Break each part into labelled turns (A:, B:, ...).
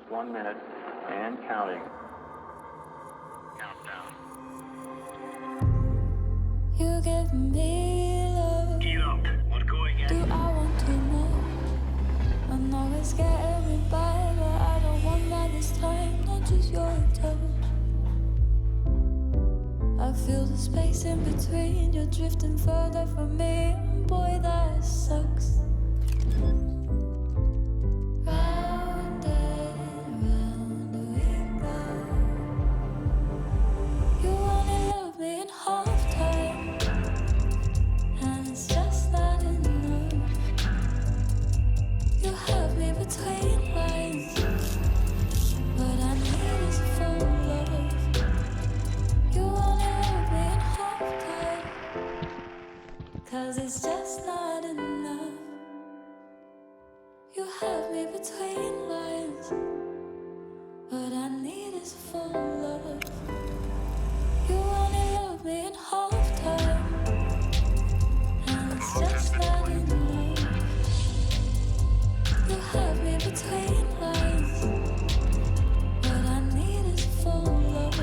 A: 1 minute and counting. Countdown.
B: You give me love.
C: Get up. What's going
B: Do
C: on?
B: I want to know? I know it's getting me by, but I don't want that this time. Not just your touch. I feel the space in between. You're drifting further from me. Boy, that sucks. Round and round we go. You only love me in half time, and it's just not enough. You have me between lines, but I need is full love. You only love me in half time, 'cause it's just not enough. You have me between lines, but I need is full love. You only love me in half time, and it's just not enough. You have me between lines, but I need is full love.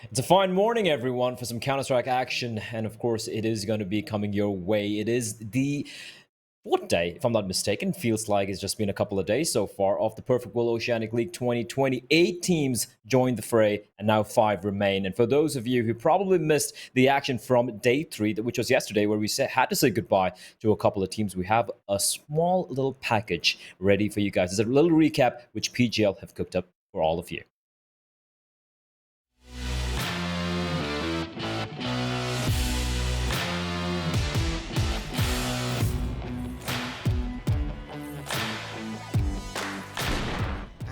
D: It's a fine morning, everyone, for some Counter-Strike action, and of course, it is going to be coming your way. It is the fourth day, if I'm not mistaken. Feels like it's just been a couple of days so far of the Perfect World Oceanic League 2020. 8 teams joined the fray, and now 5 remain. And for those of you who probably missed the action from day 3, which was yesterday, where we had to say goodbye to a couple of teams, we have a small little package ready for you guys. It's a little recap which PGL have cooked up for all of you.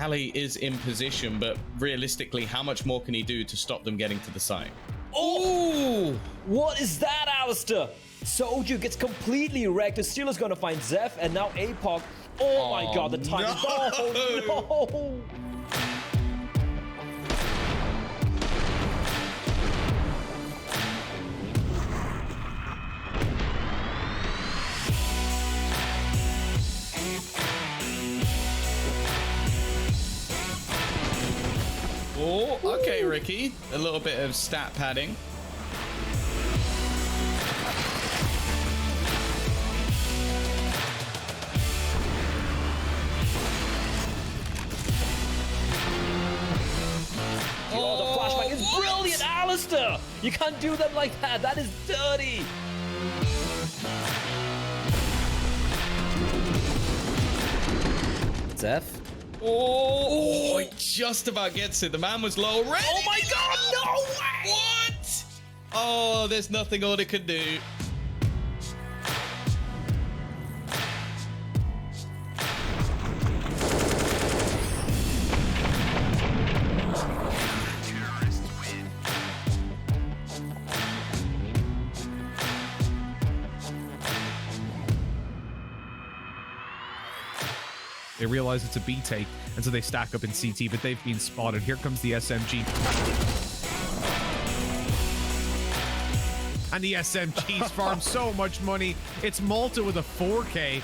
E: Ali is in position, but realistically, how much more can he do to stop them getting to the site?
D: Oh! What is that, Alistair? Soju gets completely wrecked. The Steelers going to find Zeph, and now APOC. Oh my god, the time is... Oh, no!
E: Oh, okay, Ricky. A little bit of stat padding.
D: Oh, the flashback is brilliant, Alistair! You can't do them like that. That is dirty. Zeph?
E: Oh, he just about gets it. The man was low already.
D: Oh my god, no way!
E: What? Oh, there's nothing Oda could do.
F: They realize it's a B take, and so they stack up in CT, but they've been spotted. Here comes the SMG. And the SMGs farm so much money. It's Malta with a 4K.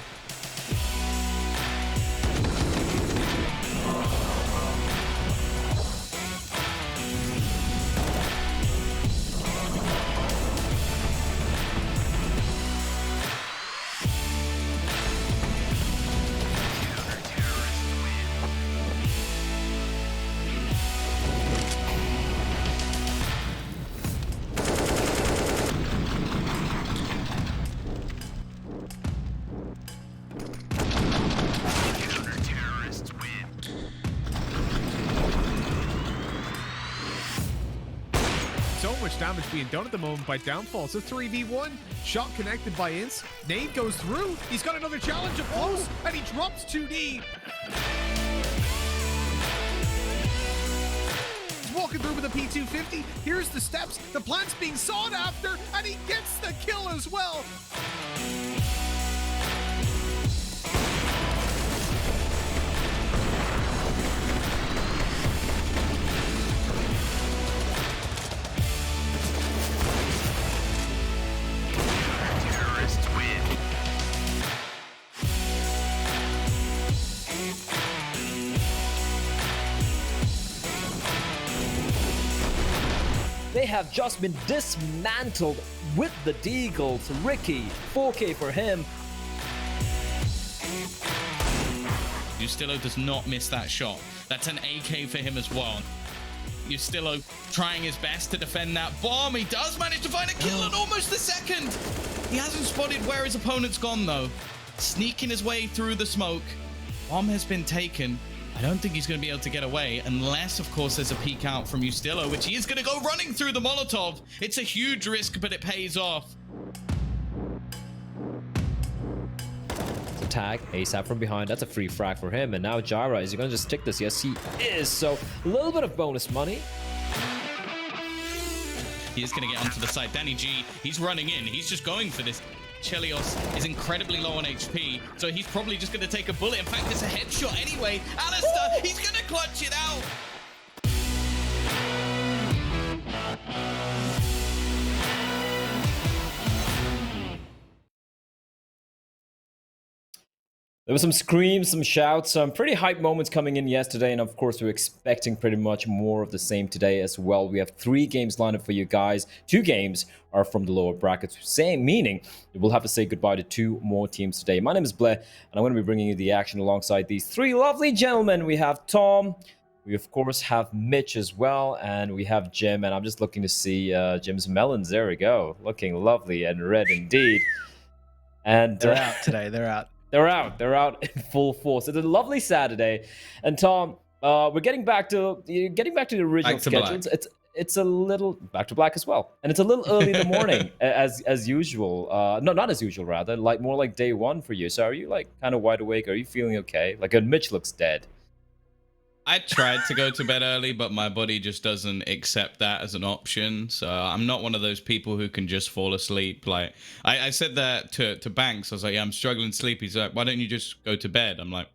F: So much damage being done at the moment by Downfall. So 3v1, shot connected by Ince. Nade goes through. He's got another challenge up close, and he drops 2D. He's walking through with a P250. Here's the steps. The plant's being sought after, and he gets the kill as well.
D: They have just been dismantled with the Deagles. Ricky, 4K for him.
E: Justillo does not miss that shot. That's an AK for him as well. Justillo trying his best to defend that bomb. He does manage to find a kill in almost a second. He hasn't spotted where his opponent's gone though. Sneaking his way through the smoke. Bomb has been taken. I don't think he's going to be able to get away unless, of course, there's a peek out from Justillo, which he is going to go running through the Molotov. It's a huge risk, but it pays off.
D: Tag ASAP from behind. That's a free frag for him. And now Jira, is he going to just stick this? Yes, he is. So a little bit of bonus money.
E: He is going to get onto the side. Danny G, he's running in. He's just going for this. Chelios is incredibly low on HP, so he's probably just going to take a bullet. In fact, it's a headshot anyway. Alistair, he's going to clutch it out.
D: There was some screams, some shouts, some pretty hype moments coming in yesterday, and of course we're expecting pretty much more of the same today as well. We have 3 games lined up for you guys. 2 games are from the lower brackets, same meaning we'll have to say goodbye to 2 more teams today. My name is Blair, and I'm going to be bringing you the action alongside these 3 lovely gentlemen. We have Tom, we of course have Mitch as well, and we have Jim, and I'm just looking to see Jim's melons. There we go, looking lovely and red indeed. And
C: they're out today, they're out.
D: They're out in full force. It's a lovely Saturday, and Tom, we're getting back to the original schedules. It's a little back to black as well, and it's a little early in the morning as usual. No, not as usual, rather. Like more like day 1 for you. So are you like kind of wide awake? Are you feeling okay? Like, Mitch looks dead.
E: I tried to go to bed early, but my body just doesn't accept that as an option. So I'm not one of those people who can just fall asleep. Like I said that to Banks. I was like, yeah, I'm struggling to sleep. He's like, why don't you just go to bed? I'm like,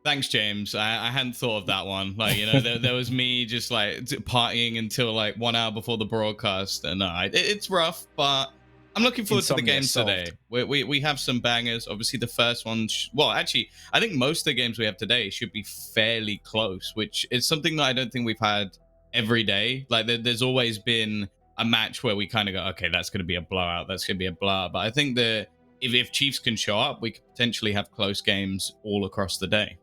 E: thanks, James. I hadn't thought of that one. Like, you know, there was me just like partying until like 1 hour before the broadcast. And it's rough, but I'm looking forward to the games today. We have some bangers. Obviously, the first one... well, actually, I think most of the games we have today should be fairly close, which is something that I don't think we've had every day. Like, there's always been a match where we kind of go, okay, that's going to be a blowout. That's going to be a blowout. But I think that if Chiefs can show up, we could potentially have close games all across the day.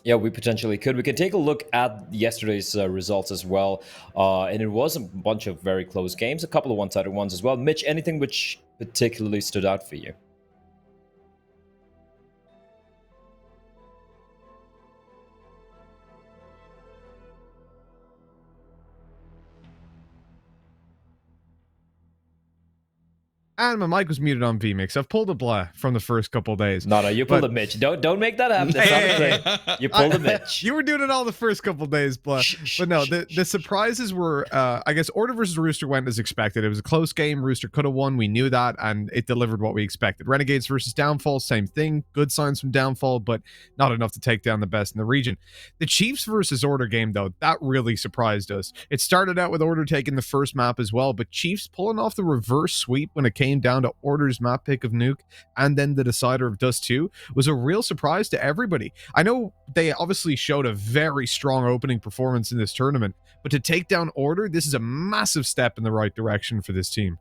D: Yeah, we potentially could. We can take a look at yesterday's results as well. And it was a bunch of very close games, a couple of one-sided ones as well. Mitch, anything which particularly stood out for you?
F: And my mic was muted on VMix. I've pulled a Blah from the first couple of days.
D: No, you pulled a Mitch. Don't make that happen. That's not a thing. You pulled a Mitch.
F: You were doing it all the first couple of days, Blah. But no, the surprises were, I guess, Order versus Rooster went as expected. It was a close game. Rooster could have won. We knew that, and it delivered what we expected. Renegades versus Downfall, same thing. Good signs from Downfall, but not enough to take down the best in the region. The Chiefs versus Order game, though, that really surprised us. It started out with Order taking the first map as well, but Chiefs pulling off the reverse sweep when it came down to Order's map pick of Nuke and then the decider of Dust 2 was a real surprise to everybody. I know they obviously showed a very strong opening performance in this tournament, but to take down Order, this is a massive step in the right direction for this team.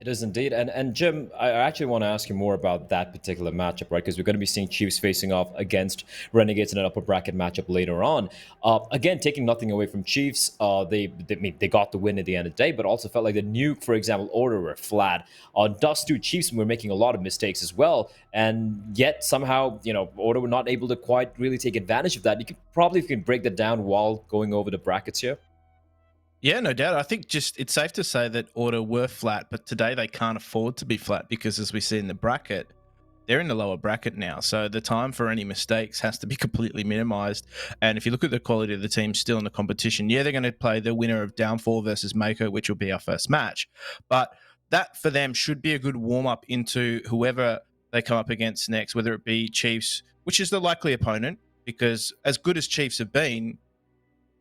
D: It is indeed. And Jim, I actually want to ask you more about that particular matchup, right? Because we're going to be seeing Chiefs facing off against Renegades in an upper bracket matchup later on. Again, taking nothing away from Chiefs, they got the win at the end of the day, but also felt like the Nuke, for example, Order were flat. On Dust 2, Chiefs were making a lot of mistakes as well, and yet somehow, Order were not able to quite really take advantage of that. You could probably, if you can break that down while going over the brackets here.
C: Yeah, no doubt. I think just it's safe to say that Order were flat, but today they can't afford to be flat because, as we see in the bracket, they're in the lower bracket now. So the time for any mistakes has to be completely minimized. And if you look at the quality of the team still in the competition, yeah, they're going to play the winner of Downfall versus Mako, which will be our first match. But that for them should be a good warm-up into whoever they come up against next, whether it be Chiefs, which is the likely opponent, because as good as Chiefs have been,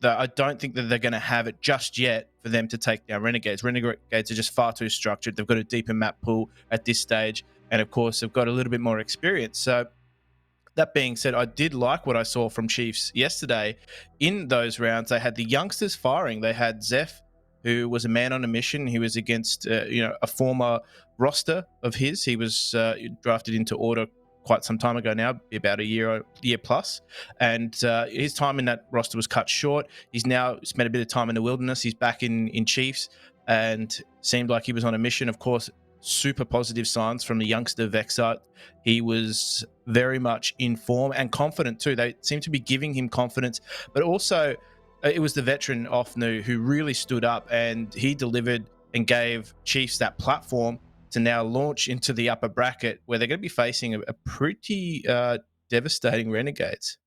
C: I don't think that they're going to have it just yet for them to take down Renegades. Renegades are just far too structured. They've got a deeper map pool at this stage. And of course, they've got a little bit more experience. So that being said, I did like what I saw from Chiefs yesterday. In those rounds, they had the youngsters firing. They had Zeph who was a man on a mission. He was against a former roster of his. He was drafted into Order quite some time ago now, about a year plus, and his time in that roster was cut short. He's now spent a bit of time in the wilderness. He's back in Chiefs, and seemed like he was on a mission. Of course, super positive signs from the youngster Vexart. He was very much in form and confident too. They seem to be giving him confidence, but also it was the veteran Ofnu who really stood up, and he delivered and gave Chiefs that platform to now launch into the upper bracket, where they're going to be facing a pretty devastating Renegades.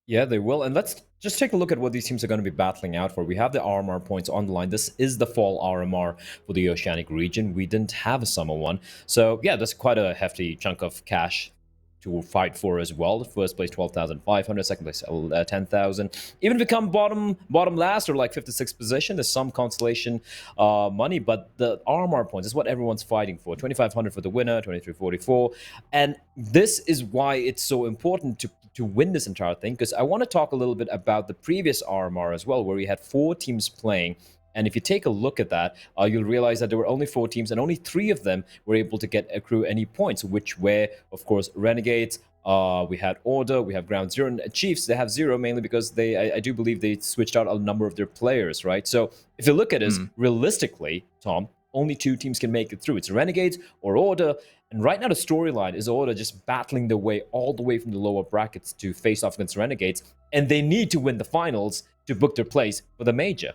D: Yeah, they will. And let's just take a look at what these teams are going to be battling out for. We have the RMR points on the line. This is the fall RMR for the Oceanic region. We didn't have a summer one. So yeah, that's quite a hefty chunk of cash to fight for as well. First place 12,500, second place 10,000. Even if you come bottom last or like 56th position, there's some consolation money, but the RMR points is what everyone's fighting for. 2,500 for the winner, 2,344, and this is why it's so important to win this entire thing, because I want to talk a little bit about the previous RMR as well, where we had 4 teams playing. And if you take a look at that, you'll realize that there were only 4 teams, and only 3 of them were able to accrue any points, which were, of course, Renegades. We had Order, we have Ground Zero, and Chiefs. They have 0 mainly because I do believe they switched out a number of their players, right? So if you look at this realistically, Tom, only 2 teams can make it through. It's Renegades or Order. And right now the storyline is Order just battling their way all the way from the lower brackets to face off against Renegades, and they need to win the finals to book their place for the major.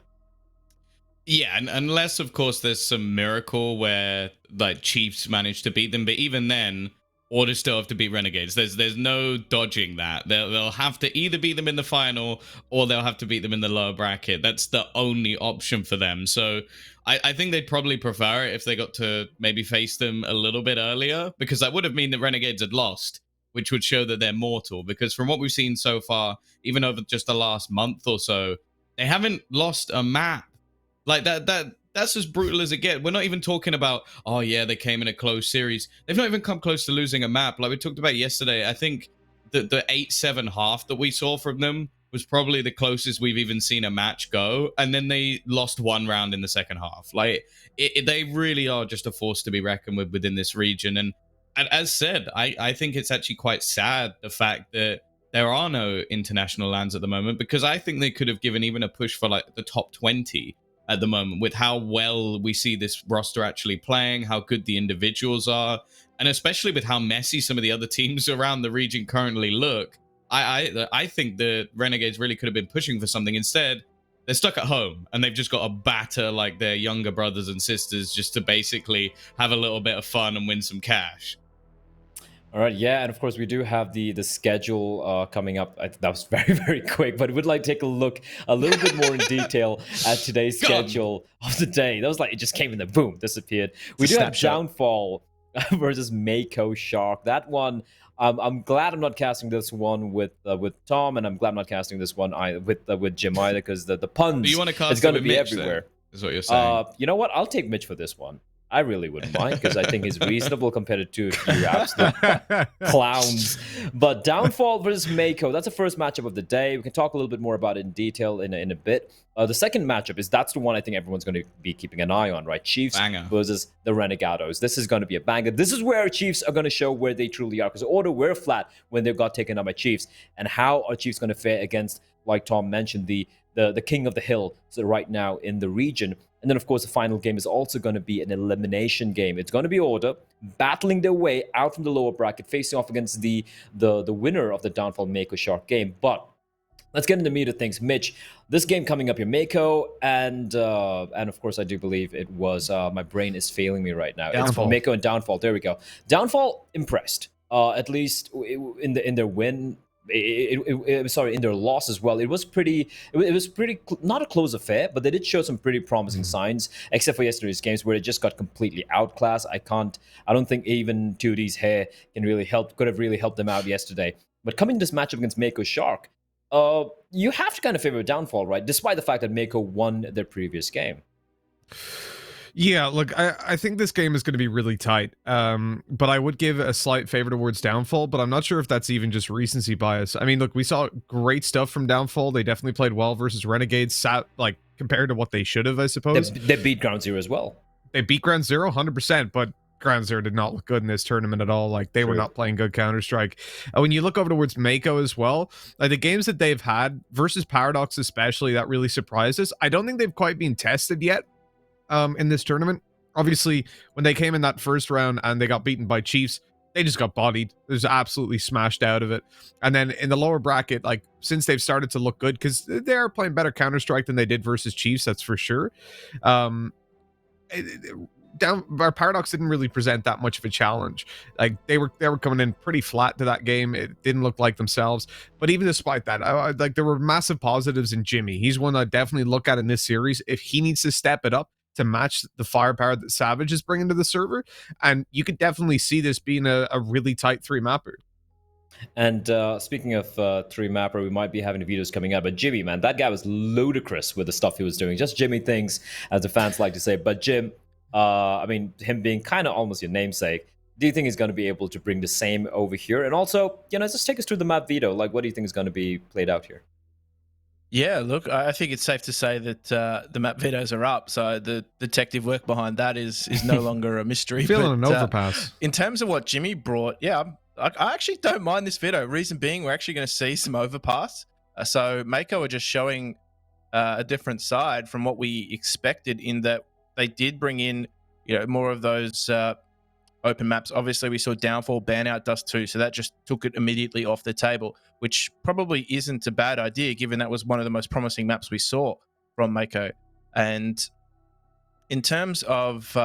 E: Yeah, and unless, of course, there's some miracle where like Chiefs manage to beat them, but even then, Order still have to beat Renegades. There's no dodging that. They'll have to either beat them in the final or they'll have to beat them in the lower bracket. That's the only option for them. So I think they'd probably prefer it if they got to maybe face them a little bit earlier, because that would have meant that Renegades had lost, which would show that they're mortal. Because from what we've seen so far, even over just the last month or so, they haven't lost a map. Like that's as brutal as it gets. We're not even talking about, oh yeah, they came in a close series. They've not even come close to losing a map. Like we talked about yesterday, I think the 8-7 half that we saw from them was probably the closest we've even seen a match go. And then they lost 1 round in the second half. Like they really are just a force to be reckoned with within this region. And as said, I think it's actually quite sad, the fact that there are no international lands at the moment, because I think they could have given even a push for like the top 20 at the moment, with how well we see this roster actually playing, how good the individuals are, and especially with how messy some of the other teams around the region currently look. I think the Renegades really could have been pushing for something. Instead, they're stuck at home and they've just got to batter like their younger brothers and sisters just to basically have a little bit of fun and win some cash.
D: All right, yeah, and of course we do have the schedule coming up. That was very, very quick, but we'd like to take a look a little bit more in detail at today's schedule of the day. That was like, it just came in there, boom, disappeared. We do have Downfall versus Mako Shark. That one, I'm glad I'm not casting this one with Tom, and I'm glad I'm not casting this one with Jim either, because the puns
E: you want to cast
D: is going to be
E: Mitch,
D: everywhere.
E: Then, is what you're saying.
D: You know what? I'll take Mitch for this one. I really wouldn't mind, because I think he's reasonable compared to 2 absolute clowns. But Downfall versus Mako, that's the first matchup of the day. We can talk a little bit more about it in detail in a bit. The second matchup that's the one I think everyone's going to be keeping an eye on, right? Chiefs versus the Renegados. This is going to be a banger. This is where Chiefs are going to show where they truly are, because Order were flat when they got taken out by Chiefs. And how are Chiefs going to fare against, like Tom mentioned, the king of the hill right now in the region? And then, of course, the final game is also going to be an elimination game. It's going to be Order battling their way out from the lower bracket, facing off against the winner of the Downfall Mako Shark game. But let's get into the meat of things. Mitch, this game coming up here, Mako, and of course, I do believe it was, my brain is failing me right now.
F: Downfall.
D: It's Mako and Downfall. There we go. Downfall impressed, at least in their win. In their loss as well. It was pretty not a close affair, but they did show some pretty promising signs, except for yesterday's games where it just got completely outclassed. I don't think even 2D's hair could have really helped them out yesterday. But coming to this matchup against Mako Shark, you have to kind of favor Downfall, right? Despite the fact that Mako won their previous game.
F: Yeah, look, I think this game is going to be really tight, but I would give a slight favor towards Downfall, but I'm not sure if that's even just recency bias. I mean, look, we saw great stuff from Downfall. They definitely played well versus Renegades, compared to what they should have, I
D: They,
F: suppose.
D: they beat Ground Zero as well.
F: They beat Ground Zero 100%, but Ground Zero did not look good in this tournament at all. Like, they were
D: True.
F: not playing good Counter-Strike. When you look over towards Mako as well, like the games that they've had versus Paradox especially, that really surprised us. I don't think they've quite been tested yet in this tournament. Obviously, when they came in that first round and they got beaten by Chiefs, they just got bodied. They was absolutely smashed out of it. And then in the lower bracket, like, since they've started to look good, because they are playing better Counter-Strike than they did versus Chiefs, that's for sure. Our Paradox didn't really present that much of a challenge. Like, they were coming in pretty flat to that game. It didn't look like themselves. But even despite that, like, there were massive positives in Jimmy. He's one I definitely look at in this series. If he needs to step it up to match the firepower that Savage is bringing to the server, and you could definitely see this being a really tight 3-mapper.
D: And speaking of 3-mapper, we might be having videos coming out. But Jimmy, man, that guy was ludicrous with the stuff he was doing. Just Jimmy things, as the fans like to say. But Jim, I mean, him being kind of almost your namesake, do you think he's going to be able to bring the same over here? And also, just take us through the map veto. Like, what do you think is going to be played out here?
C: Yeah, look, I think it's safe to say that the map vetoes are up. So the detective work behind that is no longer a mystery.
F: Feeling an overpass.
C: In terms of what Jimmy brought, yeah, I actually don't mind this veto. Reason being, we're actually going to see some overpass. So Mako are just showing a different side from what we expected, in that they did bring in, more of those open maps. Obviously, we saw Downfall ban out Dust 2, so that just took it immediately off the table, which probably isn't a bad idea, given that was one of the most promising maps we saw from Mako. And in terms of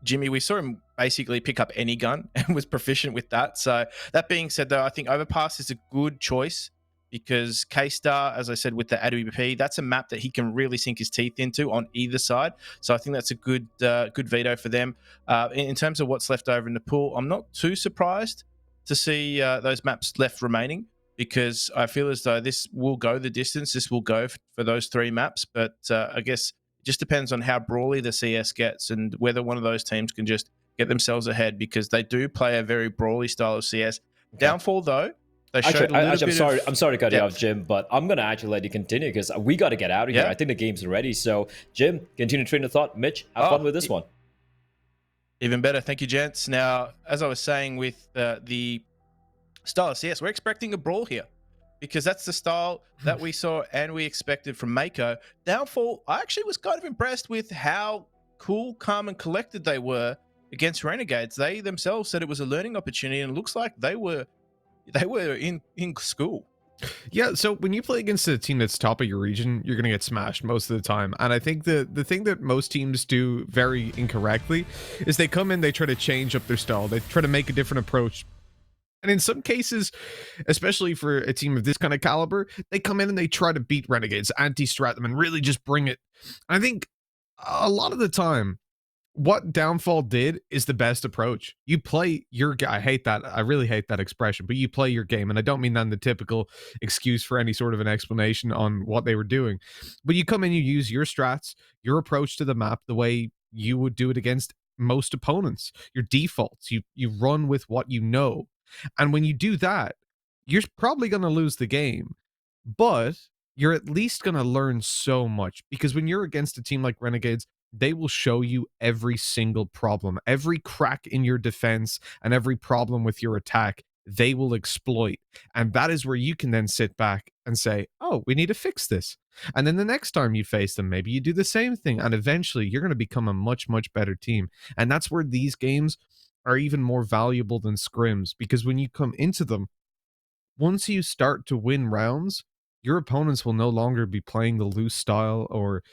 C: Jimmy, we saw him basically pick up any gun and was proficient with that. So that being said, though, I think Overpass is a good choice, because K-Star, as I said, with the AWP, that's a map that he can really sink his teeth into on either side. So I think that's a good veto for them. In terms of what's left over in the pool, I'm not too surprised to see those maps left remaining, because I feel as though this will go the distance. This will go for those 3 maps. But I guess it just depends on how brawly the CS gets and whether one of those teams can just get themselves ahead, because they do play a very brawly style of CS. Okay. Downfall, though, they showed
D: I'm sorry to cut you off, Jim, but I'm going to actually let you continue, because we got to get out of here. I think the game's ready. So, Jim, continue train of thought. Mitch, have fun with this one.
C: Even better. Thank you, gents. Now, as I was saying with the style of CS, we're expecting a brawl here, because that's the style that we saw and we expected from Mako. Downfall, I actually was kind of impressed with how cool, calm, and collected they were against Renegades. They themselves said it was a learning opportunity, and it looks like they were in school.
F: Yeah, so when you play against a team that's top of your region, you're going to get smashed most of the time. And I think the thing that most teams do very incorrectly is they come in, they try to change up their style. They try to make a different approach. And in some cases, especially for a team of this kind of caliber, they come in and they try to beat Renegades, anti-strat them, and really just bring it. I think a lot of the time, what Downfall did is the best approach. You play your game. I hate that. I really hate that expression, but you play your game. And I don't mean that in the typical excuse for any sort of an explanation on what they were doing. But you come in, you use your strats, your approach to the map, the way you would do it against most opponents, your defaults. You run with what you know. And when you do that, you're probably going to lose the game. But you're at least going to learn so much, because when you're against a team like Renegades, they will show you every single problem, every crack in your defense, and every problem with your attack. They will exploit. And that is where you can then sit back and say, oh, we need to fix this. And then the next time you face them, maybe you do the same thing. And eventually you're going to become a much, much better team. And that's where these games are even more valuable than scrims, because when you come into them, once you start to win rounds, your opponents will no longer be playing the loose style. Or,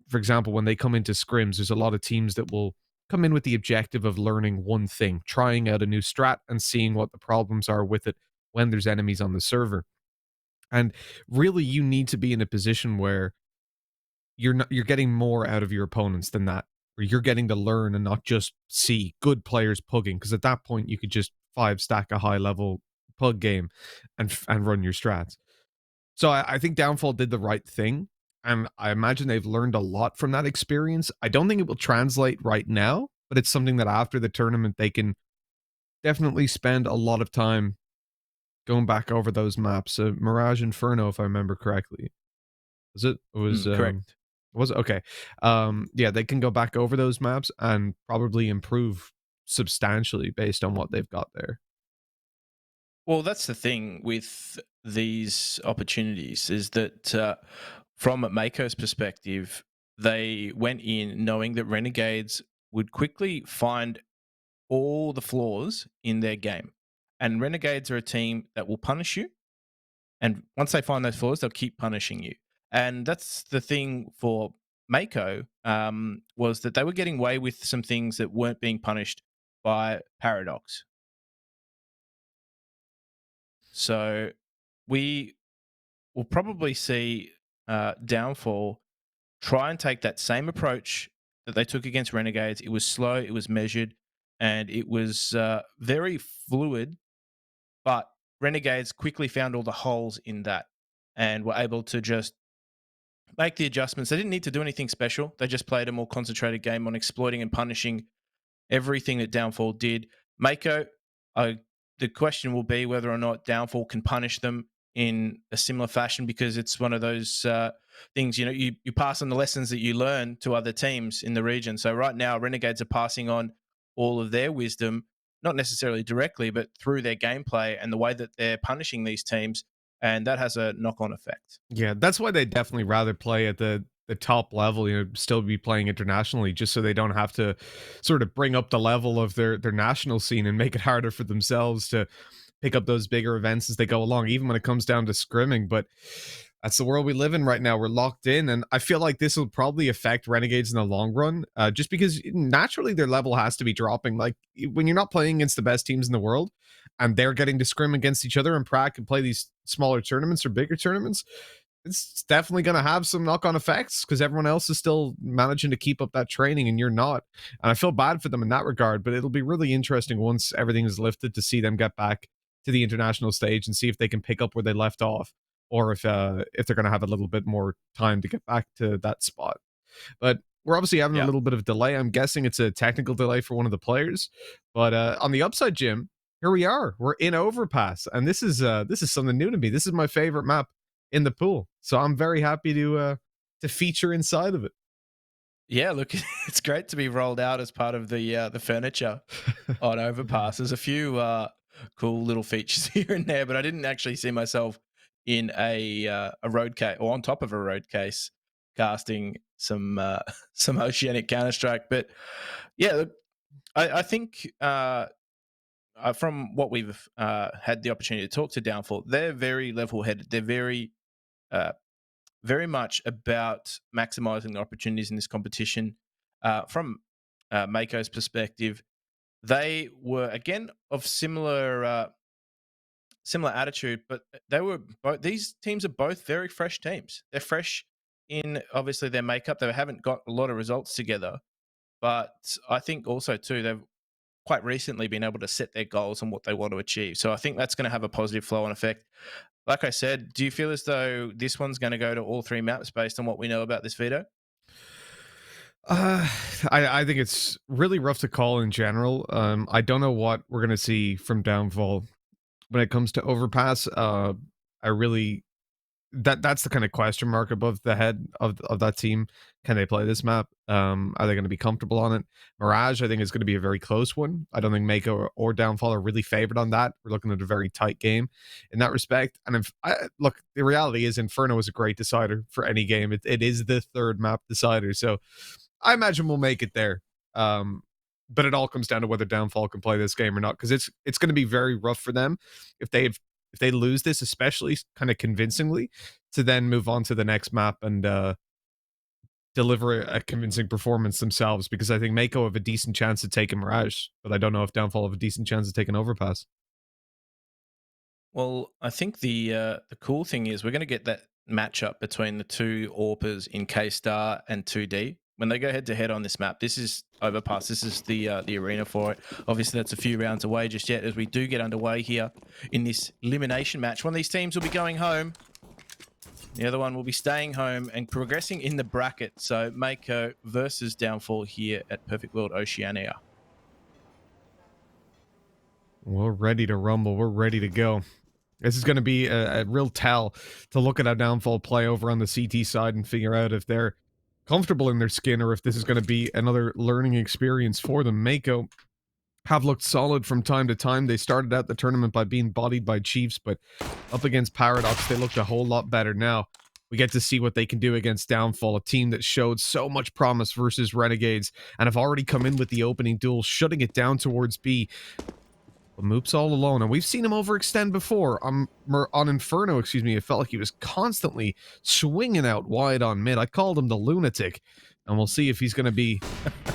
F: for example, when they come into scrims, there's a lot of teams that will come in with the objective of learning one thing, trying out a new strat and seeing what the problems are with it when there's enemies on the server. And really, you need to be in a position where you're getting more out of your opponents than that, where you're getting to learn and not just see good players pugging, because at that point you could just 5-stack a high level pug game and run your strats. So I think Downfall did the right thing, and I imagine they've learned a lot from that experience. I don't think it will translate right now, but it's something that after the tournament they can definitely spend a lot of time going back over those maps. Mirage Inferno, if I remember correctly. Was it? It was
C: Correct.
F: was it? Okay. Yeah, they can go back over those maps and probably improve substantially based on what they've got there.
C: Well, that's the thing with these opportunities is that from Mako's perspective, they went in knowing that Renegades would quickly find all the flaws in their game. And Renegades are a team that will punish you. And once they find those flaws, they'll keep punishing you. And that's the thing for Mako, was that they were getting away with some things that weren't being punished by Paradox. So we will probably see Downfall try and take that same approach that they took against Renegades. It was slow, it was measured, and it was very fluid. But Renegades quickly found all the holes in that and were able to just make the adjustments. They didn't need to do anything special. They just played a more concentrated game on exploiting and punishing everything that Downfall did. Mako, the question will be whether or not Downfall can punish them in a similar fashion, because it's one of those things, you pass on the lessons that you learn to other teams in the region. So right now, Renegades are passing on all of their wisdom, not necessarily directly, but through their gameplay and the way that they're punishing these teams. And that has a knock-on effect.
F: Yeah, that's why they definitely rather play at the top level, still be playing internationally, just so they don't have to sort of bring up the level of their national scene and make it harder for themselves to pick up those bigger events as they go along, even when it comes down to scrimming. But that's the world we live in right now. We're locked in, and I feel like this will probably affect Renegades in the long run, just because naturally their level has to be dropping. Like, when you're not playing against the best teams in the world, and they're getting to scrim against each other and prac and play these smaller tournaments or bigger tournaments, it's definitely going to have some knock-on effects, because everyone else is still managing to keep up that training and you're not. And I feel bad for them in that regard, but it'll be really interesting once everything is lifted to see them get back to the international stage and see if they can pick up where they left off, or if they're going to have a little bit more time to get back to that spot. But we're obviously having a little bit of delay. I'm guessing it's a technical delay for one of the players. But on the upside, Jim, here we are. We're in Overpass, and this is something new to me. This is my favorite map in the pool, so I'm very happy to feature inside of it.
C: Yeah, look, it's great to be rolled out as part of the furniture on Overpass. There's a few cool little features here and there, but I didn't actually see myself in a road case or on top of a road case casting some some Oceanic Counter-Strike. But yeah, look, I think from what we've had the opportunity to talk to Downfall, they're very level-headed. They're very much about maximizing the opportunities in this competition. From Mako's perspective, they were again of similar attitude, but they were both. These teams are both very fresh teams. They're fresh in obviously their makeup. They haven't got a lot of results together, but I think also too they've quite recently been able to set their goals and what they want to achieve. So I think that's going to have a positive flow on effect. Like I said, do you feel as though this one's going to go to all three maps based on what we know about this veto?
F: I think it's really rough to call in general. I don't know what we're gonna see from Downfall when it comes to Overpass. I really that's the kind of question mark above the head of that team. Can they play this map? Are they going to be comfortable on it? Mirage, I think, is going to be a very close one. I don't think Mako or Downfall are really favored on that. We're looking at a very tight game in that respect. And if look, the reality is Inferno is a great decider for any game. It is the third map decider, so I imagine we'll make it there. But it all comes down to whether Downfall can play this game or not, because it's going to be very rough for them if they lose this, especially kind of convincingly, to then move on to the next map and deliver a convincing performance themselves. Because I think Mako have a decent chance of taking Mirage, but I don't know if Downfall have a decent chance of taking Overpass.
C: Well, I think the cool thing is we're going to get that matchup between the two AWPers in K Star and 2D. When they go head to head on this map, this is Overpass. This is the arena for it. Obviously, that's a few rounds away just yet. As we do get underway here in this elimination match, one of these teams will be going home. The other one will be staying home and progressing in the bracket. So Mako versus Downfall here at Perfect World Oceania.
F: We're ready to rumble. We're ready to go. This is going to be a real tell to look at how Downfall play over on the CT side and figure out if they're comfortable in their skin or if this is going to be another learning experience for them. Mako have looked solid from time to time. They started out the tournament by being bodied by Chiefs, but up against Paradox, they looked a whole lot better now. We get to see what they can do against Downfall, a team that showed so much promise versus Renegades and have already come in with the opening duel, shutting it down towards B. But Moop's all alone, and we've seen him overextend before. On Inferno, excuse me, it felt like he was constantly swinging out wide on mid. I called him the lunatic, and we'll see if he's going to be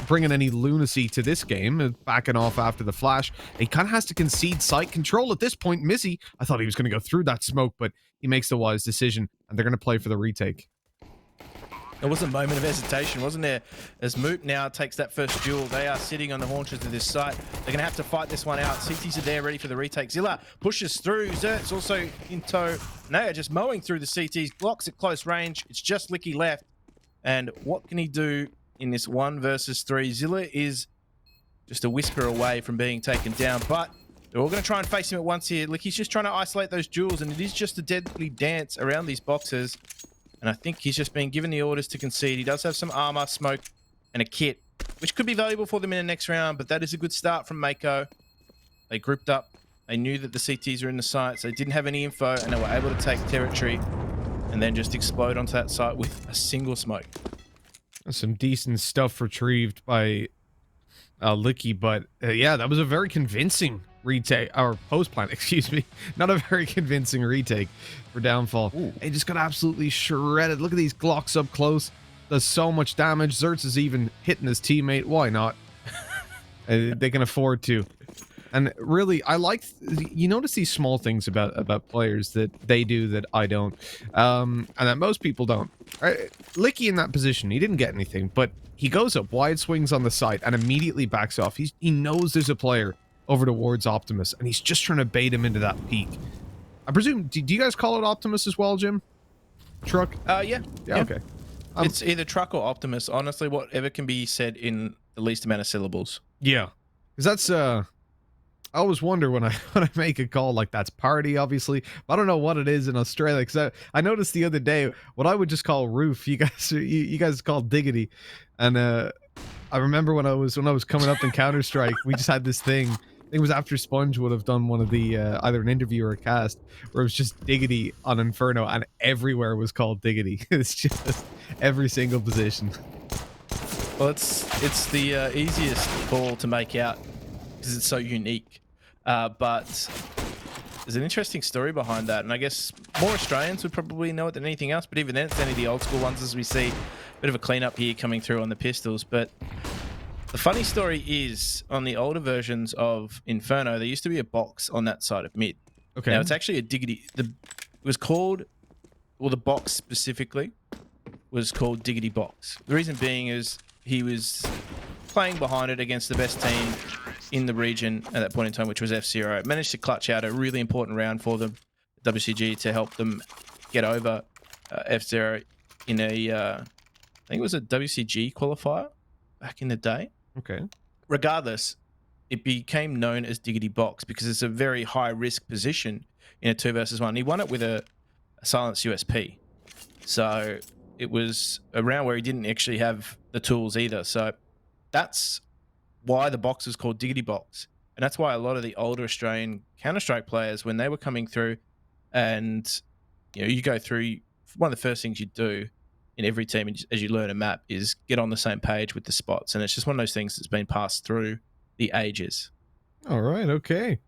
F: bringing any lunacy to this game, backing off after the flash. He kind of has to concede site control at this point. Missy, I thought he was going to go through that smoke, but he makes the wise decision, and they're going to play for the retake.
C: There was a moment of hesitation, wasn't there? As Moop now takes that first duel, they are sitting on the haunches of this site. They're going to have to fight this one out. CTs are there, ready for the retake. Zilla pushes through. Zert's also in tow. Naya just mowing through the CTs, blocks at close range. It's just Licky left. And what can he do in this 1 versus 3? Zilla is just a whisper away from being taken down, but they're all going to try and face him at once here. Licky's just trying to isolate those duels, and it is just a deadly dance around these boxes. And I think he's just been given the orders to concede. He does have some armor, smoke, and a kit, which could be valuable for them in the next round, but that is a good start from Mako. They grouped up. They knew that the CTs were in the site, so they didn't have any info, and they were able to take territory and then just explode onto that site with a single smoke.
F: Some decent stuff retrieved by Licky, but yeah, that was a very convincing retake, or post plant, excuse me. Not a very convincing retake for Downfall.
C: Ooh.
F: They just got absolutely shredded. Look at these Glocks up close. Does so much damage. Zertz is even hitting his teammate. Why not? They can afford to. And really, I like, you notice these small things about players that they do that I don't, and that most people don't. Licky in that position, he didn't get anything, but he goes up, wide swings on the site, and immediately backs off. He knows there's a player over towards Optimus, and he's just trying to bait him into that peak. I presume, do you guys call it Optimus as well, Jim? Truck?
C: Yeah.
F: Okay.
C: It's either truck or Optimus. Honestly, whatever can be said in the least amount of syllables.
F: Yeah. Because that's, I always wonder when I make a call, like, that's party, obviously. I don't know what it is in Australia, because I noticed the other day what I would just call roof, you guys call diggity. And I remember when I was coming up in Counter-Strike, we just had this thing. I think it was after Sponge would have done one of the either an interview or a cast where it was just diggity on Inferno, and everywhere was called diggity. It's just every single position.
C: Well, it's the easiest call to make out because it's so unique. But there's an interesting story behind that, and I guess more Australians would probably know it than anything else, but even then it's only the old school ones, as we see. A bit of a cleanup here coming through on the pistols. But the funny story is, on the older versions of Inferno, there used to be a box on that side of mid.
F: Okay.
C: Now it's actually a diggity. It was called, well, the box specifically was called Diggity Box. The reason being is he was playing behind it against the best team in the region at that point in time, which was F-Zero. Managed to clutch out a really important round for them, WCG, to help them get over F-Zero in a, I think it was a WCG qualifier back in the day.
F: Okay.
C: Regardless, it became known as Diggity Box because it's a very high risk position in a 2 versus 1. He won it with a silenced USP. So it was a round where he didn't actually have the tools either. So that's why the box is called Diggity Box. And that's why a lot of the older Australian Counter-Strike players, when they were coming through, and you go through, one of the first things you do in every team as you learn a map is get on the same page with the spots. And it's just one of those things that's been passed through the ages.
F: All right. Okay.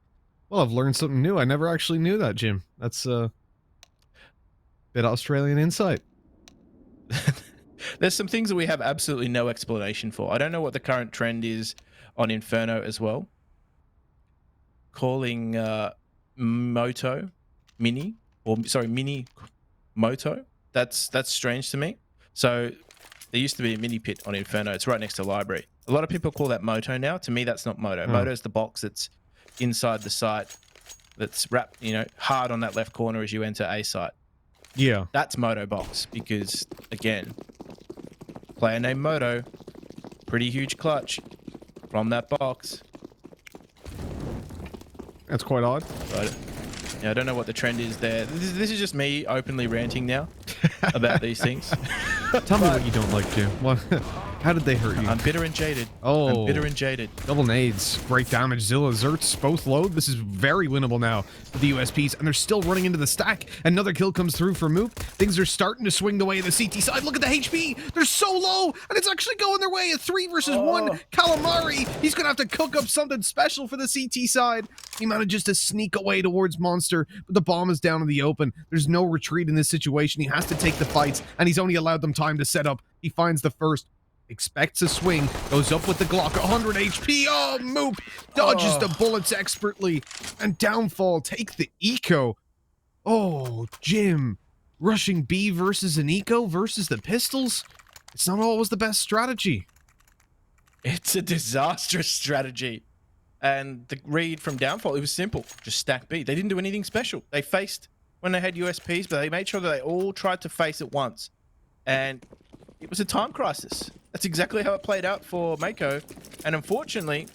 F: Well, I've learned something new. I never actually knew that, Jim. That's a bit Australian insight.
C: There's some things that we have absolutely no explanation for. I don't know what the current trend is on Inferno as well. Calling Moto Mini, or sorry, Mini Moto. That's strange to me. So there used to be a mini pit on Inferno. It's right next to the library. A lot of people call that Moto now. To me, that's not Moto. Moto is the box that's inside the site that's wrapped, hard on that left corner as you enter a site.
F: Yeah.
C: That's Moto box because, again, player named Moto, pretty huge clutch from that box.
F: That's quite odd.
C: But Yeah, I don't know what the trend is there. This is just me openly ranting now about these things.
F: Tell me what you don't like, Jim. What? How did they hurt you?
C: I'm bitter and jaded.
F: Oh.
C: I'm bitter and jaded.
F: Double nades. Great damage. Zilla, Zerts, both load. This is very winnable now for the USPs, and they're still running into the stack. Another kill comes through for Moop. Things are starting to swing the way of the CT side. Look at the HP. They're so low, and it's actually going their way. A 3 versus 1. Calamari. He's going to have to cook up something special for the CT side. He manages to sneak away towards Monster, but the bomb is down in the open. There's no retreat in this situation. He has to take the fights, and he's only allowed them time to set up. He finds the first. Expects a swing, goes up with the Glock, 100 HP. Oh, Moop dodges the bullets expertly, and Downfall take the eco. Oh, Jim, rushing B versus an eco versus the pistols. It's not always the best strategy.
C: It's a disastrous strategy. And the read from Downfall, it was simple. Just stack B. They didn't do anything special. They faced when they had USPs, but they made sure that they all tried to face at once. And it was a time crisis. That's exactly how it played out for Mako. And unfortunately,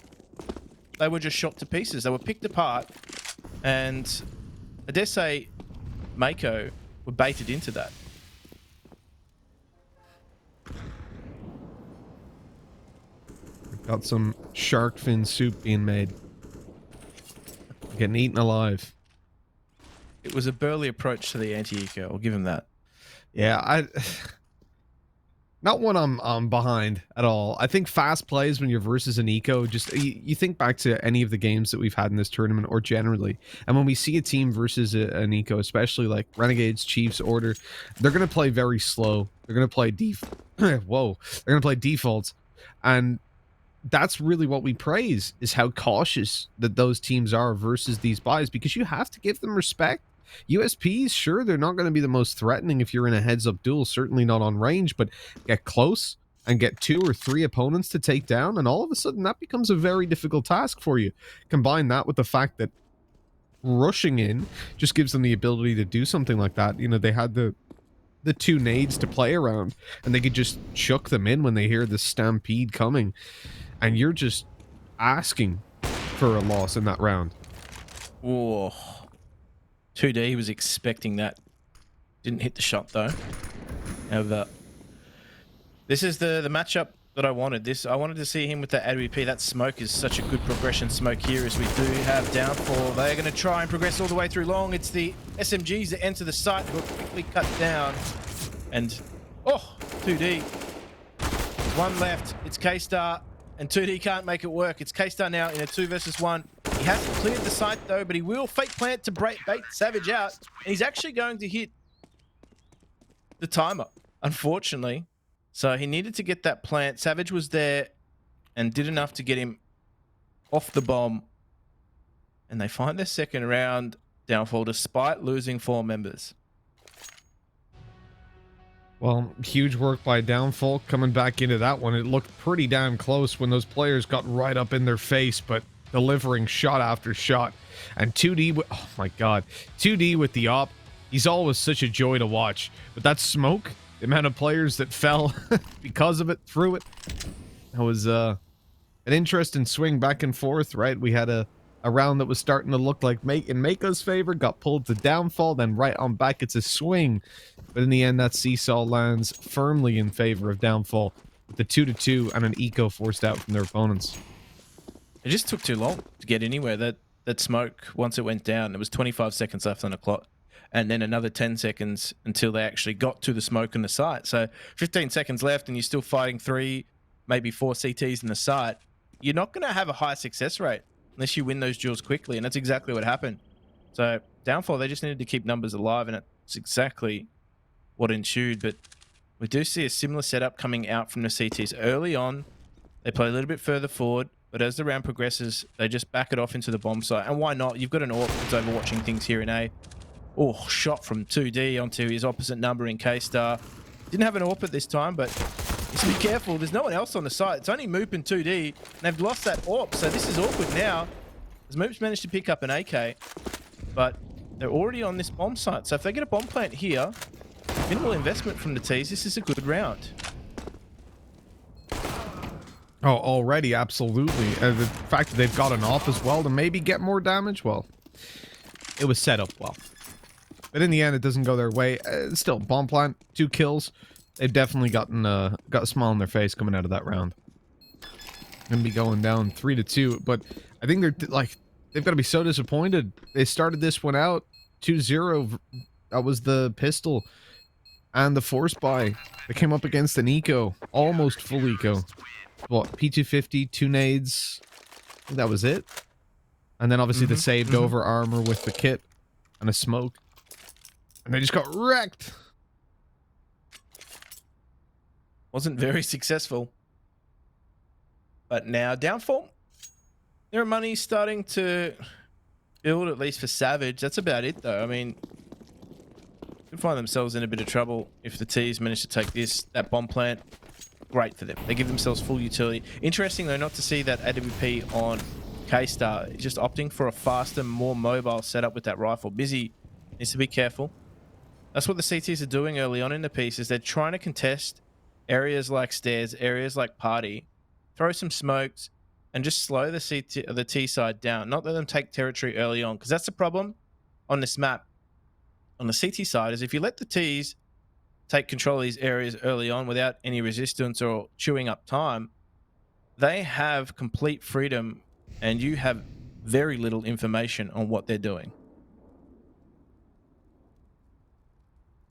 C: they were just shot to pieces. They were picked apart. And I dare say Mako were baited into that.
F: We've got some shark fin soup being made. Getting eaten alive.
C: It was a burly approach to the anti-eco. I'll give him that.
F: Yeah, not one I'm behind at all. I think fast plays when you're versus an eco, just you think back to any of the games that we've had in this tournament or generally, and when we see a team versus an eco, especially like Renegades, Chiefs, Order, they're going to play very slow. They're going to play they're going to play defaults, and that's really what we praise, is how cautious that those teams are versus these buys, because you have to give them respect. USPs, sure, they're not going to be the most threatening if you're in a heads-up duel, certainly not on range, but get close and get 2 or 3 opponents to take down, and all of a sudden that becomes a very difficult task for you. Combine that with the fact that rushing in just gives them the ability to do something like that. You know, they had the 2 nades to play around, and they could just chuck them in when they hear the stampede coming, and you're just asking for a loss in that round.
C: Whoa. 2D, he was expecting that. Didn't hit the shot though. However, this is the matchup that I wanted. I wanted to see him with that AWP. That smoke is such a good progression smoke here, as we do have Downfall. They're going to try and progress all the way through long. It's the SMGs that enter the site who are quickly cut down. And, 2D. One left. It's K-Star. And 2D can't make it work. It's K-Star now in a 2 versus 1. He hasn't cleared the site though, but he will fake plant to bait Savage out. And he's actually going to hit the timer, unfortunately. So he needed to get that plant. Savage was there and did enough to get him off the bomb. And they find their second round Downfall despite losing 4 members.
F: Well, huge work by Downfall coming back into that one. It looked pretty damn close when those players got right up in their face, but delivering shot after shot. And 2D, oh my god, 2D with the op, he's always such a joy to watch. But that smoke, the amount of players that fell because of it, through it, that was an interesting swing back and forth, right? We had a round that was starting to look like in Mako's favor, got pulled to Downfall, then right on back, it's a swing. But in the end, that seesaw lands firmly in favor of Downfall, with the 2-2 and an eco forced out from their opponents.
C: It just took too long to get anywhere. That smoke, once it went down, there was 25 seconds left on the clock. And then another 10 seconds until they actually got to the smoke in the site. So 15 seconds left and you're still fighting 3, maybe 4 CTs in the site. You're not going to have a high success rate unless you win those duels quickly. And that's exactly what happened. So Downfall, they just needed to keep numbers alive. And it's exactly what ensued. But we do see a similar setup coming out from the CTs early on. They play a little bit further forward. But as the round progresses, they just back it off into the bomb site. And why not? You've got an AWP that's overwatching things here in A. Oh, shot from 2D onto his opposite number in K-Star. Didn't have an AWP at this time, but just be careful. There's no one else on the site. It's only Moop and 2D. And they've lost that AWP, so this is awkward now. As Moop's managed to pick up an AK, but they're already on this bomb site. So if they get a bomb plant here, minimal investment from the T's, this is a good round.
F: Oh, already, absolutely. The fact that they've got an off as well to maybe get more damage, well, it was set up well. But in the end, it doesn't go their way. Still, bomb plant, 2 kills. They've definitely got a smile on their face coming out of that round. Gonna be going down 3-2, but I think they're like, they've got to be so disappointed. They started this one out 2-0. That was the pistol and the force buy. They came up against an eco, almost full eco. What, P250, 2 nades. I think that was it. And then obviously the saved over armor with the kit and a smoke. And they just got wrecked.
C: Wasn't very successful. But now downfall. Their money's starting to build, at least for Savage. That's about it, though. I mean, could find themselves in a bit of trouble if the T's manage to take that bomb plant. Great for them. They give themselves full utility. Interesting, though, not to see that AWP on K-Star just opting for a faster, more mobile setup with that rifle. Busy needs to be careful. That's what the CTs are doing early on in the piece, is they're trying to contest areas like stairs, areas like party, throw some smokes, and just slow the T side down. Not let them take territory early on, because that's the problem on this map. On the CT side is if you let the Ts take control of these areas early on without any resistance or chewing up time, they have complete freedom and you have very little information on what they're doing.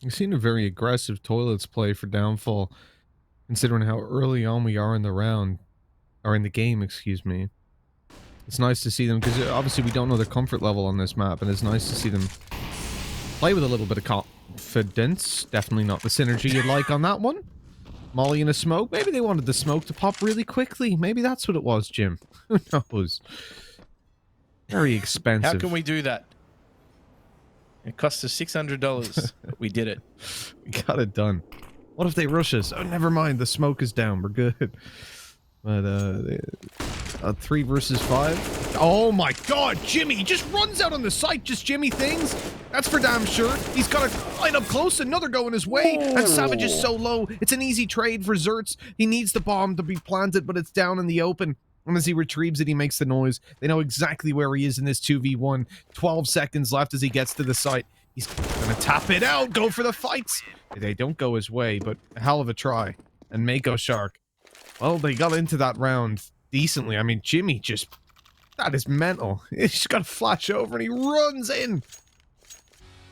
F: You've seen a very aggressive toilets play for downfall, considering how early on we are in the round, or in the game, excuse me. It's nice to see them, because obviously we don't know their comfort level on this map, and it's nice to see them play with a little bit of confidence. Definitely not the synergy you'd like on that one. Molly in a smoke. Maybe they wanted the smoke to pop really quickly. Maybe that's what it was, Jim. Who knows? Very expensive.
C: How can we do that? It cost us $600, but we did it.
F: We got it done. What if they rush us? Oh, never mind. The smoke is down. We're good. But, 3 versus 5. Oh my god, Jimmy! He just runs out on the site, just Jimmy things. That's for damn sure. He's got to line up close, another going his way. And Savage is so low. It's an easy trade for Zertz. He needs the bomb to be planted, but it's down in the open. And as he retrieves it, he makes the noise. They know exactly where he is in this 2v1. 12 seconds left as he gets to the site. He's gonna tap it out, go for the fights. They don't go his way, but a hell of a try. And Mako Shark, well, they got into that round decently. I mean, Jimmy just, that is mental. He's just got to flash over and he runs in.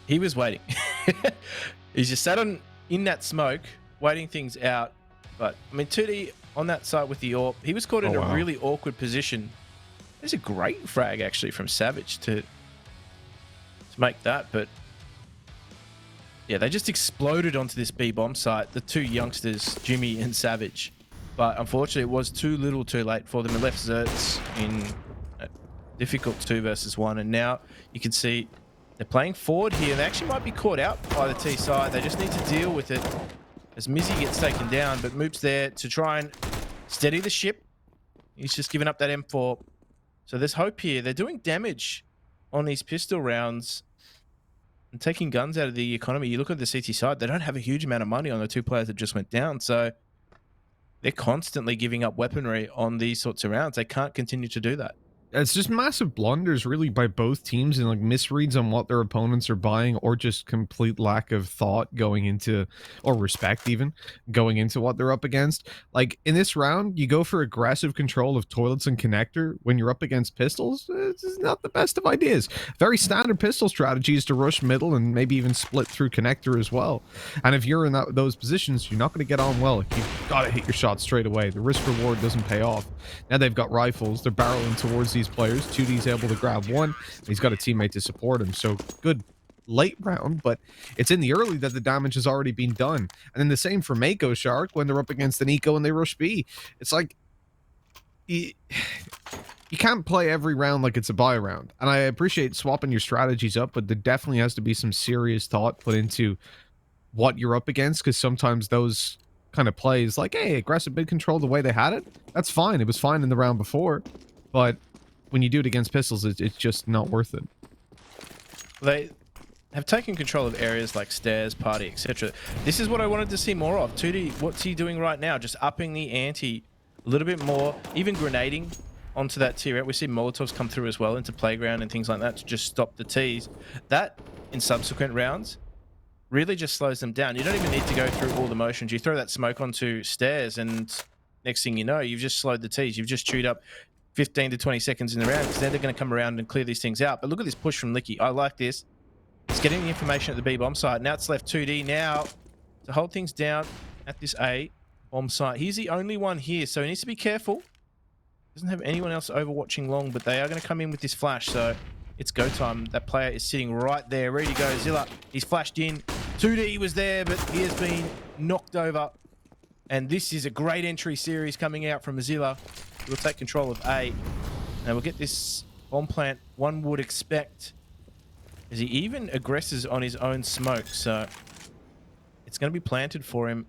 C: He was waiting. He's just sat in that smoke, waiting things out. But, I mean, 2D on that side with the AWP, he was caught in a really awkward position. There's a great frag, actually, from Savage to make that, but yeah, they just exploded onto this B bomb site, the 2 youngsters, Jimmy and Savage. But unfortunately, it was too little too late for them. It left Zertz in a difficult 2 versus 1. And now you can see they're playing forward here. They actually might be caught out by the T side. They just need to deal with it as Mizzy gets taken down. But Moop's there to try and steady the ship. He's just given up that M4. So there's hope here. They're doing damage on these pistol rounds and taking guns out of the economy. You look at the CT side, they don't have a huge amount of money on the 2 players that just went down. So they're constantly giving up weaponry on these sorts of rounds. They can't continue to do that.
F: It's just massive blunders, really, by both teams, and like misreads on what their opponents are buying, or just complete lack of thought going into, or respect even, going into what they're up against. Like, in this round, you go for aggressive control of toilets and connector when you're up against pistols. It's not the best of ideas. Very standard pistol strategy is to rush middle and maybe even split through connector as well. And if you're in those positions, you're not going to get on well. You've got to hit your shot straight away. The risk reward doesn't pay off. Now they've got rifles. They're barreling towards these players. 2D's able to grab one. He's got a teammate to support him. So good late round, but it's in the early that the damage has already been done. And then the same for Mako Shark when they're up against an eco and they rush B. It's like you can't play every round like it's a buy round. And I appreciate swapping your strategies up, but there definitely has to be some serious thought put into what you're up against, because sometimes those kind of plays, like, hey, aggressive mid control the way they had it, that's fine. It was fine in the round before, but when you do it against pistols, it's just not worth it.
C: They have taken control of areas like stairs, party, etc. This is what I wanted to see more of. 2D, what's he doing right now? Just upping the ante a little bit more, even grenading onto that T-Ret. We see Molotovs come through as well into playground and things like that to just stop the Ts. That, in subsequent rounds, really just slows them down. You don't even need to go through all the motions. You throw that smoke onto stairs and next thing you know, you've just slowed the Ts. You've just chewed up 15 to 20 seconds in the round because then they're going to come around and clear these things out. But look at this push from Licky. I like this. It's getting the information at the B bomb site. Now it's left 2D now to hold things down at this A bomb site. He's the only one here, so he needs to be careful. Doesn't have anyone else overwatching long, but they are going to come in with this flash, so it's go time. That player is sitting right there, ready to go. Zilla, he's flashed in. 2D was there, but he has been knocked over. And this is a great entry series coming out from Zilla. We'll take control of A. And we'll get this bomb plant, one would expect, as he even aggresses on his own smoke. So it's going to be planted for him.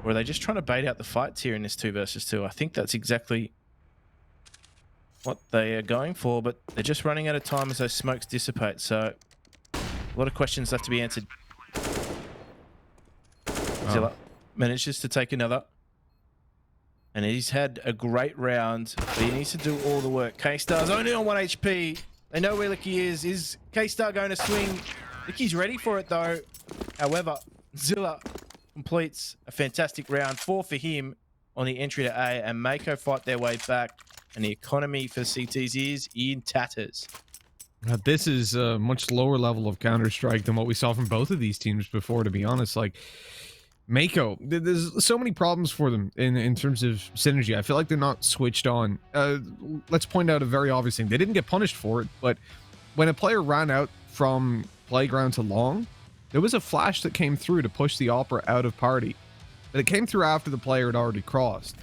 C: Or are they just trying to bait out the fights here in this 2 versus 2? I think that's exactly what they are going for, but they're just running out of time as those smokes dissipate. So a lot of questions left to be answered. Zilla manages to take another. And he's had a great round, but he needs to do all the work. K-Star's only on 1 HP. They know where Licky is. Is K-Star going to swing? Licky's ready for it, though. However, Zilla completes a fantastic round. 4 for him on the entry to A, and Mako fight their way back. And the economy for CTs is in tatters.
F: This is a much lower level of Counter-Strike than what we saw from both of these teams before, to be honest. Like, Mako, there's so many problems for them in terms of synergy. I feel like they're not switched on. Let's point out a very obvious thing. They didn't get punished for it, but when a player ran out from playground to long, there was a flash that came through to push the Opera out of party. But it came through after the player had already crossed.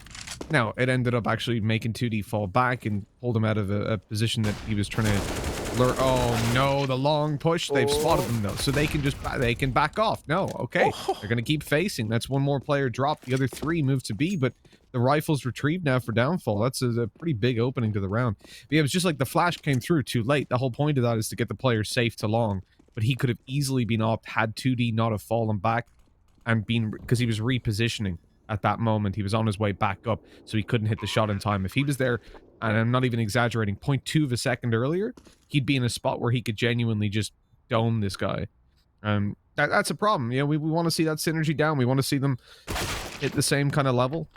F: Now, it ended up actually making 2D fall back and pulled him out of a position that he was trying to lure. Oh no, the long push. They've spotted them though, so they can back off. No, okay. They're going to keep facing. That's one more player dropped. The other 3 move to B, but the rifle's retrieved now for downfall. That's a pretty big opening to the round. But yeah, it was just like the flash came through too late. The whole point of that is to get the player safe to long, but he could have easily been opt had 2D not have fallen back and been, because he was repositioning. At that moment, he was on his way back up, so he couldn't hit the shot in time. If he was there, and I'm not even exaggerating, 0.2 of a second earlier, he'd be in a spot where he could genuinely just dome this guy. That's a problem. You know, we want to see that synergy down. We want to see them hit the same kind of level.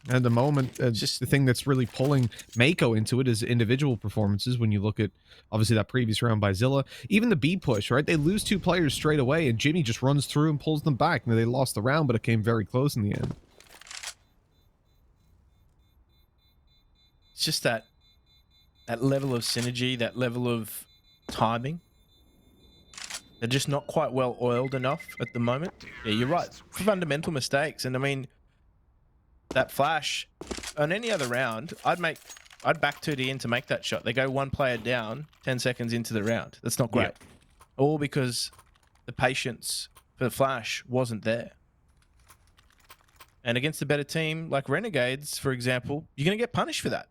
F: At the moment, just the thing that's really pulling Mako into it is individual performances. When you look at, obviously, that previous round by Zilla. Even the B push, right? They lose 2 players straight away, and Jimmy just runs through and pulls them back. Now, they lost the round, but it came very close in the end.
C: It's just that level of synergy, that level of timing. They're just not quite well oiled enough at the moment. Yeah, you're right. Fundamental mistakes. And I mean, that flash on any other round, I'd back 2D in to make that shot. They go 1 player down 10 seconds into the round. That's not great. Yeah. All because the patience for the flash wasn't there. And against a better team like Renegades, for example, you're going to get punished for that.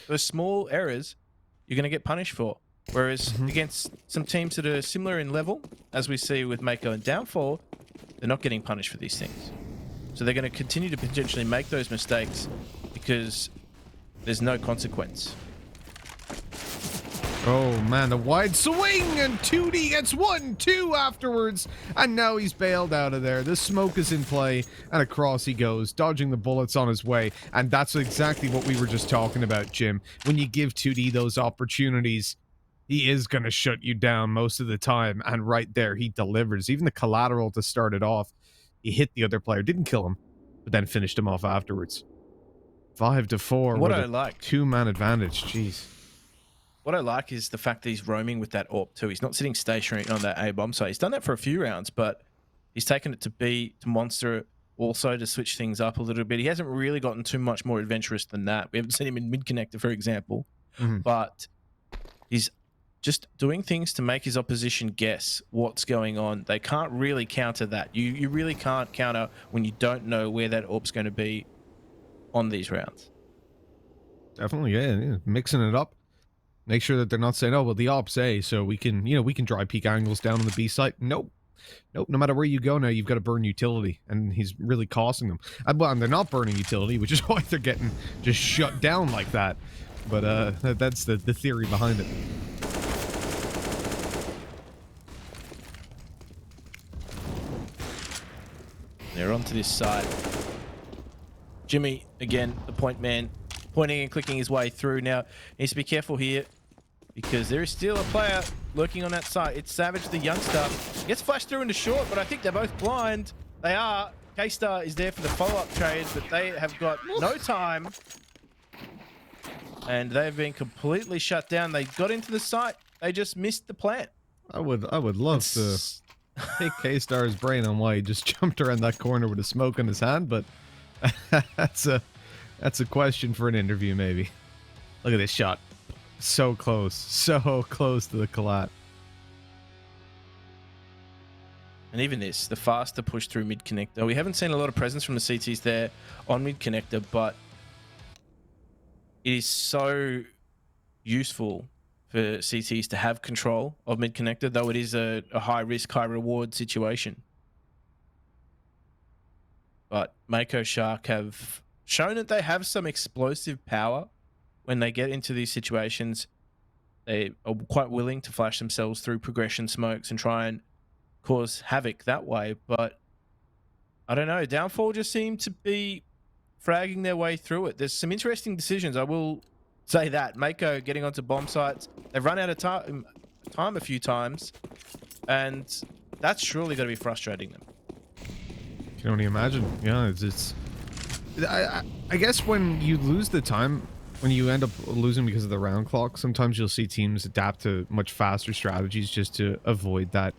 C: Those small errors, you're going to get punished for. Whereas against some teams that are similar in level, as we see with Mako and Downfall, they're not getting punished for these things. So they're going to continue to potentially make those mistakes because there's no consequence.
F: Oh man, the wide swing, and 2D gets 1-2 afterwards, and now he's bailed out of there. The smoke is in play, and across he goes, dodging the bullets on his way, and that's exactly what we were just talking about, Jim. When you give 2D those opportunities, he is going to shut you down most of the time, and right there, he delivers. Even the collateral to start it off, he hit the other player, didn't kill him, but then finished him off afterwards. 5-4
C: What
F: with
C: I
F: a
C: like,
F: 2-man advantage, jeez.
C: What I like is the fact that he's roaming with that AWP too. He's not sitting stationary on that A bomb site. He's done that for a few rounds, but he's taken it to B, to Monster, also to switch things up a little bit. He hasn't really gotten too much more adventurous than that. We haven't seen him in mid-connector, for example, but he's just doing things to make his opposition guess what's going on. They can't really counter that. You really can't counter when you don't know where that AWP's going to be on these rounds.
F: Definitely, yeah. Mixing it up. Make sure that they're not saying, oh, well, the op's A, so we can, we can dry peak angles down on the B site. Nope. nope, no matter where you go now, you've got to burn utility, and he's really costing them. Well, and they're not burning utility, which is why they're getting just shut down like that. But that's the theory behind it.
C: They're onto this side. Jimmy, again, the point man, pointing and clicking his way through. Now, needs to be careful here because there is still a player lurking on that side. It's Savage, the youngster. Gets flashed through into short, but I think they're both blind. They are. K-Star is there for the follow-up trade, but they have got no time. And they've been completely shut down. They got into the site. They just missed the plant.
F: I would love to take K-Star's brain on why he just jumped around that corner with a smoke in his hand, but that's a question for an interview maybe. Look at this shot. So close to the collat.
C: And even this, the faster push through mid connector. We haven't seen a lot of presence from the CTs there on mid connector, but it is so useful for CTs to have control of mid connector, though it is a high risk, high reward situation. But Mako Shark have shown that they have some explosive power when they get into these situations. They are quite willing to flash themselves through progression smokes and try and cause havoc that way. But I don't know, Downfall just seem to be fragging their way through it. There's some interesting decisions, I will say that. Mako getting onto bomb sites. They've run out of time a few times, and that's surely going to be frustrating them.
F: You can only imagine. Yeah, I guess when you lose the time, when you end up losing because of the round clock, sometimes you'll see teams adapt to much faster strategies just to avoid that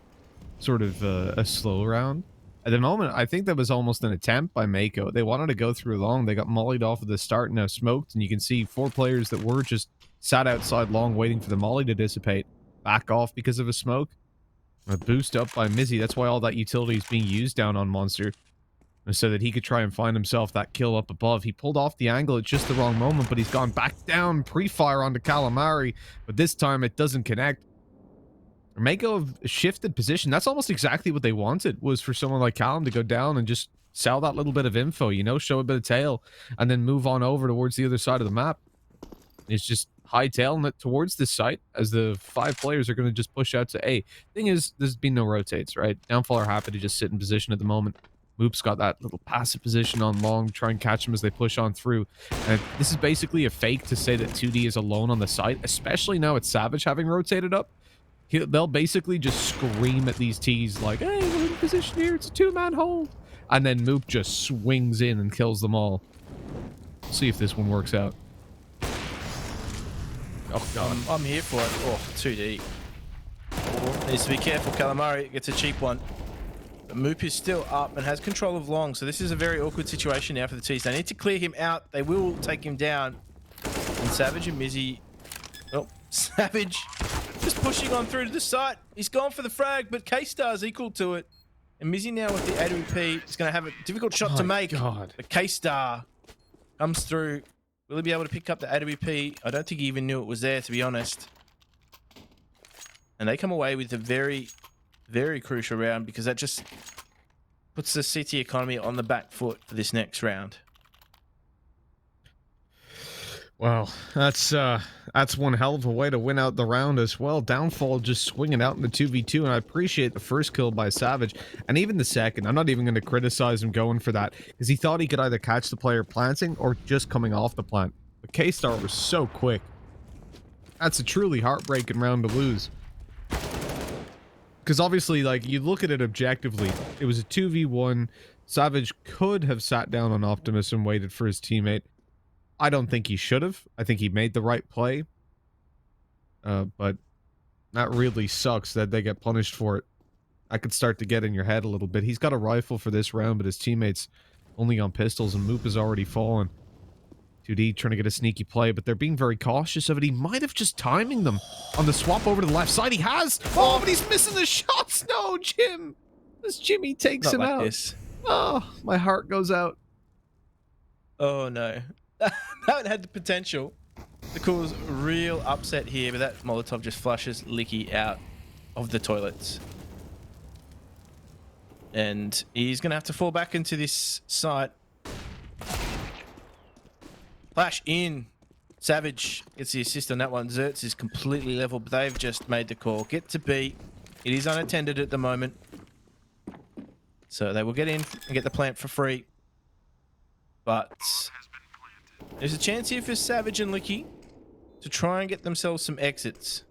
F: sort of a slow round. At the moment, I think that was almost an attempt by Mako. They wanted to go through long. They got mollied off at the start and now smoked, and you can see 4 players that were just sat outside long waiting for the molly to dissipate back off because of a smoke. A boost up by Mizzy. That's why all that utility is being used down on Monster, so that he could try and find himself that kill up above. He pulled off the angle at just the wrong moment, but he's gone back down pre-fire onto Calamari, but this time it doesn't connect. Mako have shifted position. That's almost exactly what they wanted, was for someone like Callum to go down and just sell that little bit of info, you know, show a bit of tail, and then move on over towards the other side of the map. It's just hightailing it towards this site as the 5 players are going to just push out to A. Thing is, there's been no rotates, right? Downfall are happy to just sit in position at the moment. Moop's got that little passive position on long, try and catch him as they push on through. And this is basically a fake to say that 2D is alone on the site, especially now it's Savage having rotated up. They'll basically just scream at these T's like, hey, we're in position here, it's a 2-man hold. And then Moop just swings in and kills them all. We'll see if this one works out. Oh, God.
C: I'm here for it. Oh, 2D. Needs to be careful. Calamari gets a cheap one. But Moop is still up and has control of long, so this is a very awkward situation now for the T's. They need to clear him out. They will take him down. And Savage and Mizzy... Oh, Savage just pushing on through to the site. He's gone for the frag, but K-Star's equal to it. And Mizzy now with the AWP is going to have a difficult shot to make.
F: God.
C: But K-Star comes through. Will he be able to pick up the AWP? I don't think he even knew it was there, to be honest. And they come away with a very, very crucial round, because that just puts the CT economy on the back foot for this next round.
F: Well, that's one hell of a way to win out the round as well. Downfall just swinging out in the 2v2, and I appreciate the first kill by Savage, and even the second. I'm not even going to criticize him going for that, because he thought he could either catch the player planting or just coming off the plant. But K-Star was so quick. That's a truly heartbreaking round to lose. Because obviously, like, you look at it objectively, it was a 2v1. Savage could have sat down on Optimus and waited for his teammate. I don't think he should have. I think he made the right play. But that really sucks that they get punished for it. I could start to get in your head a little bit. He's got a rifle for this round, but his teammates only on pistols, and Moop has already fallen. 2D trying to get a sneaky play, but they're being very cautious of it. He might have just timing them on the swap over to the left side. He has! Oh, but he's missing the shots! No, Jim! This Jimmy takes him out. This. Oh, my heart goes out.
C: Oh, no. That had the potential to cause real upset here, but that Molotov just flushes Licky out of the toilets. And he's going to have to fall back into this site. Flash in. Savage gets the assist on that one. Zertz is completely level, but they've just made the call. Get to B. It is unattended at the moment. So they will get in and get the plant for free. But there's a chance here for Savage and Licky to try and get themselves some exits.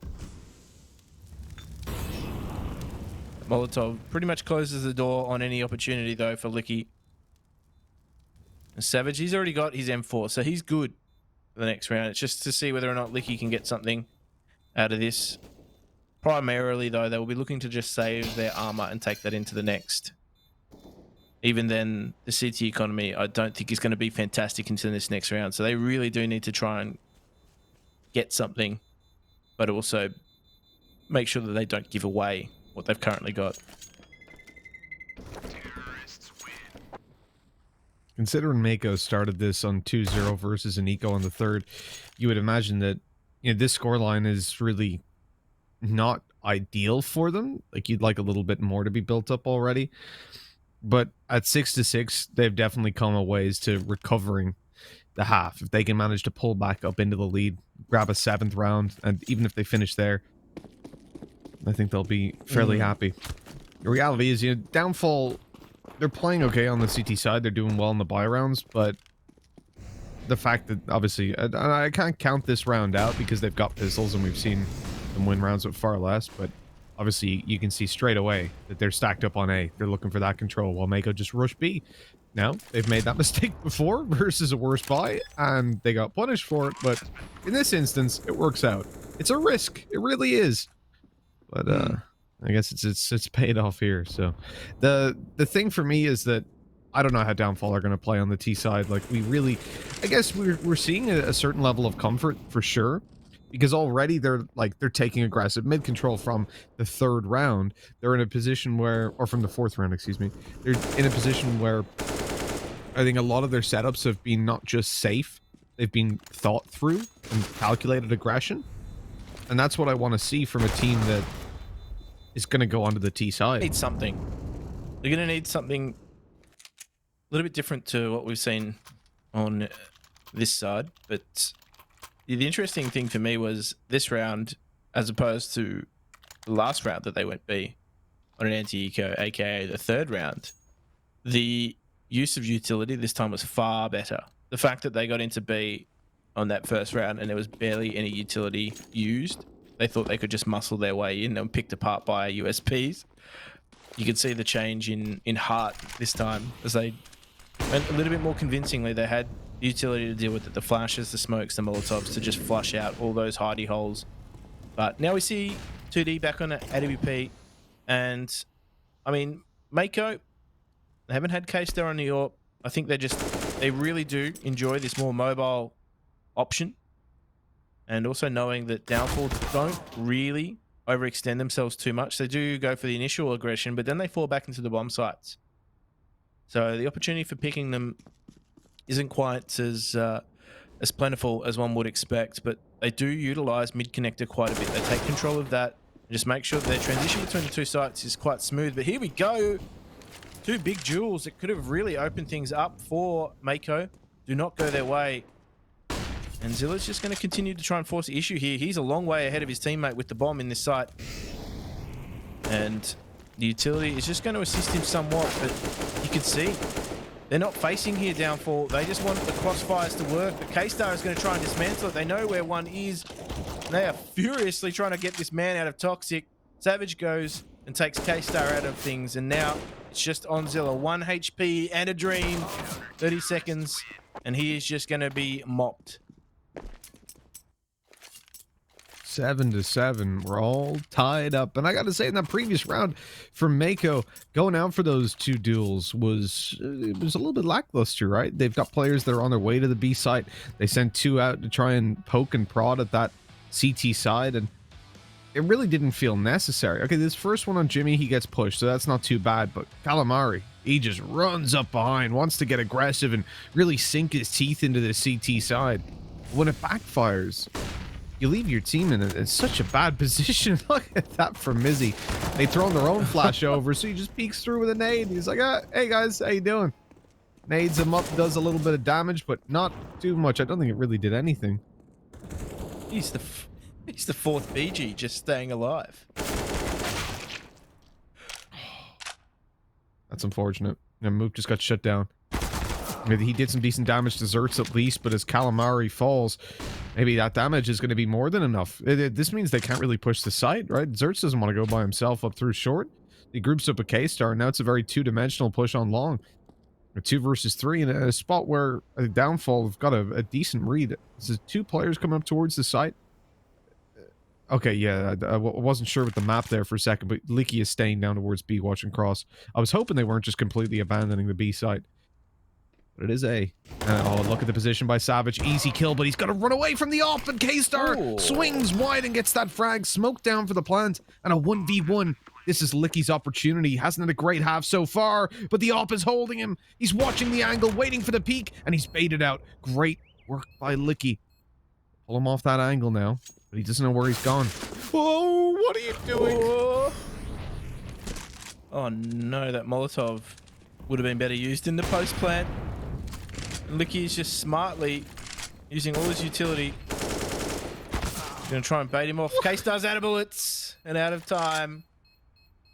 C: Molotov pretty much closes the door on any opportunity, though, for Licky. And Savage, he's already got his M4, so he's good for the next round. It's just to see whether or not Licky can get something out of this. Primarily, though, they will be looking to just save their armor and take that into the next. Even then, the CT economy, I don't think is going to be fantastic into this next round. So they really do need to try and get something, but also make sure that they don't give away what they've currently got.
F: Considering Mako started this on 2-0 versus an eco on the third, you would imagine that this scoreline is really not ideal for them. Like, you'd like a little bit more to be built up already. But at 6-6, they've definitely come a ways to recovering the half. If they can manage to pull back up into the lead, grab a 7th round, and even if they finish there, I think they'll be fairly happy. The reality is, Downfall, they're playing okay on the CT side. They're doing well in the buy rounds, but the fact that, obviously, I can't count this round out because they've got pistols and we've seen them win rounds with far less, but obviously you can see straight away that they're stacked up on A. They're looking for that control while Mako just rush B. Now, they've made that mistake before versus a worse buy, and they got punished for it, but in this instance, it works out. It's a risk. It really is. But I guess it's paid off here. So the thing for me is that I don't know how Downfall are going to play on the T side. Like, I guess we're seeing a certain level of comfort for sure, because already they're taking aggressive mid control from the 3rd round. They're in a position where, or from the 4th round, excuse me. They're in a position where I think a lot of their setups have been not just safe, they've been thought through and calculated aggression. And that's what I want to see from a team that is going to go onto the T side.
C: Need something. They're going to need something a little bit different to what we've seen on this side. But the interesting thing for me was this round, as opposed to the last round that they went B on an anti-eco, aka the 3rd round, the use of utility this time was far better. The fact that they got into B on that 1st round and there was barely any utility used, they thought they could just muscle their way in and picked apart by USPs. You could see the change in heart this time as they went a little bit more convincingly. They had the utility to deal with it, the flashes, the smokes, the molotovs to just flush out all those hidey holes. But now we see 2D back on AWP, and I mean, Mako, they haven't had K-Star on the AWP. I think they really do enjoy this more mobile option. And also knowing that Downfall don't really overextend themselves too much. They do go for the initial aggression, but then they fall back into the bomb sites. So the opportunity for picking them isn't quite as plentiful as one would expect, but they do utilize mid-connector quite a bit. They take control of that and just make sure that their transition between the 2 sites is quite smooth. But here we go. 2 big duels that could have really opened things up for Mako. Do not go their way. And Zilla's just going to continue to try and force the issue here. He's a long way ahead of his teammate with the bomb in this site. And the utility is just going to assist him somewhat, but you can see they're not facing here Downfall. They just want the crossfires to work. The K-Star is going to try and dismantle it. They know where one is. They are furiously trying to get this man out of Toxic. Savage goes and takes K-Star out of things, and now it's just on Zilla. 1 HP and a dream. 30 seconds, and he is just going to be mopped.
F: 7-7. We're all tied up. And I got to say, in that previous round for Mako, going out for those 2 duels was a little bit lackluster, right? They've got players that are on their way to the B site. They sent 2 out to try and poke and prod at that CT side, and it really didn't feel necessary. Okay, this first one on Jimmy, he gets pushed, so that's not too bad, but Calamari, he just runs up behind, wants to get aggressive and really sink his teeth into the CT side. When it backfires, you leave your team in such a bad position. Look at that from Mizzy. They thrown their own flash over, so he just peeks through with a nade. He's like, hey guys, how you doing? Nades him up, does a little bit of damage, but not too much. I don't think it really did anything.
C: He's the fourth BG, just staying alive.
F: That's unfortunate. And Mook just got shut down. Maybe he did some decent damage to Zerts at least, but as Calamari falls, maybe that damage is going to be more than enough. This means they can't really push the site, right? Zerts doesn't want to go by himself up through short. He groups up a K-Star, and now it's a very two-dimensional push on long. A 2 versus 3 in a spot where a Downfall have got a decent read. This is 2 players coming up towards the site. Okay, yeah, I wasn't sure with the map there for a second, but Leaky is staying down towards B watching cross. I was hoping they weren't just completely abandoning the B site. But it is A. Oh, look at the position by Savage. Easy kill, but he's got to run away from the op, and K-Star swings wide and gets that frag. Smoke down for the plant, and a 1v1. This is Licky's opportunity. Hasn't had a great half so far, but the op is holding him. He's watching the angle, waiting for the peak, and he's baited out. Great work by Licky. Pull him off that angle now, but he doesn't know where he's gone. Oh, what are you doing?
C: Oh no, that Molotov would have been better used in the post plant. Licky is just smartly using all his utility. Gonna try and bait him off. K-Star's out of bullets and out of time.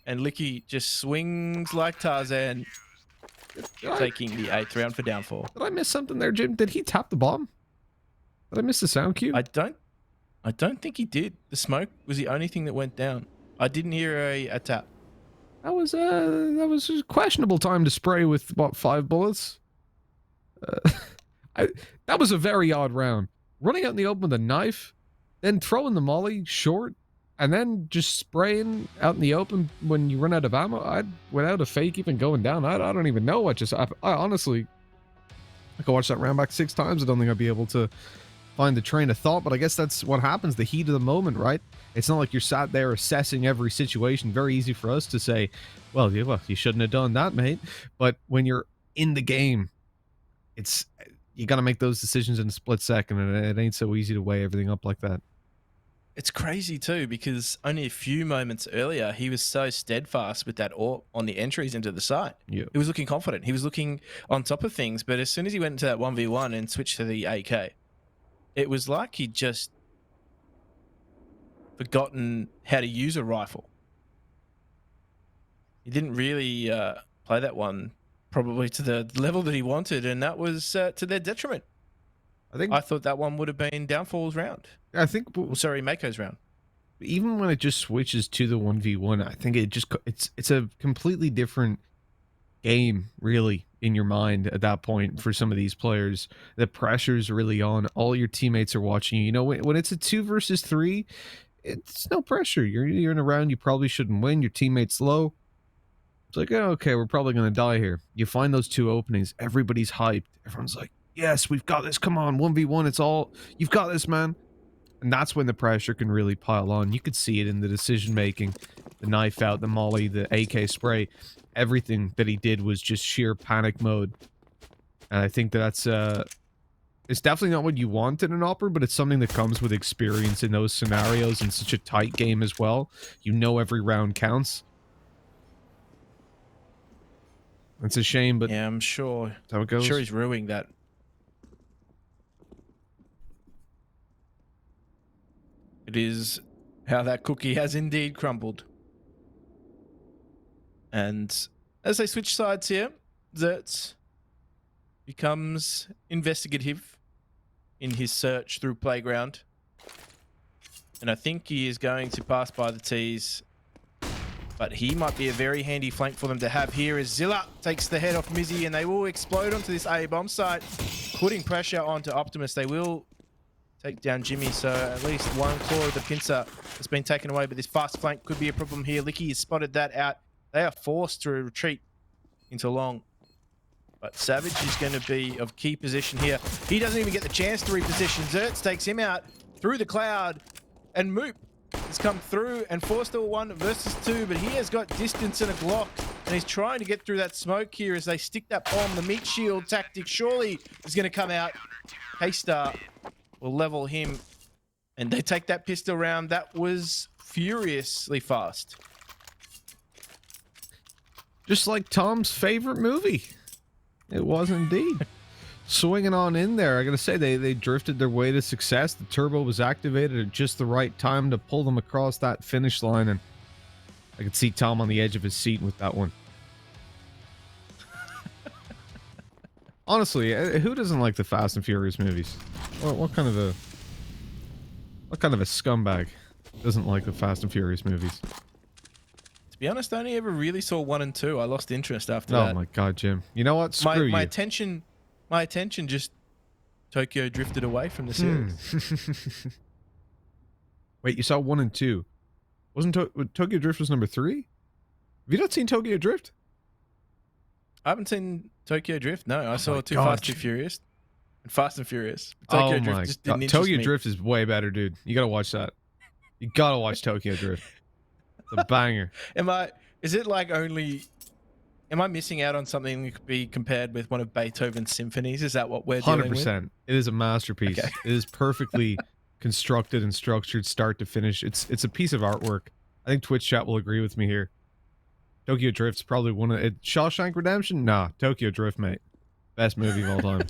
C: And Licky just swings like Tarzan, taking the 8th round for Downfall.
F: Did I miss something there, Jim? Did he tap the bomb? Did I miss the sound cue?
C: I don't think he did. The smoke was the only thing that went down. I didn't hear a tap.
F: That was a questionable time to spray with, what, 5 bullets? That was a very odd round. Running out in the open with a knife, then throwing the molly short, and then just spraying out in the open when you run out of ammo, without a fake even going down. I don't even know what I honestly, I could watch that round back 6 times. I don't think I'd be able to find the train of thought, but I guess that's what happens, the heat of the moment, right? It's not like you're sat there assessing every situation. Very easy for us to say, well, you shouldn't have done that, mate. But when you're in the game, you got to make those decisions in a split second, and it ain't so easy to weigh everything up like that.
C: It's crazy too, because only a few moments earlier, he was so steadfast with that AWP on the entries into the site.
F: Yeah.
C: He was looking confident. He was looking on top of things, but as soon as he went into that 1v1 and switched to the AK, it was like he'd just forgotten how to use a rifle. He didn't really play that one probably to the level that he wanted, and that was to their detriment. I thought that one would have been Downfall's round. Sorry, Mako's round.
F: Even when it just switches to the 1v1, I think it's a completely different game, really, in your mind at that point for some of these players. The pressure's really on. All your teammates are watching you. You know, when it's a 2 versus 3, it's no pressure. You're in a round you probably shouldn't win. Your teammate's low. It's like, oh, okay, we're probably going to die here. You find those 2 openings. Everybody's hyped. Everyone's like, yes, we've got this. Come on, 1v1. It's all, you've got this, man. And that's when the pressure can really pile on. You could see it in the decision-making. The knife out, the molly, the AK spray. Everything that he did was just sheer panic mode. And I think that's, it's definitely not what you want in an opera, but it's something that comes with experience in those scenarios in such a tight game as well. You know every round counts. It's a shame, but
C: yeah, I'm sure.
F: That's how it goes.
C: I'm sure he's ruining that. It is how that cookie has indeed crumbled. And as they switch sides here, Zerts becomes investigative in his search through Playground. And I think he is going to pass by the T's. But he might be a very handy flank for them to have here as Zilla takes the head off Mizzy, and they will explode onto this A bomb site, putting pressure onto Optimus. They will take down Jimmy, so at least one claw of the pincer has been taken away, but this fast flank could be a problem here. Licky has spotted that out. They are forced to retreat into long. But Savage is going to be of key position here. He doesn't even get the chance to reposition. Zerts takes him out through the cloud, and Moop has come through and forced a 1 versus 2, but he has got distance and a Glock, and he's trying to get through that smoke here as they stick that bomb. The meat shield tactic surely is going to come out. K-Star will level him And they take that pistol round. That was furiously fast.
F: Just like Tom's favorite movie. It was indeed. Swinging on in there. I gotta say, they drifted their way to success. The turbo was activated at just the right time to pull them across that finish line, and I could see Tom on the edge of his seat with that one. Honestly, who doesn't like the Fast and Furious movies? What kind of a scumbag doesn't like the Fast and Furious movies?
C: To be honest, I only ever really saw 1 and 2. I lost interest after
F: Oh
C: that.
F: my god, Jim. You know what? Screw you.
C: My attention just Tokyo drifted away from the series.
F: Wait, you saw 1 and 2? Wasn't Tokyo Drift was number 3? Have you not seen Tokyo Drift?
C: I haven't seen Tokyo Drift. No, I saw
F: my
C: Too
F: God.
C: Fast, Too Furious, and Fast and Furious. Tokyo Drift just didn't interest
F: Tokyo
C: me.
F: Drift is way better, dude. You gotta watch that. You gotta watch Tokyo Drift. It's a banger.
C: Is it like only? Am I missing out on something that could be compared with one of Beethoven's symphonies? Is that what we're dealing with?
F: 100%. It is a masterpiece.
C: Okay.
F: It is perfectly constructed and structured, start to finish. It's a piece of artwork. I think Twitch chat will agree with me here. Tokyo Drift's probably one of it. Shawshank Redemption? Nah, Tokyo Drift, mate. Best movie of all time.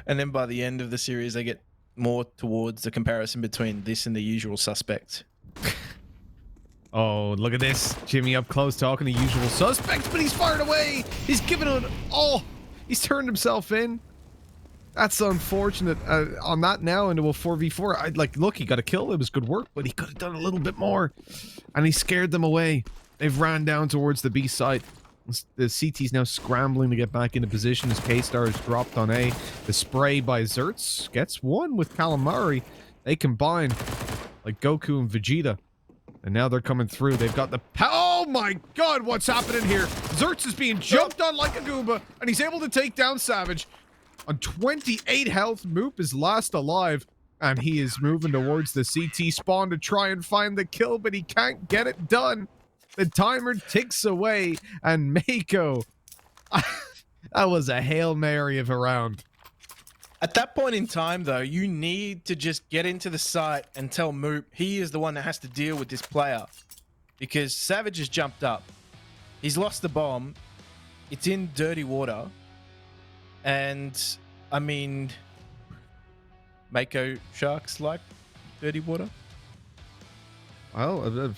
C: And then by the end of the series, they get more towards the comparison between this and The Usual Suspect.
F: Oh, look at this. Jimmy up close talking to Usual Suspects, but he's fired away. He's given it all. He's turned himself in. That's unfortunate. On that now into a 4v4. Look, he got a kill. It was good work, but he could have done a little bit more. And he scared them away. They've ran down towards the B site. The CT's now scrambling to get back into position as K-Star is dropped on A. The spray by Zertz gets one with Calamari. They combine like Goku and Vegeta. And now they're coming through. They've got the... Oh my god, what's happening here? Zertz is being jumped on like a Goomba, and he's able to take down Savage. On 28 health, Moop is last alive, and he is moving towards the CT spawn to try and find the kill, but he can't get it done. The timer ticks away, and Mako... that was a Hail Mary of a round.
C: At that point in time, though, you need to just get into the site and tell Moop he is the one that has to deal with this player. Because Savage has jumped up. He's lost the bomb. It's in dirty water. And, I mean, Mako sharks like dirty water?
F: Well,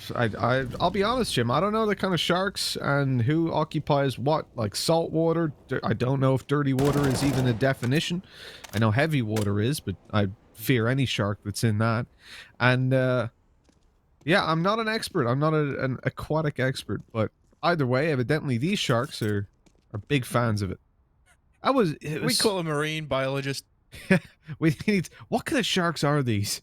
F: I'll be honest, Jim. I don't know the kind of sharks and who occupies what, like salt water. I don't know if dirty water is even a definition. I know heavy water is, but I fear any shark that's in that. And yeah, I'm not an expert. I'm not an aquatic expert, but either way, evidently these sharks are big fans of it.
C: We call a marine biologist.
F: We need. What kind of sharks are these?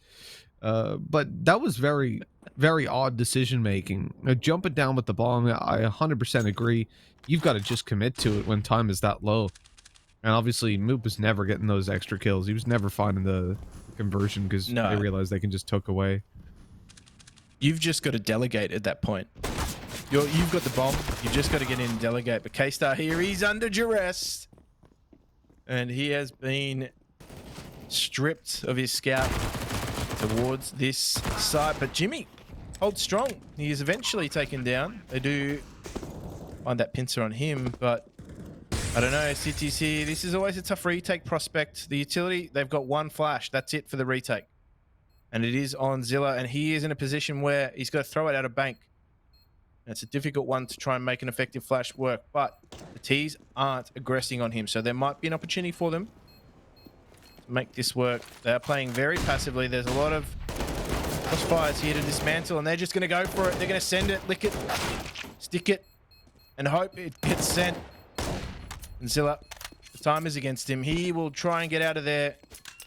F: But that was very, very odd decision making. Jumping down with the bomb, I 100% agree. You've got to just commit to it when time is that low. And obviously, Moop was never getting those extra kills. He was never finding the conversion because they realized they can just tuck away.
C: You've just got to delegate at that point. You've got the bomb. You've just got to get in and delegate. But K-Star here, he's under duress. And he has been stripped of his scout towards this side, but Jimmy holds strong. He is eventually taken down. They do find that pincer on him, but I don't know. CTC, this is always a tough retake prospect. The utility, they've got one flash. That's it for the retake. And it is on Zilla, and he is in a position where he's got to throw it out of bank. And it's a difficult one to try and make an effective flash work, but the T's aren't aggressing on him, so there might be an opportunity for them to make this work. They're playing very passively. There's a lot of crossfires here to dismantle, and they're just going to go for it. They're going to send it, lick it, stick it, and hope it gets sent. And Zilla, the time is against him. He will try and get out of there.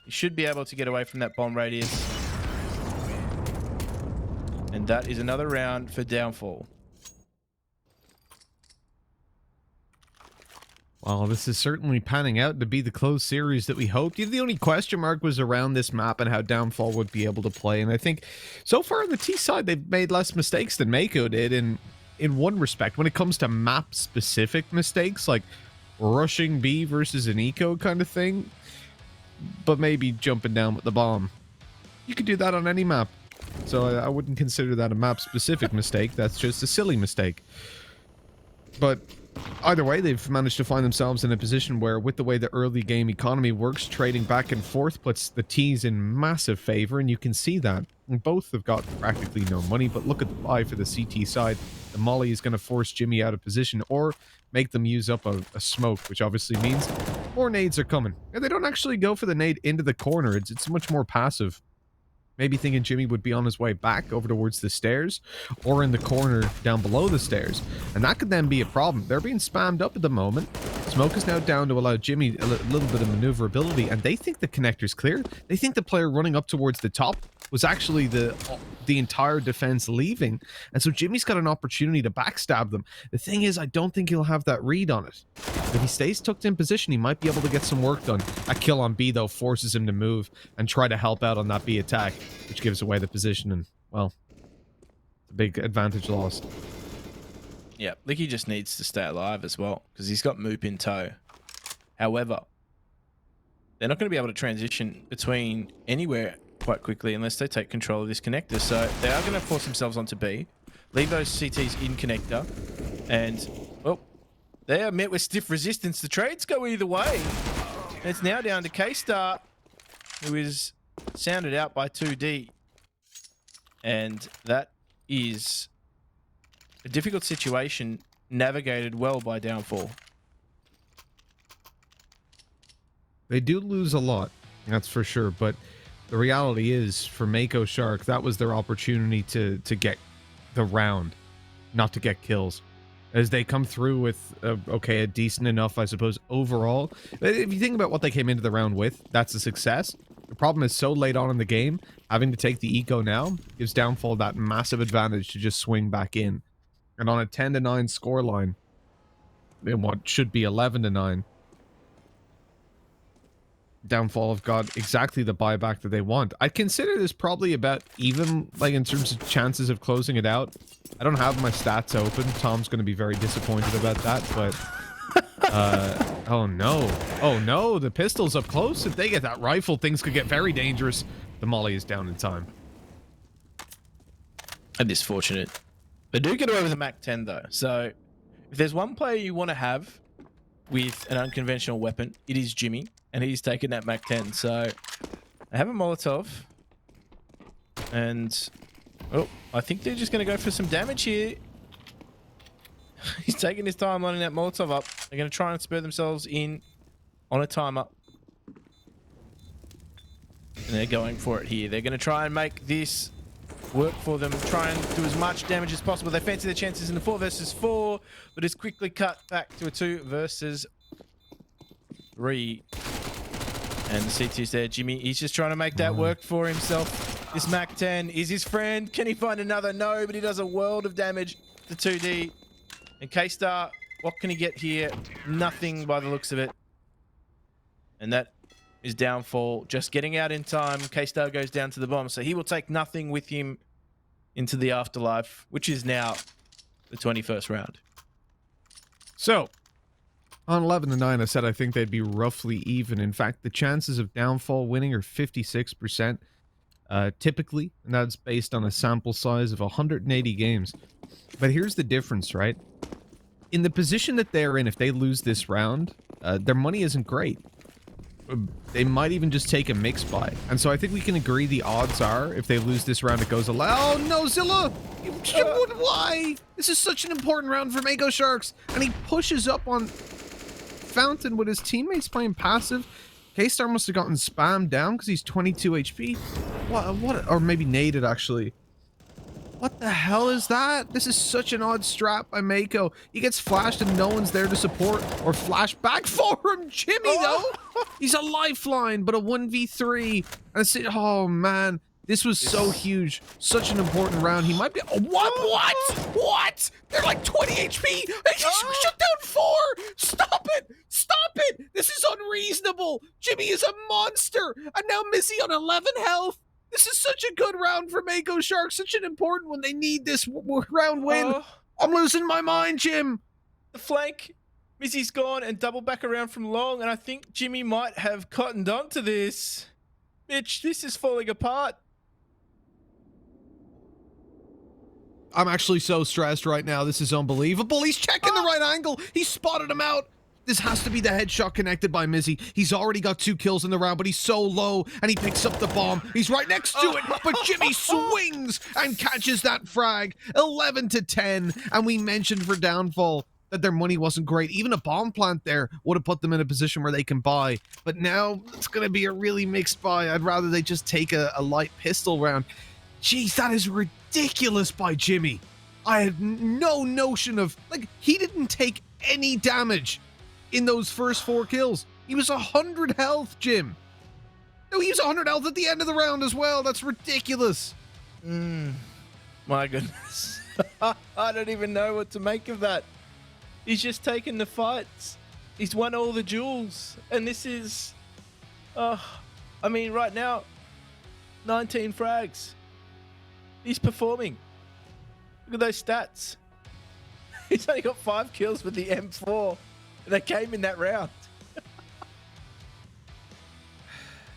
C: He should be able to get away from that bomb radius. And that is another round for Downfall.
F: Well, this is certainly panning out to be the close series that we hoped. The only question mark was around this map and how Downfall would be able to play. And I think so far on the T side, they've made less mistakes than Mako did in one respect. When it comes to map-specific mistakes, like rushing B versus an eco kind of thing, but maybe jumping down with the bomb. You could do that on any map. So I wouldn't consider that a map-specific mistake. That's just a silly mistake. But either way, they've managed to find themselves in a position where, with the way the early game economy works, trading back and forth puts the T's in massive favor, and you can see that. And both have got practically no money, but look at the buy for the CT side. The molly is going to force Jimmy out of position or make them use up a smoke, which obviously means more nades are coming. And they don't actually go for the nade into the corner. It's much more passive. Maybe thinking Jimmy would be on his way back over towards the stairs or in the corner down below the stairs. And that could then be a problem. They're being spammed up at the moment. Smoke is now down to allow Jimmy a little bit of maneuverability, and they think the connector's clear. They think the player running up towards the top was actually the entire defense leaving. And so Jimmy's got an opportunity to backstab them. The thing is, I don't think he'll have that read on it. If he stays tucked in position, he might be able to get some work done. A kill on B, though, forces him to move and try to help out on that B attack, which gives away the position, and, well, it's a big advantage lost.
C: Yeah, Licky just needs to stay alive as well, because he's got Moop in tow. However, they're not going to be able to transition between anywhere quite quickly unless they take control of this connector. So they are going to force themselves onto B, leave those CTs in connector, and, well, they are met with stiff resistance. The trades go either way. And it's now down to K-Star, who is sounded out by 2D. And that is a difficult situation navigated well by Downfall.
F: They do lose a lot, that's for sure, but the reality is, for Mako Shark, that was their opportunity to get the round, not to get kills. As they come through with, okay, a decent enough, I suppose, overall. If you think about what they came into the round with, that's a success. The problem is so late on in the game, having to take the eco now gives Downfall that massive advantage to just swing back in. And on a 10-9 scoreline, in what should be 11-9, Downfall have got exactly the buyback that they want. I'd consider this probably about even, like, in terms of chances of closing it out. I don't have my stats open. Tom's going to be very disappointed about that, but... oh no. Oh no, the pistol's up close. If they get that rifle, things could get very dangerous. The molly is down in time.
C: That is fortunate. They do get away with a MAC-10 though. So, if there's one player you want to have with an unconventional weapon, it is Jimmy. And he's taken that MAC-10. So, I have a Molotov. And, oh, I think they're just going to go for some damage here. He's taking his time lining that Molotov up. They're going to try and spur themselves in on a timer. And they're going for it here. They're going to try and make this work for them. Try and do as much damage as possible. They fancy their chances in the 4 versus 4. But it's quickly cut back to a 2 versus 3. And the CT's there. Jimmy, he's just trying to make that work for himself. This MAC-10 is his friend. Can he find another? No, but he does a world of damage to 2D. And K-Star, what can he get here? Nothing by the looks of it. And that is Downfall. Just getting out in time. K-Star goes down to the bomb. So he will take nothing with him into the afterlife, which is now the 21st round.
F: So, on 11-9, I said I think they'd be roughly even. In fact, the chances of Downfall winning are 56%. Typically, and that's based on a sample size of 180 games. But here's the difference, right? In the position that they're in, if they lose this round, their money isn't great. They might even just take a mix buy. And so I think we can agree the odds are, if they lose this round, it goes oh no, Zilla! Why? This is such an important round for Mako Sharks. And he pushes up on Fountain with his teammates playing passive. K-Star must have gotten spammed down because he's 22 HP. What? Or maybe naded, actually. What the hell is that? This is such an odd strap by Mako. He gets flashed and no one's there to support or flash back for him. Jimmy, though, he's a lifeline, but a 1v3. And it's, oh, man. This was so huge. Such an important round. He might be... What? They're like 20 HP. Shut down 4. Stop it. Stop it. This is unreasonable. Jimmy is a monster. And now Missy on 11 health. This is such a good round for Mako Sharks. Such an important one. They need this round win. I'm losing my mind, Jim.
C: The flank. Missy's gone and double back around from long. And I think Jimmy might have cottoned onto this. Mitch, this is falling apart.
F: I'm actually so stressed right now. This is unbelievable. He's checking the right angle. He spotted him out. This has to be the headshot connected by Mizzy. He's already got 2 kills in the round, but he's so low, and he picks up the bomb. He's right next to it, but Jimmy swings and catches that frag. 11-10, and we mentioned for Downfall that their money wasn't great. Even a bomb plant there would have put them in a position where they can buy. But now it's going to be a really mixed buy. I'd rather they just take a light pistol round. Jeez, that is ridiculous by Jimmy. I had no notion of... Like, he didn't take any damage in those first 4 kills. He was 100 health, Jim. No, he was 100 health at the end of the round as well. That's ridiculous.
C: My goodness. I don't even know what to make of that. He's just taken the fights. He's won all the duels. And this is... I mean, right now, 19 frags. He's performing. Look at those stats. He's only got 5 kills with the M4. And they came in that round.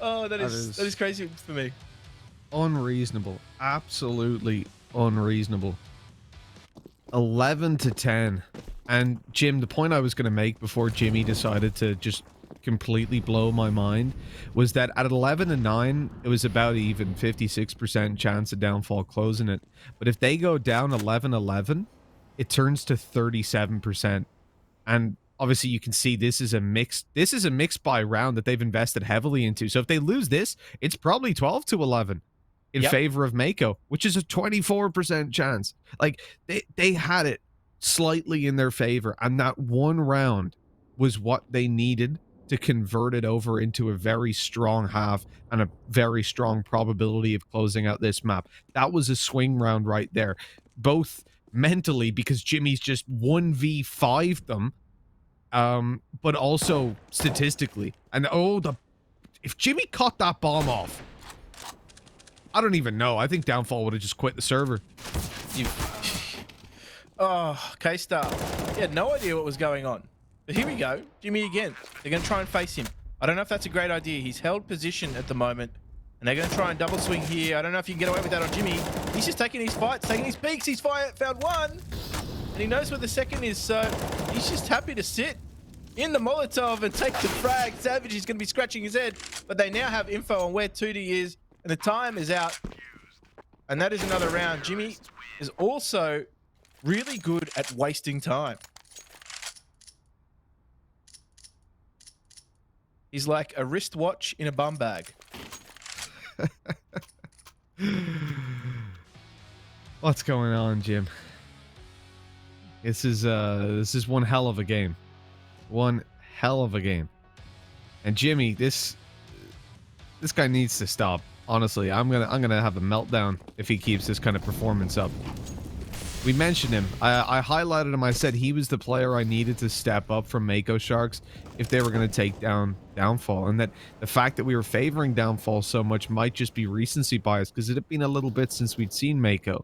C: Oh, that is crazy for me.
F: Unreasonable. Absolutely unreasonable. 11-10. And Jim, the point I was going to make before Jimmy decided to just completely blow my mind was that at 11-9, it was about even 56% chance of Downfall closing it. But if they go down 11-11, it turns to 37%. And obviously you can see this is a mixed buy round that they've invested heavily into. So if they lose this, it's probably 12-11 in favor of Mako, which is a 24% chance. Like they had it slightly in their favor, and that one round was what they needed to convert it over into a very strong half and a very strong probability of closing out this map. That was a swing round right there, both mentally because Jimmy's just 1v5'd them, but also statistically. And if Jimmy caught that bomb off, I don't even know. I think Downfall would have just quit the server.
C: Oh, K-Star. He had no idea what was going on. But here we go. Jimmy again. They're going to try and face him. I don't know if that's a great idea. He's held position at the moment. And they're going to try and double swing here. I don't know if you can get away with that on Jimmy. He's just taking his fights, taking his peeks. He's found one. And he knows where the second is. So he's just happy to sit in the Molotov and take the frag. Savage is going to be scratching his head. But they now have info on where 2D is. And the time is out. And that is another round. Jimmy is also really good at wasting time. He's like a wristwatch in a bum bag.
F: What's going on, Jim? This is one hell of a game. One hell of a game. And Jimmy, this guy needs to stop. Honestly, I'm gonna have a meltdown if he keeps this kind of performance up. We mentioned him. I highlighted him. I said he was the player I needed to step up from Mako Sharks if they were going to take down Downfall. And that the fact that we were favoring Downfall so much might just be recency bias because it had been a little bit since we'd seen Mako.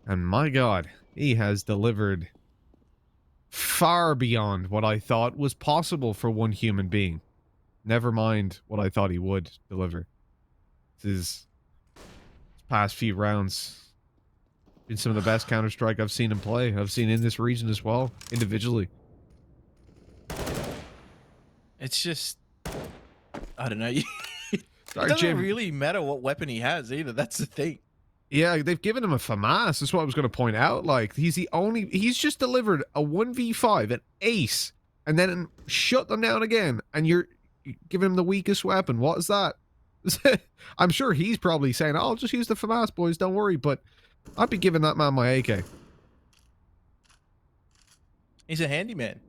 F: And my God, he has delivered far beyond what I thought was possible for one human being. Never mind what I thought he would deliver. This past few rounds been some of the best Counter-Strike I've seen him play. I've seen in this region as well, individually.
C: It's just, I don't know. It
F: Sorry,
C: doesn't
F: Jim.
C: really matter what weapon he has either. That's the thing.
F: Yeah, they've given him a FAMAS. That's what I was going to point out. Like, he's just delivered a 1v5, an ace, and then shut them down again. And you're giving him the weakest weapon. What is that? I'm sure he's probably saying, I'll just use the FAMAS, boys, don't worry. But I'd be giving that man my AK.
C: He's a handyman.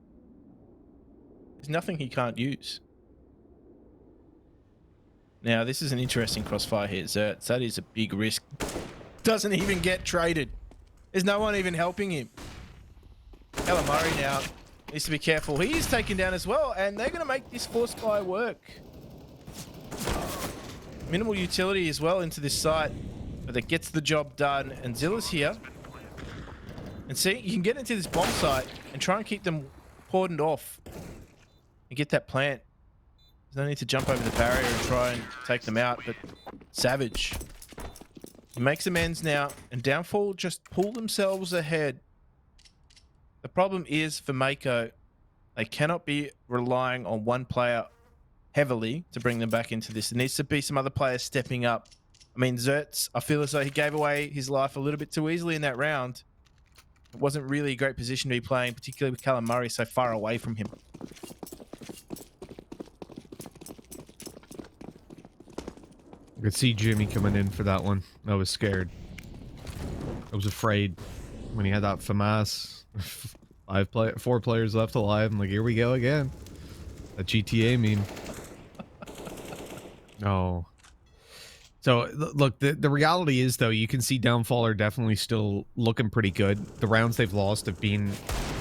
C: There's nothing he can't use. Now, this is an interesting crossfire here. Zertz, that is a big risk. Doesn't even get traded. There's no one even helping him. Calamari now needs to be careful. He is taken down as well, and they're going to make this force fire work. Minimal utility as well into this site, but it gets the job done. And Zilla's here. And see, you can get into this bomb site and try and keep them cordoned off and get that plant. There's no need to jump over the barrier and try and take them out, but Savage He makes amends now, and Downfall just pull themselves ahead. The problem is for Mako, they cannot be relying on one player heavily to bring them back into this. There needs to be some other players stepping up. I mean, Zertz, I feel as though he gave away his life a little bit too easily in that round. It wasn't really a great position to be playing, particularly with Callum Murray so far away from him.
F: I could see Jimmy coming in for that one. I was scared. I was afraid when he had that FAMAS. 4 players left alive. I'm like, here we go again. A GTA meme. No. So, look, the reality is, though, you can see Downfall are definitely still looking pretty good. The rounds they've lost have been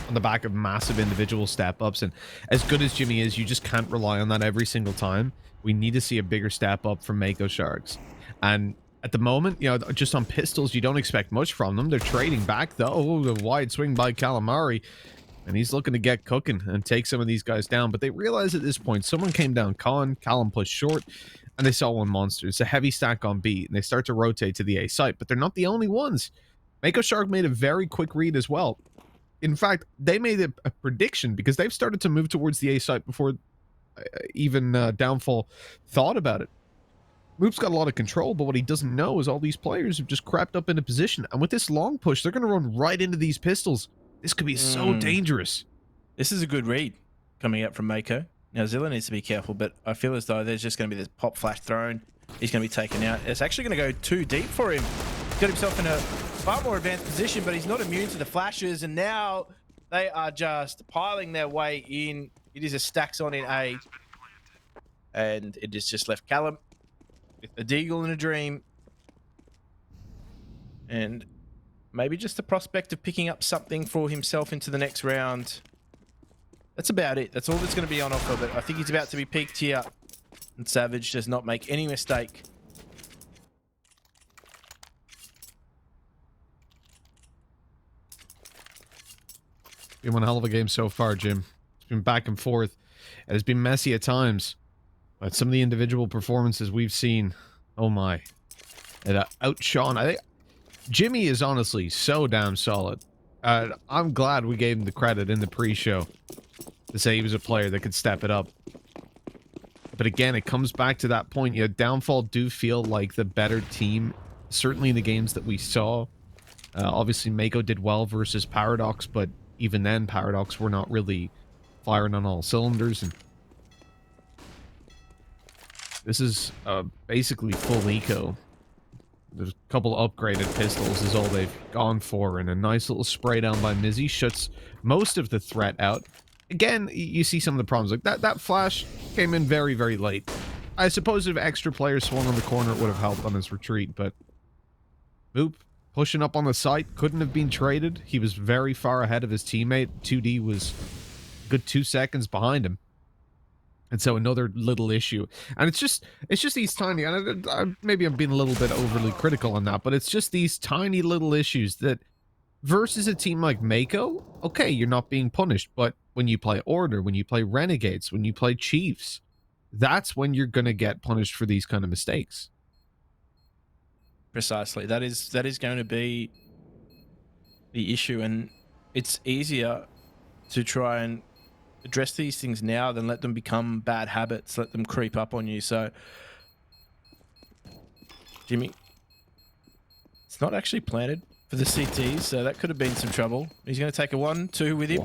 F: on the back of massive individual step-ups, and as good as Jimmy is, you just can't rely on that every single time. We need to see a bigger step-up from Mako Sharks. And at the moment, you know, just on pistols, you don't expect much from them. They're trading back, though. Oh, the wide swing by Calamari. And he's looking to get cooking and take some of these guys down. But they realize at this point, someone came down con, Callum pushed short, and they saw one monster. It's a heavy stack on B, and they start to rotate to the A site. But they're not the only ones. Mako Shark made a very quick read as well. In fact, they made a prediction because they've started to move towards the A site before even Downfall thought about it. Moop's got a lot of control, but what he doesn't know is all these players have just crept up into position. And with this long push, they're going to run right into these pistols. This could be so dangerous.
C: This is a good read coming out from Mako. Now, Zilla needs to be careful, but I feel as though there's just going to be this pop flash thrown. He's going to be taken out. It's actually going to go too deep for him. He's got himself in a far more advanced position, but he's not immune to the flashes. And now they are just piling their way in. It is a stacks on in A. And it is just left Callum with a deagle and a dream. And maybe just the prospect of picking up something for himself into the next round. That's about it. That's all that's going to be on offer. But I think he's about to be peaked here. And Savage does not make any mistake.
F: Been one hell of a game so far, Jim. It's been back and forth. It has been messy at times. But some of the individual performances we've seen, oh my. It outshone. I think Jimmy is honestly so damn solid. I'm glad we gave him the credit in the pre-show to say he was a player that could step it up. But again, it comes back to that point. You know, Downfall do feel like the better team, certainly in the games that we saw. Obviously, Mako did well versus Paradox, but even then, Paradox were not really firing on all cylinders. And this is basically full eco. There's a couple upgraded pistols is all they've gone for, and a nice little spray down by Mizzy shuts most of the threat out. Again, you see some of the problems. Like that flash came in very, very late. I suppose if extra players swung on the corner, it would have helped on his retreat, but Boop pushing up on the site, couldn't have been traded. He was very far ahead of his teammate. 2D was a good 2 seconds behind him. And so another little issue. And it's just these tiny, and maybe I'm being a little bit overly critical on that, but it's just these tiny little issues that versus a team like Mako, okay, you're not being punished, but when you play Order, when you play Renegades, when you play Chiefs, that's when you're going to get punished for these kind of mistakes.
C: Precisely. That is going to be the issue, and it's easier to try and address these things now than let them become bad habits, let them creep up on you. So, Jimmy, it's not actually planted for the CTs, so that could have been some trouble. He's going to take a 1-2 with him.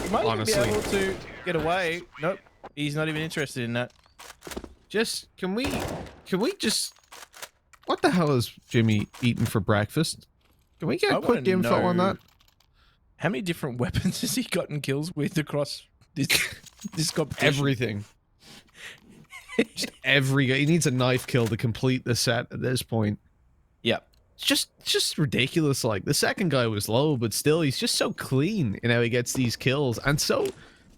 C: He might even be able to get away. Nope, he's not even interested in that.
F: Just, can we just... What the hell is Jimmy eating for breakfast? Can we get quick info on that?
C: How many different weapons has he gotten kills with across this competition?
F: Everything. Just he needs a knife kill to complete the set at this point.
C: Yep.
F: It's just ridiculous. Like, the second guy was low, but still, he's just so clean in how he gets these kills. And so,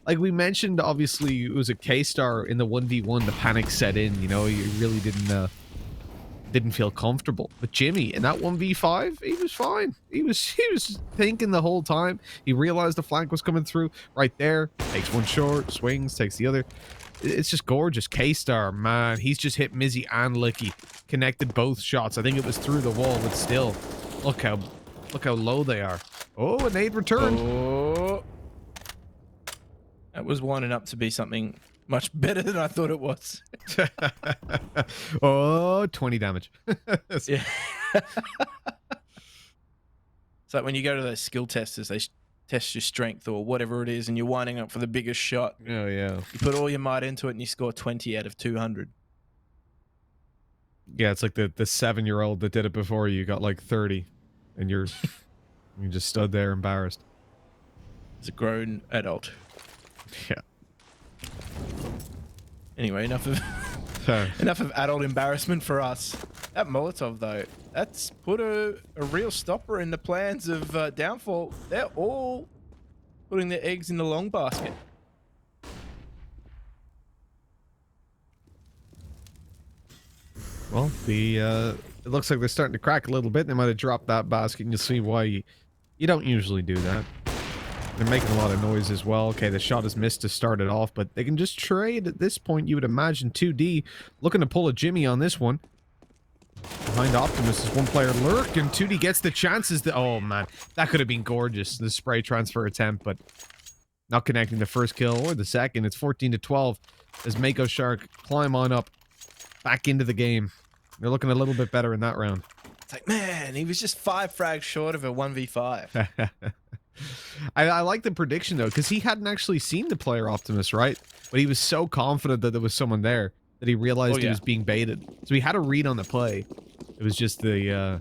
F: like we mentioned, obviously, it was a K-Star in the 1v1, the panic set in, you know, he really didn't feel comfortable. But Jimmy, in that 1v5, he was fine. He was thinking the whole time. He realized the flank was coming through right there. Takes one short, swings, takes the other. it's just gorgeous. K-Star, man, he's just hit Mizzy and Licky. Connected both shots. I think it was through the wall, but still. Look how low they are. Oh, an aid returned.
C: Oh, that was winding up to be something much better than I thought it was.
F: Oh, 20 damage.
C: Yeah. It's like when you go to those skill testers, they test your strength or whatever it is, and you're winding up for the biggest shot.
F: Oh, yeah.
C: You put all your might into it, and you score 20 out of 200.
F: Yeah, it's like the 7-year-old that did it before you got like 30, and you just stood there embarrassed.
C: As a grown adult.
F: Yeah.
C: Anyway, enough of adult embarrassment for us. That Molotov though, that's put a real stopper in the plans of Downfall. They're all putting their eggs in the long basket.
F: Well, it looks like they're starting to crack a little bit. They might have dropped that basket, and you'll see why you don't usually do that. They're making a lot of noise as well. Okay, the shot is missed to start it off, but they can just trade at this point. You would imagine 2D looking to pull a Jimmy on this one. Behind Optimus is one player Lurk, and 2D gets the chances. Oh man, that could have been gorgeous. The spray transfer attempt, but not connecting the first kill or the second. It's 14-12 as Mako Shark climb on up back into the game. They're looking a little bit better in that round.
C: It's like, man, he was just 5 frags short of a 1v5.
F: I like the prediction though, because he hadn't actually seen the player Optimus, right? But he was so confident that there was someone there that he realized he was being baited. So he had a read on the play. It was just the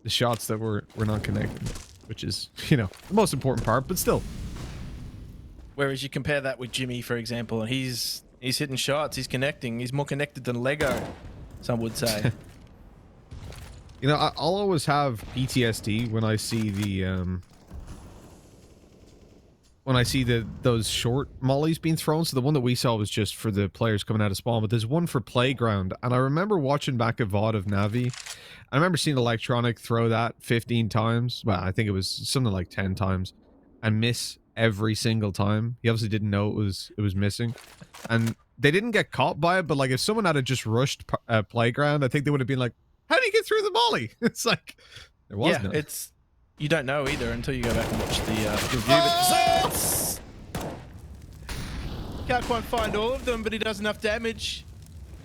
F: shots that were not connecting, which is, you know, the most important part, but still.
C: Whereas you compare that with Jimmy, for example, and he's hitting shots, he's connecting, he's more connected than Lego, some would say.
F: You know, I'll always have PTSD when I see those short mollies being thrown. So the one that we saw was just for the players coming out of spawn, but there's one for Playground. And I remember watching back a VOD of Navi. I remember seeing Electronic throw that 15 times. Well, I think it was something like 10 times and miss every single time. He obviously didn't know it was missing. And they didn't get caught by it, but like if someone had just rushed Playground, I think they would have been like, how do you get through the molly? It's like, there was none.
C: It's... You don't know either until you go back and watch the review. Can't quite find all of them, but he does enough damage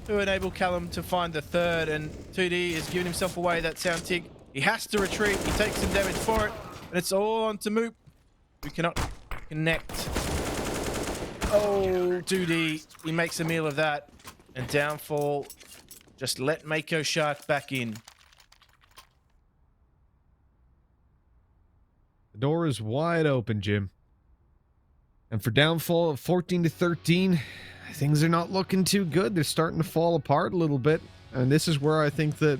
C: to enable Callum to find the third, and 2D is giving himself away that sound tick. He has to retreat. He takes some damage for it, and it's all on to Moop, who cannot connect. Oh, 2D, he makes a meal of that, and Downfall just let Mako Shark back in.
F: The door is wide open, Jim. And for Downfall of 14-13, things are not looking too good. They're starting to fall apart a little bit. And this is where I think that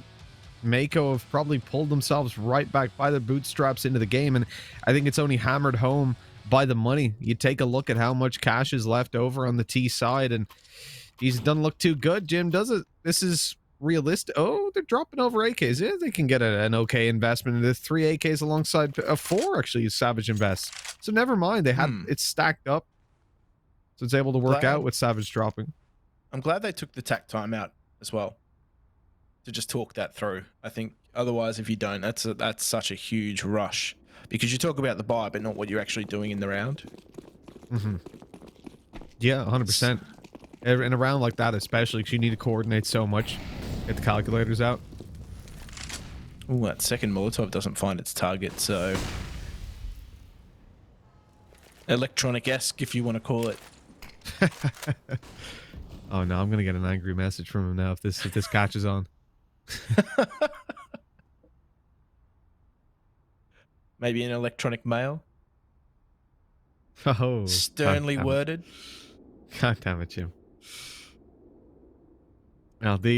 F: Mako have probably pulled themselves right back by their bootstraps into the game. And I think it's only hammered home by the money. You take a look at how much cash is left over on the T side, and these doesn't look too good, Jim, does it? This is realistic. Oh, they're dropping over AKs. Yeah, they can get an okay investment into 3 AKs alongside 4 actually Savage invests. So never mind, they had it's stacked up, so it's able to work out with Savage dropping.
C: I'm glad they took the tack time out as well to just talk that through. I think otherwise, if you don't, that's such a huge rush, because you talk about the buy but not what you're actually doing in the round.
F: Yeah, 100%. In a round like that, especially because you need to coordinate so much. Get the calculators out.
C: Oh, that second Molotov doesn't find its target, so electronic-esque, if you want to call it.
F: Oh no, I'm gonna get an angry message from him now if this catches on.
C: Maybe an electronic mail.
F: Oh,
C: sternly worded.
F: God damn it, Jim. Now by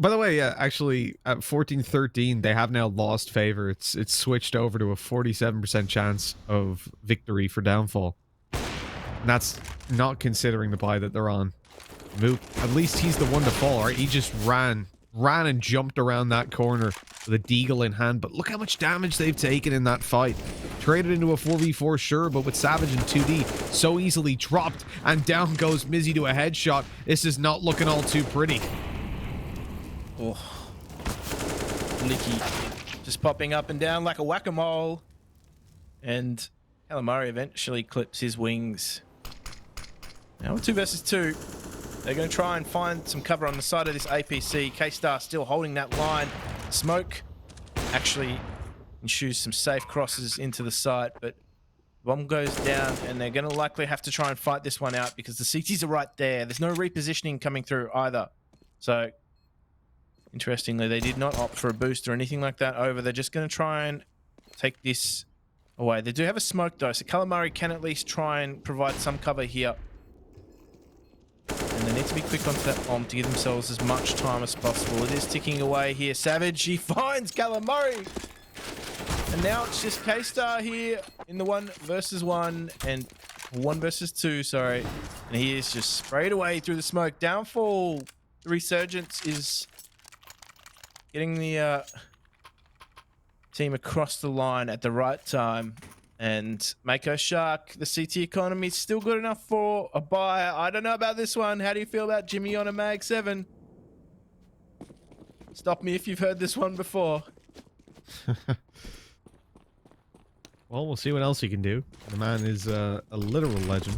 F: the way, actually at 14-13, they have now lost favor. It's switched over to a 47% chance of victory for Downfall. And that's not considering the buy that they're on. Moop, at least he's the one to fall, right? He just ran and jumped around that corner with a deagle in hand. But look how much damage they've taken in that fight. Traded into a 4v4, sure, but with Savage and 2D so easily dropped, and down goes Mizzy to a headshot. This is not looking all too pretty.
C: Oh. Nicky just popping up and down like a whack-a-mole. And Calamari eventually clips his wings. Now 2 versus 2. They're going to try and find some cover on the side of this APC. K-Star still holding that line. Smoke actually ensures some safe crosses into the site, but bomb goes down and they're going to likely have to try and fight this one out because the CTs are right there. There's no repositioning coming through either. So, interestingly, they did not opt for a boost or anything like that over. They're just going to try and take this away. They do have a smoke though, so Calamari can at least try and provide some cover here. And they need to be quick onto that bomb to give themselves as much time as possible. It is ticking away here. Savage, he finds Calamari. And now it's just K-Star here in the 1 versus 1 and 1 versus 2, sorry. And he is just sprayed away through the smoke. Downfall, the resurgence is getting the team across the line at the right time. And Mako Shark, the CT economy is still good enough for a buy. I don't know about this one. How do you feel about Jimmy on a Mag 7? Stop me if you've heard this one before.
F: Well, we'll see what else he can do. The man is a literal legend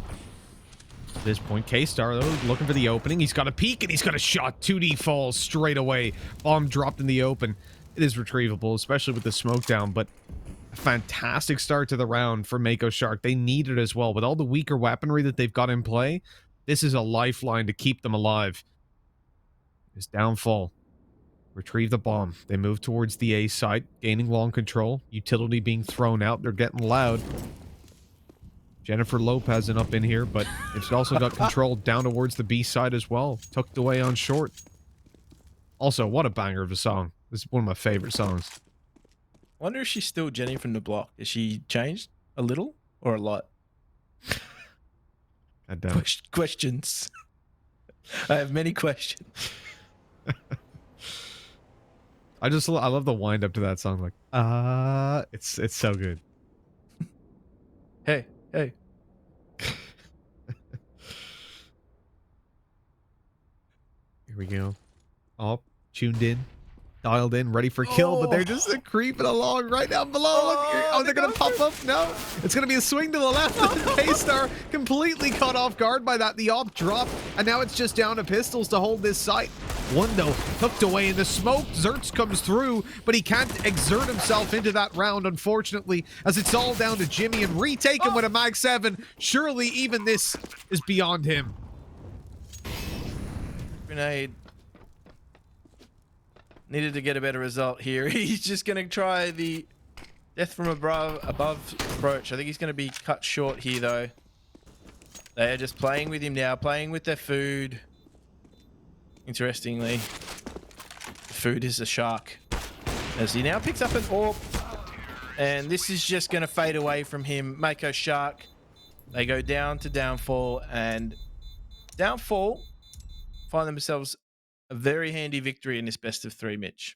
F: at this point. K-Star, though, looking for the opening. He's got a peek and he's got a shot. 2D falls straight away. Bomb dropped in the open. It is retrievable, especially with the smoke down, but a fantastic start to the round for Mako Shark. They need it as well. With all the weaker weaponry that they've got in play, this is a lifeline to keep them alive. His downfall. Retrieve the bomb. They move towards the A site, gaining long control. Utility being thrown out. They're getting loud. Jennifer Lopez isn't up in here, but it's also got control down towards the B side as well. Tucked away on short. Also, what a banger of a song. This is one of my favorite songs.
C: I wonder if she's still Jenny from the block. Has she changed a little or a lot?
F: God damn it.
C: Questions. I have many questions.
F: I love the wind up to that song. Like, it's so good.
C: Hey.
F: Here we go. Oh, tuned in. Dialed in, ready for kill, but they're just creeping along right down below. Look here. Oh, they're going to pop up? No. It's going to be a swing to the left. K-Star completely caught off guard by that. The op dropped, and now it's just down to pistols to hold this site. One, though, tucked away in the smoke. Zertz comes through, but he can't exert himself into that round, unfortunately, as it's all down to Jimmy and retaken with a Mag 7. Surely even this is beyond him.
C: Grenade. Needed to get a better result here. He's just going to try the death from above approach. I think he's going to be cut short here, though. They are just playing with him now, playing with their food. Interestingly, the food is a shark. As he now picks up an AWP. And this is just going to fade away from him. Mako Shark. They go down to Downfall. And Downfall find themselves a very handy victory in this best of 3, Mitch.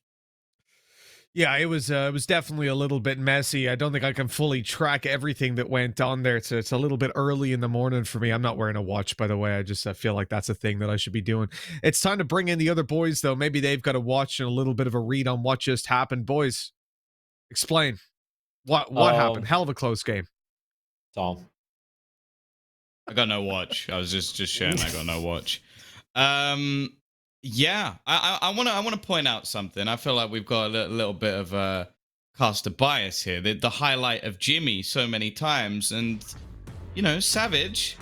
F: Yeah, it was definitely a little bit messy. I don't think I can fully track everything that went on there. It's a little bit early in the morning for me. I'm not wearing a watch, by the way. I feel like that's a thing that I should be doing. It's time to bring in the other boys, though. Maybe they've got a watch and a little bit of a read on what just happened. Boys, explain. What happened? Hell of a close game.
D: Tom.
E: I got no watch. I was just sharing. I got no watch. Yeah, I want to point out something. I feel like we've got a little bit of a caster bias here. The highlight of Jimmy so many times, and you know, Savage.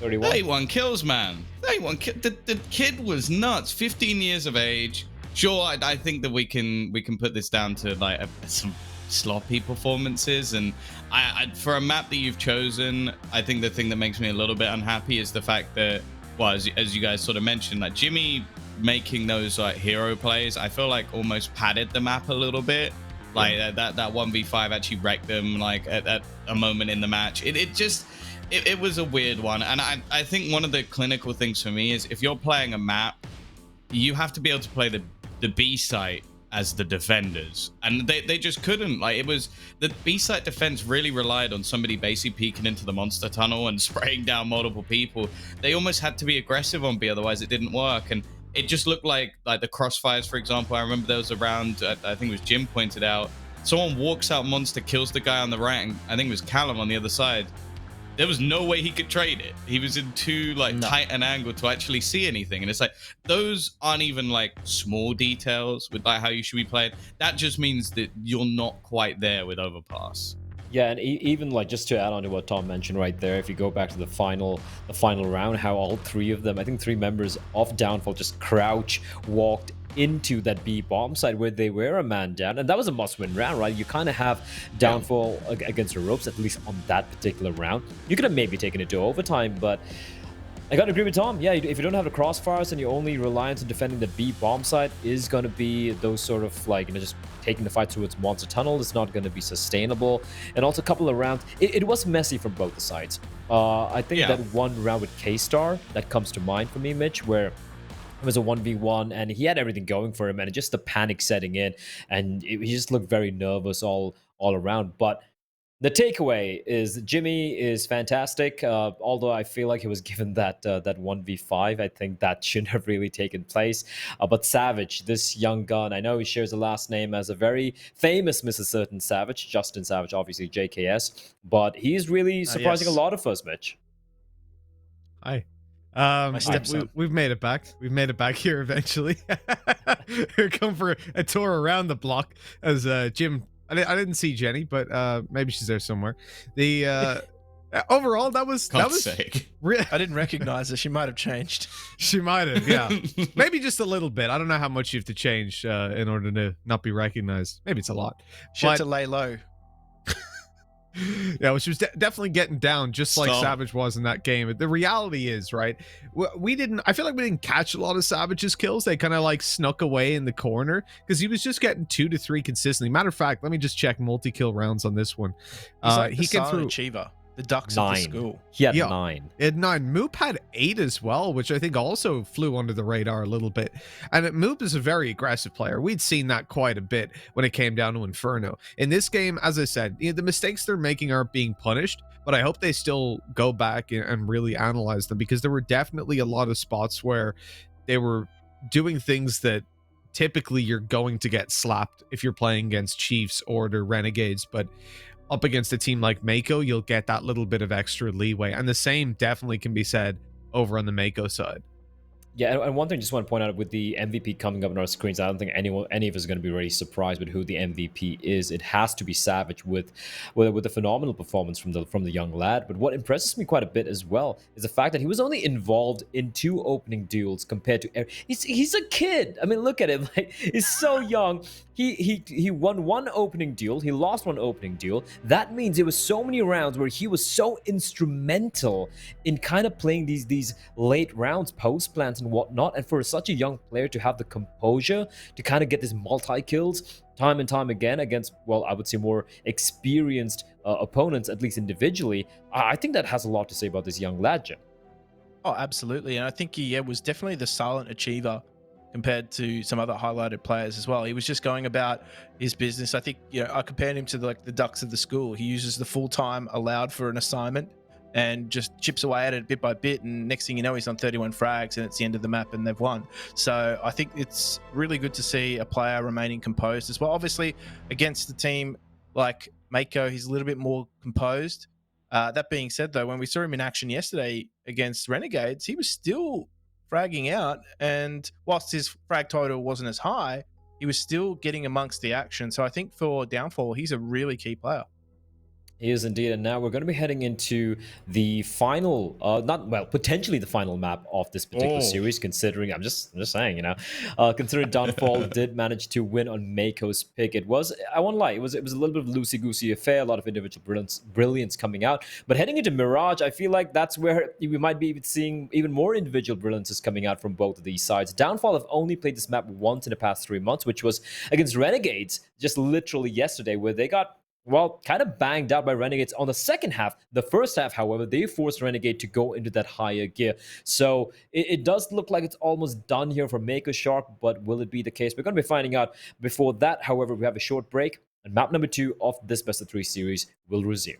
D: 31.
E: 31 kills, man. 31. The kid was nuts. 15 years of age. Sure, I think that we can put this down to like some sloppy performances, and I for a map that you've chosen, I think the thing that makes me a little bit unhappy is the fact that, well, as you guys sort of mentioned, like Jimmy making those like hero plays, I feel like almost padded the map a little bit. Like that 1v5 actually wrecked them like at a moment in the match. It was a weird one, and I think one of the clinical things for me is if you're playing a map, you have to be able to play the B site as the defenders, and they just couldn't. Like, it was the B-side defense really relied on somebody basically peeking into the monster tunnel and spraying down multiple people. They almost had to be aggressive on B, otherwise it didn't work. And it just looked like the crossfires, for example. I remember there was a round, I think it was Jim pointed out, someone walks out monster, kills the guy on the right, and I think it was Callum on the other side. There was no way he could trade it. He was in too tight an angle to actually see anything. And it's like, those aren't even like small details with like how you should be playing. That just means that you're not quite there with overpass.
D: Yeah, and even like just to add on to what Tom mentioned right there, if you go back to the final round, how all three of them, I think 3 members of Downfall just crouch walked into that B bomb side where they were a man down, and that was a must-win round, right? You kind of have Downfall against the ropes, at least on that particular round. You could have maybe taken it to overtime, but I gotta agree with Tom. Yeah, if you don't have the crossfires and you're only reliant on defending the B bomb side, is gonna be those sort of like, just taking the fight towards Monster Tunnel is not gonna be sustainable. And also a couple of rounds, it was messy from both the sides. I think that one round with K-Star that comes to mind for me, Mitch, where it was a 1v1 and he had everything going for him, and just the panic setting in, and he just looked very nervous all around. But the takeaway is Jimmy is fantastic. Although I feel like he was given that 1v5, I think that shouldn't have really taken place. But Savage, this young gun, I know he shares a last name as a very famous Mrs. Certain Savage, Justin Savage, obviously JKS, but he's really surprising a lot of us, Mitch.
F: Hi. We've made it back. We've made it back here eventually. Here come for a tour around the block as Jim. I didn't see Jenny, but maybe she's there somewhere. The overall, that was
E: Sake.
C: I didn't recognize her. She might have changed.
F: She might have, yeah. Maybe just a little bit. I don't know how much you have to change in order to not be recognized. Maybe it's a lot.
C: She had to lay low.
F: Yeah, well, she was definitely getting down, just like Savage was in that game. The reality is, right, I feel like we didn't catch a lot of Savage's kills. They kind of like snuck away in the corner because he was just getting 2 to 3 consistently. Matter of fact, let me just check multi-kill rounds on this one.
C: He's like the silent achiever. The ducks of the school.
D: He had 9.
F: He had 9. Moop had 8 as well, which I think also flew under the radar a little bit. And Moop is a very aggressive player. We'd seen that quite a bit when it came down to Inferno. In this game, as I said, the mistakes they're making aren't being punished, but I hope they still go back and really analyze them, because there were definitely a lot of spots where they were doing things that typically you're going to get slapped if you're playing against Chiefs or the Renegades, but up against a team like Mako, you'll get that little bit of extra leeway. And the same definitely can be said over on the Mako side.
D: Yeah, and one thing I just want to point out, with the MVP coming up on our screens, I don't think any of us are going to be really surprised with who the MVP is. It has to be Savage with a phenomenal performance from the young lad. But what impresses me quite a bit as well is the fact that he was only involved in 2 opening duels compared to he's a kid. I mean, look at him, like, he's so young. He won 1 opening duel. He lost 1 opening duel. That means there was so many rounds where he was so instrumental in kind of playing these late rounds, post plants and whatnot. And for such a young player to have the composure to kind of get these multi-kills time and time again against, well, I would say more experienced opponents, at least individually, I think that has a lot to say about this young lad, Jim.
C: Oh, absolutely. And I think he was definitely the silent achiever compared to some other highlighted players as well. He was just going about his business. I think, I compared him to the ducks of the school. He uses the full time allowed for an assignment and just chips away at it bit by bit. And next thing you know, he's on 31 frags and it's the end of the map and they've won. So I think it's really good to see a player remaining composed as well. Obviously, against a team like Mako, he's a little bit more composed. That being said, though, when we saw him in action yesterday against Renegades, he was still fragging out, and whilst his frag total wasn't as high, he was still getting amongst the action. So I think for Downfall, he's a really key player.
D: He is indeed, and now we're going to be heading into the final, potentially the final map of this particular series. Considering, I'm just saying, considering Downfall did manage to win on Mako's pick, it was, I won't lie, it was a little bit of a loosey-goosey affair, a lot of individual brilliance coming out. But heading into Mirage, I feel like that's where we might be seeing even more individual brilliances coming out from both of these sides. Downfall have only played this map once in the past 3 months, which was against Renegades, just literally yesterday, where they got well, kind of banged out by Renegades on the second half. The first half, however, they forced Renegade to go into that higher gear. So it does look like it's almost done here for Mako Shark, but will it be the case? We're going to be finding out. Before that, however, we have a short break, and map number 2 of this best of 3 series will resume.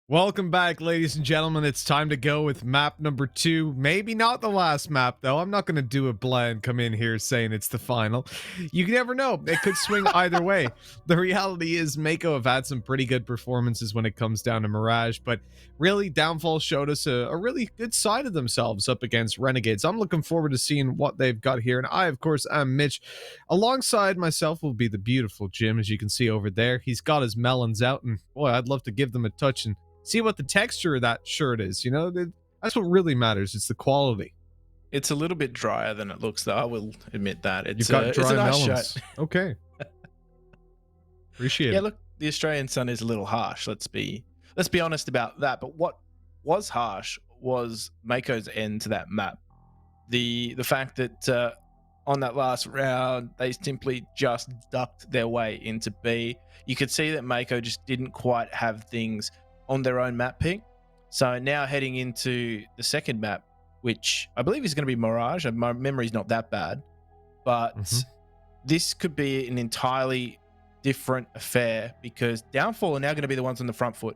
F: Welcome back, ladies and gentlemen. It's time to go with map number 2. Maybe not the last map, though. I'm not going to do a blend come in here saying it's the final. You never know. It could swing either way. The reality is Mako have had some pretty good performances when it comes down to Mirage, but really, Downfall showed us a really good side of themselves up against Renegades. I'm looking forward to seeing what they've got here, and I, of course, am Mitch. Alongside myself will be the beautiful Jim, as you can see over there. He's got his melons out, and boy, I'd love to give them a touch and see what the texture of that shirt is. You know, that's what really matters. It's the quality.
C: It's a little bit drier than it looks, though. I will admit that.
F: You've got dry
C: it's a nice
F: melons.
C: shirt.
F: Okay. Appreciate
C: Yeah,
F: it.
C: look, the Australian sun is a little harsh. Let's be honest about that. But what was harsh was Mako's end to that map. The fact that on that last round they simply just ducked their way into B. You could see that Mako just didn't quite have things on their own map pick. So now heading into the second map, which I believe is going to be Mirage. My memory's not that bad, but this could be an entirely different affair because Downfall are now going to be the ones on the front foot.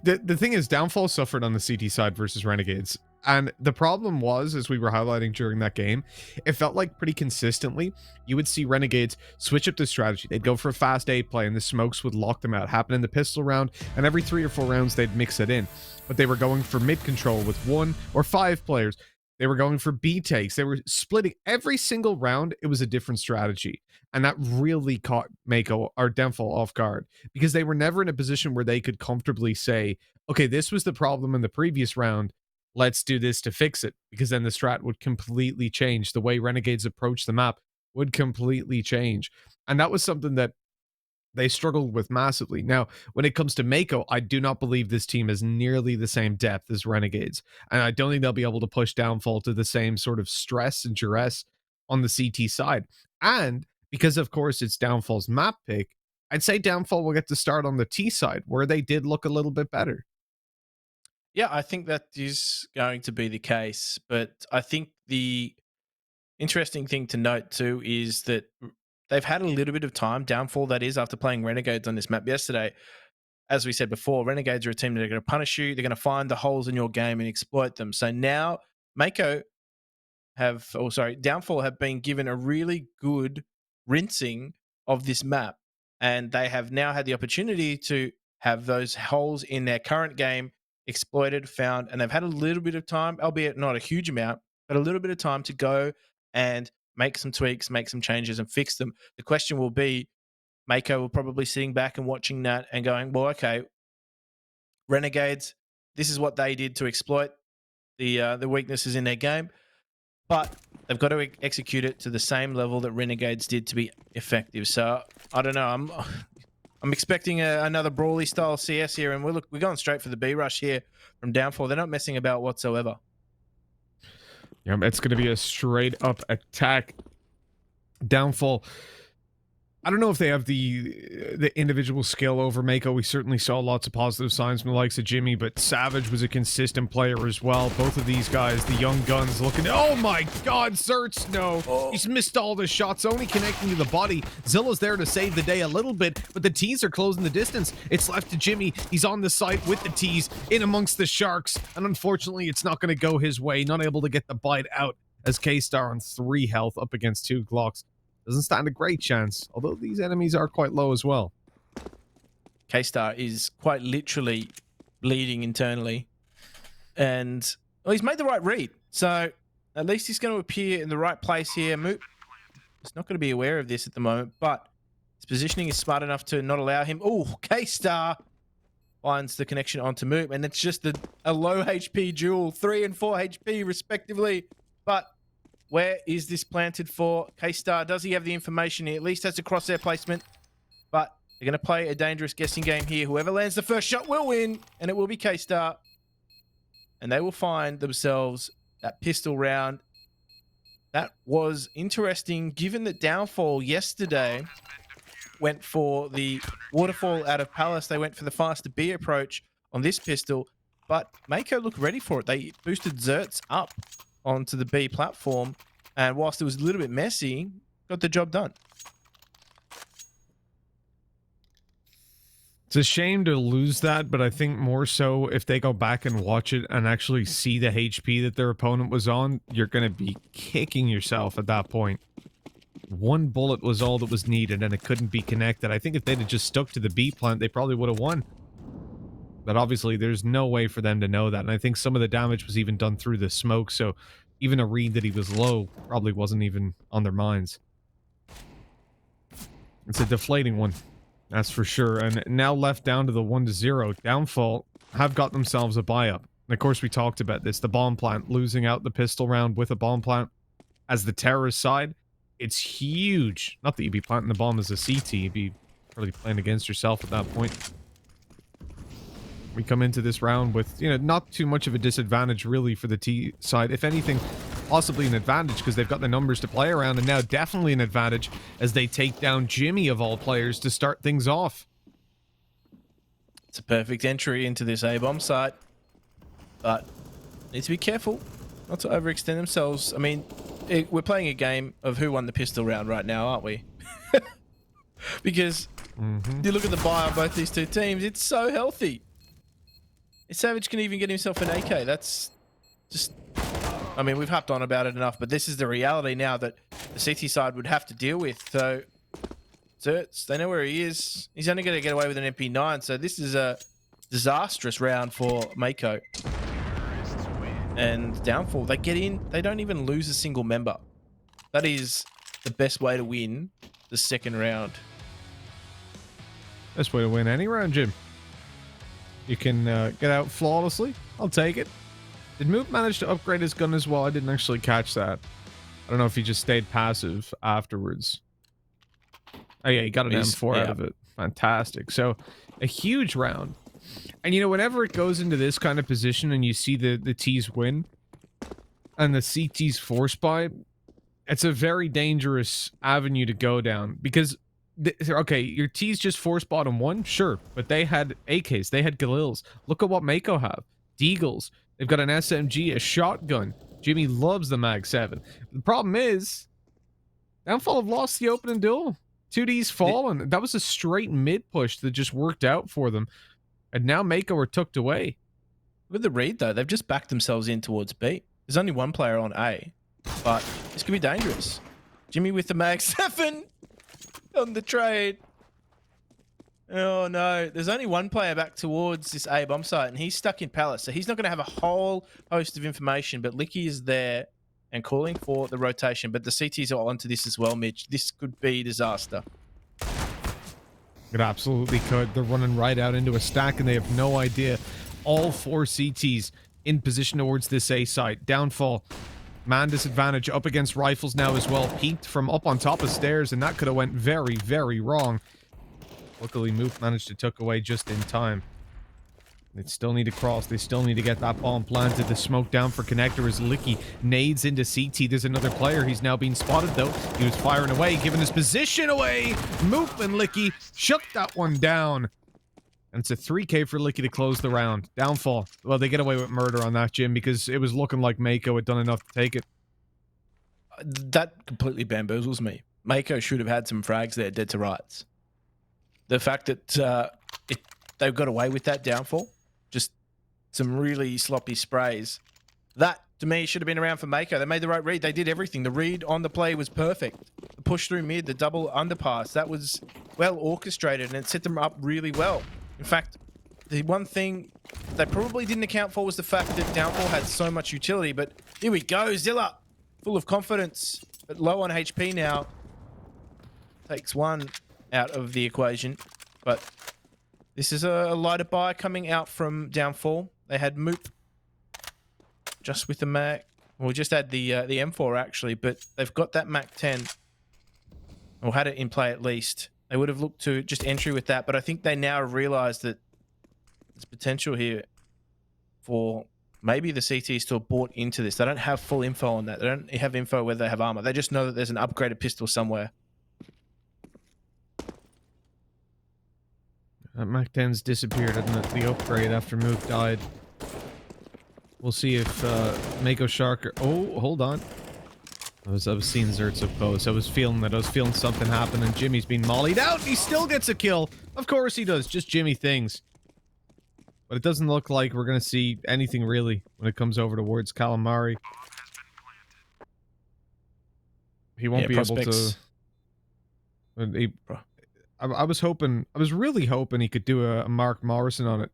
F: The thing is, Downfall suffered on the CT side versus Renegades. And the problem was, as we were highlighting during that game, it felt like pretty consistently you would see Renegades switch up the strategy. They'd go for a fast A play and the smokes would lock them out, happen in the pistol round, and every 3 or 4 rounds they'd mix it in. But they were going for mid control with 1 or 5 players. They were going for B takes. They were splitting every single round. It was a different strategy. And that really caught Mako or Downfall off guard because they were never in a position where they could comfortably say, okay, this was the problem in the previous round. Let's do this to fix it, because then the strat would completely change. The way Renegades approach the map would completely change. And that was something that they struggled with massively. Now, when it comes to Mako, I do not believe this team is nearly the same depth as Renegades. And I don't think they'll be able to push Downfall to the same sort of stress and duress on the CT side. And because, of course, it's Downfall's map pick, I'd say Downfall will get to start on the T side, where they did look a little bit better.
C: Yeah, I think that is going to be the case. But I think the interesting thing to note too is that they've had a little bit of time, Downfall that is, after playing Renegades on this map yesterday. As we said before, Renegades are a team that are going to punish you. They're going to find the holes in your game and exploit them. So now Downfall have been given a really good rinsing of this map. And they have now had the opportunity to have those holes in their current game exploited, found, and they've had a little bit of time, albeit not a huge amount, but a little bit of time to go and make some tweaks, make some changes, and fix them. The question will be, Mako will probably sitting back and watching that and going, well, okay, Renegades, this is what they did to exploit the weaknesses in their game, but they've got to execute it to the same level that Renegades did to be effective. So I don't know. I'm expecting another brawly style CS here, and we're going straight for the B rush here from Downfall. They're not messing about whatsoever.
F: Yeah, it's going to be a straight up attack. Downfall, I don't know if they have the individual skill over Mako. We certainly saw lots of positive signs from the likes of Jimmy, but Savage was a consistent player as well. Both of these guys, the young guns looking... Oh my god, Zerts, no. He's missed all the shots, only connecting to the body. Zilla's there to save the day a little bit, but the T's are closing the distance. It's left to Jimmy. He's on the site with the T's, in amongst the Sharks, and unfortunately, it's not going to go his way. Not able to get the bite out as K-Star on 3 health up against 2 Glocks. Doesn't stand a great chance, although these enemies are quite low as well.
C: K-Star is quite literally bleeding internally. And well, he's made the right read. So at least he's going to appear in the right place here. Moop is not going to be aware of this at the moment, but his positioning is smart enough to not allow him. Oh, K-Star finds the connection onto Moop, and it's just a low HP duel, 3 and 4 HP respectively. But where is this planted for? K-Star, does he have the information? He at least has a crosshair placement, but they're going to play a dangerous guessing game here. Whoever lands the first shot will win, and it will be K-Star. And they will find themselves that pistol round. That was interesting, given that Downfall yesterday went for the waterfall out of Palace. They went for the faster B approach on this pistol, but Mako looked ready for it. They boosted Zerts up onto the B platform, and whilst it was a little bit messy, got the job done.
F: It's a shame to lose that, but I think more so if they go back and watch it and actually see the HP that their opponent was on, you're going to be kicking yourself at that point. One bullet was all that was needed, and it couldn't be connected. I think if they'd have just stuck to the B plant, they probably would have won. But obviously, there's no way for them to know that, and I think some of the damage was even done through the smoke, so even a read that he was low probably wasn't even on their minds. It's a deflating one. That's for sure. And now left down to the 1-0. Downfall have got themselves a buy-up. And of course, we talked about this. The bomb plant losing out the pistol round with a bomb plant as the terrorist side. It's huge. Not that you'd be planting the bomb as a CT. You'd be really playing against yourself at that point. We come into this round with, you know, not too much of a disadvantage really for the T side. If anything, possibly an advantage because they've got the numbers to play around, and now definitely an advantage as they take down Jimmy of all players to start things off.
C: It's a perfect entry into this A-bomb site, but need to be careful not to overextend themselves. I mean, we're playing a game of who won the pistol round right now, aren't we? Because you look at the buy on both these two teams, it's so healthy. Savage can even get himself an AK. That's just... I mean, we've hopped on about it enough, but this is the reality now that the CT side would have to deal with. So, Zertz, they know where he is. He's only going to get away with an MP9, so this is a disastrous round for Mako. And Downfall, they get in, they don't even lose a single member. That is the best way to win the second round.
F: Best way to win any round, Jim. You can get out flawlessly. I'll take it. Did Moot manage to upgrade his gun as well? I didn't actually catch that. I don't know if he just stayed passive afterwards. Oh yeah, he got an M4 out of it. Fantastic. So, a huge round. And you know, whenever it goes into this kind of position and you see the T's win and the CT's force buy, it's a very dangerous avenue to go down because okay, your T's just force bottom one, sure, but they had AKs, they had Galils. Look at what Mako have. Deagles. They've got an SMG, a shotgun. Jimmy loves the Mag 7. The problem is, Downfall have lost the opening duel. 2D's fallen. That was a straight mid push that just worked out for them. And now Mako are tucked away.
C: With the read, though, they've just backed themselves in towards B. There's only one player on A, but this could be dangerous. Jimmy with the Mag 7 on the trade. Oh no, there's only one player back towards this A bomb site, and he's stuck in Palace, so he's not going to have a whole host of information, but Licky is there and calling for the rotation, but the CTs are onto this as well, Mitch. This could be disaster.
F: It absolutely could. They're running right out into a stack, and they have no idea. All four CTs in position towards this A site. Downfall. Man disadvantage up against rifles now as well. Peeked from up on top of stairs, and that could have went very, very wrong. Luckily, Mook managed to tuck away just in time. They still need to cross. They still need to get that bomb planted. The smoke down for connector as Licky nades into CT. There's another player. He's now being spotted, though. He was firing away, giving his position away. Mook and Licky shut that one down. And it's a 3K for Licky to close the round. Downfall. Well, they get away with murder on that, Jim, because it was looking like Mako had done enough to take it.
C: That completely bamboozles me. Mako should have had some frags there, dead to rights. The fact that they've got away with that Downfall, just some really sloppy sprays, that, to me, should have been around for Mako. They made the right read. They did everything. The read on the play was perfect. The push through mid, the double underpass, that was well orchestrated, and it set them up really well. In fact, the one thing they probably didn't account for was the fact that Downfall had so much utility, but here we go, Zilla, full of confidence, but low on HP now. Takes one out of the equation, but this is a lighter buy coming out from Downfall. They had Moop just with the Mac. Well, we just had the M4 actually, but they've got that Mac 10, or had it in play at least. They would have looked to just entry with that, but I think they now realize that there's potential here for maybe the CTs to have bought into this. They don't have full info on that. They don't have info whether they have armor. They just know that there's an upgraded pistol somewhere.
F: That Mac 10's disappeared, hasn't it? The upgrade after Mook died. We'll see if Mako Shark... Oh, hold on. I was seeing Zert's post. I was feeling something happen, and Jimmy's been mollied out. He still gets a kill. Of course he does. Just Jimmy things. But it doesn't look like we're going to see anything really when it comes over towards Calamari. He won't be
C: prospects.
F: able to... I was hoping... I was really hoping he could do a Mark Morrison on it.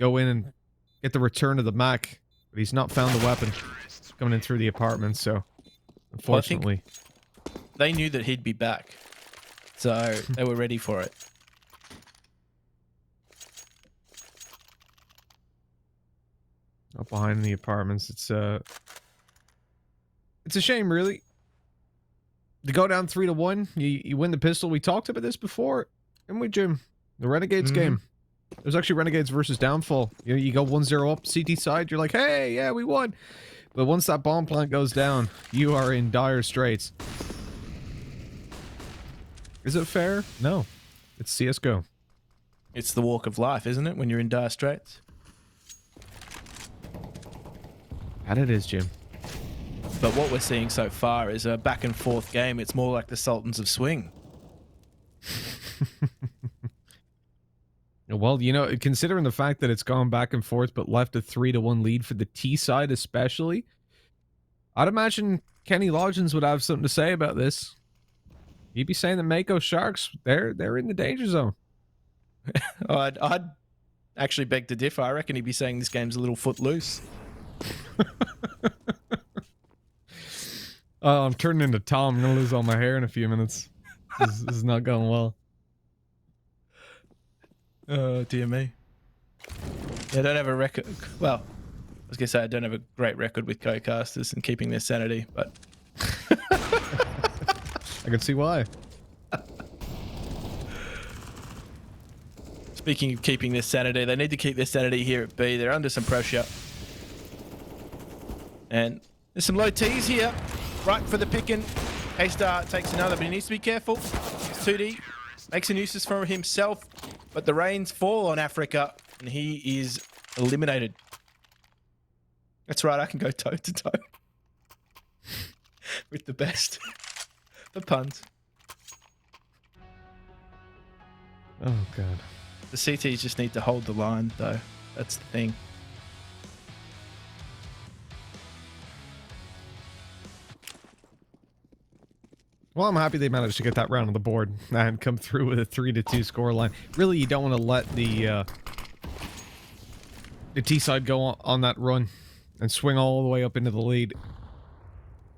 F: Go in and get the return of the Mac. But he's not found the weapon coming in through the apartment, so... Unfortunately.
C: Well, they knew that he'd be back. So they were ready for it.
F: Up behind the apartments. It's a shame, really. To go down 3-1, you win the pistol. We talked about this before, didn't we, Jim? The Renegades game. It was actually Renegades versus Downfall. You go 1-0 up CT side, you're like, hey, yeah, we won. But once that bomb plant goes down, you are in dire straits. Is it fair? No. It's CSGO.
C: It's the walk of life, isn't it, when you're in dire straits?
F: And it is, Jim.
C: But what we're seeing so far is a back and forth game. It's more like the Sultans of Swing.
F: Well, you know, considering the fact that it's gone back and forth but left a 3-1 lead for the T side especially, I'd imagine Kenny Lodgins would have something to say about this. He'd be saying that Mako Sharks, they're in the danger zone.
C: I'd actually beg to differ. I reckon he'd be saying this game's a little foot loose.
F: Oh, I'm turning into Tom. I'm going to lose all my hair in a few minutes. This is not going well.
C: Oh, dear me. Yeah, I don't have a record. Well, I was going to say I don't have a great record with co-casters and keeping their sanity, but...
F: I can see why.
C: Speaking of keeping their sanity, they need to keep their sanity here at B. They're under some pressure. And there's some low T's here. Right for the pick and K-Star takes another, but he needs to be careful. It's 2D. Makes a nuisance for himself, but the rains fall on Africa and he is eliminated. That's right, I can go toe to toe with the best. The puns.
F: Oh, God.
C: The CTs just need to hold the line, though. That's the thing.
F: Well, I'm happy they managed to get that round on the board and come through with a 3-2 scoreline. Really, you don't want to let the T side go on that run and swing all the way up into the lead.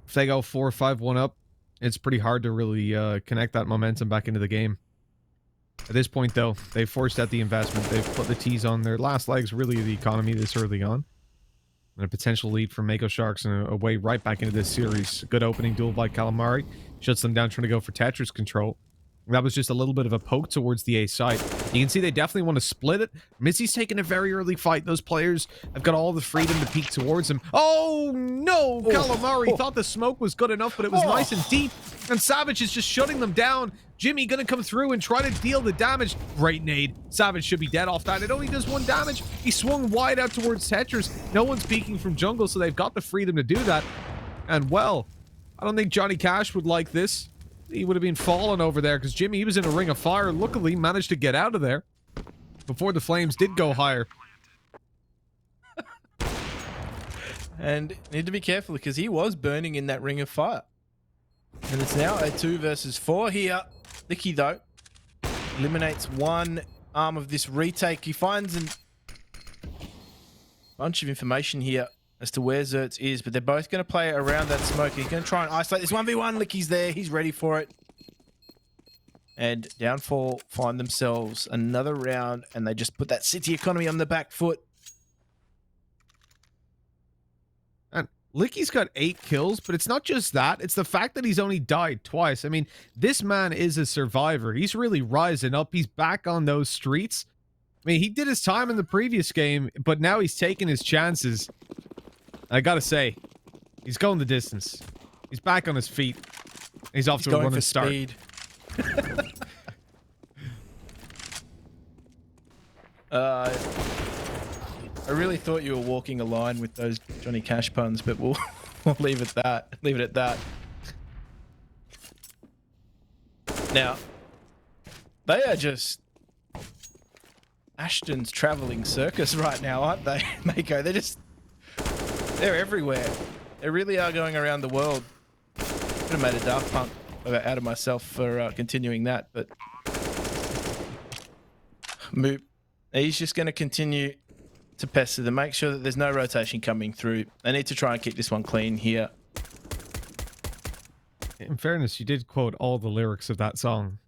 F: If they go 4-5-1 up, it's pretty hard to really connect that momentum back into the game. At this point, though, they've forced out the investment. They've put the T's on their last legs, really, of the economy this early on. And a potential lead for Mako Sharks and a way right back into this series. Good opening duel by Calamari. Shuts them down trying to go for Tetris control. That was just a little bit of a poke towards the A side. You can see they definitely want to split it. Mizzy's taking a very early fight. Those players have got all the freedom to peek towards him. Oh, no! Calamari thought the smoke was good enough, but it was nice and deep. And Savage is just shutting them down. Jimmy gonna come through and try to deal the damage. Great nade. Savage should be dead off that. It only does 1 damage. He swung wide out towards Tetris. No one's peeking from jungle, so they've got the freedom to do that. And, well, I don't think Johnny Cash would like this. He would have been falling over there because Jimmy, he was in a ring of fire. Luckily, managed to get out of there before the flames did go higher.
C: And need to be careful because he was burning in that ring of fire. And it's now a 2 versus 4 here. Licky, though, eliminates one arm of this retake. He finds a bunch of information here as to where Zertz is, but they're both going to play around that smoke. He's going to try and isolate this 1v1. Licky's there. He's ready for it. And Downfall find themselves another round, and they just put that city economy on the back foot.
F: And Licky's got 8 kills, but it's not just that. It's the fact that he's only died twice. I mean, this man is a survivor. He's really rising up. He's back on those streets. I mean, he did his time in the previous game, but now he's taking his chances. I gotta say, he's going the distance. He's back on his feet. He's off to a running start.
C: Speed. I really thought you were walking a line with those Johnny Cash puns, but we'll leave it at that. Now, they are just Ashton's traveling circus right now, aren't they, Mako? They're everywhere. They really are going around the world. Could have made a Daft Punk out of myself for continuing that, but Moop, he's just going to continue to pester them, make sure that there's no rotation coming through. They need to try and keep this one clean here.
F: In fairness, you did quote all the lyrics of that song.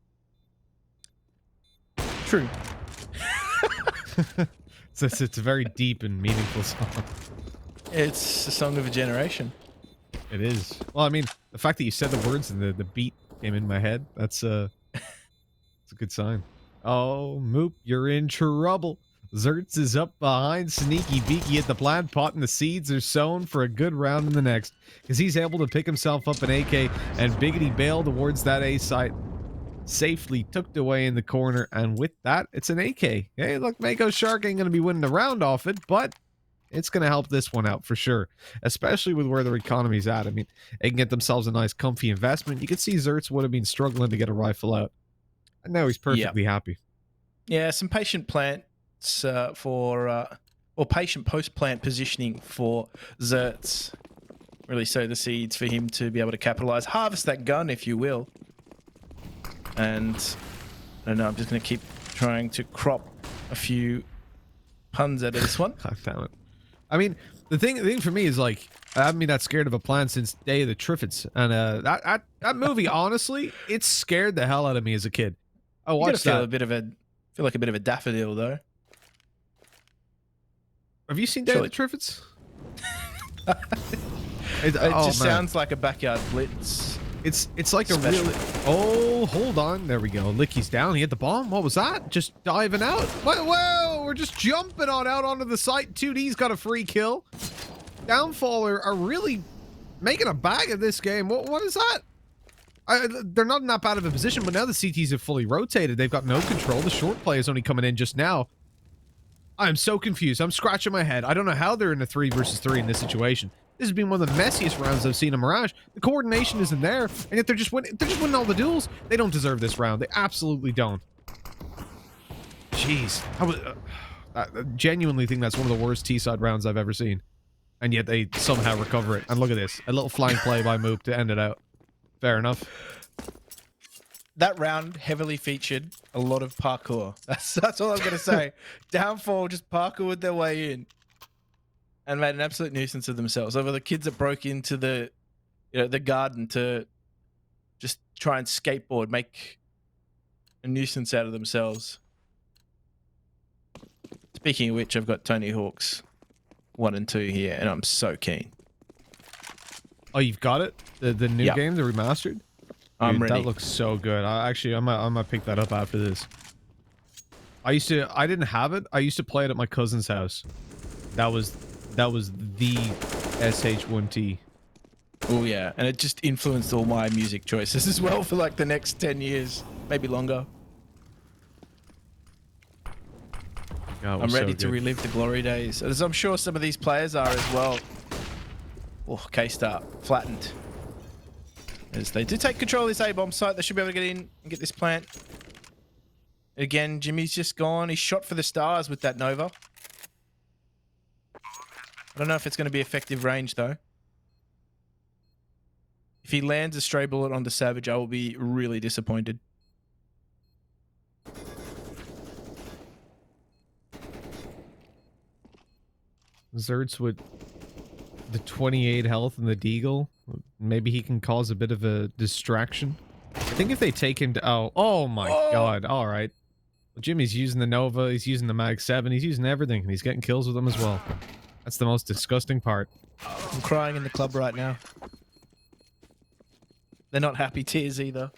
C: True.
F: It's a very deep and meaningful song.
C: It's a song of a generation.
F: It is. Well, I mean, the fact that you said the words and the beat came in my head, that's a good sign. Oh, Moop, you're in trouble. Zertz is up behind Sneaky Beaky at the plant pot, and the seeds are sown for a good round in the next, because he's able to pick himself up an AK, and Biggity bailed towards that A site, safely tucked away in the corner, and with that, it's an AK. Hey, look, Mako Shark ain't going to be winning the round off it, but it's going to help this one out for sure, especially with where their economy's at. I mean, they can get themselves a nice comfy investment. You can see Zertz would have been struggling to get a rifle out, and now he's perfectly happy.
C: Yeah, some patient plants or patient post-plant positioning for Zertz. Really sow the seeds for him to be able to capitalize, harvest that gun, if you will. And I don't know, I'm just going to keep trying to crop a few puns out of this one.
F: God damn it. I mean, the thing for me is, like, I haven't been that scared of a plan since Day of the Triffids. And that movie, honestly, it scared the hell out of me as a kid. I watched that.
C: Feel like a bit of a daffodil, though.
F: Have you seen Day of the Triffids?
C: It just sounds like a backyard blitz.
F: It's like a really... Oh, hold on. There we go. Licky's down. He hit the bomb. What was that? Just diving out. Whoa, we're just jumping out onto the site. 2D's got a free kill. Downfall are really making a bag of this game. What is that? They're not in that bad of a position, but now the CTs have fully rotated. They've got no control. The short play is only coming in just now. I'm so confused. I'm scratching my head. I don't know how they're in a 3 versus 3 in this situation. This has been one of the messiest rounds I've seen in Mirage. The coordination isn't there, and yet they're just winning all the duels. They don't deserve this round. They absolutely don't. Jeez. I genuinely think that's one of the worst T-side rounds I've ever seen. And yet they somehow recover it. And look at this. A little flying play by Moop to end it out. Fair enough.
C: That round heavily featured a lot of parkour. That's all I'm going to say. Downfall just parkoured their way in and made an absolute nuisance of themselves. Over the kids that broke into the garden to just try and skateboard, make a nuisance out of themselves. Speaking of which, I've got Tony Hawk's 1 and 2 here, and I'm so keen.
F: Oh, you've got it? The new game, the remastered?
C: I'm ready.
F: That looks so good. I might pick that up after this. I didn't have it. I used to play it at my cousin's house. That was the SH1T.
C: Oh yeah, and it just influenced all my music choices as well for like the next 10 years, maybe longer.
F: Oh,
C: I'm ready to relive the glory days, as I'm sure some of these players are as well. Oh, K-Star flattened. As they do take control of this A-bomb site, they should be able to get in and get this plant. Again, Jimmy's just gone. He's shot for the stars with that Nova. I don't know if it's going to be effective range, though. If he lands a stray bullet onto Savage, I will be really disappointed.
F: Zertz with the 28 health and the Deagle. Maybe he can cause a bit of a distraction. I think if they take him to... Oh my god. All right. Well, Jimmy's using the Nova. He's using the Mag 7. He's using everything. And he's getting kills with them as well. That's the most disgusting part.
C: I'm crying in the club right now. They're not happy tears either.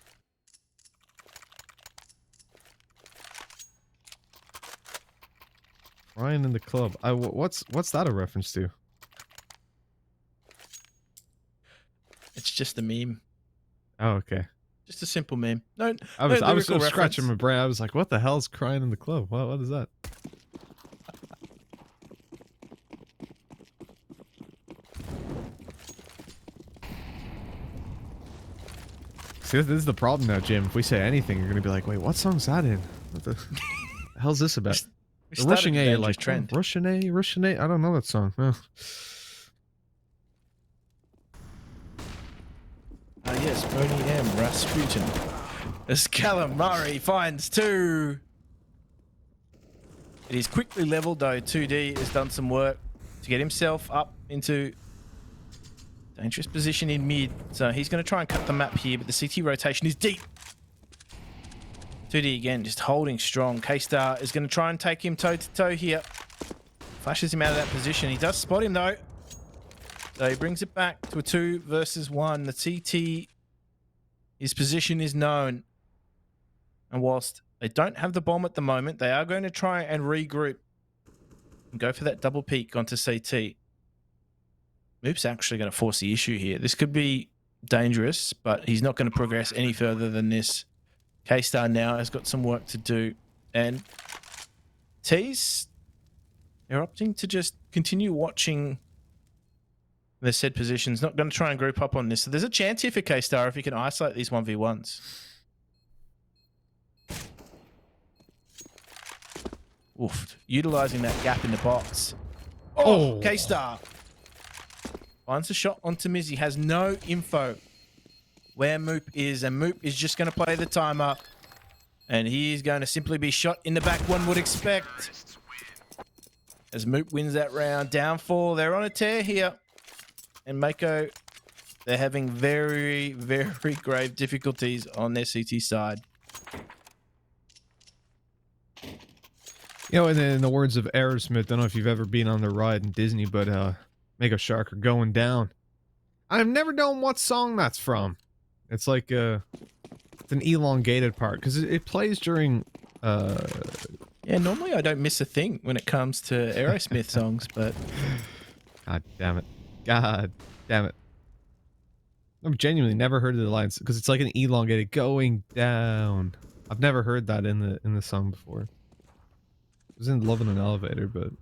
F: Ryan in the club. What's that a reference to?
C: It's just a meme.
F: Oh, okay.
C: Just a simple meme. No,
F: I was
C: no
F: scratching my brain. I was like, what the hell's crying in the club? What is that? See, this is the problem now, Jim. If we say anything, you're gonna be like, wait, what song's that in? What the hell's this about?
C: We
F: The
C: started
F: Russian
C: a
F: A,
C: dangerous
F: like
C: trend.
F: Russian A. I don't know that song. No.
C: Yes, Boney M. Rasputin. As Calamari finds 2. It is quickly leveled though. 2D has done some work to get himself up into dangerous position in mid. So he's going to try and cut the map here, but the CT rotation is deep. 2D again, just holding strong. K-Star is going to try and take him toe-to-toe here. Flashes him out of that position. He does spot him though. So he brings it back to a 2 versus 1. The CT, his position is known. And whilst they don't have the bomb at the moment, they are going to try and regroup and go for that double peek onto CT. Moop's actually going to force the issue here. This could be dangerous, but he's not going to progress any further than this. K-Star now has got some work to do. And T's, they're opting to just continue watching their said positions. Not going to try and group up on this. So there's a chance here for K-Star if he can isolate these 1v1s. Oof. Utilizing that gap in the box. Oh, K-Star finds a shot onto Miz. He has no info where Moop is, and Moop is just going to play the timer. And he is going to simply be shot in the back, one would expect. As Moop wins that round. Down 4. They're on a tear here. And Mako, they're having very, very grave difficulties on their CT side.
F: You know, in the words of Aerosmith, I don't know if you've ever been on the ride in Disney, but Mega Shark are going down. I've never known what song that's from. It's like it's an elongated part because it plays during.
C: Yeah, normally I don't miss a thing when it comes to Aerosmith songs, but
F: God damn it! God damn it! I've genuinely never heard of the lines because it's like an elongated going down. I've never heard that in the song before. I was in Love in an Elevator, but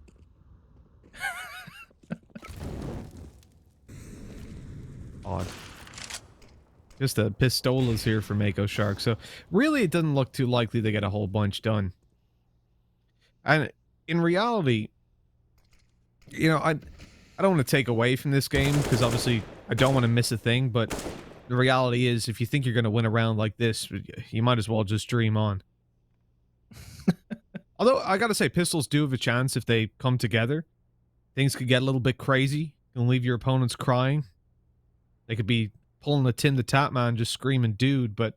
F: odd. Just a pistolas here for Mako Shark, so really it doesn't look too likely to get a whole bunch done. And in reality, you know, I don't want to take away from this game because obviously I don't want to miss a thing, but the reality is if you think you're going to win a round like this, you might as well just dream on. Although, I gotta say, pistols do have a chance if they come together. Things could get a little bit crazy. You can leave your opponents crying. They could be pulling a Tim the Tap Man, just screaming, dude, but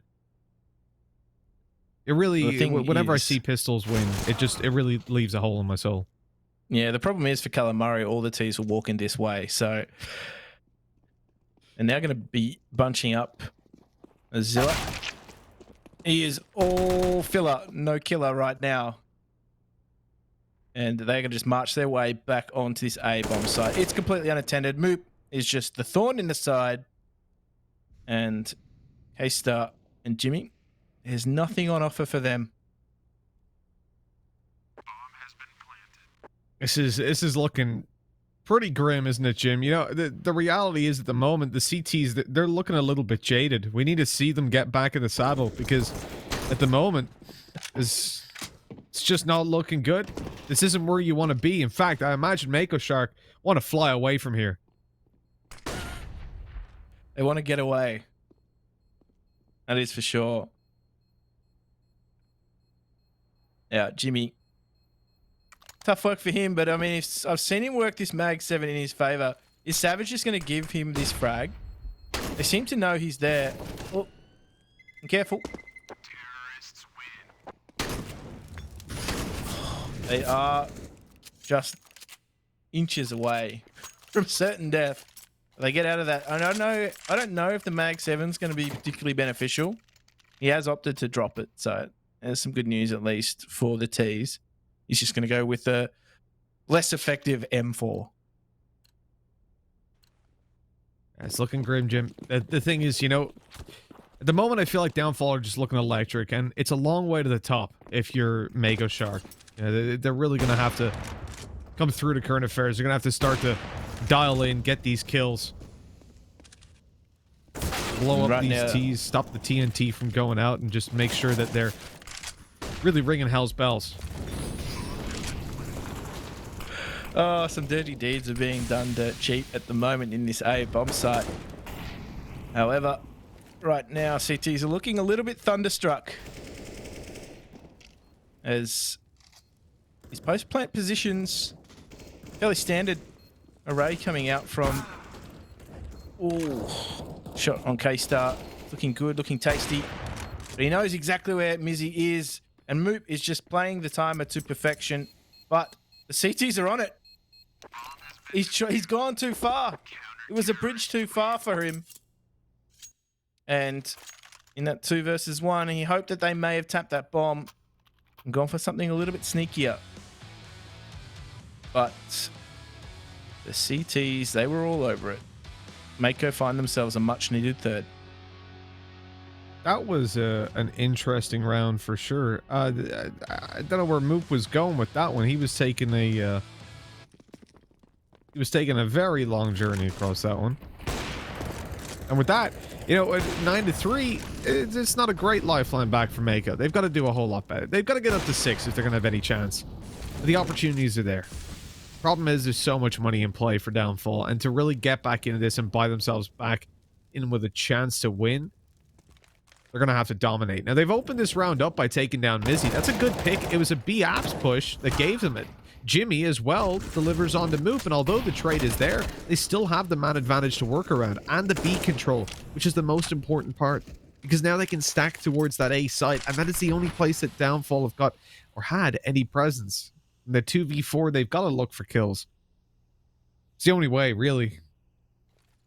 F: it really, whenever I see pistols win, it really leaves a hole in my soul.
C: yeah, the problem is for Calamari, all the T's will walk in this way, so... And they're going to be bunching up Zilla. He is all filler, no killer right now. And they're going to just march their way back onto this A-bomb site. It's completely unattended. Moop is just the thorn in the side. And K-Star and Jimmy, there's nothing on offer for them.
F: This is looking pretty grim, isn't it, Jim? You know, the reality is at the moment, the CTs, they're looking a little bit jaded. We need to see them get back in the saddle because at the moment, it's just not looking good. This isn't where you want to be. In fact, I imagine Mako Shark want to fly away from here.
C: They want to get away. That is for sure. Yeah, Jimmy. Tough work for him, but I mean, I've seen him work this Mag 7 in his favor. Is Savage just going to give him this frag? They seem to know he's there. Oh, be careful. They are just inches away from certain death. They get out of that. I don't know if the Mag 7's going to be particularly beneficial. He has opted to drop it, so there's some good news at least for the T's. He's just going to go with a less effective M4.
F: It's looking grim, Jim. The thing is, you know, at the moment I feel like Downfall are just looking electric, and it's a long way to the top if you're Mako Shark. You know, they're really going to have to come through to current affairs. They're going to have to start to dial in, get these kills. blow up
C: Right
F: these
C: now-
F: T's, stop the TNT from going out, and just make sure that they're really ringing hell's bells.
C: Oh, some dirty deeds are being done dirt cheap at the moment in this A bomb site. However, right now CTs are looking a little bit thunderstruck as his post plant positions, fairly standard array coming out from. Ooh, shot on K-Star, looking good, looking tasty. But he knows exactly where Mizzy is, and Moop is just playing the timer to perfection. But the CTs are on it. He's gone too far. It was a bridge too far for him. And in that 2 versus 1, he hoped that they may have tapped that bomb and gone for something a little bit sneakier. But the CTs, they were all over it. Mako find themselves a much needed third.
F: That was an interesting round for sure. I don't know where Moop was going with that one. He was taking a very long journey across that one. And with that, you know, at 9-3, it's not a great lifeline back for Mako. They've got to do a whole lot better. They've got to get up to 6 if they're going to have any chance. But the opportunities are there. Problem is, there's so much money in play for Downfall, and to really get back into this and buy themselves back in with a chance to win, they're going to have to dominate. Now, they've opened this round up by taking down Mizzy. That's a good pick. It was a B apps push that gave them it. Jimmy, as well, delivers on the move, and although the trade is there, they still have the man advantage to work around, and the B control, which is the most important part, because now they can stack towards that A site, and that is the only place that Downfall have got, or had, any presence. In the 2v4, they've got to look for kills. It's the only way, really.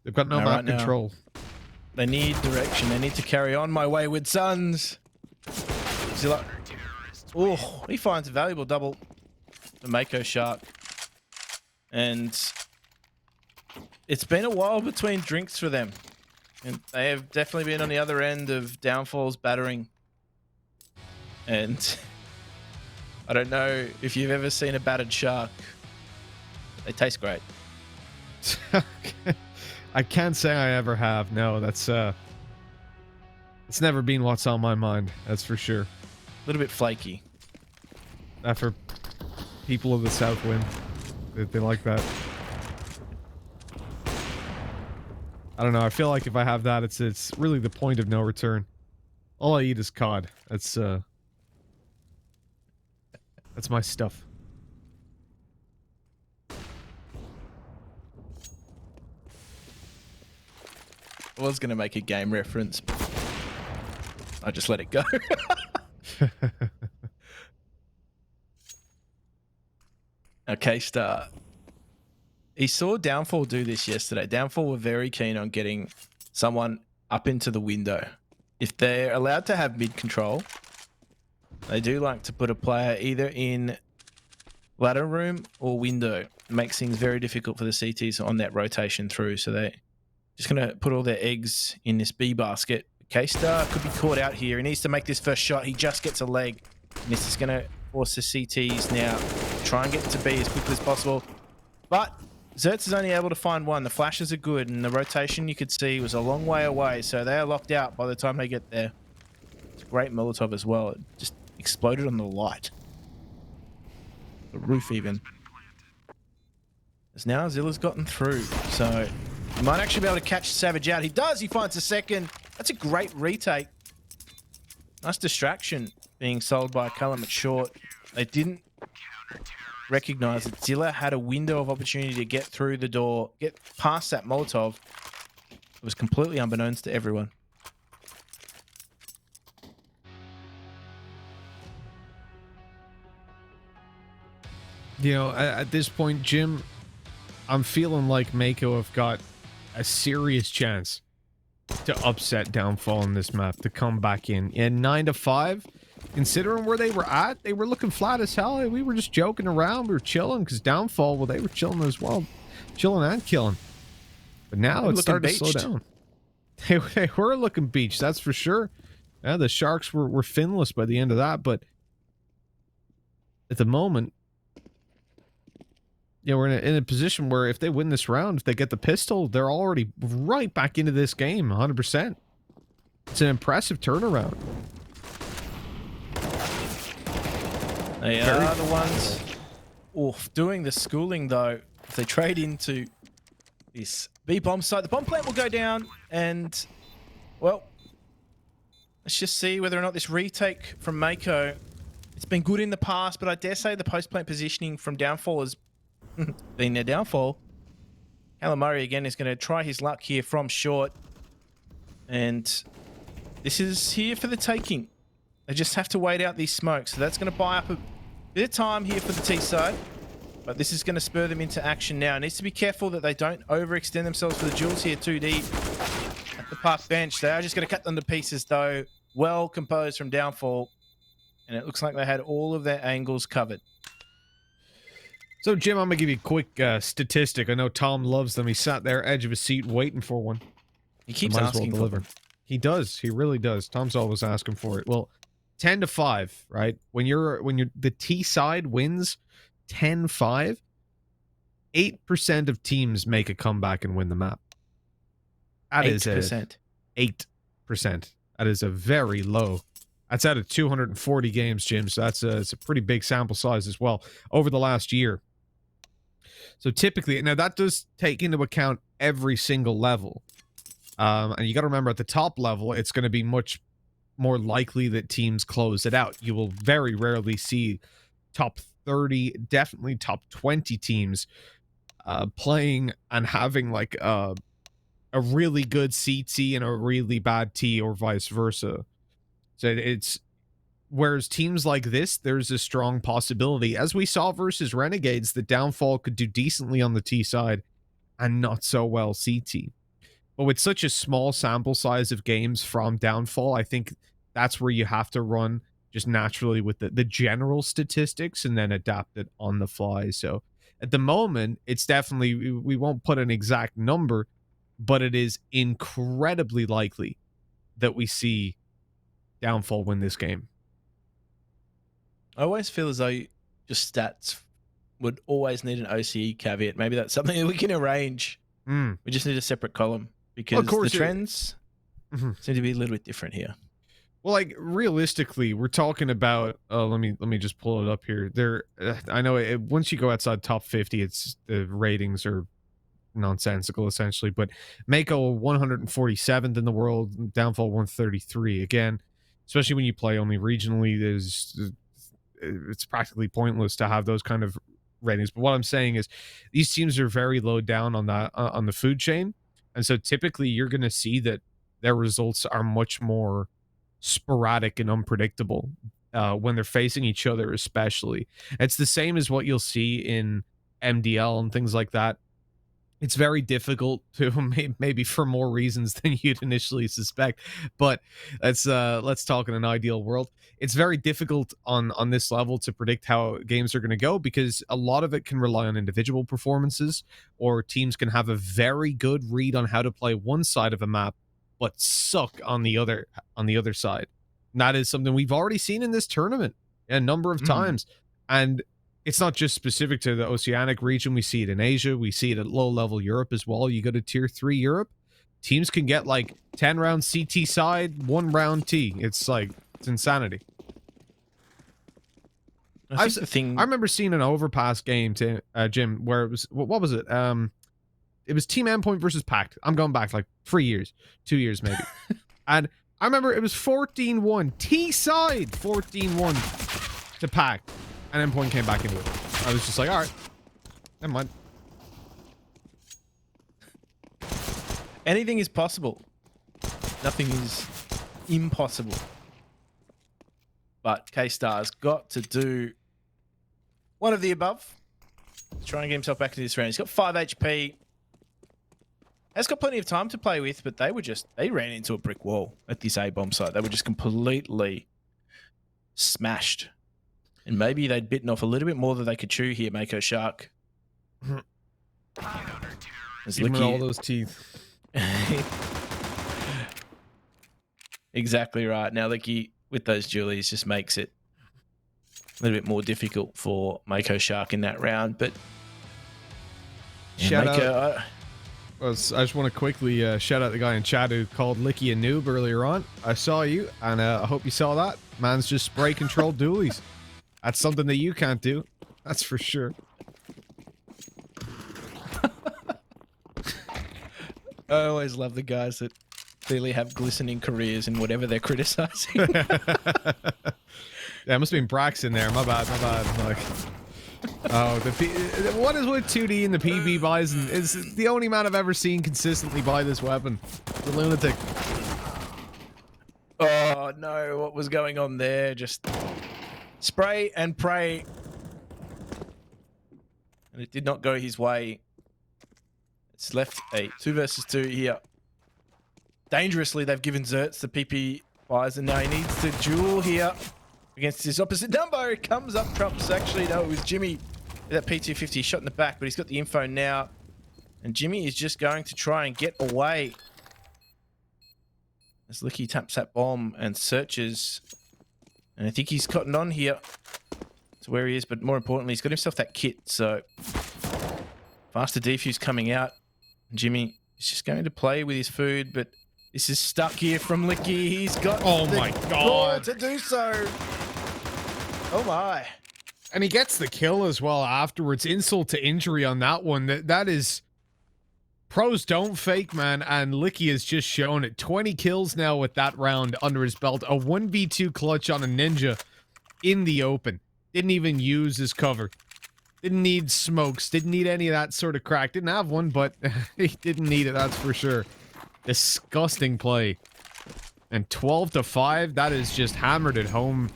F: They've got no
C: Now,
F: map
C: right now,
F: control.
C: They need direction. They need to carry on, my wayward sons. Zilla. Oh, he finds a valuable double. The Mako Shark. And it's been a while between drinks for them. And they have definitely been on the other end of Downfall's battering. And I don't know if you've ever seen a battered shark. They taste great.
F: I can't say I ever have. No, that's it's never been what's on my mind. That's for sure.
C: A little bit flaky.
F: That for people of the South Wind, they like that. I don't know. I feel like if I have that, it's really the point of no return. All I eat is cod. That's my stuff.
C: I was going to make a game reference, but I just let it go. Okay, Star. He saw Downfall do this yesterday. Downfall were very keen on getting someone up into the window. If they're allowed to have mid control, they do like to put a player either in ladder room or window. It makes things very difficult for the CTs on that rotation through, so they just going to put all their eggs in this B basket. K-Star could be caught out here. He needs to make this first shot. He just gets a leg. And this is going to force the CTs now to try and get to B as quickly as possible. But Zertz is only able to find one. The flashes are good, and the rotation you could see was a long way away, so they are locked out by the time they get there. It's a great Molotov as well. It just exploded on the light. The roof even. As now Zilla's gotten through, so he might actually be able to catch Savage out. He does. He finds a second. That's a great retake. Nice distraction being sold by Cullum at short. They didn't recognize that Zilla had a window of opportunity to get through the door, get past that Molotov. It was completely unbeknownst to everyone.
F: You know, at this point, Jim, I'm feeling like Mako have got a serious chance to upset Downfall in this map, to come back in. And 9-5, considering where they were at, they were looking flat as hell. We were just joking around. We were chilling because Downfall, well, they were chilling as well. Chilling and killing. But now it's starting to slow down. They were looking beached, that's for sure. Yeah, the Sharks were finless by the end of that, but at the moment, yeah, we're in a position where if they win this round, if they get the pistol, they're already right back into this game, 100%. It's an impressive turnaround.
C: They are the ones doing the schooling, though. If they trade into this B bomb site, the bomb plant will go down, and, well, let's just see whether or not this retake from Mako, it's been good in the past, but I dare say the post-plant positioning from Downfall has been their downfall. Calamari, again, is going to try his luck here from short, and this is here for the taking. They just have to wait out these smokes, so that's going to buy up a bit of time here for the T side, but this is going to spur them into action now. It needs to be careful that they don't overextend themselves for the duels here too deep at the park bench. They are just going to cut them to pieces, though. Well composed from Downfall, and it looks like they had all of their angles covered.
F: So, Jim, I'm going to give you a quick statistic. I know Tom loves them. He sat there, edge of his seat, waiting for one.
C: He keeps asking for them.
F: He does. He really does. Tom's always asking for it. Well, 10-5, right? When you're the T side wins 10-5, 8% of teams make a comeback and win the map. That
C: 8%.
F: 8%. That is a very low. That's out of 240 games, Jim. So it's a pretty big sample size as well over the last year. So typically, now that does take into account every single level. And you got to remember at the top level, it's going to be much more likely that teams close it out. You will very rarely see top 30, definitely top 20 teams playing and having like a really good CT and a really bad T or vice versa. So it's whereas teams like this, there's a strong possibility, as we saw versus Renegades, that Downfall could do decently on the T side and not so well CT. But with such a small sample size of games from Downfall, I think that's where you have to run just naturally with the general statistics and then adapt it on the fly. So at the moment, it's definitely, we won't put an exact number, but it is incredibly likely that we see Downfall win this game.
C: I always feel as though just stats would always need an OCE caveat. Maybe that's something that we can arrange. We just need a separate column because of course, the trends seem to be a little bit different here.
F: Well, like realistically, we're talking about. Let me just pull it up here. There, I know once you go outside top 50, it's the ratings are nonsensical essentially. But Mako 147th in the world, Downfall 133. Again, especially when you play only regionally, it's practically pointless to have those kind of ratings. But what I'm saying is, these teams are very low down on that on the food chain, and so typically you're going to see that their results are much more sporadic and unpredictable when they're facing each other, especially. It's the same as what you'll see in MDL and things like that. It's very difficult to, maybe for more reasons than you'd initially suspect, but let's talk in an ideal world. It's very difficult on this level to predict how games are going to go because a lot of it can rely on individual performances, or teams can have a very good read on how to play one side of a map but suck on the other side. And that is something we've already seen in this tournament a number of times. And it's not just specific to the Oceanic region. We see it in Asia. We see it at low-level Europe as well. You go to Tier 3 Europe, teams can get like 10-round CT side, 1-round T. It's insanity. I remember seeing an overpass game, to Jim, where it was, what was it? It was Team Endpoint versus Pact. I'm going back like 3 years, 2 years maybe. And I remember it was 14-1. T-side 14-1 to Pact. And Endpoint came back into it. I was just like, all right, never mind.
C: Anything is possible. Nothing is impossible. But K-Star's got to do one of the above. He's trying to get himself back into this round. He's got 5 HP. Has got plenty of time to play with, but they ran into a brick wall at this A-bomb site. They were just completely smashed. And maybe they'd bitten off a little bit more than they could chew here, Mako Shark.
F: Even all those teeth.
C: Exactly right. Now, Licky, with those dualies, just makes it a little bit more difficult for Mako Shark in that round. But
F: Shout out. I just want to quickly shout out the guy in chat who called Licky a noob earlier on. I saw you, and I hope you saw that. Man's just spray controlled dualies. That's something that you can't do. That's for sure.
C: I always love the guys that clearly have glistening careers in whatever they're criticizing.
F: Yeah, it must have been Brax in there. My bad. Like, oh, what is with 2D and the PB buys? And is the only man I've ever seen consistently buy this weapon. The lunatic.
C: Oh no, what was going on there? Just spray and pray. And it did not go his way. It's left a 2 versus 2 here. Dangerously, they've given Zertz the PP buys, and now he needs to duel here against his opposite. Dumbo comes up, trumps. Actually, no, it was Jimmy. That P250 shot in the back, but he's got the info now. And Jimmy is just going to try and get away. As Licky taps that bomb and searches. And I think he's cottoned on here to where he is, but more importantly, he's got himself that kit, so faster defuse coming out. Jimmy is just going to play with his food, but this is stuck here from Licky. He's got
F: my God
C: to do so. Oh my.
F: And he gets the kill as well afterwards. Insult to injury on that one. That is... Pros don't fake, man, and Licky has just shown it. 20 kills now with that round under his belt. A 1v2 clutch on a ninja in the open. Didn't even use his cover. Didn't need smokes. Didn't need any of that sort of crack. Didn't have one, but he didn't need it, that's for sure. Disgusting play. And 12-5, that is just hammered it home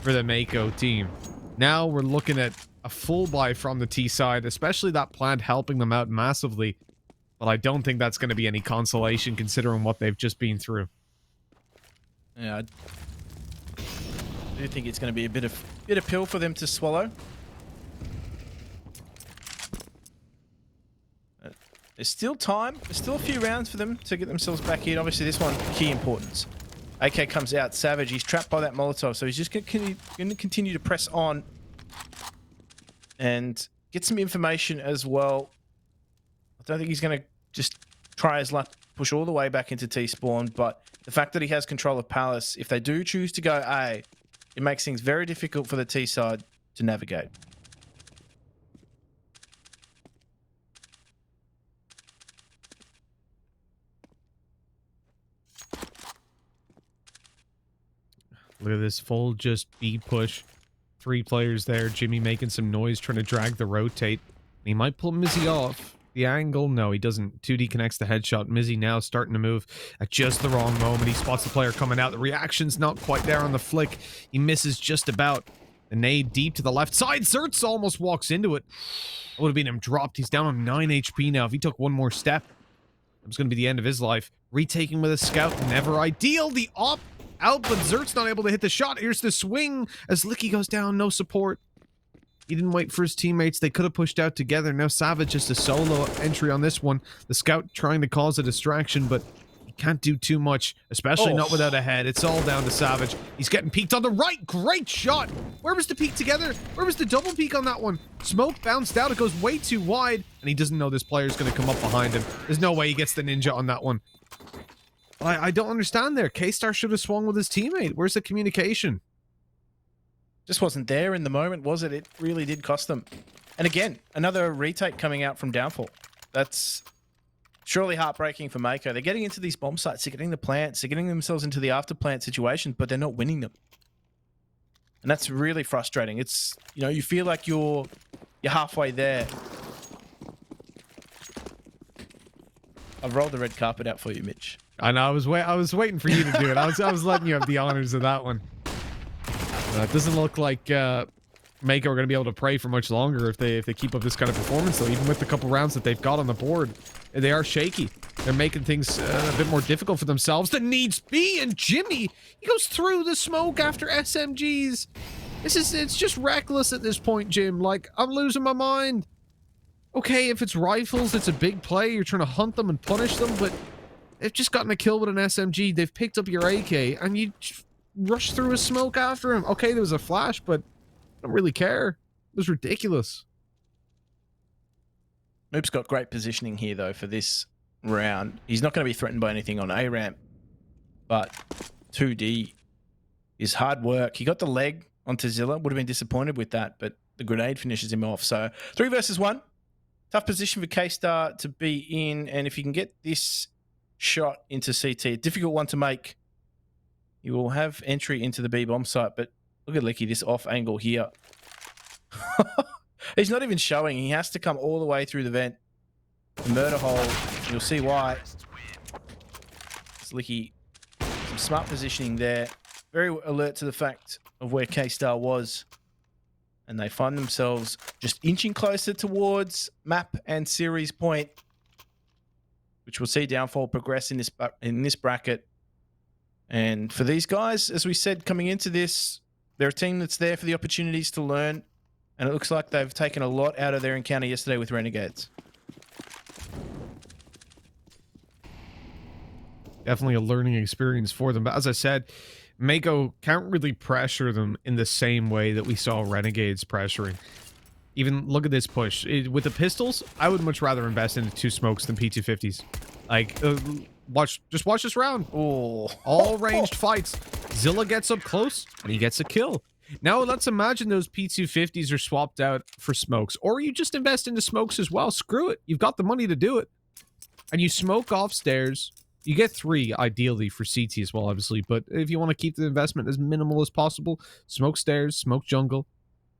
F: for the Mako team. Now we're looking at a full buy from the T side, especially that plant helping them out massively. But I don't think that's going to be any consolation considering what they've just been through.
C: Yeah, I do think it's going to be a bit of pill for them to swallow. There's still time. There's still a few rounds for them to get themselves back in. Obviously, this one, key importance. AK comes out, Savage. He's trapped by that Molotov, so he's just going to continue to press on and get some information as well. I don't think he's going to just try his luck, push all the way back into T-spawn, but the fact that he has control of Palace, if they do choose to go A, it makes things very difficult for the T side to navigate.
F: Look at this full just B push. 3 players there. Jimmy making some noise, trying to drag the rotate. He might pull Mizzy off. The angle, no, he doesn't. 2D connects the headshot. Mizzy now starting to move at just the wrong moment. He spots the player coming out. The reaction's not quite there on the flick. He misses just about. The nade deep to the left side. Zertz almost walks into it. It would have been him dropped. He's down on 9 HP now. If he took one more step, it was going to be the end of his life. Retaking with a scout, never ideal. The op out, but Zert's not able to hit the shot. Here's the swing as Licky goes down. No support. He didn't wait for his teammates. They could have pushed out together. Now Savage just a solo entry on this one. The scout trying to cause a distraction, but he can't do too much, especially not without a head. It's all down to Savage. He's getting peeked on the right. Great shot. Where was the peek together? Where was the double peek on that one? Smoke bounced out. It goes way too wide, and he doesn't know this player's going to come up behind him. There's no way he gets the ninja on that one. I don't understand there. K-Star should have swung with his teammate. Where's the communication?
C: Just wasn't there in the moment, was it? It really did cost them. And again, another retake coming out from Downfall. That's surely heartbreaking for Mako. They're getting into these bomb sites, they're getting the plants, they're getting themselves into the after plant situations, but they're not winning them. And that's really frustrating. It's, you know, you feel like you're halfway there. I've rolled the red carpet out for you, Mitch.
F: I know. I was waiting for you to do it. I was letting you have the honors of that one. It doesn't look like Mako are going to be able to pray for much longer if they keep up this kind of performance, though. Even with the couple rounds that they've got on the board, they are shaky. They're making things a bit more difficult for themselves. The needs be, and Jimmy, he goes through the smoke after SMGs. It's just reckless at this point, Jim. Like, I'm losing my mind. Okay, if it's rifles, it's a big play. You're trying to hunt them and punish them, but they've just gotten a kill with an SMG. They've picked up your AK, and you rush through a smoke after him. Okay, there was a flash, but I don't really care. It was ridiculous.
C: Moop's got great positioning here, though, for this round. He's not going to be threatened by anything on A ramp, but 2D is hard work. He got the leg onto Zilla. Would have been disappointed with that, but the grenade finishes him off. So 3 versus 1. Tough position for K-Star to be in, and if you can get this shot into CT, a difficult one to make, you will have entry into the B bomb site. But look at Licky, this off angle here. He's not even showing. He has to come all the way through the vent. The murder hole. You'll see why. It's Licky. Some smart positioning there. Very alert to the fact of where K-Star was. And they find themselves just inching closer towards map and series point, which we'll see Downfall progress in this bracket. And for these guys, as we said, coming into this, they're a team that's there for the opportunities to learn. And it looks like they've taken a lot out of their encounter yesterday with Renegades.
F: Definitely a learning experience for them. But as I said, Mako can't really pressure them in the same way that we saw Renegades pressuring. Even look at this push. With the pistols, I would much rather invest in 2 smokes than P250s. Like, just watch this round.
C: Oh,
F: all ranged fights. Zilla gets up close and he gets a kill. Now let's imagine those P250s are swapped out for smokes, or you just invest into smokes as well. Screw it. You've got the money to do it. And you smoke off stairs. You get 3 ideally for CT as well, obviously, but if you want to keep the investment as minimal as possible, smoke stairs, smoke jungle.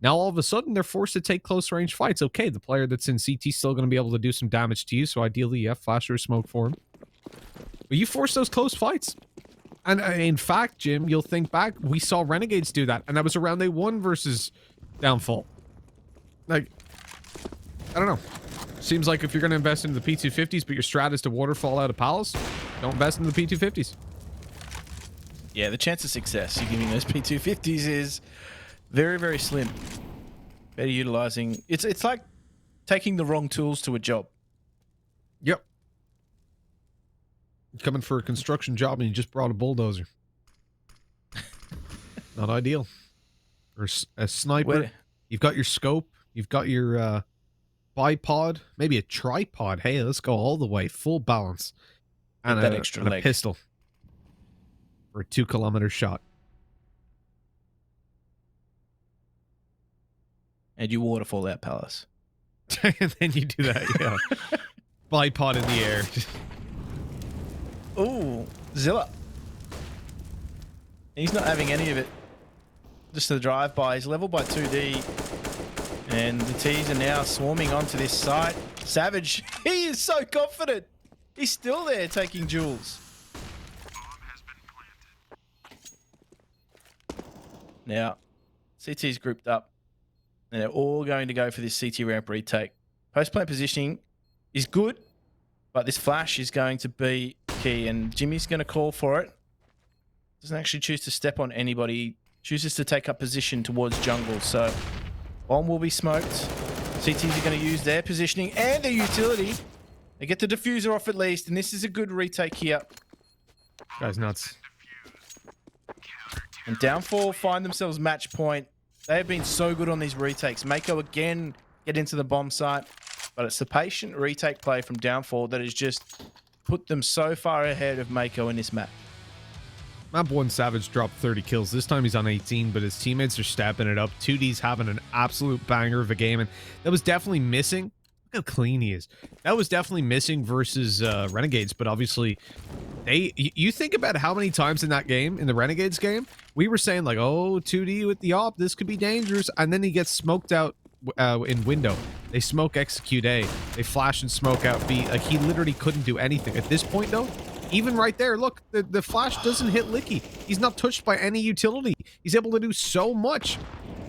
F: Now all of a sudden they're forced to take close range fights. Okay, the player that's in CT is still going to be able to do some damage to you, so ideally, yeah, flash or smoke for him. But you force those close fights. And in fact, Jim, you'll think back, we saw Renegades do that, and that was around A1 versus Downfall. Like, I don't know. Seems like if you're going to invest into the P250s, but your strat is to waterfall out of Palace, don't invest in the P250s.
C: yeah, the chance of success you're giving those P250s is very, very slim. Better utilizing... It's like taking the wrong tools to a job.
F: Yep. You're coming for a construction job and you just brought a bulldozer. Not ideal. Or a sniper. You've got your scope. You've got your bipod. Maybe a tripod. Hey, let's go all the way. Full balance. And
C: that extra
F: and a
C: leg.
F: pistol. For a 2-kilometer shot.
C: And you waterfall out Palace.
F: And then you do that, yeah. Bipod in the air.
C: Ooh, Zilla. He's not having any of it. Just the drive-by. He's leveled by 2D. And the T's are now swarming onto this site. Savage, he is so confident. He's still there taking jewels. Now, CT's grouped up. And they're all going to go for this CT ramp retake. Post-plant positioning is good, but this flash is going to be key. And Jimmy's going to call for it. Doesn't actually choose to step on anybody. Chooses to take up position towards jungle. So, bomb will be smoked. CTs are going to use their positioning and their utility. They get the diffuser off at least, and this is a good retake here.
F: Guy's nuts.
C: And Downfall find themselves match point. They have been so good on these retakes. Mako again get into the bomb site, but it's the patient retake play from Downfall that has just put them so far ahead of Mako in this map.
F: Map 1 Savage dropped 30 kills. This time he's on 18, but his teammates are stepping it up. 2D's having an absolute banger of a game, and that was definitely missing. Look how clean he is. That was definitely missing versus Renegades, but obviously you think about how many times in that game, in the Renegades game, we were saying like, oh, 2D with the op, this could be dangerous, and then he gets smoked out in window. They smoke execute A. They flash and smoke out B. Like, he literally couldn't do anything. At this point, though, even right there, look, the flash doesn't hit Licky. He's not touched by any utility. He's able to do so much.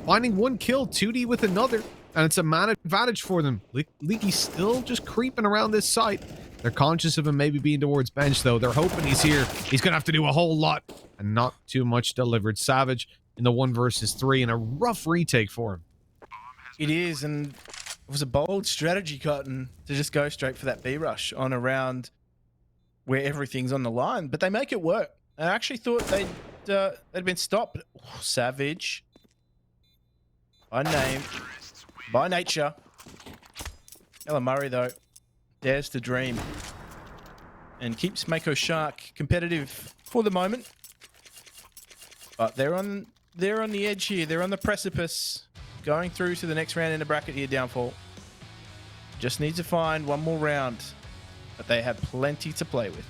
F: Finding 1 kill, 2D with another, and it's a man advantage for them. Licky's still just creeping around this site. They're conscious of him maybe being towards bench, though. They're hoping he's here. He's going to have to do a whole lot, and not too much delivered. Savage in the 1 versus 3, and a rough retake for him.
C: It is, and it was a bold strategy, Cotton, to just go straight for that B rush on a round where everything's on the line, but they make it work. I actually thought they'd been stopped. Oh, Savage, by name, by nature. Ella Murray, though, dares to dream. and keeps Mako Shark competitive for the moment. But they're on the edge here. They're on the precipice, going through to the next round in the bracket here, Downfall. Just need to find one more round, but they have plenty to play with.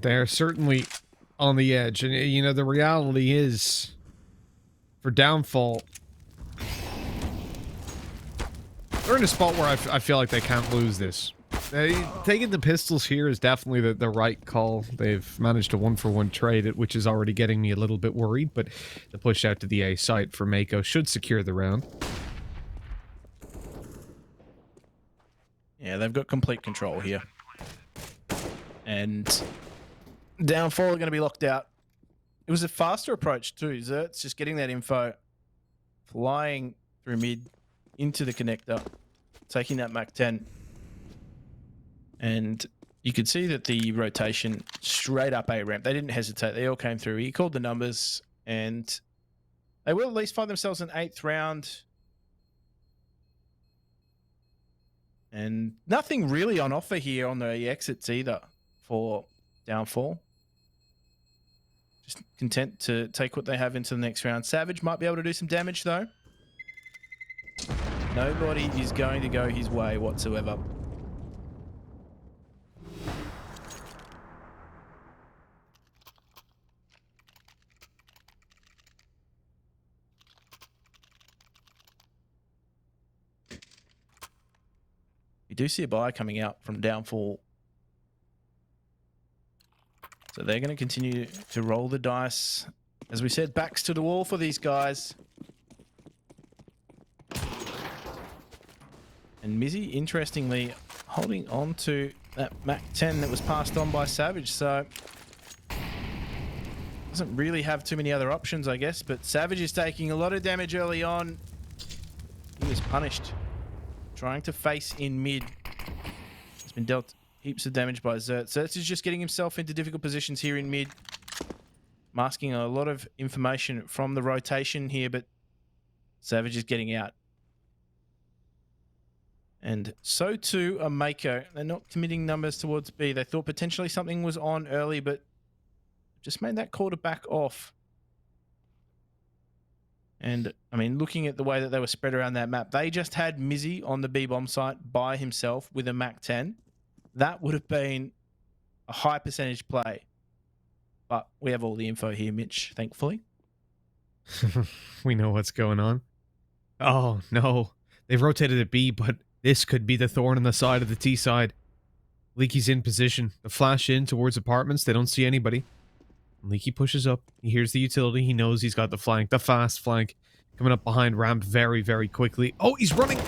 F: They're certainly on the edge. And, you know, the reality is, for Downfall, they're in a spot where I feel like they can't lose this. Taking the pistols here is definitely the right call. They've managed to one-for-one trade it, which is already getting me a little bit worried, but the push out to the A site for Mako should secure the round.
C: Yeah, they've got complete control here. And Downfall are going to be locked out. It was a faster approach too. Zert's just getting that info, flying through mid into the connector, taking that Mach 10. And you could see that the rotation straight up A ramp. They didn't hesitate. They all came through. He called the numbers, and they will at least find themselves an 8th round. And nothing really on offer here on the exits either for Downfall. Just content to take what they have into the next round. Savage might be able to do some damage though. Nobody is going to go his way whatsoever. We do see a buy coming out from Downfall. So they're going to continue to roll the dice. As we said, backs to the wall for these guys. And Mizzy, interestingly, holding on to that Mach 10 that was passed on by Savage. So doesn't really have too many other options, I guess. But Savage is taking a lot of damage early on. He was punished. Trying to face in mid. He's been dealt heaps of damage by Zert. Zert is just getting himself into difficult positions here in mid. Masking a lot of information from the rotation here, but Savage is getting out. And so too are Mako. They're not committing numbers towards B. They thought potentially something was on early, but just made that call to back off. And, I mean, looking at the way that they were spread around that map, they just had Mizzy on the B-bomb site by himself with a Mach 10. That would have been a high percentage play. But we have all the info here, Mitch, thankfully.
F: We know what's going on. Oh, no. They've rotated at B, but this could be the thorn on the side of the T side. Leaky's in position. The flash in towards apartments. They don't see anybody. Leaky pushes up. He hears the utility. He knows he's got the flank, the fast flank, coming up behind ramp very, very quickly. Oh, he's running.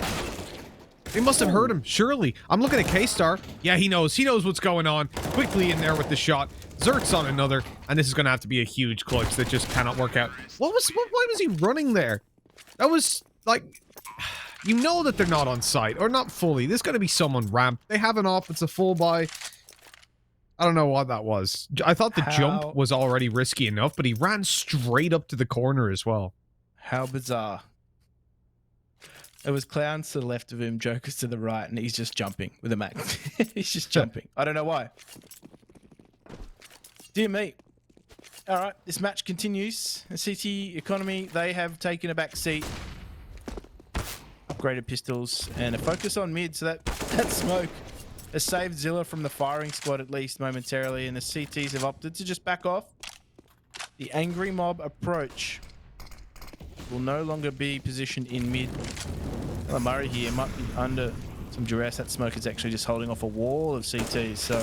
F: They must have heard him, surely. I'm looking at K-Star. Yeah, he knows. He knows what's going on. Quickly in there with the shot. Zert's on another, and this is going to have to be a huge clutch that just cannot work out. Why was he running there? That was, like, you know that they're not on site, or not fully. There's going to be someone ramp. They have an off. It's a full buy. I don't know what that was. I thought the jump was already risky enough, but he ran straight up to the corner as well.
C: How bizarre. It was clowns to the left of him, jokers to the right, and he's just jumping with a Mac. He's just jumping. I don't know why. Dear me. All right, this match continues. The CT Economy, they have taken a back seat. Upgraded pistols and a focus on mid, so that smoke has saved Zilla from the firing squad at least momentarily, and the CTs have opted to just back off. The angry mob approach will no longer be positioned in mid. Well, Murray here might be under some duress. That smoke is actually just holding off a wall of CTs, so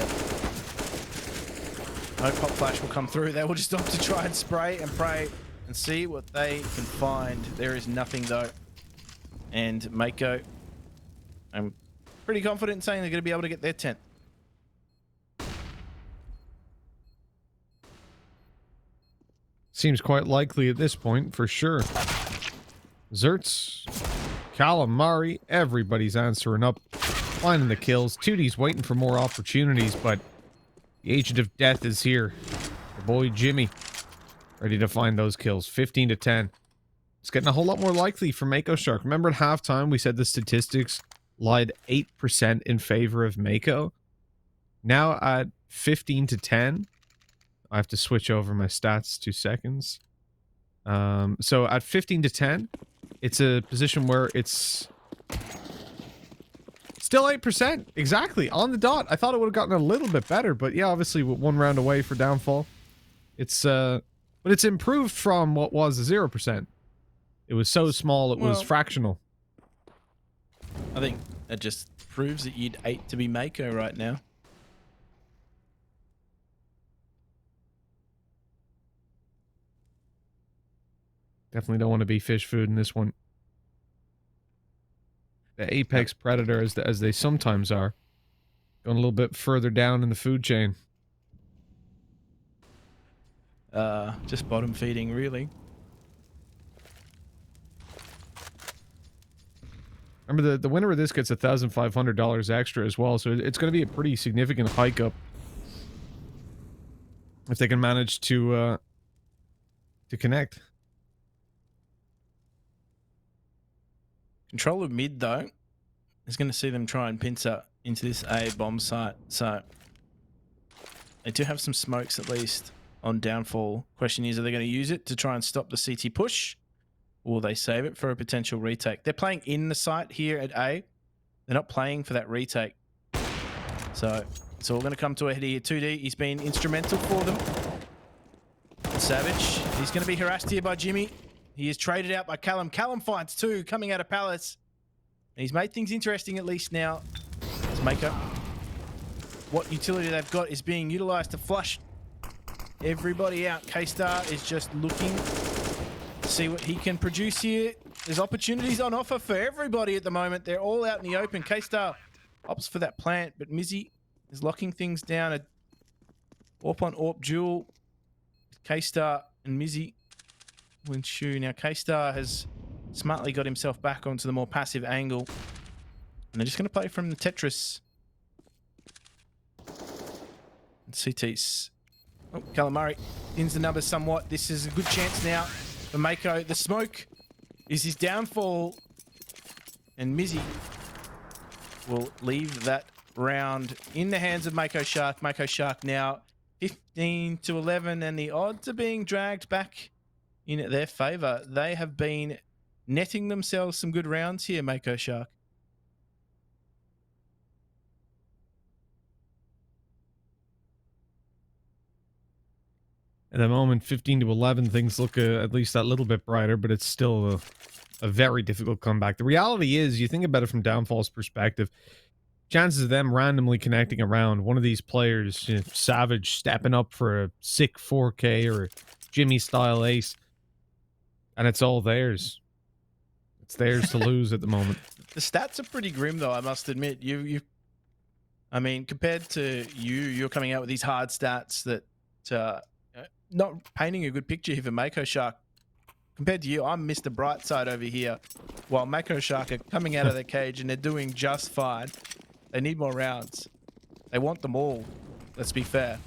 C: no pop flash will come through. They will just opt to try and spray and pray and see what they can find. There is nothing though. And Mako, I'm pretty confident in saying they're going to be able to get their 10th.
F: Seems quite likely at this point, for sure. Zertz, Calamari, everybody's answering up, finding the kills. 2D's waiting for more opportunities, but the Agent of Death is here. The boy Jimmy, ready to find those kills. 15 to 10. It's getting a whole lot more likely for Mako Shark. Remember at halftime, we said the statistics lied 8% in favor of Mako. Now at 15 to 10, I have to switch over my stats 2 seconds. So at 15 to 10, it's a position where it's still 8%. Exactly. On the dot. I thought it would have gotten a little bit better, but yeah, obviously with 1 round away for downfall. It's, but it's improved from what was 0%. It was so small, it was fractional.
C: I think that just proves that you'd hate to be Mako right now.
F: Definitely don't want to be fish food in this one. The apex predator, as they sometimes are. Going a little bit further down in the food chain.
C: Just bottom feeding, really.
F: Remember, the winner of this gets $1,500 extra as well, so it's going to be a pretty significant hike up if they can manage to connect.
C: Control of mid, though, is going to see them try and pincer into this A bomb site. So they do have some smokes, at least, on downfall. Question is, are they going to use it to try and stop the CT push? Or will they save it for a potential retake? They're playing in the site here at A. They're not playing for that retake. So it's all going to come to a head here. 2D, he's been instrumental for them. Savage, he's going to be harassed here by Jimmy. He is traded out by Callum. Callum finds 2 coming out of Palace. And he's made things interesting at least now. Let's make up. What utility they've got is being utilized to flush everybody out. K-Star is just looking to see what he can produce here. There's opportunities on offer for everybody at the moment. They're all out in the open. K-Star opts for that plant, but Mizzy is locking things down. A AWP on AWP duel. K-Star and Mizzy will ensue. Now, K-Star has smartly got himself back onto the more passive angle. And they're just going to play from the Tetris. And CT's... Oh, Calamari ins the numbers somewhat. This is a good chance now for Mako. The smoke is his downfall. And Mizzy will leave that round in the hands of Mako Shark. Mako Shark now 15 to 11, and the odds are being dragged back in their favor. They have been netting themselves some good rounds here, Mako Shark.
F: At the moment, 15 to 11, things look at least that little bit brighter, but it's still a very difficult comeback. The reality is, you think about it from Downfall's perspective, chances of them randomly connecting around one of these players, you know, Savage stepping up for a sick 4K or a Jimmy style ace, and it's all theirs. It's theirs to lose at the moment.
C: The stats are pretty grim, though, I must admit. I mean, compared to you're coming out with these hard stats that not painting a good picture here for Mako Shark. Compared to you, I'm Mr. Brightside over here, while Mako Shark are coming out of their cage and they're doing just fine. They need more rounds. They want them all. Let's be fair.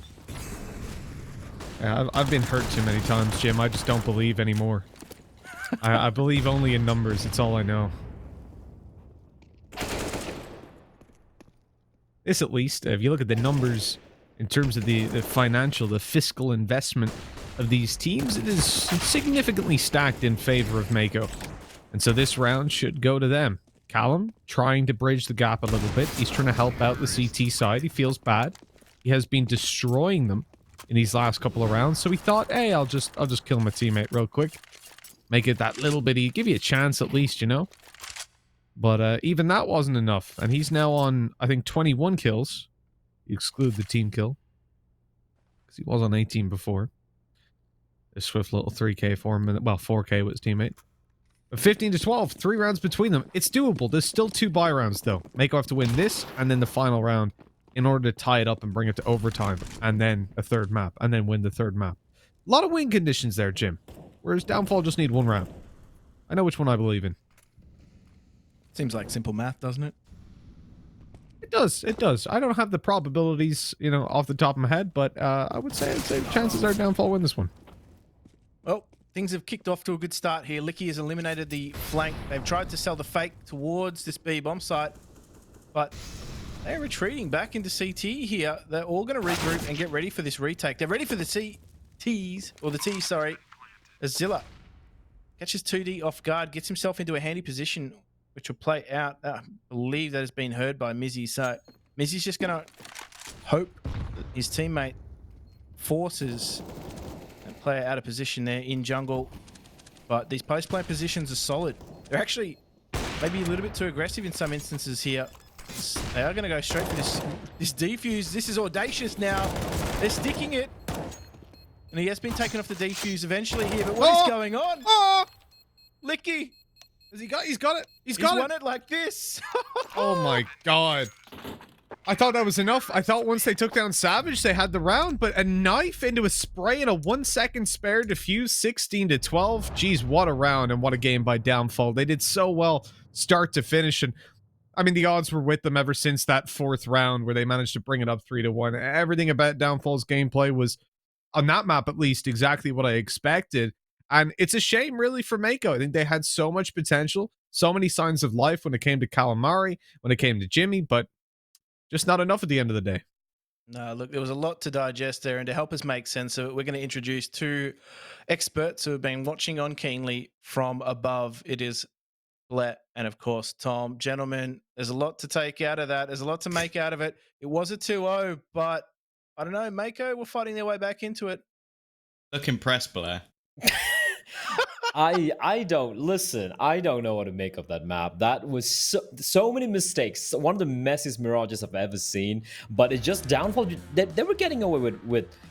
F: Yeah, I've been hurt too many times, Jim. I just don't believe anymore. I believe only in numbers. It's all I know. This, at least, if you look at the numbers in terms of the financial, the fiscal investment of these teams, it is significantly stacked in favor of Mako. And so this round should go to them. Callum, trying to bridge the gap a little bit. He's trying to help out the CT side. He feels bad. He has been destroying them in these last couple of rounds. So he thought, hey, I'll just kill my teammate real quick. Make it that little bitty, give you a chance at least, you know? But even that wasn't enough. And he's now on, I think, 21 kills. You exclude the team kill. Because he was on 18 before. A swift little 3K for him. Well, 4K with his teammate. But 15 to 12, 3 rounds between them. It's doable. There's still 2 buy rounds, though. Mako have to win this and then the final round in order to tie it up and bring it to overtime. And then a 3rd map. And then win the 3rd map. A lot of win conditions there, Jim. Whereas Downfall just need 1 round. I know which one I believe in.
C: Seems like simple math, doesn't it?
F: It does. It does. I don't have the probabilities, you know, off the top of my head, but I would say chances are Downfall win this one.
C: Well, things have kicked off to a good start here. Licky has eliminated the flank. They've tried to sell the fake towards this B bomb site, but they're retreating back into CT here. They're all going to regroup and get ready for this retake. They're ready for the T's, or the T, sorry. As Zilla catches 2D off guard, gets himself into a handy position, which will play out. I believe that has been heard by Mizzy. So Mizzy's just going to hope that his teammate forces a player out of position there in jungle. But these post-play positions are solid. They're actually maybe a little bit too aggressive in some instances here. They are going to go straight for this defuse. This is audacious now. They're sticking it. And he has been taken off the defuse eventually here. But what is going on?
F: Oh!
C: Licky!
F: Has he got? He's got it.
C: He's won it like this.
F: Oh my god. I thought that was enough. I thought once they took down Savage, they had the round, but a knife into a spray and a 1 second spare defuse, 16-12. Jeez, what a round and what a game by Downfall. They did so well start to finish, and I mean, the odds were with them ever since that 4th round where they managed to bring it up 3-1. Everything about Downfall's gameplay was, on that map at least, exactly what I expected. And it's a shame, really, for Mako. I think they had so much potential, so many signs of life when it came to Calamari, when it came to Jimmy, but just not enough at the end of the day.
C: No, look, there was a lot to digest there, and to help us make sense of it, we're going to introduce 2 experts who have been watching on keenly from above. It is Blet and, of course, Tom. Gentlemen, there's a lot to take out of that. There's a lot to make out of it. It was a 2-0, but I don't know, Mako were fighting their way back into it.
E: Look impressed, Blair.
D: I don't know what to make of that map. That was so many mistakes. One of the messiest mirages I've ever seen. But it just Downfall. They were getting away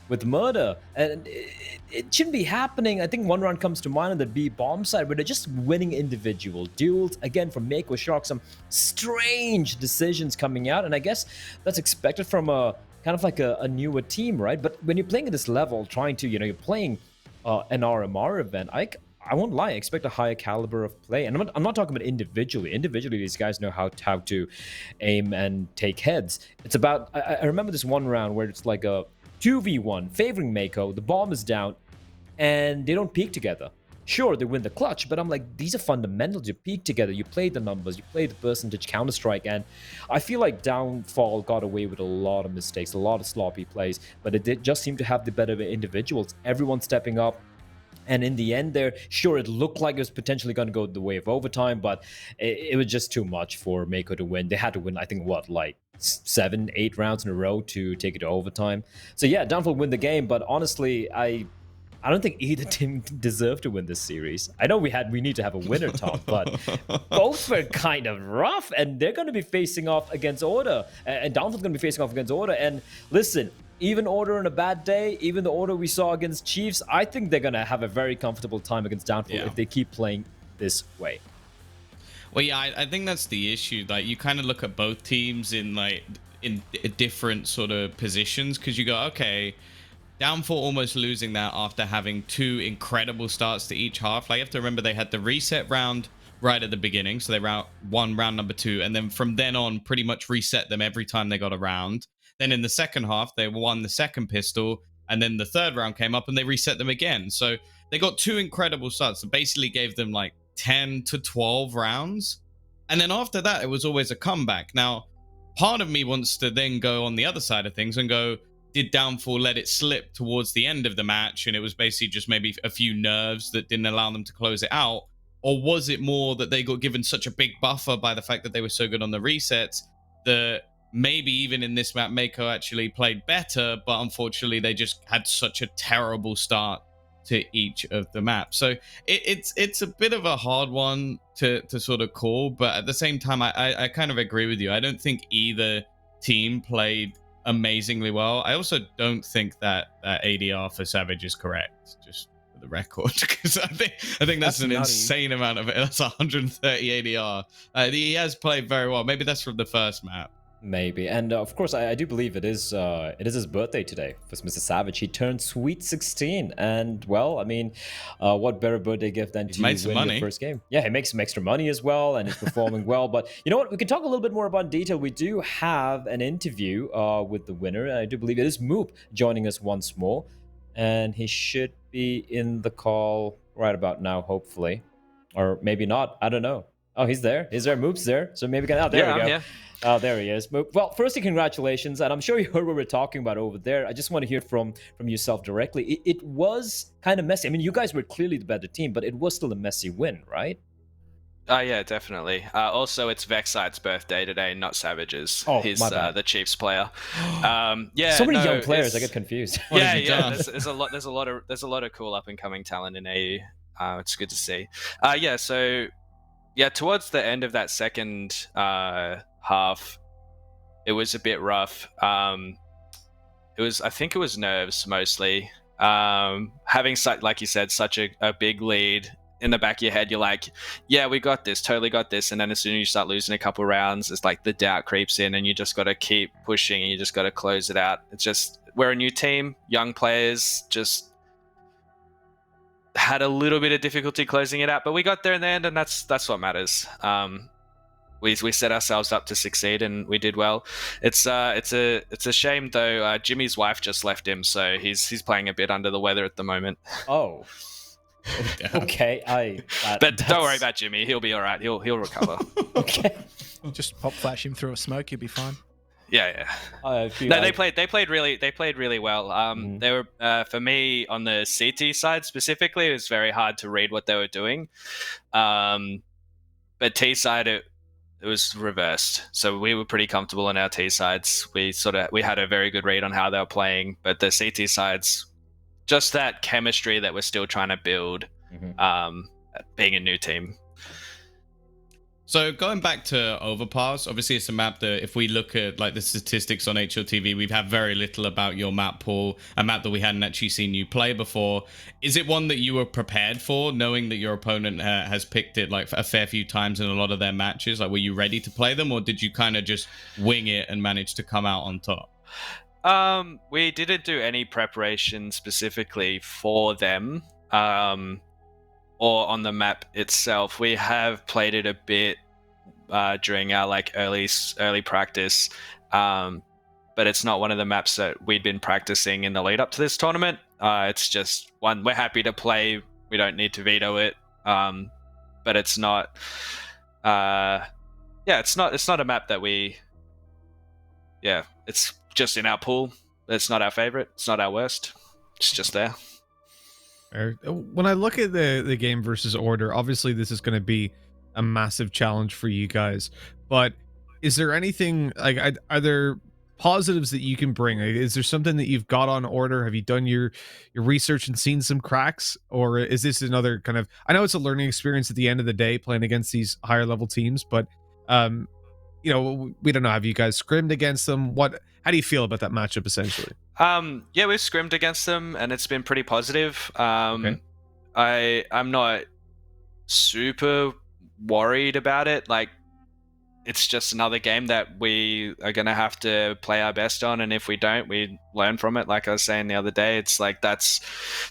D: with murder, and it shouldn't be happening. I think one round comes to mind on the B bomb side where they're just winning individual duels. Again, from Mako Shark, some strange decisions coming out, and I guess that's expected from a kind of like a newer team, right? But when you're playing at this level, trying to you're playing an RMR event, I won't lie, I expect a higher caliber of play. And I'm not talking about individually. Individually, these guys know how to aim and take heads. It's about, I remember this one round where it's like a 2v1 favoring Mako. The bomb is down and they don't peek together. Sure, they win the clutch, but I'm like, these are fundamentals. You peek together, you play the numbers, you play the percentage Counter-Strike, and I feel like Downfall got away with a lot of mistakes, a lot of sloppy plays, but it did just seem to have the better individuals. Everyone stepping up. And in the end there, sure, it looked like it was potentially going to go the way of overtime, but it was just too much for Mako to win. They had to win, I think, like 7-8 rounds in a row to take it to overtime. So yeah, Downfall win the game, but honestly, I don't think either team deserved to win this series. I know we need to have a winner, Tom, but both were kind of rough, and they're going to be facing off against Order, and Downfall's going to be facing off against Order. And listen, even Order on a bad day, even the Order we saw against Chiefs, I think they're going to have a very comfortable time against Downfall if they keep playing this way.
E: Well, yeah, I think that's the issue. Like, you kind of look at both teams in different sort of positions, because you go, okay, Downfall almost losing that after having 2 incredible starts to each half. Like, you have to remember they had the reset round right at the beginning, so they won round number 2, and then from then on pretty much reset them every time they got a round. Then in the second half, they won the second pistol, and then the third round came up and they reset them again. So they got 2 incredible starts that basically gave them like 10 to 12 rounds. And then after that, it was always a comeback. Now, part of me wants to then go on the other side of things and go, did Downfall let it slip towards the end of the match, and it was basically just maybe a few nerves that didn't allow them to close it out? Or was it more that they got given such a big buffer by the fact that they were so good on the resets that maybe even in this map, Mako actually played better, but unfortunately they just had such a terrible start to each of the maps? So it's a bit of a hard one to sort of call, but at the same time, I kind of agree with you. I don't think either team played amazingly well. I also don't think that ADR for Savage is correct, just for the record, because I think that's an insane amount of it. That's 130 ADR. He has played very well. Maybe that's from the first map.
D: Maybe. And of course, I do believe it is his birthday today for Mr. Savage. He turned sweet 16, and well, I mean, what better birthday gift than to win your first game? Yeah, he makes some extra money as well, and he's performing well. But you know what? We can talk a little bit more about detail. We do have an interview with the winner. I do believe it is Moop joining us once more, and he should be in the call right about now, hopefully. Or maybe not. I don't know. Oh, he's there. Is there moves there? So maybe we can. Oh, there
G: Yeah,
D: we
G: I'm
D: go.
G: here.
D: Oh, there he is. Well, firstly, congratulations, and I'm sure you heard what we're talking about over there. I just want to hear from yourself directly. It was kind of messy. I mean, you guys were clearly the better team, but it was still a messy win, right?
G: Yeah, definitely. Also, it's Vexite's birthday today, not Savage's.
D: Oh,
G: He's
D: my bad.
G: the Chiefs player. Yeah,
D: So many
G: no,
D: young players. I
G: it's-
D: get confused.
E: What
G: yeah,
E: have you
G: yeah.
E: done?
G: There's a lot of cool up and coming talent in AU. It's good to see. Yeah, so yeah, towards the end of that second half, it was a bit rough. I think it was nerves mostly. Having such, like you said, such a big lead in the back of your head, you're like, yeah, we got this, totally got this. And then as soon as you start losing a couple rounds, it's like the doubt creeps in, and you just got to keep pushing, and you just got to close it out. It's just, we're a new team, young players, just had a little bit of difficulty closing it out, but we got there in the end, and that's what matters. We set ourselves up to succeed, and we did well. It's a shame though. Jimmy's wife just left him, so he's playing a bit under the weather at the moment.
D: Oh. Okay.
G: But don't worry about Jimmy. He'll be all right. He'll recover.
D: Okay.
C: Just pop flash him through a smoke, you'll be fine.
G: Yeah. No, they played really well. They were for me on the CT side specifically. It was very hard to read what they were doing. But T side it was reversed. So we were pretty comfortable on our T sides. We had a very good read on how they were playing, but the CT sides, just that chemistry that we're still trying to build. Being a new team.
E: So going back to Overpass, obviously it's a map that if we look at like the statistics on HLTV, we've had very little about your map, Paul, a map that we hadn't actually seen you play before. Is it one that you were prepared for, knowing that your opponent has picked it like a fair few times in a lot of their matches? Like, were you ready to play them, or did you kind of just wing it and manage to come out on top?
G: We didn't do any preparation specifically for them. Or on the map itself. We have played it a bit during our like early practice, but it's not one of the maps that we'd been practicing in the lead up to this tournament. It's just one we're happy to play. We don't need to veto it, but it's not. It's not a map that we. Yeah, it's just in our pool. It's not our favorite. It's not our worst. It's just there.
F: When I look at the game versus Order, obviously this is going to be a massive challenge for you guys. But is there anything like are there positives that you can bring? Is there something that you've got on Order? Have you done your research and seen some cracks, or is this another kind of? I know it's a learning experience at the end of the day playing against these higher level teams, but we don't know. Have you guys scrimmed against them? How do you feel about that matchup essentially?
G: Yeah, we've scrimmed against them, and it's been pretty positive.
F: Okay.
G: I'm not super worried about it. Like, it's just another game that we are gonna have to play our best on, and if we don't, we learn from it. Like I was saying the other day, it's like that's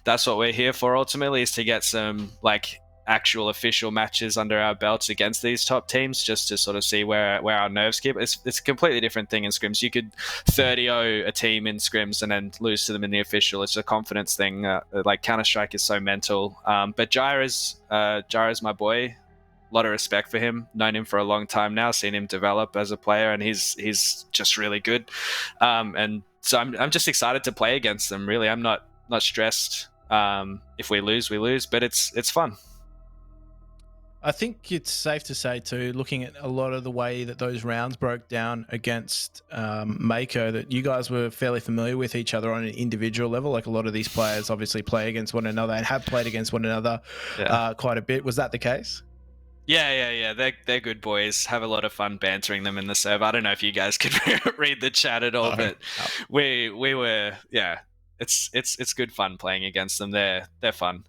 G: what we're here for. Ultimately, is to get some like actual official matches under our belts against these top teams, just to sort of see where our nerves keep. It's a completely different thing in scrims. You could 30-0 a team in scrims and then lose to them in the official. It's a confidence thing. Like Counter-Strike is so mental. But Gyra's my boy. A lot of respect for him. Known him for a long time now. Seen him develop as a player, and he's just really good. And so I'm just excited to play against them. Really, I'm not stressed. If we lose, we lose. But it's fun.
C: I think it's safe to say too, looking at a lot of the way that those rounds broke down against Mako, that you guys were fairly familiar with each other on an individual level. Like, a lot of these players obviously play against one another and have played against one another quite a bit. Was that the case?
G: Yeah. They're good boys. Have a lot of fun bantering them in the server. I don't know if you guys could read the chat at all, but we were It's good fun playing against them. They're fun.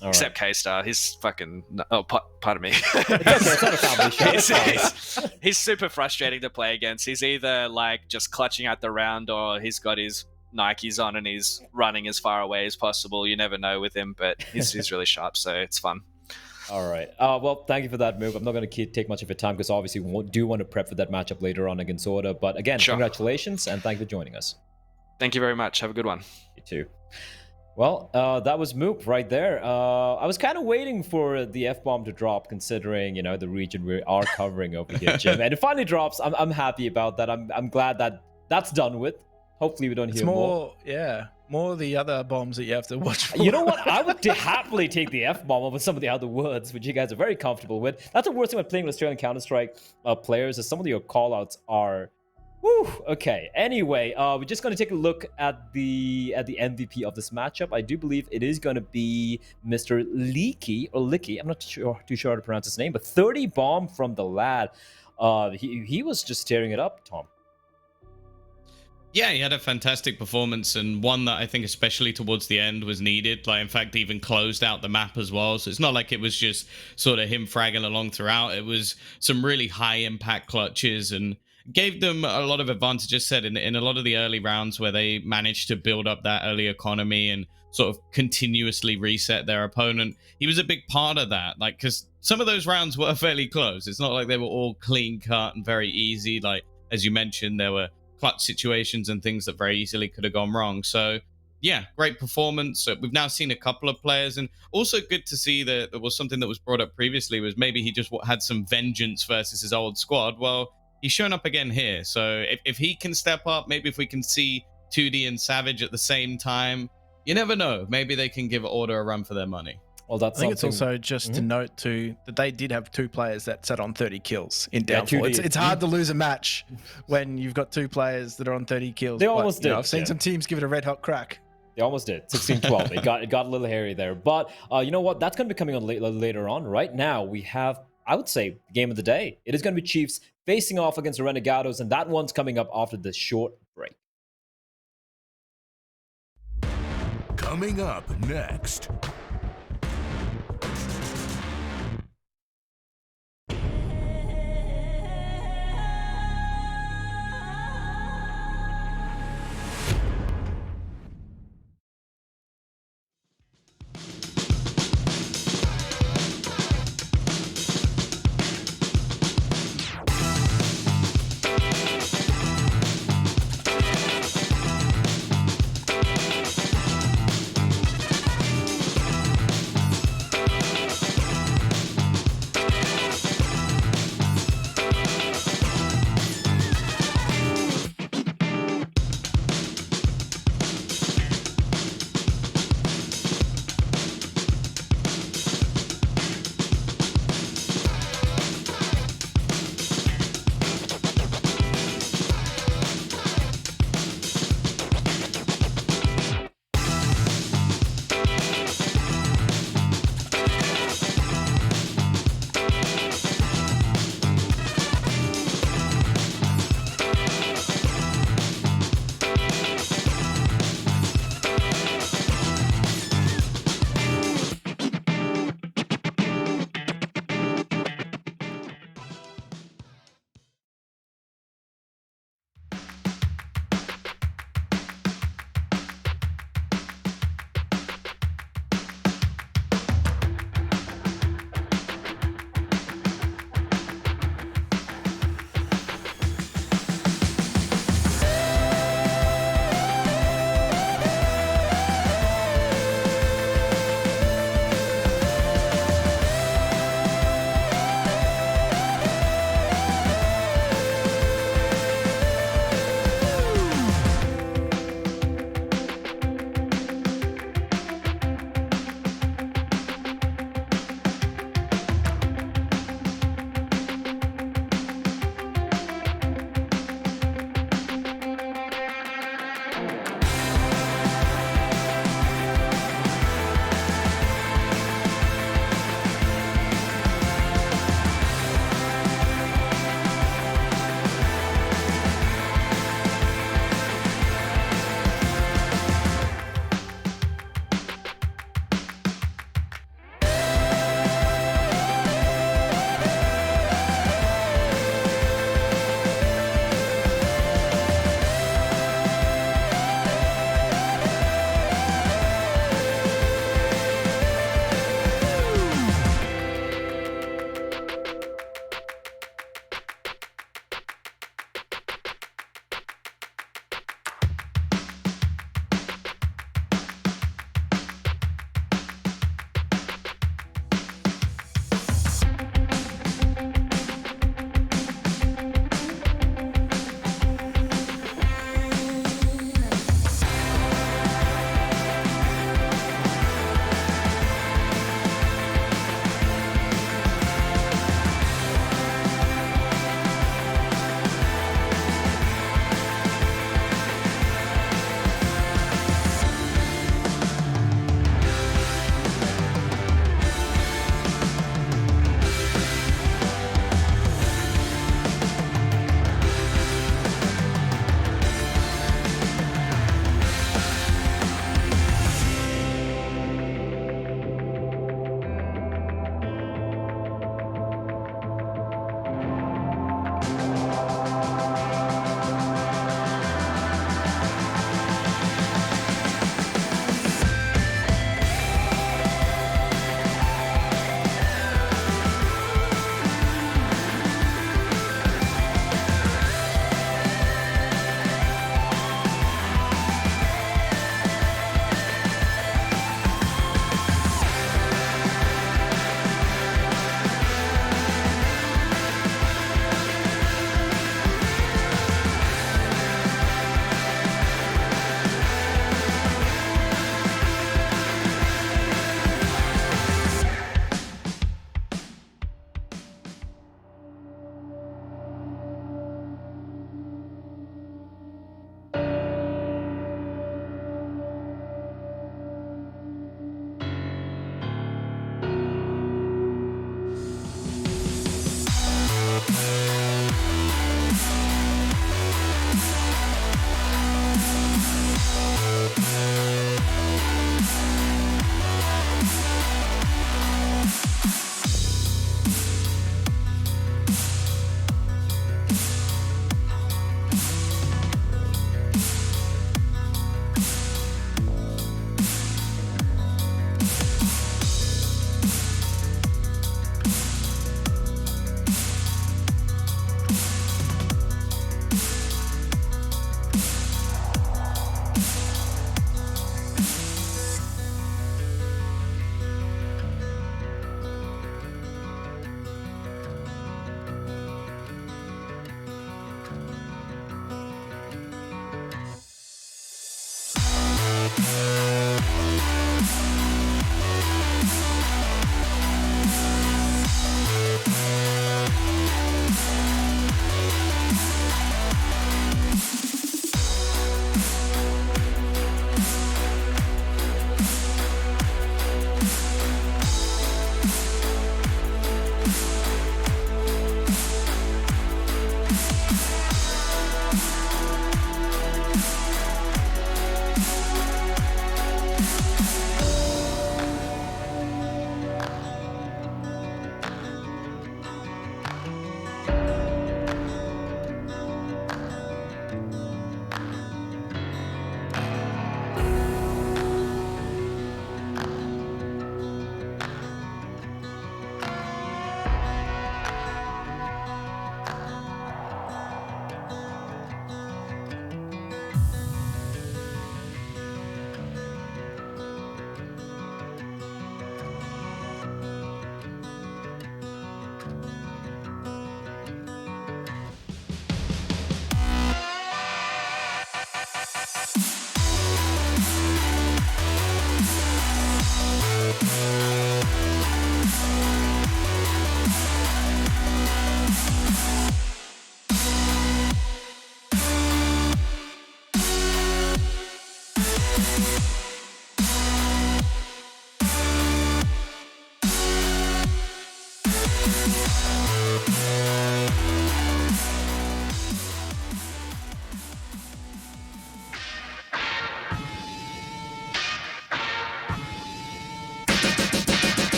G: All except K-Star, he's fucking. Oh, pardon me.
D: It's not a family show.
G: He's super frustrating to play against. He's either like just clutching out the round, or he's got his Nikes on and he's running as far away as possible. You never know with him, but he's really sharp, so it's fun.
D: All right. Well, thank you for that move. I'm not going to take much of your time because obviously we do want to prep for that matchup later on against Order. But again, Congratulations and thank you for joining us.
G: Thank you very much. Have a good one.
D: You too. Well, that was Moop right there. I was kind of waiting for the F-bomb to drop, considering, you know, the region we are covering over here, Jim. And it finally drops. I'm happy about that. I'm glad that that's done with. Hopefully we don't
C: It's
D: hear more.
C: more, yeah, more the other bombs that you have to watch for.
D: You know what? I would happily take the F-bomb over some of the other words, which you guys are very comfortable with. That's the worst thing about playing with Australian Counter-Strike players, is some of your call-outs are... Whew, okay. Anyway, we're just going to take a look at the MVP of this matchup. I do believe it is going to be Mr. Leaky, or Licky. I'm not too sure how to pronounce his name, but 30 bomb from the lad. He was just tearing it up, Tom.
E: Yeah, he had a fantastic performance, and one that I think especially towards the end was needed. Like, in fact, even closed out the map as well. So it's not like it was just sort of him fragging along throughout. It was some really high impact clutches and gave them a lot of advantage. Just said in a lot of the early rounds where they managed to build up that early economy and sort of continuously reset their opponent. He was a big part of that, like, because some of those rounds were fairly close. It's not like they were all clean cut and very easy. Like, as you mentioned, there were clutch situations and things that very easily could have gone wrong. So yeah, great performance. We've now seen a couple of players, and also good to see that there was something that was brought up previously, was maybe he just had some vengeance versus his old squad. Well, he's shown up again here. So if he can step up, maybe if we can see 2D and Savage at the same time, you never know. Maybe they can give Order a run for their money.
D: Well, that's
C: I think it's
D: something-
C: also just to note too that they did have 2 players that sat on 30 kills in
D: Yeah,
C: downfall.
D: 2D.
C: It's hard to lose a match when you've got 2 players that are on 30 kills.
D: They
C: But,
D: almost
C: you know,
D: did,
C: I've seen
D: yeah.
C: some teams give it a red hot crack.
D: They almost did. 16-12. It got a little hairy there. But you know what? That's going to be coming on later on. Right now, we have, I would say, game of the day. It is going to be Chiefs facing off against the Renegados, and that one's coming up after this short break.
H: Coming up next.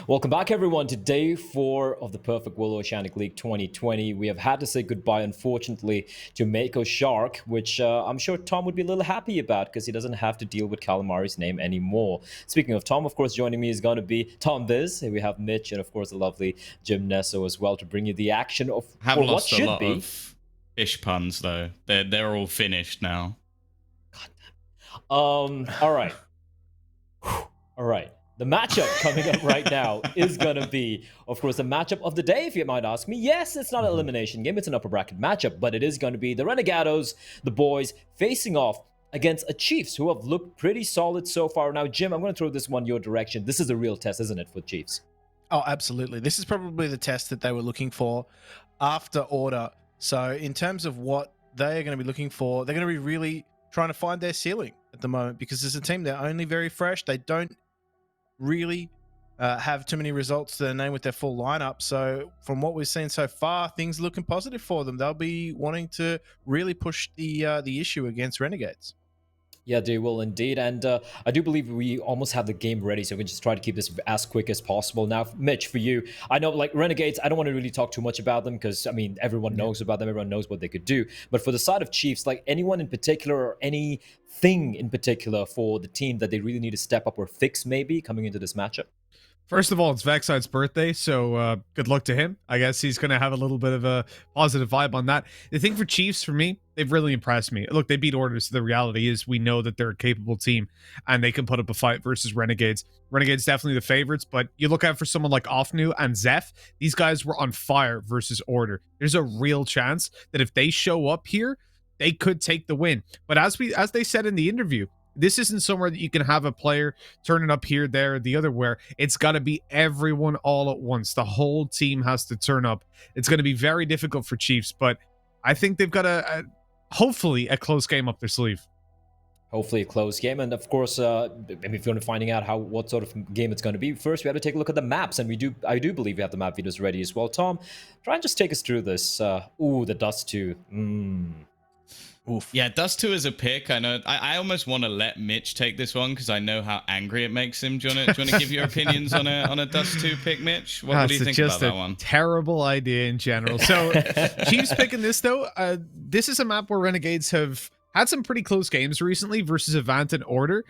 D: Welcome back, everyone, to day 4 of the Perfect World Oceanic League 2020. We have had to say goodbye, unfortunately, to Mako Shark, which I'm sure Tom would be a little happy about because he doesn't have to deal with Calamari's name anymore. Speaking of Tom, of course, joining me is going to be Tom Biz. We have Mitch and, of course, the lovely Jim Nesso as well to bring you the action of
E: Have
D: or what
E: lost a
D: should
E: lot
D: be.
E: of fish puns though. They're all finished now.
D: All right. All right. The matchup coming up right now is going to be, of course, the matchup of the day, if you might ask me. Yes, it's not an elimination game. It's an upper bracket matchup, but it is going to be the Renegados, the boys, facing off against a Chiefs who have looked pretty solid so far. Now, Jim, I'm going to throw this one your direction. This is a real test, isn't it, for Chiefs?
C: Oh, absolutely. This is probably the test that they were looking for after Order. So in terms of what they are going to be looking for, they're going to be really trying to find their ceiling at the moment because as a team, they're only very fresh. They don't really have too many results to their name with their full lineup. So from what we've seen so far, things looking positive for them. They'll be wanting to really push the issue against Renegades.
D: Yeah, they will indeed. And I do believe we almost have the game ready, so we can just try to keep this as quick as possible. Now, Mitch, for you, I know, like, Renegades, I don't want to really talk too much about them because, I mean, everyone knows about them. Everyone knows what they could do. But for the side of Chiefs, like, anyone in particular or anything in particular for the team that they really need to step up or fix maybe coming into this matchup?
F: First of all, it's Vexide's birthday, so good luck to him. I guess he's going to have a little bit of a positive vibe on that. The thing for Chiefs, for me, they've really impressed me. Look, they beat Orders, so the reality is we know that they're a capable team, and they can put up a fight versus Renegades. Renegades definitely the favorites, but you look out for someone like Ofnu and Zeph, these guys were on fire versus Order. There's a real chance that if they show up here, they could take the win. But as they said in the interview, this isn't somewhere that you can have a player turning up here, there, the other where. It's got to be everyone all at once. The whole team has to turn up. It's going to be very difficult for Chiefs, but I think they've got hopefully a close game up their sleeve.
D: Hopefully a close game, and of course, if you're finding out what sort of game it's going to be, first we have to take a look at the maps, and I do believe we have the map videos ready as well. Tom, try and just take us through this. The Dust 2.
C: Oof.
E: Yeah, Dust 2 is a pick. I know. I almost want to let Mitch take this one because I know how angry it makes him. Do you want to give your opinions on a Dust 2 pick, Mitch? What do you think about that one?
F: Terrible idea in general. So Chiefs picking this though. This is a map where Renegades have had some pretty close games recently versus Avant and Order.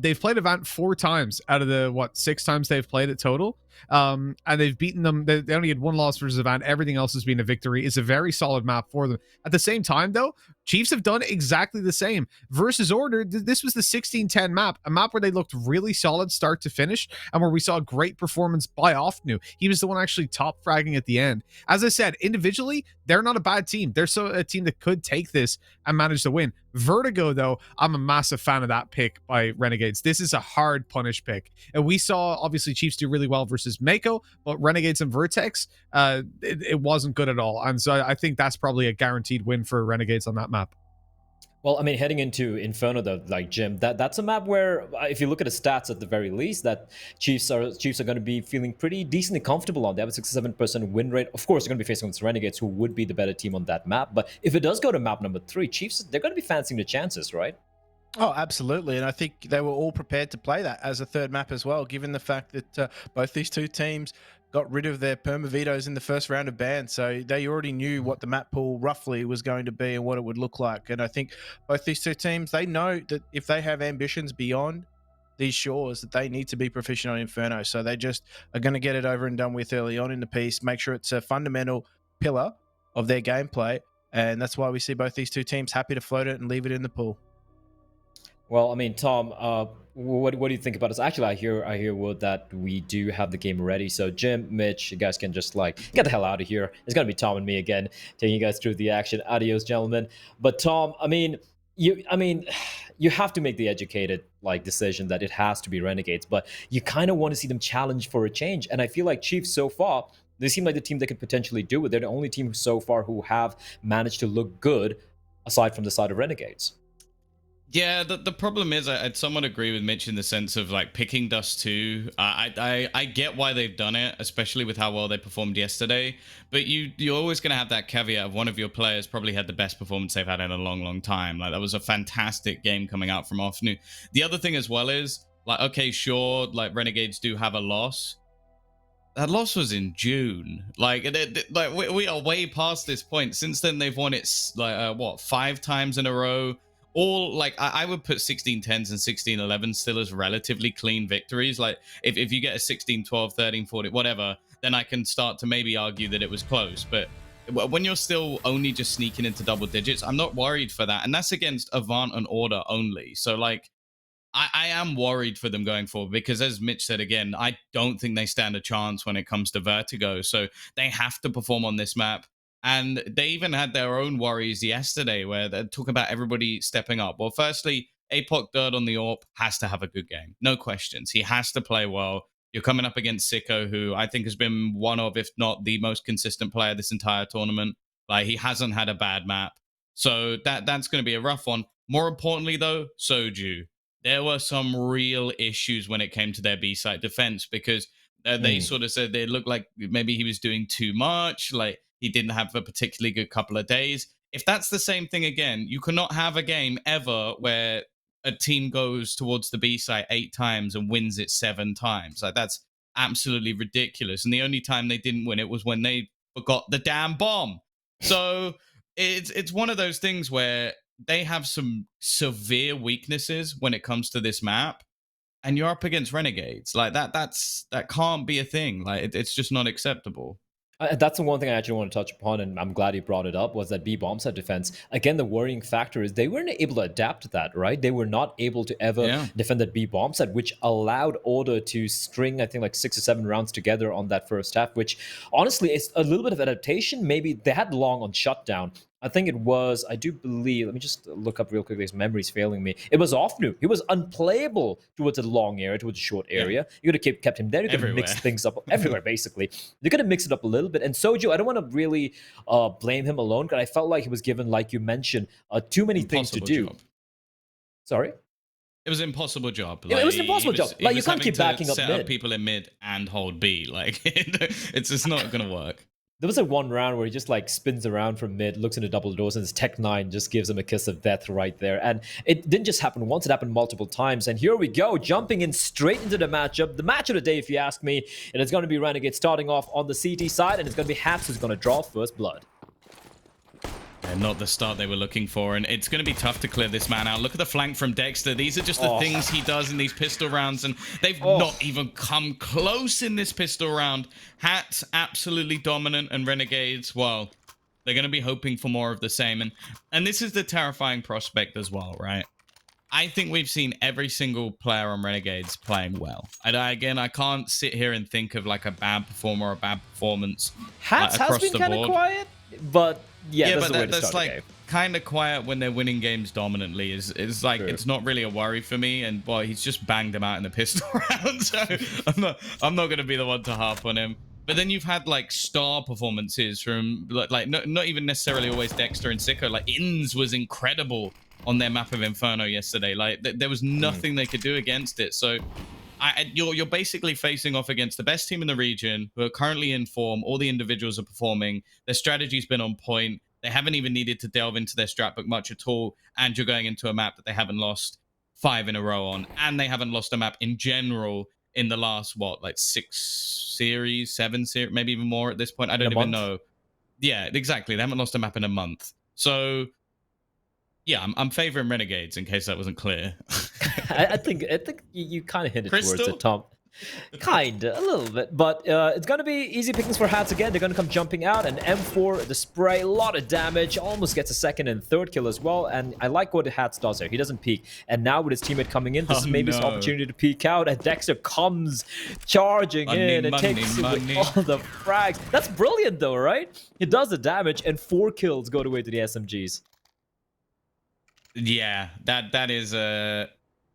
F: They've played Avant 4 times out of the 6 times they've played it total. And they've beaten them. They only had 1 loss versus Avant. Everything else has been a victory. It's a very solid map for them. At the same time, though, Chiefs have done exactly the same. Versus Order, this was the 16-10 map, a map where they looked really solid start to finish, and where we saw a great performance by Ofnu. He was the one actually top fragging at the end. As I said, individually, they're not a bad team. They're a team that could take this and manage to win. Vertigo, though, I'm a massive fan of that pick by Renegades. This is a hard punish pick. And we saw, obviously, Chiefs do really well versus Mako, but Renegades and Vertex, it wasn't good at all. And so I think that's probably a guaranteed win for Renegades on that map.
D: Well, I mean, heading into Inferno, though, like Jim, that's a map where, if you look at the stats at the very least, that Chiefs are going to be feeling pretty decently comfortable on. They have a 67% win rate. Of course, they're going to be facing against Renegades, who would be the better team on that map. But if it does go to map number 3, Chiefs, they're going to be fancying the chances, right?
C: Oh, absolutely. And I think they were all prepared to play that as a third map as well, given the fact that both these two teams got rid of their perma vetoes in the first round of bans. So they already knew what the map pool roughly was going to be and what it would look like. And I think both these two teams, they know that if they have ambitions beyond these shores, that they need to be proficient on Inferno. So they just are going to get it over and done with early on in the piece, make sure it's a fundamental pillar of their gameplay. And that's why we see both these two teams happy to float it and leave it in the pool.
D: Well, I mean, Tom, what do you think about this? Actually, I hear word that we do have the game ready. So, Jim, Mitch, you guys can just get the hell out of here. It's gonna be Tom and me again, taking you guys through the action. Adios, gentlemen. But Tom, you have to make the educated decision that it has to be Renegades, but you kind of want to see them challenge for a change. And I feel like Chiefs so far, they seem like the team that could potentially do it. They're the only team so far who have managed to look good, aside from the side of Renegades.
E: Yeah, the problem is I'd somewhat agree with Mitch in the sense of picking Dust 2. I get why they've done it, especially with how well they performed yesterday. But you're always going to have that caveat of one of your players probably had the best performance they've had in a long, long time. That was a fantastic game coming out from Ofnu. The other thing as well is okay, sure, Renegades do have a loss, That loss was in June. Like, we are way past this point. Since then, they've won it like what 5 times in a row. All like I would put 16-10s and 16-11s still as relatively clean victories. Like if you get a 16-12, 13-40, whatever, then I can start to maybe argue that it was close. But when you're still only just sneaking into double digits, I'm not worried for that. And that's against Avant and Order only. So like, I am worried for them going forward because, as Mitch said again, I don't think they stand a chance when it comes to Vertigo. So they have to perform on this map. And they even had their own worries yesterday where they're talking about everybody stepping up. Well, firstly, Apoc Dirt on the AWP has to have a good game. No questions. He has to play well. You're coming up against Sicko, who I think has been one of, if not the most consistent player this entire tournament. Like, he hasn't had a bad map. So that's going to be a rough one. More importantly, though, Soju. There were some real issues when it came to their B-side defense because they sort of said they looked like maybe he was doing too much, like he didn't have a particularly good couple of days. If that's the same thing again, you cannot have a game ever where a team goes towards the B-side 8 times and wins it 7 times. Like, that's absolutely ridiculous. And the only time they didn't win it was when they forgot the damn bomb. So it's one of those things where they have some severe weaknesses when it comes to this map, and you're up against Renegades. Like that can't be a thing. Like it's just not acceptable.
D: That's the one thing I actually want to touch upon, and I'm glad you brought it up, was that B bomb set defense. Again, the worrying factor is they weren't able to adapt to that, right? They were not able to ever defend that B bomb set, which allowed Order to string, I think, like 6 or 7 rounds together on that first half, which honestly is a little bit of adaptation. Maybe they had long on shutdown. I think it was, I do believe, let me just look up real quickly, his memory's failing me. It was Offnu. He was unplayable towards the long area, towards the short area. You could have kept him there. You could have mixed things up everywhere, basically. You could have mixed it up a little bit. And Soju, I don't want to really blame him alone, because I felt like he was given, like you mentioned, too many things to do. Sorry?
E: It was an impossible job.
D: Like, it was an impossible job. Like, you can't keep backing up
E: set
D: mid.
E: Up people in mid and hold B. Like, it's just not going to work.
D: There was like one round where he just like spins around from mid, looks into double doors, and his Tech 9 just gives him a kiss of death right there. And it didn't just happen once, it happened multiple times. And here we go, jumping in straight into the matchup. The match of the day, if you ask me. And it's going to be Renegade starting off on the CT side, and it's going to be Hats who's going to draw first blood.
E: And not the start they were looking for, and it's going to be tough to clear this man out. Look at the flank from Dexter. These are just the things he does in these pistol rounds, and they've not even come close in this pistol round. Hats absolutely dominant, and Renegades, well, they're going to be hoping for more of the same. And this is the terrifying prospect as well, right? I think we've seen every single player on Renegades playing well. And I can't sit here and think of like a bad performer or a bad performance.
D: Hats has been kind of quiet, but yeah,
E: that's like kind of quiet when they're winning games dominantly. Is like It's not really a worry for me. And boy, he's just banged him out in the pistol round. So I'm not going to be the one to harp on him. But then you've had like star performances from like not even necessarily always Dexter and Sicko. Like Inns was incredible on their map of Inferno yesterday. Like there was nothing they could do against it. So you're basically facing off against the best team in the region who are currently in form. All the individuals are performing. Their strategy's been on point. They haven't even needed to delve into their strat book much at all. And you're going into a map that they haven't lost 5 in a row on. And they haven't lost a map in general in the last, like 6 series, 7 series, maybe even more at this point. I don't even know. Yeah, exactly. They haven't lost a map in a month. So yeah, I'm favoring Renegades, in case that wasn't clear.
D: I think you kind of hinted towards it, Tom. Kind of, a little bit. But it's going to be easy pickings for Hats again. They're going to come jumping out. And M4, the spray, a lot of damage. Almost gets a second and third kill as well. And I like what Hats does there. He doesn't peek. And now with his teammate coming in, this is maybe his opportunity to peek out. And Dexter comes charging in and takes away all the frags. That's brilliant though, right? He does the damage and 4 kills go away to the SMGs.
E: Yeah, that is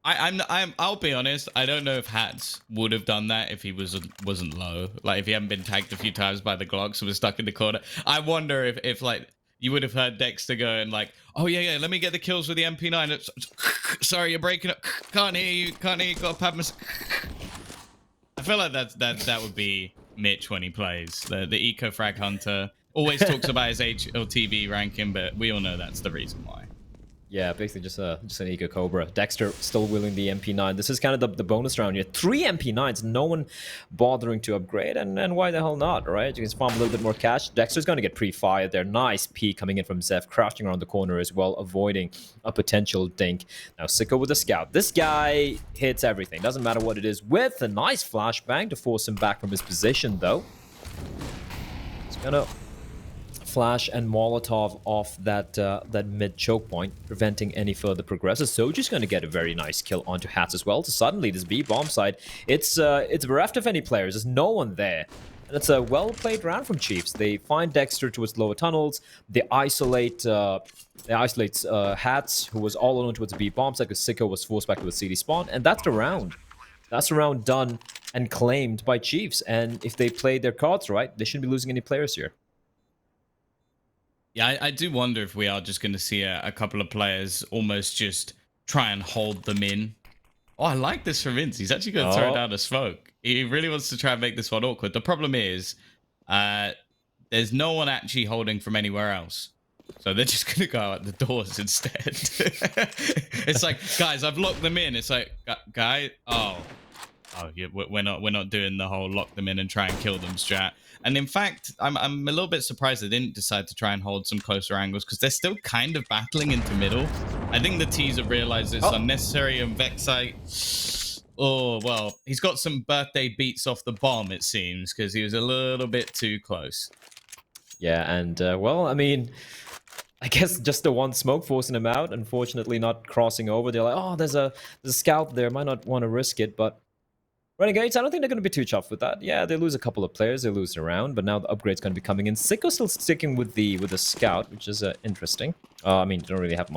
E: I'll be honest, I don't know if Hats would have done that if he wasn't low. Like if he hadn't been tagged a few times by the Glocks and was stuck in the corner. I wonder if like you would have heard Dexter go and like, oh yeah, let me get the kills with the MP9. Sorry, you're breaking up. Can't hear you, gotta pad my... I feel like that would be Mitch when he plays. The Eco Frag Hunter always talks about his HLTV ranking, but we all know that's the reason why.
D: Yeah, basically just an Eco Cobra. Dexter still willing the MP9. This is kind of the bonus round here. 3 MP9s, no one bothering to upgrade, and why the hell not, right? You can farm a little bit more cash. Dexter's going to get pre-fired there. Nice P coming in from Zeph, crashing around the corner as well, avoiding a potential dink. Now Sicko with the scout. This guy hits everything. Doesn't matter what it is, with a nice flashbang to force him back from his position, though. He's gonna flash and Molotov off that mid choke point, preventing any further progresses. Soju's going to get a very nice kill onto Hats as well. So suddenly, this B bomb side, it's bereft of any players. There's no one there, and it's a well played round from Chiefs. They find Dexter towards lower tunnels. They isolate Hats, who was all alone towards the B bomb side because Sicko was forced back to the CD spawn, and that's the round. That's the round done and claimed by Chiefs. And if they play their cards right, they shouldn't be losing any players here.
E: Yeah, I do wonder if we are just going to see a couple of players almost just try and hold them in. Oh, I like this from Vince. He's actually going to throw down a smoke. He really wants to try and make this one awkward. The problem is there's no one actually holding from anywhere else. So they're just going to go out the doors instead. It's like, guys, I've locked them in. It's like, guy, oh yeah, we're not doing the whole lock them in and try and kill them strat. And in fact, I'm a little bit surprised they didn't decide to try and hold some closer angles because they're still kind of battling into middle. I think the teaser realized it's unnecessary, and Vexite, oh, well, he's got some birthday beats off the bomb, it seems, because he was a little bit too close.
D: Yeah, and, well, I mean, I guess just the one smoke forcing him out, unfortunately not crossing over. They're like, oh, there's a scout there, might not want to risk it, but Renegades, I don't think they're going to be too chuffed with that. Yeah, they lose a couple of players, they lose around, but now the upgrade's going to be coming in. Sicko still sticking with the scout, which is interesting. I mean, they don't really have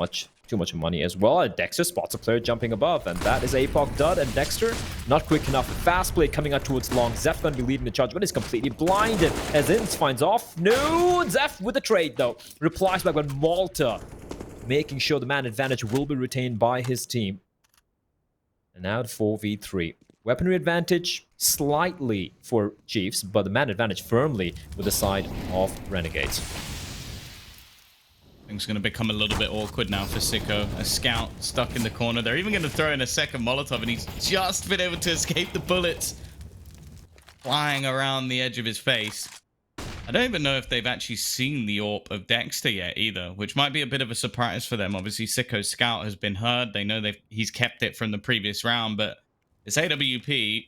D: too much money as well. Dexter spots a player jumping above, and that is APOC dud, and Dexter not quick enough. Fast play coming out towards long. Zeph going to be leading the charge, but he's completely blinded as Inns finds off. No, Zeph with the trade though. Replies back with Malta, making sure the man advantage will be retained by his team. And now 4v3. Weaponry advantage slightly for Chiefs, but the man advantage firmly with the side of Renegades.
E: Things going to become a little bit awkward now for Sicko. A scout stuck in the corner. They're even going to throw in a second Molotov, and he's just been able to escape the bullets flying around the edge of his face. I don't even know if they've actually seen the AWP of Dexter yet either, which might be a bit of a surprise for them. Obviously, Sicko's scout has been heard. They know he's kept it from the previous round, but it's AWP,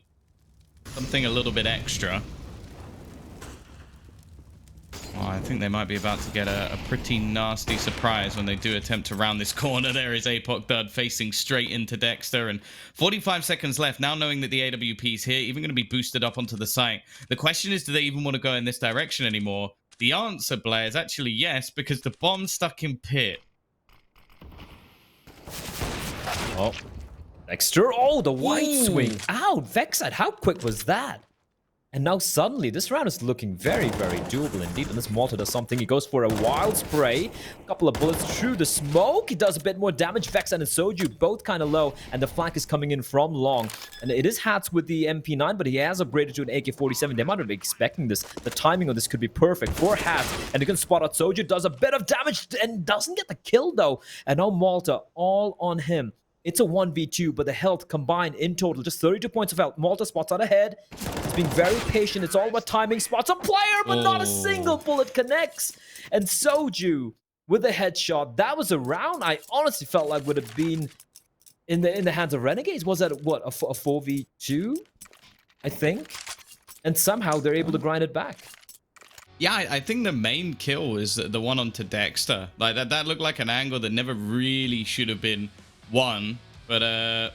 E: something a little bit extra. Oh, I think they might be about to get a pretty nasty surprise when they do attempt to round this corner. There is APOC Dud facing straight into Dexter, and 45 seconds left. Now knowing that the AWP is here, even going to be boosted up onto the site. The question is, do they even want to go in this direction anymore? The answer, Blair, is actually yes, because the bomb's stuck in pit.
D: Oh. Dexter, oh, the white swing out. Vexite, how quick was that? And now suddenly, this round is looking very, very doable indeed. And this Malta does something. He goes for a wild spray. A couple of bullets through the smoke. He does a bit more damage. Vexite and Soju both kind of low. And the flank is coming in from long. And it is Hats with the MP9, but he has upgraded to an AK-47. They might have been expecting this. The timing of this could be perfect for Hats. And they can spot out Soju. Does a bit of damage and doesn't get the kill, though. And now Malta all on him. It's a 1v2, but the health combined in total, just 32 points of health. Malta spots out ahead. He's being very patient. It's all about timing. Spots a player, but not a single bullet connects. And Soju with a headshot. That was a round I honestly felt like would have been in the hands of Renegades. Was that, what, a 4v2? I think. And somehow they're able to grind it back.
E: Yeah, I think the main kill is the one onto Dexter. Like that looked like an angle that never really should have been one, but I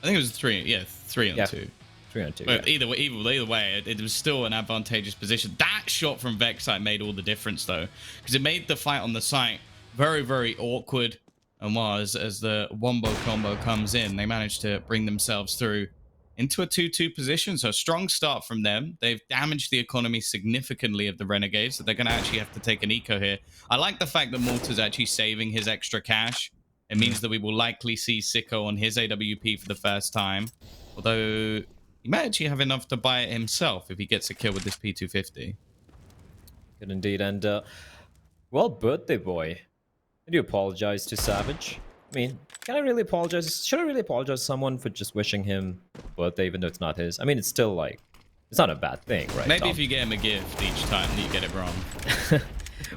E: think it was 3 on 2.
D: 3 on 2.
E: But either way, it was still an advantageous position. That shot from Vexite made all the difference though, because it made the fight on the site very, very awkward. And as the wombo combo comes in, they managed to bring themselves through into a 2-2 position. So a strong start from them. They've damaged the economy significantly of the Renegades, so they're going to actually have to take an eco here. I like the fact that Malta's actually saving his extra cash. It means that we will likely see Sicko on his AWP for the first time. Although, he might actually have enough to buy it himself if he gets a kill with this P250.
D: Good indeed. And, well, birthday boy. I do apologize to Savage. I mean, can I really apologize? Should I really apologize to someone for just wishing him birthday, even though it's not his? I mean, it's still like, it's not a bad thing, right?
E: Maybe
D: Tom?
E: if you get him a gift each time that you get it wrong.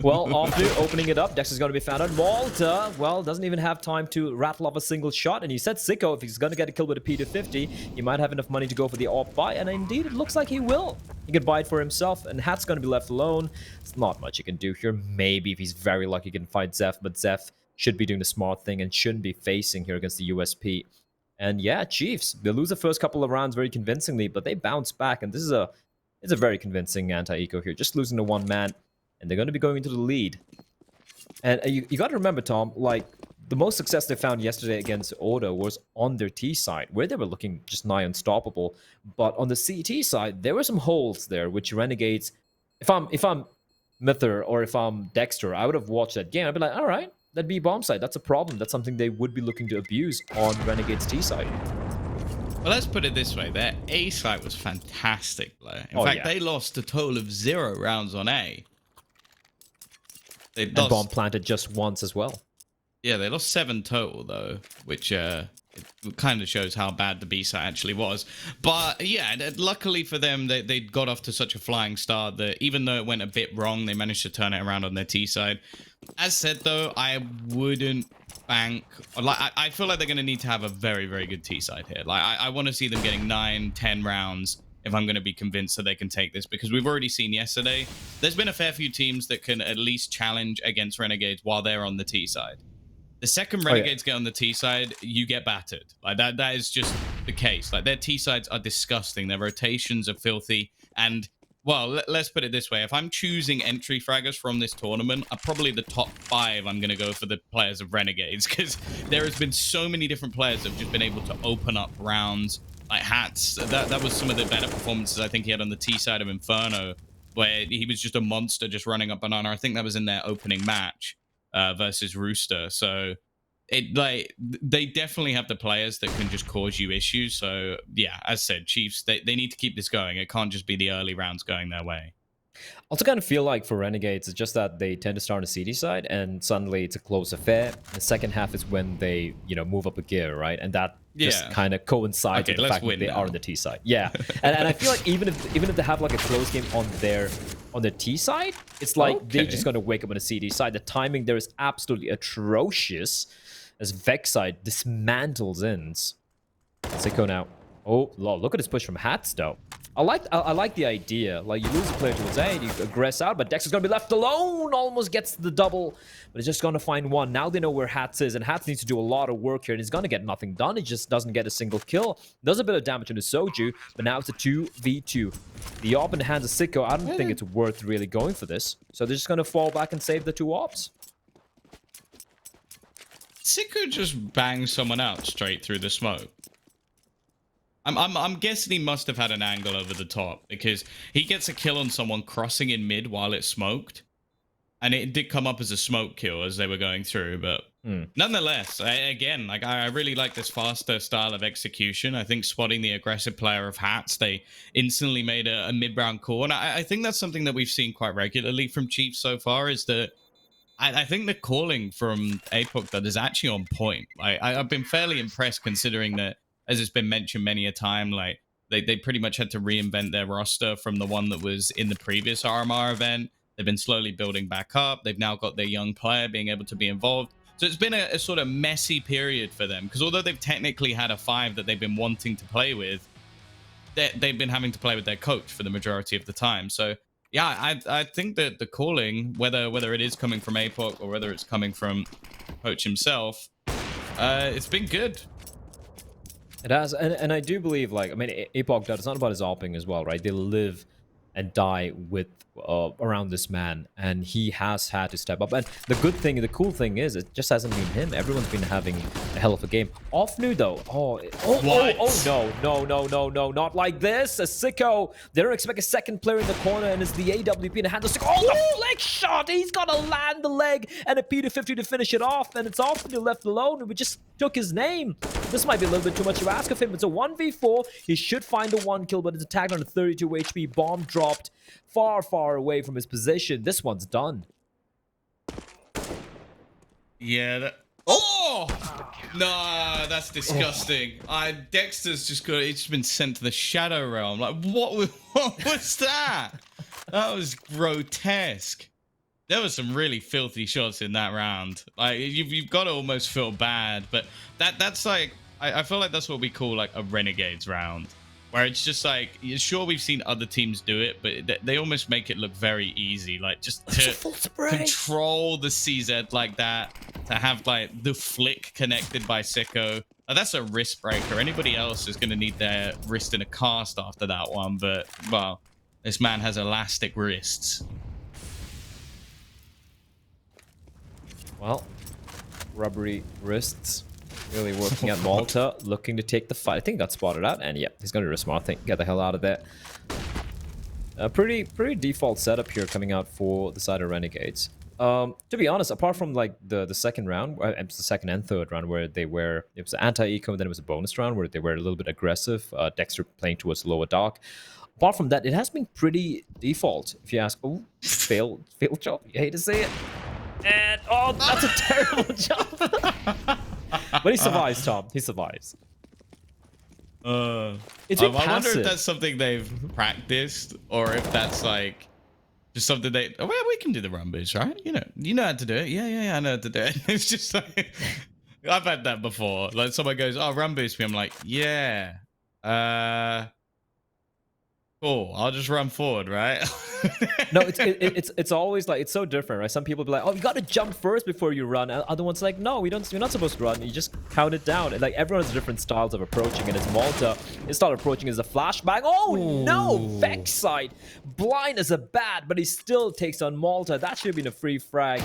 D: Well, after opening it up, Dex is going to be found out. Malta, well, doesn't even have time to rattle off a single shot. And he said Sicko, if he's going to get a kill with a P250, he might have enough money to go for the AWP buy. And indeed, it looks like he will. He could buy it for himself, and Hat's going to be left alone. It's not much he can do here. Maybe if he's very lucky, he can fight Zeph, but Zeph should be doing the smart thing and shouldn't be facing here against the USP. And yeah, Chiefs, they lose the first couple of rounds very convincingly, but they bounce back. And this is it's a very convincing anti-eco here, just losing to one man. And they're going to be going into the lead. And you got to remember, Tom, like, the most success they found yesterday against Oda was on their T side, where they were looking just nigh unstoppable. But on the CT side, there were some holes there, which Renegades, if I'm Mither or if I'm Dexter, I would have watched that game. I'd be like, all right, that B bomb side, that's a problem. That's something they would be looking to abuse on Renegades T side.
E: Well, let's put it this way. Their A site was fantastic, bro. In fact, they lost a total of 0 rounds on A.
D: And bomb planted just once as well.
E: Yeah, they lost 7 total, though, which it kind of shows how bad the B site actually was. But yeah, luckily for them, they got off to such a flying start that even though it went a bit wrong, they managed to turn it around on their T side. As said, though, I wouldn't bank. Like, I feel like they're going to need to have a very, very good T side here. Like, I want to see them getting 9, 10 rounds if I'm going to be convinced that they can take this, because we've already seen yesterday, there's been a fair few teams that can at least challenge against Renegades while they're on the T side. The second Renegades get on the T side, you get battered. Like, that is just the case. Like, their T sides are disgusting. Their rotations are filthy. And, well, let's put it this way. If I'm choosing entry fraggers from this tournament, probably the top 5, I'm going to go for the players of Renegades, because there has been so many different players that have just been able to open up rounds. Like Hats, that was some of the better performances I think he had on the T side of Inferno, where he was just a monster just running up banana. I think that was in their opening match versus Rooster. So they definitely have the players that can just cause you issues. So yeah, as said, Chiefs, they need to keep this going. It can't just be the early rounds going their way.
D: Also kind of feel like for Renegades, it's just that they tend to start on the CD side and suddenly it's a close affair. The second half is when they, move up a gear, right? And that just kind of coincides with the fact that they are on the T side. Yeah. and I feel like even if they have like a close game on their T side, it's like they're just going to wake up on the CD side. The timing there is absolutely atrocious as Vex side dismantles ends. Sicko now. Oh, look at this push from Hats, though. I like the idea. Like, you lose a player to his aid, you aggress out, but Dex is going to be left alone. Almost gets the double, but he's just going to find one. Now they know where Hats is, and Hats needs to do a lot of work here, and he's going to get nothing done. He just doesn't get a single kill. Does a bit of damage on the Soju, but now it's a 2v2. The AWP in the hands of Sicko, I don't think it's worth really going for this. So they're just going to fall back and save the 2 AWPs.
E: Sicko just bangs someone out straight through the smoke. I'm guessing he must have had an angle over the top, because he gets a kill on someone crossing in mid while it's smoked, and it did come up as a smoke kill as they were going through. But nonetheless, I really like this faster style of execution. I think spotting the aggressive player of Hats, they instantly made a mid-round call, and I think that's something that we've seen quite regularly from Chiefs so far. Is that I think the calling from APOC that is actually on point. I've been fairly impressed, considering that, as it's been mentioned many a time, like they pretty much had to reinvent their roster from the one that was in the previous RMR event. They've been slowly building back up. They've now got their young player being able to be involved. So it's been a sort of messy period for them, because although they've technically had a 5 that they've been wanting to play with, they've been having to play with their coach for the majority of the time. So yeah, I think that the calling, whether it is coming from APOC or whether it's coming from coach himself, it's been good.
D: It has, and I do believe, like, I mean, APOC, it's not about his AWPing as well, right? They live and die with around this man, and he has had to step up. And the cool thing is, it just hasn't been him. Everyone's been having a hell of a game. Offnu though, no, not like this. A Sicko, they don't expect a second player in the corner, and it's the AWP in the hand of Sicko. Oh, the flick shot! He's got to land the leg and a P250 to finish it off, and it's Offnu left alone, and we just took his name. This might be a little bit too much to ask of him. It's a 1v4. He should find the 1 kill, but it's a tag on a 32 HP. Bomb dropped far away from his position. This one's done.
E: Yeah, Oh! No, that's disgusting. Dexter's just got, it's been sent to the shadow realm. Like, what was that? That was grotesque. There were some really filthy shots in that round. Like, you've got to almost feel bad, but that's like, I feel like that's what we call like a Renegades round, where it's just like, sure, we've seen other teams do it, but they almost make it look very easy. Like, just to control the CZ like that, to have like the flick connected by Sicko. That's a wrist breaker. Anybody else is going to need their wrist in a cast after that one, but, well, this man has elastic wrists.
D: Well, rubbery wrists really working at Malta, looking to take the fight. I think got spotted out, and yeah, he's going to smart thing, get the hell out of there. A pretty default setup here coming out for the side of Renegades. To be honest, apart from like the second round, the second and third round where it was anti-eco, and then it was a bonus round where they were a little bit aggressive. Dexter playing towards lower dark. Apart from that, it has been pretty default. If you ask, oh, fail job. You hate to say it. And oh, that's a terrible job. But he survives, Tom. He survives. It's
E: I wonder if that's something they've practiced, or if that's like just something they. Oh, well, we can do the run boost, right? You know how to do it. Yeah, I know how to do it. It's just like I've had that before. Like someone goes, "Oh, run boost me." I'm like, "Yeah, cool. I'll just run forward, right?"
D: No, it's always like, it's so different, right? Some people be like, "Oh, you got to jump first before you run." Other ones like, "No, you're not supposed to run. You just count it down." And like everyone has different styles of approaching, and it's Malta. His style of approaching is a flashbang. Oh no, Vex side, blind as a bat, but he still takes on Malta. That should have been a free frag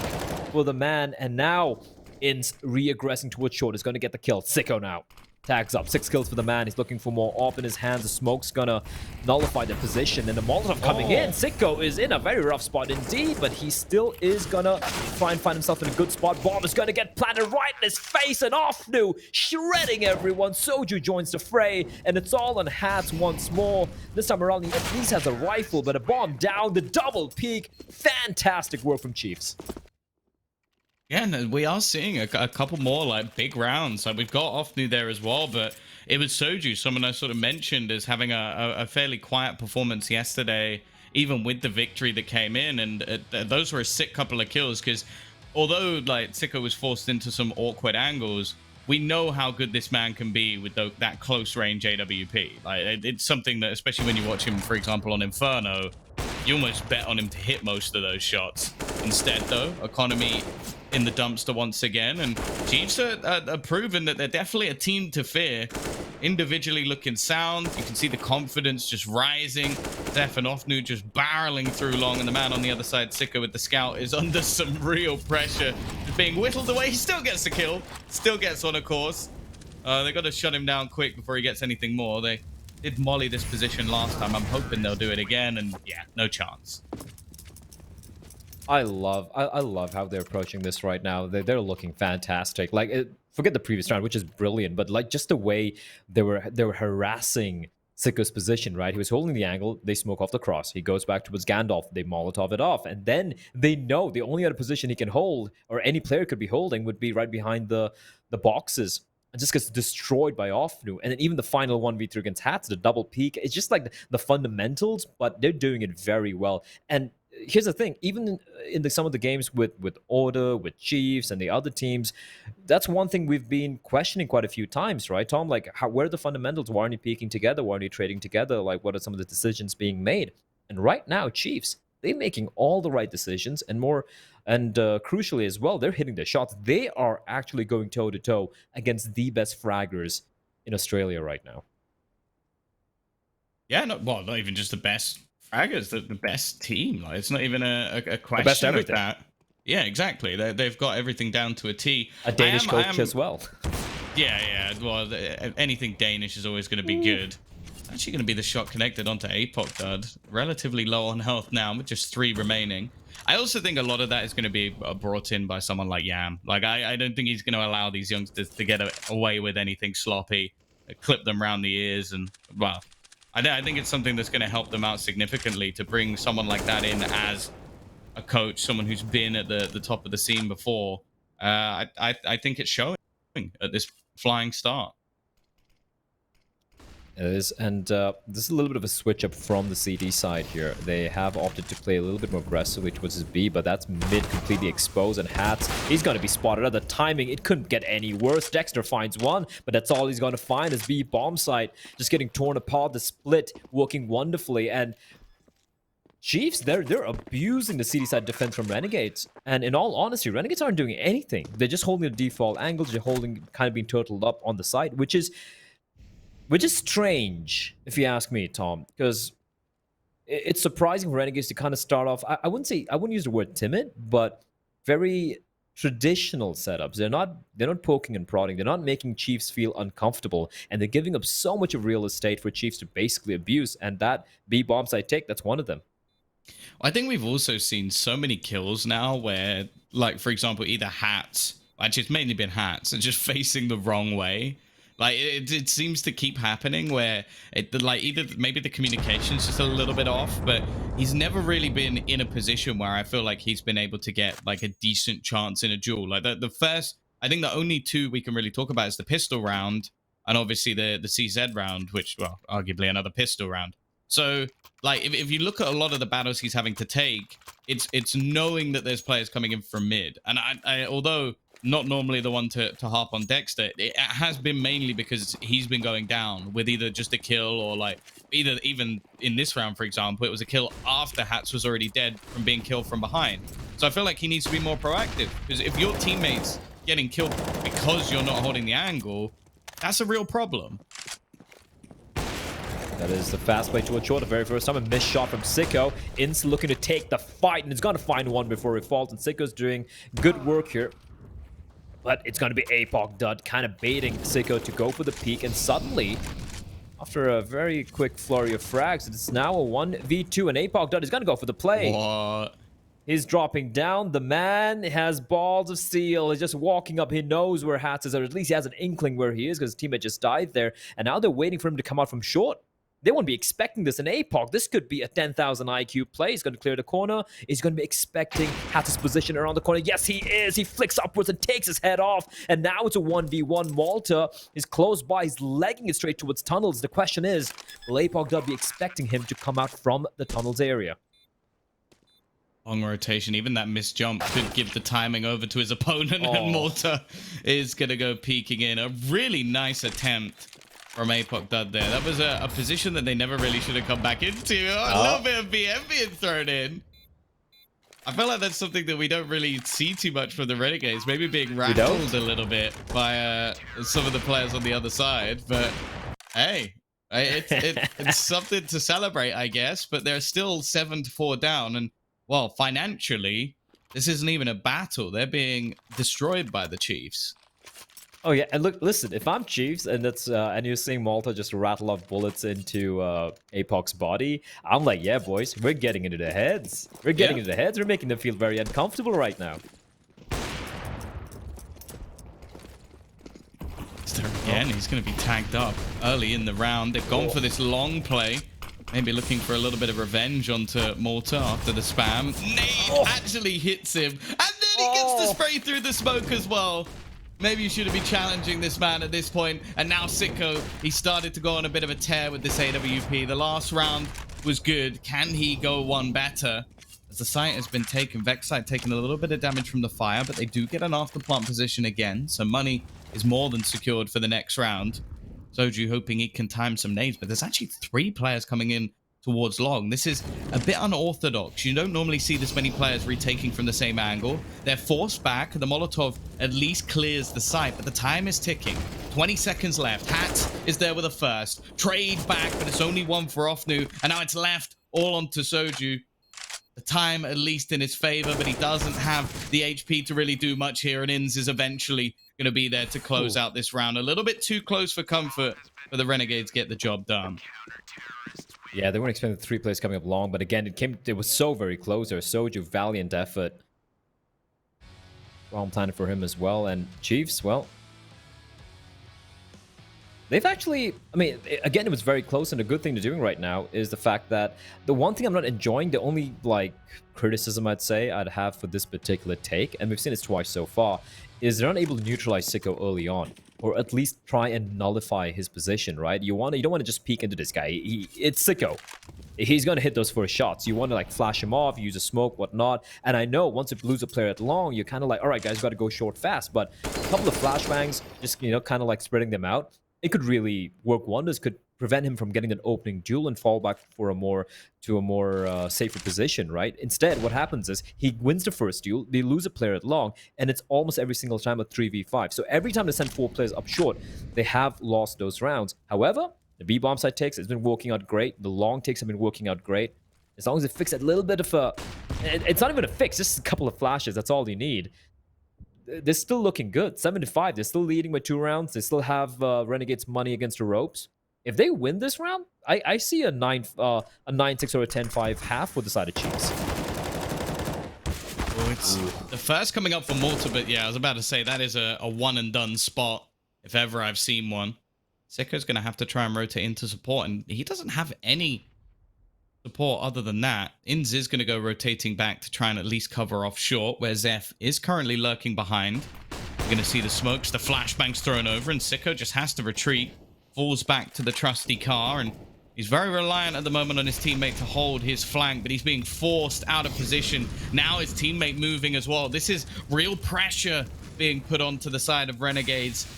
D: for the man. And now Inns re-aggressing towards short is going to get the kill. Sicko now tags up. 6 kills for the man. He's looking for more AWP in his hands. The smoke's gonna nullify the position. And the Molotov coming in. Sicko is in a very rough spot indeed, but he still is gonna try and find himself in a good spot. Bomb is gonna get planted right in his face, and Ofnu shredding everyone. Soju joins the fray, and it's all on hats once more. This time around, he at least has a rifle, but a bomb down. The double peak. Fantastic work from Chiefs.
E: Yeah, and we are seeing a couple more like big rounds. Like we've got Ofnu there as well, but it was Soju, someone I sort of mentioned as having a fairly quiet performance yesterday, even with the victory that came in, and those were a sick couple of kills. Because although like Sicko was forced into some awkward angles, we know how good this man can be with that close range AWP. Like it's something that, especially when you watch him, for example, on Inferno, you almost bet on him to hit most of those shots. Instead, though, economy in the dumpster once again, and Chiefs are proven that they're definitely a team to fear. Individually looking sound, you can see the confidence just rising. Zeph and Ofnu just barreling through long, and the man on the other side, Sicko with the scout, is under some real pressure. Just being whittled away. He still gets the kill, still gets on a course. They got to shut him down quick before he gets anything more. They did molly this position last time. I'm hoping they'll do it again, and yeah, no chance.
D: I love how they're approaching this right now. They're looking fantastic. Like, forget the previous round, which is brilliant, but like just the way they were harassing Sicko's position, right? He was holding the angle, they smoke off the cross. He goes back towards Gandalf, they Molotov it off, and then they know the only other position he can hold, or any player could be holding, would be right behind the boxes. And just gets destroyed by Ofnu. And then even the final 1v3 against Hats, the double peak, it's just like the fundamentals, but they're doing it very well. And here's the thing, even in some of the games with Order, with Chiefs, and the other teams, that's one thing we've been questioning quite a few times, right, Tom? Like, where are the fundamentals? Why aren't you peaking together? Why aren't you trading together? Like, what are some of the decisions being made? And right now, Chiefs, they're making all the right decisions, and more, and crucially as well, they're hitting their shots. They are actually going toe-to-toe against the best fraggers in Australia right now.
E: Yeah, not even just the best fraggers, the best team. Like, it's not even a question of that. Yeah, exactly. They've got everything down to a T.
D: A Danish coach as well.
E: Yeah. Well, anything Danish is always going to be good. Actually going to be the shot connected onto APOC, Dud. Relatively low on health now, with just 3 remaining. I also think a lot of that is going to be brought in by someone like Yam. Like, I don't think he's going to allow these youngsters to get away with anything sloppy, clip them around the ears, and, well, I think it's something that's going to help them out significantly to bring someone like that in as a coach, someone who's been at the top of the scene before. I think it's showing at this flying start.
D: It is, and this is a little bit of a switch up from the CD side here. They have opted to play a little bit more aggressively towards his B, but that's mid completely exposed, and Hats, he's going to be spotted. At the timing, it couldn't get any worse. Dexter finds one, but that's all he's going to find is B bomb site, just getting torn apart. The split working wonderfully, and Chiefs, they're abusing the CD side defense from Renegades. And in all honesty, Renegades aren't doing anything. They're just holding the default angles, they're holding, kind of being turtled up on the side, which is strange, if you ask me, Tom, because it's surprising for Renegades to kind of start off. I wouldn't use the word timid, but very traditional setups. They're not poking and prodding. They're not making Chiefs feel uncomfortable, and they're giving up so much of real estate for Chiefs to basically abuse. And that B bomb side take, that's one of them.
E: I think we've also seen so many kills now where, like, for example, either Hats, actually it's mainly been Hats, and just facing the wrong way. Like, it seems to keep happening where, either maybe the communication's just a little bit off, but he's never really been in a position where I feel like he's been able to get, like, a decent chance in a duel. Like, the first, I think the only two we can really talk about is the pistol round, and obviously the CZ round, which, well, arguably another pistol round. So, like, if you look at a lot of the battles he's having to take, it's knowing that there's players coming in from mid. And I although not normally the one to harp on Dexter, it has been mainly because he's been going down with either just a kill or, like, even in this round, for example, it was a kill after Hats was already dead from being killed from behind. So I feel like he needs to be more proactive, because if your teammate's getting killed because you're not holding the angle, that's a real problem.
D: That is the fast play to a short the very first time. A missed shot from Sicko. Ince looking to take the fight, and he's going to find one before he falls. And Sicko's doing good work here. But it's going to be APOC Dud kind of baiting Sicko to go for the peak. And suddenly, after a very quick flurry of frags, it's now a 1v2. And APOC Dud is going to go for the play.
E: What?
D: He's dropping down. The man has balls of steel. He's just walking up. He knows where Hats is, or at least he has an inkling where he is, because his teammate just died there. And now they're waiting for him to come out from short. They won't be expecting this in APOC. This could be a 10,000 IQ play. He's going to clear the corner. He's going to be expecting Hat's position around the corner. Yes, he is. He flicks upwards and takes his head off. And now it's a 1v1. Malta is close by. He's legging it straight towards tunnels. The question is, will APOC be expecting him to come out from the tunnels area?
E: Long rotation. Even that missed jump could give the timing over to his opponent.
D: Oh.
E: And Malta is going to go peeking in. A really nice attempt from APOC Dud there. That was a position that they never really should have come back into. A little bit of BM being thrown in. I feel like that's something that we don't really see too much from the Renegades. Maybe being rattled a little bit by some of the players on the other side. But hey, it's something to celebrate, I guess. But they're still 7-4 down. And, well, financially, this isn't even a battle. They're being destroyed by the Chiefs.
D: Oh yeah, and look, listen, if I'm Chiefs and that's and you're seeing Malta just rattle off bullets into APOC's body, I'm like, yeah, boys, we're getting into the heads. We're getting into the heads. We're making them feel very uncomfortable right now.
E: Again, he's going to be tagged up early in the round. They've gone for this long play. Maybe looking for a little bit of revenge onto Malta after the spam. Nade actually hits him. And then he gets the spray through the smoke as well. Maybe you shouldn't be challenging this man at this point. And now Sicko, he started to go on a bit of a tear with this AWP. The last round was good. Can he go one better? As the site has been taken, Vex site taking a little bit of damage from the fire, but they do get an after plant position again. So money is more than secured for the next round. Soju hoping he can time some nades, but there's actually 3 players coming in towards long. This is a bit unorthodox. You don't normally see this many players retaking from the same angle. They're forced back. The Molotov at least clears the site, but the time is ticking. 20 seconds left. Hat is there with a first. Trade back, but it's only one for Ofnu, and now it's left all onto Soju. The time at least in his favor, but he doesn't have the HP to really do much here, and Inns is eventually going to be there to close out this round. A little bit too close for comfort for the Renegades get the job done.
D: Yeah, they weren't expecting the 3 plays coming up long, but again, it was so very close there. Soju, valiant effort. Well, I'm planning for him as well. And Chiefs, well, They've actually, I mean, again, it was very close, and the good thing they're doing right now is the fact that the one thing I'm not enjoying, the only like criticism I'd say I'd have for this particular take, and we've seen this twice so far, is they're not able to neutralize Sicko early on, or at least try and nullify his position, right? You don't want to just peek into this guy. It's Sicko. He's going to hit those first shots. You want to like flash him off, use a smoke, whatnot. And I know once you lose a player at long, you're kind of like, all right, guys, got to go short fast. But a couple of flashbangs, just, kind of like spreading them out, it could really work wonders, could prevent him from getting an opening duel and fall back for a more safer position, right? Instead, what happens is he wins the first duel, they lose a player at long, and it's almost every single time a 3v5. So every time they send 4 players up short, they have lost those rounds. However, the B-bomb side takes, it's been working out great. The long takes have been working out great. As long as they fix a little bit of a... It's not even a fix, just a couple of flashes, that's all you need. They're still looking good. 7-5. They're still leading by 2 rounds. They still have Renegades money against the ropes. If they win this round, I see a 9-6 or a 10-5 half for the side of Chiefs.
E: Oh, it's the first coming up for Malta, but yeah, I was about to say that is a one and done spot if ever I've seen one. Sicko's going to have to try and rotate into support, and he doesn't have any support other than that. Inz is going to go rotating back to try and at least cover off short, where Zeph is currently lurking behind. You're going to see the smokes, the flashbangs thrown over, and Sicko just has to retreat, falls back to the trusty car, and he's very reliant at the moment on his teammate to hold his flank, but he's being forced out of position. Now his teammate moving as well. This is real pressure being put onto the side of Renegades.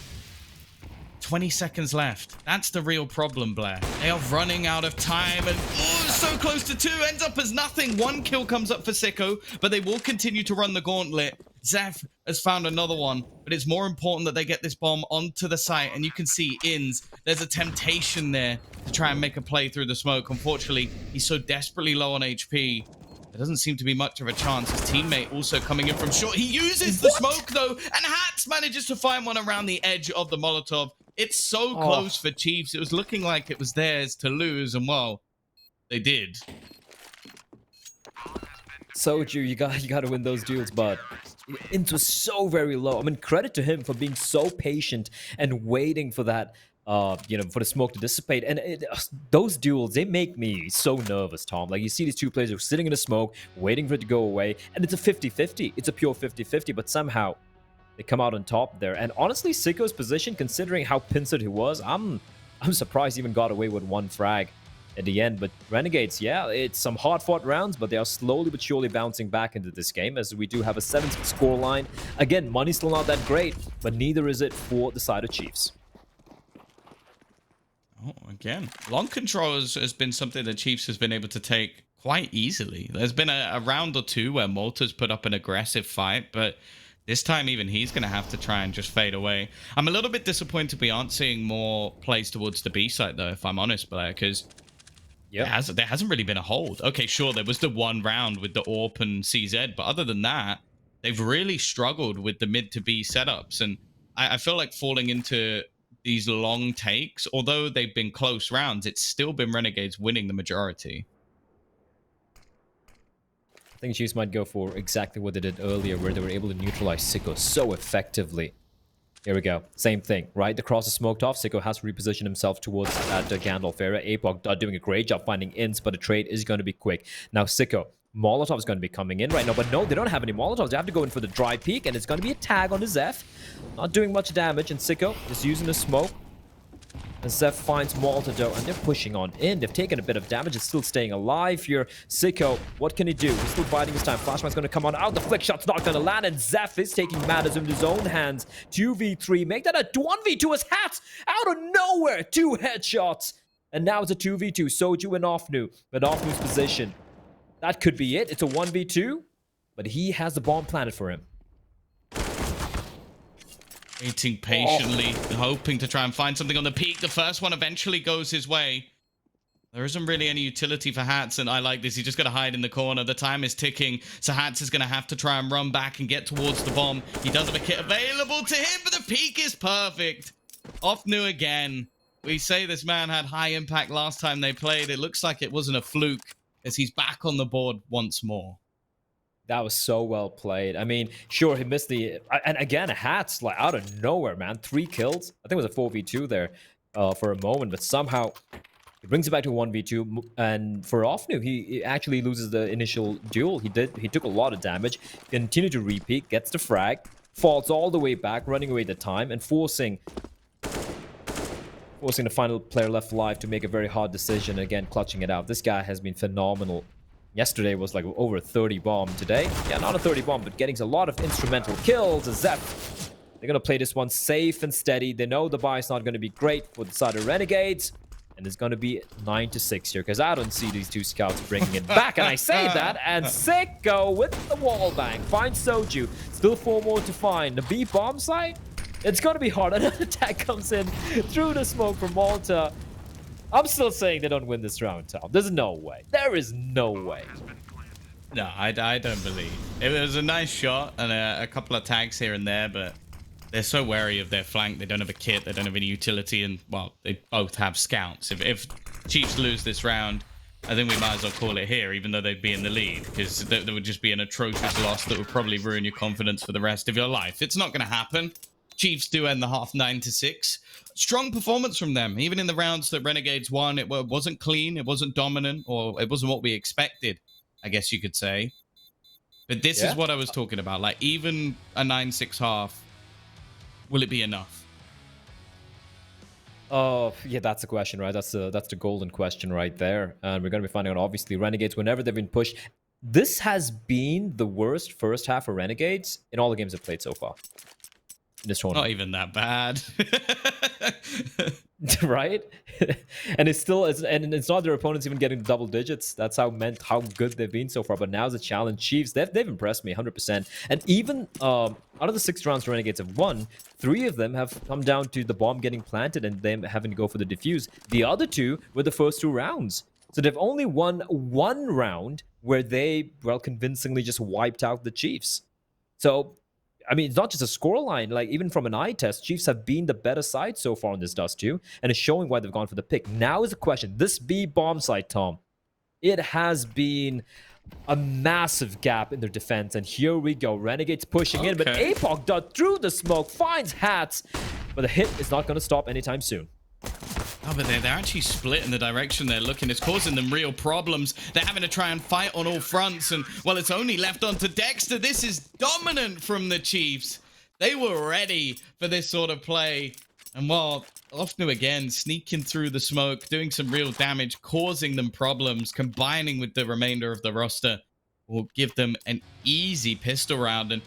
E: 20 seconds left. That's the real problem, Blair. They are running out of time, and so close to 2, ends up as nothing. 1 kill comes up for Sicko, but they will continue to run the gauntlet. Zeph has found another one, but it's more important that they get this bomb onto the site, and you can see Inz, there's a temptation there to try and make a play through the smoke. Unfortunately, he's so desperately low on HP. There doesn't seem to be much of a chance. His teammate also coming in from short. He uses the smoke, though, and Hats manages to find one around the edge of the Molotov. It's so close for Chiefs. It was looking like it was theirs to lose, and well, they did.
D: Soju, you got to win those duels, but Inz was so very low. I mean, credit to him for being so patient and waiting for that, for the smoke to dissipate. And those duels, they make me so nervous, Tom. Like, you see these 2 players who are sitting in the smoke, waiting for it to go away, and it's a 50-50. It's a pure 50-50, but somehow they come out on top there. And honestly, Sicko's position, considering how pincered he was, I'm surprised he even got away with 1 frag at the end. But Renegades, yeah, it's some hard-fought rounds, but they are slowly but surely bouncing back into this game, as we do have a 7-6 scoreline. Again, money's still not that great, but neither is it for the side of Chiefs.
E: Oh, again, long control has been something that Chiefs has been able to take quite easily. There's been a round or 2 where Malta's put up an aggressive fight, but this time, even he's going to have to try and just fade away. I'm a little bit disappointed we aren't seeing more plays towards the B side, though, if I'm honest, Blair, because there hasn't really been a hold. Okay, sure, there was the 1 round with the AWP and CZ, but other than that, they've really struggled with the mid to B setups, and I feel like falling into these long takes, although they've been close rounds, it's still been Renegades winning the majority.
D: I think Chiefs might go for exactly what they did earlier, where they were able to neutralize Sicko so effectively. Here we go. Same thing, right? The cross is smoked off. Sicko has to reposition himself towards that Gandalf area. Apoc doing a great job finding Inz, but the trade is going to be quick. Now, Sicko, Molotov is going to be coming in right now, but no, they don't have any Molotovs. They have to go in for the dry peek, and it's going to be a tag on the Zeph. Not doing much damage, and Sicko is using the smoke. And Zeph finds Molotov, and they're pushing on in. They've taken a bit of damage. It's still staying alive here. Sicko, what can he do? He's still biding his time. Flashbang's going to come on out. The flick shot's not going to land, and Zeph is taking matters in his own hands. 2v3. Make that a 1v2 as Hats out of nowhere. 2 headshots. And now it's a 2v2. Soju and Ofnu. But Ofnu's position. That could be it. It's a 1v2. But he has the bomb planted for him.
E: Waiting patiently, hoping to try and find something on the peak. The first one eventually goes his way. There isn't really any utility for Hats, and I like this. He's just going to hide in the corner. The time is ticking, so Hats is going to have to try and run back and get towards the bomb. He does have a kit available to him, but the peak is perfect. Ofnu again. We say this man had high impact last time they played. It looks like it wasn't a fluke, as he's back on the board once more.
D: That was so well played. I mean, sure, he missed the... And again, Hats, like, out of nowhere, man. 3 kills. I think it was a 4v2 there. for a moment, but somehow he brings it back to 1v2. And for Offnu, he actually loses the initial duel. He took a lot of damage, continued to repeat, gets the frag, falls all the way back, running away the time, and forcing the final player left alive to make a very hard decision, again clutching it out. This guy has been phenomenal. Yesterday was like over a 30 bomb. Today, yeah, not a 30 bomb, but getting a lot of instrumental kills. Zep, they're gonna play this one safe and steady. They know the buy is not gonna be great for the side of Renegades, and it's gonna be 9-6 here, because I don't see these two scouts bringing it back. And I say that, and Sicko with the wall bang finds Soju. Still 4 more to find. The B bomb site. It's gonna be hard. Another attack comes in through the smoke from Malta. I'm still saying they don't win this round, Tom. There's no way. There is no way.
E: No, I don't believe. It was a nice shot and a couple of tags here and there, but they're so wary of their flank. They don't have a kit. They don't have any utility. And, well, they both have scouts. If Chiefs lose this round, I think we might as well call it here, even though they'd be in the lead, because there would just be an atrocious loss that would probably ruin your confidence for the rest of your life. It's not going to happen. Chiefs do end the half 9-6. Strong performance from them. Even in the rounds that Renegades won, it wasn't clean, it wasn't dominant, or it wasn't what we expected, I guess you could say. But this is what I was talking about. Like, even a 9-6 half, will it be enough?
D: Oh, yeah, that's the question, right? That's the golden question right there. And we're going to be finding out, obviously, Renegades, whenever they've been pushed. This has been the worst first half for Renegades in all the games they've played so far. This tournament.
E: Not even that bad.
D: Right? And it's still, and it's not their opponents even getting double digits. That's how good they've been so far. But now's a challenge. Chiefs, they've impressed me 100%. And even out of the 6 rounds Renegades have won, 3 of them have come down to the bomb getting planted and them having to go for the defuse. The other 2 were the first 2 rounds. So they've only won 1 round where they, well, convincingly just wiped out the Chiefs. So, I mean, it's not just a scoreline. Like, even from an eye test, Chiefs have been the better side so far on this Dust 2, and it's showing why they've gone for the pick. Now is the question. This B bomb site, Tom, it has been a massive gap in their defense, and here we go. Renegades pushing in, but Apoc dot through the smoke finds Hats, but the hit is not going to stop anytime soon.
E: Oh, but they're actually split in the direction they're looking. It's causing them real problems. They're having to try and fight on all fronts. And, well, it's only left onto Dexter. This is dominant from the Chiefs. They were ready for this sort of play. And, well, Offnu again, sneaking through the smoke, doing some real damage, causing them problems, combining with the remainder of the roster will give them an easy pistol round. And,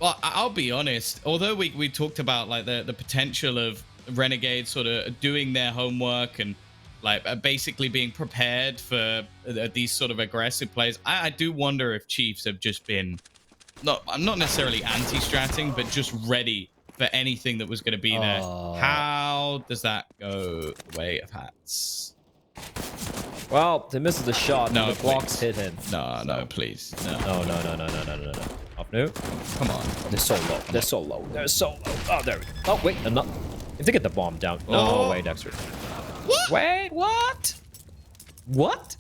E: well, I'll be honest, although we talked about, like, the potential of Renegades sort of doing their homework and like basically being prepared for these sort of aggressive plays, I do wonder if Chiefs have just been I'm not necessarily anti-stratting, but just ready for anything that was going to be there. How does that go the way of Hats?
D: Well, they misses the shot.
E: No,
D: the blocks hit him.
E: No, please. No.
D: No. Offnu.
E: Come on.
D: They're so low. They're so low. They're so low. Oh, there we go. Oh, wait. I'm not. If they get the bomb down. No way, Dexter.
E: What?
D: Wait, what? What?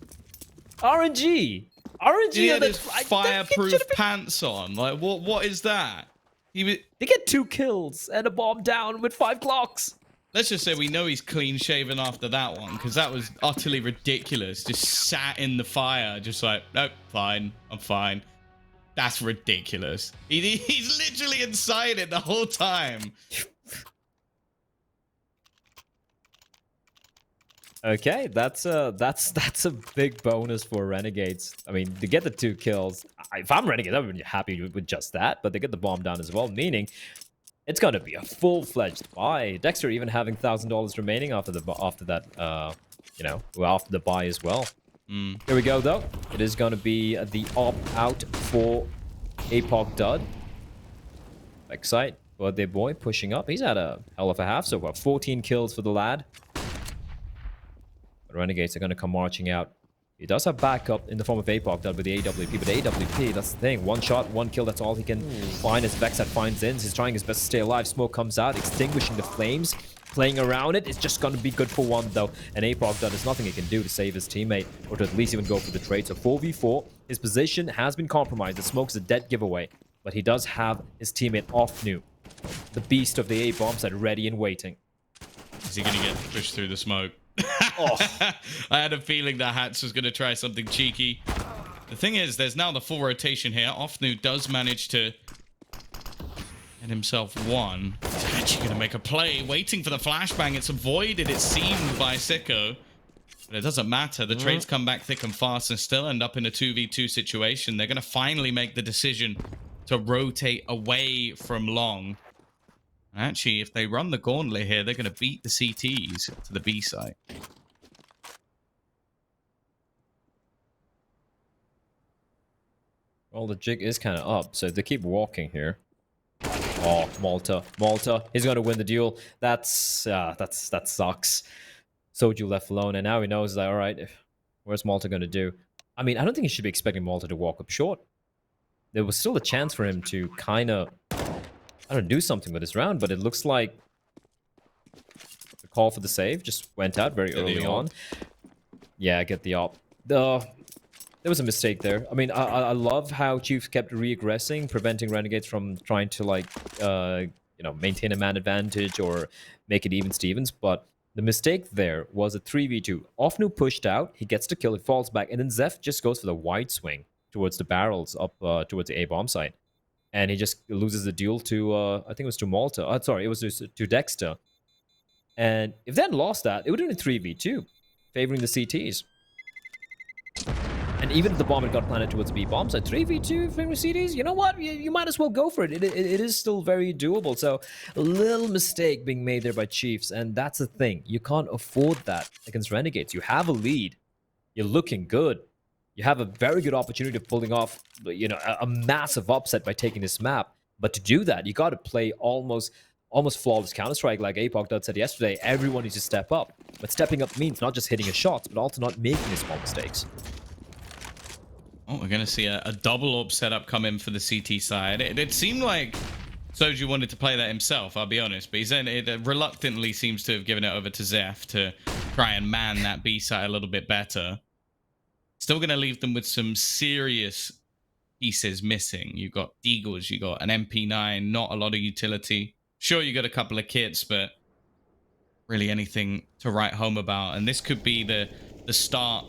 D: RNG. RNG.
E: He had his fireproof pants on. Like, what is that?
D: They get 2 kills and a bomb down with 5 clocks.
E: Let's just say we know he's clean shaven after that one, because that was utterly ridiculous. Just sat in the fire, just like, nope, fine, I'm fine. That's ridiculous. He's literally inside it the whole time.
D: Okay, that's a big bonus for Renegades. I mean, to get the 2 kills, if I'm Renegades, I would be happy with just that. But they get the bomb down as well, meaning it's gonna be a full-fledged buy. Dexter even having $1,000 remaining after that, after the buy as well. Here we go, though. It is gonna be the opt-out for Apoc Dud. Excite, birthday boy pushing up. He's had a hell of a half so far. 14 kills for the lad. Renegades are going to come marching out. He does have backup in the form of Apoc Dud with the AWP, but AWP, that's the thing. 1 shot, 1 kill, that's all he can find as Vexat finds ends. He's trying his best to stay alive. Smoke comes out, extinguishing the flames. Playing around it, it's just going to be good for 1, though. And Apoc Dud, there's nothing he can do to save his teammate, or to at least even go for the trade. So 4v4, his position has been compromised. The smoke's a dead giveaway, but he does have his teammate Offnu, the beast of the A-bomb side, ready and waiting.
E: Is he going to get pushed through the smoke?
D: Oh.
E: I had a feeling that Hats was going to try something cheeky. The thing is, there's now the full rotation here. Offnu does manage to get himself one. He's actually going to make a play, waiting for the flashbang. It's avoided, it seemed, by Sicko. But it doesn't matter. The trades come back thick and fast and still end up in a 2v2 situation. They're going to finally make the decision to rotate away from long. Actually, if they run the gauntlet here, they're going to beat the CTs to the B site.
D: Well, the jig is kind of up, so if they keep walking here. Oh, Malta. He's going to win the duel. That sucks. Soju left alone, and now he knows that, all right, where's Malta going to do? I mean, I don't think he should be expecting Malta to walk up short. There was still a chance for him to kind of, I don't know, do something with his round, but it looks like the call for the save just went out very early on. Yeah, get the op. There was a mistake there. I mean, I love how Chiefs kept re-aggressing, preventing Renegades from trying to, like, maintain a man advantage or make it even Stevens, but the mistake there was a 3v2. Offnu pushed out, he gets the kill, it falls back, and then Zeph just goes for the wide swing towards the barrels up towards the A-bomb site. And he just loses the duel to, I think it was to Malta. Sorry, it was to Dexter. And if they hadn't lost that, it would have been 3v2, favoring the CTs. And even if the bomb had got planted towards B bomb site, 3v2 favoring CTs, you know what? You might as well go for it. It is still very doable. So a little mistake being made there by Chiefs. And that's the thing. You can't afford that against Renegades. You have a lead. You're looking good. You have a very good opportunity of pulling off, a massive upset by taking this map. But to do that, you got to play almost flawless Counter-Strike, like Apoc Dud said yesterday. Everyone needs to step up. But stepping up means not just hitting his shots, but also not making the small mistakes.
E: Oh, we're going to see a double AWP setup come in for the CT side. It seemed like Soju wanted to play that himself, I'll be honest. But it reluctantly seems to have given it over to Zeph to try and man that B side a little bit better. Still going to leave them with some serious pieces missing. You've got Deagles, you got an MP9, not a lot of utility. Sure, you got a couple of kits, but really anything to write home about. And this could be the start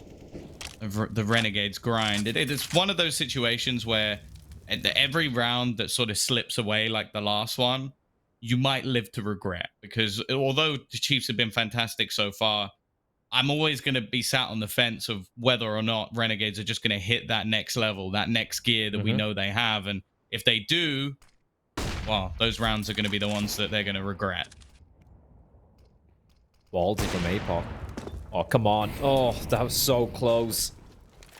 E: of the Renegades grind. It's one of those situations where every round that sort of slips away like the last one, you might live to regret. Because although the Chiefs have been fantastic so far, I'm always going to be sat on the fence of whether or not Renegades are just going to hit that next level, that next gear that we know they have. And if they do, well, those rounds are going to be the ones that they're going to regret.
D: Ballsy from Apoc. Oh, come on. Oh, that was so close.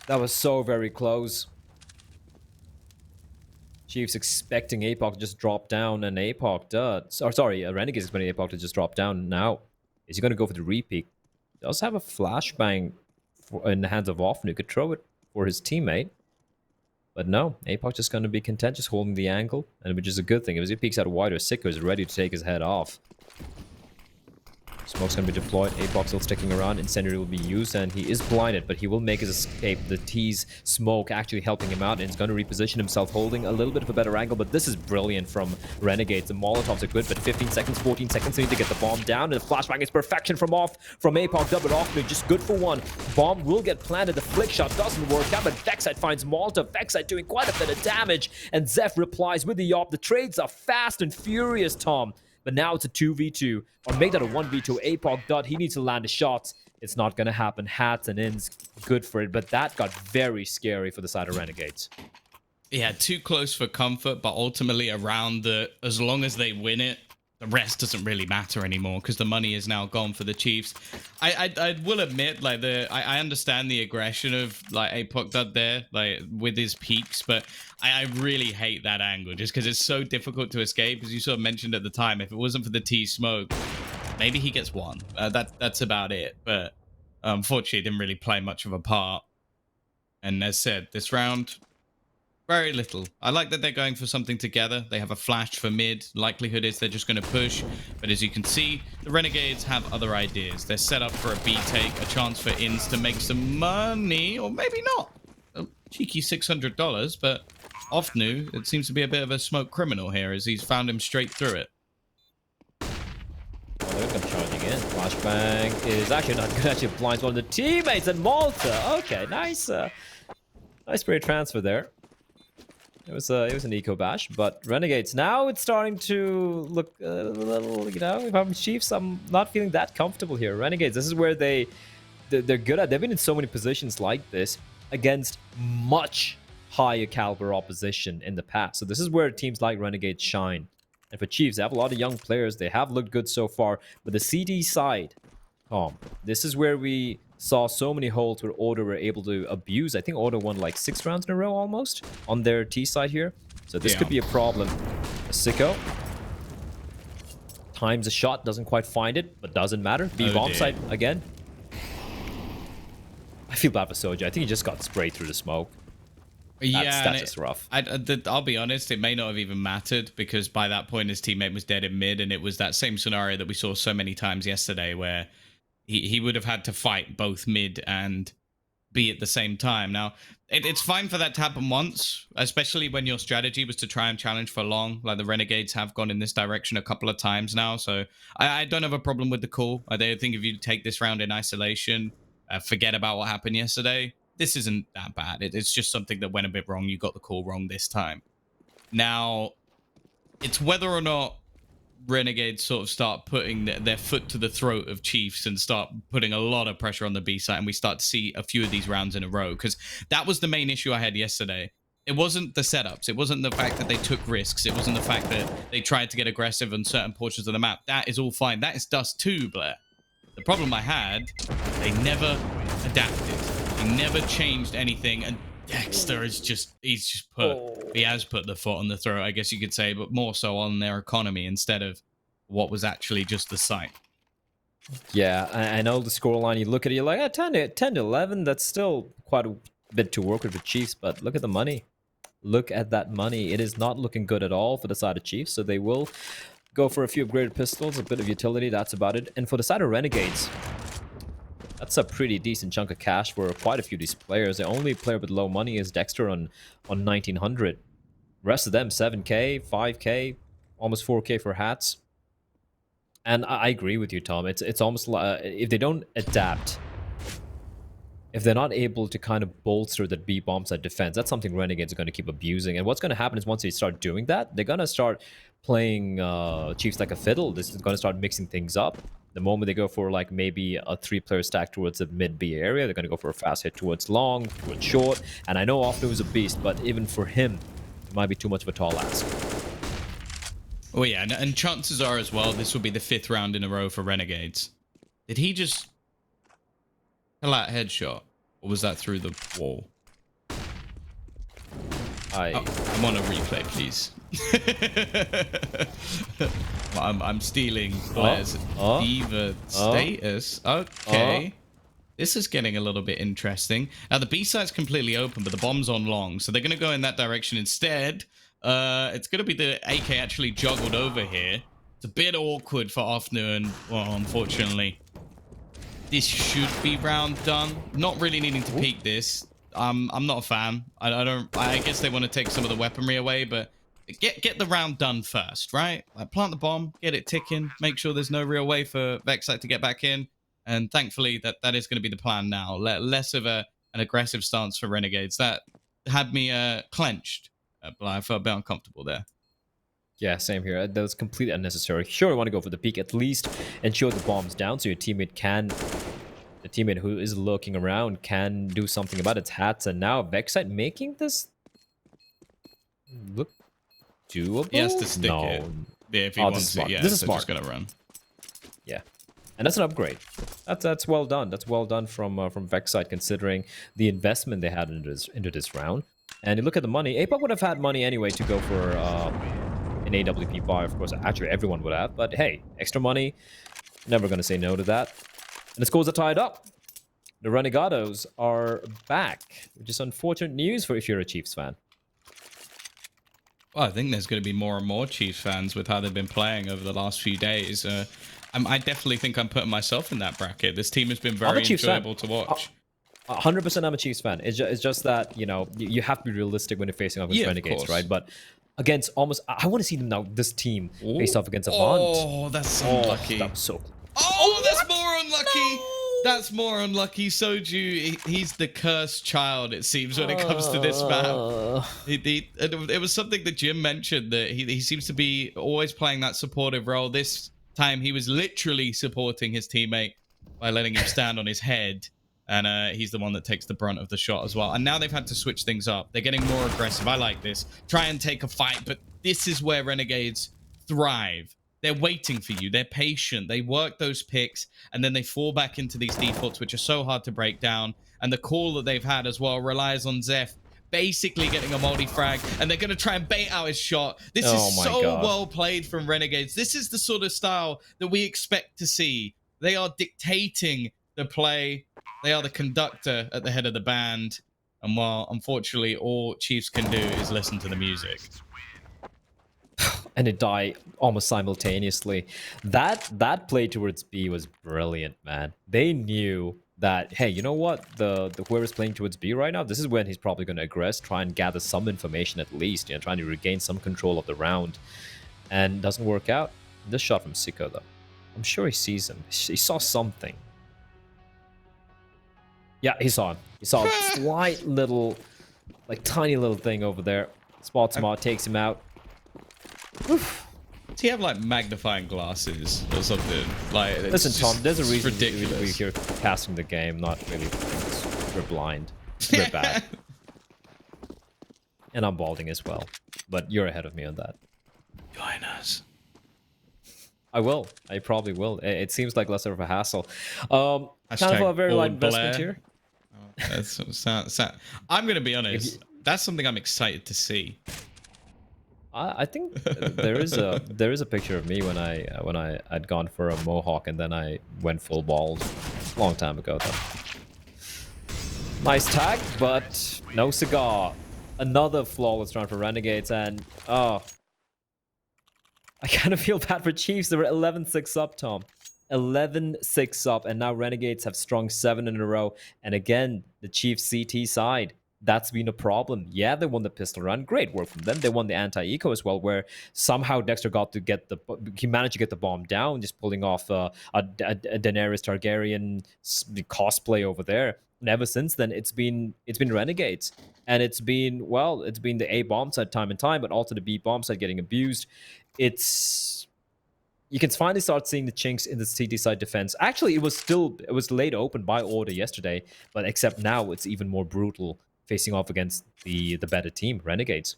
D: That was so very close. Chiefs expecting Apoc to just drop down, and Apoc does. Or sorry, Renegades expecting Apoc to just drop down. Now, is he going to go for the repeat? Does have a flashbang in the hands of Offnu. Could throw it for his teammate. But no, Apoc just going to be content, just holding the angle, and which is a good thing. If he peeks out wider, Sicko is ready to take his head off. Smoke's going to be deployed. Apoc still sticking around. Incendiary will be used, and he is blinded, but he will make his escape. The T's smoke actually helping him out, and he's going to reposition himself, holding a little bit of a better angle, but this is brilliant from Renegades. The Molotovs are good, but 15 seconds, 14 seconds, they need to get the bomb down, and the flashbang is perfection from Apoc, double off, just good for one. Bomb will get planted. The flick shot doesn't work out, but Vexite finds Malta. Vexite doing quite a bit of damage, and Zeph replies with the op. The trades are fast and furious, Tom. But now it's a 2v2, or make that a 1v2. Apoc Dud, he needs to land his shots. It's not going to happen. Hats and ins, good for it. But that got very scary for the side of Renegades.
E: Yeah, too close for comfort, but ultimately around as long as they win it, the rest doesn't really matter anymore because the money is now gone for the Chiefs. I will admit, like, I understand the aggression of like Apoc Dud there, like with his peaks, but I really hate that angle just because it's so difficult to escape. As you sort of mentioned at the time, if it wasn't for the T smoke, maybe he gets one. That's about it. But unfortunately, it didn't really play much of a part. And as said, this round, very little. I like that they're going for something together. They have a flash for mid. Likelihood is they're just going to push. But as you can see, the Renegades have other ideas. They're set up for a B take, a chance for ins to make some money, or maybe not. A cheeky $600, but Offnu, it seems to be a bit of a smoke criminal here as he's found him straight through it.
D: Oh, they're going to charging in. Flashbang is actually not good. Actually blinds one of the teammates in Malta. Okay, nice. Nice spray transfer there. It was an eco bash, but Renegades now it's starting to look a little, you know, if I'm Chiefs, I'm not feeling that comfortable here. Renegades, this is where they're good at. They've been in so many positions like this against much higher caliber opposition in the past. So this is where teams like Renegades shine. And for Chiefs, they have a lot of young players. They have looked good so far, but the CD side, this is where we saw so many holes where Order were able to abuse. I think Order won like 6 rounds in a row almost on their T side here. So this could be a problem. Sicko times a shot, doesn't quite find it, but doesn't matter. B-bomb side again. I feel bad for Soja. I think he just got sprayed through the smoke. That's just rough.
E: I'll be honest, it may not have even mattered because by that point his teammate was dead in mid, and it was that same scenario that we saw so many times yesterday where he would have had to fight both mid and B at the same time. Now, it's fine for that to happen once, especially when your strategy was to try and challenge for long. Like the Renegades have gone in this direction a couple of times now, so I don't have a problem with the call. I don't think if you take this round in isolation, forget about what happened yesterday, this isn't that bad. It's just something that went a bit wrong. You got the call wrong this time. Now, it's whether or not Renegades sort of start putting their foot to the throat of Chiefs and start putting a lot of pressure on the B side, and we start to see a few of these rounds in a row, because that was the main issue I had yesterday. It wasn't the setups. It wasn't the fact that they took risks. It wasn't the fact that they tried to get aggressive on certain portions of the map. That is all fine. That is dust too, Blair. The problem I had, they never adapted. They never changed anything, and Dexter is he has put the foot on the throat, I guess you could say, but more so on their economy instead of what was actually just the site.
D: Yeah, I know the scoreline, you look at it, you're like, 10 to 11, that's still quite a bit to work with the Chiefs, but look at the money. Look at that money. It is not looking good at all for the side of Chiefs, so they will go for a few upgraded pistols, a bit of utility, that's about it. And for the side of Renegades, that's a pretty decent chunk of cash for quite a few of these players. The only player with low money is Dexter on 1900. Rest of them 7k, 5k, almost 4k for hats. And I agree with you, Tom. It's almost like if they don't adapt, if they're not able to kind of bolster that B bomb side defense, that's something Renegades are going to keep abusing. And what's going to happen is once they start doing that, they're going to start playing Chiefs like a fiddle. This is going to start mixing things up. The moment they go for like maybe a 3-player stack towards the mid-B area, they're going to go for a fast hit towards long, towards short. And I know Ofnu is a beast, but even for him, it might be too much of a tall ask.
E: Oh yeah, and chances are as well, this will be the 5th round in a row for Renegades. Did he just pull out headshot? Or was that through the wall? I'm on a replay, please. I'm stealing Blair's diva status. Okay. This is getting a little bit interesting. Now, the B side's completely open, but the bomb's on long. So they're going to go in that direction instead. It's going to be the AK actually juggled over here. It's a bit awkward for Ofnu, and, well, unfortunately, this should be round done. Not really needing to peek this. I'm not a fan. I guess they want to take some of the weaponry away, but get the round done first, right? Like plant the bomb, get it ticking, make sure there's no real way for Vexite to get back in. And thankfully that is going to be the plan now. Less of an aggressive stance for Renegades. That had me clenched, but I felt a bit uncomfortable there.
D: Yeah, same here. That was completely unnecessary. Sure, you want to go for the peek, at least ensure the bomb's down so your teammate can... The teammate who is lurking around can do something about its hats. And now Vexite making this look doable?
E: He has to stick it. Yeah, if he wants it, yeah,
D: this is
E: so
D: smart.
E: Just gonna run.
D: Yeah. And that's an upgrade. That's well done. That's well done from Vexite, considering the investment they had into this round. And you look at the money. APOC would have had money anyway to go for an AWP buy. Of course, actually everyone would have. But hey, extra money. Never going to say no to that. And the scores are tied up. The Renegados are back, which is unfortunate news for if you're a Chiefs fan.
E: Well, I think there's going to be more and more Chiefs fans with how they've been playing over the last few days. I definitely think I'm putting myself in that bracket. This team has been very enjoyable to watch.
D: 100% I'm a Chiefs fan. It's just that, you know, you have to be realistic when you're facing off against Renegades, right? But against almost... I want to see them now, this team, face off against Avant.
E: Oh, that's unlucky.
D: That was so...
E: Oh, that's more unlucky. That's more unlucky. Soju, he's the cursed child, it seems, when it comes to this map. It was something that Jim mentioned, that he seems to be always playing that supportive role. This time, he was literally supporting his teammate by letting him stand on his head. And he's the one that takes the brunt of the shot as well. And now they've had to switch things up. They're getting more aggressive. I like this. Try and take a fight. But this is where Renegades thrive. They're waiting for you. They're patient. They work those picks, and then they fall back into these defaults, which are so hard to break down. And the call that they've had as well relies on Zeph basically getting a multi-frag, and they're going to try and bait out his shot. This is so well played from Renegades. This is the sort of style that we expect to see. They are dictating the play. They are the conductor at the head of the band. And while, unfortunately, all Chiefs can do is listen to the music.
D: And it died almost simultaneously. That play towards B was brilliant, man. They knew that, hey, you know what? The whoever's playing towards B right now, this is when he's probably going to aggress, try and gather some information at least, you know, trying to regain some control of the round. And doesn't work out. This shot from Sicko, though. I'm sure he sees him. He saw something. Yeah, he saw him. He saw a slight little, like, tiny little thing over there. Spots him out, takes him out.
E: Oof. Does he have, like, magnifying glasses or something? Like,
D: listen, Tom, there's a reason
E: ridiculous.
D: we're casting the game, not really. We're blind. We're bad. And I'm balding as well. But you're ahead of me on that.
E: Join us.
D: I will. I probably will. It seems like less of a hassle. Kind of a very light investment here.
E: I'm going to be honest. That's something I'm excited to see.
D: I think there is a picture of me when I'd gone for a mohawk and then I went full bald a long time ago though. Nice tag, but no cigar. Another flawless round for Renegades, and I kind of feel bad for Chiefs. They were 11-6 up, Tom. 11-6 up, and now Renegades have strung 7 in a row. And again, the Chiefs CT side, that's been a problem. Yeah, they won the pistol run. Great work from them. They won the anti-eco as well, where somehow Dexter he managed to get the bomb down, just pulling off a Daenerys Targaryen cosplay over there. And ever since then, it's been Renegades. And it's been the A bomb side time and time, but also the B bomb side getting abused. You can finally start seeing the chinks in the CT side defense. Actually, it was laid open by order yesterday, but except now it's even more brutal facing off against the better team, Renegades.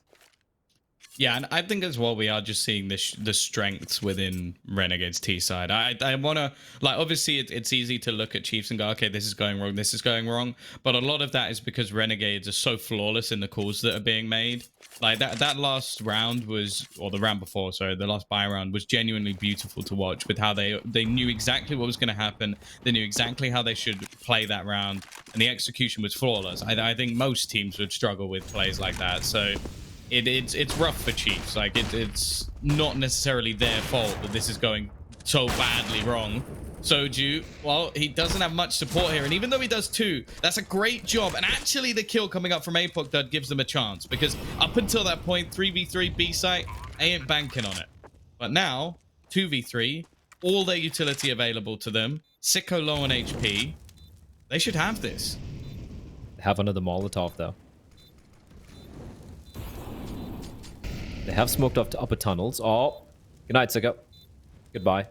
E: Yeah, and I think as well we are just seeing the strengths within Renegades T side. I want to, like, obviously it's easy to look at Chiefs and go, okay, this is going wrong, this is going wrong. But a lot of that is because Renegades are so flawless in the calls that are being made. Like that last round was, or the round before, sorry, the last buy round was genuinely beautiful to watch with how they knew exactly what was going to happen. They knew exactly how they should play that round, and the execution was flawless. I think most teams would struggle with plays like that. So it's rough for Chiefs. Like it's not necessarily their fault that this is going so badly wrong. Soju, well, he doesn't have much support here, and even though he does 2, that's a great job. And actually the kill coming up from Apoc Dud gives them a chance, because up until that point, 3v3 B site, they ain't banking on it. But now 2v3, all their utility available to them, Sicko low on HP, they should have this.
D: They have another Molotov though. They have smoked up to upper tunnels. Oh, good night, Sicko. Goodbye.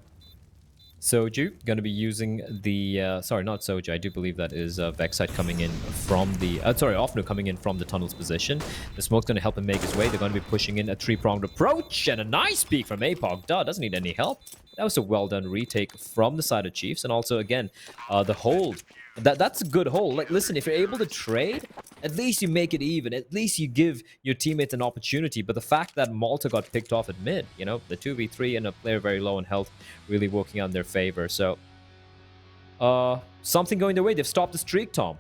D: Soju going to be using the sorry, not Soju, I do believe that is Vexite coming in from the Offno coming in from the tunnel's position. The smoke's going to help him make his way. They're going to be pushing in a 3-pronged approach, and a nice peek from Apoc. Doesn't need any help. That was a well done retake from the side of Chiefs, and also again the hold. That's a good hold. Like, listen, if you're able to trade, at least you make it even. At least you give your teammates an opportunity. But the fact that Malta got picked off at mid, you know, the 2v3 and a player very low in health really working out in their favor. So, something going their way. They've stopped the streak, Tom.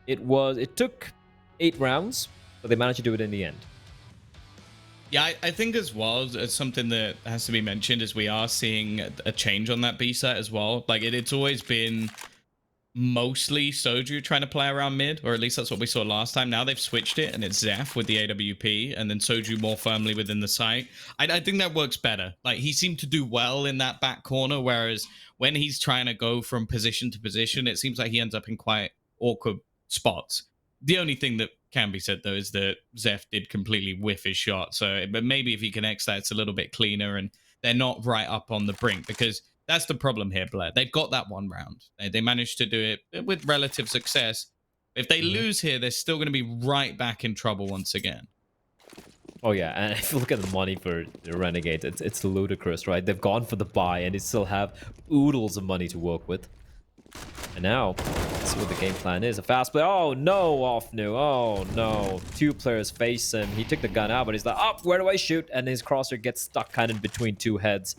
D: It took 8 rounds, but they managed to do it in the end.
E: Yeah, I think as well, as something that has to be mentioned is we are seeing a change on that B site as well. Like, it's always been mostly Soju trying to play around mid, or at least that's what we saw last time. Now they've switched it, and it's Zeph with the AWP, and then Soju more firmly within the site. I think that works better. Like, he seemed to do well in that back corner, whereas when he's trying to go from position to position, it seems like he ends up in quite awkward spots. The only thing that can be said, though, is that Zeph did completely whiff his shot. So, but maybe if he connects that, it's a little bit cleaner, and they're not right up on the brink, because that's the problem here, Blair. They've got that one round. They managed to do it with relative success. If they lose here, they're still going to be right back in trouble once again.
D: Oh yeah, and if you look at the money for the Renegades, it's ludicrous, right? They've gone for the buy, and they still have oodles of money to work with. And now, let's see what the game plan is. A fast play. Oh no, off new. Oh no. 2 players face him. He took the gun out, but he's like, oh, where do I shoot? And his crosshair gets stuck kind of between 2 heads.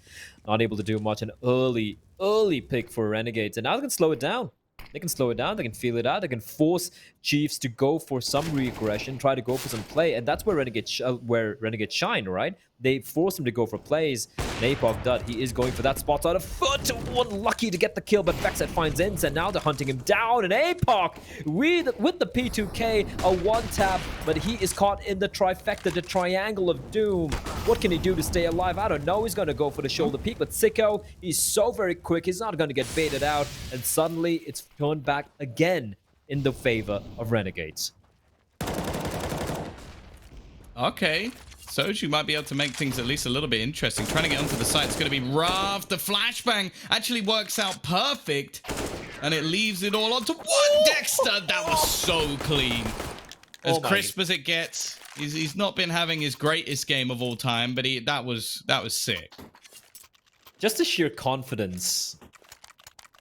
D: Not able to do much. An early pick for Renegades. And now they can slow it down. They can slow it down. They can feel it out. They can force Chiefs to go for some regression, try to go for some play, and that's where Renegades shine, right? They force him to go for plays. And APOC Dud, he is going for that spot out of foot. Unlucky to get the kill, but Vexet finds Ince, and now they're hunting him down. And APOC with the P2K, a 1-tap, but he is caught in the trifecta, the triangle of doom. What can he do to stay alive? I don't know. He's going to go for the shoulder peek, but Sicko, he's so very quick. He's not going to get baited out, and suddenly it's turned back again in the favor of Renegades.
E: Okay. Soju might be able to make things at least a little bit interesting. Trying to get onto the site, it's going to be rough. The flashbang actually works out perfect, and it leaves it all onto one Dexter. That was so clean. As crisp as it gets. He's not been having his greatest game of all time, but that was sick.
D: Just the sheer confidence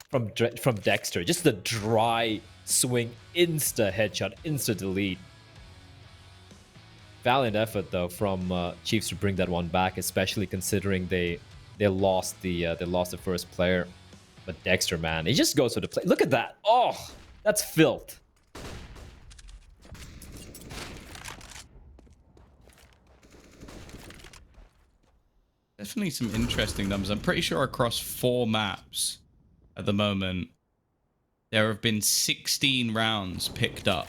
D: from Dexter. Just the dry swing, insta headshot, insta delete. Valiant effort though from Chiefs to bring that one back, especially considering they lost the first player. But Dexter, man, he just goes for the play. Look at that! Oh, that's filth.
E: Definitely some interesting numbers. I'm pretty sure across 4 maps at the moment, there have been 16 rounds picked up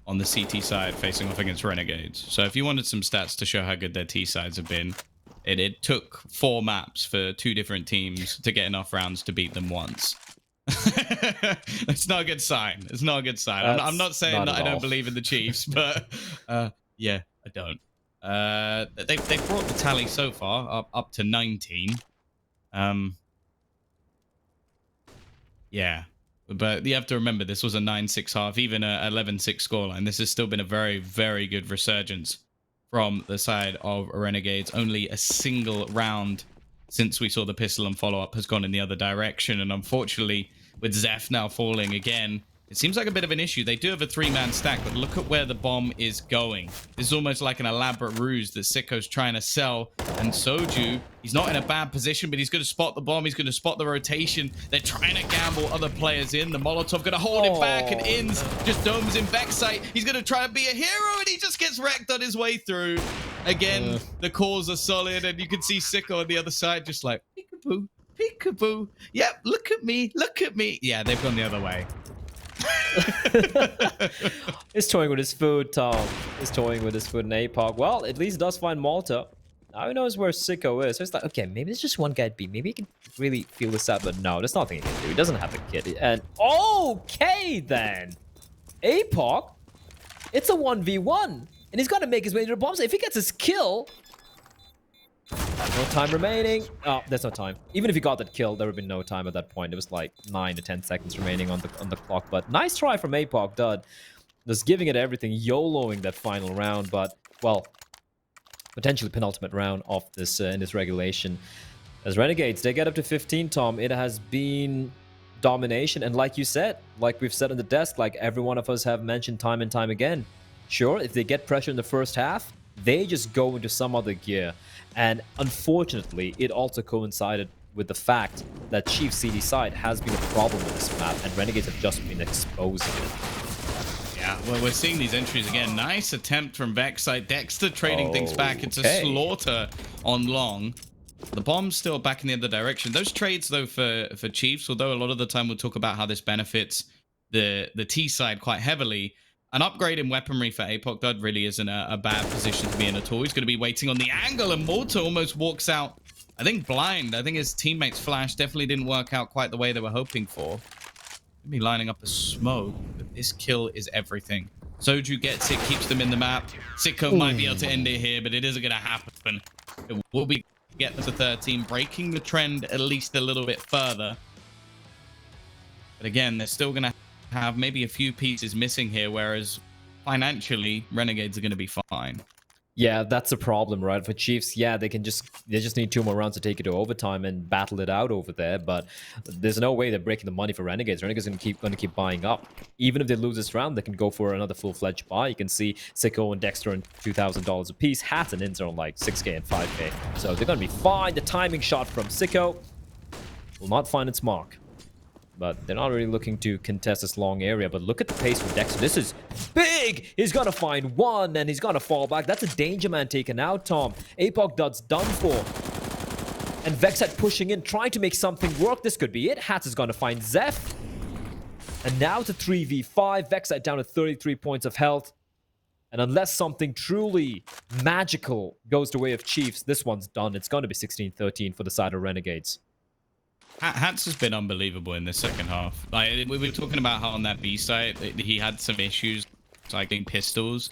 E: on the CT side facing off against Renegades. So if you wanted some stats to show how good their T sides have been, it took 4 maps for 2 different teams to get enough rounds to beat them once. It's not a good sign. It's not a good sign. I'm not saying that I don't believe in the Chiefs, but yeah, I don't. They've brought the tally so far up to 19. Yeah. But you have to remember, this was a 9-6 half, even a 11-6 scoreline. This has still been a very, very good resurgence from the side of Renegades. Only a single round since we saw the pistol and follow-up has gone in the other direction. And unfortunately, with Zeph now falling again, it seems like a bit of an issue. They do have a 3-man stack, but look at where the bomb is going. This is almost like an elaborate ruse that Sicko's trying to sell. And Soju, he's not in a bad position, but he's going to spot the bomb. He's going to spot the rotation. They're trying to gamble other players in. The Molotov going to hold it back, and Inns just domes in Vexite. He's going to try to be a hero, and he just gets wrecked on his way through. Again, the calls are solid, and you can see Sicko on the other side just like, peekaboo, peekaboo. Yep, look at me, look at me. Yeah, they've gone the other way.
D: He's toying with his food, Tom. He's toying with his food in APOC. Well, at least does find Malta. Now he knows where Sicko is. So it's like, okay, maybe there's just one guy at B. Maybe he can really feel this out, but no, there's nothing he can do. He doesn't have the kit. And okay, then. APOC, it's a 1v1. And he's got to make his way to the bomb site. If he gets his kill... No time remaining. Oh, there's no time. Even if he got that kill, there would have been no time at that point. It was like 9 to 10 seconds remaining on the clock. But nice try from APOC Dud. Just giving it everything, YOLOing that final round. But, well, potentially penultimate round of this in this regulation. As Renegades, they get up to 15, Tom. It has been domination. And like you said, like we've said on the desk, like every one of us have mentioned time and time again. Sure, if they get pressure in the first half, they just go into some other gear. And unfortunately, it also coincided with the fact that Chief CD side has been a problem with this map, and Renegades have just been exposing it.
E: Yeah, well, we're seeing these entries again. Nice attempt from Vexite. Dexter trading things back. It's a slaughter on long. The bomb's still back in the other direction. Those trades, though, for Chiefs, although a lot of the time we'll talk about how this benefits the T side quite heavily. An upgrade in weaponry for Apoc Dud really isn't a bad position to be in at all. He's going to be waiting on the angle, and Mortar almost walks out, I think, blind. I think his teammates' flash definitely didn't work out quite the way they were hoping for. Gonna be lining up a smoke, but this kill is everything. Soju gets it, keeps them in the map. Sicko might be able to end it here, but it isn't going to happen. It will be get to 13, breaking the trend at least a little bit further. But again, they're still going to have maybe a few pieces missing here, whereas financially, Renegades are going to be fine.
D: Yeah, that's a problem, right? For Chiefs, yeah, they just need 2 more rounds to take it to overtime and battle it out over there. But there's no way they're breaking the money for Renegades. Renegades are going to keep buying up. Even if they lose this round, they can go for another full-fledged buy. You can see Sicko and Dexter on $2,000 a piece. Hats and Inns are on like 6K and 5K. So they're going to be fine. The timing shot from Sicko will not find its mark. But they're not really looking to contest this long area. But look at the pace from Dexter. This is big! He's going to find one, and he's going to fall back. That's a danger man taken out, Tom. Apoc Dud's done for. And Vexite pushing in, trying to make something work. This could be it. Hats is going to find Zeph. And now to 3v5. Vexite down to 33 points of health. And unless something truly magical goes the way of Chiefs, this one's done. It's going to be 16-13 for the side of Renegades.
E: Hats has been unbelievable in the second half. Like, we were talking about how on that B side, he had some issues cycling pistols.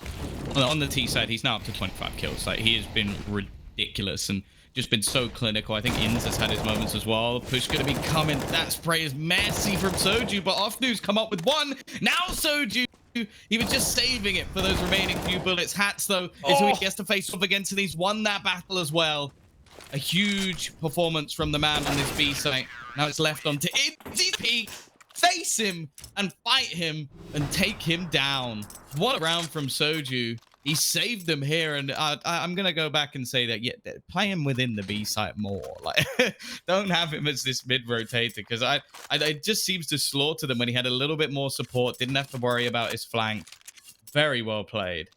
E: On the T side, he's now up to 25 kills. Like, he has been ridiculous and just been so clinical. I think Inns has had his moments as well. Push going to be coming. That spray is messy from Soju, but Offnew's come up with one. Now Soju, he was just saving it for those remaining few bullets. Hats, though, is who he has to face off against, and he's won that battle as well. A huge performance from the man on this B site. Now it's left on to Peak. Face him and fight him and take him down. What a round from Soju. He saved them here, and I'm going to go back and say that, yeah, play him within the B site more. Like, don't have him as this mid-rotator, because it just seems to slaughter them when he had a little bit more support, didn't have to worry about his flank. Very well played.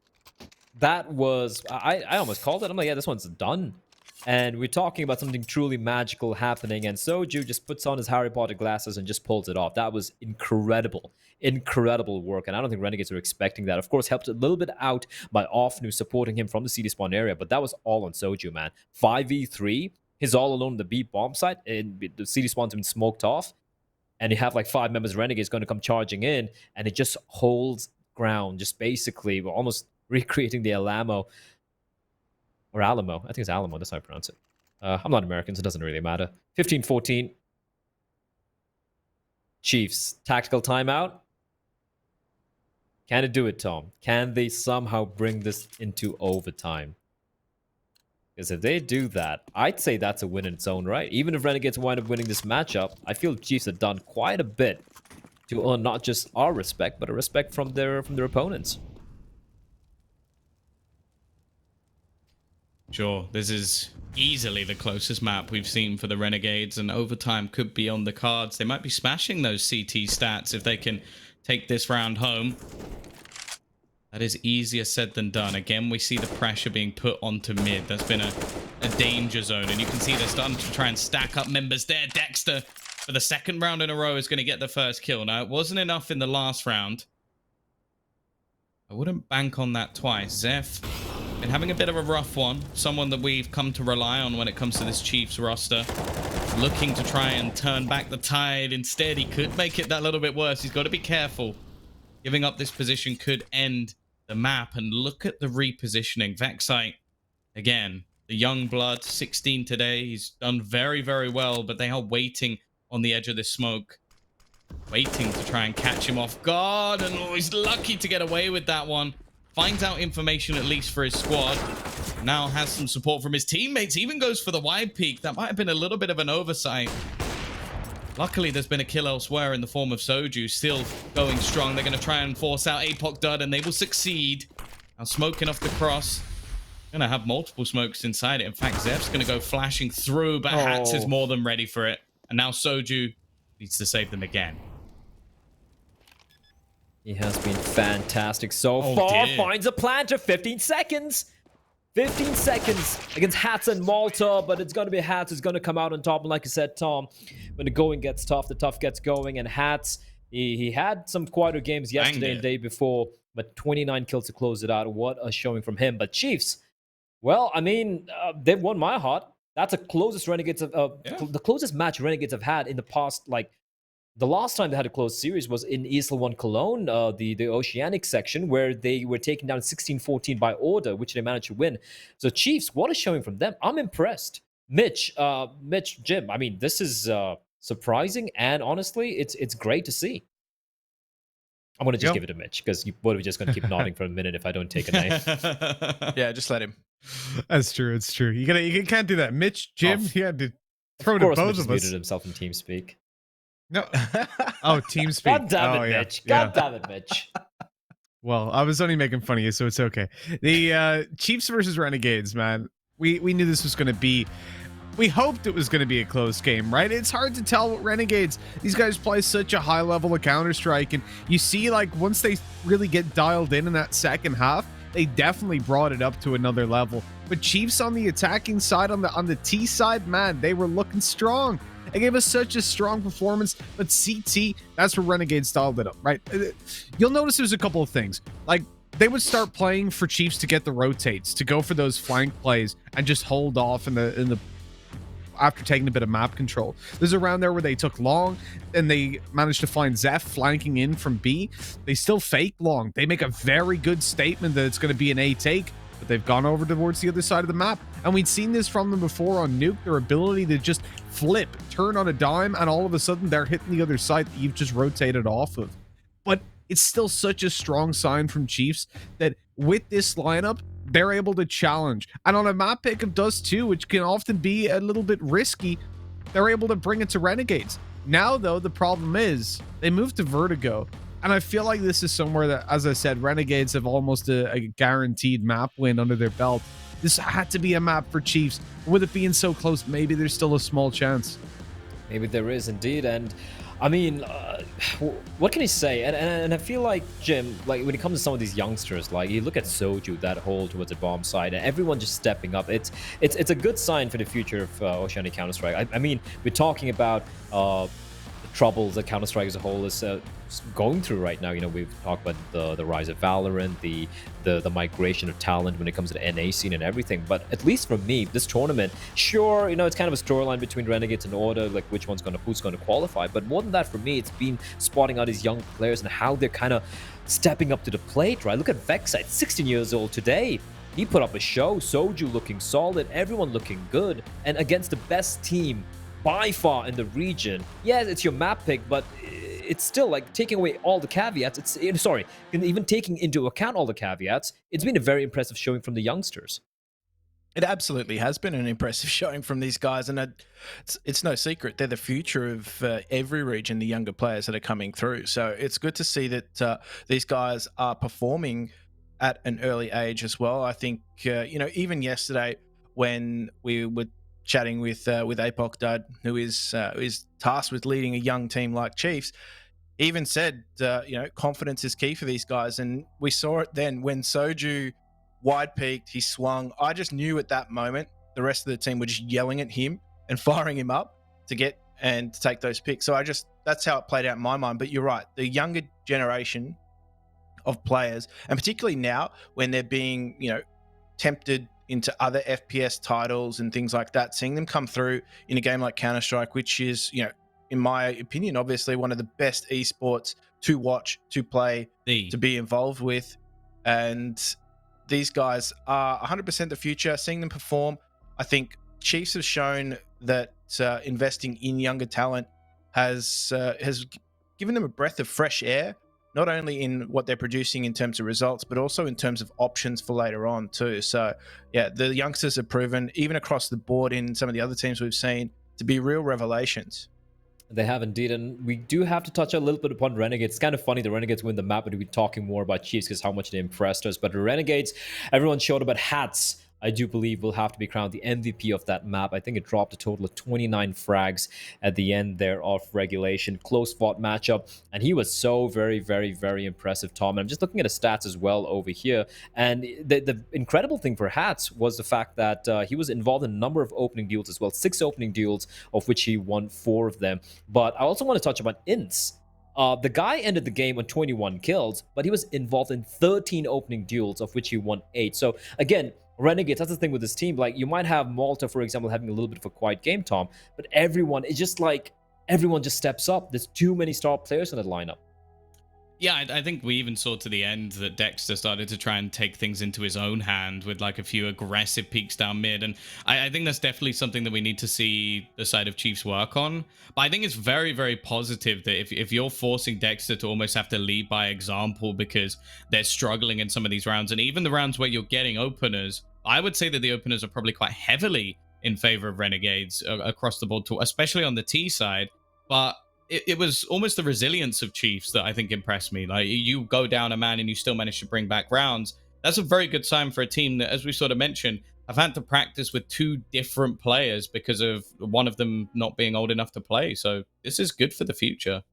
D: That was... I almost called it. I'm like, yeah, this one's done. And we're talking about something truly magical happening, and Soju just puts on his Harry Potter glasses and just pulls it off. That was incredible. Incredible work, and I don't think Renegades were expecting that. Of course, helped a little bit out by Offnu supporting him from the CD spawn area, but that was all on Soju, man. 5v3, he's all alone in the B bomb site, and the CD spawn's been smoked off, and you have like 5 members of Renegades going to come charging in, and it just holds ground, just basically almost recreating the Alamo. Or Alamo. I think it's Alamo. That's how I pronounce it. I'm not American, so it doesn't really matter. 15-14. Chiefs. Tactical timeout. Can it do it, Tom? Can they somehow bring this into overtime? Because if they do that, I'd say that's a win in its own right. Even if Renegades wind up winning this matchup, I feel Chiefs have done quite a bit to earn not just our respect, but a respect from their opponents.
E: Sure, this is easily the closest map we've seen for the Renegades, and overtime could be on the cards. They might be smashing those CT stats if they can take this round home. That is easier said than done. Again, we see the pressure being put onto mid. That's been a danger zone, and you can see they're starting to try and stack up members there. Dexter, for the second round in a row, is going to get the first kill. Now, it wasn't enough in the last round. I wouldn't bank on that twice. Zeph been having a bit of a rough one. Someone that we've come to rely on when it comes to this Chiefs roster. Looking to try and turn back the tide. Instead, he could make it that little bit worse. He's got to be careful. Giving up this position could end the map. And look at the repositioning. Vexite, again, the young blood, 16 today. He's done very, very well, but they are waiting on the edge of this smoke. Waiting to try and catch him off guard. And oh, he's lucky to get away with that one. Finds out information at least for his squad. Now has some support from his teammates. Even goes for the wide peak. That might have been a little bit of an oversight. Luckily, there's been a kill elsewhere in the form of Soju. Still going strong. They're going to try and force out Apoc Dud, and they will succeed. Now smoking off the cross. Going to have multiple smokes inside it. In fact, Zeph's going to go flashing through, but Hats is more than ready for it. And now Soju needs to save them again.
D: He has been fantastic so far.
E: Dear.
D: Finds a planter. 15 seconds. 15 seconds against Hats and Malta, but it's going to be Hats who's going to come out on top. And like I said, Tom, when the going gets tough, the tough gets going. And Hats He had some quieter games yesterday and the day before, but 29 kills to close it out. What a showing from him. But Chiefs, well, I mean, they've won my heart. That's the closest the closest match Renegades have had in the past. Like the last time they had a close series was in Isla 1 Cologne, the Oceanic section, where they were taken down 16-14 by Order, which they managed to win. So Chiefs, what a showing from them. I'm impressed. Mitch, Jim, I mean, this is surprising, and honestly, it's great to see. I'm going to just give it to Mitch, because we're just going to keep nodding for a minute if I don't take a name.
C: Yeah, just let him.
F: That's true. It's true. You can't do that. Mitch, Jim, he had to throw to both
D: Mitch
F: of us.
D: muted himself in TeamSpeak.
F: No. Oh, TeamSpeak.
D: God damn it, Mitch. God damn it, Mitch.
F: Well, I was only making fun of you, so it's okay. The Chiefs versus Renegades, man. We knew this was going to be... We hoped it was going to be a close game, right? It's hard to tell what Renegades. These guys play such a high level of Counter-Strike, and you see, like, once they really get dialed in that second half, they definitely brought it up to another level. But Chiefs on the attacking side, on the T side, man, they were looking strong. They gave us such a strong performance, but CT, that's where Renegades dialed it up, right? You'll notice there's a couple of things. Like, they would start playing for Chiefs to get the rotates, to go for those flank plays, and just hold off in the after taking a bit of map control. There's a round there where they took long, and they managed to find Zeph flanking in from B. They still fake long. They make a very good statement that it's going to be an A take, but they've gone over towards the other side of the map. And we'd seen this from them before on Nuke, their ability to just flip, turn on a dime, and all of a sudden they're hitting the other side that you've just rotated off of. But it's still such a strong sign from Chiefs that with this lineup, they're able to challenge. And on a map pick of Dust 2, which can often be a little bit risky, they're able to bring it to Renegades. Now, though, the problem is they moved to Vertigo. And I feel like this is somewhere that, as I said, Renegades have almost a guaranteed map win under their belt. This had to be a map for Chiefs. With it being so close, maybe there's still a small chance.
D: Maybe there is indeed. And I mean, what can you say? And I feel like, Jim, like when it comes to some of these youngsters, like you look at Soju, that hole towards the bomb side, and everyone just stepping up. It's a good sign for the future of Oceania Counter-Strike. I mean, we're talking about the troubles that Counter-Strike as a whole is going through right now. You know, we've talked about the rise of Valorant, the migration of talent when it comes to the NA scene and everything. But at least for me, this tournament, sure, you know, it's kind of a storyline between Renegades and Order, like who's gonna qualify. But more than that, for me, it's been spotting out these young players and how they're kind of stepping up to the plate, right? Look at Vexite, 16 years old today. He put up a show. Soju looking solid, everyone looking good, and against the best team by far in the region. Yes, it's your map pick, but it's still like taking away all the caveats. Even taking into account all the caveats, it's been a very impressive showing from the youngsters.
C: It absolutely has been an impressive showing from these guys, and it's no secret they're the future of every region, the younger players that are coming through. So it's good to see that these guys are performing at an early age as well. I think, you know, even yesterday when we were chatting with Apoc Dud, who is tasked with leading a young team like Chiefs, even said, you know, confidence is key for these guys. And we saw it then when Soju wide peaked, he swung. I just knew at that moment the rest of the team were just yelling at him and firing him up to get and to take those picks. So that's how it played out in my mind. But you're right, the younger generation of players, and particularly now when they're being, you know, tempted into other FPS titles and things like that, seeing them come through in a game like Counter-Strike, which is, you know, in my opinion, obviously one of the best esports to watch, to play, to be involved with. And these guys are 100% the future. Seeing them perform, I think Chiefs have shown that investing in younger talent has given them a breath of fresh air, not only in what they're producing in terms of results, but also in terms of options for later on too. So yeah, the youngsters have proven, even across the board in some of the other teams we've seen, to be real revelations.
D: They have indeed, and we do have to touch a little bit upon Renegades. It's kind of funny the Renegades win the map, but we'll be talking more about Chiefs because how much they impressed us. But the Renegades, everyone showed about hats. I do believe will have to be crowned the MVP of that map. I think it dropped a total of 29 frags at the end there of regulation. Close fought matchup, and he was so very, very, very impressive, Tom. And I'm just looking at his stats as well over here. And the incredible thing for Hats was the fact that he was involved in a number of opening duels as well. 6 opening duels, of which he won 4 of them. But I also want to touch about Ints. The guy ended the game on 21 kills, but he was involved in 13 opening duels, of which he won 8. So again, Renegades, that's the thing with this team. Like, you might have Malta, for example, having a little bit of a quiet game, Tom, but everyone is just like, everyone just steps up. There's too many star players in that lineup.
E: Yeah, I think we even saw to the end that Dexter started to try and take things into his own hand with like a few aggressive peaks down mid. And I think that's definitely something that we need to see the side of Chiefs work on. But I think it's very, very positive that if you're forcing Dexter to almost have to lead by example because they're struggling in some of these rounds, and even the rounds where you're getting openers, I would say that the openers are probably quite heavily in favor of Renegades across the board, especially on the T side. But it was almost the resilience of Chiefs that I think impressed me. Like, you go down a man and you still manage to bring back rounds. That's a very good sign for a team that, as we sort of mentioned, have had to practice with 2 different players because of one of them not being old enough to play. So this is good for the future.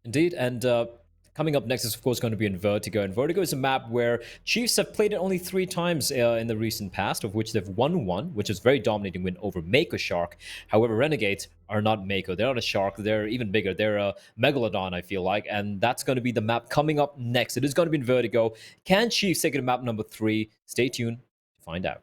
D: Indeed, and coming up next is, of course, going to be in Vertigo. And Vertigo is a map where Chiefs have played it only 3 times in the recent past, of which they've won 1, which is a very dominating win over Mako Shark. However, Renegades are not Mako. They're not a shark. They're even bigger. They're a Megalodon, I feel like. And that's going to be the map coming up next. It is going to be in Vertigo. Can Chiefs take it to map number 3? Stay tuned to find out.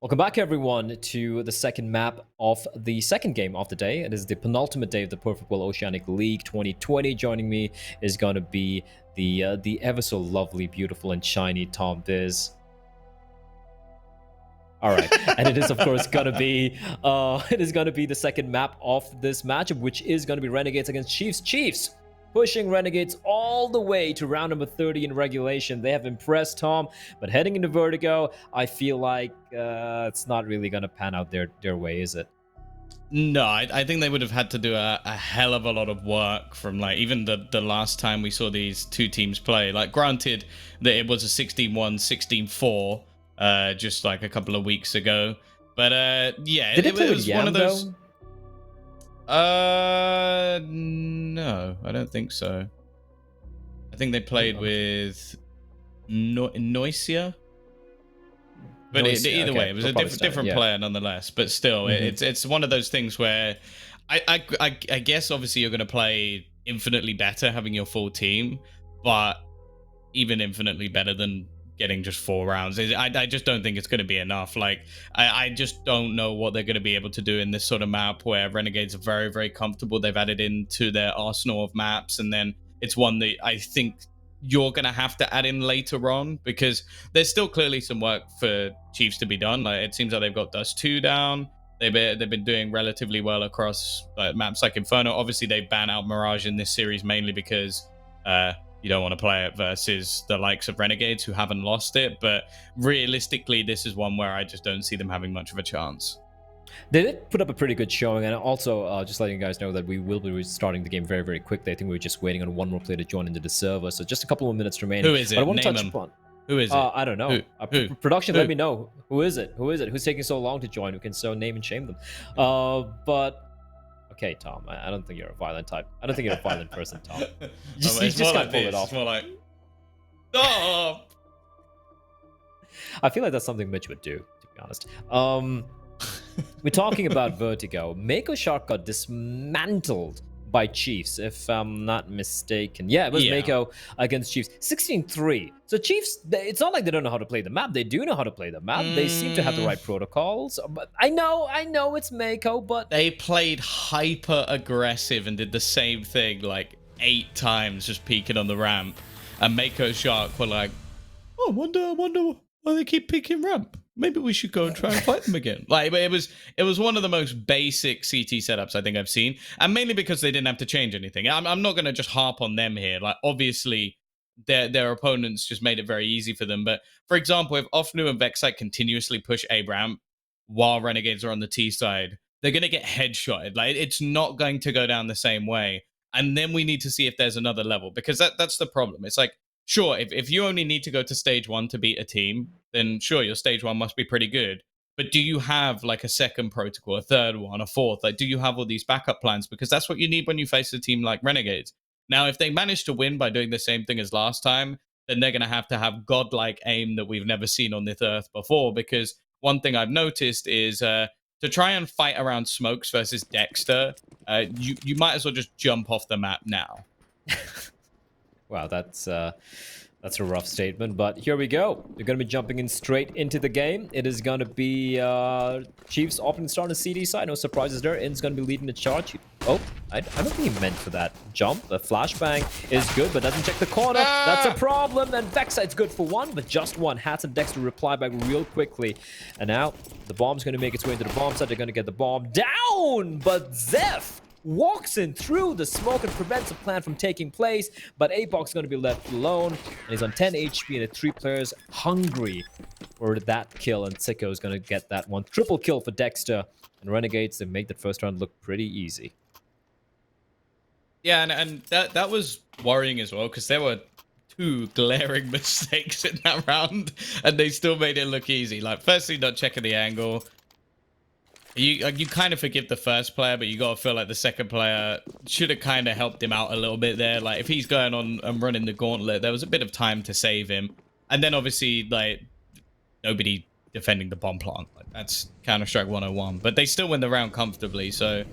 D: Welcome back, everyone, to the second map of the second game of the day. It is the penultimate day of the Perfect World Oceanic League 2020. Joining me is going to be the ever so lovely, beautiful, and shiny Tom Biz. All right, and it is of course gonna be the second map of this matchup, which is gonna be Renegades against Chiefs. Chiefs pushing Renegades all the way to round number 30 in regulation. They have impressed Tom, but heading into Vertigo, I feel like it's not really gonna pan out their way, is it?
E: No, I think they would have had to do a hell of a lot of work from like even the last time we saw these two teams play. Like, granted that it was a 16-1, 16-4, just like a couple of weeks ago. But yeah,
D: Did
E: it
D: play with
E: was
D: Yam,
E: one of those.
D: though?
E: No, I don't think so. I think they played with Noisia. But either way, it was a different player nonetheless. But still, it's one of those things where I guess obviously you're going to play infinitely better having your full team, but even infinitely better than getting just 4 rounds. I just don't think it's going to be enough. Like, I just don't know what they're going to be able to do in this sort of map where Renegades are very, very comfortable. They've added into their arsenal of maps, and then it's one that I think you're going to have to add in later on, because there's still clearly some work for Chiefs to be done. Like, it seems like they've got Dust 2 down. They've been doing relatively well across maps like Inferno. Obviously, they ban out Mirage in this series mainly because you don't want to play it versus the likes of Renegades who haven't lost it. But realistically, this is one where I just don't see them having much of a chance.
D: They did put up a pretty good showing, and also just letting you guys know that we will be restarting the game very, very quickly. I think we're just waiting on one more player to join into the server, so just a couple more minutes remaining.
E: Who is it?
D: But I want to
E: Name
D: touch
E: him.
D: upon.
E: Who is it?
D: I don't know.
E: Who?
D: Production,
E: Who?
D: let me know. Who is it? Who is it? Who's taking so long to join? Who can so name and shame them? But okay, Tom, I don't think you're a violent type. I don't think you're a violent person, Tom. You just can't pull it off.
E: It's more like, stop!
D: I feel like that's something Mitch would do, to be honest. We're talking about Vertigo. Mako Shark got dismantled by Chiefs, if I'm not mistaken. Yeah, it was Mako against Chiefs. 16-3. So Chiefs, it's not like they don't know how to play the map. They do know how to play the map. They seem to have the right protocols. But I know it's Mako, but
E: they played hyper aggressive and did the same thing like 8 times, just peeking on the ramp. And Mako Shark were like, oh, wonder why they keep peeking ramp. Maybe we should go and try and fight them again. Like, it was one of the most basic CT setups I think I've seen, and mainly because they didn't have to change anything. I'm not going to just harp on them here. Like, obviously, their opponents just made it very easy for them. But for example, if Ofnu and Vexite continuously push A ramp while Renegades are on the T side, they're going to get headshotted. Like, it's not going to go down the same way. And then we need to see if there's another level, because that's the problem. It's like, sure, if you only need to go to stage 1 to beat a team, then sure, your stage 1 must be pretty good. But do you have like a second protocol, a third one, a fourth? Like, do you have all these backup plans? Because that's what you need when you face a team like Renegades. Now, if they manage to win by doing the same thing as last time, then they're going to have godlike aim that we've never seen on this earth before. Because one thing I've noticed is to try and fight around smokes versus Dexter, you might as well just jump off the map now.
D: Wow, that's a rough statement, but here we go. We're going to be jumping in straight into the game. It is going to be Chiefs opening start on the CD side. No surprises there. In's going to be leading the charge. Oh, I don't think he meant for that jump. The flashbang is good, but doesn't check the corner. That's a problem. And Vexite's good for 1, but just 1. Hats and Dexter reply back real quickly. And now the bomb's going to make its way into the bomb site. They're going to get the bomb down, but Zeph walks in through the smoke and prevents the plan from taking place, but Apox is going to be left alone, and he's on 10 HP, and the 3 players hungry for that kill, and Sicko is going to get that one. Triple kill for Dexter, and Renegades, they make that first round look pretty easy.
E: Yeah, and that was worrying as well, because there were 2 glaring mistakes in that round, and they still made it look easy. Like, firstly, not checking the angle. You kind of forgive the first player, but you got to feel like the second player should have kind of helped him out a little bit there. Like, if he's going on and running the gauntlet, there was a bit of time to save him. And then, obviously, like, nobody defending the bomb plant. Like, that's Counter-Strike 101. But they still win the round comfortably, so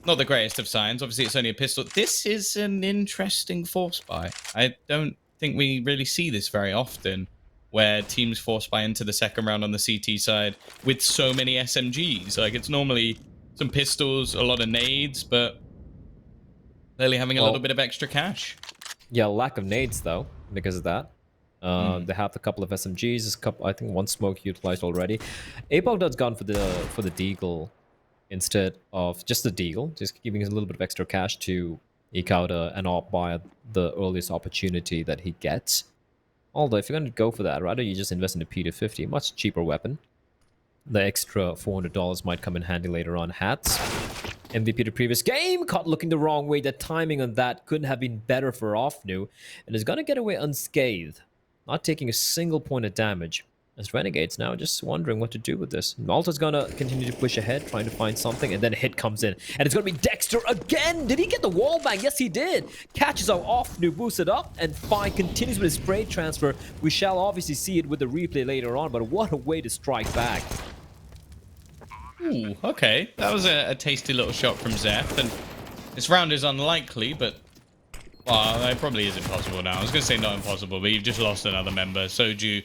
E: not the greatest of signs. Obviously, it's only a pistol. This is an interesting force buy. I don't think we really see this very often. where teams force buy into the second round on the CT side with so many SMGs. Like, it's normally some pistols, a lot of nades, but clearly having a little bit of extra cash.
D: Yeah, lack of nades though, because of that. They have a couple of SMGs, I think one smoke utilized already. Apog's gone for the deagle instead of just the deagle, just giving us a little bit of extra cash to eke out an op by the earliest opportunity that he gets. Although if you're going to go for that, rather you just invest in a P250, much cheaper weapon. The extra $400 might come in handy later on. Hats. MVP to previous game, caught looking the wrong way. The timing on that couldn't have been better for Offnu, and is going to get away unscathed, not taking a single point of damage. As Renegades now just wondering what to do with this. Malta's going to continue to push ahead, trying to find something, and then a hit comes in. And it's going to be Dexter again! Did he get the wall bang? Yes, he did! Catches out Offnu, boosts it up, and Fine continues with his spray transfer. We shall obviously see it with the replay later on, but what a way to strike back.
E: Ooh, okay. That was a tasty little shot from Zeph, and this round is unlikely, but... Well, it probably is impossible now. I was going to say not impossible, but you've just lost another member. Soju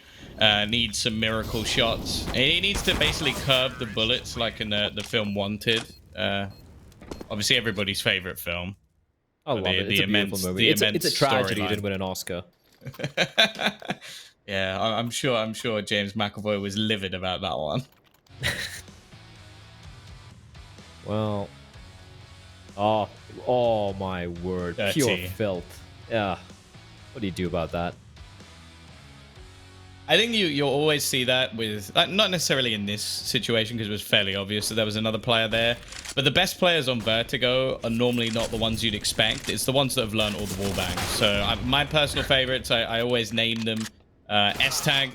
E: needs some miracle shots. He needs to basically curb the bullets like in the film Wanted. Obviously, everybody's favorite film.
D: I love it. It's a beautiful movie. It's a tragedy he didn't win an Oscar.
E: Yeah, I'm sure James McAvoy was livid about that one.
D: Well, oh my word, pure filth. Yeah, what do you do about that?
E: I think you'll always see that with, not necessarily in this situation because it was fairly obvious that there was another player there, but the best players on Vertigo are normally not the ones you'd expect. It's the ones that have learned all the wall bangs. So my personal favorites, I always name them. S-Tag,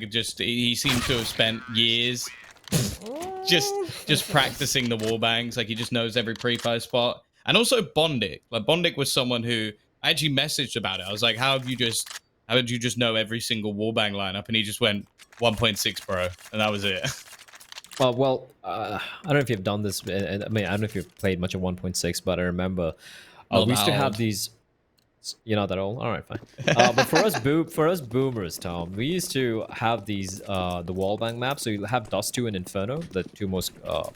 E: just he seems to have spent years just practicing the wall bangs. Like, he just knows every pre-fire spot. And also Bondic. Like, Bondic was someone who I actually messaged about it. I was like, how did you just know every single wall bang lineup? And he just went 1.6, bro, and that was it.
D: Well, I don't know if you've done this. I mean, I don't know if you've played much of 1.6, but I remember we used to have these. You're not that old? All right, fine. But for us boomers, Tom, we used to have these the wallbang maps. So you have Dust 2 and Inferno, the two most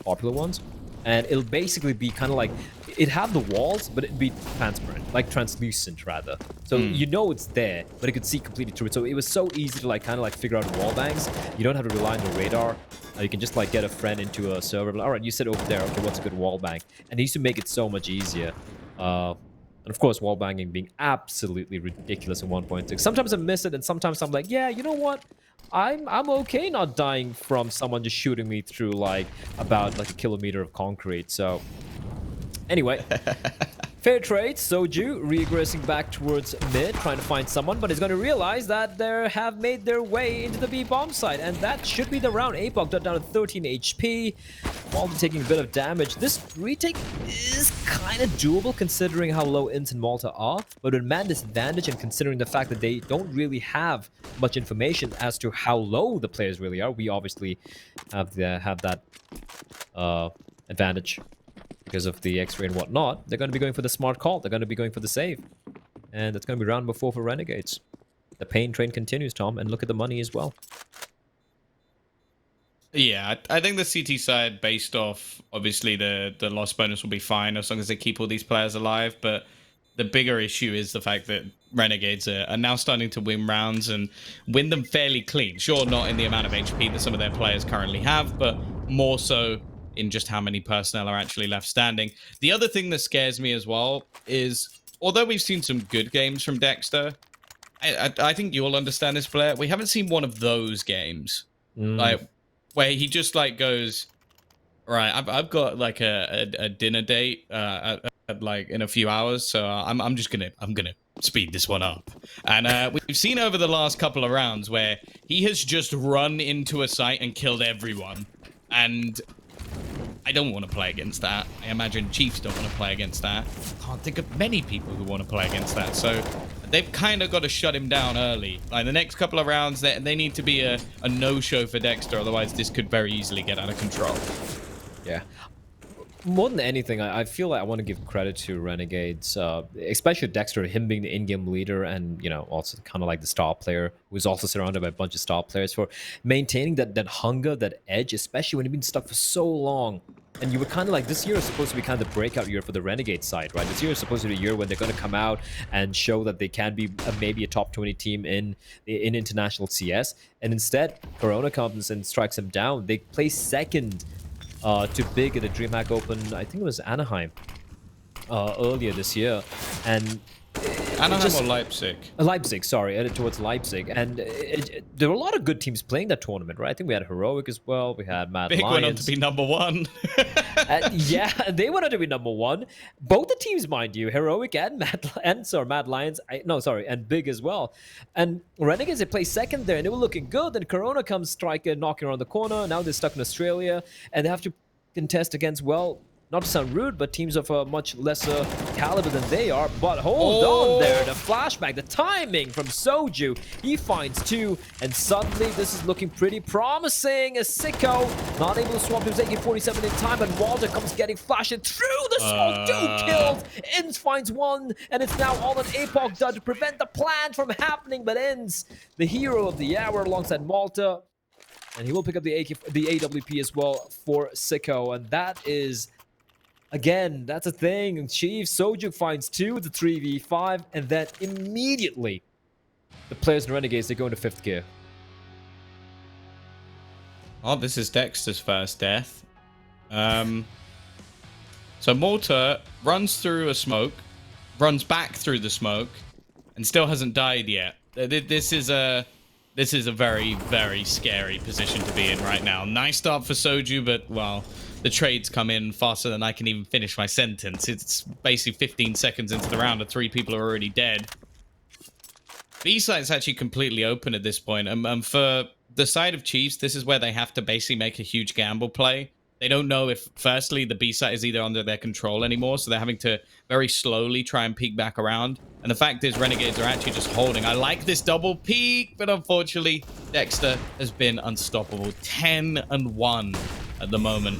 D: popular ones, and it'll basically be kind of like it have the walls, but it'd be transparent, like translucent rather. So you know it's there, but it could see completely through it. So it was so easy to like kind of like figure out wall bangs. You don't have to rely on the radar. You can just like get a friend into a server. All right, you sit over there. Okay, what's a good wall bang? And it used to make it so much easier. And of course, wall banging being absolutely ridiculous in 1.6. Sometimes I miss it, and sometimes I'm like, yeah, you know what? I'm okay not dying from someone just shooting me through like about like a kilometer of concrete. So anyway, fair trade. Soju regressing back towards mid, trying to find someone, but he's going to realize that they have made their way into the B bomb site, and that should be the round. Apog down to 13 HP, Malta taking a bit of damage. This retake is kind of doable considering how low Int and Malta are, but with man disadvantage and considering the fact that they don't really have much information as to how low the players really are, we obviously have that advantage. Because of the X-ray and whatnot, they're going to be going for the smart call. They're going to be going for the save. And it's going to be round number 4 for Renegades. The pain train continues, Tom, and look at the money as well.
E: Yeah, I think the CT side, based off, obviously, the loss bonus will be fine as long as they keep all these players alive. But the bigger issue is the fact that Renegades are now starting to win rounds and win them fairly clean. Sure, not in the amount of HP that some of their players currently have, but more so in just how many personnel are actually left standing. The other thing that scares me as well is, although we've seen some good games from Dexter, I think you'll understand this, Blair. We haven't seen one of those games, like where he just like goes, right, I've got like a dinner date at like in a few hours, so I'm gonna speed this one up. And we've seen over the last couple of rounds where he has just run into a site and killed everyone, and I don't want to play against that. I imagine Chiefs don't want to play against that. Can't think of many people who want to play against that. So they've kind of got to shut him down early. Like the next couple of rounds, they need to be a no-show for Dexter. Otherwise, this could very easily get out of control.
D: Yeah. More than anything, I feel like I want to give credit to Renegades, especially Dexter, him being the in-game leader and, you know, also kind of like the star player, who's also surrounded by a bunch of star players, for maintaining that hunger, that edge, especially when you've been stuck for so long. And you were kind of like, this year is supposed to be kind of the breakout year for the Renegade side, right? This year is supposed to be a year when they're going to come out and show that they can be maybe a top 20 team in international CS. And instead, Corona comes and strikes them down. They play second to Big at the DreamHack Open. I think it was Anaheim earlier this year, and
E: Anaheim or Leipzig?
D: Leipzig, sorry, headed towards Leipzig, and there were a lot of good teams playing that tournament, right? I think we had Heroic as well. We had Mad
E: Big
D: Lions.
E: went on to be number one.
D: Yeah, they went on to be number one. Both the teams, mind you, Heroic and Mad Lions. And Big as well. And Renegades, they play second there, and they were looking good. Then Corona comes striker knocking around the corner. Now they're stuck in Australia, and they have to contest against, well, not to sound rude, but teams of a much lesser caliber than they are. But hold on there, the flashback, the timing from Soju. He finds two, and suddenly this is looking pretty promising. As Sicko not able to swap to his AK-47 in time, and Walter comes getting flashing through the smoke. Two kills. Inns finds one, and it's now all on Apoc done to prevent the plan from happening. But Inns, the hero of the hour alongside Malta, and he will pick up the AWP as well for Sicko, and that is... Again, that's a thing. Chief Sojuk finds two, it's a 3v5, and then immediately the players in Renegades, they go into 5th gear.
E: Oh, this is Dexter's first death. So Malta runs through a smoke, runs back through the smoke, and still hasn't died yet. This is a very, very scary position to be in right now. Nice start for Soju, but, well, the trades come in faster than I can even finish my sentence. It's basically 15 seconds into the round and 3 people are already dead. B-site's actually completely open at this point. For the side of Chiefs, this is where they have to basically make a huge gamble play. They don't know if, firstly, the B-site is either under their control anymore, so they're having to very slowly try and peek back around. And the fact is, Renegades are actually just holding. I like this double peek, but unfortunately, Dexter has been unstoppable. 10-1 at the moment.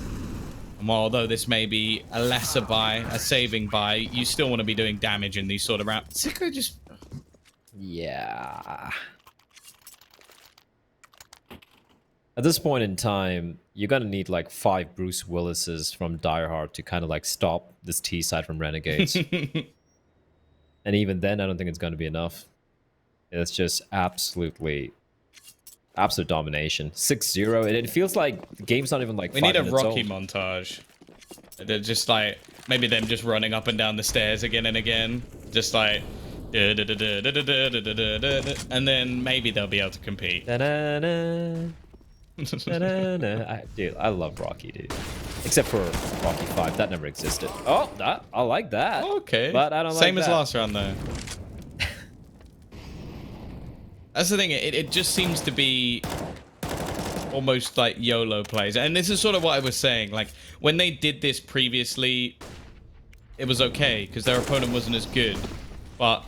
E: And while although this may be a lesser buy, a saving buy, you still want to be doing damage in these sort of rounds. Sicko just...
D: Yeah. At this point in time, you're going to need like 5 Bruce Willises from Die Hard to kind of like stop this T side from Renegades. And even then, I don't think it's going to be enough. It's just absolute domination. 6-0. It feels like the game's not even like 5
E: We need a
D: minutes
E: Rocky
D: old.
E: montage. They're just like, maybe them just running up and down the stairs again and again. Just like... And then maybe they'll be able to compete.
D: Da-na-na. Da-na-na. Dude, I love Rocky, dude. Except for Rocky 5. That never existed. Oh, I like that.
E: Okay.
D: But I don't like
E: Same as
D: that.
E: last round, though. That's the thing. It just seems to be almost like YOLO plays. And this is sort of what I was saying. Like, when they did this previously, it was okay because their opponent wasn't as good. But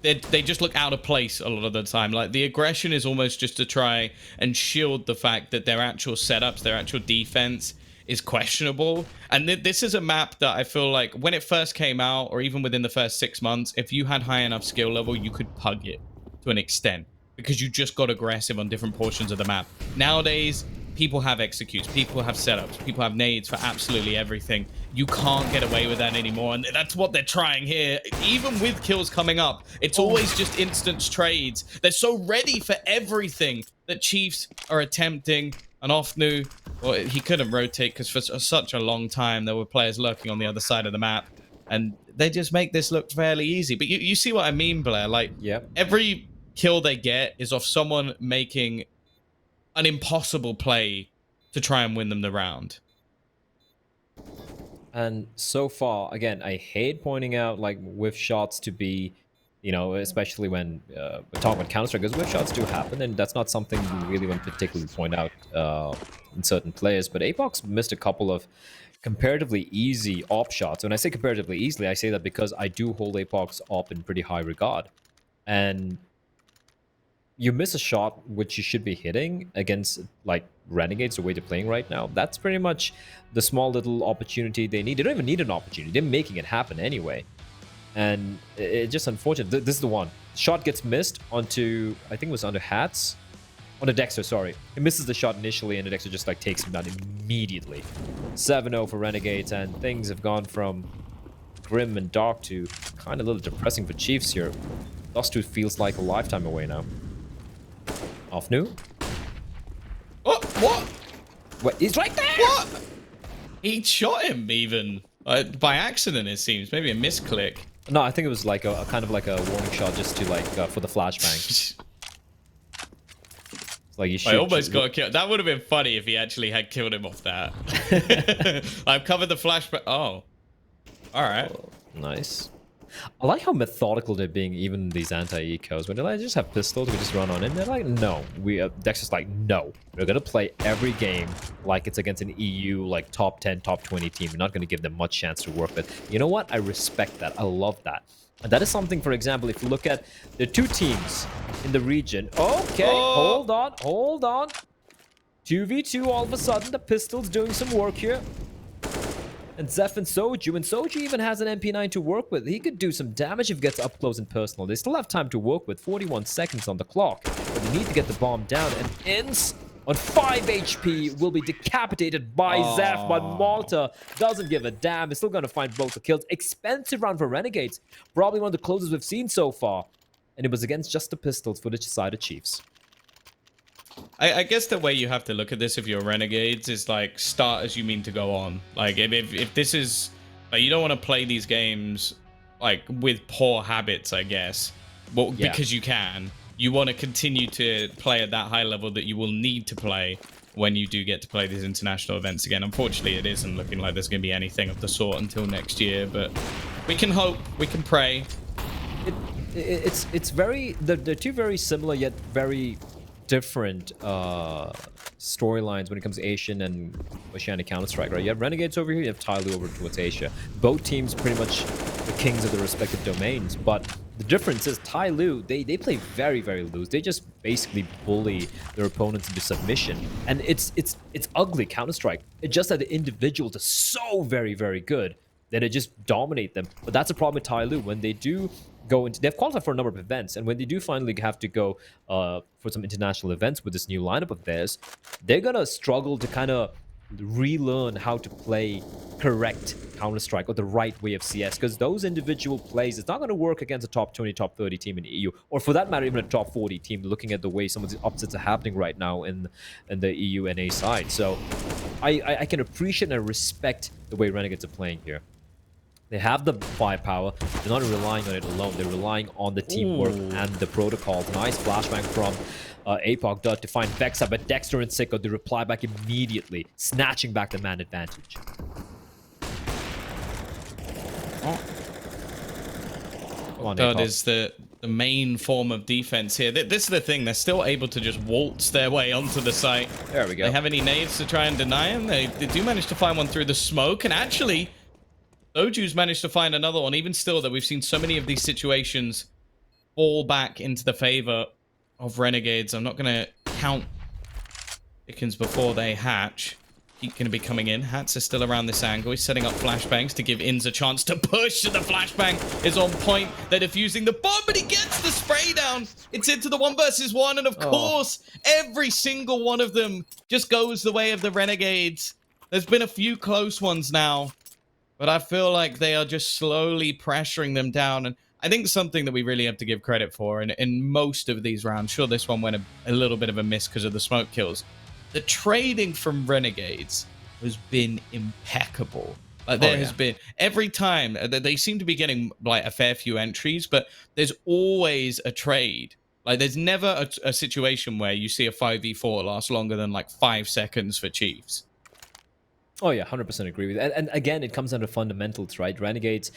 E: they just look out of place a lot of the time. Like, the aggression is almost just to try and shield the fact that their actual setups, their actual defense is questionable. And this is a map that I feel like when it first came out, or even within the first 6 months, if you had high enough skill level, you could pug it to an extent because you just got aggressive on different portions of the map. Nowadays, people have executes, people have setups, people have nades for absolutely everything. You can't get away with that anymore, and that's what they're trying here. Even with kills coming up, it's always just instant trades. They're so ready for everything that Chiefs are attempting. And Ofnu, well, he couldn't rotate because for such a long time there were players lurking on the other side of the map, and they just make this look fairly easy. But you see what I mean, Blair? Like,
D: Yep.
E: every kill they get is off someone making an impossible play to try and win them the round.
D: And so far, again, I hate pointing out like whiff shots to be, you know, especially when we're talking about Counter-Strike, because whiff shots do happen, and that's not something you really want to particularly point out in certain players. But Apox missed a couple of comparatively easy op shots. When I say comparatively easily, I say that because I do hold Apox op in pretty high regard. And you miss a shot which you should be hitting against like Renegades, the way they're playing right now. That's pretty much the small little opportunity they need. They don't even need an opportunity. They're making it happen anyway. And it's just unfortunate. This is the one. Shot gets missed onto, I think it was onto Hats. On the Dexter, sorry. He misses the shot initially, and the Dexter just like takes him down immediately. 7-0 for Renegades, and things have gone from grim and dark to kind of a little depressing for Chiefs here. Dust 2 feels like a lifetime away now. Off new.
E: Oh, what?
D: What? He's right there!
E: What? He shot him even. By accident, it seems. Maybe a misclick.
D: No, I think it was like a kind of like a warning shot just to like for the flashbang. Like you should,
E: I almost got killed. That would have been funny if he actually had killed him off that. I've covered the flashback. Oh. Alright.
D: Oh, nice. I like how methodical they're being, even these anti-ecos. When they're like, just have pistols, we just run on in. They're like, no. Dexter's like, no. We're going to play every game like it's against an EU, like top 10, top 20 team. We're not going to give them much chance to work with. You know what? I respect that. I love that. And that is something, for example, if you look at the two teams in the region. Okay, hold on. 2v2 all of a sudden. The pistol's doing some work here. And Zeph and Soju even has an MP9 to work with. He could do some damage if he gets up close and personal. They still have time to work with, 41 seconds on the clock. But they need to get the bomb down. And Inns on 5 HP will be decapitated by Zeph, but Malta doesn't give a damn. He's still going to find both the kills. Expensive round for Renegades. Probably one of the closest we've seen so far. And it was against just the pistols for the side of Chiefs.
E: I guess the way you have to look at this if you're Renegades is like start as you mean to go on. Like if this is like you don't want to play these games like with poor habits, I guess. Well,
D: Yeah.
E: because you can. You want to continue to play at that high level that you will need to play when you do get to play these international events again. Unfortunately, it isn't looking like there's going to be anything of the sort until next year, but we can hope, we can pray.
D: It's very they're two very similar yet very different storylines when it comes to Asian and Oceanic Counter-Strike, right? You have Renegades over here, you have Tyloo over towards Asia. Both teams pretty much the kings of their respective domains, but the difference is Tyloo, they play very, very loose. They just basically bully their opponents into submission. And it's ugly Counter-Strike. It's just that the individuals are so very, very good that it just dominate them. But that's a problem with Tyloo. When they do go into, they've qualified for a number of events, and when they do finally have to go for some international events with this new lineup of theirs, they're gonna struggle to kind of relearn how to play correct Counter-Strike or the right way of CS, because those individual plays, it's not going to work against a top 20, top 30 team in the EU, or for that matter, even a top 40 team, looking at the way some of the upsets are happening right now in the EU NA side. So I can appreciate and respect the way Renegades are playing here. They have the firepower. They're not relying on it alone. They're relying on the teamwork and the protocols. Nice flashbang from APOC Dud to find Vexa, but Dexter and Sicko, they reply back immediately, snatching back the man advantage. Come on,
E: Dud
D: APOC.
E: is the main form of defense here. This is the thing. They're still able to just waltz their way onto the site.
D: There we go.
E: They have any nades to try and deny him? They do manage to find one through the smoke, and actually Soju's managed to find another one. Even still, that we've seen so many of these situations fall back into the favor of Renegades. I'm not going to count chickens before they hatch. He's going to be coming in. Hats is still around this angle. He's setting up flashbangs to give Inns a chance to push. The flashbang is on point. They're defusing the bomb, but he gets the spray down. It's into the 1 versus 1, and of course, every single one of them just goes the way of the Renegades. There's been a few close ones now, but I feel like they are just slowly pressuring them down. And I think something that we really have to give credit for in most of these rounds, sure, this one went a little bit of a miss because of the smoke kills. The trading from Renegades has been impeccable. Like there has been every time they seem to be getting like a fair few entries, but there's always a trade. Like there's never a situation where you see a 5v4 last longer than like 5 seconds for Chiefs.
D: Oh yeah, 100% agree with that. And again, it comes down to fundamentals, right? Renegades,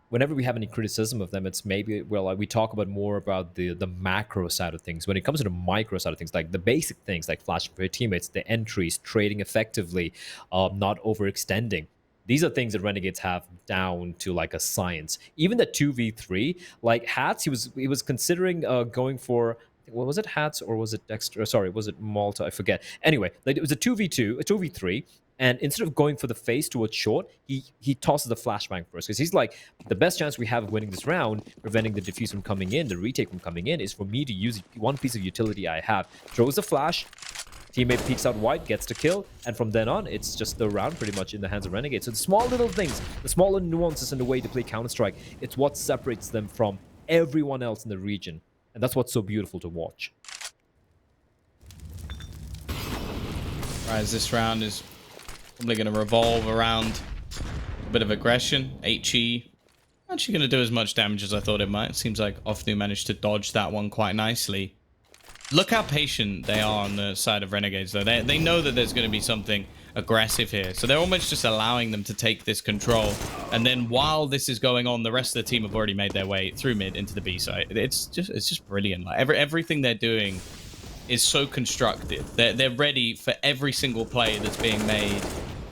D: whenever we have any criticism of them, it's maybe, well, like we talk about more about the macro side of things. When it comes to the micro side of things, like the basic things, like flashing for your teammates, the entries, trading effectively, not overextending. These are things that Renegades have down to like a science. Even the 2v3, like Hats, he was considering going for what was it, Hats, or was it Dexter? Sorry, was it Malta? I forget. Anyway, like, it was a 2v2, a 2v3, and instead of going for the face towards short, he tosses the flashbang first because he's like, the best chance we have of winning this round, preventing the defuse from coming in, the retake from coming in, is for me to use one piece of utility I have. Throws the flash, teammate peeks out wide, gets the kill, and from then on, it's just the round pretty much in the hands of Renegade. So the small little things, the smaller nuances in the way to play Counter-Strike, it's what separates them from everyone else in the region. And that's what's so beautiful to watch.
E: Right, this round is probably going to revolve around a bit of aggression. HE actually going to do as much damage as I thought it might. It seems like Ofnu managed to dodge that one quite nicely. Look how patient they are on the side of Renegades, though. They know that there's going to be something aggressive here. So they're almost just allowing them to take this control. And then while this is going on, the rest of the team have already made their way through mid into the B site. It's just brilliant. Like everything they're doing is so constructed. They're ready for every single play that's being made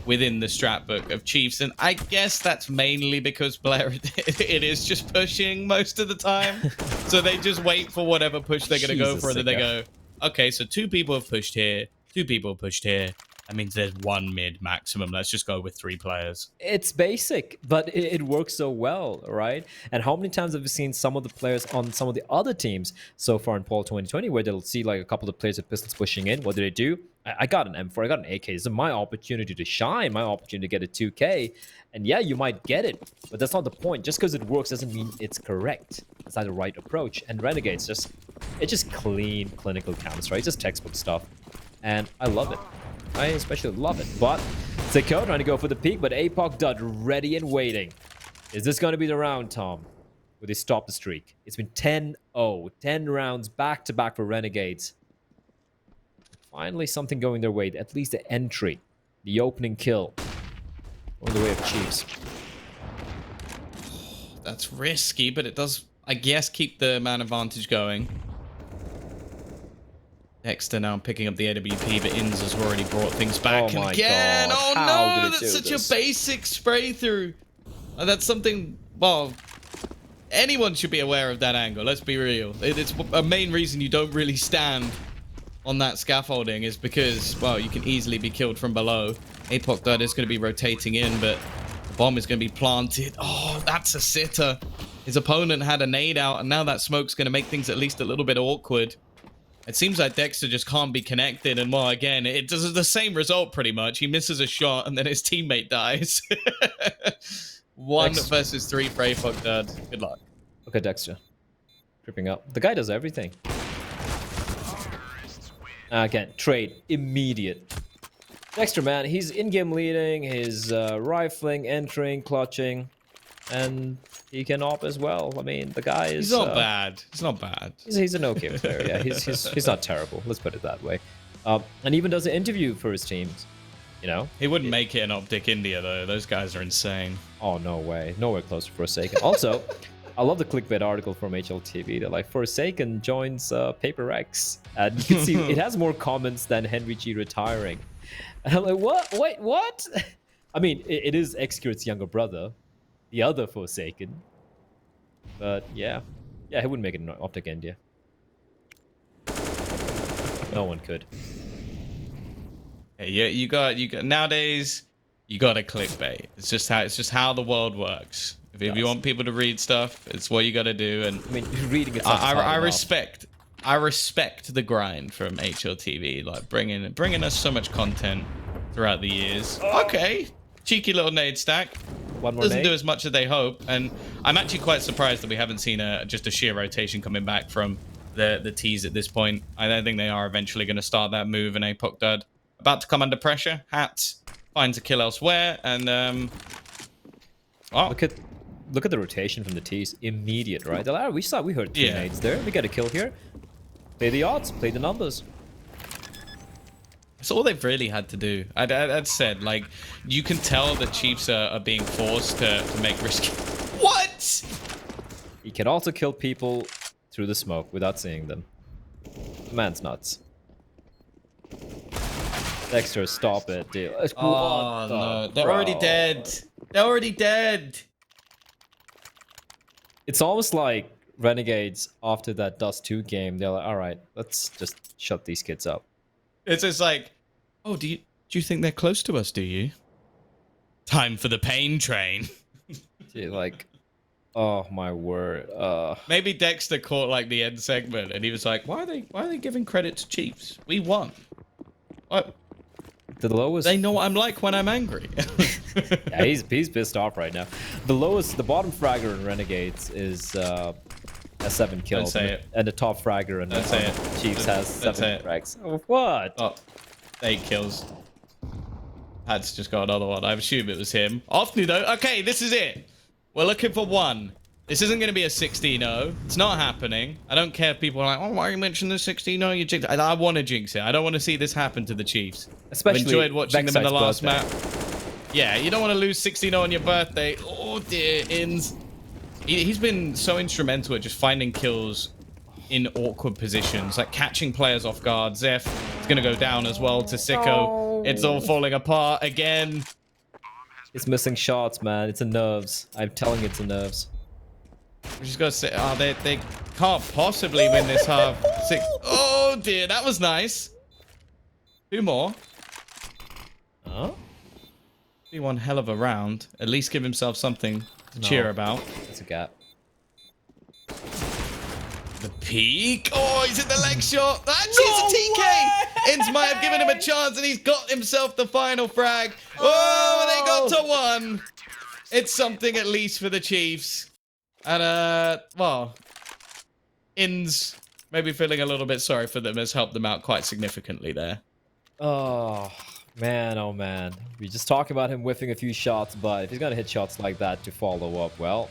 E: within the strat book of Chiefs. And I guess that's mainly because Blair, it is just pushing most of the time. So they just wait for whatever push they're going to go for. And then they go, okay, so 2 people have pushed here. 2 people have pushed here. That means there's 1 mid maximum. Let's just go with 3 players.
D: It's basic, but it works so well, right? And how many times have we seen some of the players on some of the other teams so far in Fall 2020 where they'll see like a couple of players with pistols pushing in? What do they do? I got an M4, I got an AK. This is my opportunity to shine, my opportunity to get a 2K. And yeah, you might get it, but that's not the point. Just because it works doesn't mean it's correct. It's not the right approach. And Renegades, it's just clean, clinical Counter-Strike. It's just textbook stuff. And I love it. I especially love it. But Seko trying to go for the peak, but APOC Dud ready and waiting. Is this going to be the round, Tom? Will they stop the streak? It's been 10-0. 10 rounds back-to-back for Renegades. Finally, something going their way. At least the entry. The opening kill. On the way of Chiefs.
E: That's risky, but it does, I guess, keep the man advantage going. Dexter now picking up the AWP, but Inns has already brought things back.
D: Oh my
E: again.
D: God.
E: Oh
D: How
E: no,
D: did it
E: that's
D: do
E: such
D: this?
E: a basic spray through. That's something, well, anyone should be aware of that angle. Let's be real. It's a main reason you don't really stand on that scaffolding is because, well, you can easily be killed from below. APOC Dud is going to be rotating in, but the bomb is going to be planted. Oh, that's a sitter. His opponent had a nade out, and now that smoke's going to make things at least a little bit awkward. It seems like Dexter just can't be connected, and well, again, it does the same result pretty much. He misses a shot, and then his teammate dies. 1 versus 3 for APOC Dud. Good luck.
D: Look at Dexter. Creeping up. The guy does everything. Again, trade. Immediate. Dexter, man, he's in-game leading, he's rifling, entering, clutching, and he can op as well. I mean, the guy is...
E: He's not bad. He's not bad.
D: He's an okay player, yeah. He's not terrible, let's put it that way. And even does an interview for his teams, you know?
E: He wouldn't make it in Optic India, though. Those guys are insane.
D: Oh, no way. Nowhere close to Forsaken. Also, I love the clickbait article from HLTV. They're like, Forsaken joins Paper X. And you can see it has more comments than Henry G retiring. And I'm like, what? Wait, what? I mean, it is Execute's younger brother, the other Forsaken. But yeah. Yeah, he wouldn't make it in Optic India. No one could.
E: Yeah, you got nowadays you got to clickbait. It's just how the world works. If you want people to read stuff, it's what you got to do. And
D: I mean, reading it.
E: I respect the grind from HLTV, like bringing us so much content throughout the years. Okay, cheeky little nade stack.
D: One more
E: Doesn't
D: nade.
E: do as much as they hope, and I'm actually quite surprised that we haven't seen just a sheer rotation coming back from the T's at this point. I don't think they are eventually going to start that move, and APOC Dud about to come under pressure. Hats finds a kill elsewhere, and
D: Look at the rotation from the T's. Immediate, right? We heard 2 nades there. We got a kill here. Play the odds. Play the numbers.
E: It's all they've really had to do. I'd said, like, you can tell that Chiefs are being forced to make risky... What?
D: He can also kill people through the smoke without seeing them. The man's nuts. Dexter, stop it, dude.
E: Oh, no. They're already dead. They're already dead.
D: It's almost like Renegades after that Dust 2 game, they're like, all right, let's just shut these kids up.
E: It's just like, oh, do you think they're close to us? Do you? Time for the pain train.
D: Dude, like, oh my word.
E: Maybe Dexter caught like the end segment, and he was like, why are they giving credit to Chiefs? We won. What?
D: The lowest.
E: They know what I'm like when I'm angry.
D: Yeah, he's pissed off right now. The bottom fragger in Renegades is a 7 kills, and the top fragger in Chiefs has 7 frags. Oh, what?
E: Oh, 8 kills. Had's just got another one. I assume it was him. Often though. Okay, this is it. We're looking for 1. This isn't going to be a 16-0. It's not happening. I don't care if people are like, oh, why are you mentioning the 16-0? You jinx it. I want to jinx it. I don't want to see this happen to the Chiefs.
D: Especially
E: I've enjoyed watching them in the last
D: birthday.
E: map. Yeah, you don't want to lose 16-0 on your birthday. Oh, dear, Inns. He's been so instrumental at just finding kills in awkward positions, like catching players off guard. Zeph is going to go down as well to Sicko.
D: Oh.
E: It's all falling apart again.
D: It's missing shots, man. It's a nerves. I'm telling you, it's a nerves.
E: We just got to say, oh, they can't possibly win this half. 6. Oh, dear, that was nice. 2 more.
D: Huh?
E: Be one hell of a round. At least give himself something to cheer about.
D: It's a gap.
E: The peak. Oh, he's hit the leg shot. Actually, it's a TK. Inns might have given him a chance, and he's got himself the final frag. Oh, they got to 1. It's something at least for the Chiefs. And, well, Inns maybe feeling a little bit sorry for them has helped them out quite significantly there.
D: Oh, man, oh, man. We just talked about him whiffing a few shots, but if he's going to hit shots like that to follow up, well,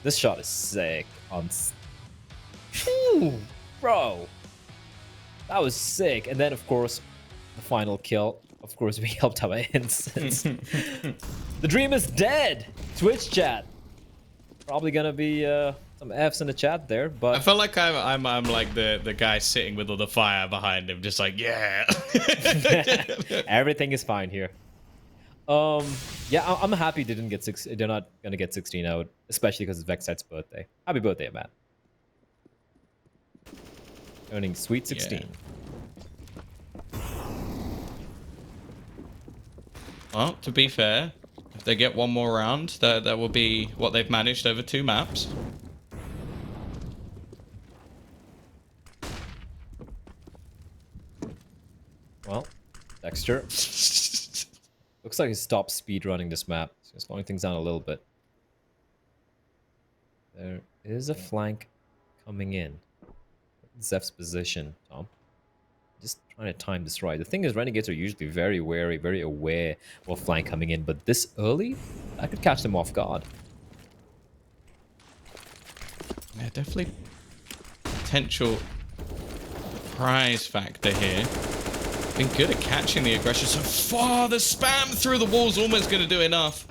D: this shot is sick. Phew, bro. That was sick. And then, of course, the final kill. Of course, we helped our instance. The dream is dead. Twitch chat. Probably gonna be some Fs in the chat there, but
E: I felt like I'm like the guy sitting with all the fire behind him, just like, yeah.
D: Everything is fine here. Yeah, I'm happy they didn't get they're not gonna get 16 out, especially because it's Vexite's birthday. Happy birthday, man. Earning sweet 16.
E: Yeah. Well, to be fair, if they get 1 more round, that will be what they've managed over 2 maps.
D: Well, Dexter. Looks like he stopped speed running this map. So he's slowing things down a little bit. There is a flank coming in. Zeph's position, Tom. Just trying to time this right. The thing is, Renegades are usually very wary, very aware of flank coming in, but this early, I could catch them off guard.
E: Yeah, definitely potential prize factor here. Been good at catching the aggression so far. The spam through the wall's almost going to do enough.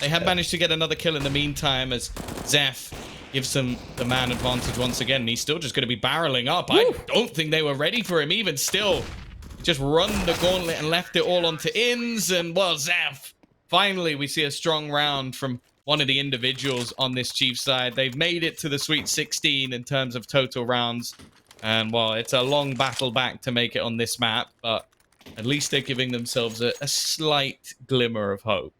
E: They have managed to get another kill in the meantime as Zeph gives them the man advantage once again. And he's still just going to be barreling up. Woo! I don't think they were ready for him even still. Just run the gauntlet and left it all onto Inns. And, well, Zeph. Finally, we see a strong round from one of the individuals on this Chiefs side. They've made it to the Sweet 16 in terms of total rounds. And, well, it's a long battle back to make it on this map. But at least they're giving themselves a slight glimmer of hope.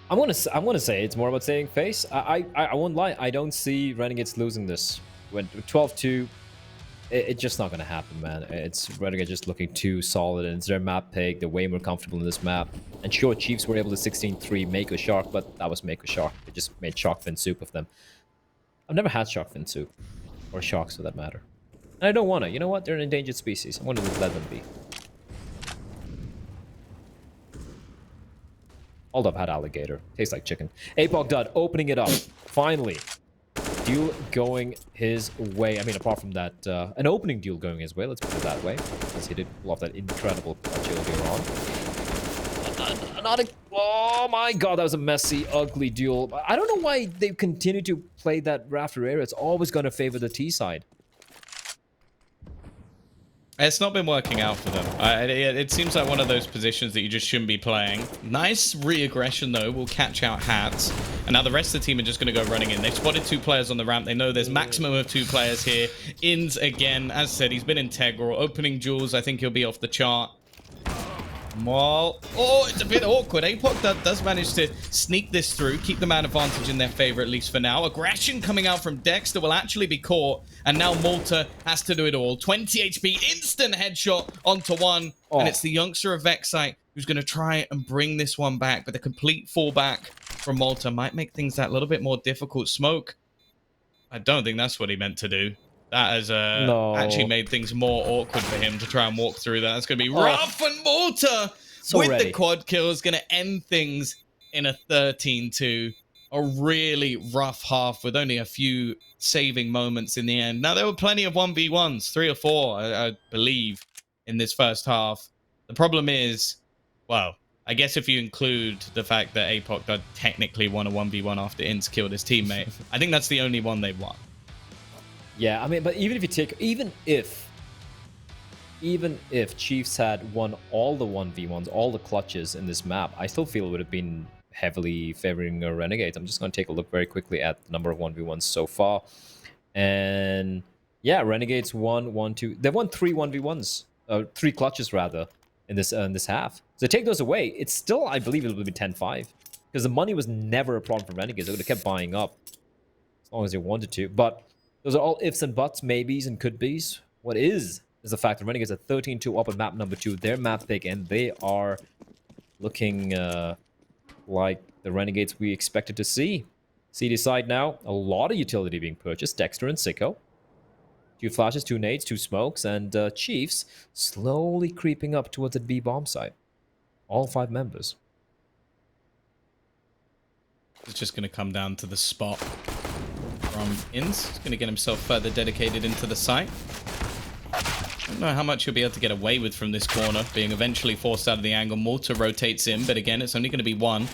D: I'm gonna say it's more about saving face. I won't lie. I don't see Renegades losing this. When 12-2, it's just not gonna happen, man. It's Renegades just looking too solid, and it's their map pick. They're way more comfortable in this map. And sure, Chiefs were able to 16-3 make a shark, but that was make a shark. They just made shark fin soup of them. I've never had shark fin soup, or sharks for that matter. And I don't wanna. You know what? They're an endangered species. I want to let them be. Hold up, had alligator. Tastes like chicken. Apog Dud opening it up. Finally. Duel going his way. I mean, apart from that, an opening duel going his way. Let's put it that way. Because he did pull off that incredible clutch earlier on. Another... Oh my god, that was a messy, ugly duel. I don't know why they continue to play that rafter area. It's always going to favor the T side.
E: It's not been working out for them. It seems like one of those positions that you just shouldn't be playing. Nice re-aggression, though. Will catch out Hats. And now the rest of the team are just going to go running in. They've spotted 2 players on the ramp. They know there's maximum of 2 players here. Ins again. As said, he's been integral. Opening duels, I think he'll be off the chart. Well, oh, it's a bit awkward. APOC does manage to sneak this through, keep the man advantage in their favor, at least for now. Aggression coming out from Dexter will actually be caught, and now Malta has to do it all. 20 HP, instant headshot onto one, and it's the youngster of Vexite who's going to try and bring this one back, but the complete fallback from Malta might make things that little bit more difficult. Smoke, I don't think that's what he meant to do. That has actually made things more awkward for him to try and walk through that. That's going to be rough, and Malta with the quad kill is going to end things in a 13-2. A really rough half with only a few saving moments in the end. Now, there were plenty of 1v1s, 3 or 4, I believe, in this first half. The problem is, well, I guess if you include the fact that APOC technically won a 1v1 after Ince killed his teammate, I think that's the only one they won.
D: Yeah, I mean, but even if Chiefs had won all the 1v1s, all the clutches in this map, I still feel it would have been heavily favoring Renegades. I'm just going to take a look very quickly at the number of 1v1s so far. And yeah, Renegades won 1, 2. They've won 3 1v1s, 3 clutches rather, in this half. So take those away, it's still, I believe it will be 10-5. Because the money was never a problem for Renegades. They would have kept buying up as long as they wanted to. But those are all ifs and buts, maybes and could be's. What is the fact that Renegades are 13-2 up at map number 2. Their map pick, and they are looking like the Renegades we expected to see. CD side now, a lot of utility being purchased. Dexter and Sicko. 2 flashes, 2 nades, 2 smokes, and Chiefs slowly creeping up towards the B bomb site. All 5 members.
E: It's just going to come down to the spot from Ince. He's going to get himself further dedicated into the site. I don't know how much he'll be able to get away with from this corner, being eventually forced out of the angle. Malta rotates in, but again, it's only going to be 1.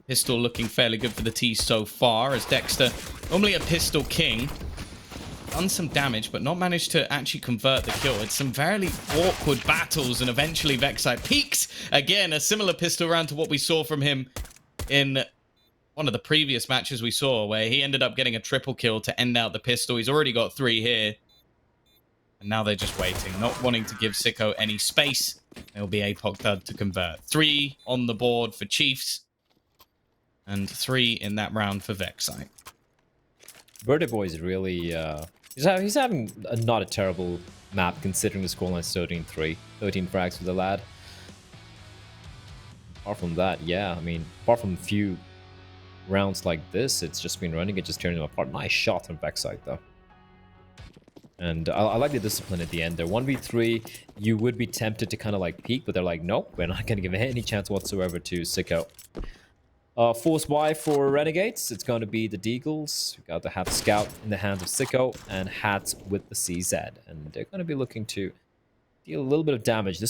E: Pistol looking fairly good for the T so far, as Dexter, normally a pistol king, done some damage, but not managed to actually convert the kill. It's some very awkward battles, and eventually Vexite peaks. Again, a similar pistol round to what we saw from him in one of the previous matches we saw, where he ended up getting a triple kill to end out the pistol. He's already got 3 here. And now they're just waiting, not wanting to give Sicko any space. It'll be APOC Dud to convert. 3 on the board for Chiefs. And 3 in that round for Vexite.
D: Vertiboy is really... he's having not a terrible map, considering the scoreline is 13-3. 13 frags for the lad. Apart from that, yeah, I mean, apart from a few rounds like this, it's just been running it, just tearing them apart. Nice shot from Vexite, though. And I like the discipline at the end there. 1v3, you would be tempted to kind of like peek, but they're like, nope, we're not going to give any chance whatsoever to Sicko. Force Y for Renegades, it's going to be the Deagles. We've got the Hat Scout in the hands of Sicko, and Hats with the CZ. And they're going to be looking to deal a little bit of damage. That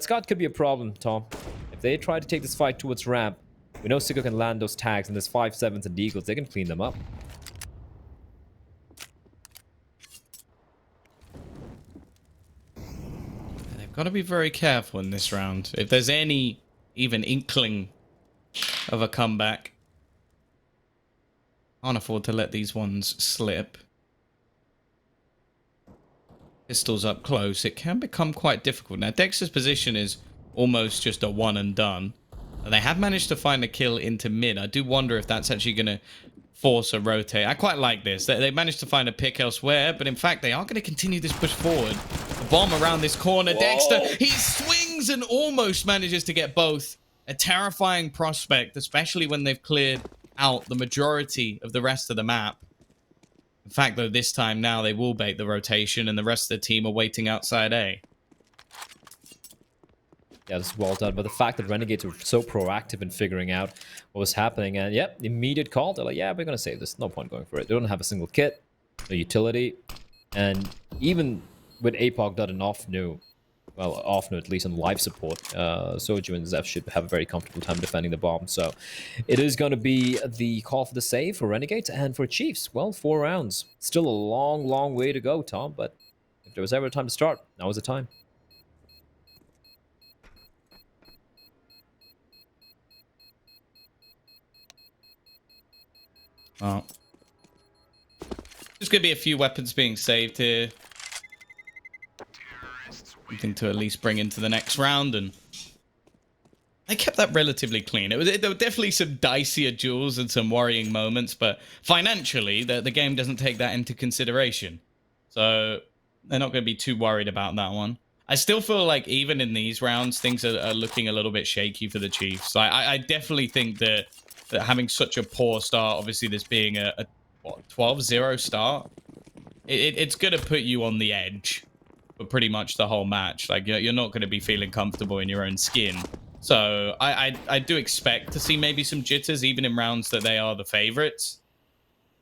D: Scout could be a problem, Tom. If they try to take this fight towards ramp, we know Sicko can land those tags, and there's 5-7s and Deagles. They can clean them up.
E: They've got to be very careful in this round. If there's any even inkling of a comeback, can't afford to let these ones slip. Pistols up close, it can become quite difficult. Now, Dexter's position is almost just a one and done. And they have managed to find a kill into mid. I do wonder if that's actually going to force a rotate. I quite like this. They managed to find a pick elsewhere, but in fact, they are going to continue this push forward. The bomb around this corner. Whoa. Dexter, he swings and almost manages to get both. A terrifying prospect, especially when they've cleared out the majority of the rest of the map. In fact, though, this time now they will bait the rotation, and the rest of the team are waiting outside A.
D: Yeah, this is well done. But the fact that Renegades were so proactive in figuring out what was happening, and yep, immediate call. They're like, yeah, we're going to save this. No point going for it. They don't have a single kit, no utility. And even with APOC done an off new, well, off note, at least on live support, Soju and Zeph should have a very comfortable time defending the bomb. So it is going to be the call for the save for Renegades and for Chiefs. Well, 4 rounds. Still a long, long way to go, Tom, but if there was ever a time to start, now was the time.
E: Oh. There's going to be a few weapons being saved here. Something to at least bring into the next round, and they kept that relatively clean. There were definitely some dicier duels and some worrying moments, but financially, the game doesn't take that into consideration. So they're not going to be too worried about that one. I still feel like even in these rounds, things are looking a little bit shaky for the Chiefs. I definitely think that having such a poor start, obviously this being a 12-0 start, it's going to put you on the edge for pretty much the whole match. Like, you're not going to be feeling comfortable in your own skin. So I do expect to see maybe some jitters, even in rounds that they are the favorites.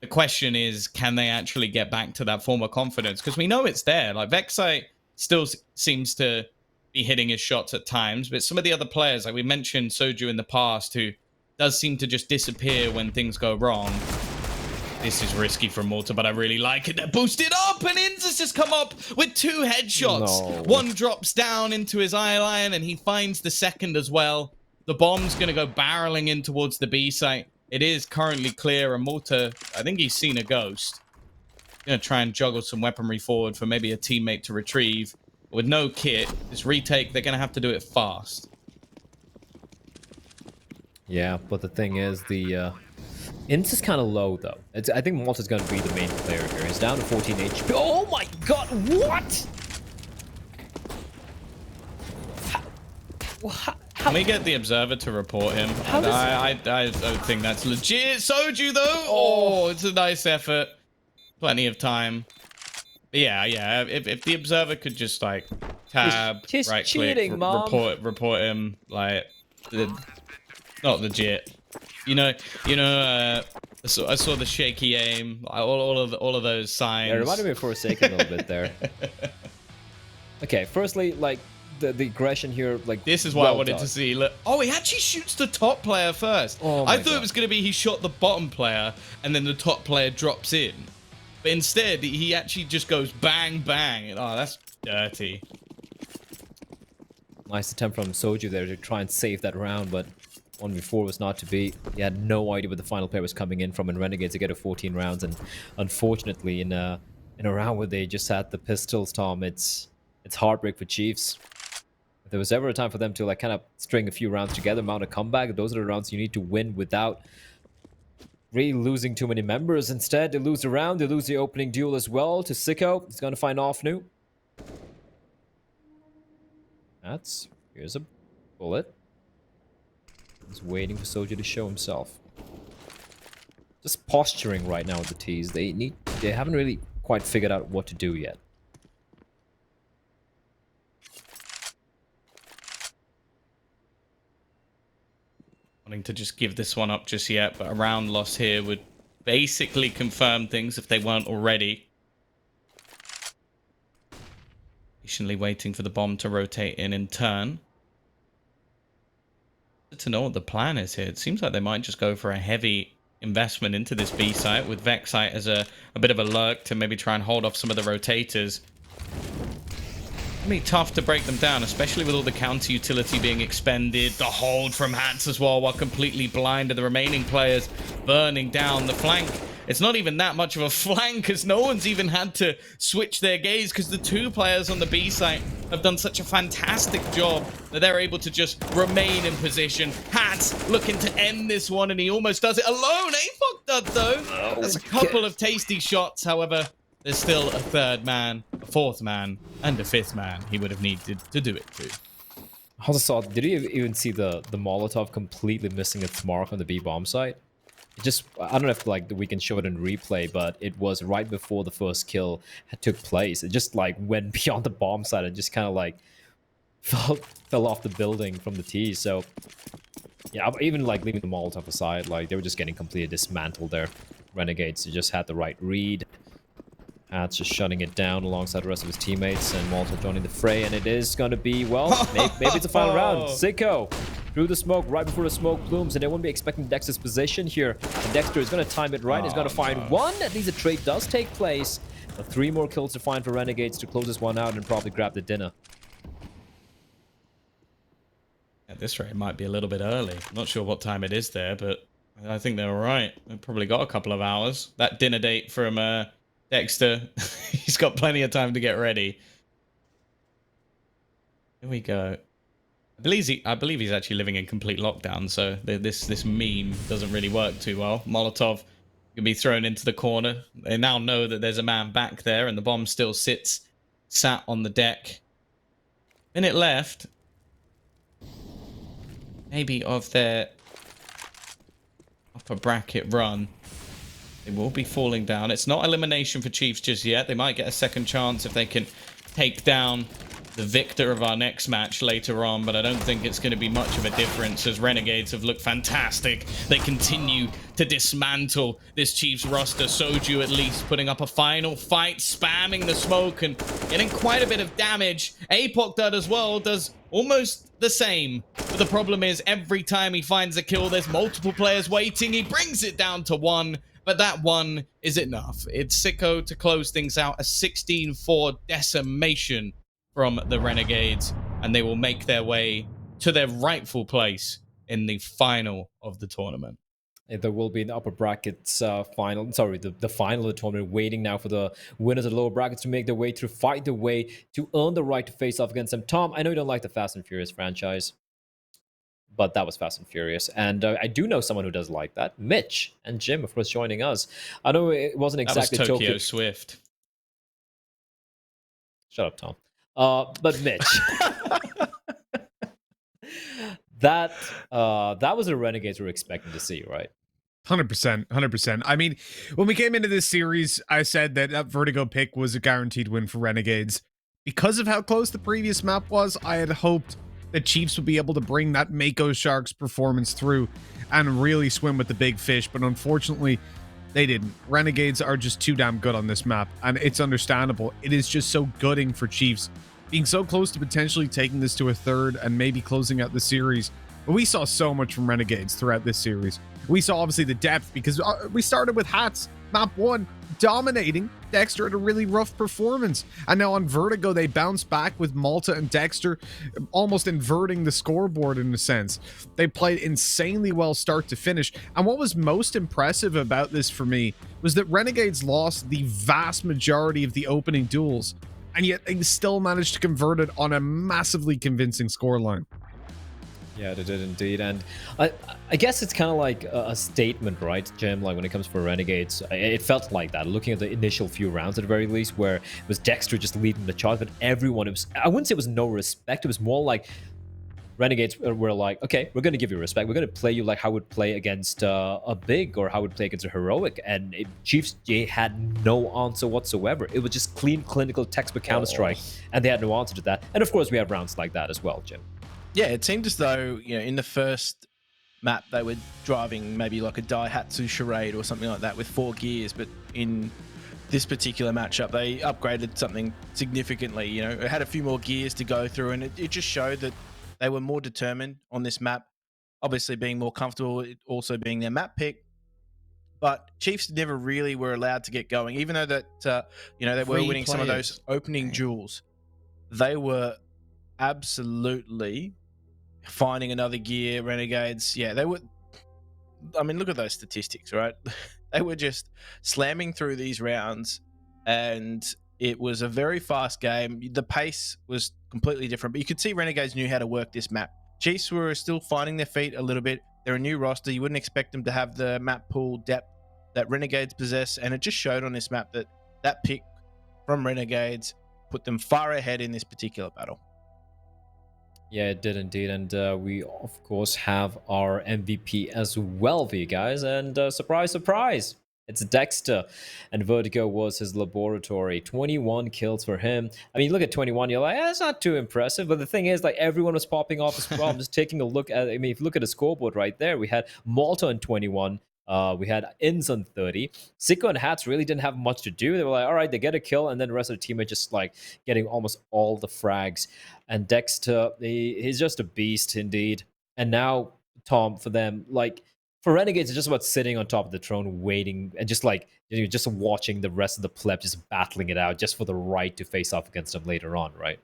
E: The question is, can they actually get back to that former confidence? Because we know it's there. Like, Vexite still seems to be hitting his shots at times, but some of the other players, like we mentioned Soju in the past, who does seem to just disappear when things go wrong. This is risky from Malta, but I really like it. They're boosted up, and Inns has just come up with 2 headshots.
D: No.
E: One drops down into his eye line, and he finds the second as well. The bomb's going to go barreling in towards the B site. It is currently clear, and Malta, I think he's seen a ghost. Going to try and juggle some weaponry forward for maybe a teammate to retrieve. With no kit, this retake, they're going to have to do it fast.
D: Yeah, but the thing is, the Ints is kind of low, though. I think Malta's going to be the main player here. He's down to 14 HP. Oh my god, what?
E: Can we get the Observer to report him? I don't think that's legit. Soju, though? Oh, it's a nice effort. Plenty of time. But yeah. If the Observer could just, like, tab,
D: He's
E: right
D: cheating,
E: click,
D: Mom.
E: report him, like, not legit. You know. I saw the shaky aim, all of those signs.
D: Yeah, it reminded me for a second a little bit there. Okay, firstly, like the aggression here, like
E: this is what I wanted to see. Look, oh, he actually shoots the top player first.
D: Oh my
E: I thought
D: God.
E: it was gonna be he shot the bottom player and then the top player drops in, but instead he actually just goes bang bang. Oh, that's dirty.
D: Nice attempt from Soju there to try and save that round, but 1v4 was not to be. He had no idea where the final player was coming in from, and Renegades to get a 14 rounds. And unfortunately, in a round where they just had the pistols, Tom, it's heartbreak for Chiefs. If there was ever a time for them to like kind of string a few rounds together, mount a comeback, those are the rounds you need to win without really losing too many members. Instead, they lose the round, they lose the opening duel as well to Sicko. He's going to find Offnu. Here's a bullet. He's waiting for Soju to show himself. Just posturing right now with the T's. They haven't really quite figured out what to do yet.
E: Wanting to just give this one up just yet, but a round loss here would basically confirm things if they weren't already. Patiently waiting for the bomb to rotate in turn. To know what the plan is here. It seems like they might just go for a heavy investment into this B site with Vexite as a bit of a lurk to maybe try and hold off some of the rotators. It'll be tough to break them down, especially with all the counter utility being expended. The hold from Hats as well, while completely blind to the remaining players burning down the flank. It's not even that much of a flank, because no one's even had to switch their gaze, because the 2 players on the B site have done such a fantastic job that they're able to just remain in position. Hats looking to end this one, and he almost does it alone. Fuck that, though. That's a couple of tasty shots. However, there's still a 3rd man, a 4th man, and a 5th man he would have needed to do it to.
D: I also saw, did you even see the Molotov completely missing its mark on the B bomb site? It just, I don't know if like we can show it in replay, but it was right before the first kill took place. It just like went beyond the bomb site and just kind of like fell off the building from the T. So yeah, even like leaving the Molotov aside, like they were just getting completely dismantled there. Renegades just had the right read. Hats just shutting it down alongside the rest of his teammates, and Molotov joining the fray, and it is going to be, well, maybe it's a final round. Sicko through the smoke right before the smoke blooms, and they won't be expecting Dexter's position here. And Dexter is going to time it right. He's going to find one. At least a trade does take place. 3 more kills to find for Renegades to close this one out and probably grab the dinner.
E: At this rate, it might be a little bit early. Not sure what time it is there, but I think they're all right. They've probably got a couple of hours. That dinner date from Dexter, he's got plenty of time to get ready. Here we go. I believe he's actually living in complete lockdown, so this meme doesn't really work too well. Molotov can be thrown into the corner. They now know that there's a man back there, and the bomb still sat on the deck. Minute left. Maybe of their upper bracket run. They will be falling down. It's not elimination for Chiefs just yet. They might get a second chance if they can take down the victor of our next match later on, but I don't think it's going to be much of a difference as Renegades have looked fantastic. They continue to dismantle this Chiefs roster. Soju at least putting up a final fight, spamming the smoke and getting quite a bit of damage. Apoc as well does almost the same, but the problem is every time he finds a kill, there's multiple players waiting. He brings it down to 1, but that 1 is enough. It's Sicko to close things out, a 16-4 decimation from the Renegades, and they will make their way to their rightful place in the final of the tournament.
D: There will be an upper brackets final. Sorry, the final of the tournament, waiting now for the winners of the lower brackets to make their way through, fight their way to earn the right to face off against them. Tom, I know you don't like the Fast and Furious franchise, but that was Fast and Furious. And I do know someone who does like that. Mitch and Jim, of course, joining us. I know it wasn't exactly
E: that was Tokyo Swift.
D: Shut up, Tom. But Mitch, that was the Renegades we were expecting to see, right?
F: 100%, 100%. I mean, when we came into this series, I said that Vertigo pick was a guaranteed win for Renegades. Because of how close the previous map was, I had hoped that Chiefs would be able to bring that Mako Sharks performance through and really swim with the big fish, but unfortunately, they didn't. Renegades are just too damn good on this map, and it's understandable. It is just so gutting for Chiefs being so close to potentially taking this to a third and maybe closing out the series. But we saw so much from Renegades throughout this series. We saw obviously the depth because we started with Hats, map 1, dominating. Dexter had a really rough performance. And now on Vertigo, they bounced back with Malta and Dexter almost inverting the scoreboard in a sense. They played insanely well start to finish. And what was most impressive about this for me was that Renegades lost the vast majority of the opening duels, and yet they still managed to convert it on a massively convincing scoreline.
D: Yeah, they did indeed. And I guess it's kind of like a statement, right, Jim? Like when it comes for Renegades, it felt like that, looking at the initial few rounds at the very least, where it was Dexter just leading the charge, but everyone, I wouldn't say it was no respect. It was more like Renegades were like, okay, we're going to give you respect. We're going to play you like how would play against a big or how would play against a heroic. And Chiefs had no answer whatsoever. It was just clean, clinical, textbook Counter-Strike, and they had no answer to that. And of course, we have rounds like that as well, Jim.
C: Yeah, it seemed as though, in the first map, they were driving maybe like a Daihatsu Charade or something like that with 4 gears. But in this particular matchup, they upgraded something significantly. It had a few more gears to go through, and it just showed that they were more determined on this map, obviously being more comfortable, it also being their map pick. But Chiefs never really were allowed to get going, even though that, they were winning some of those opening duels. They were absolutely finding another gear. Renegades, yeah, they were. I mean, look at those statistics, right? They were just slamming through these rounds, and it was a very fast game. The pace was completely different, but you could see Renegades knew how to work this map. Chiefs were still finding their feet a little bit. They're a new roster. You wouldn't expect them to have the map pool depth that Renegades possess, and it just showed on this map that pick from Renegades put them far ahead in this particular battle.
D: Yeah, it did indeed. And we, of course, have our MVP as well for you guys. And surprise, surprise, it's Dexter. And Vertigo was his laboratory. 21 kills for him. I mean, look at 21, you're like, that's not too impressive. But the thing is, like, everyone was popping off as well. I'm just taking a look at, I mean, if you look at the scoreboard right there, we had Malta on 21. We had Inns on 30. Sicko and Hats really didn't have much to do. They were like, all right, they get a kill, and then the rest of the team are just like getting almost all the frags. And Dexter, he's just a beast indeed. And now, Tom, for them, like for Renegades, it's just about sitting on top of the throne, waiting, and just like just watching the rest of the pleb just battling it out, just for the right to face off against them later on, right?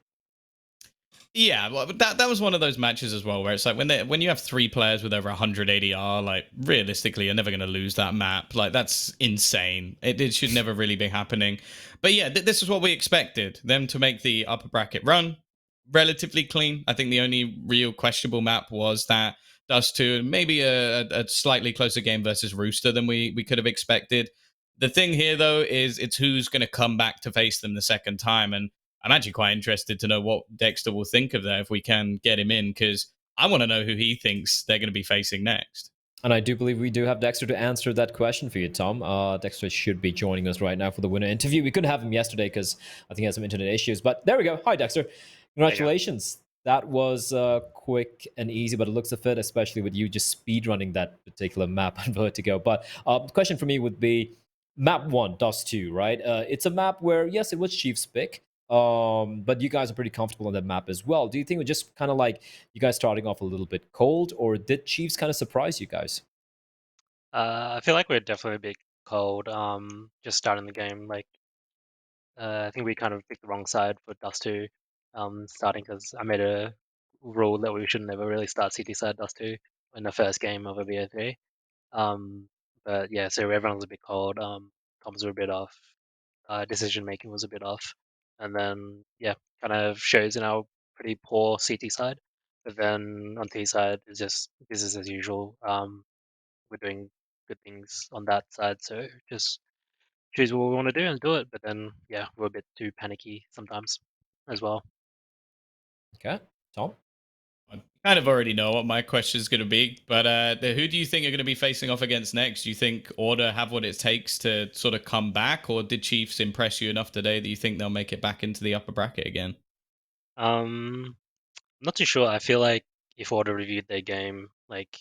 E: Yeah, well, that was one of those matches as well, where it's like when you have 3 players with over 100 ADR, like realistically, you're never going to lose that map. Like that's insane. It should never really be happening. But yeah, this is what we expected them to make the upper bracket run relatively clean. I think the only real questionable map was that Dust 2, and maybe a slightly closer game versus Rooster than we could have expected. The thing here, though, is it's who's going to come back to face them the second time, and I'm actually quite interested to know what Dexter will think of that if we can get him in, because I want to know who he thinks they're going to be facing next.
D: And I do believe we do have Dexter to answer that question for you, Tom. Dexter should be joining us right now for the winner interview. We couldn't have him yesterday because I think he had some internet issues, but there we go. Hi, Dexter. Congratulations. That was quick and easy, but it looks a fit, especially with you just speed running that particular map on Vertigo. But the question for me would be map 1, Dust 2, right? It's a map where, yes, it was Chief's pick. But you guys are pretty comfortable on that map as well. Do you think it was just kind of like you guys starting off a little bit cold, or did Chiefs kind of surprise you guys?
I: I feel like we're definitely a bit cold. Just starting the game, like I think we kind of picked the wrong side for Dust 2. Starting because I made a rule that we should never really start CT side Dust 2 in the first game of a VO3. But yeah, so everyone was a bit cold. Comms were a bit off. Decision making was a bit off, and then yeah, kind of shows in our pretty poor CT side. But then on T side, it's just business as usual. We're doing good things on that side, so just choose what we want to do and do it. But then yeah, we're a bit too panicky sometimes as well.
D: Okay, Tom?
E: I kind of already know what my question is going to be, but who do you think are going to be facing off against next? Do you think Order have what it takes to sort of come back, or did Chiefs impress you enough today that you think they'll make it back into the upper bracket again?
I: Not too sure. I feel like if Order reviewed their game, like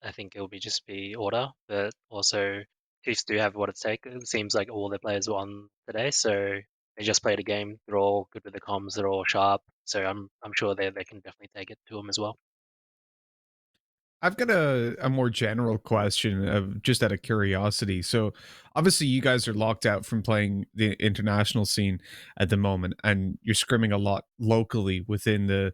I: I think it will be just be Order, but also Chiefs do have what it takes. It seems like all their players were on today, so they just played a game. They're all good with the comms. They're all sharp, so I'm sure they can definitely take it to them as well.
F: I've got a more general question of just out of curiosity. So obviously you guys are locked out from playing the international scene at the moment, and you're scrimming a lot locally within the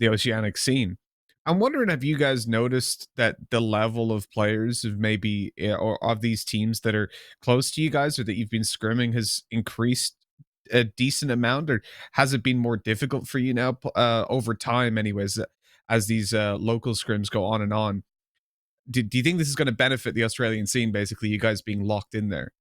F: oceanic scene. I'm wondering, have you guys noticed that the level of players of maybe or of these teams that are close to you guys or that you've been scrimming has increased a decent amount, or has it been more difficult for you now over time anyways, as these local scrims go on and on? Do you think this is going to benefit the Australian scene, basically, you guys being locked in there?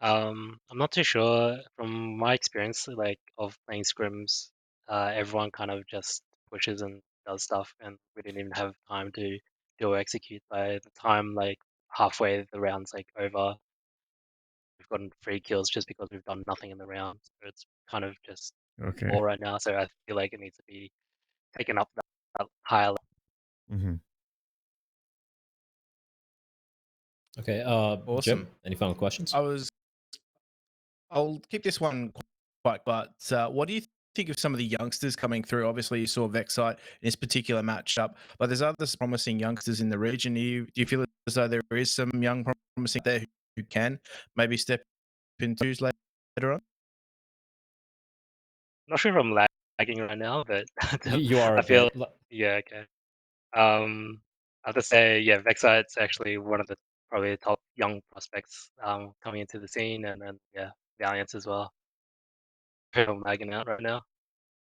I: I'm not too sure. From my experience, like of playing scrims, everyone kind of just pushes and does stuff, and we didn't even have time to do or execute. By the time like halfway the round's like over, we've gotten 3 kills just because we've done nothing in the round. So it's kind of just
F: Okay.
I: all right now. So I feel like it needs to be taken up that higher level.
F: Hmm.
D: Okay,
C: Awesome.
D: Jim, any final questions?
C: I'll keep this one quite, but what do you think of some of the youngsters coming through? Obviously, you saw Vexite in this particular matchup, but there's other promising youngsters in the region. Do you feel as though there is some young promising there who can maybe step into later on?
I: Not sure if I'm lagging right now, but
D: You are
I: I
D: a
I: feel
D: bit.
I: yeah okay. I have to say, yeah, Vexite's actually one of the probably top young prospects coming into the scene, and then yeah, Valiance as well. I'm lagging out right now.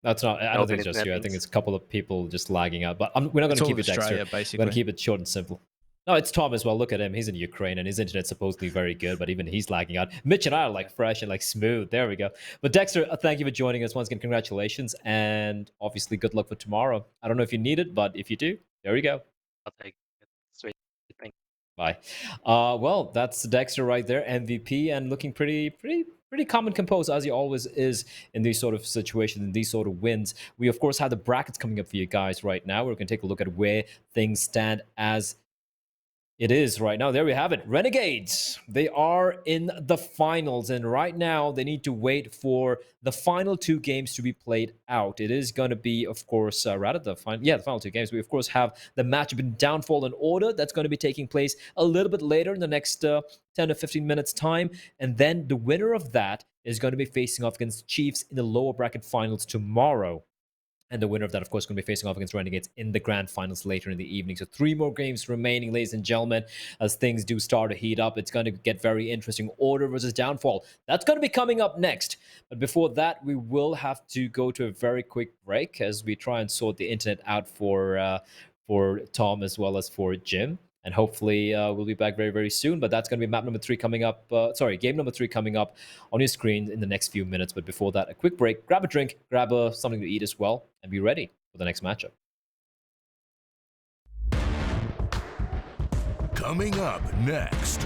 D: That's not. I don't
I: No
D: think
I: good
D: it's just
I: internet
D: you. I think
I: things.
D: it's a couple of people just lagging out. But we're not going
C: It's
D: to
C: all
D: keep
C: of
D: it Dexter.
C: Australia,
D: We're going
C: basically.
D: to keep it short and simple. No, it's Tom as well. Look at him. He's in Ukraine and his internet's supposedly very good, but even he's lagging out. Mitch and I are like fresh and like smooth. There we go. But Dexter, thank you for joining us once again. Congratulations. And obviously, good luck for tomorrow. I don't know if you need it, but if you do, there we go.
I: I'll take it. Sweet. Thank
D: Bye. Well, that's Dexter right there, MVP, and looking pretty calm and composed as he always is in these sort of situations, in these sort of wins. We of course have the brackets coming up for you guys right now. We're going to take a look at where things stand as It is right now. There we have it. Renegades. They are in the finals, and right now they need to wait for the final 2 games to be played out. It is going to be, of course, rather the final 2 games. We of course have the matchup in Downfall and Order that's going to be taking place a little bit later in the next 10 to 15 minutes time, and then the winner of that is going to be facing off against Chiefs in the lower bracket finals tomorrow. And the winner of that, of course, is going to be facing off against Renegades in the grand finals later in the evening. So 3 more games remaining, ladies and gentlemen, as things do start to heat up. It's going to get very interesting. Order versus Downfall. That's going to be coming up next. But before that, we will have to go to a very quick break as we try and sort the internet out for Tom as well as for Jim. And hopefully we'll be back very, very soon. But that's going to be map number 3 coming up. Game number 3 coming up on your screen in the next few minutes. But before that, a quick break. Grab a drink, grab something to eat as well, and be ready for the next matchup.
H: Coming up next.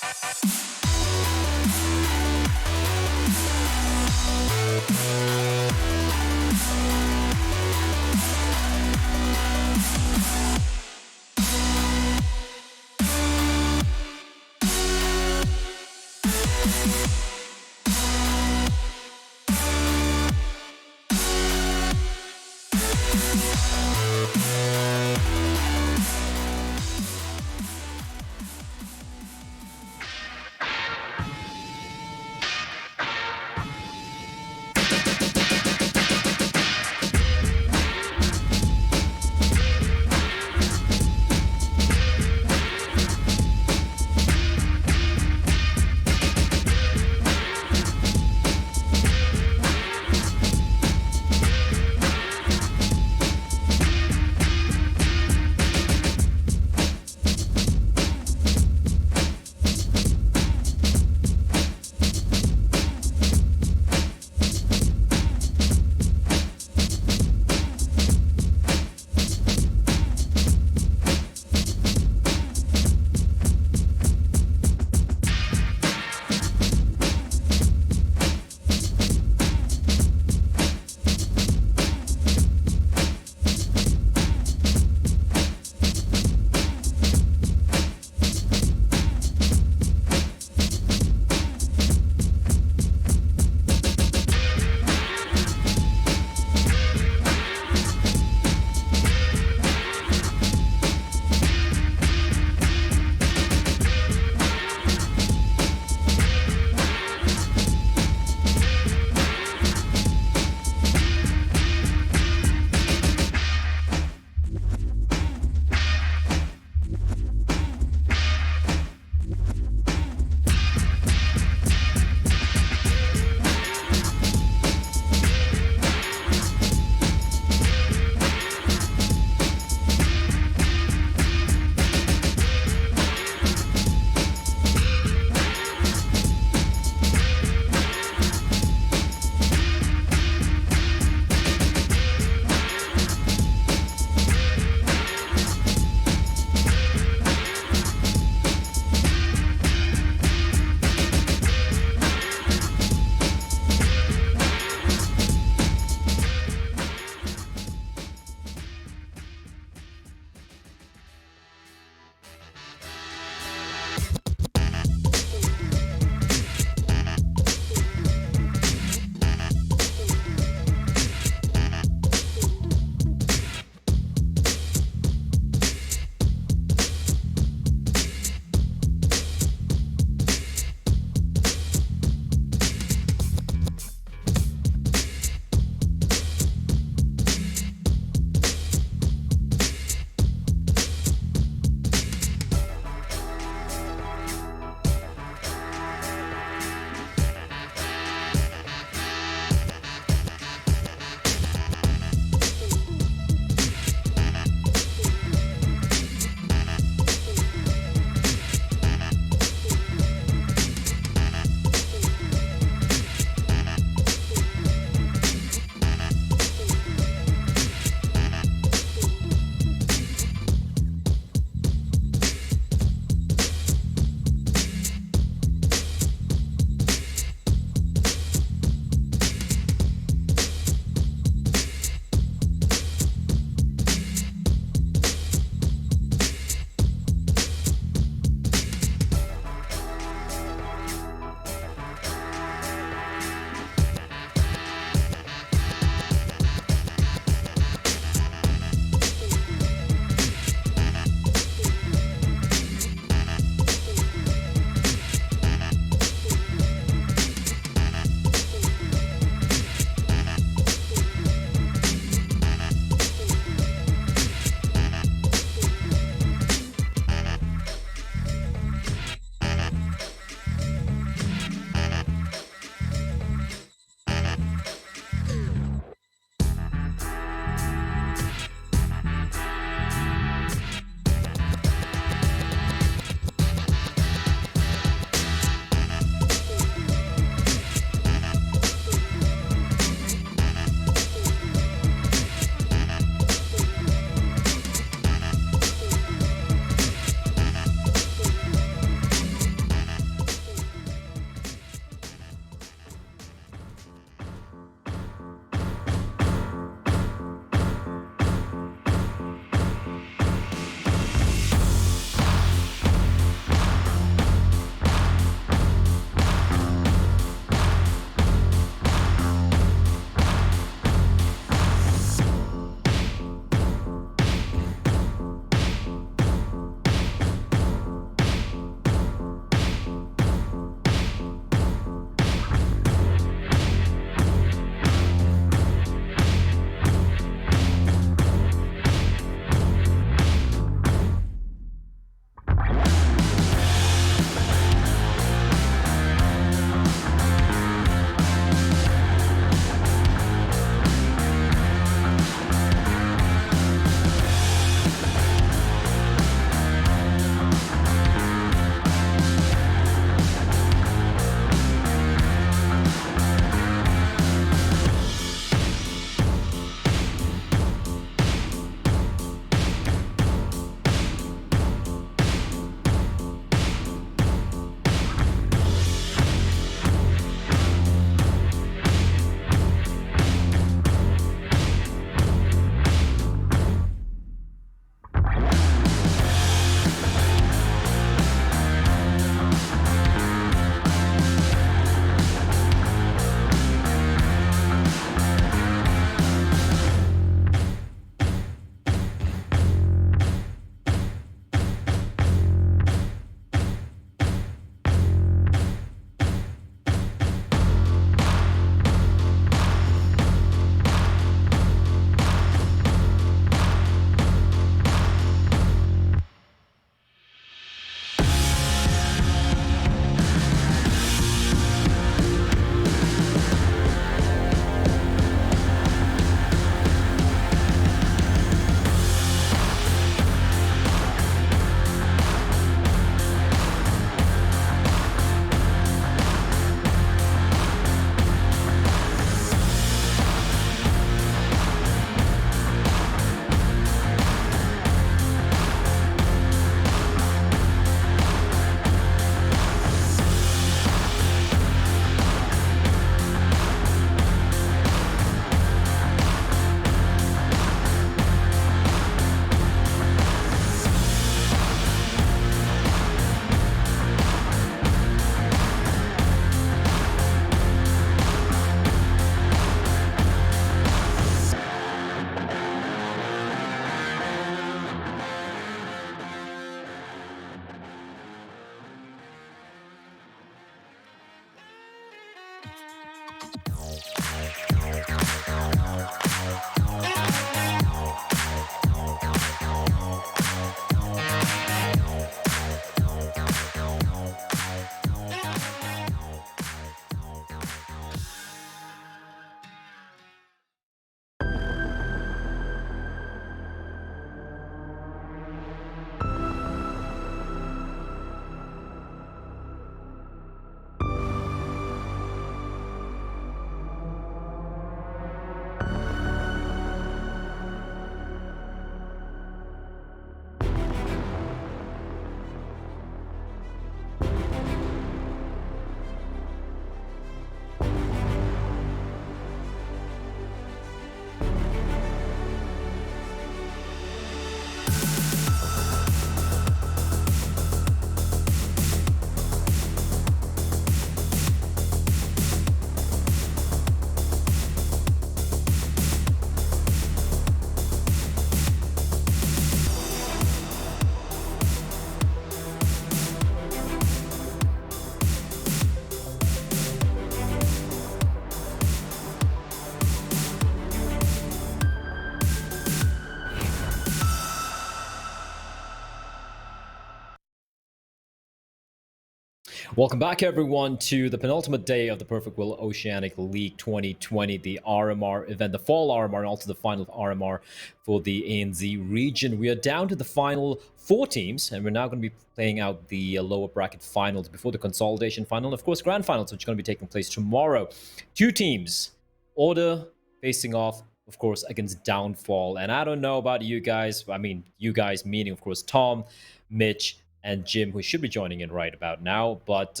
D: Welcome back, everyone, to the penultimate day of the Perfect Will Oceanic League 2020, the RMR event, the fall RMR, and also the final RMR for the ANZ region. We are down to the final 4 teams, and we're now going to be playing out the lower bracket finals before the consolidation final, and of course, grand finals, which are going to be taking place tomorrow. 2 teams, Order facing off, of course, against Downfall. And I don't know about you guys. I mean, you guys meaning, of course, Tom, Mitch, and Jim, who should be joining in right about now. But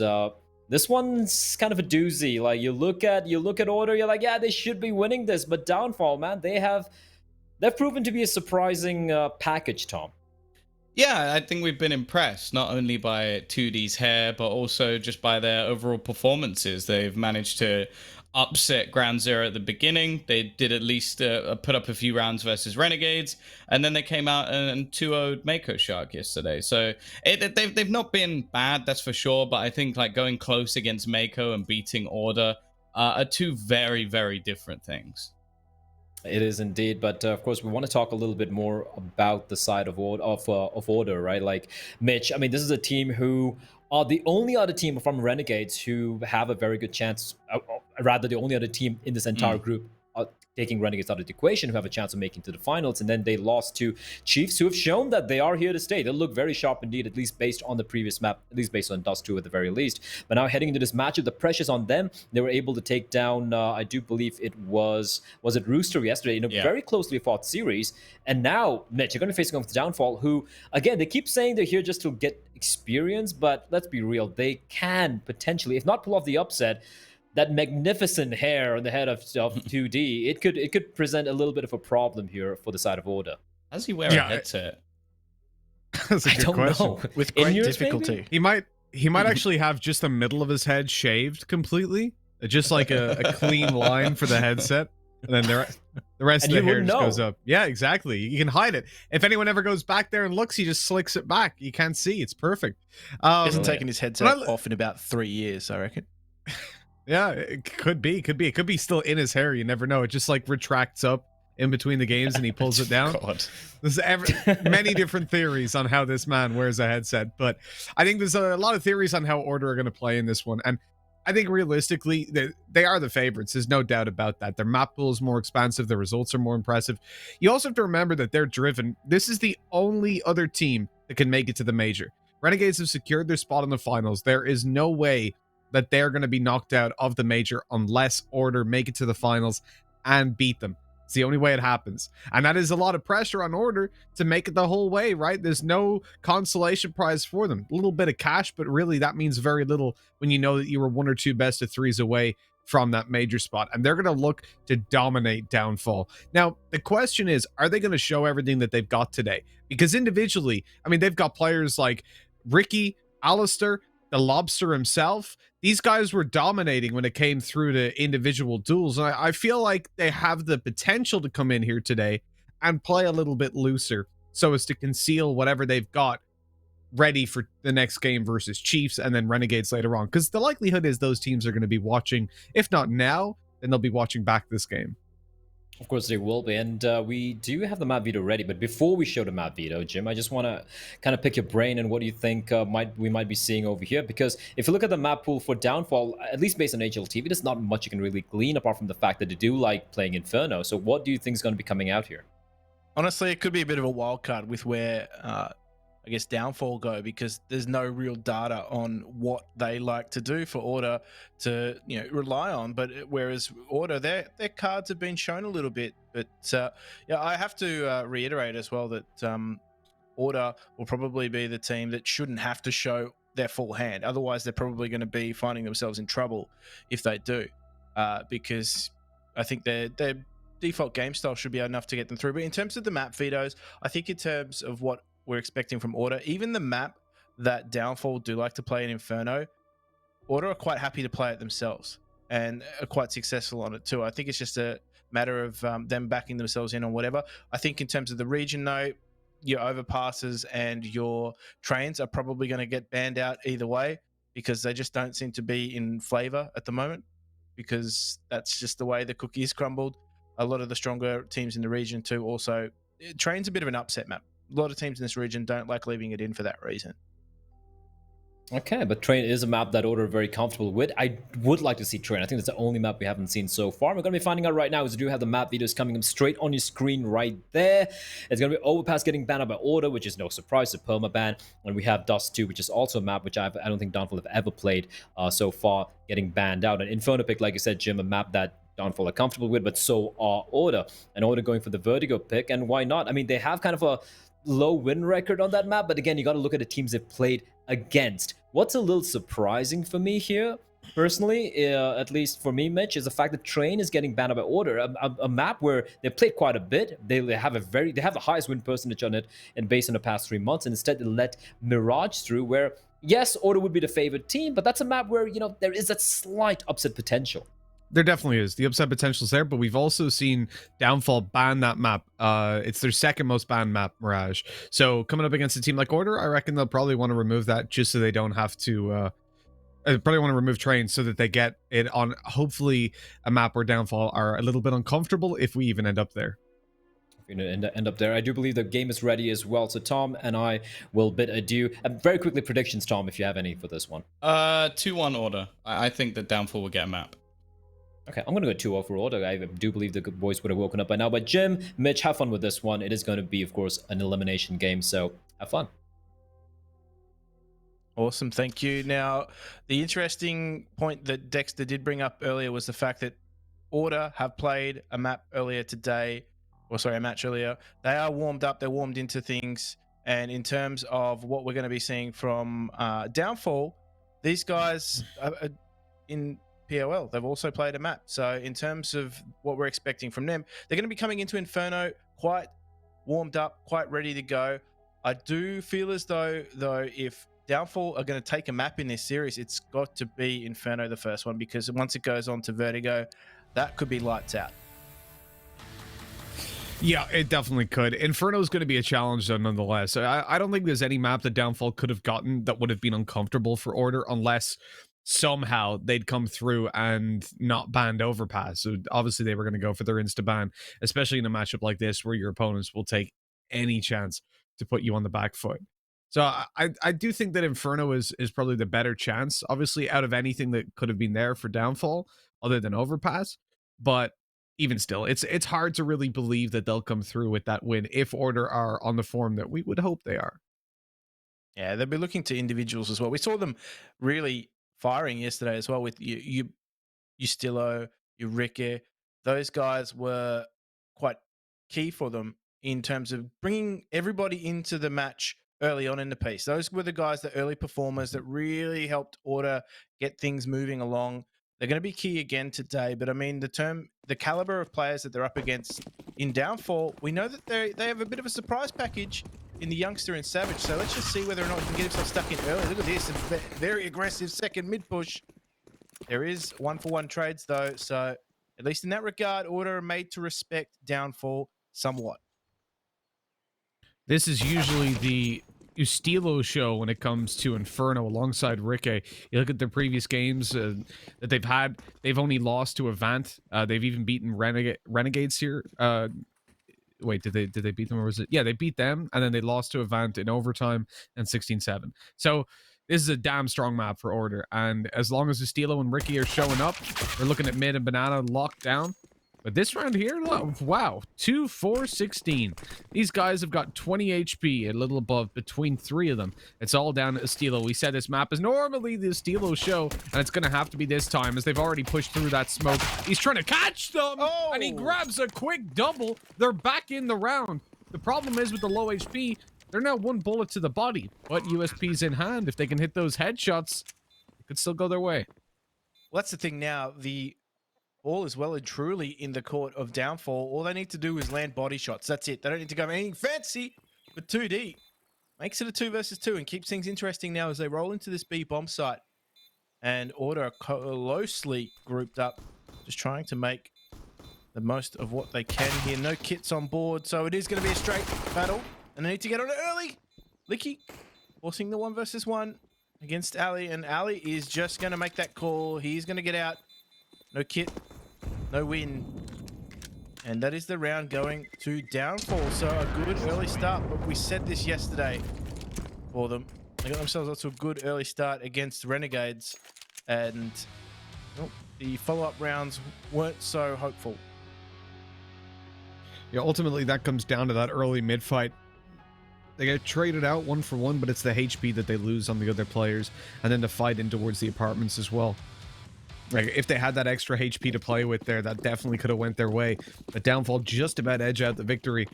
D: this one's kind of a doozy. Like you look at Order, you're like, yeah, they should be winning this. But Downfall, man, they've proven to be a surprising package, Tom.
E: Yeah, I think we've been impressed not only by 2D's hair, but also just by their overall performances. They've managed to upset Ground Zero at the beginning. They did at least put up a few rounds versus Renegades, and then they came out and 2-0'd Mako Shark yesterday. So they've not been bad, that's for sure, but I think like going close against Mako and beating Order are 2 very, very different things.
D: It is indeed, but of course we want to talk a little bit more about the side of Order, right? Like Mitch, I mean, this is a team who are the only other team from Renegades who have a very good chance, rather the only other team in this entire group taking Renegades out of the equation who have a chance of making to the finals. And then they lost to Chiefs, who have shown that they are here to stay. They look very sharp indeed, at least based on the previous map, at least based on Dust 2 at the very least. But now heading into this matchup, the pressure's on them. They were able to take down, I do believe it was it Rooster yesterday in a very closely fought series. And now, Mitch, you're going to be facing off with Downfall, who, again, they keep saying they're here just to get experience, but let's be real, they can potentially, if not pull off the upset, that magnificent hair on the head of 2D, it could present a little bit of a problem here for the side of Order.
E: How does he wear a headset?
F: That's a good question.
D: Know.
C: With great difficulty.
F: He might actually have just the middle of his head shaved completely, just like a clean line for the headset, and then the rest of the hair just goes up. Yeah, exactly. You can hide it. If anyone ever goes back there and looks, he just slicks it back. You can't see. It's perfect.
C: He hasn't taken his headset off in about 3 years, I reckon.
F: Yeah, it could be. It could be still in his hair. You never know. It just like retracts up in between the games and he pulls it down.
C: God.
F: There's many different theories on how this man wears a headset, but I think there's a lot of theories on how Order are going to play in this one. And I think realistically, they are the favorites. There's no doubt about that. Their map pool is more expansive. Their results are more impressive. You also have to remember that they're driven. This is the only other team that can make it to the major. Renegades have secured their spot in the finals. There is no way that they're going to be knocked out of the major unless Order make it to the finals and beat them. It's the only way it happens. And that is a lot of pressure on Order to make it the whole way, right? There's no consolation prize for them. A little bit of cash, but really that means very little when you know that you were 1 or 2 best of 3s away from that major spot. And they're going to look to dominate Downfall. Now, the question is, are they going to show everything that they've got today? Because individually, I mean, they've got players like Ricky, Alistair, the Lobster himself. These guys were dominating when it came through to individual duels. And I feel like they have the potential to come in here today and play a little bit looser so as to conceal whatever they've got ready for the next game versus Chiefs and then Renegades later on. Because the likelihood is those teams are going to be watching, if not now, then they'll be watching back this game.
D: Of course they will be, and we do have the map video ready. But before we show the map video, Jim, I just want to kind of pick your brain and what do you think we might be seeing over here? Because if you look at the map pool for Downfall, at least based on HLTV, there's not much you can really glean apart from the fact that they do like playing Inferno. So what do you think is going to be coming out here?
C: Honestly, it could be a bit of a wild card with where I guess Downfall go, because there's no real data on what they like to do for Order to rely on. But whereas Order, their cards have been shown a little bit. But yeah, I have to reiterate as well that Order will probably be the team that shouldn't have to show their full hand. Otherwise, they're probably going to be finding themselves in trouble if they do, because I think their default game style should be enough to get them through. But in terms of the map vetoes, I think in terms of what we're expecting from Order, even the map that Downfall do like to play in Inferno, Order are quite happy to play it themselves and are quite successful on it too. I think it's just a matter of them backing themselves in on whatever. I think in terms of the region though, your overpasses and your trains are probably going to get banned out either way, because they just don't seem to be in flavor at the moment, because that's just the way the cookie is crumbled. A lot of the stronger teams in the region too also, train's a bit of an upset map. A lot of teams in this region don't like leaving it in for that reason.
D: Okay, but Train is a map that Order are very comfortable with. I would like to see Train. I think that's the only map we haven't seen so far. We're going to be finding out right now, as we do have the map videos coming up straight on your screen right there. It's going to be Overpass getting banned by Order, which is no surprise, a perma ban. And we have Dust 2, which is also a map which I don't think Dawnfall have ever played so far, getting banned out. And Inferno pick, like you said, Jim, a map that Dawnfall are comfortable with, but so are Order. And Order going for the Vertigo pick, and why not? I mean, they have kind of a low win record on that map, but again, you got to look at the teams they've played against. What's a little surprising for me here, personally, at least for me, Mitch, is the fact that Train is getting banned by Order, a map where they played quite a bit. They have the highest win percentage on it, and based on the past 3 months, and instead they let Mirage through, where yes, Order would be the favorite team, but that's a map where there is that slight upset potential.
F: There definitely is. The upside potential's there, but we've also seen Downfall ban that map. It's their second most banned map, Mirage. So coming up against a team like Order, I reckon they'll probably want to remove that just so they don't have to... probably want to remove Train so that they get it on, hopefully, a map where Downfall are a little bit uncomfortable if we even end up there.
D: End up there. I do believe the game is ready as well, so Tom and I will bid adieu. Very quickly, predictions, Tom, if you have any for this one.
E: 2-1 Order. I think that Downfall will get a map.
D: Okay, I'm going to go 2-0 for Order. I do believe the good boys would have woken up by now. But Jim, Mitch, have fun with this one. It is going to be, of course, an elimination game, so have fun.
C: Awesome, thank you. Now, the interesting point that Dexter did bring up earlier was the fact that Order have played a map earlier today, a match earlier. They are warmed up, they're warmed into things. And in terms of what we're going to be seeing from Downfall, these guys are in POL, they've also played a map. So in terms of what we're expecting from them, they're going to be coming into Inferno quite warmed up, quite ready to go. I do feel as though if Downfall are going to take a map in this series, it's got to be Inferno the first one, because once it goes on to Vertigo, that could be lights out.
F: Yeah, it definitely could. Inferno is going to be a challenge, though, nonetheless. I don't think there's any map that Downfall could have gotten that would have been uncomfortable for Order, unless somehow they'd come through and not banned Overpass. So obviously they were going to go for their insta ban, especially in a matchup like this where your opponents will take any chance to put you on the back foot. So I do think that Inferno is probably the better chance, obviously, out of anything that could have been there for Downfall other than Overpass. But even still, it's hard to really believe that they'll come through with that win if Order are on the form that we would hope they are.
C: Yeah, they'll be looking to individuals as well. We saw them really firing yesterday as well with you Stillo, you Ricky. Those guys were quite key for them in terms of bringing everybody into the match early on in the piece. Those were the guys, the early performers that really helped Order get things moving along. They're going to be key again today, but I mean, the caliber of players that they're up against in Downfall, we know that they have a bit of a surprise package in the youngster and Savage. So let's just see whether or not he can get himself stuck in early. Look at this, a very aggressive second mid push. There is 1-for-1 trades though, so at least in that regard, Order are made to respect Downfall somewhat.
F: This is usually the Ustilo show when it comes to Inferno alongside Ricky. You look at their previous games that they've had, they've only lost to Avant. They've even beaten Renegades here. Wait, did they beat them, or was it? Yeah, they beat them, and then they lost to Avant in overtime and 16-7. So this is a damn strong map for Order, and as long as Ustilo and Ricky are showing up, we're looking at mid and Banana locked down. But this round here, wow, 2-4-16. These guys have got 20 HP, a little above, between three of them. It's all down to Estilo. We said this map is normally the Estilo show, and it's going to have to be this time, as they've already pushed through that smoke. He's trying to catch them, and he grabs a quick double. They're back in the round. The problem is with the low HP, they're now one bullet to the body, but USP's in hand. If they can hit those headshots, it could still go their way.
C: Well, that's the thing now. The ball is well and truly in the court of Downfall. All they need to do is land body shots. That's it. They don't need to go anything fancy, but 2D makes it a 2 versus 2 and keeps things interesting now as they roll into this B bomb site. And Order are closely grouped up, just trying to make the most of what they can here. No kits on board, so it is going to be a straight battle, and they need to get on it early. Licky forcing the 1 versus 1 against Ali, and Ali is just going to make that call. He's going to get out. No kit, no win. And that is the round going to Downfall. So a good early start, but we said this yesterday for them. They got themselves off to a good early start against Renegades, and the follow-up rounds weren't so hopeful.
F: Yeah, ultimately that comes down to that early mid fight. They get traded out 1 for 1, but it's the HP that they lose on the other players, and then the fight in towards the apartments as well. Like, if they had that extra HP to play with there, that definitely could have went their way. But Downfall just about edge out the victory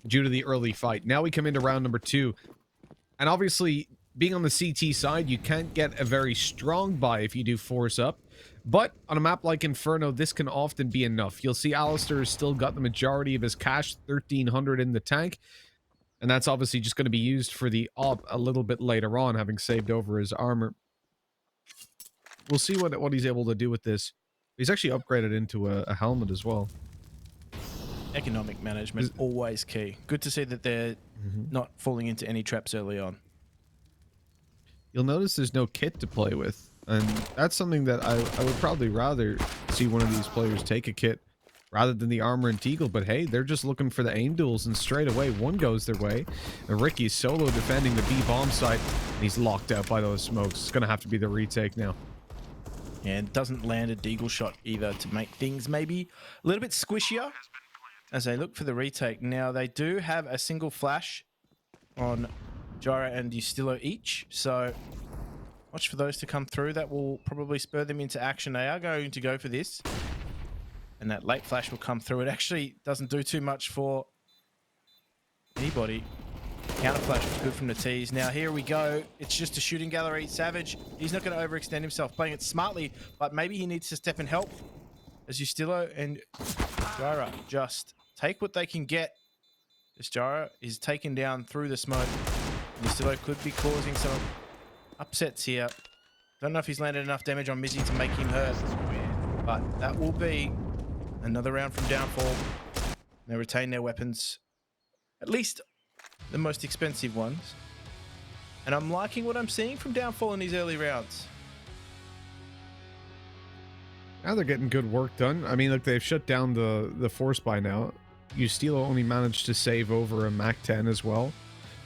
F: due to the early fight. Now we come into round number 2. And obviously, being on the CT side, you can't get a very strong buy if you do force up. But on a map like Inferno, this can often be enough. You'll see Alistair's still got the majority of his cash, 1,300 in the tank. And that's obviously just going to be used for the op a little bit later on, having saved over his armor. We'll see what he's able to do with this. He's actually upgraded into a helmet as well.
C: Economic management, always key. Good to see that they're not falling into any traps early on.
F: You'll notice there's no kit to play with. And that's something that I would probably rather see one of these players take a kit rather than the armor and Deagle. But hey, they're just looking for the aim duels, and straight away, one goes their way. And Ricky's solo defending the B-bomb site, and he's locked out by those smokes. It's going to have to be the retake now.
C: And doesn't land a Deagle shot either to make things maybe a little bit squishier as they look for the retake. Now, they do have a single flash on Jara and Ustillo each, so watch for those to come through. That will probably spur them into action. They are going to go for this, and that late flash will come through. It actually doesn't do too much for anybody. Counter flash was good from the tees. Now here we go. It's just a shooting gallery. Savage, he's not going to overextend himself, playing it smartly, but maybe he needs to step and help as Ustillo and Jara just take what they can get. As Jara is taken down through the smoke. Ustillo could be causing some upsets here. Don't know if he's landed enough damage on Mizzy to make him hurt, but that will be another round from Downfall. They retain their weapons, at least the most expensive ones. And I'm liking what I'm seeing from Downfall in these early rounds.
F: Now they're getting good work done. I mean, look, they've shut down the force by now. Ustilo only managed to save over a Mac 10 as well.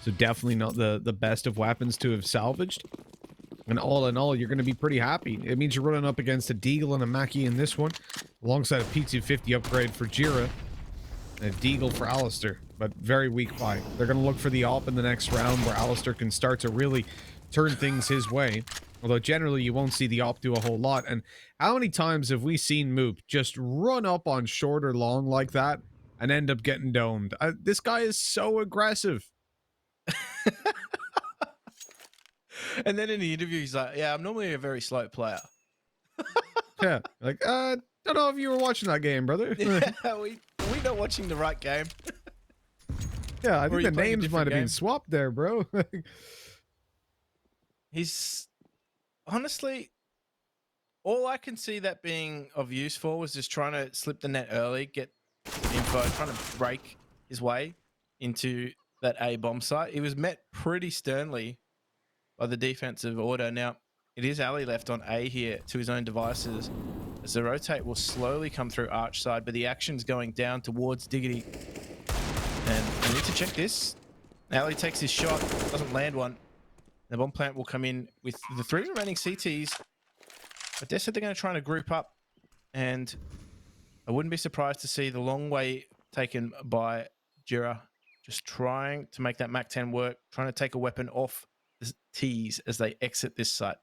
F: So definitely not the best of weapons to have salvaged. And all in all, you're going to be pretty happy. It means you're running up against a Deagle and a Mackie in this one, alongside a P250 upgrade for Jira, and a Deagle for Alistair, but very weak buy. They're going to look for the AWP in the next round where Alistair can start to really turn things his way. Although generally you won't see the AWP do a whole lot. And how many times have we seen Moop just run up on short or long like that and end up getting domed? This guy is so aggressive.
C: And then in the interview, he's like, yeah, I'm normally a very slow player.
F: Yeah, like, don't know if you were watching that game, brother.
C: Yeah, we not watching the right game.
F: Yeah, I
C: Or
F: think
C: you
F: the
C: playing a
F: names
C: different
F: might have been
C: game?
F: swapped there, bro.
C: He's honestly, all I can see that being of use for was just trying to slip the net early, get info, trying to break his way into that A bomb site. He was met pretty sternly by the defensive order. Now, it is Ali left on A here to his own devices, as the rotate will slowly come through Arch side, but the action's going down towards Diggity. And we need to check this. Ali takes his shot, doesn't land one. The bomb plant will come in with the 3 remaining CTs. But they said they're going to try to group up, and I wouldn't be surprised to see the long way taken by Jira, just trying to make that Mac 10 work, trying to take a weapon off the T's as they exit this site.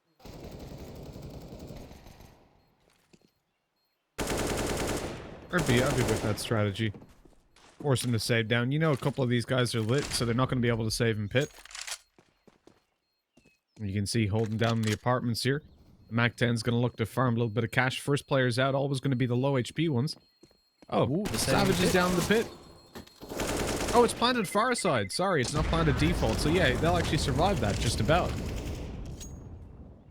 F: I'd be with that strategy. Force them to save down. You know, a couple of these guys are lit, so they're not going to be able to save in pit. You can see holding down the apartments here. The Mac 10's going to look to farm a little bit of cash. First players out, always going to be the low HP ones. Oh,
C: Ooh, the
F: Savage is down the pit. Oh, it's planted far side. Sorry, it's not planted default. So yeah, they'll actually survive that, just about.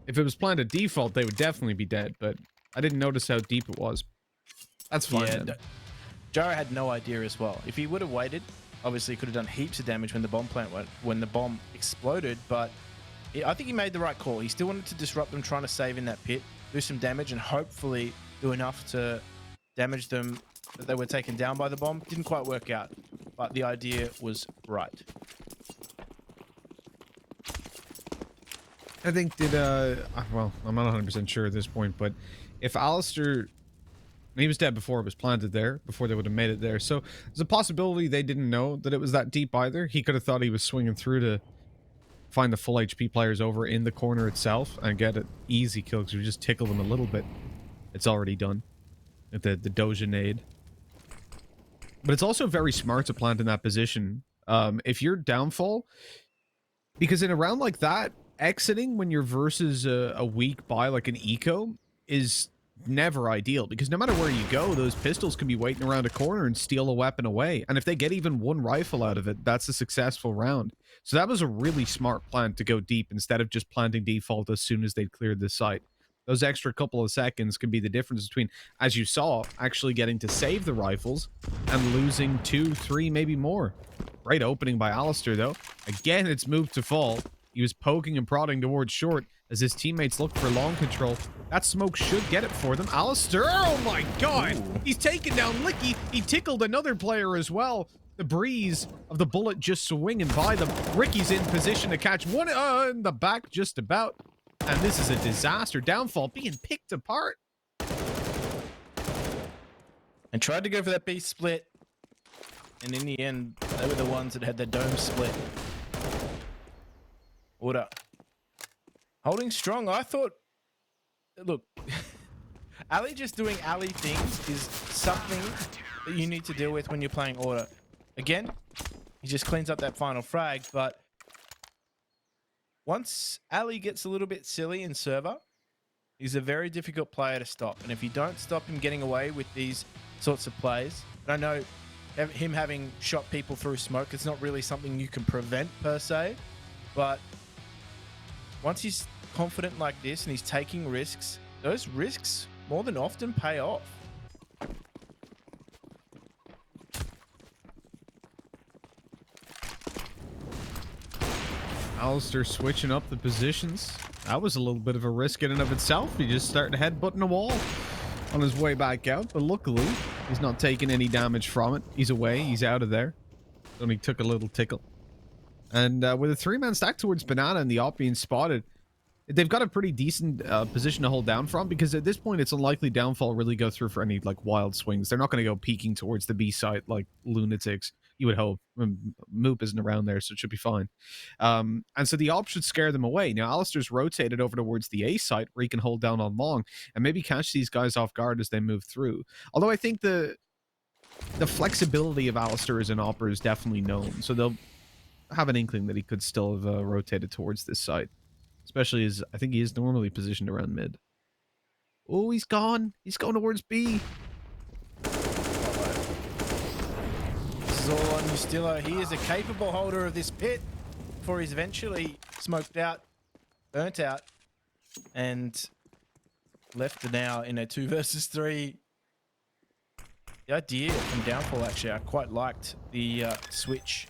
F: If it was planted default, they would definitely be dead, but I didn't notice how deep it was. That's fine.
C: Yeah,
F: then.
C: Jara had no idea as well. If he would have waited, obviously he could have done heaps of damage when the bomb plant went, when the bomb exploded, but I think he made the right call. He still wanted to disrupt them, trying to save in that pit, do some damage, and hopefully do enough to damage them that they were taken down by the bomb. Didn't quite work out, but the idea was right.
F: I think well, I'm not 100% sure at this point, but if Alistair, he was dead before it was planted there, before they would have made it there. So there's a possibility they didn't know that it was that deep either. He could have thought he was swinging through to find the full HP players over in the corner itself and get an easy kill because we just tickle them a little bit. It's already done. With the Doja nade. But it's also very smart to plant in that position. If you're downfall, because in a round like that, exiting when you're versus a weak buy like an eco is never ideal, because no matter where you go, those pistols can be waiting around a corner and steal a weapon away. And if they get even one rifle out of it, that's a successful round. So that was a really smart plan to go deep instead of just planting default as soon as they'd cleared the site. Those extra couple of seconds can be the difference between, as you saw, actually getting to save the rifles and losing 2, 3, maybe more. Great opening by Alistair, though. Again, it's moved to fall. He was poking and prodding towards short as his teammates looked for long control. That smoke should get it for them. Alistair, oh my god! Ooh. He's taken down Licky. He tickled another player as well. The breeze of the bullet just swinging by them. Ricky's in position to catch one in the back just about. And this is a disaster. Downfall being picked apart.
C: And tried to go for that B split. And in the end, they were the ones that had the dome split. Order. Holding strong. I thought, look, Ali just doing Ali things is something that you need to deal with when you're playing Order. Again, he just cleans up that final frag, but once Ali gets a little bit silly in server, he's a very difficult player to stop. And if you don't stop him getting away with these sorts of plays, and I know him having shot people through smoke, it's not really something you can prevent per se, but once he's confident like this and he's taking risks, those risks more than often pay off.
F: Alistair switching up the positions. That was a little bit of a risk in and of itself. He just started headbutting a wall on his way back out, but luckily he's not taking any damage from it. He's away. He's out of there. Only took a little tickle. And with a 3-man stack towards Banana and the op being spotted, they've got a pretty decent position to hold down from, because at this point it's unlikely Downfall really go through for any like wild swings. They're not going to go peeking towards the B site like lunatics, you would hope. Moop isn't around there, so it should be fine. And so the op should scare them away. Now Alistair's rotated over towards the A site where he can hold down on long and maybe catch these guys off guard as they move through. Although I think the flexibility of Alistair as an opera is definitely known, so they'll have an inkling that he could still have rotated towards this site. Especially as I think he is normally positioned around mid. Oh, he's gone. He's going towards B.
C: This is all on Ustilla. He is a capable holder of this pit before he's eventually smoked out, burnt out, and left now in a 2 versus 3. The idea from Downfall, actually, I quite liked the switch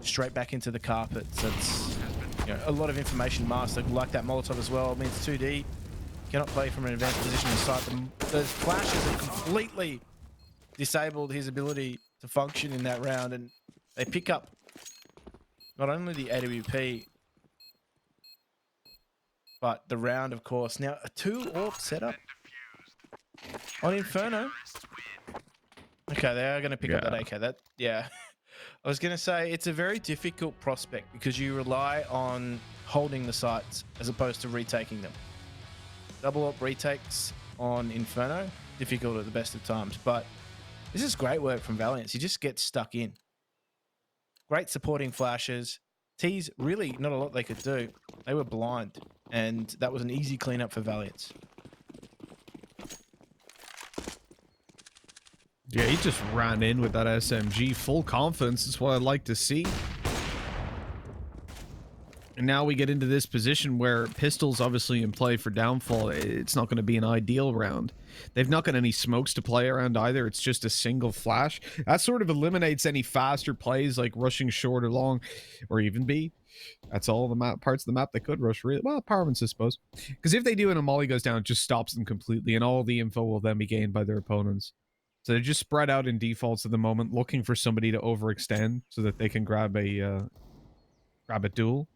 C: straight back into the carpet. So it's, you know, a lot of information masked. I like that Molotov as well. It means 2D. Cannot play from an advanced position inside them. Those flashes have completely disabled his ability to function in that round, and they pick up not only the AWP, but the round, of course. Now, a 2-AWP setup on Inferno. Okay, they are going to pick up that AK. Yeah. I was going to say, it's a very difficult prospect because you rely on holding the sites as opposed to retaking them. Double up retakes on Inferno, difficult at the best of times, but this is great work from Valiance. You just get stuck in. Great supporting flashes. T's really not a lot they could do. They were blind, and that was an easy cleanup for Valiance.
F: Yeah, he just ran in with that SMG. Full confidence is what I'd like to see. And now we get into this position where pistol's obviously in play for Downfall. It's not going to be an ideal round. They've not got any smokes to play around either. It's just a single flash. That sort of eliminates any faster plays like rushing short or long, or even B. That's all the parts of the map they could rush. Really well, Parments, I suppose. Because if they do and a molly goes down, it just stops them completely, and all the info will then be gained by their opponents. So they're just spread out in defaults at the moment, looking for somebody to overextend so that they can grab a duel.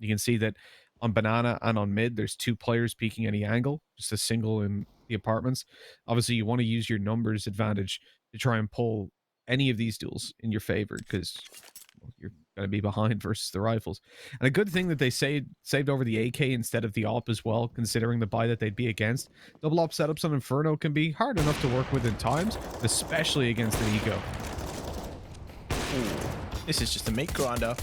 F: You can see that on banana and on mid, there's 2 players peeking any angle, just a single in the apartments. Obviously, you want to use your numbers advantage to try and pull any of these duels in your favor, because you're going to be behind versus the rifles. And a good thing that they saved over the AK instead of the AWP as well, considering the buy that they'd be against. Double AWP setups on Inferno can be hard enough to work with in times, especially against an Eco.
C: This is just a meat grinder.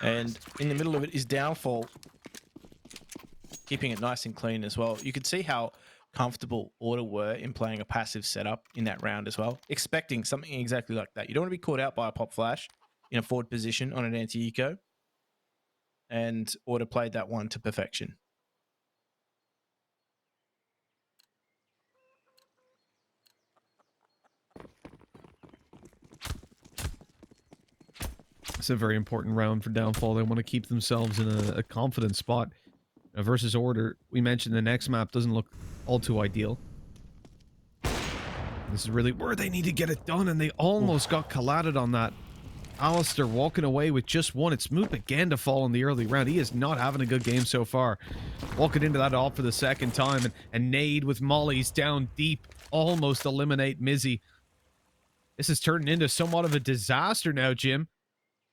C: And in the middle of it is Downfall. Keeping it nice and clean as well. You could see how comfortable Order were in playing a passive setup in that round as well. Expecting something exactly like that. You don't want to be caught out by a pop flash in a forward position on an anti-eco. And Order played that one to perfection.
F: It's a very important round for Downfall. They want to keep themselves in a confident spot. Versus Order, we mentioned the next map doesn't look all too ideal. This is really where they need to get it done, and they almost got collided on that. Alistair walking away with just one. It's Moop again to fall in the early round. He is not having a good game so far. Walking into that off for the second time, and Nade with mollies down deep. Almost eliminate Mizzy. This is turning into somewhat of a disaster now, Jim.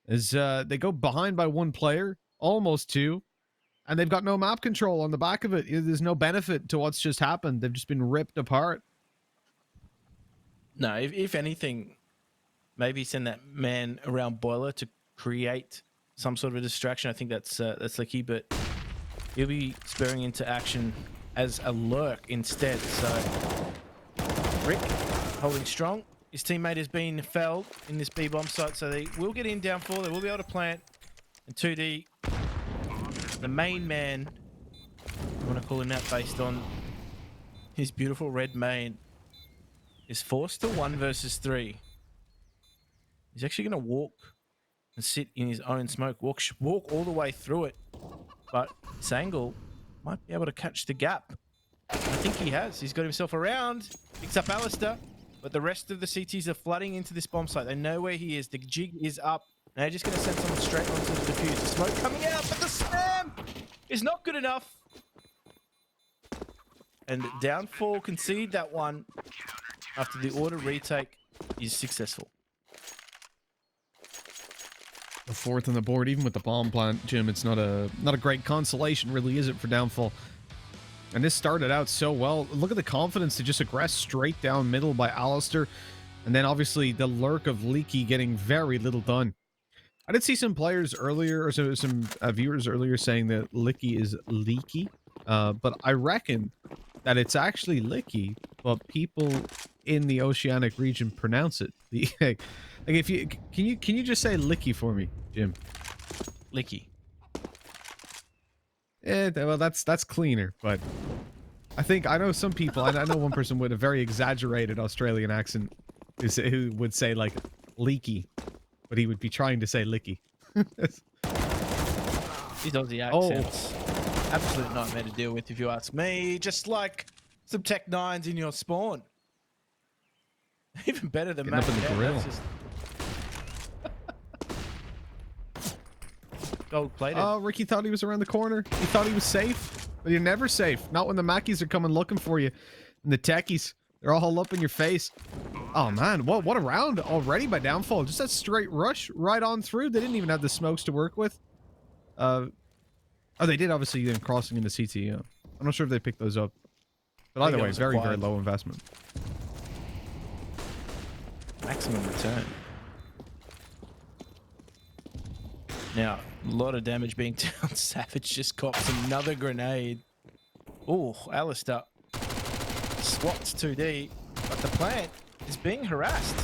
F: As they go behind by 1 player, almost 2. And they've got no map control on the back of it. There's no benefit to what's just happened. They've just been ripped apart.
C: No, if anything, maybe send that man around Boiler to create some sort of a distraction. I think that's Licky, but he'll be spurring into action as a lurk instead. So Rick holding strong. His teammate has been felled in this B-bomb site, so they will get in Downfall. They will be able to plant. And 2D, the main man, I want to call him that based on his beautiful red mane, is forced to 1 versus 3. He's actually going to walk and sit in his own smoke, walk all the way through it. But Sangle might be able to catch the gap. I think he has. He's got himself around, picks up Alistair, but the rest of the CTs are flooding into this bomb site. They know where he is. The jig is up. Now they're just going to send someone straight onto the defuse. The smoke coming out, but the spam is not good enough. And Downfall concede that one after the Order retake is successful.
F: The 4th on the board, even with the bomb plant, Jim, it's not a great consolation, really, is it, for Downfall? And this started out so well. Look at the confidence to just aggress straight down middle by Alistair. And then obviously the lurk of Leaky getting very little done. I did see some players earlier, or some viewers earlier saying that Licky is leaky. But I reckon that it's actually Licky, but people in the Oceanic region pronounce it. Like, if you can you just say Licky for me, Jim?
C: Licky.
F: Well, that's cleaner, but I know some people. I know one person with a very exaggerated Australian accent who would say like leaky, but he would be trying to say licky.
C: These Aussie accents, absolute nightmare to deal with, if you ask me. Just like some Tech 9s in your spawn. Even better than
F: Getting up in the grill.
C: Gold plated.
F: Oh, Ricky thought he was around the corner. He thought he was safe, but you're never safe. Not when the Mackies are coming looking for you. And the Techies, they're all up in your face. Oh man, what a round already by Downfall. Just that straight rush right on through. They didn't even have the smokes to work with. Oh, they did obviously then crossing into CT. Yeah. I'm not sure if they picked those up. But either way, very low investment.
C: Maximum return. Now, a lot of damage being down. Savage just cops another grenade. Oh, Alistair swats 2D, but the plant is being harassed.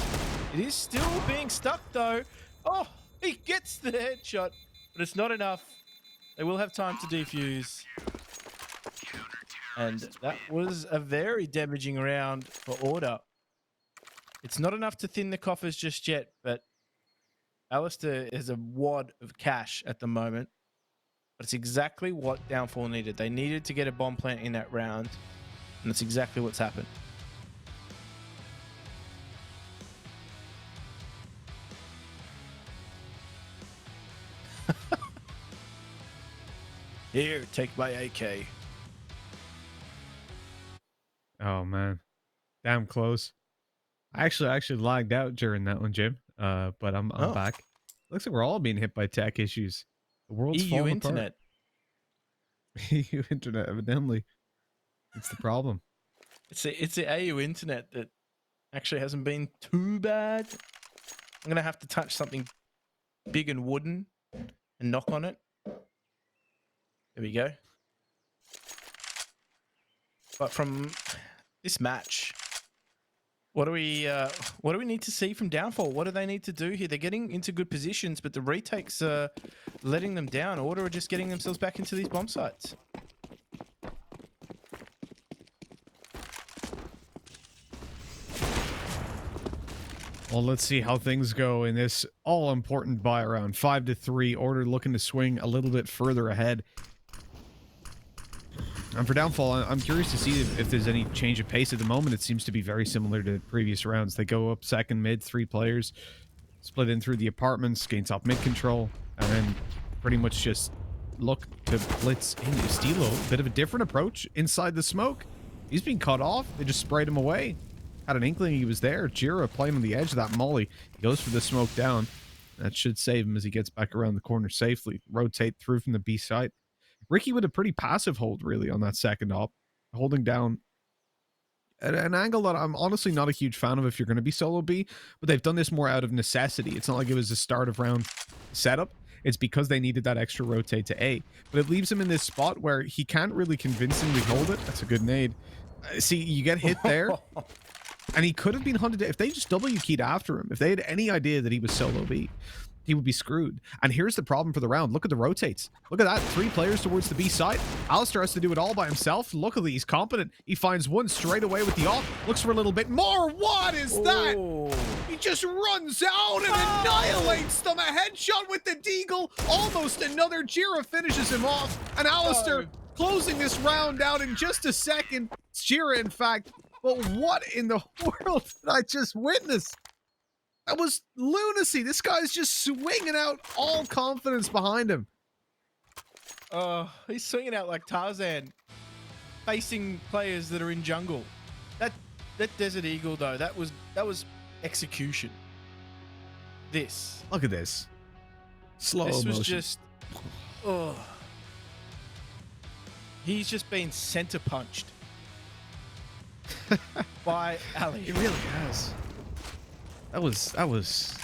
C: It is still being stuck though. Oh, he gets the headshot, but it's not enough. They will have time to defuse. And that was a very damaging round for Order. It's not enough to thin the coffers just yet, but Alistair is a wad of cash at the moment. But it's exactly what Downfall needed. They needed to get a bomb plant in that round, and that's exactly what's happened. Here, take my AK.
F: Oh man, damn close. I actually lagged out during that one, Jim. But I'm
C: Oh.
F: back. Looks like we're all being hit by tech issues. The world's
C: EU
F: falling
C: internet.
F: apart. EU internet, evidently. It's the problem.
C: It's the AU internet that actually hasn't been too bad. I'm gonna have to touch something big and wooden and knock on it. There we go. But from this match, what do we need to see from Downfall? What do they need to do here? They're getting into good positions, but the retakes are letting them down. Order are just getting themselves back into these bomb sites.
F: Well, let's see how things go in this all-important buy round. 5-3. Order looking to swing a little bit further ahead. And for Downfall, I'm curious to see if there's any change of pace. At the moment, it seems to be very similar to previous rounds. They go up second mid, 3 players, split in through the apartments, gain top mid control, and then pretty much just look to blitz into Stilo. Bit of a different approach inside the smoke. He's been cut off. They just sprayed him away. Had an inkling he was there. Jira playing on the edge of that molly. He goes for the smoke down. That should save him as he gets back around the corner safely. Rotate through from the B side. Ricky with a pretty passive hold, really, on that second op. Holding down at an angle that I'm honestly not a huge fan of if you're going to be solo B, but they've done this more out of necessity. It's not like it was a start of round setup. It's because they needed that extra rotate to A. But it leaves him in this spot where he can't really convincingly hold it. That's a good nade. See, you get hit there. And he could have been hunted. If they just W keyed after him, if they had any idea that he was solo B, he would be screwed. And here's the problem for the round. Look at the rotates. Look at that. 3 players towards the B side. Alistair has to do it all by himself. Luckily, he's competent. He finds one straight away with the off. Looks for a little bit more. What is that? He just runs out and annihilates them. A headshot with the deagle. Almost another. Jira finishes him off. And Alistair closing this round out in just a second. It's Jira, in fact. But what in the world did I just witness? That was lunacy. This guy's just swinging out all confidence behind him.
C: Oh, he's swinging out like Tarzan, facing players that are in jungle. That Desert Eagle though, that was execution. This.
F: Look at this. Slow motion.
C: This was just. Oh. He's just been center punched. By Ali.
F: It really has. That was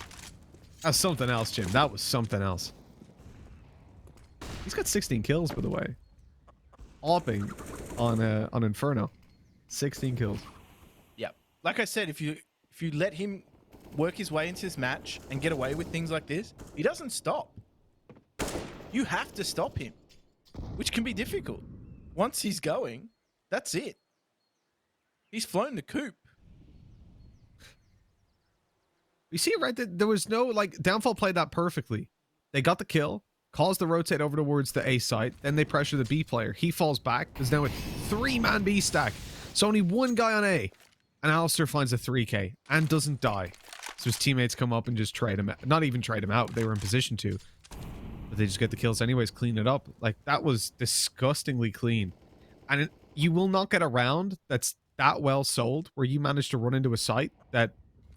F: something else, Jim. That was something else. He's got 16 kills, by the way. Opping on Inferno. 16 kills.
C: Yeah. Like I said, if you let him work his way into this match and get away with things like this, he doesn't stop. You have to stop him, which can be difficult. Once he's going, that's it. He's flown the coop.
F: You see, right? There was no, like, Downfall played that perfectly. They got the kill, caused the rotate over towards the A site, then they pressure the B player. He falls back. There's now a 3-man B stack. So only one guy on A. And Alistair finds a 3K and doesn't die. So his teammates come up and just trade him out. Not even trade him out. They were in position to. But they just get the kills anyways, clean it up. Like, that was disgustingly clean. And you will not get a round that's that well sold where you manage to run into a site that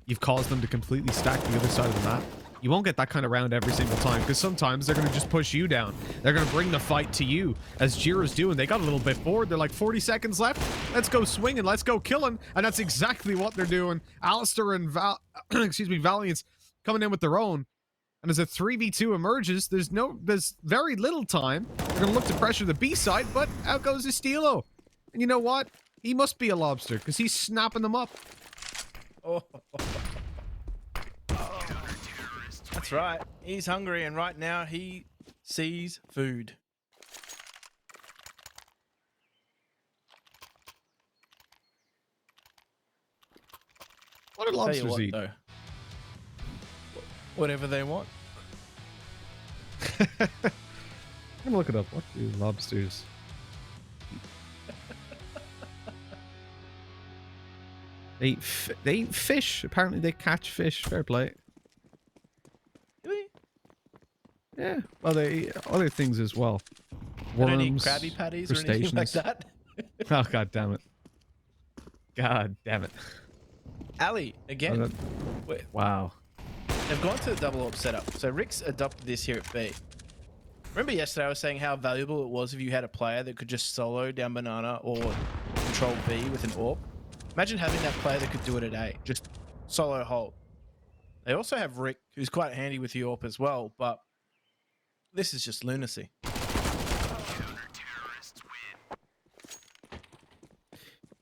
F: you've caused them to completely stack the other side of the map. You won't get that kind of round every single time because sometimes they're going to just push you down. They're going to bring the fight to you, as Jira's doing. They got a little bit forward. They're like 40 seconds left. Let's go swinging. Let's go killing. And that's exactly what they're doing. Alistair and Valiant's coming in with their own. And as a 3v2 emerges, there's very little time. They're going to look to pressure the B side, but out goes Estilo. And you know what? He must be a lobster because he's snapping them up.
C: Oh. That's right. He's hungry, and right now he sees food.
F: What do lobsters eat?
C: Though, whatever they want.
F: I'm gonna look it up. What do lobsters eat? They eat fish. Apparently they catch fish. Fair play.
C: Really?
F: Yeah. Well, they eat other things as well.
C: Got any
F: Worms,
C: Krabby Patties or anything like
F: crustaceans.
C: that?
F: Oh, god damn it. God damn it.
C: Ali, again,
F: Wow.
C: they've gone to the double AWP setup. So Rick's adopted this here at B. Remember yesterday I was saying how valuable it was if you had a player that could just solo down banana or control B with an AWP? Imagine having that player that could do it at A, just solo hold. They also have Rick, who's quite handy with the AWP as well, but this is just lunacy.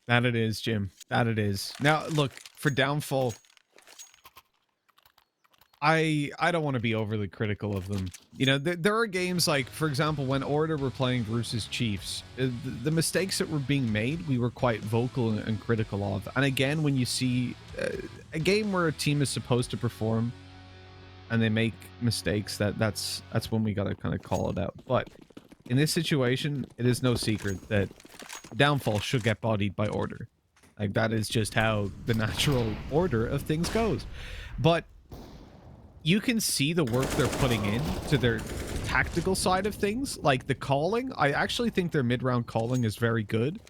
F: That it is, Jim. That it is. Now, look, for Downfall, I don't want to be overly critical of them. You know, there are games like, for example, when Order were playing versus Chiefs, the mistakes that were being made, we were quite vocal and critical of. And again, when you see a game where a team is supposed to perform and they make mistakes, that's when we got to kind of call it out. But in this situation, it is no secret that Downfall should get bodied by Order. Like, that is just how the natural order of things goes. But you can see the work they're putting in to their tactical side of things. Like the calling, I actually think their mid-round calling is very good.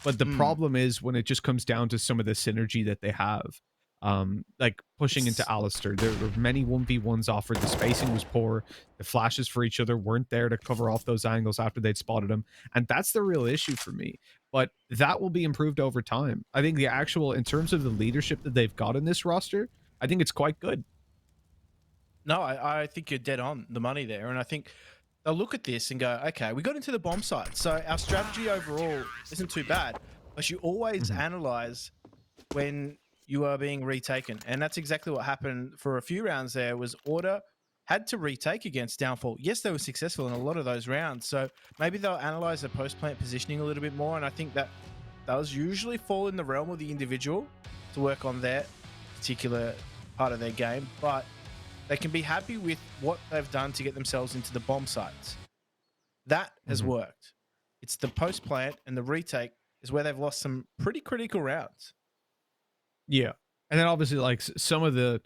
F: But the problem is when it just comes down to some of the synergy that they have. Like pushing into Alistair. There were many 1v1s offered. The spacing was poor. The flashes for each other weren't there to cover off those angles after they'd spotted them. And that's the real issue for me. But that will be improved over time. I think the actual, in terms of the leadership that they've got in this roster, I think it's quite good.
C: No, I think you're dead on the money there. And I think they'll look at this and go, okay, we got into the bomb site. So our strategy overall isn't too bad. But you always analyze when you are being retaken. And that's exactly what happened for a few rounds there was Order had to retake against Downfall. Yes, they were successful in a lot of those rounds. So maybe they'll analyze the post-plant positioning a little bit more. And I think that does usually fall in the realm of the individual to work on that particular part of their game. But they can be happy with what they've done to get themselves into the bomb sites. That has worked. It's the post-plant and the retake is where they've lost some pretty critical rounds.
F: Yeah. And then obviously like some of the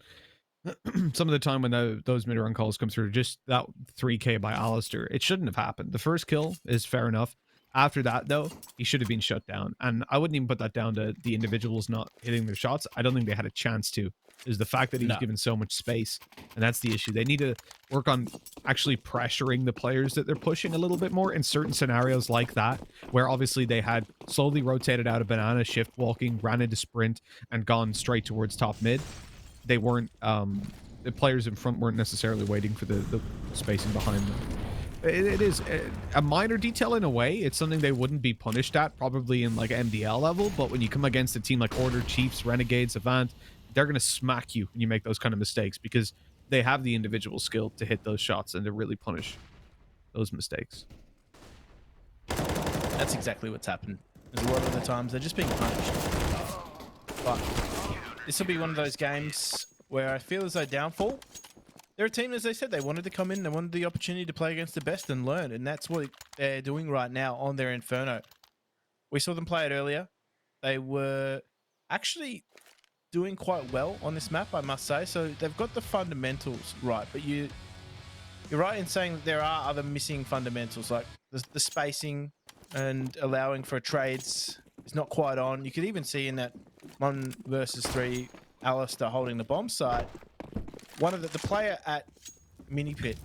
F: time when those mid-run calls come through, just that 3K by Alistair, it shouldn't have happened. The first kill is fair enough. After that, though, he should have been shut down. And I wouldn't even put that down to the individuals not hitting their shots. I don't think they had a chance to. Is the fact that he was given so much space. And that's the issue. They need to work on actually pressuring the players that they're pushing a little bit more in certain scenarios like that, where obviously they had slowly rotated out of banana, shift walking, ran into sprint, and gone straight towards top mid. They weren't, the players in front weren't necessarily waiting for the spacing behind them. It is a minor detail in a way. It's something they wouldn't be punished at, probably in like MDL level, but when you come against a team like Order, Chiefs, Renegades, Avant, they're going to smack you when you make those kind of mistakes because they have the individual skill to hit those shots and to really punish those mistakes.
C: That's exactly what's happened. There's a lot of the times they're just being punished. But this will be one of those games where I feel as though Downfall, they're a team, as they said, they wanted to come in, they wanted the opportunity to play against the best and learn, and that's what they're doing right now on their Inferno. We saw them play it earlier. They were actually doing quite well on this map, I must say. So they've got the fundamentals right, but you're right in saying that there are other missing fundamentals, like the spacing and allowing for trades is not quite on. You could even see in that 1 versus 3 Alistair holding the bomb site, one of the player at Mini Pit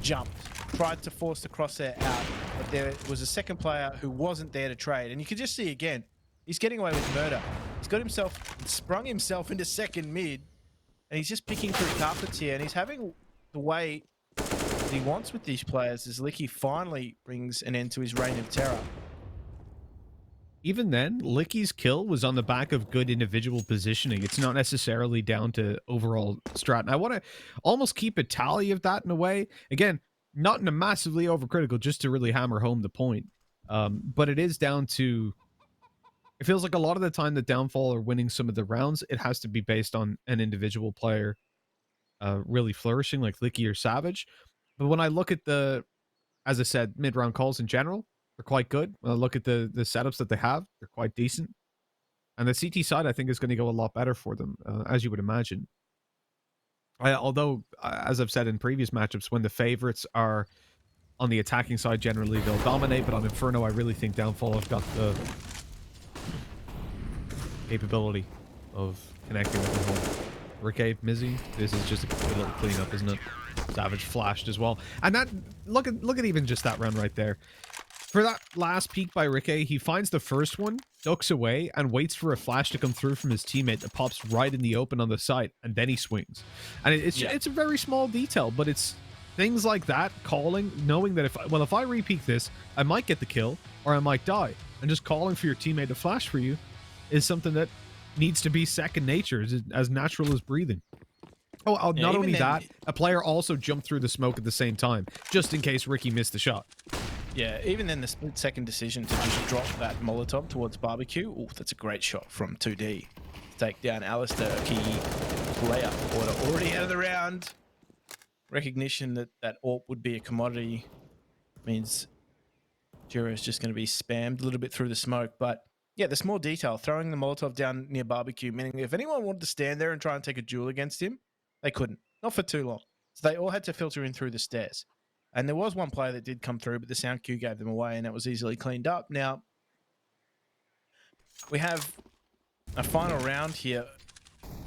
C: jumped, tried to force the crosshair out, but there was a second player who wasn't there to trade. And you could just see again, he's getting away with murder. He's got sprung himself into second mid, and he's just picking through carpets here, and he's having the way that he wants with these players as Licky finally brings an end to his reign of terror.
F: Even then, Licky's kill was on the back of good individual positioning. It's not necessarily down to overall strat. And I want to almost keep a tally of that in a way. Again, not in a massively overcritical, just to really hammer home the point. But it is down to... It feels like a lot of the time that Downfall are winning some of the rounds, it has to be based on an individual player really flourishing, like Licky or Savage. But when I look at as I said, mid-round calls in general, they're quite good. When I look at the setups that they have, they're quite decent. And the CT side, I think, is going to go a lot better for them, as you would imagine. Although, as I've said in previous matchups, when the favorites are On the attacking side, generally, they'll dominate, but on Inferno, I really think Downfall have got the capability of connecting with the home. Ricky, Mizzy, this is just a little cleanup, isn't it? Savage flashed as well. And that, look at even just that run right there. For that last peek by Ricky, he finds the first one, ducks away, and waits for a flash to come through from his teammate that pops right in the open on the side, and then he swings. And it's a very small detail, but it's things like that, calling, knowing that if I re-peek this, I might get the kill, or I might die. And just calling for your teammate to flash for you is something that needs to be second nature, as natural as breathing. Oh, not only that, a player also jumped through the smoke at the same time, just in case Ricky missed the shot.
C: Yeah, even then the split-second decision to just drop that Molotov towards Barbecue, oh, that's a great shot from 2D. To take down Alistair, a key player. Order already out of the round. Recognition that that AWP would be a commodity means Jiro is just going to be spammed a little bit through the smoke. But yeah, the small detail, throwing the Molotov down near Barbecue, meaning if anyone wanted to stand there and try and take a duel against him, they couldn't. Not for too long. So they all had to filter in through the stairs. And there was one player that did come through, but the sound cue gave them away, and that was easily cleaned up. Now, we have a final round here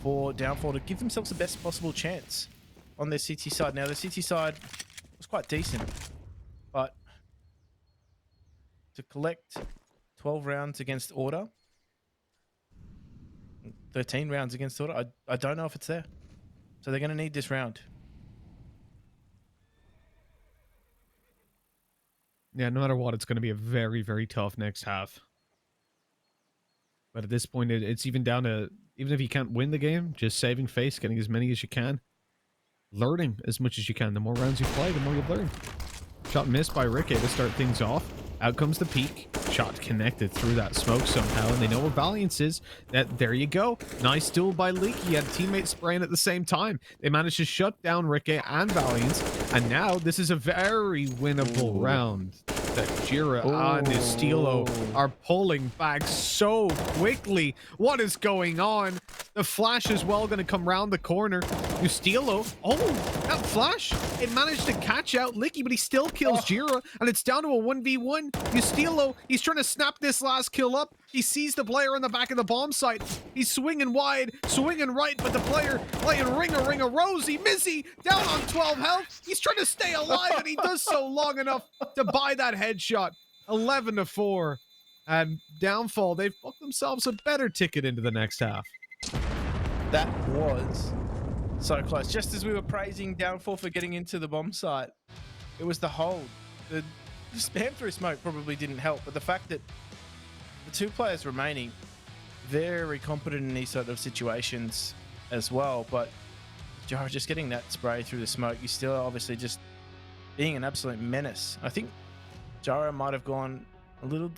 C: for Downfall to give themselves the best possible chance on their CT side. Now, the CT side was quite decent, but to collect 12 rounds against Order, 13 rounds against Order, I don't know if it's there. So they're going to need this round.
F: Yeah, no matter what, it's going to be a very, very tough next half. But at this point, it's even down to, even if you can't win the game, just saving face, getting as many as you can. Learning as much as you can. The more rounds you play, the more you learn. Shot missed by Ricky to start things off. Out comes the peak. Shot connected through that smoke somehow, and they know what Valiance is. There you go. Nice duel by Leaky. He had teammates spraying at the same time. They managed to shut down Ricky and Valiance, and now this is a very winnable round. That Jira and Estilo are pulling back so quickly. What is going on? The flash as well going to come round the corner. Estilo, that flash, it managed to catch out Licky, but he still kills Jira, and it's down to a 1v1. Estilo, he's trying to snap this last kill up. He sees the player on the back of the bomb site. He's swinging wide, swinging right, but the player playing ring a rosy. Mizzy down on 12 health. He's trying to stay alive, and he does so long enough to buy that headshot. 11-4. And Downfall, they've booked themselves a better ticket into the next half.
C: That was so close. Just as we were praising Downfall for getting into the bomb site, it was the hold. The spam through smoke probably didn't help, but the fact that the two players remaining very competent in these sort of situations as well, but Jara just getting that spray through the smoke, you still obviously just being an absolute menace. I think Jara might have gone a little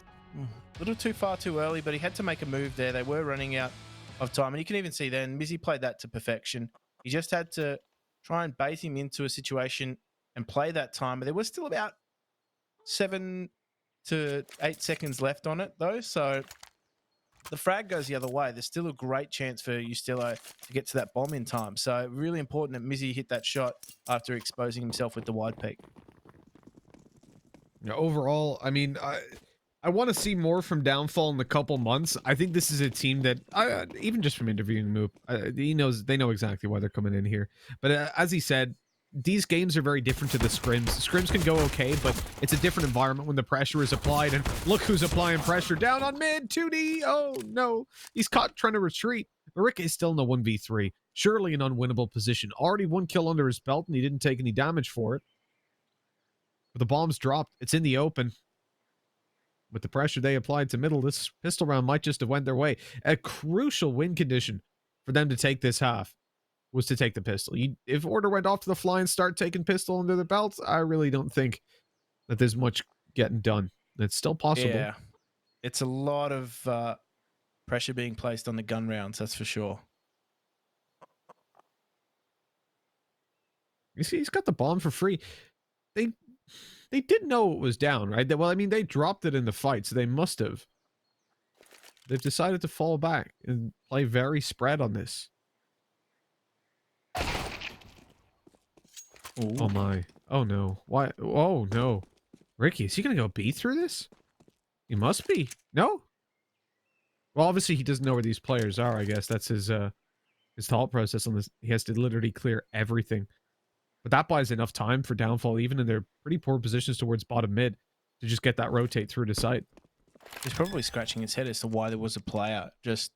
C: too far too early, but he had to make a move there. They were running out of time, and you can even see then Mizzy played that to perfection. He just had to try and bait him into a situation and play that time, but there was still about 7 to 8 seconds left on it though, so the frag goes the other way. There's still a great chance for Ustilo to get to that bomb in time, so really important that Mizzy hit that shot after exposing himself with the wide peak.
F: Yeah, overall, I mean, I want to see more from Downfall in a couple months. I think this is a team that, even just from interviewing Moop, they know exactly why they're coming in here. But as he said, these games are very different to the scrims. Scrims can go okay, but it's a different environment when the pressure is applied. And look who's applying pressure down on mid. 2D. Oh, no. He's caught trying to retreat. Rick is still in a 1v3. Surely an unwinnable position. Already 1 kill under his belt, and he didn't take any damage for it. But the bomb's dropped. It's in the open. With the pressure they applied to middle, this pistol round might just have went their way. A crucial win condition for them to take this half was to take the pistol. If Order went off to the fly and start taking pistol under their belts, I really don't think that there's much getting done. It's still possible.
C: Yeah, it's a lot of pressure being placed on the gun rounds, that's for sure.
F: You see, he's got the bomb for free. They did know it was down, right? Well, I mean, they dropped it in the fight, so they must have. They've decided to fall back and play very spread on this. Ooh. Oh my. Oh no. Why? Oh no. Ricky, is he gonna go B through this? He must be. No? Well, obviously he doesn't know where these players are, I guess. That's his thought process on this. He has to literally clear everything. But that buys enough time for Downfall, even in their pretty poor positions towards bottom mid, to just get that rotate through to site.
C: He's probably scratching his head as to why there was a player just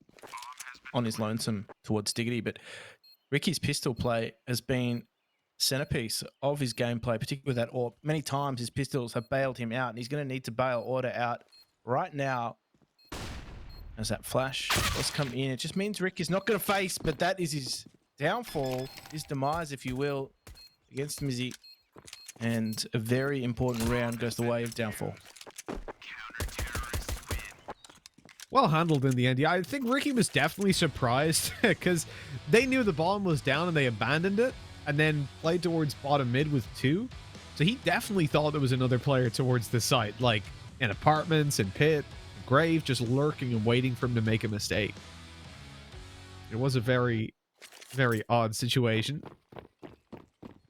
C: on his lonesome towards Diggity. But Ricky's pistol play has been centerpiece of his gameplay, particularly with that AWP. Many times his pistols have bailed him out, and he's going to need to bail Order out right now. As that flash does come in, it just means Rick is not going to face, but that is his downfall, his demise, if you will, against Mizzy. And a very important round goes the way of downfall.
F: Well handled in the end. Yeah, I think Ricky was definitely surprised because they knew the bomb was down and they abandoned it and then played towards bottom mid with 2. So he definitely thought there was another player towards the site, like in apartments and pit, grave, just lurking and waiting for him to make a mistake. It was a very, very odd situation,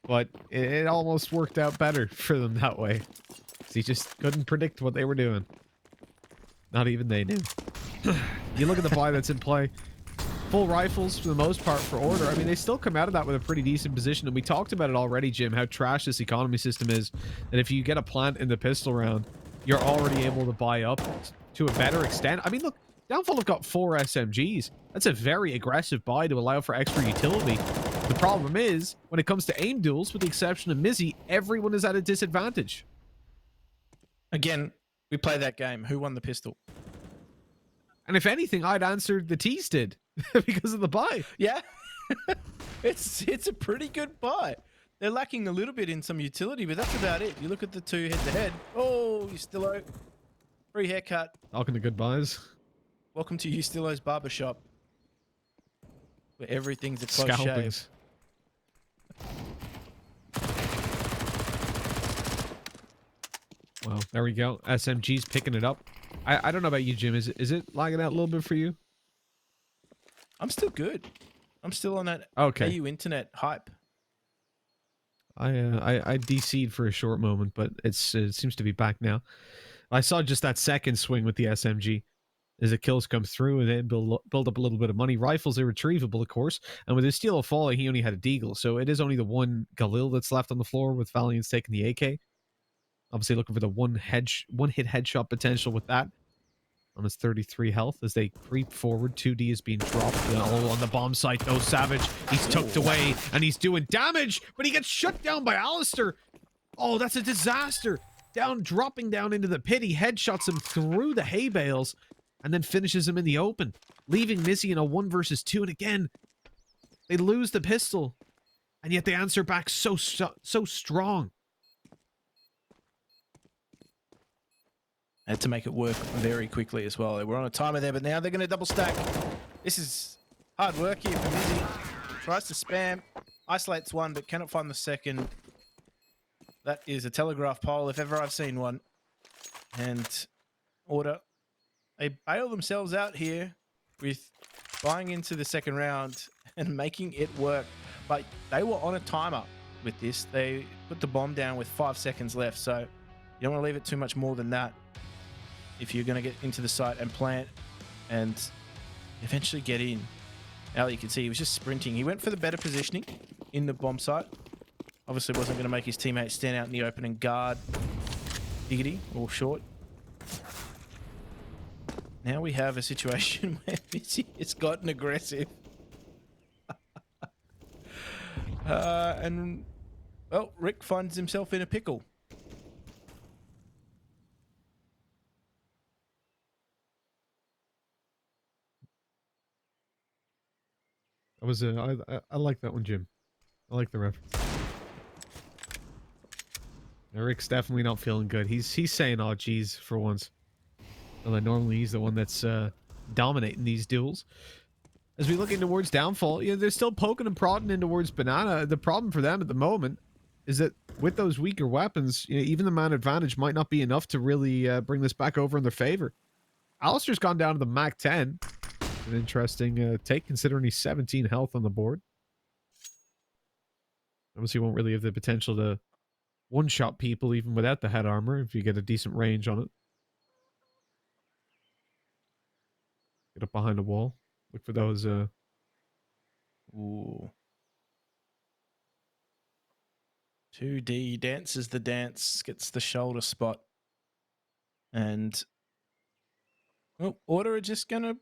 F: but it almost worked out better for them that way. He just couldn't predict what they were doing. Not even they knew. You look at the buy that's in play. Full rifles for the most part for Order. I mean, they still come out of that with a pretty decent position. And we talked about it already, Jim, how trash this economy system is. That if you get a plant in the pistol round, you're already able to buy up to a better extent. I mean, look, Downfall have got 4 SMGs. That's a very aggressive buy to allow for extra utility. The problem is, when it comes to aim duels, with the exception of Mizzy, everyone is at a disadvantage.
C: Again, we play that game. Who won the pistol?
F: And if anything, I'd answer the T's did because of the buy.
C: Yeah. it's a pretty good buy. They're lacking a little bit in some utility, but that's about it. You look at the 2 head-to-head. Oh, Ustillo. Free haircut.
F: Talking to good buys.
C: Welcome to Ustillo's barbershop, where everything's a close
F: Scalpings.
C: shave.
F: Well, there we go. SMG's picking it up. I don't know about you, Jim. Is it lagging out a little bit for you?
C: I'm still good. I'm still on that
F: Okay.
C: AU internet hype.
F: I DC'd for a short moment, but it seems to be back now. I saw just that second swing with the SMG as the kills come through and then build up a little bit of money. Rifles are retrievable, of course, and with his Steel of Falling, he only had a Deagle, so it is only the one Galil that's left on the floor with Valiant's taking the AK. Obviously looking for the one-hit headshot potential with that on his 33 health as they creep forward. 2D is being dropped. Oh, on the bomb site, though, Savage. He's tucked away, and he's doing damage, but he gets shut down by Alistair. Oh, that's a disaster. Dropping down into the pit. He headshots him through the hay bales and then finishes him in the open, leaving Mizzy in a 1 versus 2. And again, they lose the pistol, and yet they answer back so strong.
C: Had to make it work very quickly as well. They were on a timer there, but now they're going to double stack. This is hard work here for Mizzy. Tries to spam, isolates one, but cannot find the second. That is a telegraph pole, if ever I've seen one. And Order, they bail themselves out here with buying into the second round and making it work. But they were on a timer with this. They put the bomb down with 5 seconds left, so you don't want to leave it too much more than that if you're going to get into the site and plant and eventually get in. Now you can see he was just sprinting. He went for the better positioning in the bomb site. Obviously wasn't going to make his teammates stand out in the open and guard Diggity or short. Now we have a situation where Mizzy has gotten aggressive. And, well, Rick finds himself in a pickle.
F: That was I like that one, Jim. I like the reference. Rick's definitely not feeling good. He's saying, "Oh, geez," for once. Although normally he's the one that's dominating these duels. As we look in towards Downfall, they're still poking and prodding in towards Banana. The problem for them at the moment is that with those weaker weapons, even the man advantage might not be enough to really bring this back over in their favor. Alistair's gone down to the Mac 10. An interesting take, considering he's 17 health on the board. Obviously, won't really have the potential to one-shot people even without the head armor if you get a decent range on it. Get up behind a wall. Look for those.
C: Ooh. 2D dances the dance, gets the shoulder spot. And Order are just going to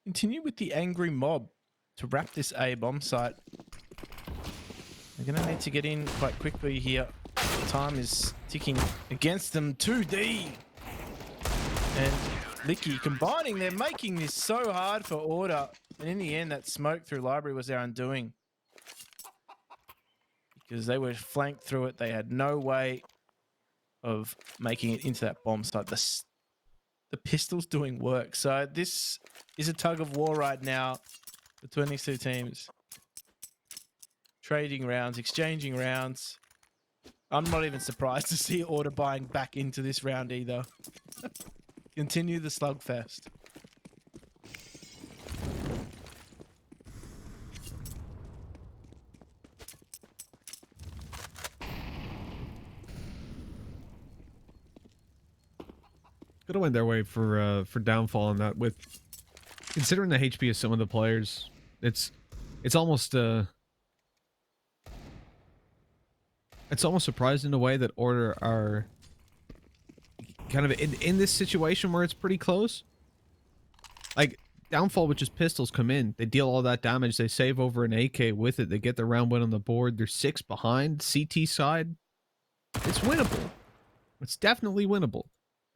C: continue with the angry mob to wrap this A bomb site. They're going to need to get in quite quickly here. Time is ticking against them. 2D and Licky combining. They're making this so hard for Order. And in the end, that smoke through library was their undoing. Because they were flanked through it. They had no way of making it into that bomb site. The pistol's doing work. So this is a tug of war right now between these two teams. Trading rounds, exchanging rounds. I'm not even surprised to see Order buying back into this round either. Continue the slugfest.
F: Could have went their way for downfall on that. With considering the HP of some of the players, it's almost surprising in a way that Order are kind of in this situation where it's pretty close. Like downfall with just pistols come in, they deal all that damage, they save over an AK with it, they get the round win on the board. They're 6 behind. CT side, it's winnable. It's definitely winnable.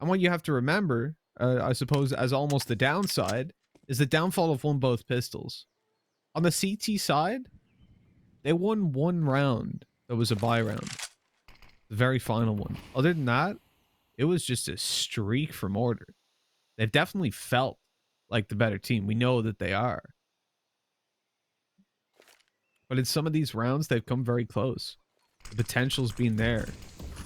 F: And what you have to remember, I suppose, as almost the downside, is the downfall have won both pistols. On the CT side, they won one round that was a buy round. The very final one. Other than that, it was just a streak from Order. They've definitely felt like the better team. We know that they are. But in some of these rounds, they've come very close. The potential's been there.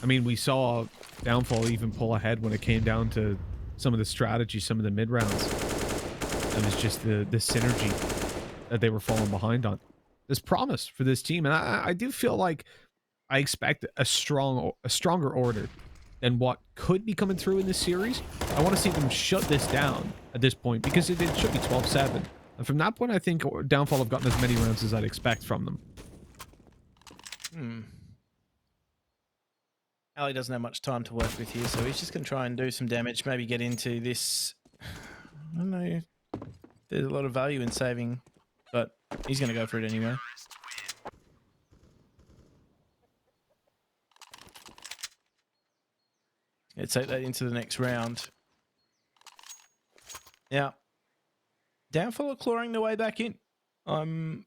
F: I mean, we saw Downfall even pull ahead when it came down to some of the strategy, some of the mid rounds. It was just the synergy that they were falling behind on. There's promise for this team, and I do feel like I expect a stronger Order than what could be coming through in this series. I want to see them shut this down at this point because it should be 12-7. And from that point, I think Downfall have gotten as many rounds as I'd expect from them.
C: Ali doesn't have much time to work with here, so he's just going to try and do some damage, maybe get into this. I don't know. There's a lot of value in saving, but he's going to go for it anyway. Let's take that into the next round. Now, Downfall are clawing their way back in. I'm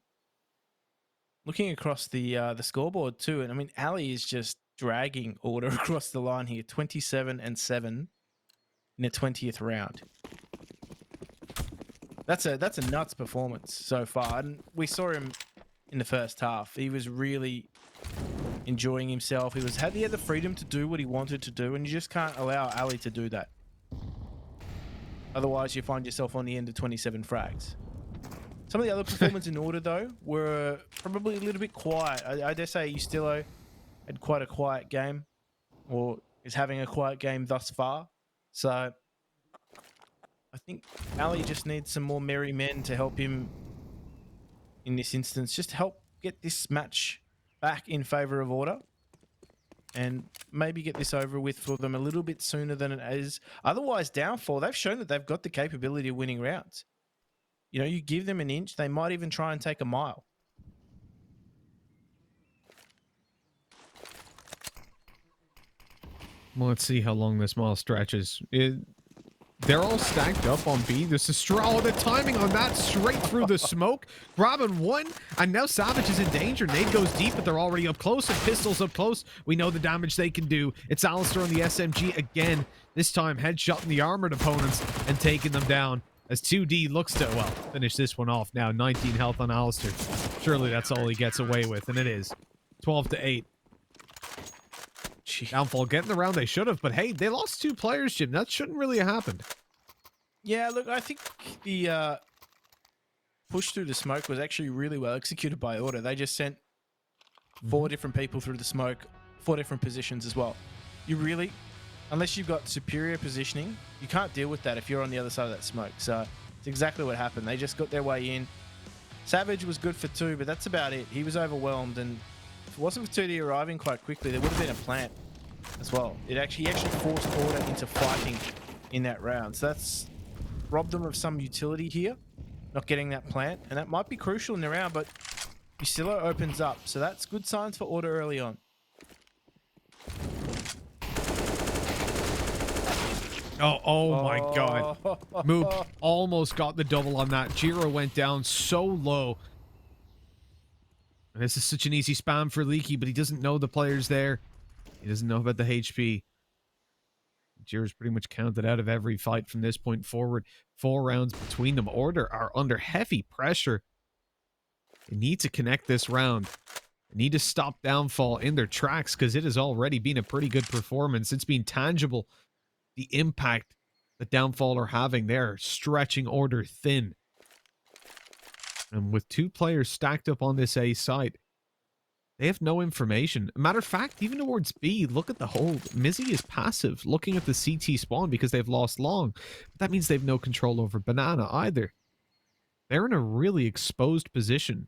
C: looking across the scoreboard too, and I mean, Ali is just dragging Order across the line here, 27-7 in the 20th round. That's a nuts performance so far, and we saw him in the first half. He was really enjoying himself. He had the freedom to do what he wanted to do, and you just can't allow Ali to do that. Otherwise, you find yourself on the end of 27 frags. Some of the other performances in Order, though, were probably a little bit quiet. I dare say Ustilo had quite a quiet game, or is having a quiet game thus far. So I think Ali just needs some more merry men to help him in this instance. Just help get this match back in favor of Order and maybe get this over with for them a little bit sooner than it is. Otherwise, Downfall, they've shown that they've got the capability of winning rounds. You know, you give them an inch, they might even try and take a mile.
F: Well, let's see how long this mile stretches. They're all stacked up on B. This is oh, the timing on that straight through the smoke. Grabbing one, and now Savage is in danger. Nade goes deep, but they're already up close, and Pistols up close. We know the damage they can do. It's Alistair on the SMG again. This time headshotting the armored opponents and taking them down. As 2D looks to, well, finish this one off now. 19 health on Alistair. Surely that's all he gets away with, and it is. 12-8. Downfall getting the round they should have, but hey, they lost 2 players, Jim. That shouldn't really have happened.
C: Yeah, look, I think the push through the smoke was actually really well executed by Order. They just sent 4 different people through the smoke 4 different positions as well. You really, unless you've got superior positioning, you can't deal with that if you're on the other side of that smoke. So it's exactly what happened. They just got their way in. Savage was good for 2, but that's about it. He was overwhelmed, and if it wasn't for 2D arriving quite quickly, there would have been a plant as well. He actually forced Order into fighting in that round. So that's robbed them of some utility here, not getting that plant, and that might be crucial in the round, but Ustillo opens up, so that's good signs for Order early on.
F: Oh my god. Moop almost got the double on that. Jiro went down so low. And this is such an easy spam for Leaky, but he doesn't know the player's there. He doesn't know about the HP. Jiro's pretty much counted out of every fight from this point forward. 4 rounds between them. Order are under heavy pressure. They need to connect this round. They need to stop Downfall in their tracks because it has already been a pretty good performance. It's been tangible. The impact that Downfall are having, they're stretching Order thin. And with 2 players stacked up on this A site, they have no information. Matter of fact, even towards B, look at the hold. Mizzy is passive, looking at the CT spawn because they've lost long. But that means they've no control over Banana either. They're in a really exposed position.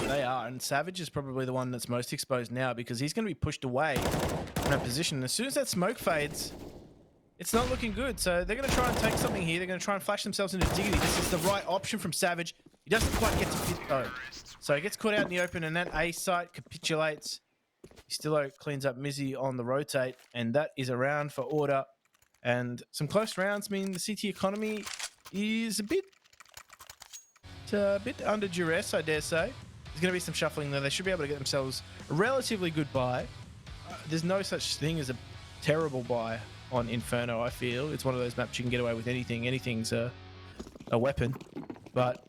C: They are, and Savage is probably the one that's most exposed now because he's going to be pushed away from that position. And as soon as that smoke fades, it's not looking good. So they're going to try and take something here. They're going to try and flash themselves into Diggity. This is the right option from Savage. He doesn't quite get to fit though. So he gets caught out in the open, and that A site capitulates. He still cleans up Mizzy on the rotate, and that is a round for Order. And some close rounds mean the CT economy is a bit under duress, I dare say. There's going to be some shuffling there. They should be able to get themselves a relatively good buy. There's no such thing as a terrible buy on Inferno, I feel. It's one of those maps you can get away with anything. Anything's a weapon. But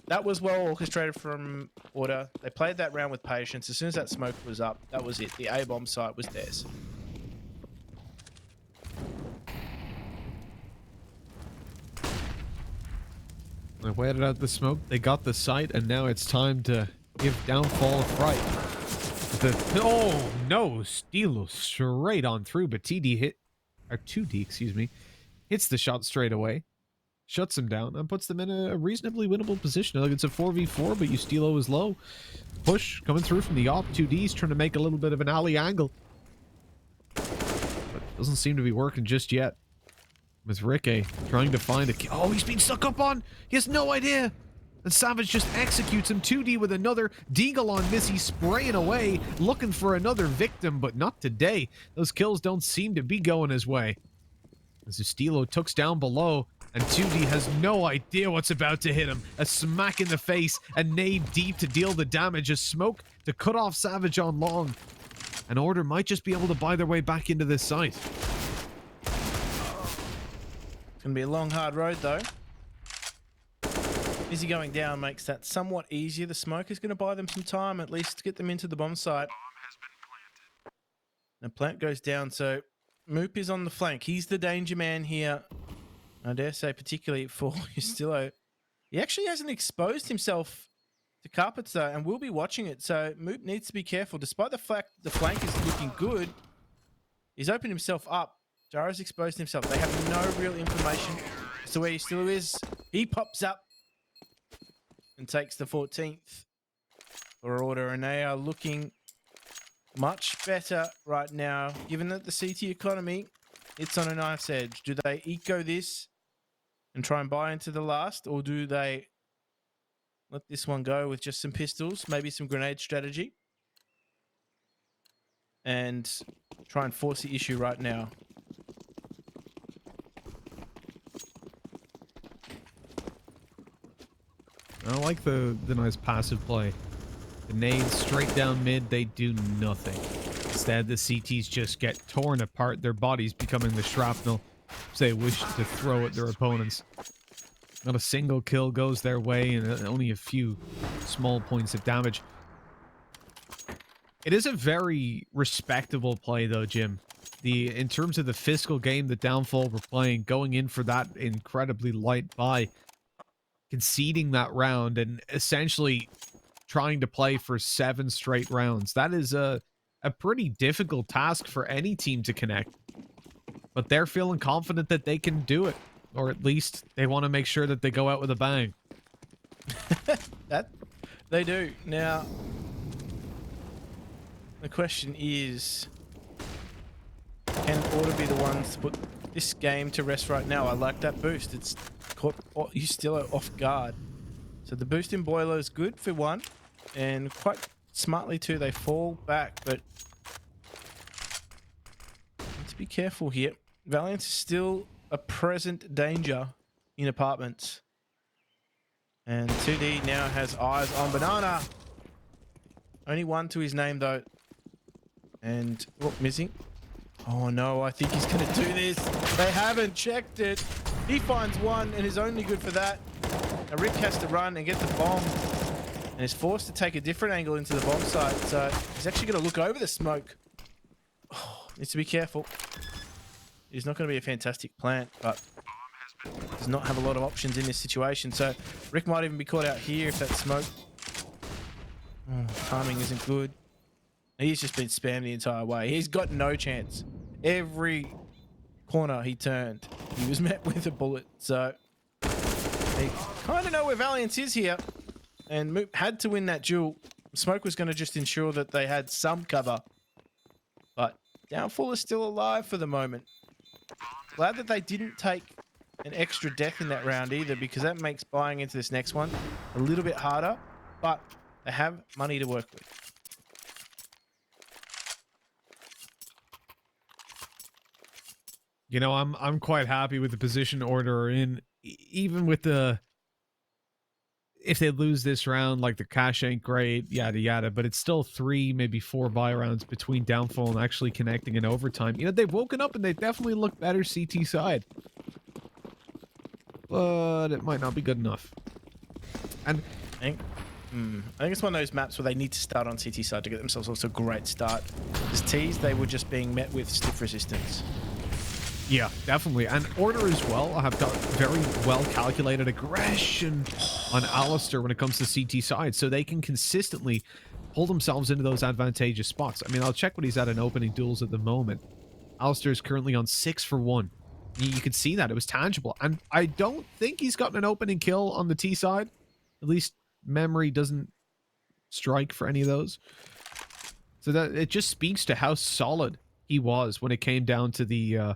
C: that was well orchestrated from Order. They played that round with patience. As soon as that smoke was up, that was it. The A-bomb site was theirs.
F: They waited out the smoke, they got the site, and now it's time to give Downfall a fright. Oh no, Stilo straight on through, but TD hit, or 2D, excuse me, hits the shot straight away, shuts him down, and puts them in a reasonably winnable position. Like it's a 4v4, but Ustilo is low. Push coming through from the op. 2D's trying to make a little bit of an alley angle, but doesn't seem to be working just yet. With Ricky trying to find a kill. Oh, he's been stuck up on. He has no idea. And Savage just executes him. 2D with another. Deagle on Missy spraying away, looking for another victim, but not today. Those kills don't seem to be going his way. As Ustilo tucks down below, and 2D has no idea what's about to hit him. A smack in the face, a nade deep to deal the damage, a smoke to cut off Savage on long. And Order might just be able to buy their way back into this site.
C: It's going to be a long, hard road, though. Izzy going down makes that somewhat easier. The smoke is going to buy them some time, at least to get them into the bomb site. The plant goes down, so Moop is on the flank. He's the danger man here. I dare say, particularly for Ustilo. He actually hasn't exposed himself to carpets, though, and we'll be watching it. So Moop needs to be careful. Despite the fact the flank is looking good, he's opened himself up. Jaro's exposed himself. They have no real information as to where Ustilo is. He pops up and takes the 14th for Order, and they are looking much better right now, given that the CT economy, it's on a knife's edge. Do they eco this and try and buy into the last, or do they let this one go with just some pistols, maybe some grenade strategy, and try and force the issue right now?
F: I like the nice passive play. The nades straight down mid, they do nothing. Instead, the CTs just get torn apart, their bodies becoming the shrapnel they wish to throw at their opponents. Not a single kill goes their way, and only a few small points of damage. It is a very respectable play, though, Jim. In terms of the fiscal game that Downfall were playing, going in for that incredibly light buy, conceding that round, and essentially trying to play for 7 straight rounds. That is a a pretty difficult task for any team to connect. But they're feeling confident that they can do it. Or at least they want to make sure that they go out with a bang.
C: That they do. Now, the question is, can Order be the ones to put this game to rest right now? I like that boost. It's caught you still off guard. So the boost in Boiler is good for one, and quite smartly too. They fall back, but let's be careful here. Valiant is still a present danger in apartments. And 2D now has eyes on Banana. Only one to his name though. And missing. Oh no, I think he's gonna do this. They haven't checked it. He finds one and is only good for that. Now Rick has to run and get the bomb. And is forced to take a different angle into the bomb site. So he's actually gonna look over the smoke. Oh, needs to be careful. He's not gonna be a fantastic plant, but does not have a lot of options in this situation. So Rick might even be caught out here if that smoke. Timing isn't good. He's just been spammed the entire way. He's got no chance. Every corner he turned, he was met with a bullet. So they kind of know where Valiance is here. And Moop had to win that duel. Smoke was going to just ensure that they had some cover. But Downfall is still alive for the moment. Glad that they didn't take an extra death in that round either, because that makes buying into this next one a little bit harder. But they have money to work with.
F: You know, I'm quite happy with the position Order are in, even with the, if they lose this round, like the cash ain't great, yada yada, but it's still 3, maybe 4 buy rounds between Downfall and actually connecting in overtime. You know, they've woken up and they definitely look better CT side, but it might not be good enough. And
C: I think it's one of those maps where they need to start on CT side to get themselves off to a great start. As T's, they were just being met with stiff resistance.
F: yeah, definitely. And Order as well have got very well calculated aggression on Alistair when it comes to CT side, so they can consistently pull themselves into those advantageous spots. I mean, I'll check what he's at in opening duels at the moment. Alistair is currently on 6 for 1. You could see that. It was tangible. And I don't think he's gotten an opening kill on the T side. At least memory doesn't strike for any of those. So that it just speaks to how solid he was when it came down to the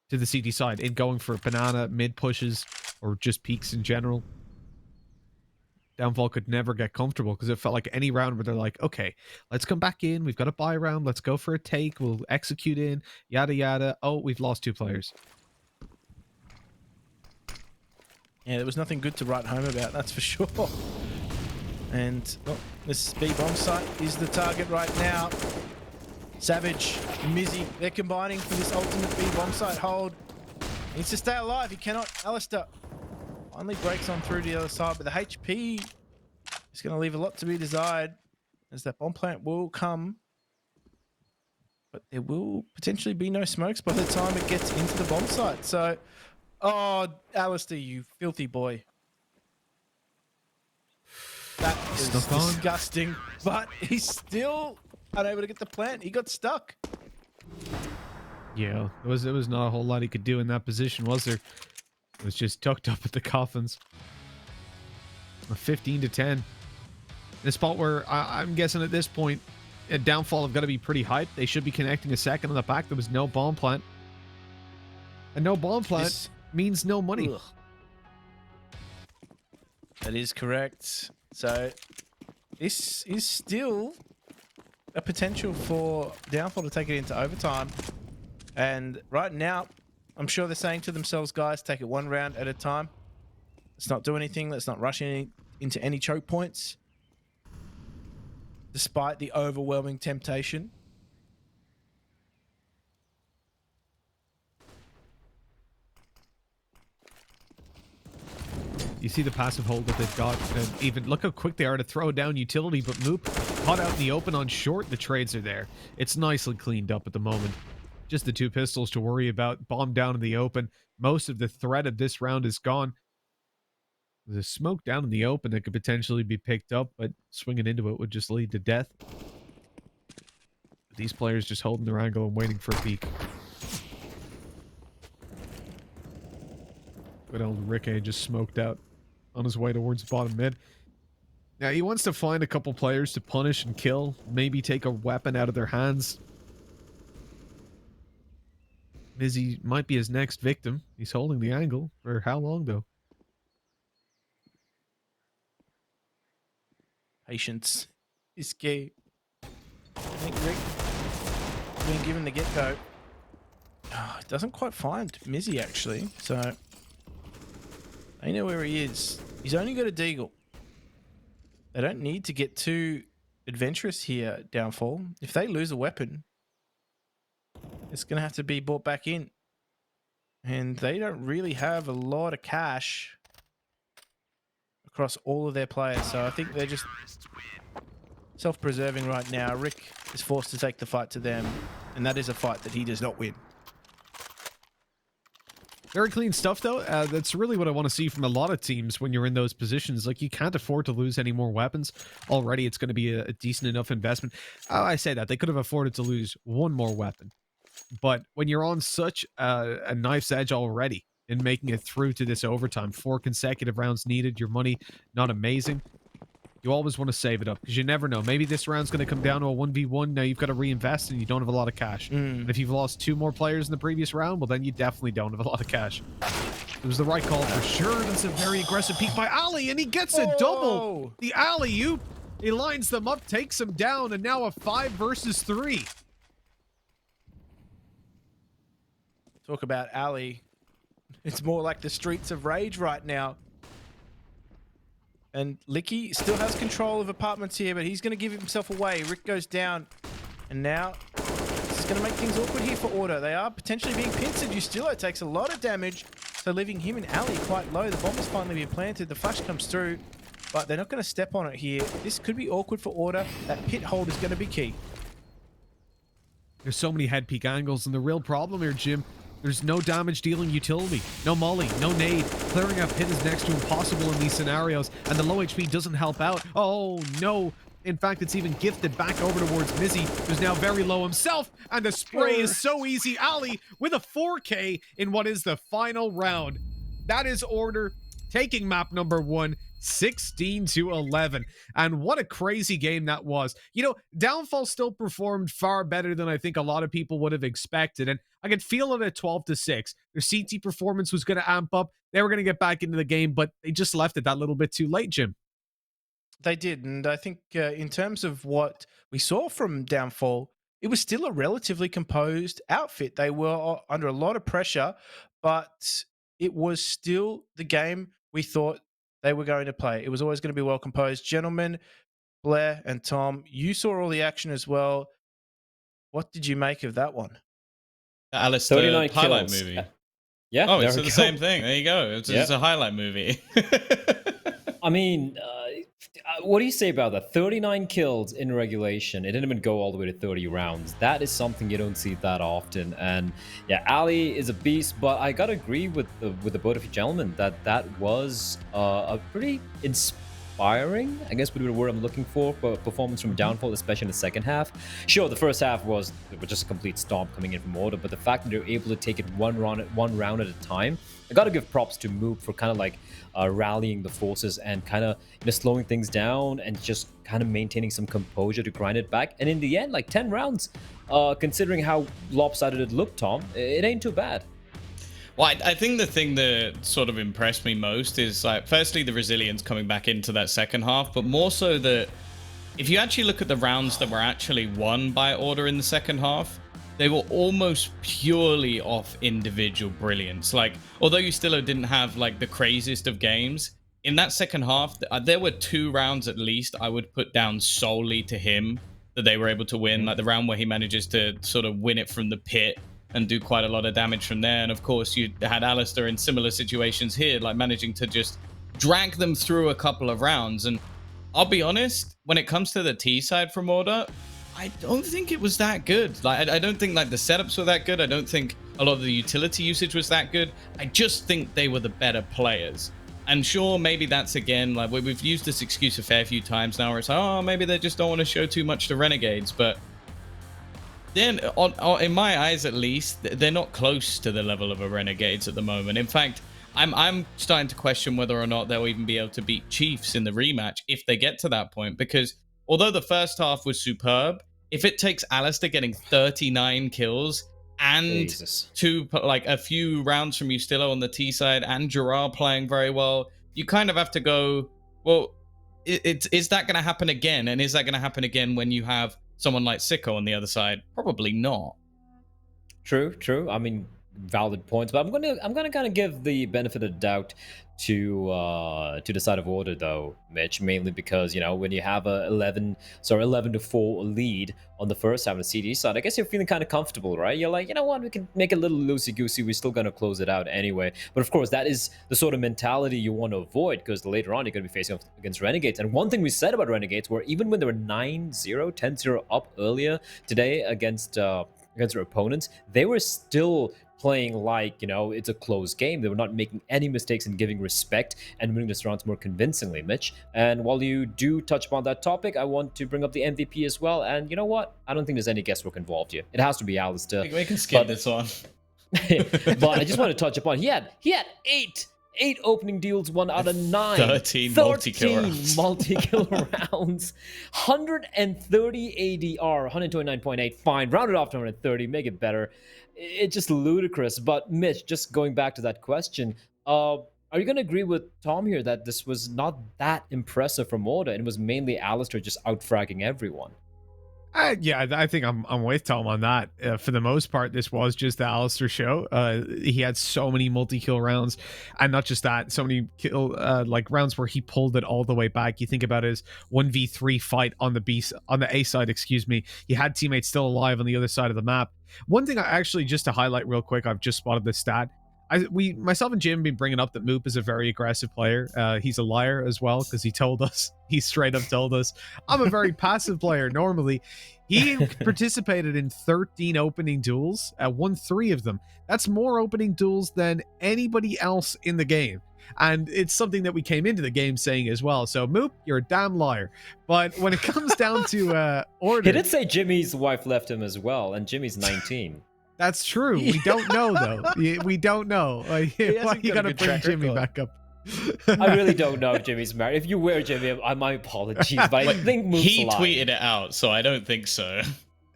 F: CT side in going for banana mid pushes or just peaks in general. Downfall could never get comfortable because it felt like any round where they're like, okay, let's come back in. We've got a buy round. Let's go for a take. We'll execute in, yada, yada. Oh, we've lost 2 players.
C: Yeah, there was nothing good to write home about, that's for sure. And this B bomb site is the target right now. Savage and Mizzy, they're combining for this ultimate B bomb site hold. He needs to stay alive. He cannot. Alistair finally breaks on through to the other side, but the HP is going to leave a lot to be desired, as that bomb plant will come. But there will potentially be no smokes by the time it gets into the bomb site. So, oh, Alistair, you filthy boy. That is disgusting, but he's still unable to get the plant. He got stuck.
F: Yeah, there was not a whole lot he could do in that position, was there? It was just tucked up at the coffins. A 15 to 10. In a spot where I'm guessing at this point, a Downfall have got to be pretty hyped. They should be connecting a second on the back. There was no bomb plant. And no bomb plant means no money.
C: Ugh. That is correct. So this is still a potential for Downfall to take it into overtime. And right now, I'm sure they're saying to themselves, guys, take it 1 round at a time. Let's not do anything. Let's not rush into any choke points. Despite the overwhelming temptation.
F: You see the passive hold that they've got. And even look how quick they are to throw down utility, but Moop caught out in the open on short. The trades are there. It's nicely cleaned up at the moment. Just the 2 pistols to worry about. Bomb down in the open. Most of the threat of this round is gone. There's a smoke down in the open that could potentially be picked up, but swinging into it would just lead to death. These players just holding their angle and waiting for a peek. Good old Ricky just smoked out on his way towards bottom mid. Now, he wants to find a couple players to punish and kill. Maybe take a weapon out of their hands. Mizzy might be his next victim. He's holding the angle. For how long, though?
C: Patience is key. I think Rick being given the get-go. Oh, it doesn't quite find Mizzy, actually. So, they know where he is. He's only got a deagle. They don't need to get too adventurous here, Downfall. If they lose a weapon, it's going to have to be brought back in. And they don't really have a lot of cash across all of their players. So I think they're just self-preserving right now. Rick is forced to take the fight to them. And that is a fight that he does not win.
F: Very clean stuff, though. That's really what I want to see from a lot of teams when you're in those positions. Like, you can't afford to lose any more weapons. Already, it's going to be a decent enough investment. I say that. They could have afforded to lose one more weapon. But when you're on such a knife's edge already in making it through to this overtime, 4 consecutive rounds needed, your money not amazing, you always want to save it up because you never know. Maybe this round's going to come down to a 1v1. Now you've got to reinvest and you don't have a lot of cash. And if you've lost 2 more players in the previous round, well, then you definitely don't have a lot of cash. It was the right call for sure. That's a very aggressive peek by Ali, and he gets a double. The alley-oop. He lines them up, takes them down, and now a 5 versus 3.
C: Talk about Ali. It's more like the streets of rage right now. And Licky still has control of apartments here, but he's going to give himself away. Rick goes down. And now this is going to make things awkward here for Order. They are potentially being pincered. Justillo takes a lot of damage, so leaving him and Ali quite low. The bomb has finally been planted. The flash comes through, but they're not going to step on it here. This could be awkward for Order. That pit hold is going to be key.
F: There's so many head peek angles, and the real problem here, Jim, there's no damage dealing utility, no molly, no nade. Clearing up hit is next to impossible in these scenarios, and the low HP doesn't help out. Oh no. In fact, it's even gifted back over towards Mizzy, who's now very low himself, and the spray is so easy. Ali with a 4K in what is the final round. That is Order taking map number 1, 16-11. And what a crazy game that was. You know, Downfall still performed far better than I think a lot of people would have expected. And I could feel it at 12-6. Their CT performance was going to amp up. They were going to get back into the game, but they just left it that little bit too late, Jim.
C: They did. And I think in terms of what we saw from Downfall, it was still a relatively composed outfit. They were under a lot of pressure, but it was still the game we thought they were going to play. It was always going to be well composed. Gentlemen, Blair and Tom, you saw all the action as well. What did you make of that one?
E: Alistair
D: 39
E: highlight
D: kills.
E: movie.
D: Yeah,
E: Oh,
D: there
E: it's
D: we
E: the
D: go.
E: same thing. There you go. It's a highlight movie.
D: I mean, what do you say about that? 39 kills in regulation. It didn't even go all the way to 30 rounds. That is something you don't see that often. And yeah, Ali is a beast, but I gotta agree with the both of you gentlemen that was a pretty inspiring, I guess would be the word I'm looking for performance from Downfall, especially in the second half. Sure, the first half was just a complete stomp coming in from Order, but the fact that they're able to take it one round at a time, I gotta give props to Moop for kind of like rallying the forces and kind of slowing things down and just kind of maintaining some composure to grind it back. And in the end, like 10 rounds, considering how lopsided it looked, Tom, it ain't too bad.
E: Well, I think the thing that sort of impressed me most is, like, firstly, the resilience coming back into that second half, but more so that if you actually look at the rounds that were actually won by Order in the second half, they were almost purely off individual brilliance. Like, although Justillo didn't have like the craziest of games, in that second half, there were 2 rounds at least I would put down solely to him that they were able to win. Like the round where he manages to sort of win it from the pit and do quite a lot of damage from there. And of course, you had Alistair in similar situations here, like managing to just drag them through a couple of rounds. And I'll be honest, when it comes to the T side from Order, I don't think it was that good. Like, I don't think like the setups were that good. I don't think a lot of the utility usage was that good. I just think they were the better players. And sure, maybe that's again, like we've used this excuse a fair few times now where it's like, oh, maybe they just don't want to show too much to Renegades. But then in my eyes at least, they're not close to the level of a Renegades at the moment. In fact, I'm starting to question whether or not they'll even be able to beat Chiefs in the rematch if they get to that point, because although the first half was superb, if it takes Alistair getting 39 kills and
D: Jesus.
E: a few rounds from Ustillo on the T side and Gerard playing very well, you kind of have to go, well, is that going to happen again? And is that going to happen again when you have someone like Sicko on the other side? Probably not.
D: True. I mean, valid points, but I'm gonna kind of give the benefit of the doubt to the side of Order though, Mitch, mainly because when you have a 11-4 lead on the first half of the CD side, I guess you're feeling kind of comfortable, right? You're like, you know what, we can make it a little loosey goosey. We're still gonna close it out anyway. But of course, that is the sort of mentality you want to avoid, because later on you're gonna be facing off against Renegades. And one thing we said about Renegades, were even when they were 9-0, 10-0 up earlier today against their opponents, they were still playing like, it's a close game. They were not making any mistakes and giving respect and winning the rounds more convincingly, Mitch. And while you do touch upon that topic, I want to bring up the MVP as well. And you know what? I don't think there's any guesswork involved here. It has to be Alistair.
E: We can skip this one.
D: But I just want to touch upon, he had 8 opening deals, 1 out of 9.
E: 13 multi-kill rounds.
D: multi-kill rounds. 130 ADR, 129.8. Fine. Round it off to 130. Make it better. It's just ludicrous. But Mitch, just going back to that question, are you going to agree with Tom here that this was not that impressive from Order, and it was mainly Alistair just out-fragging everyone?
F: Yeah, I think I'm with Tom on that. For the most part, this was just the Alistair show. He had so many multi-kill rounds, and not just that, so many kill rounds where he pulled it all the way back. You think about his 1v3 fight on the A side, excuse me. He had teammates still alive on the other side of the map. One thing I actually, just to highlight real quick, I've just spotted this stat. Myself and Jim have been bringing up that Moop is a very aggressive player. He's a liar as well, because he straight up told us, I'm a very passive player normally. He participated in 13 opening duels, won 3 of them. That's more opening duels than anybody else in the game. And it's something that we came into the game saying as well. So Moop, you're a damn liar. But when it comes down to Order...
D: He did say Jimmy's wife left him as well, and Jimmy's 19.
F: That's true. We don't know, though. We don't know. Why you gotta bring Jimmy back up?
D: I really don't know if Jimmy's married. If you were Jimmy, my apologies, but I think
E: he tweeted it out, so I don't think so.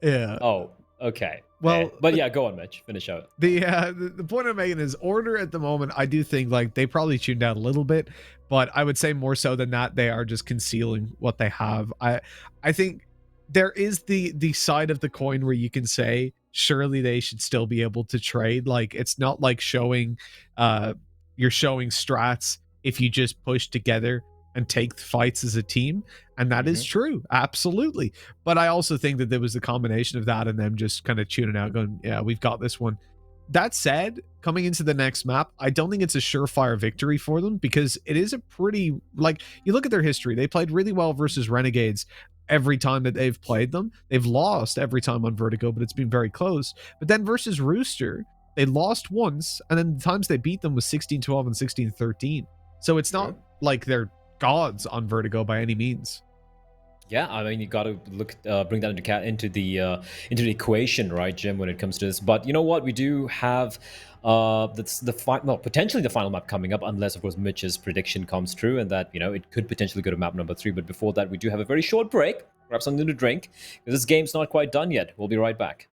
F: Yeah.
D: Oh, okay.
F: Well,
D: but yeah, go on, Mitch. Finish out.
F: The point I'm making is Order at the moment, I do think they probably tuned out a little bit, but I would say more so than that, they are just concealing what they have. I think there is the side of the coin where you can say surely they should still be able to trade. It's not like you're showing strats if you just push together and take fights as a team, and that is true, absolutely. But I also think that there was a combination of that and them just kind of tuning out, going, yeah, we've got this one. That said, coming into the next map, I don't think it's a surefire victory for them, because it is a pretty, you look at their history, they played really well versus Renegades every time that they've played them. They've lost every time on Vertigo, but it's been very close. But then versus Rooster, they lost once, and then the times they beat them was 16-12 and 16-13. So it's not like they're gods on Vertigo by any means.
D: Yeah, I mean, you got to bring that into the equation, right, Jim, when it comes to this. But you know what? We do have potentially the final map coming up, unless of course Mitch's prediction comes true, and that it could potentially go to map number 3. But before that, we do have a very short break. Grab something to drink, because this game's not quite done yet. We'll be right back.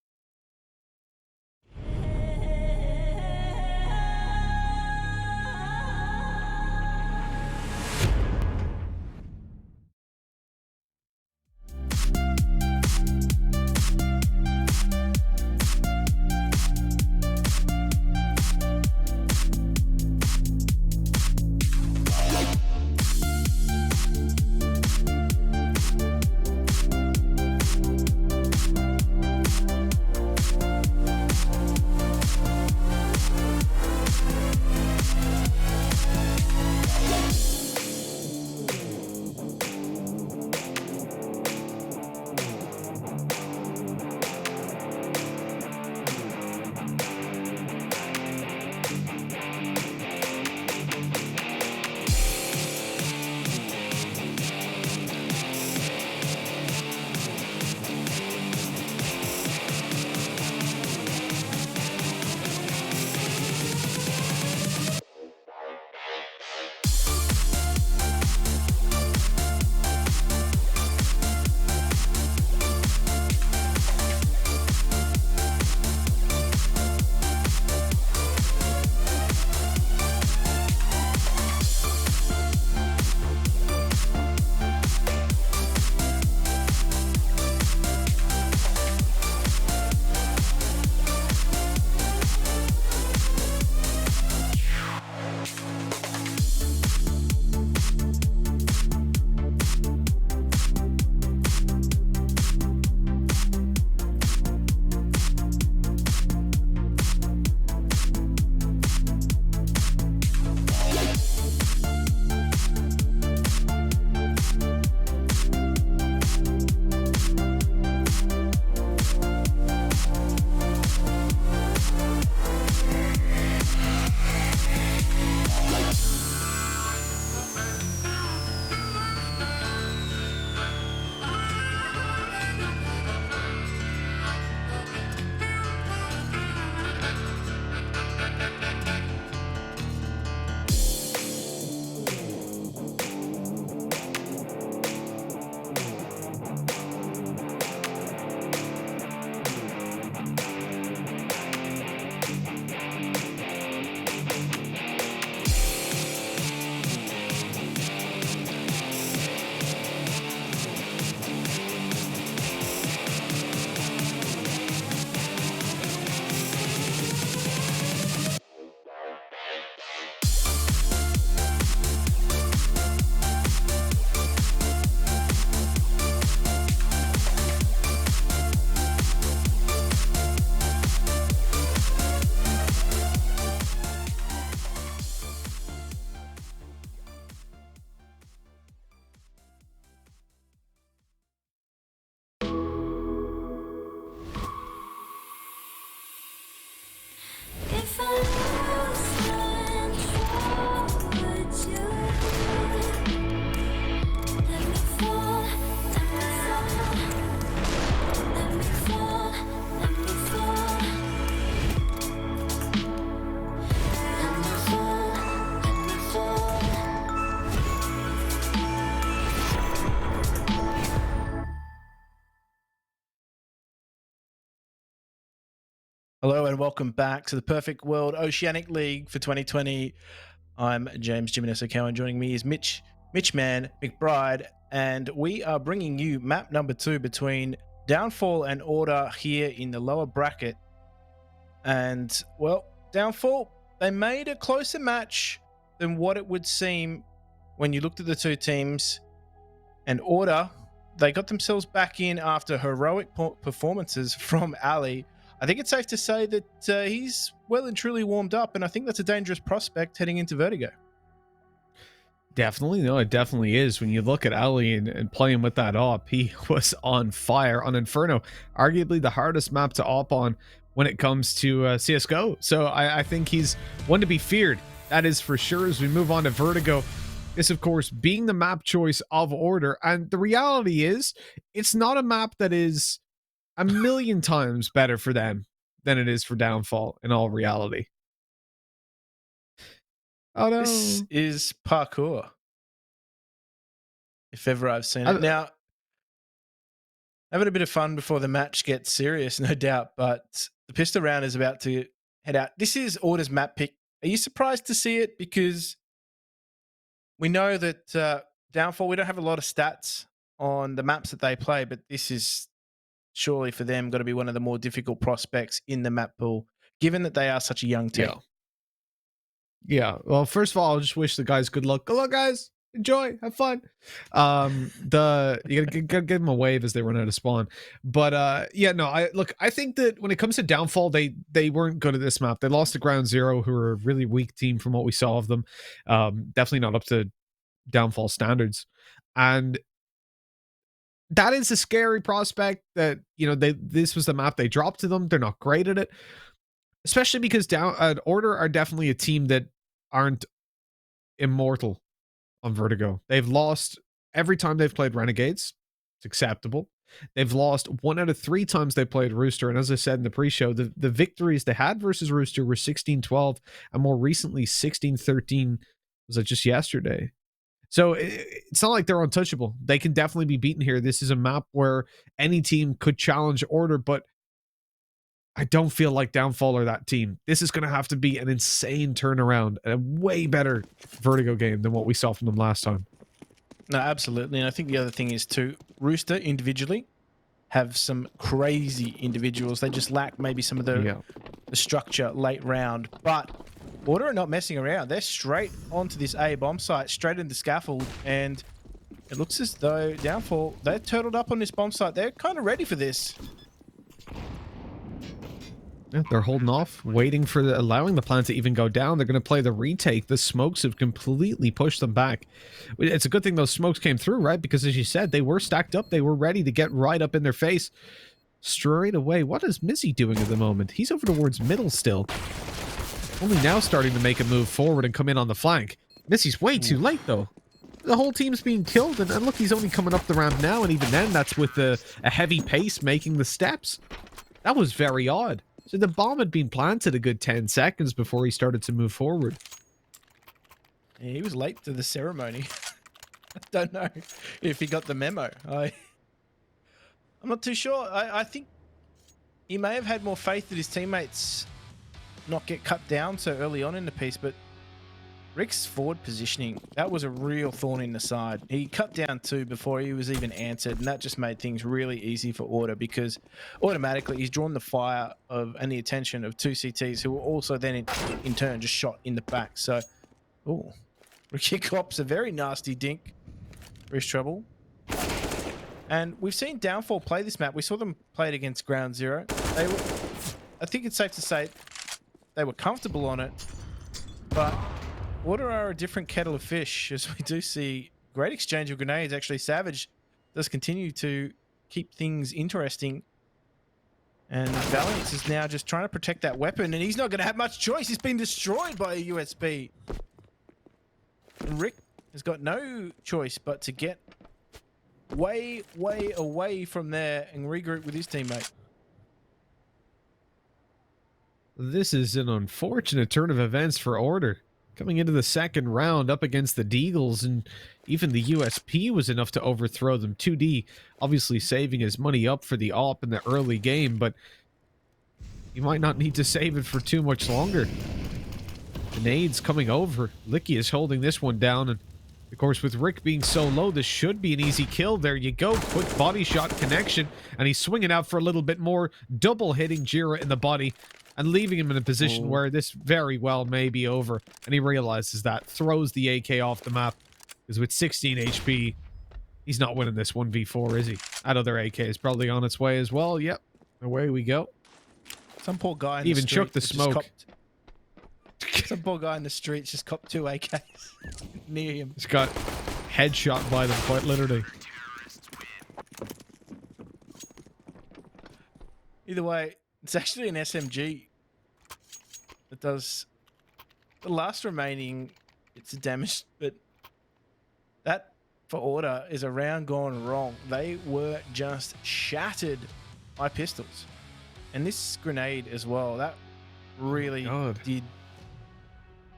C: Hello and welcome back to the Perfect World Oceanic League for 2020. I'm James Jimenez Cowan. Joining me is Mitch Man McBride, and we are bringing you map number 2 between Downfall and Order here in the lower bracket. And, well, Downfall, they made a closer match than what it would seem when you looked at the two teams. And Order, they got themselves back in after heroic performances from Ali. I think it's safe to say that he's well and truly warmed up, and I think that's a dangerous prospect heading into Vertigo.
F: Definitely. No, it definitely is. When you look at Ali and playing with that op, he was on fire on Inferno. Arguably the hardest map to op on when it comes to CSGO. So I think he's one to be feared. That is for sure. As we move on to Vertigo, this, of course, being the map choice of Order. And the reality is, it's not a map that is a million times better for them than it is for Downfall in all reality. Oh no.
C: This is parkour, if ever I've seen it. Now, having a bit of fun before the match gets serious, no doubt, but the pistol round is about to head out. This is Order's map pick. Are you surprised to see it? Because we know that Downfall, we don't have a lot of stats on the maps that they play, but this is surely for them got to be one of the more difficult prospects in the map pool, given that they are such a young team.
F: Yeah. Well, first of all, I'll just wish the guys good luck. Good luck, guys. Enjoy. Have fun. You gotta give them a wave as they run out of spawn. But yeah, no, I think that when it comes to Downfall, they weren't good at this map. They lost to Ground Zero, who are a really weak team from what we saw of them. Definitely not up to Downfall standards. And that is a scary prospect that, this was the map they dropped to them. They're not great at it, especially because Order are definitely a team that aren't immortal on Vertigo. They've lost every time they've played Renegades. It's acceptable. They've lost 1 out of 3 times they played Rooster. And as I said in the pre-show, the victories they had versus Rooster were 16-12 and more recently 16-13. Was it just yesterday? So it's not like they're untouchable. They can definitely be beaten here. This is a map where any team could challenge Order, but I don't feel like Downfall are that team. This is going to have to be an insane turnaround, a way better Vertigo game than what we saw from them last time.
C: No, absolutely. And I think the other thing is too, Rooster individually have some crazy individuals. They just lack maybe some of the structure late round. But Order are not messing around. They're straight onto this A bomb site, straight into the scaffold. And it looks as though Downfall, they're turtled up on this bomb site. They're kind of ready for this.
F: Yeah, they're holding off, waiting for allowing the plan to even go down. They're going to play the retake. The smokes have completely pushed them back. It's a good thing those smokes came through, right? Because as you said, they were stacked up. They were ready to get right up in their face. Straight away. What is Mizzy doing at the moment? He's over towards middle still. Only now starting to make a move forward and come in on the flank. Mizzy's way too late, though. The whole team's being killed, and look, he's only coming up the ramp now, and even then, that's with a heavy pace making the steps. That was very odd. So the bomb had been planted a good 10 seconds before he started to move forward.
C: Yeah, he was late to the ceremony. I don't know if he got the memo. I'm not too sure. I think he may have had more faith that his teammates not get cut down so early on in the piece, but Rick's forward positioning, that was a real thorn in the side. He cut down 2 before he was even answered, and that just made things really easy for Order because automatically he's drawn the fire of and the attention of 2 CTs who were also then in turn just shot in the back. So, oh, Ricky cops a very nasty dink for his trouble. And we've seen Downfall play this map. We saw them play it against Ground Zero. I think it's safe to say they were comfortable on it, but Order are a different kettle of fish, as we do see great exchange of grenades. Actually, Savage does continue to keep things interesting. And Valiant is now just trying to protect that weapon, and he's not going to have much choice. He's been destroyed by a USB. And Rick has got no choice but to get way, way away from there and regroup with his teammate.
F: This is an unfortunate turn of events for Order. Coming into the second round up against the Deagles, and even the USP was enough to overthrow them. 2D obviously saving his money up for the AWP in the early game, but You might not need to save it for too much longer. Grenades coming over. Licky is holding this one down, and of course, with Rick being so low, this should be an easy kill. There you go. Quick body shot connection, and he's swinging out for a little bit more, double hitting Jira in the body and leaving him in a position where this very well may be over. And he realizes that, throws the AK off the map, because with 16 HP, he's not winning this 1v4, is he? That other AK is probably on its way as well. Yep, away we go.
C: Some poor guy in
F: Even
C: the street
F: chucked the
C: just
F: smoke.
C: Some poor guy in the streets just copped 2 AKs near him.
F: He's got headshot by them, quite literally.
C: Either way, it's actually an SMG that does the last remaining. It's damaged, but that for Order is a round gone wrong. They were just shattered by pistols, and this grenade as well. That really did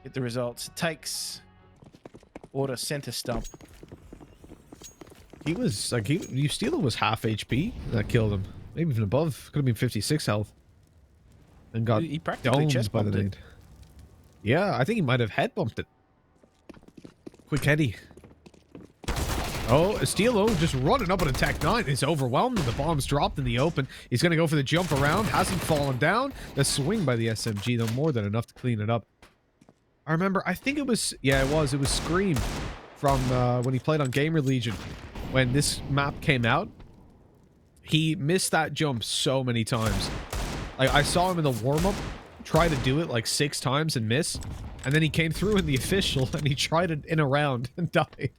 C: get the results. It takes Order center stump.
F: He was like, Steeler was half HP that killed him. Maybe even above. Could have been 56 health. And got
C: He practically
F: domed
C: chest
F: by the
C: bumped it.
F: nade. Yeah, I think he might have head bumped it. Quick heady. Oh, Steelo just running up on a Tech 9 is overwhelmed. The bomb's dropped in the open. He's going to go for the jump around. Hasn't fallen down. The swing by the SMG, though, more than enough to clean it up. I remember, I think it was, yeah, it was Scream from when he played on Gamer Legion. When this map came out, he missed that jump so many times. Like, I saw him in the warm-up try to do it like 6 times and miss. And then he came through in the official and he tried it in a round and died.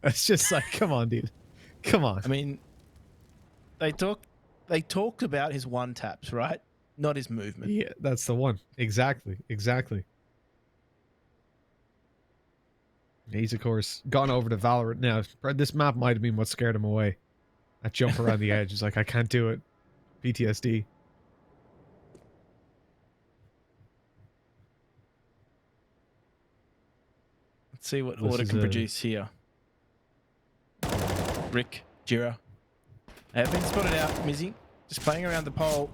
F: It's just like, come on, dude. Come on.
C: I mean, they talked about his one taps, right? Not his movement.
F: Yeah, that's the one. Exactly. Exactly. He's, of course, gone over to Valorant now. This map might have been what scared him away. That jump around the edge. He's like, I can't do it. PTSD.
C: Let's see what
F: This
C: Order
F: is
C: can
F: a-
C: produce here. Rick, Jira. They have been spotted out, Mizzy. Just playing around the pole.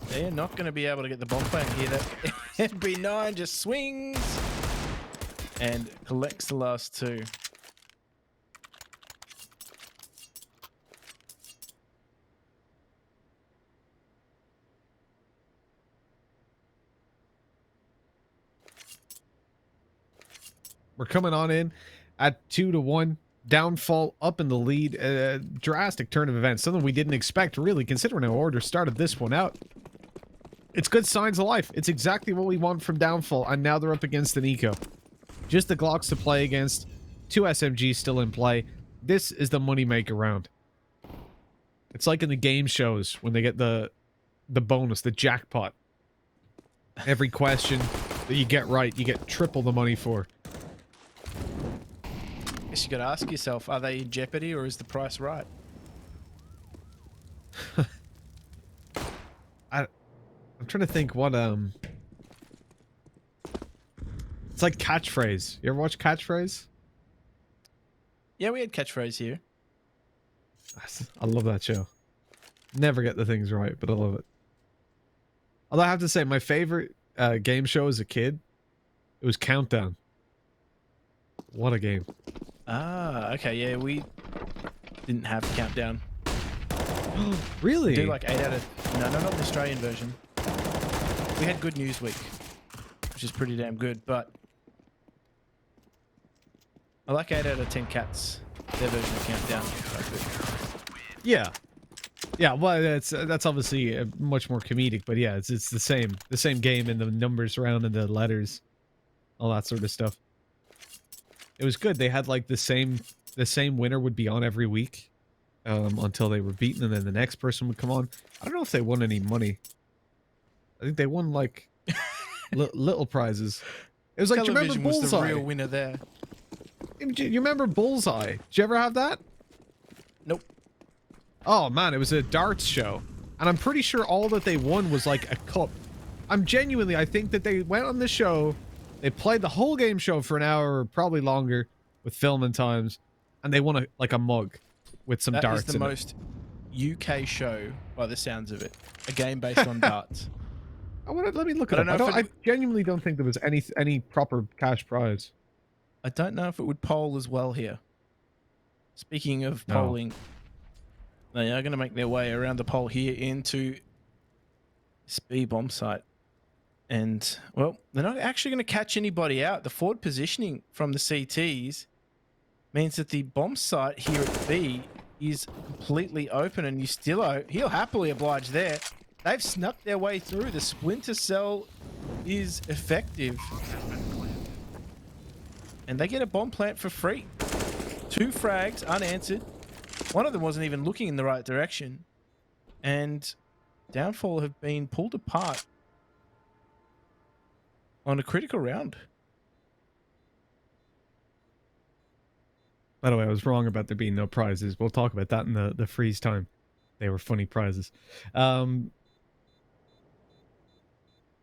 C: They're not going to be able to get the bomb plant here. That MB9 just swings and collects the last 2.
F: We're coming on in at 2-1. Downfall up in the lead. Drastic turn of events. Something we didn't expect, really, considering how Order started this one out. It's good signs of life. It's exactly what we want from Downfall, and now they're up against an Eco. Just the Glocks to play against. 2 SMGs still in play. This is the moneymaker round. It's like in the game shows when they get the bonus, the jackpot. Every question that you get right, you get triple the money for.
C: Guess you got to ask yourself, are they in jeopardy or is the price right?
F: I'm trying to think what it's like Catchphrase. You ever watch Catchphrase?
C: Yeah, we had catchphrase here.
F: I love that show. Never get the things right, but I love it. Although I have to say, my favorite game show as a kid, it was Countdown. What a game.
C: Ah, okay, yeah, we didn't have Countdown.
F: Really?
C: We do like 8 out of... No, not the Australian version. We had Good News Week, which is pretty damn good, but... I like 8 out of 10 Cats, their version of Countdown.
F: Yeah. Yeah, well, that's obviously much more comedic, but yeah, it's the same game in the numbers around and the letters, all that sort of stuff. It was good. They had like the same winner would be on every week until they were beaten, and then the next person would come on. I don't know if they won any money. I think they won like little prizes. It was like, do you remember
C: Television was the
F: Bullseye?
C: real winner there.
F: Do you remember Bullseye? Did you ever have that?
C: Nope.
F: Oh man, it was a darts show. And I'm pretty sure all that they won was like a cup. I think that they went on the show, they played the whole game show for an hour or probably longer with filming times, and they won a mug with some darts
C: That is the
F: in it.
C: most UK show by the sounds of it. A game based on darts.
F: Let me look
C: I
F: it
C: don't
F: up.
C: know if
F: I genuinely don't think there was any proper cash prize.
C: I don't know if it would poll as well here. Speaking of
F: No.
C: polling, they are going to make their way around the pole here into this B bomb site. And, well, they're not actually going to catch anybody out. The forward positioning from the CTs means that the bomb site here at B is completely open, and he'll happily oblige there. They've snuck their way through. The Splinter Cell is effective. And they get a bomb plant for free. 2 frags unanswered. One of them wasn't even looking in the right direction. And Downfall have been pulled apart on a critical round.
F: By the way, I was wrong about there being no prizes. We'll talk about that in the freeze time. They were funny prizes.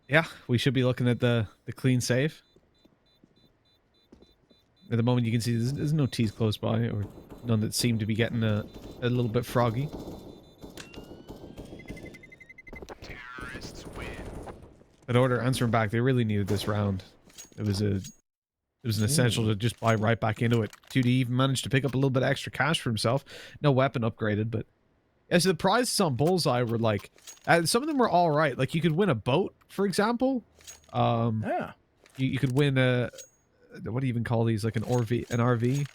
F: Yeah, we should be looking at the clean save. At the moment, you can see there's no T's close by, or none that seem to be getting a little bit froggy. But Order answering back, they really needed this round. It was an essential to just buy right back into it. 2D even managed to pick up a little bit extra cash for himself. No weapon upgraded, but as the prizes on Bullseye were like, some of them were all right. Like you could win a boat, for example.
C: Yeah.
F: You could win a, what do you even call these? Like an RV,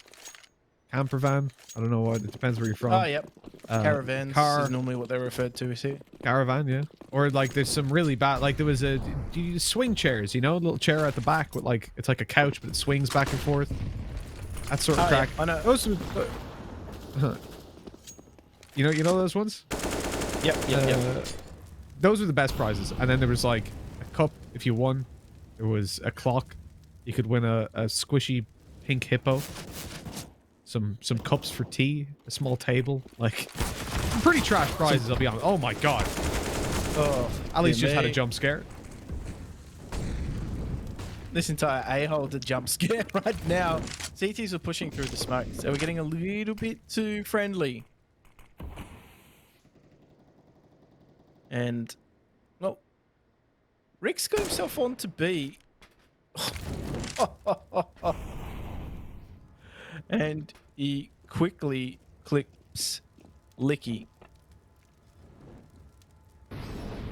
F: camper van. I don't know what. It depends where you're from.
C: Oh, yep. Caravans is normally what they're referred to, is it?
F: Caravan, yeah. Or like there's some really bad, like there was swing chairs, you know, a little chair at the back with like, it's like a couch, but it swings back and forth. That sort of crack.
C: Yeah, I know.
F: Those you know those ones?
C: Yep.
F: Those were the best prizes. And then there was like a cup if you won. There was a clock. You could win a squishy pink hippo. Some cups for tea. A small table. Like, pretty trash prizes, I'll be honest. Oh my god.
C: Oh,
F: Ali's just had a jump scare.
C: This entire a-hole to jump scare right now. CTs are pushing through the smoke, so we're getting a little bit too friendly. And, well, Rick's got himself on to B. And he quickly clicks Licky.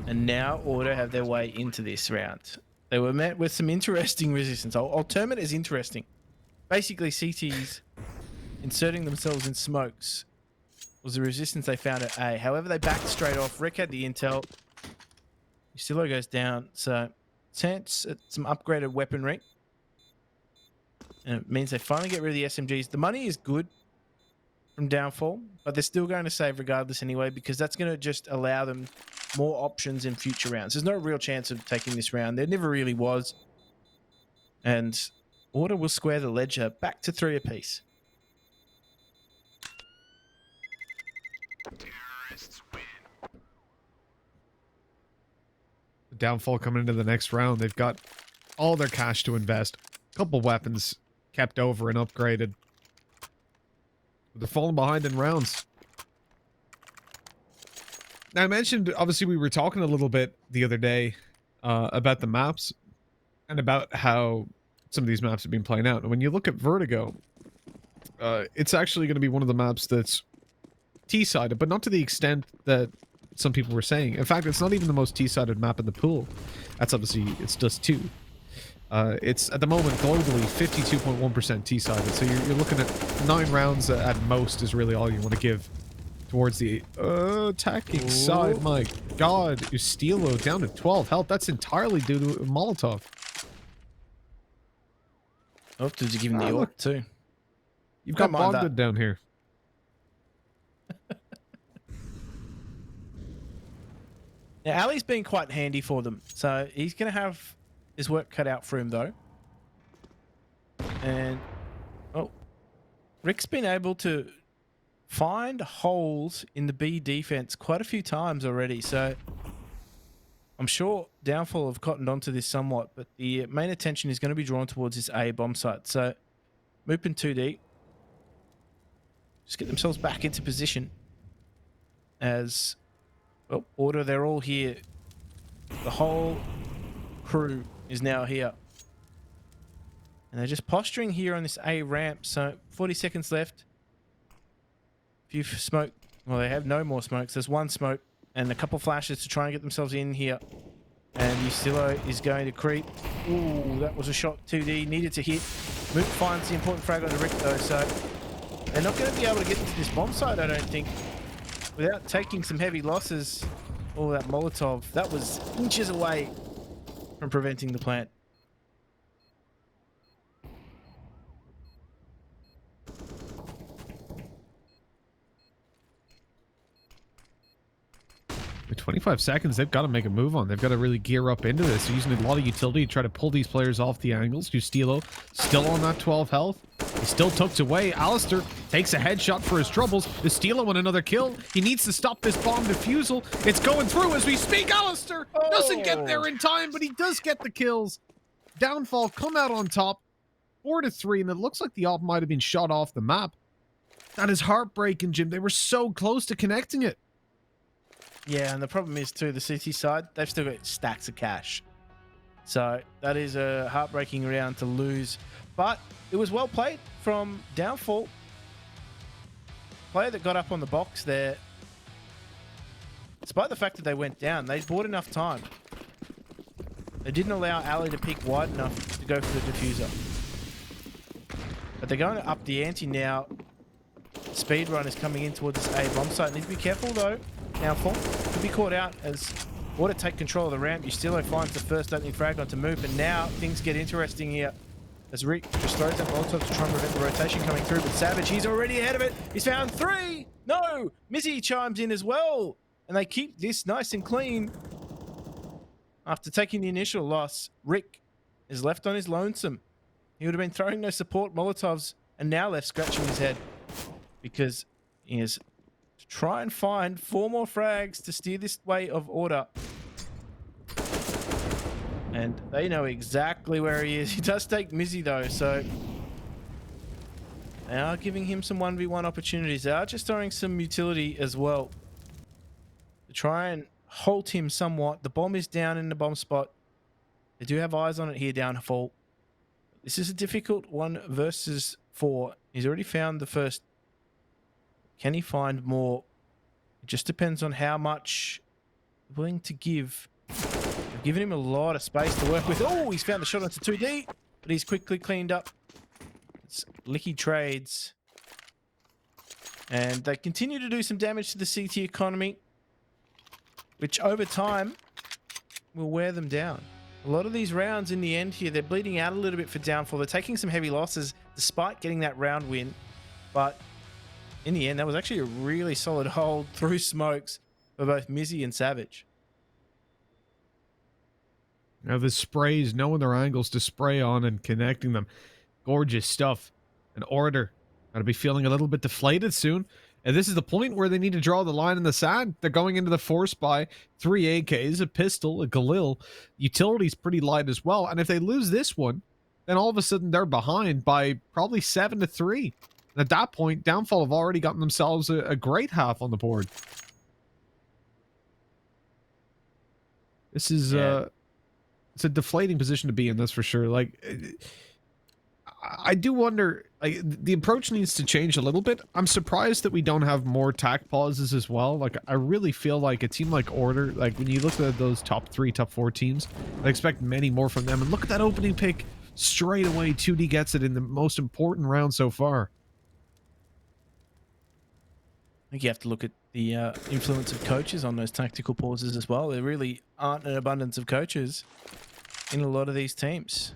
C: And now Order have their way into this round. They were met with some interesting resistance. I'll term it as interesting. Basically, CTs inserting themselves in smokes was the resistance they found at A. However, they backed straight off. Rick had the intel. Ustillo goes down. So, chance at some upgraded weaponry. And it means they finally get rid of the SMGs. The money is good from Downfall, but they're still going to save regardless anyway, because that's going to just allow them more options in future rounds. There's no real chance of taking this round. There never really was. And Order will square the ledger back to 3 apiece.
F: Downfall coming into the next round. They've got all their cash to invest. A couple weapons kept over and upgraded. But they're falling behind in rounds. Now, I mentioned, obviously, we were talking a little bit the other day about the maps and about how some of these maps have been playing out. And when you look at Vertigo, it's actually going to be one of the maps that's T-sided, but not to the extent that some people were saying. In fact, it's not even the most T-sided map in the pool. That's obviously, it's just 2. It's, at the moment, globally, 52.1% T-sided. So you're looking at 9 rounds at most is really all you want to give towards the attacking side. My god, Ustilo down to 12 health. That's entirely due to Molotov.
C: Oh, did you give him the ult too?
F: You've got
C: mind
F: bonded down here.
C: Now, Ali's been quite handy for them. So he's going to have his work cut out for him, though. And, oh, Rick's been able to find holes in the B defense quite a few times already. So I'm sure Downfall have cottoned onto this somewhat, but the main attention is going to be drawn towards this A bomb site. So Moop and 2D just get themselves back into position. as well, Order, they're all here. The whole crew is now here. And they're just posturing here on this A ramp. So 40 seconds left. Few smoke. Well, they have no more smokes. There's one smoke and a couple flashes to try and get themselves in here. And Ustillo is going to creep. Ooh, that was a shot 2D. Needed to hit. Moot finds the important frag on the Rick though, so they're not going to be able to get into this bomb site, I don't think, without taking some heavy losses. Oh, that Molotov. That was inches away from preventing the plant.
F: With 25 seconds, they've got to make a move on. They've got to really gear up into this. They're using a lot of utility to try to pull these players off the angles. Ustilo still on that 12 health. He's still tucked away. Alistair takes a headshot for his troubles. Ustilo on another kill. He needs to stop this bomb defusal. It's going through as we speak. Alistair doesn't get there in time, but he does get the kills. Downfall come out on top. 4-3, and it looks like the op might have been shot off the map. That is heartbreaking, Jim. They were so close to connecting it.
C: Yeah, and the problem is too, the City side, they've still got stacks of cash. So that is a heartbreaking round to lose. But it was well played from Downfall. Player that got up on the box there. Despite the fact that they went down, they bought enough time. They didn't allow Ali to peek wide enough to go for the diffuser. But they're going to up the ante now. Speedrun is coming in towards this A bomb site. Need to be careful though. Downfall could be caught out as Order take control of the ramp. Ustilo finds the first opening frag onto Moop, and now things get interesting here as Rick just throws that Molotov to try and prevent the rotation coming through. But Savage, he's already ahead of it. He's found 3. No, Mizzy chimes in as well, and they keep this nice and clean. After taking the initial loss, Rick is left on his lonesome. He would have been throwing no support Molotovs and now left scratching his head because he is to try and find 4 more frags to steer this way of Order. And they know exactly where he is. He does take Mizzy though, so they are giving him some 1v1 opportunities. They are just throwing some utility as well to try and halt him somewhat. The bomb is down in the bomb spot. They do have eyes on it here, Downfall. This is a difficult 1 versus 4. He's already found the first. Can he find more? It just depends on how much they're willing to give. They've given him a lot of space to work with. Oh, he's found the shot onto 2D, but he's quickly cleaned up. It's licky trades. And they continue to do some damage to the CT economy, which over time will wear them down. A lot of these rounds in the end here, they're bleeding out a little bit for Downfall. They're taking some heavy losses despite getting that round win. But in the end, that was actually a really solid hold through smokes for both Mizzy and Savage.
F: Now the sprays, knowing their angles to spray on and connecting them. Gorgeous stuff. And Order. Gotta be feeling a little bit deflated soon. And this is the point where they need to draw the line in the sand. They're going into the force by 3 AKs, a pistol, a Galil. Utility's pretty light as well. And if they lose this one, then all of a sudden they're behind by probably 7-3. And at that point, Downfall have already gotten themselves a great half on the board. This is it's a deflating position to be in, that's for sure. Like, I do wonder, like, the approach needs to change a little bit. I'm surprised that we don't have more tack pauses as well. Like, I really feel like a team like Order, like when you look at those top 3, top 4 teams, I expect many more from them. And look at that opening pick. Straight away, 2D gets it in the most important round so far.
C: I think you have to look at the influence of coaches on those tactical pauses as well. There really aren't an abundance of coaches in a lot of these teams.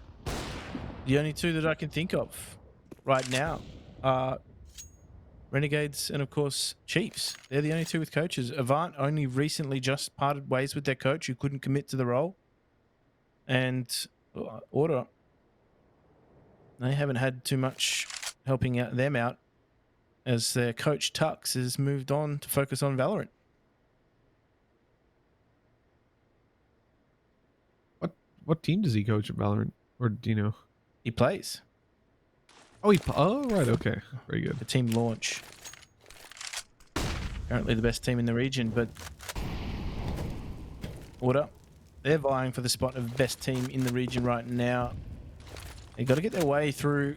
C: The only 2 that I can think of right now are Renegades and, of course, Chiefs. They're the only 2 with coaches. Avant only recently just parted ways with their coach who couldn't commit to the role. And Order, they haven't had too much helping out them out as their coach Tux has moved on to focus on Valorant.
F: What team does he coach at Valorant? Or do you know?
C: He plays.
F: Oh, oh, right, okay. Very good.
C: The team launch. Currently the best team in the region, but Order, they're vying for the spot of best team in the region right now. They've got to get their way through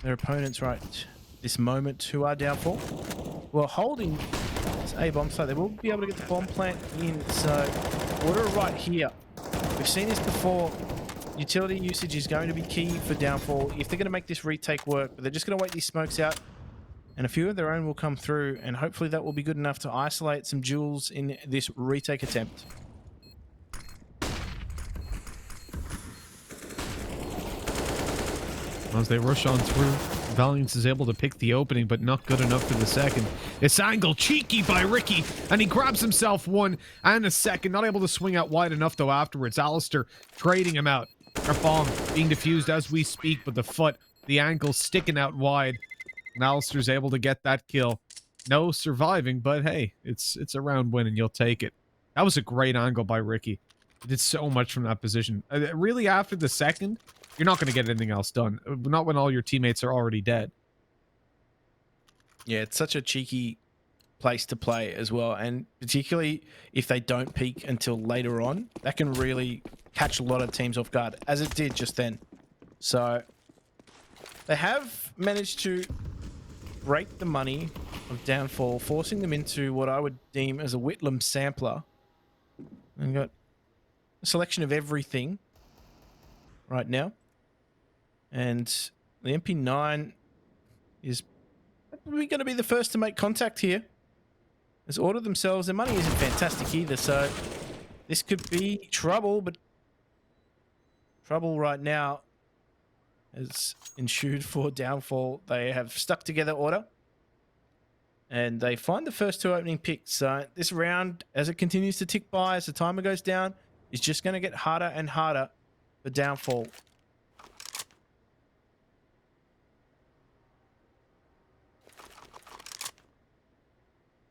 C: their opponents right this moment, who are downfall. Well, holding this A bomb site, they will be able to get the bomb plant in. So Order are right here. We've seen this before. Utility usage is going to be key for downfall if they're going to make this retake work, but they're just going to wait these smokes out, and a few of their own will come through, and hopefully that will be good enough to isolate some jewels in this retake attempt.
F: As they rush on through, Valiance is able to pick the opening, but not good enough for the second. This angle, cheeky by Ricky, and he grabs himself one and a second. Not able to swing out wide enough, though, afterwards. Alistair trading him out. Our bomb being diffused as we speak, but the foot, the ankle sticking out wide. And Alistair's able to get that kill. No surviving, but hey, it's a round win, and you'll take it. That was a great angle by Ricky. He did so much from that position. Really, after the second, you're not going to get anything else done. Not when all your teammates are already dead.
C: Yeah, it's such a cheeky place to play as well. And particularly if they don't peak until later on, that can really catch a lot of teams off guard, as it did just then. So they have managed to break the money of downfall, forcing them into what I would deem as a Whitlam sampler. And got a selection of everything right now. And the MP9 is probably going to be the first to make contact here. As Order themselves, their money isn't fantastic either, so this could be trouble, but trouble right now has ensued for downfall. They have stuck together, Order, and they find the first two opening picks. So this round, as it continues to tick by, as the timer goes down, is just going to get harder and harder for downfall.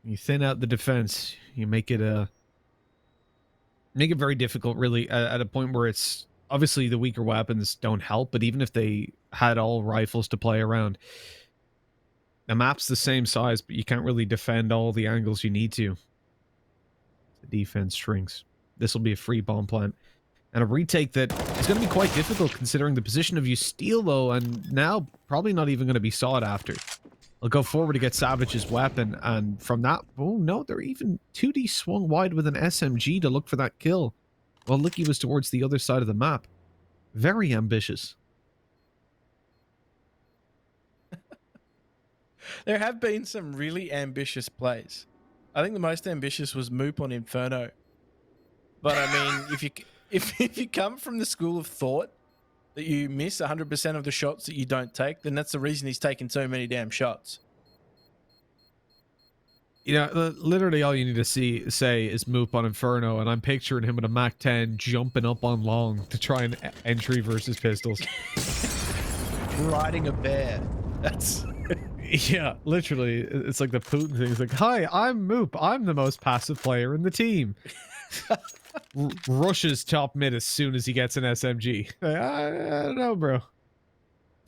F: You thin out the defense. You make it very difficult, really, at a point where it's obviously the weaker weapons don't help. But even if they had all rifles to play around, the map's the same size, but you can't really defend all the angles you need to. The defense shrinks. This will be a free bomb plant. And a retake that is going to be quite difficult considering the position of Usteel, though, and now probably not even going to be sought after. I'll go forward to get Savage's weapon, and from that, oh no, they're even 2D swung wide with an SMG to look for that kill, while Licky was towards the other side of the map. Very ambitious.
C: There have been some really ambitious plays. I think the most ambitious was Moop on Inferno. But I mean, if you come from the school of thought that you miss 100% of the shots that you don't take, then that's the reason he's taken so many damn shots.
F: You know, literally all you need to say is Moop on Inferno, and I'm picturing him with a MAC-10 jumping up on long to try and entry versus pistols.
C: Riding a bear. That's...
F: Yeah, literally. It's like the Putin thing. It's like, hi, I'm Moop. I'm the most passive player in the team. Rushes top mid as soon as he gets an SMG. I don't know, bro.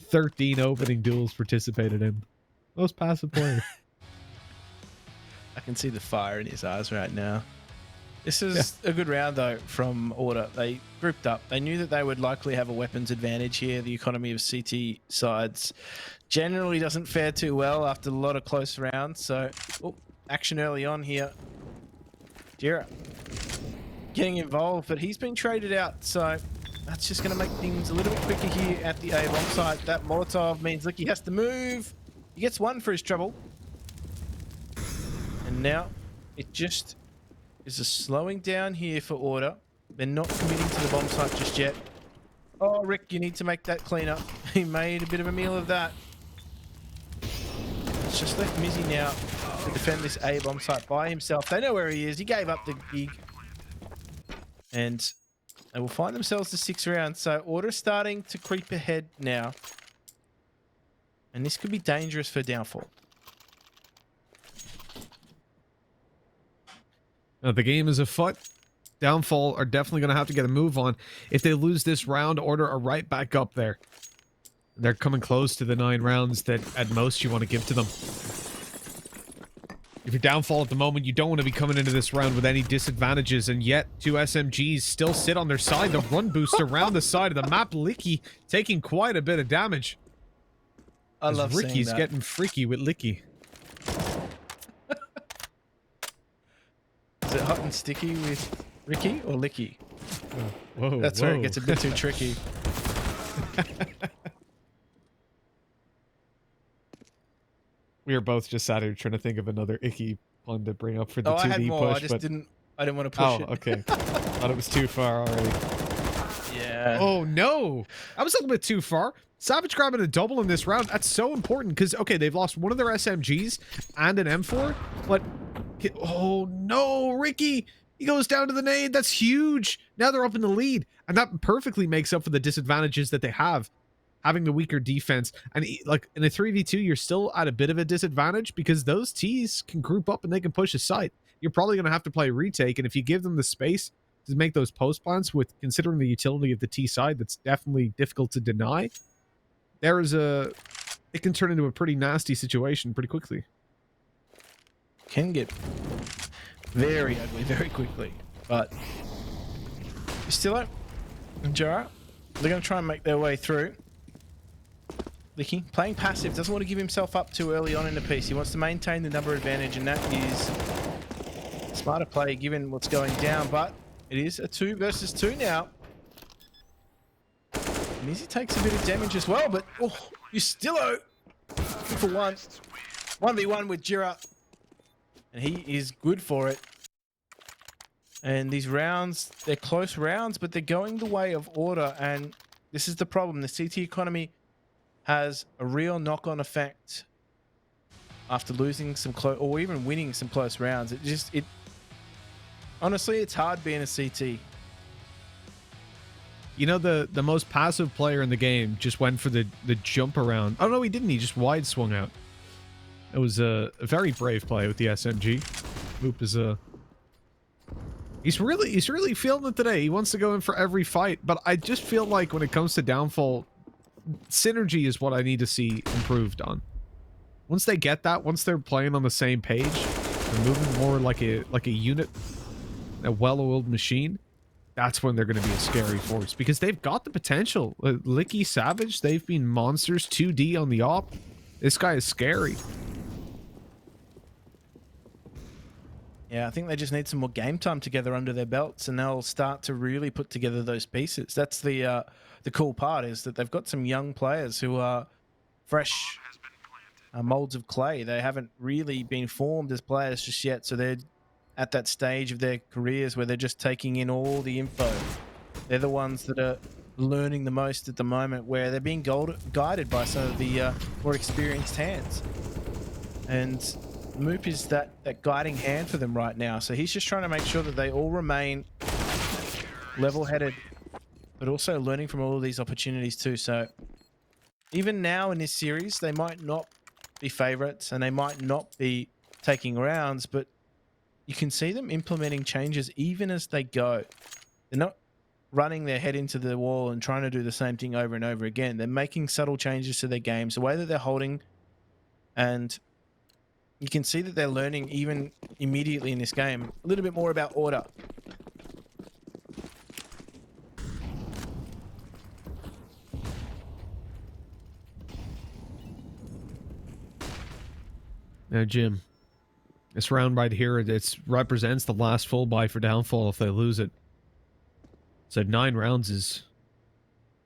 F: 13 opening duels participated in. Most passive player.
C: I can see the fire in his eyes right now. This is a good round, though, from Order. They grouped up. They knew that they would likely have a weapons advantage here. The economy of CT sides generally doesn't fare too well after a lot of close rounds. So, action early on here. Jira getting involved, but he's been traded out. So, that's just going to make things a little bit quicker here at the A bomb site. That Molotov means Licky has to move. He gets one for his trouble. And now, it just... is a slowing down here for Order. They're not committing to the bomb site just yet. Oh, Rick, you need to make that cleanup. He made a bit of a meal of that. It's just left Mizzy now to defend this A bomb site by himself. They know where he is. He gave up the gig. And they will find themselves the 6th round. So Order starting to creep ahead now. And this could be dangerous for downfall.
F: The game is afoot. Downfall are definitely going to have to get a move on. If they lose this round, Order are right back up there. They're coming close to the 9 rounds that at most you want to give to them. If you're downfall at the moment, you don't want to be coming into this round with any disadvantages, and yet two SMGs still sit on their side. The run boost around the side of the map. Licky taking quite a bit of damage.
C: I
F: As
C: love seeing
F: Ricky's
C: that.
F: getting freaky with Licky.
C: Is it hot and sticky with Ricky or Licky?
F: Whoa,
C: That's where it gets a bit too tricky.
F: We were both just sat here trying to think of another icky pun to bring up for the
C: Oh,
F: 2D
C: I had more.
F: push,
C: I just
F: but
C: didn't. I didn't want to push it.
F: okay. Thought it was too far already.
C: Yeah.
F: Oh no, I was a little bit too far. Savage grabbing a double in this round. That's so important because okay, they've lost one of their SMGs and an M4, but oh no, Ricky. He goes down to the nade. That's huge. Now they're up in the lead, and that perfectly makes up for the disadvantages that they have, having the weaker defense. And like in a 3v2, you're still at a bit of a disadvantage because those T's can group up and they can push a site. You're probably going to have to play retake, and if you give them the space to make those post plants, with considering the utility of the T side, that's definitely difficult to deny. It can turn into a pretty nasty situation pretty quickly.
C: Can get very ugly very quickly, but Stillo and Jara, they're going to try and make their way through. Licky playing passive, doesn't want to give himself up too early on in the piece. He wants to maintain the number advantage, and that is smarter play given what's going down, but it is a 2 versus 2 now. And Izzy takes a bit of damage as well, but oh, Stillo for one. 1v1 with Jira. And he is good for it. And these rounds, they're close rounds, but they're going the way of order. And this is the problem. The CT economy has a real knock-on effect after losing some close, or even winning some close rounds. Honestly, it's hard being a CT.
F: You know, the most passive player in the game just went for the jump around. Oh no, he didn't. He just wide swung out. It was a very brave play with the SMG. Moop is he's really feeling it today. He wants to go in for every fight, but I just feel like when it comes to downfall, synergy is what I need to see improved on. Once they get that, once they're playing on the same page, they're moving more like a unit, a well-oiled machine. That's when they're going to be a scary force because they've got the potential. Licky, Savage, they've been monsters. 2D on the op. This guy is scary.
C: Yeah, I think they just need some more game time together under their belts, and they'll start to really put together those pieces. That's the cool part, is that they've got some young players who are fresh molds of clay. They haven't really been formed as players just yet, so they're at that stage of their careers where they're just taking in all the info. They're the ones that are learning the most at the moment, where they're being guided by some of the more experienced hands. And Moop is that guiding hand for them right now. So he's just trying to make sure that they all remain level-headed, but also learning from all of these opportunities too. So even now in this series, they might not be favorites and they might not be taking rounds, but you can see them implementing changes even as they go. They're not running their head into the wall and trying to do the same thing over and over again. They're making subtle changes to their games, the way that they're holding, and you can see that they're learning even immediately in this game a little bit more about order.
F: Now, Jim, this round right here, it represents the last full buy for downfall if they lose it. So 9 rounds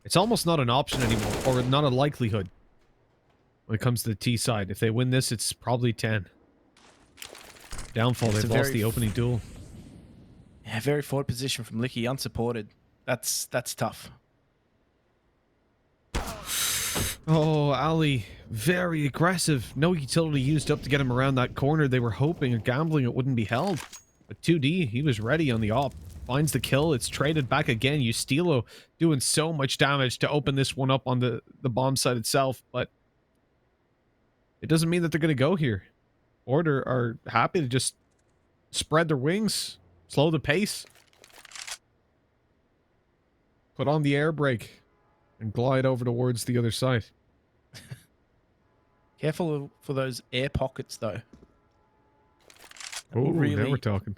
F: it's almost not an option anymore, or not a likelihood when it comes to the T side. If they win this, it's probably 10. Downfall, they've lost the opening duel.
C: Yeah, very forward position from Licky, unsupported. That's tough.
F: Oh, Ali, very aggressive. No utility used up to get him around that corner. They were hoping or gambling it wouldn't be held. But 2D, he was ready on the op. Finds the kill. It's traded back again. Ustilo doing so much damage to open this one up on the bomb site itself. But it doesn't mean that they're going to go here. Order are happy to just spread their wings. Slow the pace. Put on the air brake. And glide over towards the other side.
C: Careful for those air pockets, though. That will
F: Oh, now we're
C: really,
F: talking.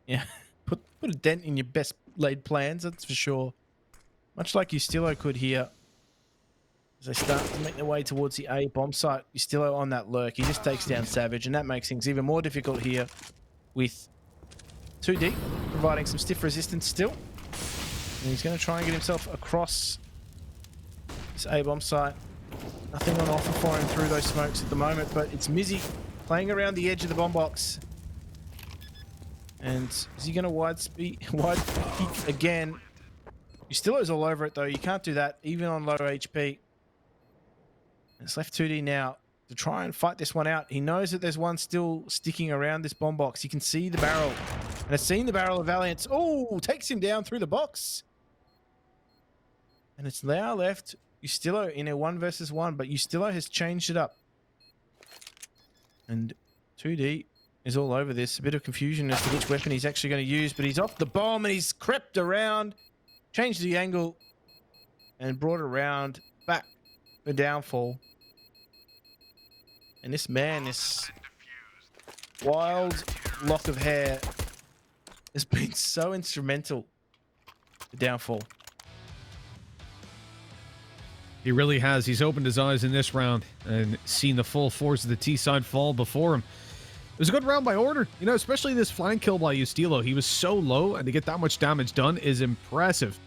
C: yeah, put a dent in your best laid plans. That's for sure. Much like Ustilo could here, as they start to make their way towards the A bomb site. Ustilo on that lurk. He just takes down Savage, and that makes things even more difficult here with 2D providing some stiff resistance still. And he's going to try and get himself across this A bomb site. Nothing on offer for him through those smokes at the moment, but it's Mizzy playing around the edge of the bomb box. And is he going to wide peek again? Ustilo's all over it though. You can't do that even on low HP. It's left 2D now to try and fight this one out. He knows that there's one still sticking around this bomb box. You can see the barrel. And it's seen the barrel of Valiance. Oh, takes him down through the box. And it's now left Ustilo in a 1 versus 1, but Ustilo has changed it up. And 2D is all over this. A bit of confusion as to which weapon he's actually going to use, but he's off the bomb and he's crept around, changed the angle, and brought around back the downfall. And this man, this wild lock of hair, has been so instrumental to downfall.
F: He really has. He's opened his eyes in this round and seen the full force of the T-side fall before him. It was a good round by Order. You know, especially this flank kill by Ustilo. He was so low, and to get that much damage done is impressive.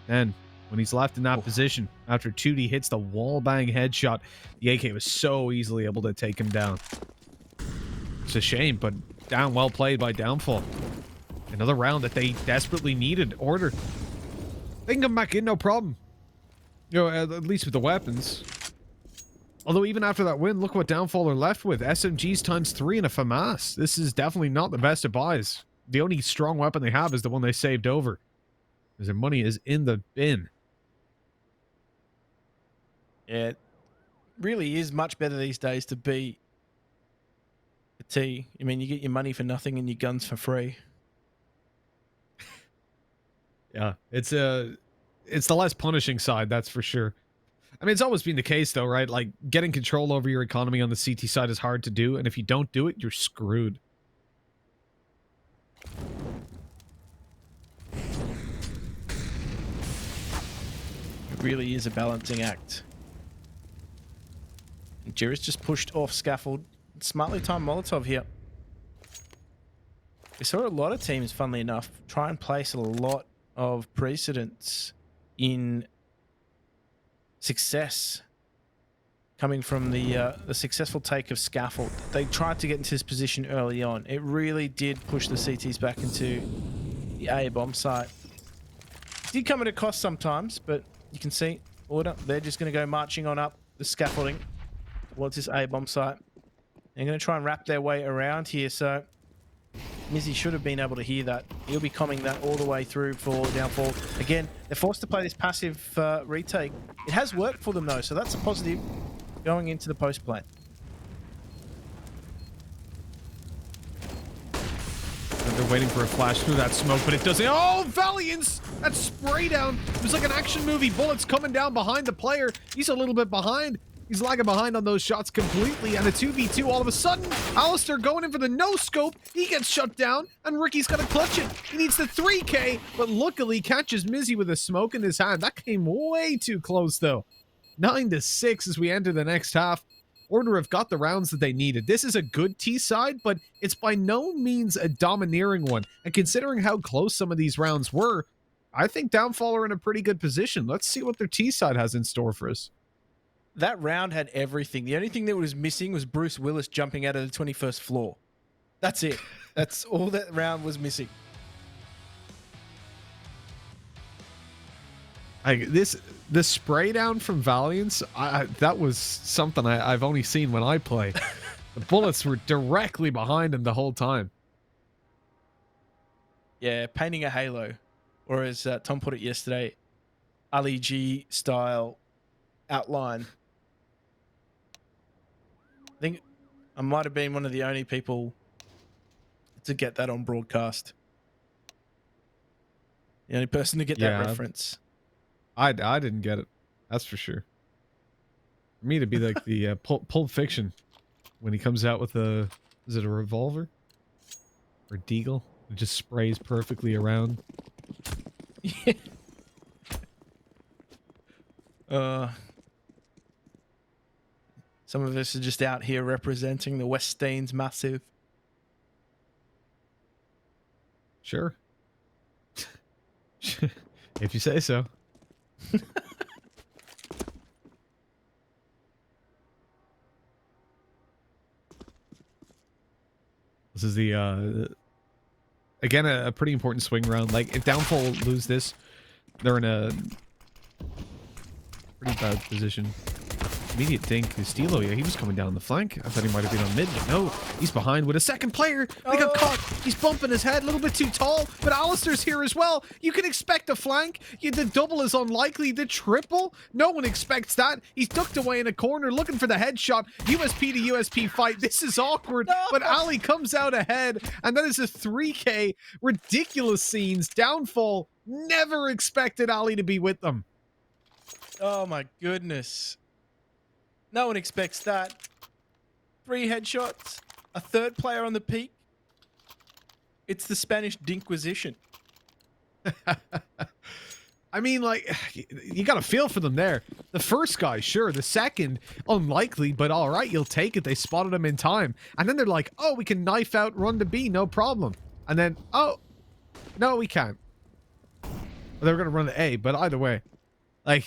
F: And when he's left in that position, after 2D hits the wall-bang headshot, the AK was so easily able to take him down. It's a shame, but down well played by Downfall. Another round that they desperately needed. Order. They can come back in, no problem. You know, at least with the weapons. Although even after that win, look what Downfall are left with. SMGs ×3 and a FAMAS. This is definitely not the best of buys. The only strong weapon they have is the one they saved over. Because their money is in the bin.
C: Yeah, it really is much better these days to be a T. I mean, you get your money for nothing and your guns for free.
F: Yeah, it's the less punishing side, that's for sure. I mean, it's always been the case, though, right? Like, getting control over your economy on the CT side is hard to do, and if you don't do it, you're screwed.
C: It really is a balancing act. And Jira's just pushed off scaffold. Smartly timed Molotov here. We saw a lot of teams, funnily enough, try and place a lot of precedents in success coming from the successful take of scaffold. They tried to get into this position early on. It really did push the CTs back into the A bomb site. It did come at a cost sometimes, but you can see Order. They're just going to go marching on up the scaffolding towards this A bomb site. They're going to try and wrap their way around here, so Mizzy should have been able to hear that. He'll be coming that all the way through for Downfall. Again, they're forced to play this passive retake. It has worked for them though, so that's a positive going into the post plant.
F: They're waiting for a flash through that smoke, but it doesn't. Oh, Valiance! That spray down. It was like an action movie. Bullets coming down behind the player. He's a little bit behind. He's lagging behind on those shots completely, and a 2v2 all of a sudden. Alistair going in for the no-scope. He gets shut down, and Ricky's got to clutch it. He needs the 3K, but luckily catches Mizzy with a smoke in his hand. That came way too close, though. 9-6 as we enter the next half. Order have got the rounds that they needed. This is a good T-side, but it's by no means a domineering one. And considering how close some of these rounds were, I think Downfall are in a pretty good position. Let's see what their T-side has in store for us.
C: That round had everything. The only thing that was missing was Bruce Willis jumping out of the 21st floor. That's it. That's all that round was missing.
F: The spray down from Valiance, that was something I've only seen when I play. The bullets were directly behind him the whole time.
C: Yeah, painting a halo. Or as Tom put it yesterday, Ali G style outline. I think I might have been one of the only people to get that on broadcast. The only person to get that reference.
F: I didn't get it. That's for sure. For me to be like the Pulp Fiction when he comes out with the Is it a revolver? Or deagle? It just sprays perfectly around.
C: Yeah. Some of us are just out here representing the Westains massive.
F: Sure. If you say so. This is the again a pretty important swing round. Like if Downfall lose this, they're in a pretty bad position. Immediate think is Stilo. Yeah, he was coming down the flank. I thought he might have been on mid, but no, he's behind with a second player. They got caught. He's bumping his head a little bit too tall, but Alistair's here as well. You can expect a flank. The double is unlikely. The triple, no one expects that. He's ducked away in a corner looking for the headshot. USP to USP fight. This is awkward, but Ali comes out ahead, and that is a 3K. Ridiculous scenes. Downfall never expected Ali to be with them.
C: Oh my goodness. No one expects that. 3 headshots, a third player on the peak. It's the Spanish Dinquisition.
F: I mean, like, you got to feel for them there. The first guy, sure. The second, unlikely, but all right, you'll take it. They spotted him in time. And then they're like, oh, we can knife out, run to B, no problem. And then, oh, no, we can't. Well, they were going to run to A, but either way. Like,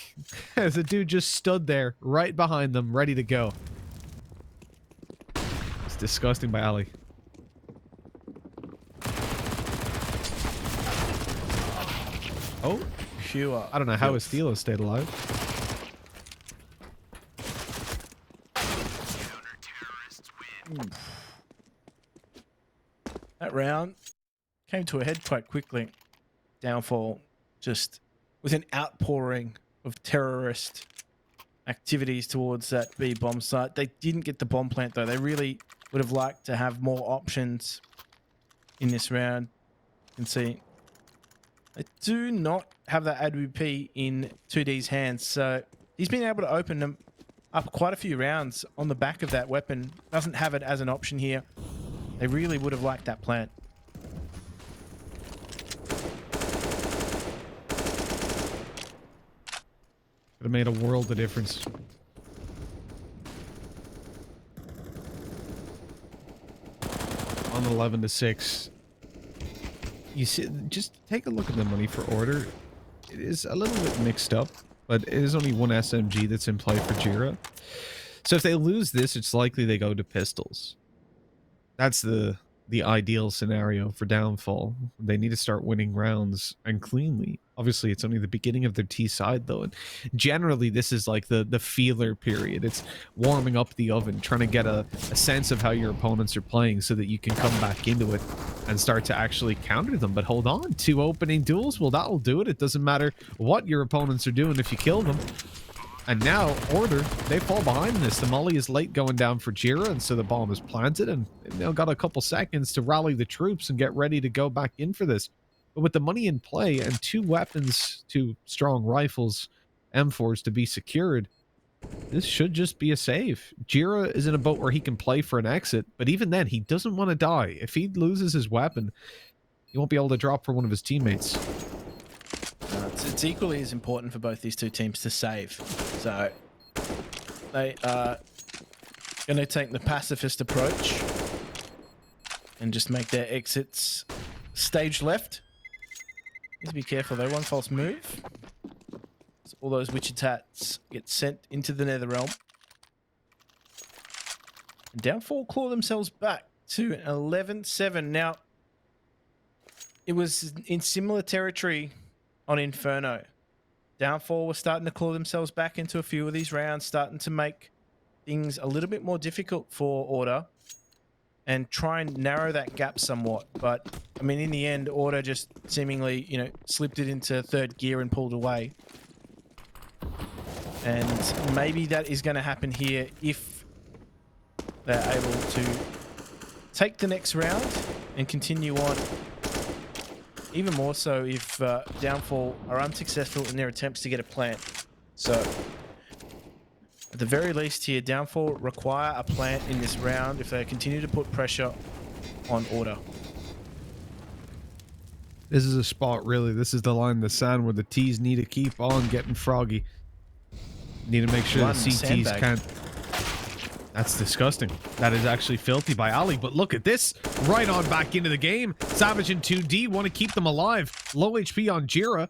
F: the dude just stood there, right behind them, ready to go. It's disgusting by Ali. Oh,
C: Pure.
F: I don't know how Estilo stayed alive.
C: That round came to a head quite quickly. Downfall just with an outpouring of terrorist activities towards that B bomb site. They didn't get the bomb plant though. They really would have liked to have more options in this round. You can see they do not have that AWP in 2D's hands, so he's been able to open them up quite a few rounds on the back of that weapon. Doesn't have it as an option here. They really would have liked that plant.
F: Could have made a world of difference. On 11-6. You see, just take a look at the money for order. It is a little bit mixed up, but it is only one SMG that's in play for Jira. So if they lose this, it's likely they go to pistols. That's the ideal scenario for Downfall. They need to start winning rounds and cleanly. Obviously, it's only the beginning of their T side, though. And generally, this is like the feeler period. It's warming up the oven, trying to get a sense of how your opponents are playing so that you can come back into it and start to actually counter them. But hold on, 2 opening duels, well, that'll do it. It doesn't matter what your opponents are doing if you kill them. And now, Order, they fall behind in this. The molly is late going down for Jira, and so the bomb is planted, and they've now got a couple seconds to rally the troops and get ready to go back in for this. But with the money in play and 2 weapons, 2 strong rifles, M4s to be secured, this should just be a save. Jira is in a boat where he can play for an exit, but even then, he doesn't want to die. If he loses his weapon, he won't be able to drop for one of his teammates.
C: It's equally as important for both these two teams to save. So they are going to take the pacifist approach and just make their exits stage left. Need to be careful though. One false move, so all those Wichitats get sent into the Netherrealm. And Downfall claw themselves back to an 11-7. Now, it was in similar territory on Inferno. Downfall was starting to claw themselves back into a few of these rounds, starting to make things a little bit more difficult for Order and try and narrow that gap somewhat. But, I mean, in the end, Order just seemingly, you know, slipped it into 3rd gear and pulled away. And maybe that is going to happen here if they're able to take the next round and continue on. Even more so if Downfall are unsuccessful in their attempts to get a plant. So At the very least here, Downfall require a plant in this round if they continue to put pressure on Order.
F: This is a spot, really. This is the line in the sand where the T's need to keep on getting froggy. Need to make sure the CTs can't... That's disgusting. That is actually filthy by Ali, but look at this. Right on back into the game. Savage and 2D want to keep them alive. Low HP on Jira.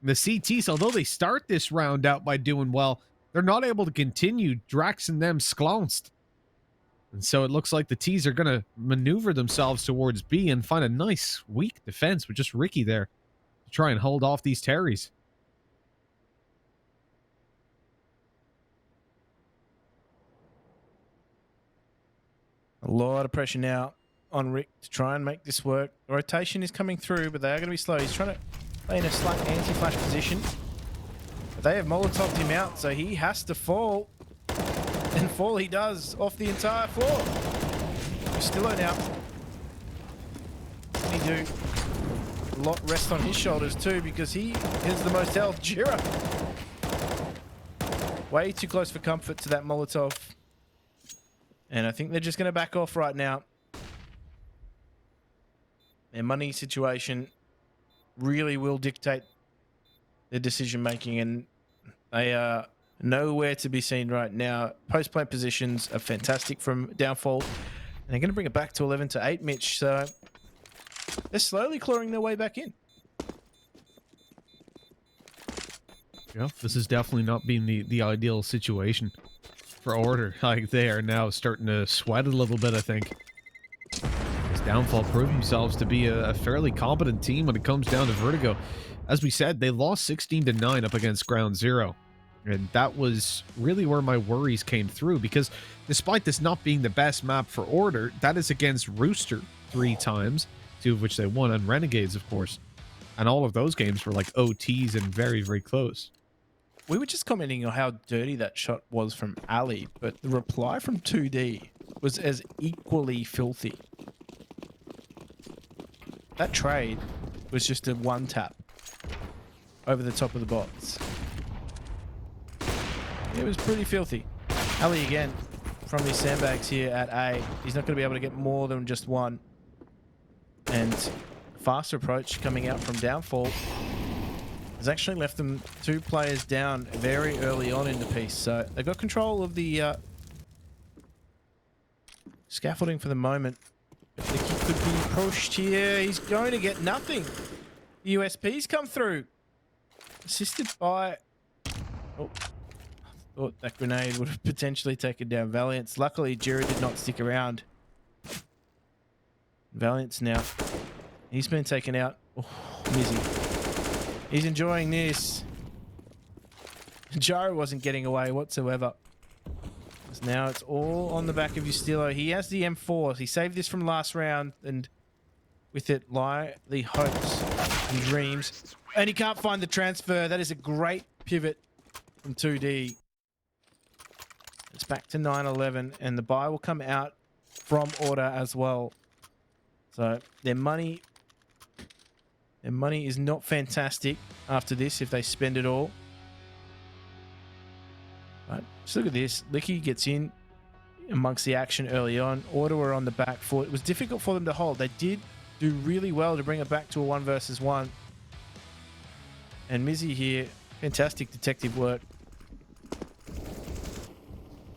F: The CTs, although they start this round out by doing well, they're not able to continue. Drax and them sclounced. And so it looks like the T's are going to maneuver themselves towards B and find a nice, weak defense with just Ricky there to try and hold off these Terrys.
C: A lot of pressure now on Rick to try and make this work. The rotation is coming through, but they are going to be slow. He's trying to play in a slight anti-flash position. But they have Molotoved him out, so he has to fall. And fall he does off the entire floor. Stillo now. What can he do? A lot rests on his shoulders too because he has the most health. Jira. Way too close for comfort to that Molotov. And I think they're just going to back off right now. Their money situation really will dictate their decision making, and they are nowhere to be seen right now. Post-plant positions are fantastic from Downfall. And they're going to bring it back to 11 to 8, Mitch. So they're slowly clawing their way back in.
F: Yeah, this has definitely not been the ideal situation for Order. Like, they are now starting to sweat a little bit, I think. As Downfall proved themselves to be a fairly competent team when it comes down to Vertigo. As we said, they lost 16-9 up against Ground Zero. And that was really where my worries came through, because despite this not being the best map for Order, that is against Rooster 3 times, 2 of which they won, and Renegades, of course. And all of those games were like OTs and very, very close.
C: We were just commenting on how dirty that shot was from Ali, but the reply from 2D was as equally filthy. That trade was just a one tap over the top of the box. It was pretty filthy. Ali again from his sandbags here at A. He's not going to be able to get more than just one. And faster approach coming out from Downfall has actually left them 2 players down very early on in the piece. So they've got control of the scaffolding for the moment. But he could be pushed here. He's going to get nothing. The USP's come through. Assisted by... Oh, I thought that grenade would have potentially taken down Valiance. Luckily, Jira did not stick around. Valiance now. He's been taken out. Oh, Mizzy. He's enjoying this. Jiro wasn't getting away whatsoever. Now it's all on the back of Ustilo. He has the M4. He saved this from last round, and with it lie the hopes and dreams. And he can't find the transfer. That is a great pivot from 2D. It's back to 9-11, and the buy will come out from Order as well. So their money is not fantastic after this if they spend it all. But just look at this. Licky gets in amongst the action early on. Order were on the back foot. It was difficult for them to hold. They did do really well to bring it back to a 1 versus 1. And Mizzy here, fantastic detective work.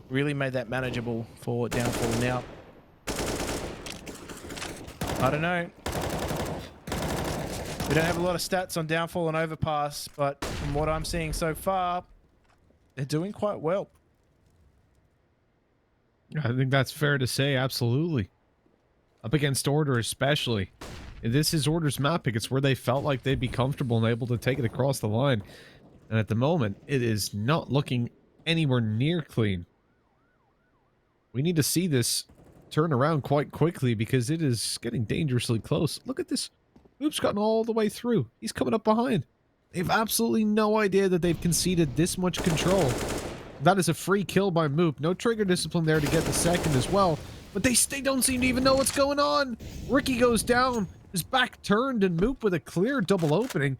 C: Really made that manageable for Downfall. Now, I don't know. We don't have a lot of stats on Downfall and Overpass, but from what I'm seeing so far, they're doing quite well.
F: I think that's fair to say, absolutely. Up against Order especially. This is Order's map pick. It's where they felt like they'd be comfortable and able to take it across the line. And at the moment, it is not looking anywhere near clean. We need to see this turn around quite quickly because it is getting dangerously close. Look at this. Moop's gotten all the way through. He's coming up behind. They have absolutely no idea that they've conceded this much control. That is a free kill by Moop. No trigger discipline there to get the second as well. But they don't seem to even know what's going on. Ricky goes down. His back turned and Moop with a clear double opening.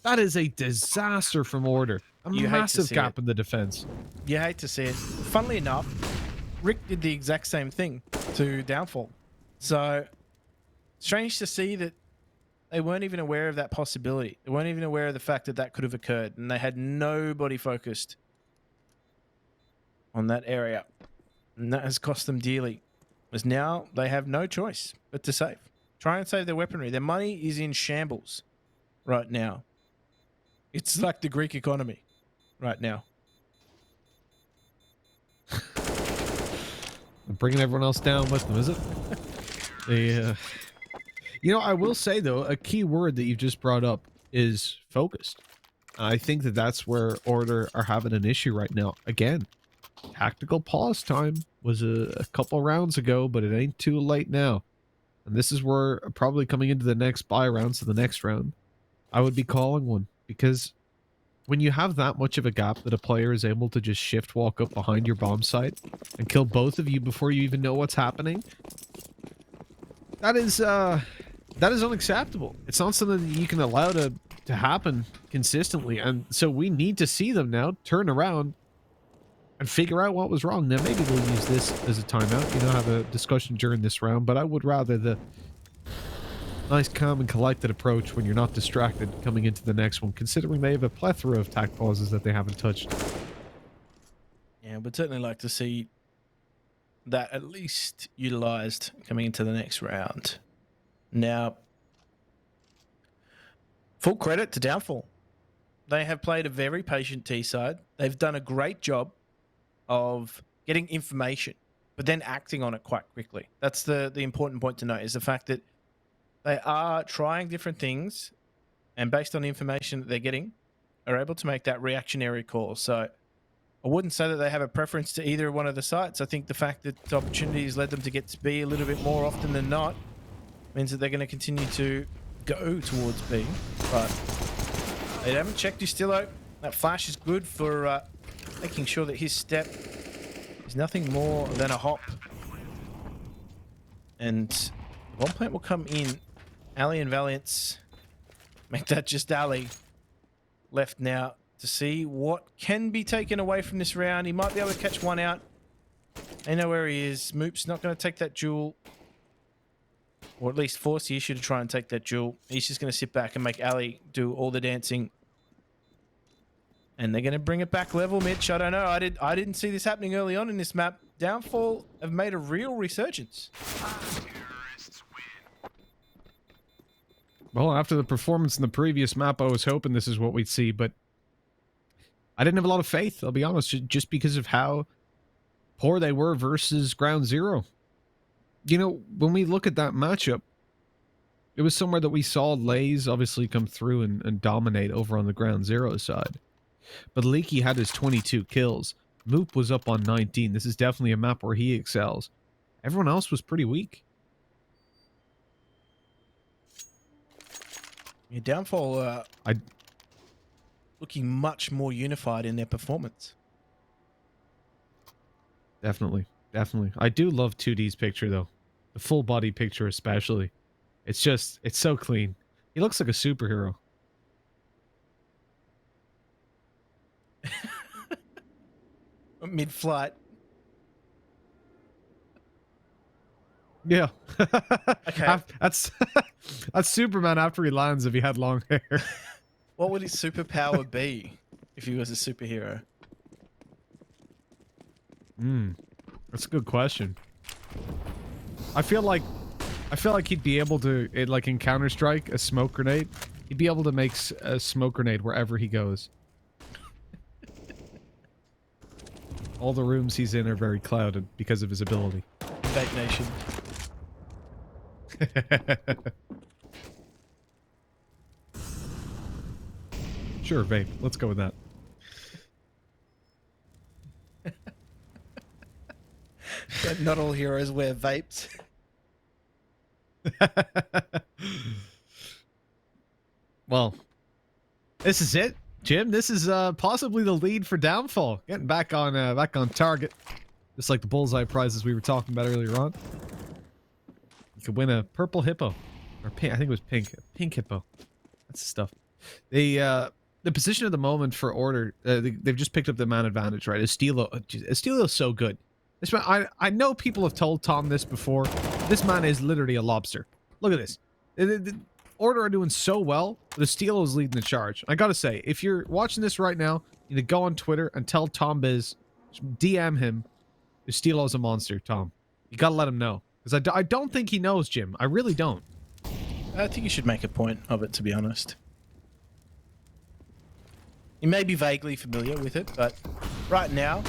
F: That is a disaster from Order. A
C: You hate to
F: massive
C: see
F: gap
C: it.
F: in the defense.
C: You hate to see it. Funnily enough, Rick did the exact same thing to Downfall. So strange to see that they weren't even aware of that possibility. They weren't even aware of the fact that that could have occurred, and they had nobody focused on that area. And that has cost them dearly, as now they have no choice but to save. Try and save their weaponry. Their money is in shambles right now. It's like the Greek economy right now.
F: Bringing everyone else down with them, is it? They, you know, I will say, though, a key word that you've just brought up is focused. I think that that's where Order are having an issue right now. Again, tactical pause time was a couple rounds ago, but it ain't too late now. And this is where probably coming into the next buy round, so the next round, I would be calling one. Because when you have that much of a gap that a player is able to just shift walk up behind your bomb site and kill both of you before you even know what's happening, that is unacceptable. It's not something that you can allow to happen consistently. And so we need to see them now turn around and figure out what was wrong. Now, maybe they'll use this as a timeout, you know, have a discussion during this round, but I would rather the nice, calm, and collected approach when you're not distracted coming into the next one, considering they have a plethora of tac pauses that they haven't touched.
C: Yeah, we'd certainly like to see that at least utilized coming into the next round. Now, full credit to Downfall. They have played a very patient T side. They've done a great job of getting information, but then acting on it quite quickly. That's the important point to note, is the fact that they are trying different things, and based on the information that they're getting, are able to make that reactionary call. So I wouldn't say that they have a preference to either one of the sites. I think the fact that the opportunities led them to get to B a little bit more often than not means that they're going to continue to go towards B. But they haven't checked Distillo. That flash is good for making sure that his step is nothing more than a hop. And one plant will come in. Ali and Valiance make that just Ali. Left now to see what can be taken away from this round. He might be able to catch one out. They know where he is. Moop's not going to take that jewel. Or at least force the issue to try and take that jewel. He's just going to sit back and make Ali do all the dancing. And they're going to bring it back level, Mitch. I don't know. I didn't see this happening early on in this map. Downfall have made a real resurgence.
F: Well, after the performance in the previous map, I was hoping this is what we'd see, but I didn't have a lot of faith, I'll be honest, just because of how poor they were versus Ground Zero. You know, when we look at that matchup, it was somewhere that we saw Lays obviously come through and dominate over on the Ground Zero side. But Leaky had his 22 kills. Moop was up on 19. This is definitely a map where he excels. Everyone else was pretty weak.
C: Yeah, Downfall looking much more unified in their performance.
F: Definitely. Definitely. I do love 2D's picture, though. The full body picture especially. It's so clean. He looks like a superhero.
C: Mid-flight.
F: Yeah.
C: Okay.
F: That's Superman after he lands if he had long hair.
C: What would his superpower be if he was a superhero?
F: That's a good question. I feel like he'd be able to, like in Counter-Strike, a smoke grenade. He'd be able to make a smoke grenade wherever he goes. All the rooms he's in are very clouded because of his ability.
C: Vape Nation.
F: Sure, vape. Let's go with that.
C: But not all heroes wear vapes.
F: Well, this is it, Jim. This is possibly the lead for Downfall. Getting back on target, just like the bullseye prizes we were talking about earlier on. You could win a purple hippo, or pink. I think it was pink. A pink hippo. That's the stuff. They the position of the moment for Order, they've just picked up the man advantage, right? Estilo is so good. This man, I know people have told Tom this before. This man is literally a lobster. Look at this. The Order are doing so well, but Estilo is leading the charge. I gotta say, if you're watching this right now, you need to go on Twitter and tell Tom Biz, DM him, Estilo's a monster, Tom. You gotta let him know. Because I don't think he knows, Jim. I really don't.
C: I think you should make a point of it, to be honest. You may be vaguely familiar with it, but right now,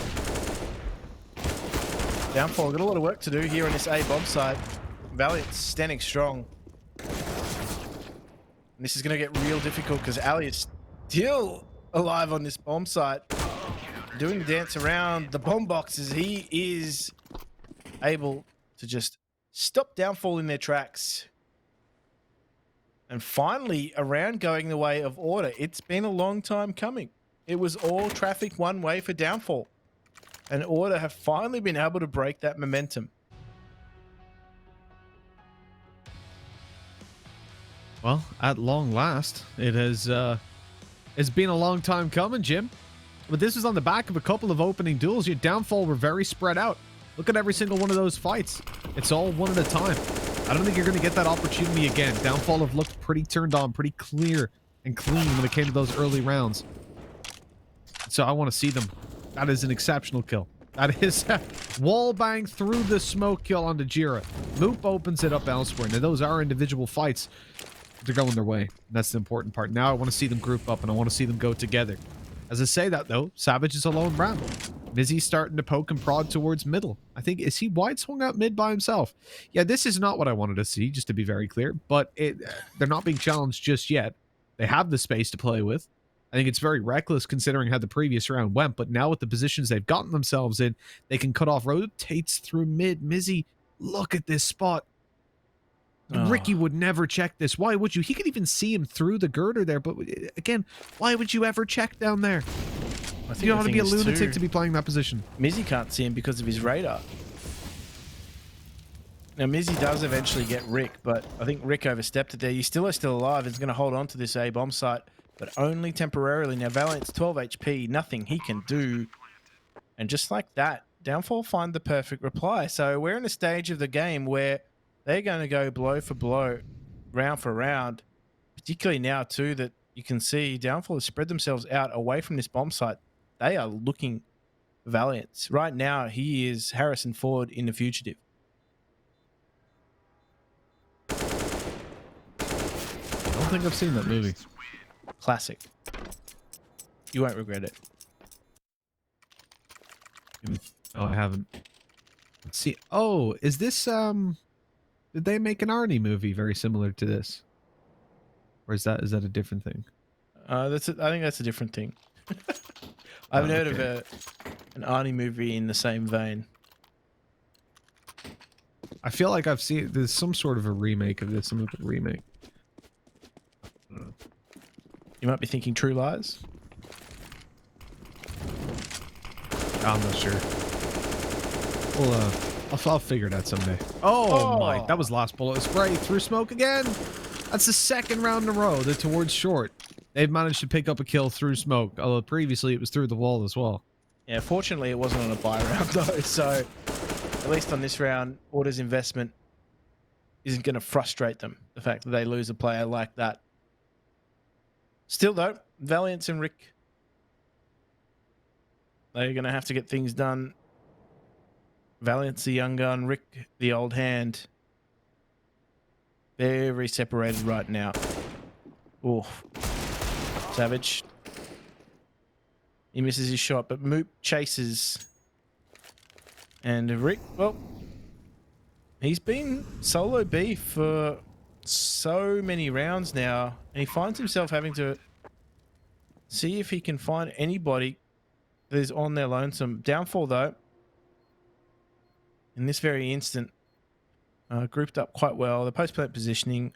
C: Downfall got a lot of work to do here on this A bomb site. Valiant's standing strong. And this is going to get real difficult because Ali is still alive on this bomb site. Doing the dance around the bomb boxes. He is able to just stop Downfall in their tracks. And finally, a round going the way of Order. It's been a long time coming. It was all traffic one way for Downfall. And Order have finally been able to break that momentum.
F: Well, at long last, it's been a long time coming, Jim. But this was on the back of a couple of opening duels. Your Downfall were very spread out. Look at every single one of those fights. It's all one at a time. I don't think you're going to get that opportunity again. Downfall have looked pretty turned on, pretty clear and clean when it came to those early rounds. So I want to see them. That is an exceptional kill. That is wall bang through the smoke kill onto Jira. Moop opens it up elsewhere. Now those are individual fights. They're going their way. That's the important part. Now I want to see them group up and I want to see them go together. As I say that though, Savage is alone round. Mizzy's starting to poke and prod towards middle. I think, is he wide swung out mid by himself? Yeah, this is not what I wanted to see, just to be very clear. But they're not being challenged just yet. They have the space to play with. I think it's very reckless considering how the previous round went. But now with the positions they've gotten themselves in, they can cut off. Rotates through mid. Mizzy, look at this spot. Oh. Ricky would never check this. Why would you? He could even see him through the girder there. But again, why would you ever check down there? You don't want to be a lunatic to be playing that position.
C: Mizzy can't see him because of his radar. Now, Mizzy does eventually get Rick, but I think Rick overstepped it there. He's still alive. He's going to hold on to this A bomb site, but only temporarily. Now, Valiant's 12 HP. Nothing he can do. And just like that, Downfall find the perfect reply. So we're in a stage of the game where they're going to go blow for blow, round for round, particularly now, too, that you can see Downfall has spread themselves out away from this bomb site. They are looking Valiant. Right now, he is Harrison Ford in The Fugitive.
F: I don't think I've seen that movie.
C: Classic. You won't regret it.
F: Oh, I haven't. Let's see. Oh, is this, did they make an Arnie movie very similar to this? Or is that a different thing?
C: I think that's a different thing. I haven't heard of an Arnie movie in the same vein.
F: I feel like I've seen, there's some sort of a remake of this, some of a remake.
C: You might be thinking True Lies.
F: I'm not sure. Well, I'll figure it out someday. Oh my, that was last bullet of spray through smoke again. That's the second round in a row. They're towards short. They've managed to pick up a kill through smoke, although previously it was through the wall as well.
C: Yeah, fortunately it wasn't on a buy round though, so at least on this round, Order's investment isn't going to frustrate them, the fact that they lose a player like that. Still though, Valiance and Rick, they're going to have to get things done. Valiant's the young gun, Rick the old hand. Very separated right now. Oh, Savage. He misses his shot, but Moop chases. And Rick, well, he's been solo B for so many rounds now, and he finds himself having to see if he can find anybody that is on their lonesome. Downfall, though, in this very instant, grouped up quite well. The post-plant positioning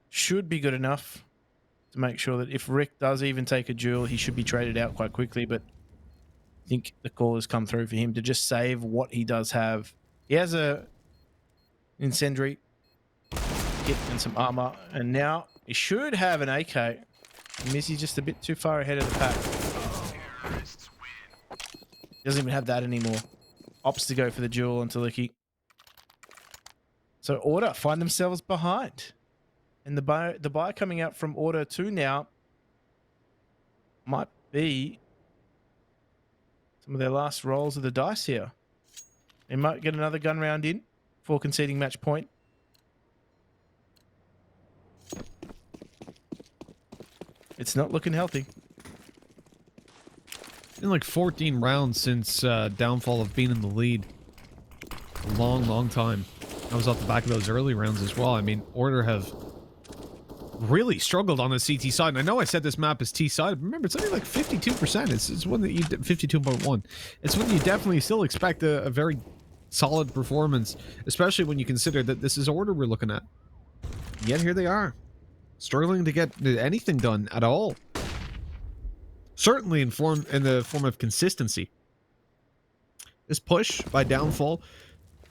C: should be good enough to make sure that if Rick does even take a duel, he should be traded out quite quickly, but I think the call has come through for him to just save what he does have. He has a incendiary kit and some armor, and now he should have an AK. Mizzy just a bit too far ahead of the pack. Doesn't even have that anymore. Opts to go for the duel onto Licky. So Order find themselves behind. And the buy coming out from Order 2 now might be some of their last rolls of the dice here. They might get another gun round in before conceding match point. It's not looking healthy.
F: Been like 14 rounds since Downfall have been in the lead. A long, long time. I was off the back of those early rounds as well. I mean, Order have really struggled on the CT side. And I know I said this map is T side, but remember, it's only like 52%. It's one that you 52.1. It's one you definitely still expect a very solid performance, especially when you consider that this is Order we're looking at. Yet here they are, struggling to get anything done at all. Certainly in the form of consistency. This push by Downfall,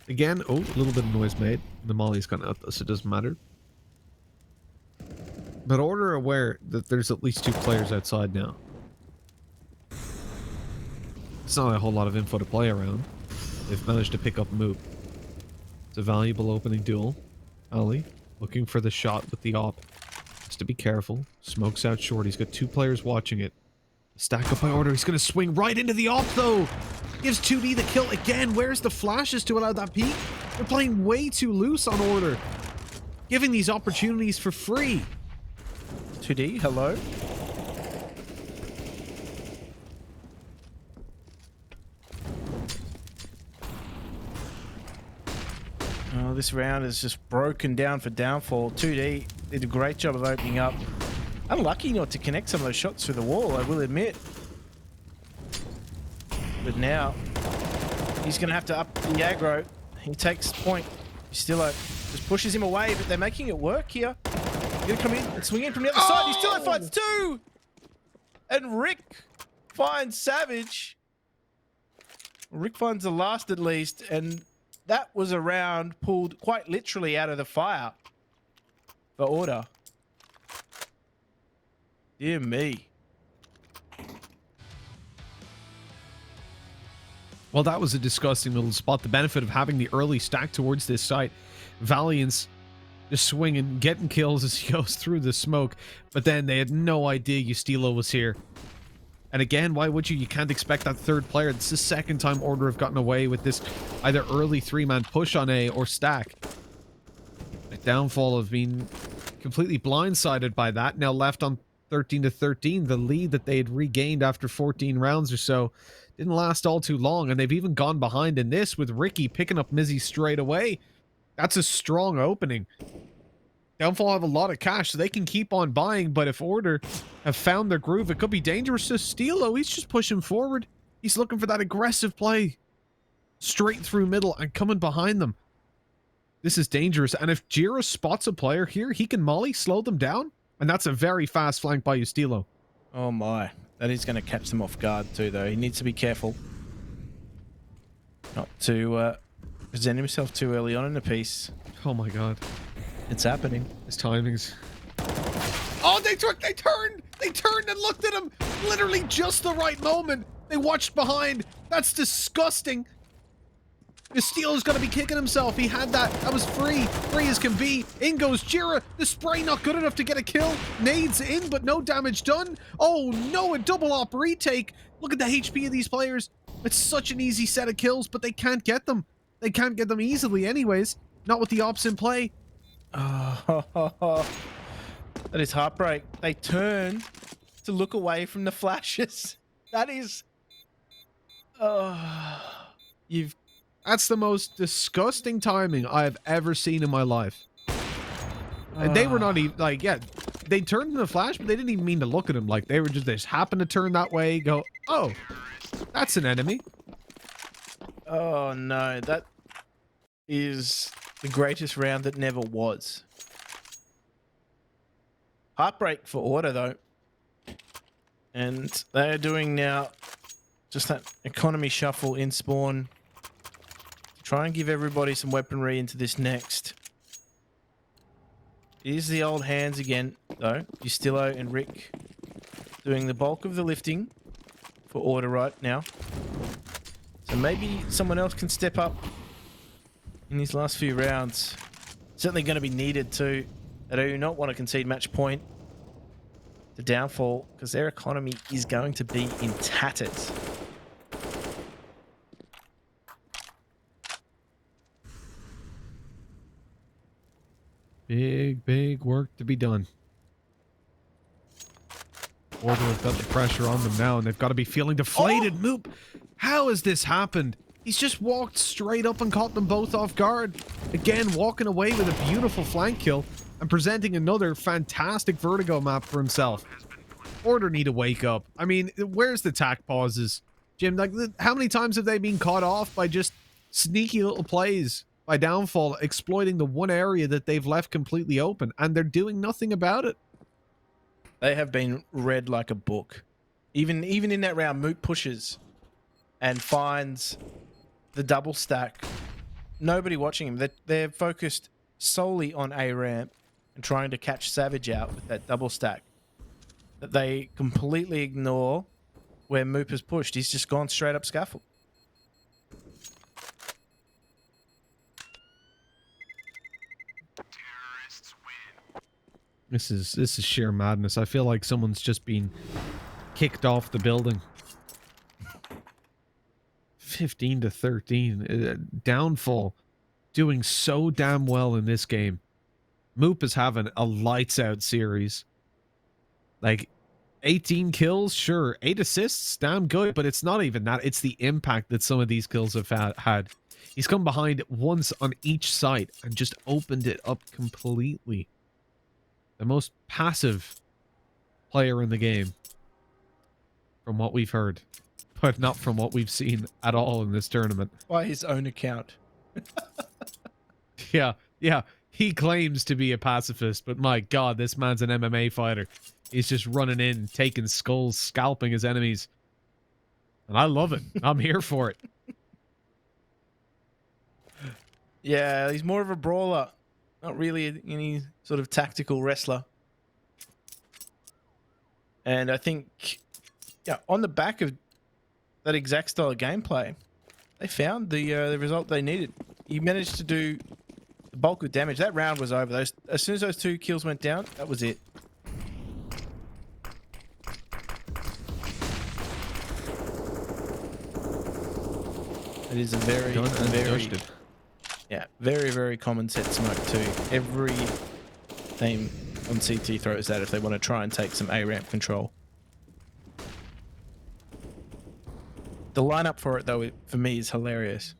F: again, oh, a little bit of noise made. The molly's gone out though, so it doesn't matter. But Order are aware that there's at least 2 players outside now. It's not a whole lot of info to play around. They've managed to pick up Moop. It's a valuable opening duel. Ali looking for the shot with the op. Has to be careful. Smokes out short. He's got 2 players watching it. Stack up by Order. He's going to swing right into the op, though. Gives 2D the kill again. Where's the flashes to allow that peek? They're playing way too loose on Order. Giving these opportunities for free.
C: 2D, hello. Oh, this round is just broken down for Downfall. 2D did a great job of opening up. Unlucky not to connect some of those shots through the wall, I will admit. But now, he's going to have to up the aggro. He takes point. Stillo just pushes him away, but they're making it work here. He's going to come in and swing in from the other side. He still finds 2! And Rick finds Savage. Rick finds the last at least, and that was a round pulled quite literally out of the fire for Order. Dear me.
F: Well, that was a disgusting little spot. The benefit of having the early stack towards this site. Valiant's just swinging, getting kills as he goes through the smoke. But then they had no idea Ustilo was here. And again, why would you? You can't expect that third player. This is the second time Order have gotten away with this either early 3-man push on A or stack. The Downfall have been completely blindsided by that. Now left on 13-13, the lead that they had regained after 14 rounds or so didn't last all too long, and they've even gone behind in this with Ricky picking up Mizzy straight away. That's a strong opening. Downfall have a lot of cash, so they can keep on buying, but if Order have found their groove, it could be dangerous to Stilo. He's just pushing forward. He's looking for that aggressive play. Straight through middle and coming behind them. This is dangerous, and if Jira spots a player here, he can molly, slow them down. And that's a very fast flank by Ustilo.
C: Oh my. That is going to catch them off guard too, though. He needs to be careful not to present himself too early on in the piece.
F: Oh my god.
C: It's happening.
F: His timings. Oh, they turned and looked at him. Literally just the right moment. They watched behind. That's disgusting. Steele's gonna be kicking himself. He had that. That was free. Free as can be. In goes Jira. The spray not good enough to get a kill. Nades in, but no damage done. Oh no, a double op retake. Look at the HP of these players. It's such an easy set of kills, but they can't get them. They can't get them easily anyways. Not with the ops in play.
C: Oh, that is heartbreak. They turn to look away from the flashes. That is...
F: That's the most disgusting timing I've ever seen in my life. And they were not even, like, yeah, they turned in the flash, but they didn't even mean to look at him. Like, they just happened to turn that way, go, oh, that's an enemy.
C: Oh, no, that is the greatest round that never was. Heartbreak for Order, though. And they are doing now just that economy shuffle in spawn. Try and give everybody some weaponry into this next. It is the old hands again, though. Ustilo and Rick doing the bulk of the lifting for Order right now. So maybe someone else can step up in these last few rounds. Certainly going to be needed too. They do not want to concede match point to Downfall because their economy is going to be in tatters.
F: Big work to be done. Order have got the pressure on them now, and they've got to be feeling deflated. Moop, how has this happened? He's just walked straight up and caught them both off guard. Again, walking away with a beautiful flank kill and presenting another fantastic vertigo map for himself. Order need to wake up. I mean, where's the tack pauses? Jim, like, how many times have they been caught off by just sneaky little plays by Downfall, exploiting the one area that they've left completely open, and they're doing nothing about it?
C: They have been read like a book. Even in that round, Moot pushes and finds the double stack. Nobody watching him. They're focused solely on A ramp and trying to catch Savage out with that double stack. That they completely ignore where Moop has pushed. He's just gone straight up scaffold.
F: This is sheer madness. I feel like someone's just been kicked off the building. 15-13. Downfall doing so damn well in this game. Moop is having a lights out series. Like 18 kills, sure. 8 assists, damn good, but it's not even that. It's the impact that some of these kills have had. He's come behind once on each side and just opened it up completely. The most passive player in the game, from what we've heard, but not from what we've seen at all in this tournament.
C: By his own account.
F: Yeah. He claims to be a pacifist, but my God, this man's an MMA fighter. He's just running in, taking skulls, scalping his enemies. And I love it. I'm here for it.
C: Yeah, he's more of a brawler. Not really any sort of tactical wrestler. And I think, yeah, on the back of that exact style of gameplay, they found the result they needed. He managed to do the bulk of damage. That round was over. As soon as those 2 kills went down, that was it. It is a very, very common set smoke too. Every team on CT throws that if they want to try and take some A ramp control. The lineup for it though, for me, is hilarious.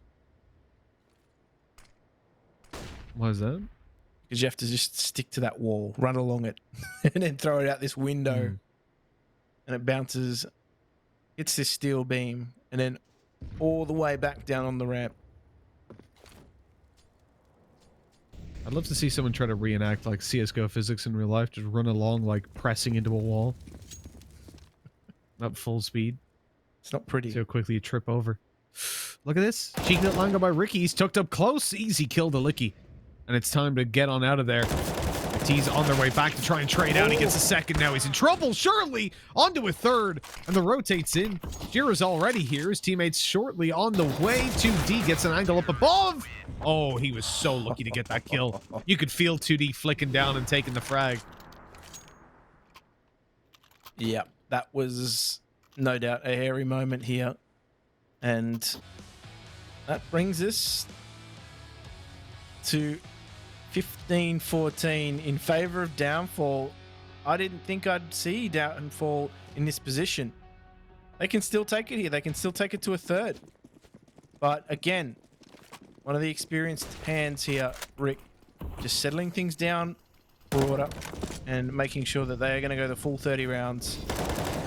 F: Why is that?
C: Because you have to just stick to that wall, run along it, and then throw it out this window, and it bounces, hits this steel beam, and then all the way back down on the ramp.
F: I'd love to see someone try to reenact like CSGO physics in real life, just run along like pressing into a wall. At full speed.
C: It's not pretty.
F: See how quickly you trip over. Look at this. Cheeky little angle by Ricky. He's tucked up close. Easy kill to Licky. And it's time to get on out of there. The T's on their way back to try and trade out. He gets a second now. He's in trouble. Surely onto a third. And the rotates in. Jira's already here. His teammates shortly on the way. 2D gets an angle up above. Oh, he was so lucky to get that kill. You could feel 2D flicking down and taking the frag.
C: Yeah, that was no doubt a hairy moment here. And that brings us to 15-14 in favor of Downfall. I didn't think I'd see Downfall in this position. They can still take it here. They can still take it to a third. But again, one of the experienced hands here, Rick, just settling things down for Order and making sure that they are going to go the full 30 rounds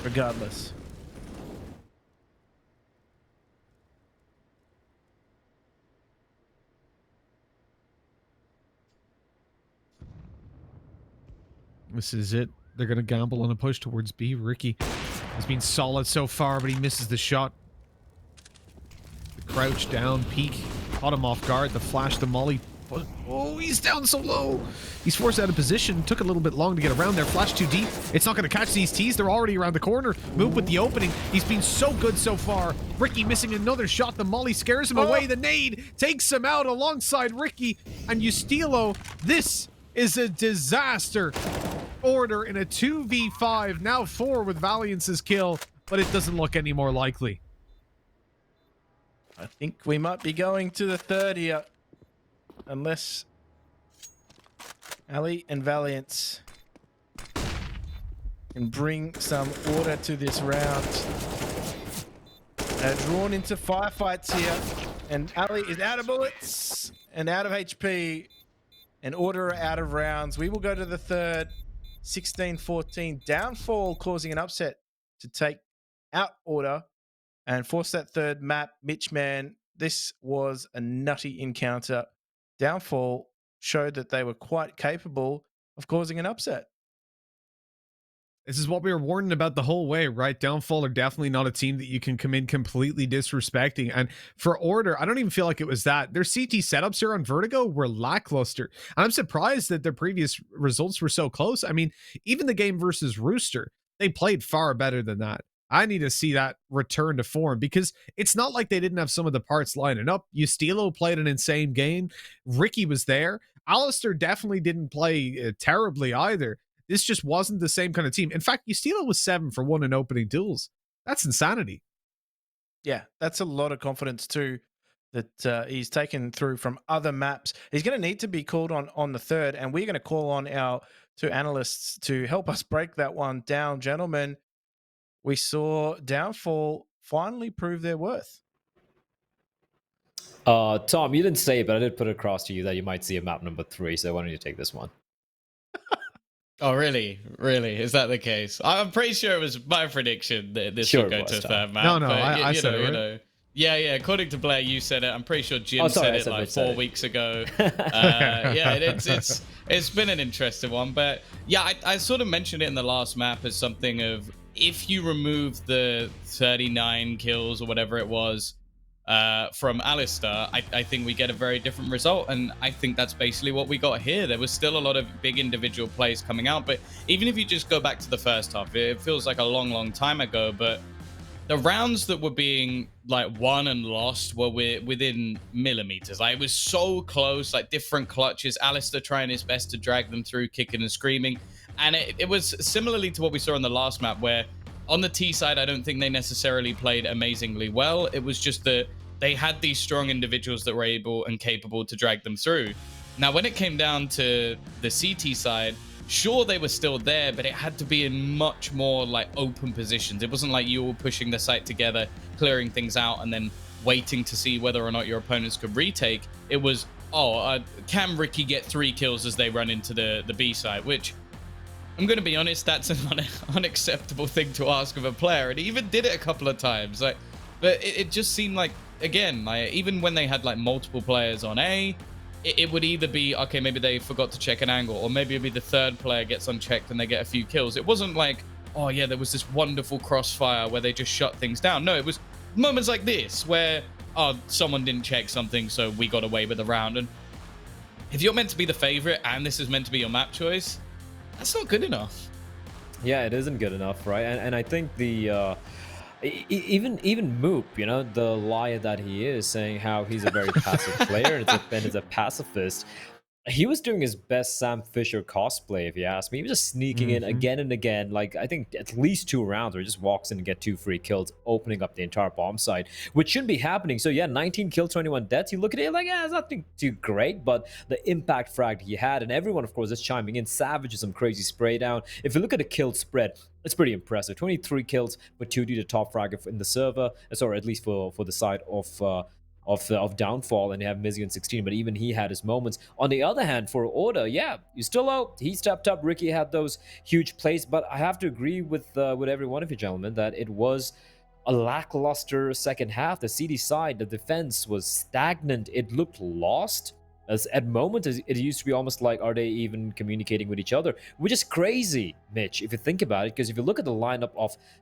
C: regardless.
F: This is it. They're going to gamble on a push towards B. Ricky has been solid so far, but he misses the shot. The crouch down, peek, caught him off guard. The flash, the molly Oh, he's down so low. He's forced out of position. Took a little bit long to get around there. Flash too deep. It's not going to catch these T's. They're already around the corner. Move with the opening. He's been so good so far. Ricky missing another shot. The molly scares him away. The nade takes him out alongside Ricky. And Ustilo, this is a disaster. Order in a 2v5. Now 4 with Valiance's kill. But it doesn't look any more likely.
C: I think we might be going to the third here. Unless Ali and Valiance can bring some order to this round. They're drawn into firefights here. And Ali is out of bullets and out of HP. And Order are out of rounds. We will go to the third. 16-14. Downfall causing an upset to take out Order and force that third map. Mitch, man, this was a nutty encounter. Downfall showed that they were quite capable of causing an upset.
F: This is what we were warning about the whole way, right? Downfall are definitely not a team that you can come in completely disrespecting. And for Order, I don't even feel like it was that. Their CT setups here on Vertigo were lackluster. And I'm surprised that their previous results were so close. I mean, even the game versus Rooster, they played far better than that. I need to see that return to form because it's not like they didn't have some of the parts lining up. Ustilo played an insane game. Ricky was there. Alistair definitely didn't play terribly either. This just wasn't the same kind of team. In fact, Ustilo was 7 for 1 in opening duels. That's insanity.
C: Yeah, that's a lot of confidence too that he's taken through from other maps. He's going to need to be called on the third, and we're going to call on our 2 analysts to help us break that one down. Gentlemen, we saw Downfall finally prove their worth.
D: Tom, you didn't say it, but I did put it across to you that you might see a map number 3, so why don't you take this one?
E: Oh, really? Really? Is that the case? I'm pretty sure it was my prediction that this
D: Sure
E: would go
D: it was,
E: to a
D: Tom.
E: third map.
F: No,
E: but
F: I said it, right?
E: Yeah, according to Blair, you said it. I'm pretty sure Jim
D: Oh, sorry,
E: said it like
D: said
E: 4
D: it.
E: weeks ago. Yeah, it's been an interesting one. But yeah, I sort of mentioned it in the last map as something of if you remove the 39 kills or whatever it was from Alistair, I think we get a very different result. And I think that's basically what we got here. There was still a lot of big individual plays coming out. But even if you just go back to the first half, it feels like a long time ago. But the rounds that were being like won and lost were within millimeters. Like it was so close, like different clutches. Alistair trying his best to drag them through, kicking and screaming. And it was similarly to what we saw in the last map, where on the T side, I don't think they necessarily played amazingly well. It was just that they had these strong individuals that were able and capable to drag them through. Now, when it came down to the CT side, sure, they were still there, but it had to be in much more like open positions. It wasn't like you were pushing the site together, clearing things out, and then waiting to see whether or not your opponents could retake. It was, can Ricky get 3 kills as they run into the B side, which I'm going to be honest, that's an unacceptable thing to ask of a player. And he even did it a couple of times. But it just seemed like, again, even when they had like multiple players on A, it would either be, okay, maybe they forgot to check an angle, or maybe it'd be the third player gets unchecked and they get a few kills. It wasn't like, oh yeah, there was this wonderful crossfire where they just shut things down. No, it was moments like this where, someone didn't check something, so we got away with the round. And if you're meant to be the favorite and this is meant to be your map choice, that's not good enough.
D: Yeah, it isn't good enough, right? And I think the even Moop, you know, the liar that he is, saying how he's a very passive player and is a pacifist. He was doing his best Sam Fisher cosplay, if you ask me. He was just sneaking in again and again. Like, I think at least 2 rounds where he just walks in and get 2 free kills, opening up the entire bomb site, which shouldn't be happening. So yeah, 19 kills, 21 deaths. You look at it like, it's nothing too great, but the impact frag he had, and everyone, of course, is chiming in. Savage is some crazy spray down. If you look at the kill spread, it's pretty impressive. 23 kills with 2D, the top fragger in the server. Sorry, at least for the side of Downfall, and you have Mizzy on 16, but even he had his moments. On the other hand, for Order, yeah, you still out. He stepped up. Ricky had those huge plays, but I have to agree with every one of you gentlemen that it was a lackluster second half. The CD side, the defense was stagnant. It looked lost. As at moments, it used to be almost like, are they even communicating with each other? Which is crazy, Mitch, if you think about it, because if you look at the lineup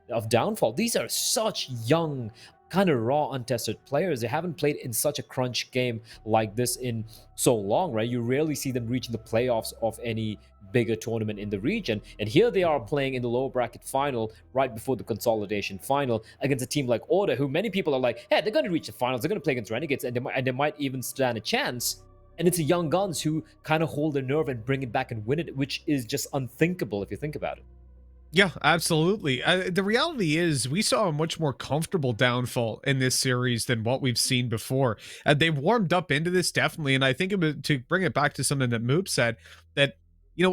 D: of Downfall, these are such young kind of raw, untested players. They haven't played in such a crunch game like this in so long, right? You rarely see them reaching the playoffs of any bigger tournament in the region. And here they are playing in the lower bracket final right before the consolidation final against a team like Order, who many people are like, hey, they're going to reach the finals. They're going to play against Renegades, and they might even stand a chance. And it's the young guns who kind of hold their nerve and bring it back and win it, which is just unthinkable if you think about it.
F: Yeah, absolutely. The reality is we saw a much more comfortable downfall in this series than what we've seen before. They've warmed up into this definitely, and I think to bring it back to something that Moop said, that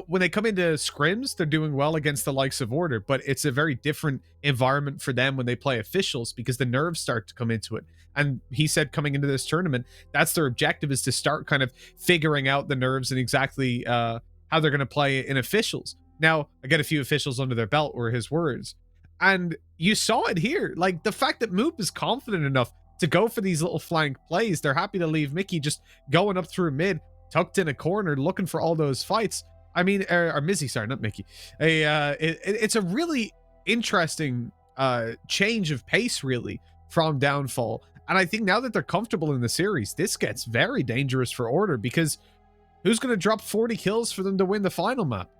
F: when they come into scrims, they're doing well against the likes of Order, but it's a very different environment for them when they play officials because the nerves start to come into it. And he said coming into this tournament, that's their objective, is to start kind of figuring out the nerves and exactly how they're going to play in officials. Now, I get a few officials under their belt, were his words. And you saw it here. Like, the fact that Moop is confident enough to go for these little flank plays, they're happy to leave Mickey just going up through mid, tucked in a corner, looking for all those fights. I mean, or Mizzy, sorry, not Mickey. It's a really interesting change of pace, really, from Downfall. And I think now that they're comfortable in the series, this gets very dangerous for Order, because who's going to drop 40 kills for them to win the final map?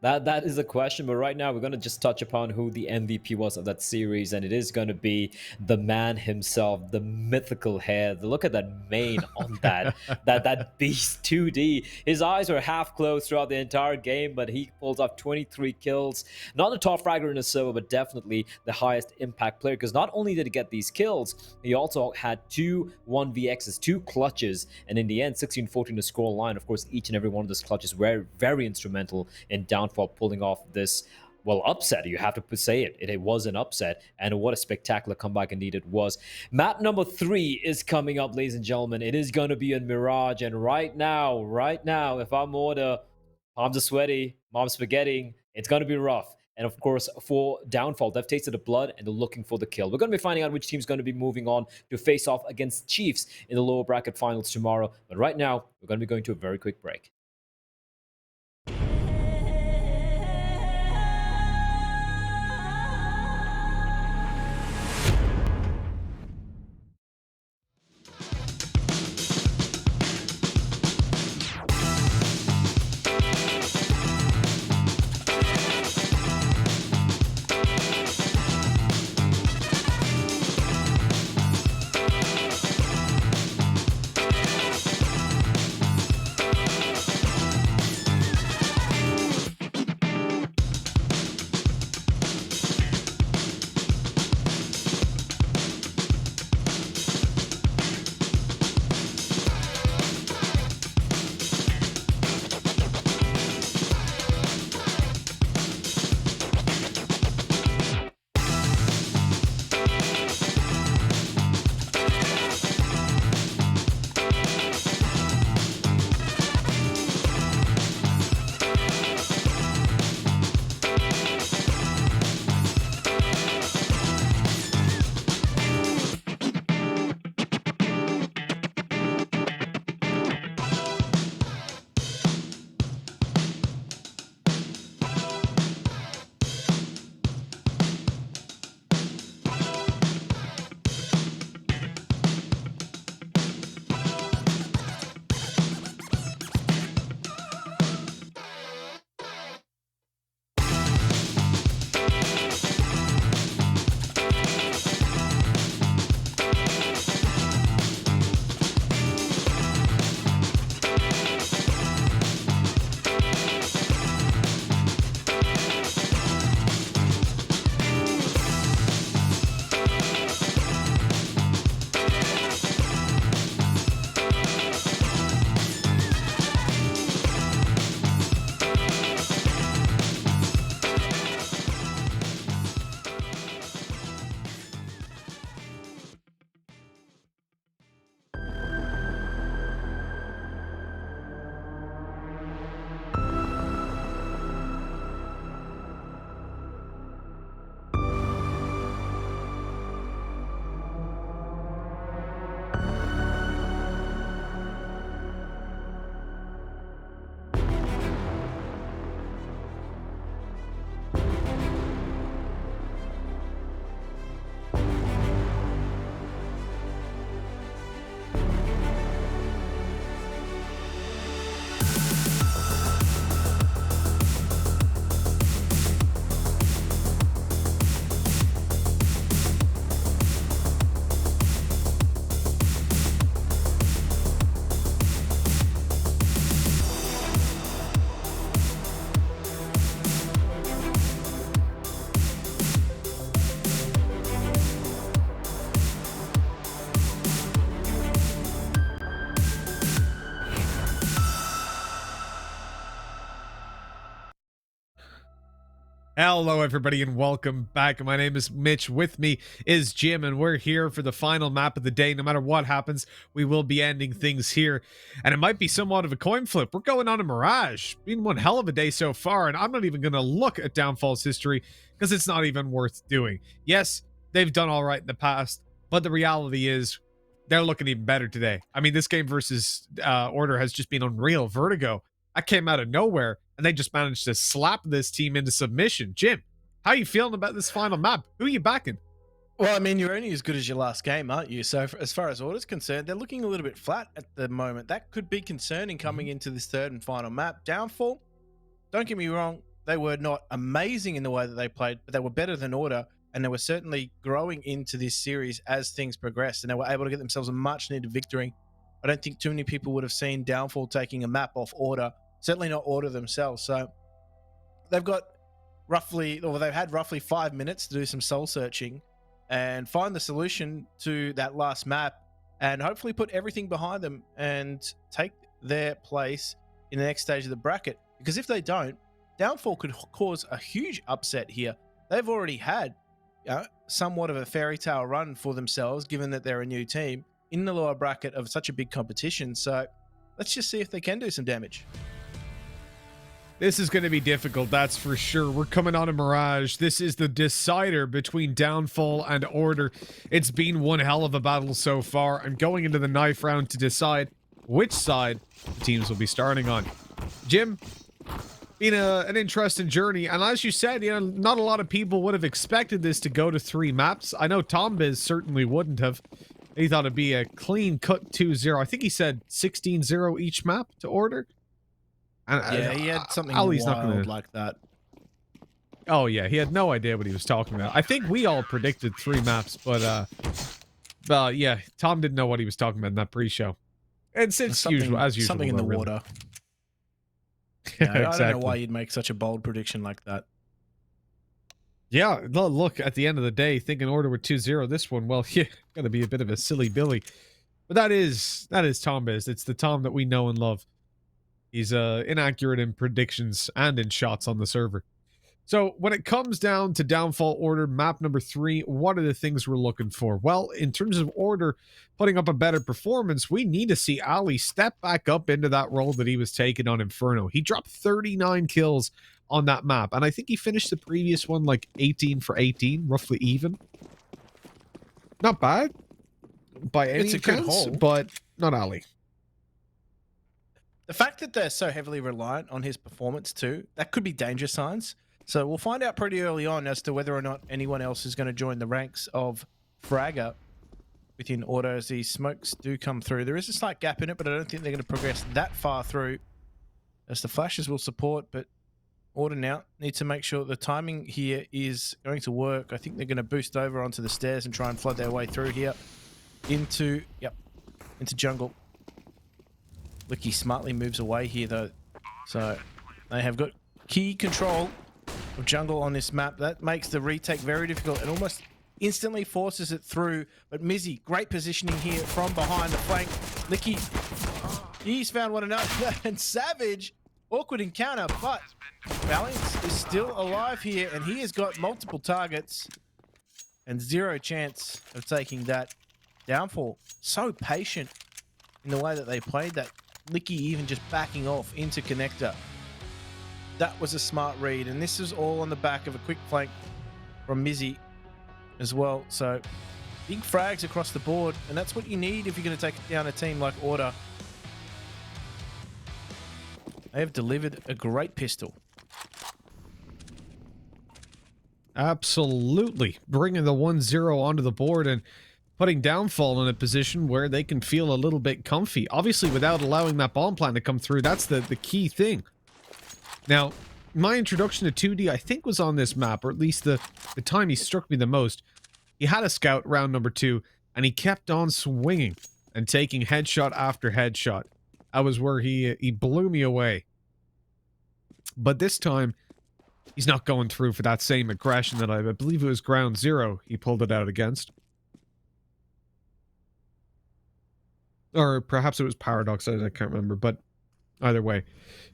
D: That is a question, but right now we're going to just touch upon who the MVP was of that series, and it is going to be the man himself, the mythical hair. Look at that mane on that beast 2D. His eyes were half closed throughout the entire game, but he pulls off 23 kills. Not a top fragger in the server, but definitely the highest impact player, because not only did he get these kills, he also had 2 1vx's, 2 clutches, and in the end, 16-14 to score line. Of course, each and every one of those clutches were very instrumental in Downfall pulling off this, well, upset. You have to say it. It was an upset, and what a spectacular comeback indeed it was. Map number 3 is coming up, ladies and gentlemen. It is going to be in Mirage, and right now, if I'm Order, palms are sweaty, mom's forgetting, it's going to be rough. And of course, for Downfall, they've tasted the blood and they're looking for the kill. We're going to be finding out which team's going to be moving on to face off against Chiefs in the lower bracket finals tomorrow. But right now, we're going to be going to a very quick break.
F: Hello, everybody, and welcome back. My name is Mitch. With me is Jim, and we're here for the final map of the day. No matter what happens, we will be ending things here. And it might be somewhat of a coin flip. We're going on a Mirage. Been one hell of a day so far, and I'm not even going to look at Downfall's history because it's not even worth doing. Yes, they've done all right in the past, but the reality is they're looking even better today. I mean, this game versus Order has just been unreal. Vertigo, that came out of nowhere, and they just managed to slap this team into submission. Jim, how you feeling about this final map? Who are you backing?
C: Well, I mean, you're only as good as your last game, aren't you? So, as far as Order's concerned, they're looking a little bit flat at the moment. That could be concerning coming into this third and final map. Downfall, don't get me wrong, they were not amazing in the way that they played, but they were better than Order, and they were certainly growing into this series as things progressed, and they were able to get themselves a much-needed victory. I don't think too many people would have seen Downfall taking a map off Order, certainly not Order themselves. So they've got they've had roughly 5 minutes to do some soul searching and find the solution to that last map, and hopefully put everything behind them and take their place in the next stage of the bracket. Because if they don't, Downfall could cause a huge upset here. They've already had somewhat of a fairy tale run for themselves, given that they're a new team in the lower bracket of such a big competition. So let's just see if they can do some damage.
F: This is going to be difficult, that's for sure. We're coming on a Mirage. This is the decider between Downfall and Order. It's been one hell of a battle so far. I'm going into the knife round to decide which side the teams will be starting on. Jim, been an interesting journey, and as you said, not a lot of people would have expected this to go to 3 maps. I know Tombiz certainly wouldn't have. He thought it'd be a clean cut 2-0. I think he said 16-0 each map to Order. And,
C: yeah, he had something
F: Ali's
C: wild
F: not gonna...
C: like that.
F: Oh yeah, he had no idea what he was talking about. I think we all predicted 3 maps, but yeah, Tom didn't know what he was talking about in that pre-show. And since usual, as usual,
C: something in the
F: really.
C: water. Yeah, I
F: exactly.
C: don't know why you'd make such a bold prediction like that.
F: Yeah, look, at the end of the day, thinking Order with 2-0, this one, well, yeah, gonna be a bit of a silly Billy. But that is Tombiz. It's the Tom that we know and love. He's inaccurate in predictions and in shots on the server. So when it comes down to Downfall Order, map number 3, what are the things we're looking for? Well, in terms of Order putting up a better performance, we need to see Ali step back up into that role that he was taking on Inferno. He dropped 39 kills on that map, and I think he finished the previous one like 18 for 18, roughly even. Not bad by any chance, but not Ali.
C: The fact that they're so heavily reliant on his performance too, that could be danger signs. So we'll find out pretty early on as to whether or not anyone else is going to join the ranks of Fragger within Order as these smokes do come through. There is a slight gap in it, but I don't think they're going to progress that far through as the flashes will support, but Order now need to make sure the timing here is going to work. I think they're going to boost over onto the stairs and try and flood their way through here into jungle. Licky smartly moves away here though, so they have got key control of jungle on this map. That makes the retake very difficult and almost instantly forces it through. But Mizzy, great positioning here from behind the flank. Licky, he's found one another, and Savage, awkward encounter, but Balance is still alive here, and he has got multiple targets and 0 chance of taking that. Downfall, so patient in the way that they played that. Licky even just backing off into connector. That was a smart read, and this is all on the back of a quick flank from Mizzy as well. So big frags across the board, and that's what you need if you're going to take down a team like Order. They have delivered a great pistol.
F: Absolutely. Bringing the 1-0 onto the board and putting Downfall in a position where they can feel a little bit comfy. Obviously, without allowing that bomb plan to come through, that's the key thing. Now, my introduction to 2D, I think, was on this map, or at least the time he struck me the most. He had a scout round number 2, and he kept on swinging and taking headshot after headshot. That was where he blew me away. But this time, he's not going through for that same aggression that I believe it was ground 0 he pulled it out against. Or perhaps it was Paradox, I can't remember, but either way,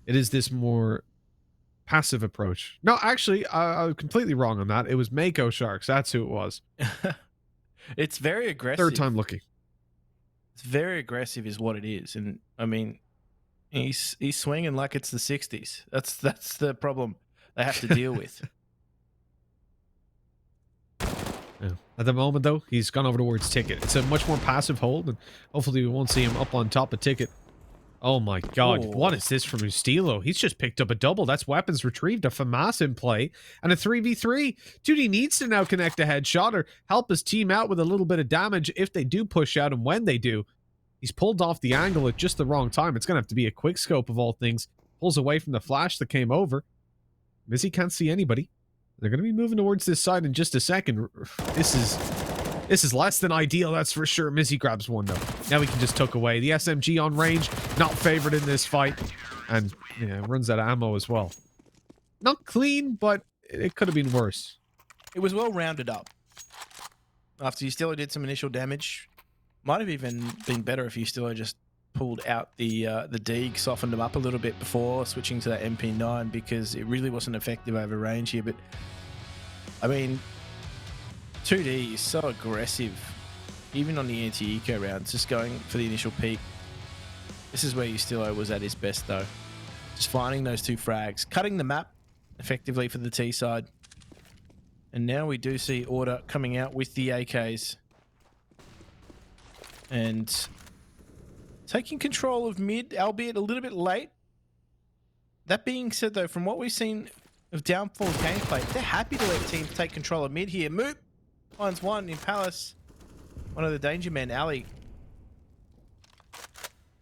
F: it is this more passive approach. No, actually, I was completely wrong on that. It was Mako Sharks. That's who it was.
C: It's very aggressive.
F: Third time lucky.
C: It's very aggressive, is what it is. And I mean, he's swinging like it's the 60s. That's the problem they have to deal with.
F: Yeah. At the moment, though, he's gone over towards Ticket. It's a much more passive hold, and hopefully we won't see him up on top of Ticket. Oh my god,
C: Ooh.
F: What is this from Ustilo? He's just picked up a double. That's weapons retrieved, a FAMAS in play, and a 3v3. Dude, he needs to now connect a headshot or help his team out with a little bit of damage if they do push out, and when they do. He's pulled off the angle at just the wrong time. It's going to have to be a quick scope of all things. Pulls away from the flash that came over. Mizzy can't see anybody. They're going to be moving towards this side in just a second. This is less than ideal, that's for sure. Mizzy grabs one, though. Now we can just tuck away. The SMG on range, not favored in this fight. And, yeah, runs out of ammo as well. Not clean, but it could have been worse.
C: It was well rounded up. After Ustilo did some initial damage, might have even been better if Ustilo just pulled out the Deeg, softened them up a little bit before switching to that MP9, because it really wasn't effective over range here. But I mean, 2D is so aggressive, even on the anti-eco rounds, just going for the initial peak. This is where Ustilo was at his best, though. Just finding those two frags, cutting the map effectively for the T side. And now we do see Order coming out with the AKs. And taking control of mid, albeit a little bit late. That being said, though, from what we've seen of Downfall gameplay, they're happy to let teams take control of mid here. Moop finds one in Palace. One of the danger men, Ali.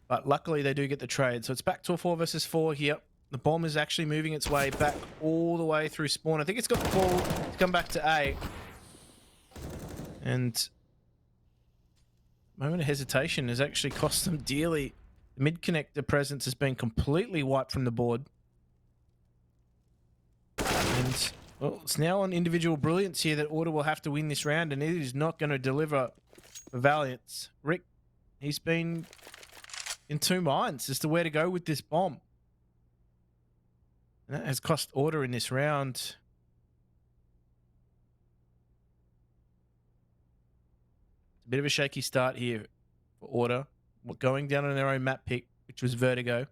C: But luckily they do get the trade. So it's back to a 4 versus 4 here. The bomb is actually moving its way back all the way through spawn. I think it's got the ball to come back to A. And moment of hesitation has actually cost them dearly. The mid connector presence has been completely wiped from the board. And well, it's now on individual brilliance here that Order will have to win this round, and it is not going to deliver for Valiance. Rick, he's been in two minds as to where to go with this bomb. And that has cost Order in this round. A bit of a shaky start here for Order. Going down on their own map pick, which was Vertigo.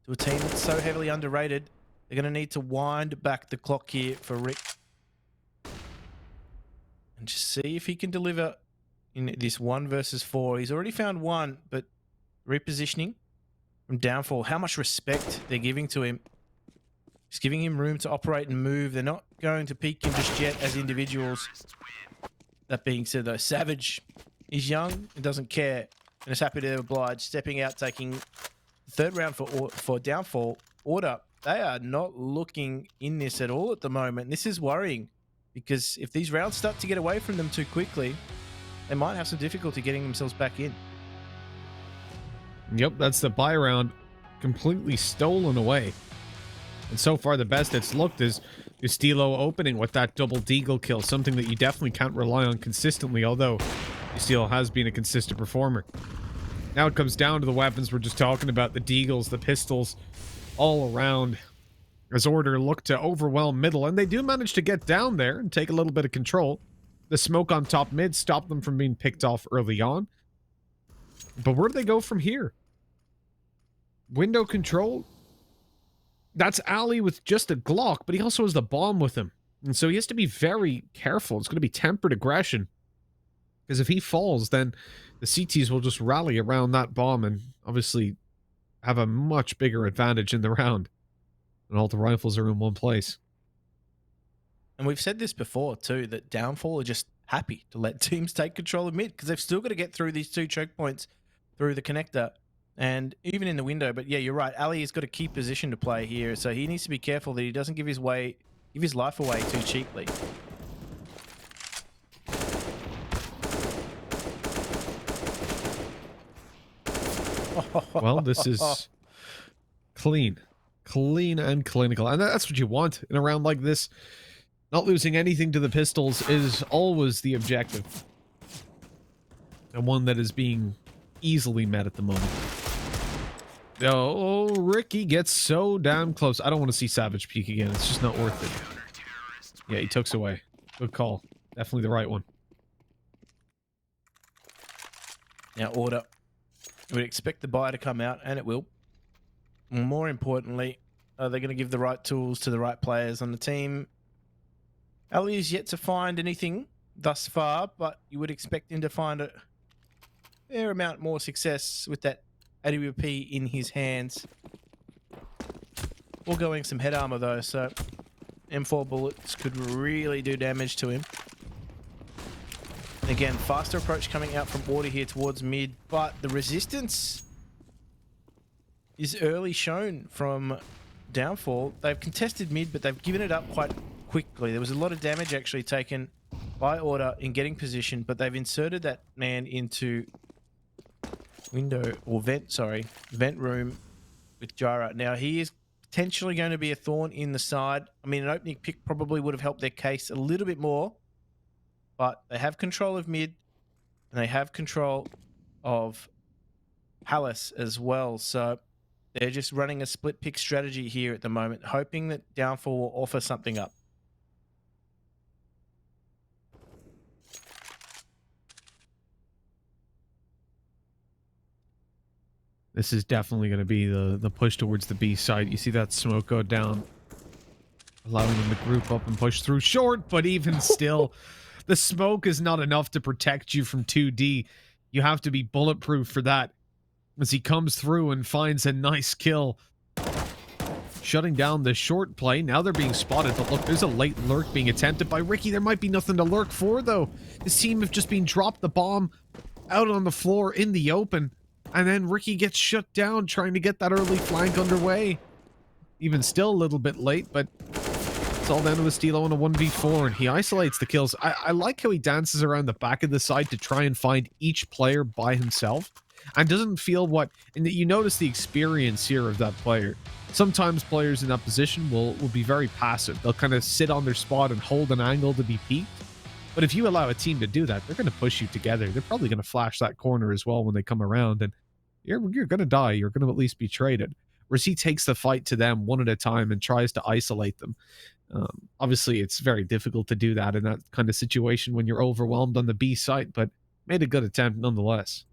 C: To a team that's so heavily underrated, they're going to need to wind back the clock here for Rick. And just see if he can deliver in this 1 versus 4. He's already found one, but repositioning from Downfall. How much respect they're giving to him. Just giving him room to operate and move. They're not going to peak him just yet as individuals. That being said, though, Savage is young and doesn't care, and is happy to oblige, stepping out, taking the third round for Downfall. Order, they are not looking in this at all at the moment. This is worrying, because if these rounds start to get away from them too quickly, they might have some difficulty getting themselves back in.
F: Yep, that's the buy round completely stolen away. And so far, the best it's looked is Ustilo opening with that double deagle kill, something that you definitely can't rely on consistently, although Ustilo has been a consistent performer. Now it comes down to the weapons we're just talking about, the deagles, the pistols, all around, as Order look to overwhelm middle, and they do manage to get down there and take a little bit of control. The smoke on top mid stopped them from being picked off early on. But where do they go from here? Window control? That's Ali with just a Glock, but he also has the bomb with him. And so he has to be very careful. It's going to be tempered aggression. Because if he falls, then the CTs will just rally around that bomb and obviously have a much bigger advantage in the round. And all the rifles are in one place.
C: And we've said this before too, that Downfall are just happy to let teams take control of mid, because they've still got to get through these two choke points through the connector and even in the window. But yeah, you're right. Ali has got a key position to play here, so he needs to be careful that he doesn't give his life away too cheaply.
F: Well, this is clean and clinical, and that's what you want in a round like this. Not losing anything to the pistols is always the objective, and one that is being easily met at the moment. Oh, Ricky gets so damn close. I don't want to see Savage peek again. It's just not worth it. Yeah, he took us away. Good call. Definitely the right one.
C: Now, Order. We'd expect the buy to come out, and it will. More importantly, are they going to give the right tools to the right players on the team? Ali is yet to find anything thus far, but you would expect him to find a fair amount more success with that AWP in his hands. Foregoing some head armor though, so M4 bullets could really do damage to him. Again, faster approach coming out from Order here towards mid, but the resistance is early shown from Downfall. They've contested mid, but they've given it up quite quickly. There was a lot of damage actually taken by Order in getting position, but they've inserted that man into vent room with Jara. Now he is potentially going to be a thorn in the side. I mean, an opening pick probably would have helped their case a little bit more, but they have control of mid and they have control of Palace as well. So they're just running a split pick strategy here at the moment, hoping that Downfall will offer something up.
F: This is definitely going to be the push towards the B side. You see that smoke go down, allowing them to group up and push through short, but even still, the smoke is not enough to protect you from 2D. You have to be bulletproof for that. As he comes through and finds a nice kill, shutting down the short play. Now they're being spotted, but look, there's a late lurk being attempted by Ricky. There might be nothing to lurk for, though. This team have just been dropped the bomb out on the floor in the open, and then Ricky gets shut down trying to get that early flank underway. Even still a little bit late, but it's all down to the Stilo on a 1v4, and he isolates the kills. I like how he dances around the back of the side to try and find each player by himself, and doesn't feel and you notice the experience here of that player. Sometimes players in that position will be very passive. They'll kind of sit on their spot and hold an angle to be peaked. But if you allow a team to do that, they're going to push you together. They're probably going to flash that corner as well when they come around, and you're going to die. You're going to at least be traded. Whereas he takes the fight to them one at a time and tries to isolate them. Obviously, it's very difficult to do that in that kind of situation when you're overwhelmed on the B site, but made a good attempt nonetheless.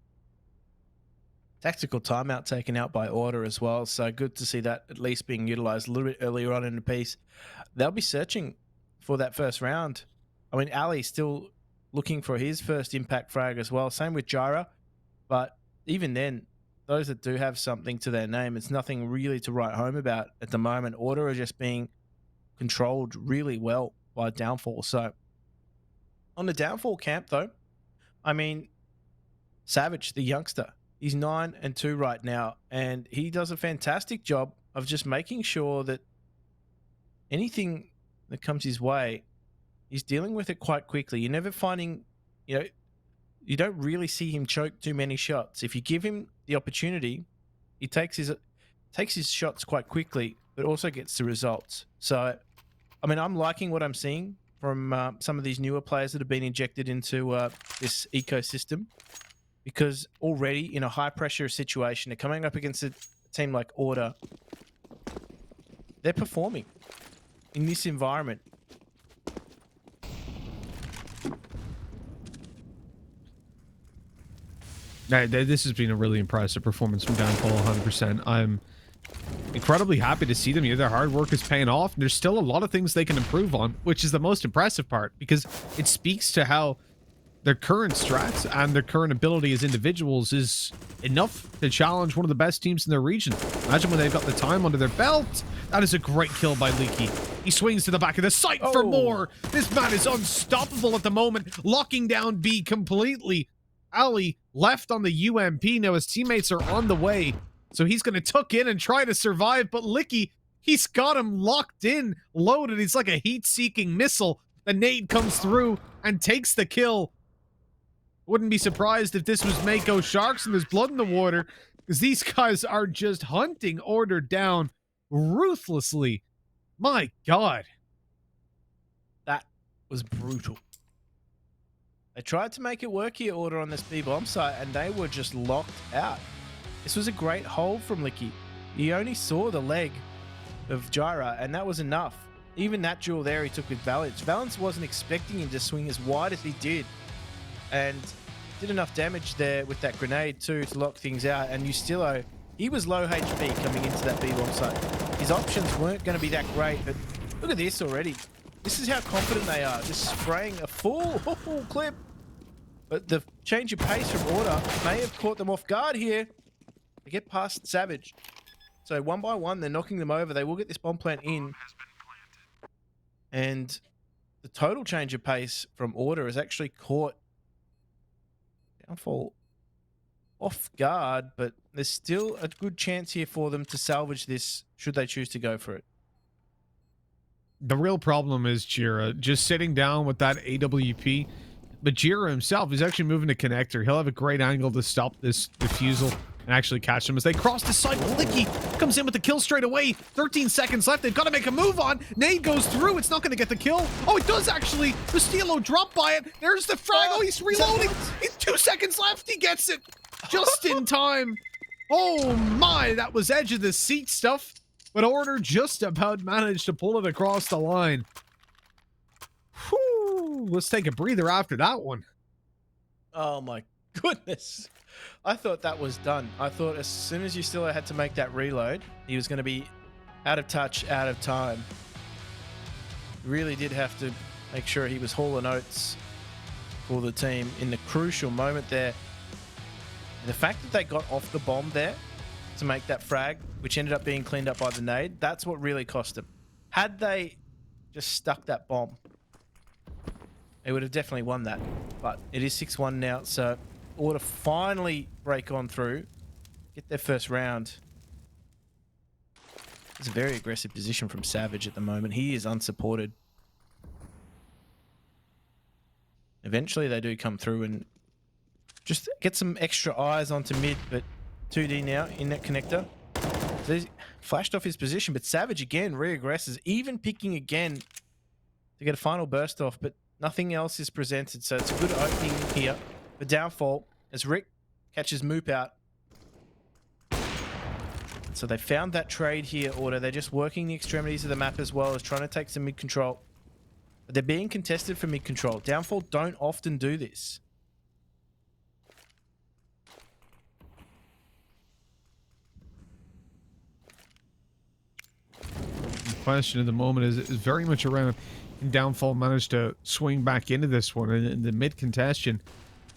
C: Tactical timeout taken out by Order as well, so good to see that at least being utilized a little bit earlier on in the piece. They'll be searching for that first round. I mean, Ali still looking for his first impact frag as well. Same with Jara, but even then, those that do have something to their name, it's nothing really to write home about at the moment. Order are just being controlled really well by Downfall. So on the Downfall camp, though, I mean, Savage, the youngster, he's 9-2 right now, and he does a fantastic job of just making sure that anything that comes his way, he's dealing with it quite quickly. You're never finding, you don't really see him choke too many shots. If you give him the opportunity, he takes his shots quite quickly, but also gets the results. So, I mean, I'm liking what I'm seeing from some of these newer players that have been injected into this ecosystem, because already in a high pressure situation, they're coming up against a team like Order. They're performing in this environment.
F: This has been a really impressive performance from Downfall, 100%. I'm incredibly happy to see them here. Their hard work is paying off, and there's still a lot of things they can improve on, which is the most impressive part, because it speaks to how their current strats and their current ability as individuals is enough to challenge one of the best teams in their region. Imagine when they've got the time under their belt. That is a great kill by Leaky. He swings to the back of the site for more. This man is unstoppable at the moment, locking down B completely. Ali left on the UMP. Now his teammates are on the way, so he's going to tuck in and try to survive, but Licky, he's got him locked in, loaded. He's like a heat-seeking missile. The nade comes through and takes the kill. Wouldn't be surprised if this was Mako Sharks and there's blood in the water, because these guys are just hunting Order down ruthlessly. My God.
C: That was brutal. They tried to make it work here, Order, on this B-bomb site, and they were just locked out. This was a great hold from Licky. He only saw the leg of Gyra, and that was enough. Even that duel there he took with Valence. Valence wasn't expecting him to swing as wide as he did, and did enough damage there with that grenade too to lock things out. And Ustillo, he was low HP coming into that B bomb site. His options weren't going to be that great, but look at this already. This is how confident they are, just spraying a full clip. But the change of pace from Order may have caught them off guard here. They get past Savage. So one by one, they're knocking them over. They will get this bomb plant in. And the total change of pace from Order is actually caught Downfall off guard, but there's still a good chance here for them to salvage this should they choose to go for it.
F: The real problem is Jira just sitting down with that AWP, but Jira himself is actually moving to connector. He'll have a great angle to stop this defusal and actually catch them as they cross the site. Licky comes in with the kill straight away. 13 seconds left. They've got to make a move on. Nade goes through. It's not going to get the kill. Oh, it does actually. Rustilo dropped by it. There's the frag. Oh, he's reloading. He's 2 seconds left. He gets it just in time. Oh my, that was edge of the seat stuff. But Order just about managed to pull it across the line. Whew, let's take a breather after that one.
C: Oh my goodness. I thought that was done. I thought as soon as Ustillo had to make that reload, he was going to be out of touch, out of time. Really did have to make sure he was hauling oats for the team in the crucial moment there. And the fact that they got off the bomb there to make that frag, which ended up being cleaned up by the nade, that's what really cost them. Had they just stuck that bomb, they would have definitely won that. But it is 6-1 now, so Order finally break on through, get their first round. It's a very aggressive position from Savage at the moment. He is unsupported. Eventually they do come through and just get some extra eyes onto mid, but 2D now in that connector. So he's flashed off his position, but Savage again re-aggresses, even picking again to get a final burst off, but nothing else is presented. So it's a good opening here for Downfall as Rick catches Moop out. So they found that trade here, Order. They're just working the extremities of the map as well as trying to take some mid control. But they're being contested for mid control. Downfall don't often do this.
F: The question at the moment is very much around, can Downfall manage to swing back into this one in the mid contention?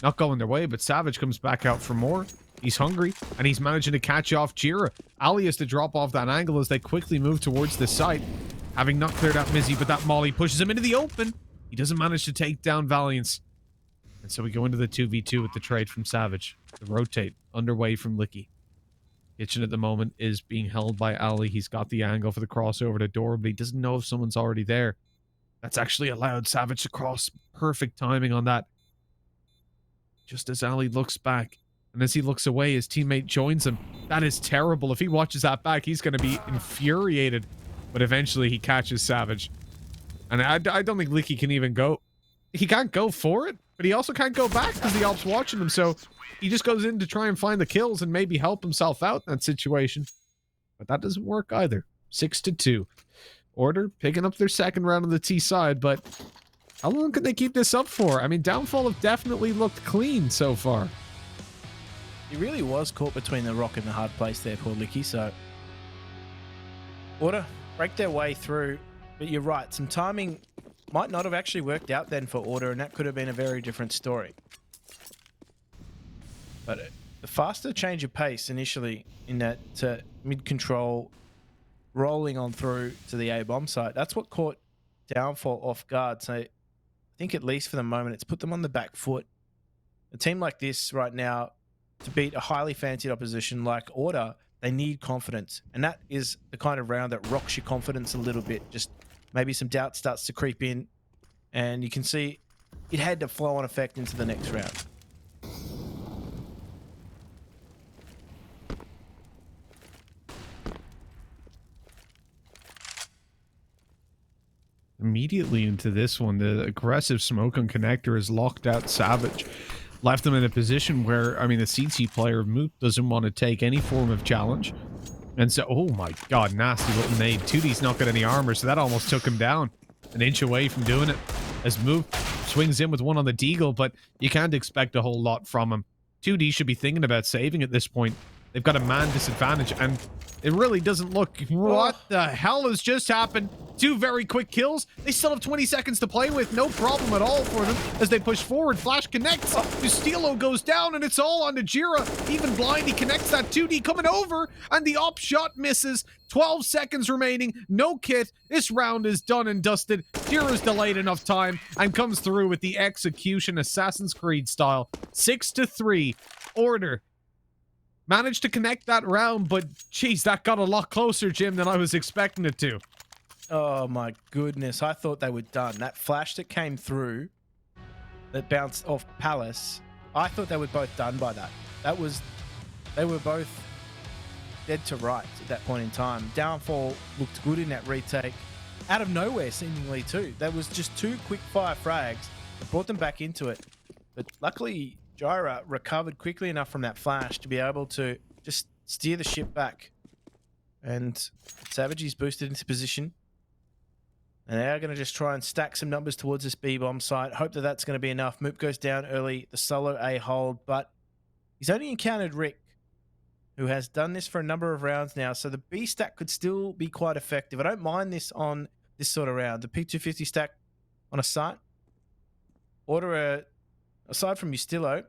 F: Not going their way, but Savage comes back out for more. He's hungry, and he's managing to catch off Jira. Ali has to drop off that angle as they quickly move towards the site, having not cleared out Mizzy, but that molly pushes him into the open. He doesn't manage to take down Valiance. And so we go into the 2v2 with the trade from Savage. The rotate underway from Licky. Kitchen at the moment is being held by Ali. He's got the angle for the crossover to Dora, but he doesn't know if someone's already there. That's actually allowed Savage to cross. Perfect timing on that. Just as Ali looks back, and as he looks away, his teammate joins him. That is terrible. If he watches that back, he's going to be infuriated. But eventually he catches Savage. And I don't think Licky can even go. He can't go for it, but he also can't go back because the Alp's watching him. So he just goes in to try and find the kills and maybe help himself out in that situation. But that doesn't work either. 6-2. Order picking up their second round on the T side, but how long can they keep this up for? I mean, Downfall have definitely looked clean so far.
C: He really was caught between the rock and the hard place there, poor Licky. So Order break their way through, but you're right. Some timing might not have actually worked out then for Order, and that could have been a very different story. But the faster change of pace initially in that mid-control, rolling on through to the A bomb site, that's what caught Downfall off guard. So I think at least for the moment, it's put them on the back foot. A team like this right now, to beat a highly fancied opposition like Order, they need confidence. And that is the kind of round that rocks your confidence a little bit. Just maybe some doubt starts to creep in, and you can see it had to flow on effect into the next round.
F: Immediately into this one, the aggressive smoke on connector has locked out Savage. left them in a position where, I mean, the CT player, Moot, doesn't want to take any form of challenge. And so, oh my god, nasty little nade. 2D's not got any armor, so that almost took him down. An inch away from doing it. As Moot swings in with one on the deagle, but you can't expect a whole lot from him. 2D should be thinking about saving at this point. They've got a man disadvantage, and it really doesn't look... What the hell has just happened? 2 very quick kills. They still have 20 seconds to play with. No problem at all for them as they push forward. Flash connects. Bustilo goes down, and it's all on Najira. Even blind, he connects that 2D coming over, and the op shot misses. 12 seconds remaining. No kit. This round is done and dusted. Jira's delayed enough time and comes through with the execution Assassin's Creed style. 6-3. Order managed to connect that round, but geez, that got a lot closer, Jim, than I was expecting it to.
C: Oh my goodness, I thought they were done. That flash that came through, that bounced off Palace, I thought they were both done by that. They were both dead to rights at that point in time. Downfall looked good in that retake. Out of nowhere, seemingly, too. That was just 2 quick fire frags that brought them back into it. But luckily, Jira recovered quickly enough from that flash to be able to just steer the ship back. And Savage is boosted into position. And they are going to just try and stack some numbers towards this B-bomb site. Hope that that's going to be enough. Moop goes down early. The solo A hold, but he's only encountered Rick, who has done this for a number of rounds now. So the B stack could still be quite effective. I don't mind this on this sort of round. The P250 stack on a site. Order aside from Ustilo,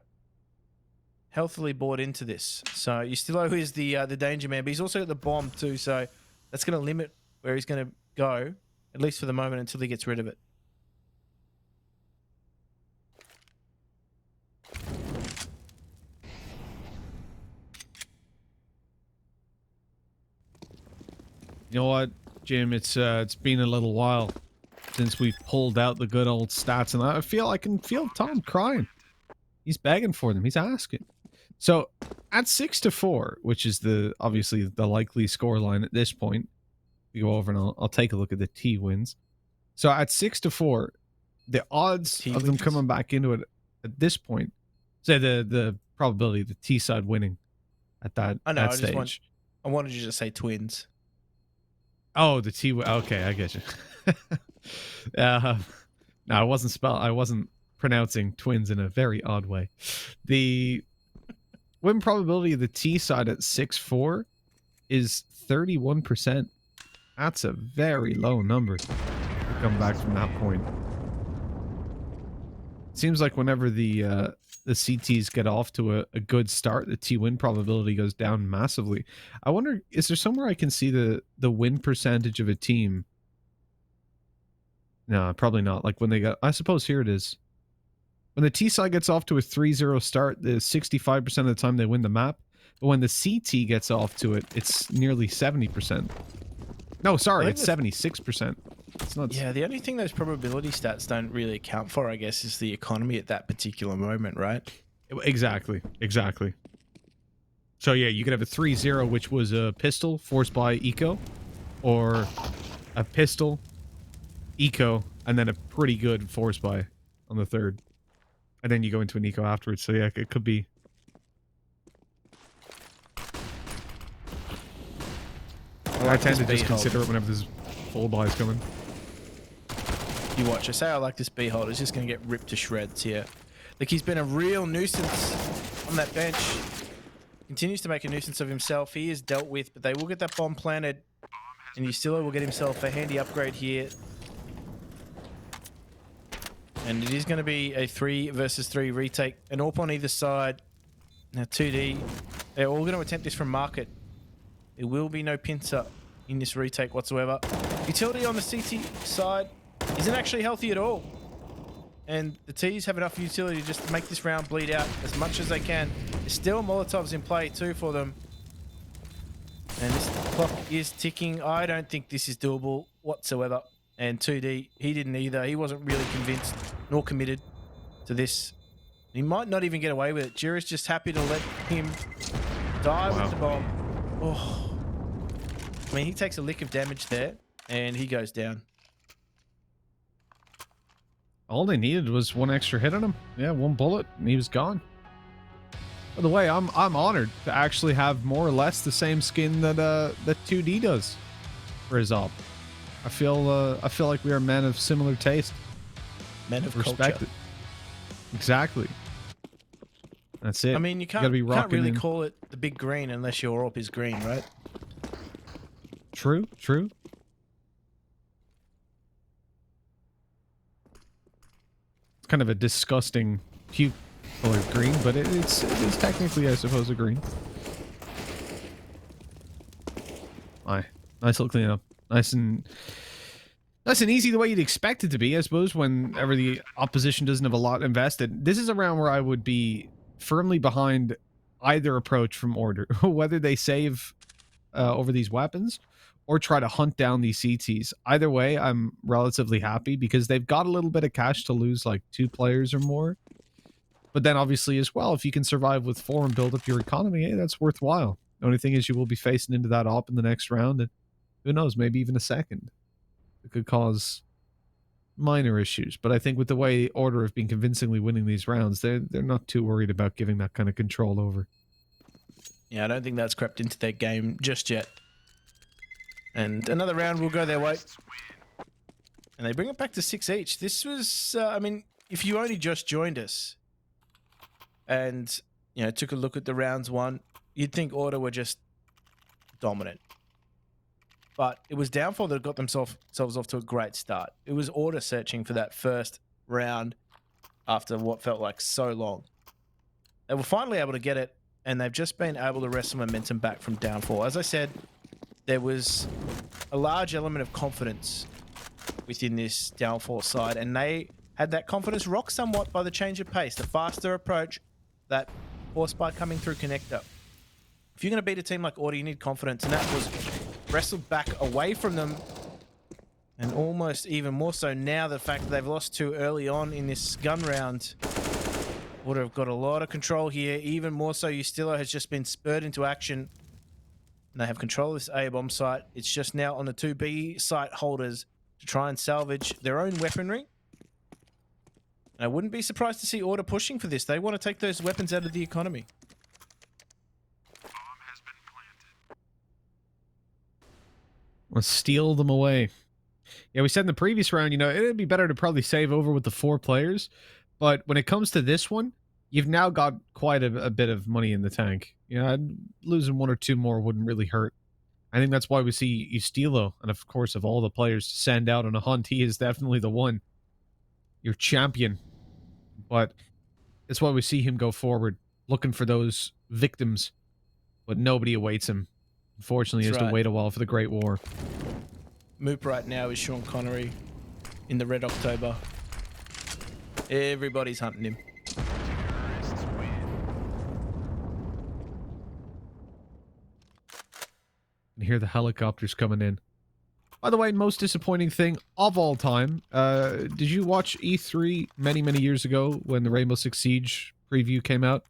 C: healthily bought into this. So Ustilo is the danger man, but he's also got the bomb too. So that's going to limit where he's going to go, at least for the moment, until he gets rid of it.
F: You know what, Jim? It's been a little while since we've pulled out the good old stats, and I can feel Tom crying. He's begging for them. He's asking. So at 6-4, which is obviously the likely scoreline at this point, we go over and I'll take a look at the T wins. So at 6-4, the odds of them coming back into it at this point, say the probability of the T side winning at that stage.
C: I wanted you to say twins.
F: Oh, the T. Okay, I get you. No, I wasn't pronouncing twins in a very odd way. The win probability of the T side at 6-4 is 31%. That's a very low number to come back from that point. Seems like whenever the CTs get off to a good start, the T win probability goes down massively. I wonder, is there somewhere I can see the win percentage of a team? No, probably not. Like when they got, I suppose here it is. When the T side gets off to a 3-0 start, the 65% of the time they win the map. But when the CT gets off to it, it's nearly 70%. No, sorry, it's 76%. It's not.
C: Yeah, the only thing those probability stats don't really account for, I guess, is the economy at that particular moment, right?
F: Exactly. So yeah, you could have a 3-0, which was a pistol forced by Eco, or a pistol, Eco, and then a pretty good force buy on the third. And then you go into an Eco afterwards. So yeah, it could be. I tend to just consider it whenever there's full buys coming.
C: You watch. I say I like this B hold. It's just going to get ripped to shreds here. Like, he's been a real nuisance on that bench. Continues to make a nuisance of himself. He is dealt with, but they will get that bomb planted. And Ustilo will get himself a handy upgrade here. And it is going to be a 3 versus 3 retake. An AWP on either side. Now 2D. They're all going to attempt this from market. There will be no pincer in this retake whatsoever. Utility on the CT side isn't actually healthy at all. And the T's have enough utility just to make this round bleed out as much as they can. There's still Molotovs in play too for them. And this clock is ticking. I don't think this is doable whatsoever. And 2D, he didn't either. He wasn't really convinced nor committed to this. He might not even get away with it. Jira's just happy to let him die with the bomb. Oh. I mean, he takes a lick of damage there and he goes down.
F: All they needed was one extra hit on him. Yeah, one bullet, and he was gone. By the way, I'm honored to actually have more or less the same skin that 2D does for his op. I feel like we are men of similar taste.
C: Men of
F: Respect
C: culture.
F: it. Exactly. That's it.
C: I mean, you
F: gotta
C: can't,
F: be
C: can't
F: rocking
C: really
F: in.
C: call it the big green unless your AWP is green, right?
F: True, true. It's kind of a disgusting puke colored green, but it is technically, I suppose, a green. Aye. Nice little cleanup. Nice and easy the way you'd expect it to be, I suppose, whenever the opposition doesn't have a lot invested. This is a round where I would be firmly behind either approach from Order, whether they save over these weapons or try to hunt down these CTs. Either way, I'm relatively happy because they've got a little bit of cash to lose like 2 players or more. But then obviously as well, if you can survive with 4 and build up your economy, hey, that's worthwhile. The only thing is you will be facing into that op in the next round, and who knows, maybe even a second. It could cause minor issues, but I think with the way Order have been convincingly winning these rounds, they're not too worried about giving that kind of control over.
C: Yeah, I don't think that's crept into their game just yet. And another round will go their way. And they bring it back to 6 each. This was, I mean, if you only just joined us and, you know, took a look at the rounds one, you'd think Order were just dominant. But it was Downfall that got themselves off to a great start. It was Order searching for that first round after what felt like so long. They were finally able to get it, and they've just been able to wrest some momentum back from Downfall. As I said, there was a large element of confidence within this Downfall side, and they had that confidence rocked somewhat by the change of pace, the faster approach, that horsepower coming through connector. If you're going to beat a team like Order, you need confidence, and that was wrestled back away from them, and almost even more so now the fact that they've lost 2 early on in this gun round. Order have got a lot of control here, even more so Ustilo has just been spurred into action. And they have control of this A bomb site. It's just now on the 2B site holders to try and salvage their own weaponry. And I wouldn't be surprised to see Order pushing for this. They want to take those weapons out of the economy.
F: Let's steal them away. Yeah, we said in the previous round, you know, it'd be better to probably save over with the 4 players. But when it comes to this one, you've now got quite a bit of money in the tank. You know, losing 1 or 2 more wouldn't really hurt. I think that's why we see Ustilo, and of course, of all the players to send out on a hunt, he is definitely the one. Your champion. But it's why we see him go forward, looking for those victims. But nobody awaits him. Unfortunately, he has to wait a while for the Great War.
C: Moop right now is Sean Connery in the Red October. Everybody's hunting him.
F: You hear the helicopters coming in. By the way, most disappointing thing of all time. Did you watch E3 many, many years ago when the Rainbow Six Siege preview came out?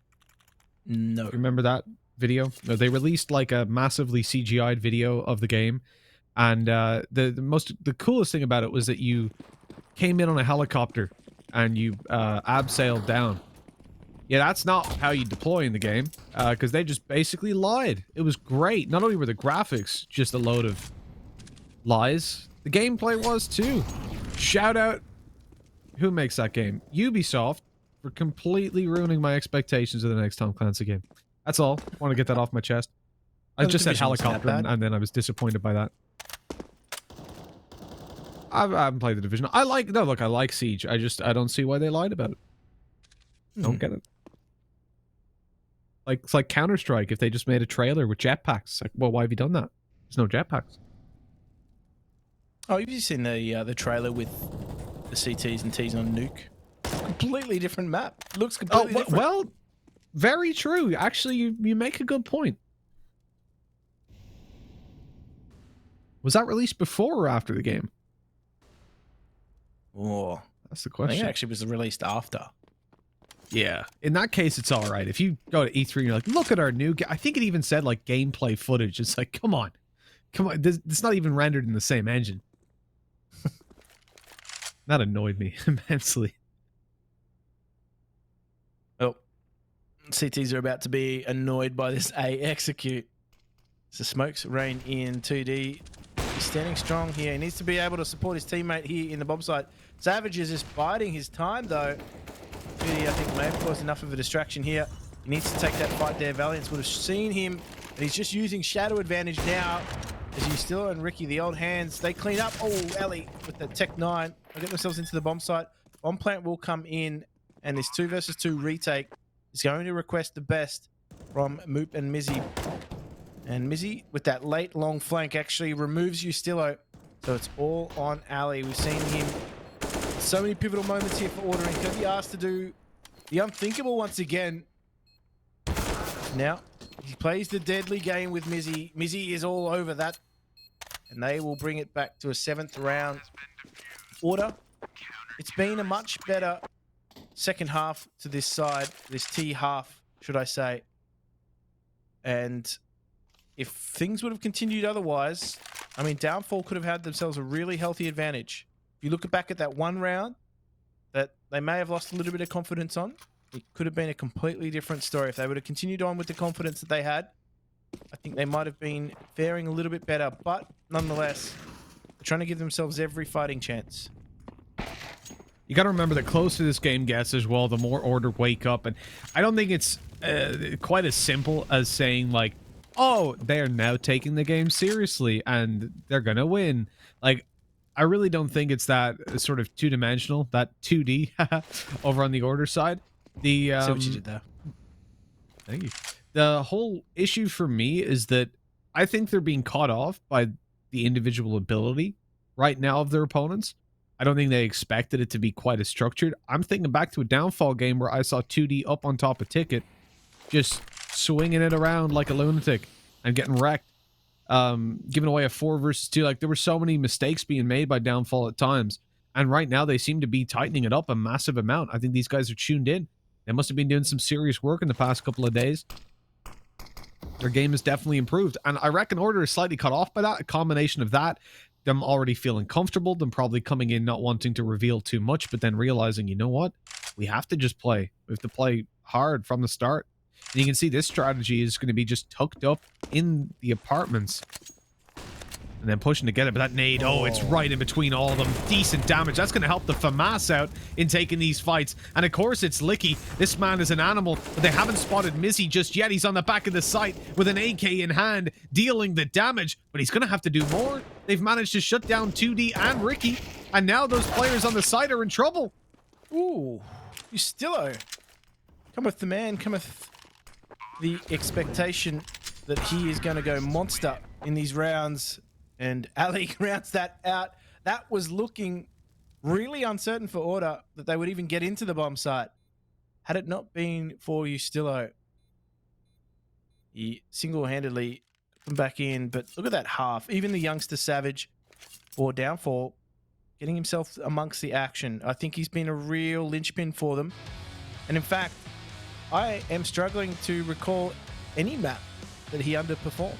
C: No.
F: Remember that video? No, they released like a massively CGI'd video of the game. And the coolest thing about it was that you came in on a helicopter and you abseiled down. Yeah, that's not how you deploy in the game, because they just basically lied. It was great. Not only were the graphics just a load of lies, the gameplay was too. Shout out, who makes that game? Ubisoft, for completely ruining my expectations of the next Tom Clancy game. That's all. I want to get that off my chest. I just said helicopter, and then I was disappointed by that. I haven't played the Division. I like Siege. I don't see why they lied about it. Don't get it. Like, it's like Counter-Strike if they just made a trailer with jetpacks. Like, well, why have you done that? There's no jetpacks.
C: Oh, have you seen the trailer with the CTs and Ts on Nuke? Completely different map. Looks completely different.
F: Well, very true. Actually, you make a good point. Was that released before or after the game?
C: Oh,
F: that's the
C: I
F: question.
C: think it actually was released after.
F: Yeah. In that case, it's all right. If you go to E3 and you're like, look at our new I think it even said like gameplay footage. It's like, come on. Come on. It's not even rendered in the same engine. That annoyed me immensely.
C: Oh, CTs are about to be annoyed by this A execute. So smokes rain in 2D. He's standing strong here. He needs to be able to support his teammate here in the bomb site. Savage is just biding his time though. 2D, I think, may have caused enough of a distraction here. He needs to take that fight there. Valiance would have seen him, and he's just using shadow advantage now. As Ustilo and Ricky, the old hands, they clean up. Oh, Ellie with the Tech 9. They'll get themselves into the bomb site. Bomb plant will come in, and this 2 versus 2 retake is going to request the best from Moop and Mizzy. And Mizzy, with that late long flank, actually removes Ustilo. So it's all on Ali. We've seen him so many pivotal moments here for Order, and could be asked to do the unthinkable once again. Now, he plays the deadly game with Mizzy. Mizzy is all over that. And they will bring it back to a 7th round. Order, it's been a much better second half to this side. This T half, should I say. And if things would have continued otherwise, I mean, Downfall could have had themselves a really healthy advantage. If you look back at that one round that they may have lost a little bit of confidence on, it could have been a completely different story. If they would have continued on with the confidence that they had, I think they might have been faring a little bit better. But nonetheless, they're trying to give themselves every fighting chance.
F: You got to remember that closer this game gets as well, the more Order wake up. And I don't think it's quite as simple as saying, like, oh, they're now taking the game seriously and they're going to win. Like, I really don't think it's that sort of two-dimensional, that 2D over on the Order side. The
C: See what you did there.
F: Thank you. The whole issue for me is that I think they're being caught off by the individual ability right now of their opponents. I don't think they expected it to be quite as structured. I'm thinking back to a Downfall game where I saw 2D up on top of Ticket, just swinging it around like a lunatic and getting wrecked. Giving away a 4 versus 2. Like, there were so many mistakes being made by Downfall at times. And right now they seem to be tightening it up a massive amount. I think these guys are tuned in. They must have been doing some serious work in the past couple of days. Their game has definitely improved. And I reckon Order is slightly cut off by that. A combination of that, them already feeling comfortable, them probably coming in not wanting to reveal too much, but then realizing, you know what? We have to just play. We have to play hard from the start. And you can see this strategy is going to be just tucked up in the apartments. And then pushing to get it, but that nade, oh, it's right in between all of them. Decent damage. That's going to help the FAMAS out in taking these fights. And of course, it's Licky. This man is an animal, but they haven't spotted Mizzy just yet. He's on the back of the site with an AK in hand, dealing the damage, but he's going to have to do more. They've managed to shut down 2D and Ricky, and now those players on the site are in trouble.
C: Ooh, Ustilo. Cometh the man, cometh the expectation that he is going to go monster in these rounds. And Ali rounds that out. That was looking really uncertain for Order that they would even get into the bomb site. Had it not been for Ustilo, he single-handedly put them back in. But look at that half. Even the youngster Savage or Downfall getting himself amongst the action. I think he's been a real linchpin for them. And in fact, I am struggling to recall any map that he underperformed.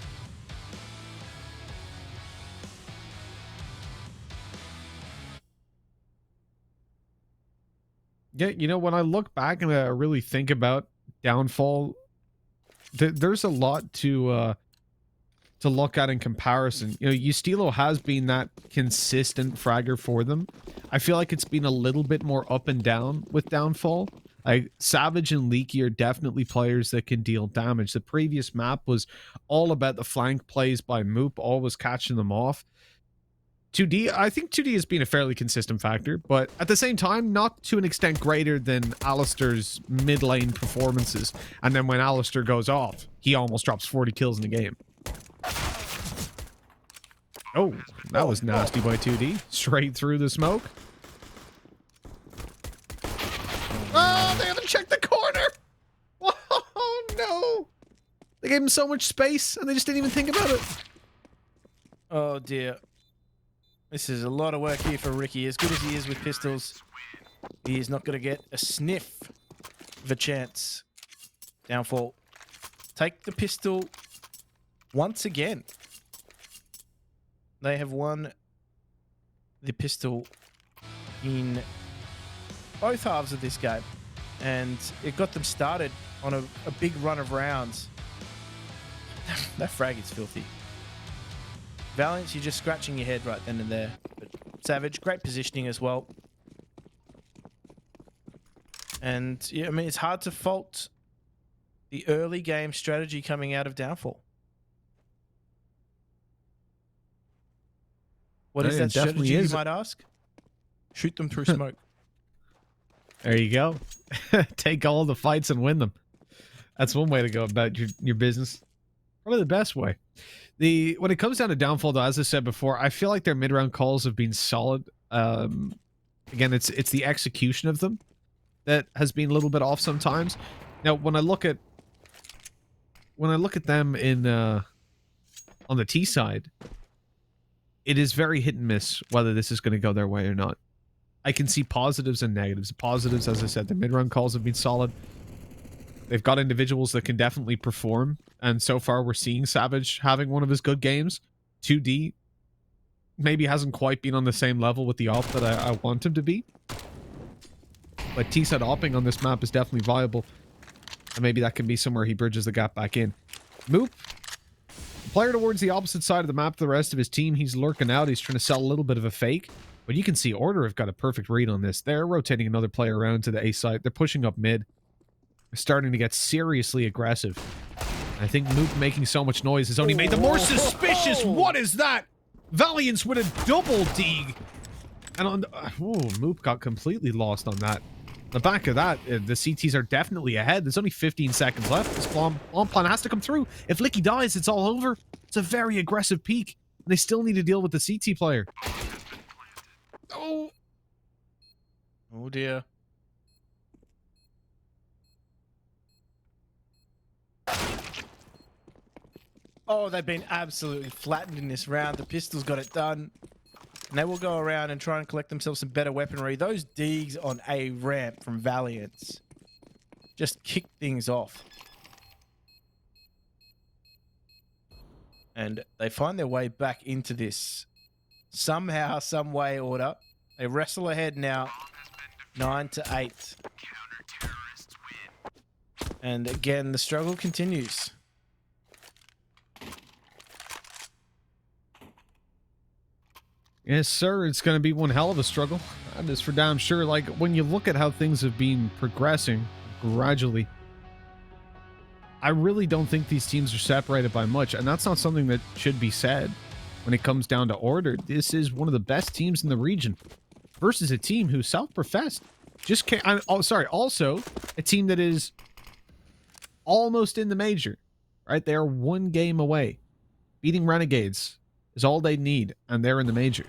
F: Yeah, you know, when I look back and I really think about Downfall, there's a lot to look at in comparison. You know, Ustilo has been that consistent fragger for them. I feel like it's been a little bit more up and down with Downfall. Like, Savage and Leaky are definitely players that can deal damage. The previous map was all about the flank plays by Moop, always catching them off. 2D, I think 2D has been a fairly consistent factor, but at the same time, not to an extent greater than Alistair's mid lane performances. And then when Alistair goes off, he almost drops 40 kills in the game. Oh, that was nasty by 2D. Straight through the smoke. Oh, they haven't checked the corner! Oh, no! They gave him so much space, and they just didn't even think about it.
C: Oh, dear. This is a lot of work here for Ricky. As good as he is with pistols, he is not going to get a sniff of a chance. Downfall. Take the pistol once again. They have won the pistol in both halves of this game, and it got them started on a big run of rounds. That frag is filthy. Valiance, you're just scratching your head right then and there. But Savage, great positioning as well. And yeah, I mean, it's hard to fault the early game strategy coming out of Downfall. What is
F: Yeah,
C: that
F: it definitely
C: strategy,
F: is.
C: you might ask? Shoot them through smoke.
F: There you go. Take all the fights and win them. That's one way to go about your business. Probably the best way. When it comes down to Downfall, though, as I said before, I feel like their mid-round calls have been solid. Again, it's the execution of them that has been a little bit off sometimes. Now, when I look at them in on the T side, it is very hit and miss whether this is going to go their way or not. I can see positives and negatives. Positives, as I said, the mid-round calls have been solid. They've got individuals that can definitely perform, and so far we're seeing Savage having one of his good games. 2D maybe hasn't quite been on the same level with the op that I want him to be. But T-side opping on this map is definitely viable, and maybe that can be somewhere he bridges the gap back in. Moop, player towards the opposite side of the map to the rest of his team. He's lurking out. He's trying to sell a little bit of a fake. But you can see Order have got a perfect read on this. They're rotating another player around to the A side. They're pushing up mid. They're starting to get seriously aggressive. I think Moop making so much noise has only made them more suspicious. What is that? Valiance with a double dig. And on Moop got completely lost on that. The back of that, the CTs are definitely ahead. There's only 15 seconds left. This bomb plan has to come through. If Licky dies, it's all over. It's a very aggressive peak. And they still need to deal with the CT player. Oh.
C: Oh dear. Oh, they've been absolutely flattened in this round. The Pistols got it done. And they will go around and try and collect themselves some better weaponry. Those digs on A ramp from Valiance just kick things off. And they find their way back into this. Somehow, some way, Order. They wrestle ahead now, 9-8. And again, the struggle continues.
F: Yes, sir. It's going to be one hell of a struggle. That is for damn sure. Like, when you look at how things have been progressing gradually, I really don't think these teams are separated by much. And that's not something that should be said when it comes down to Order. This is one of the best teams in the region versus a team who's self-professed. Just can't... also a team that is almost in the major, right? They are one game away. Beating Renegades is all they need, and they're in the major.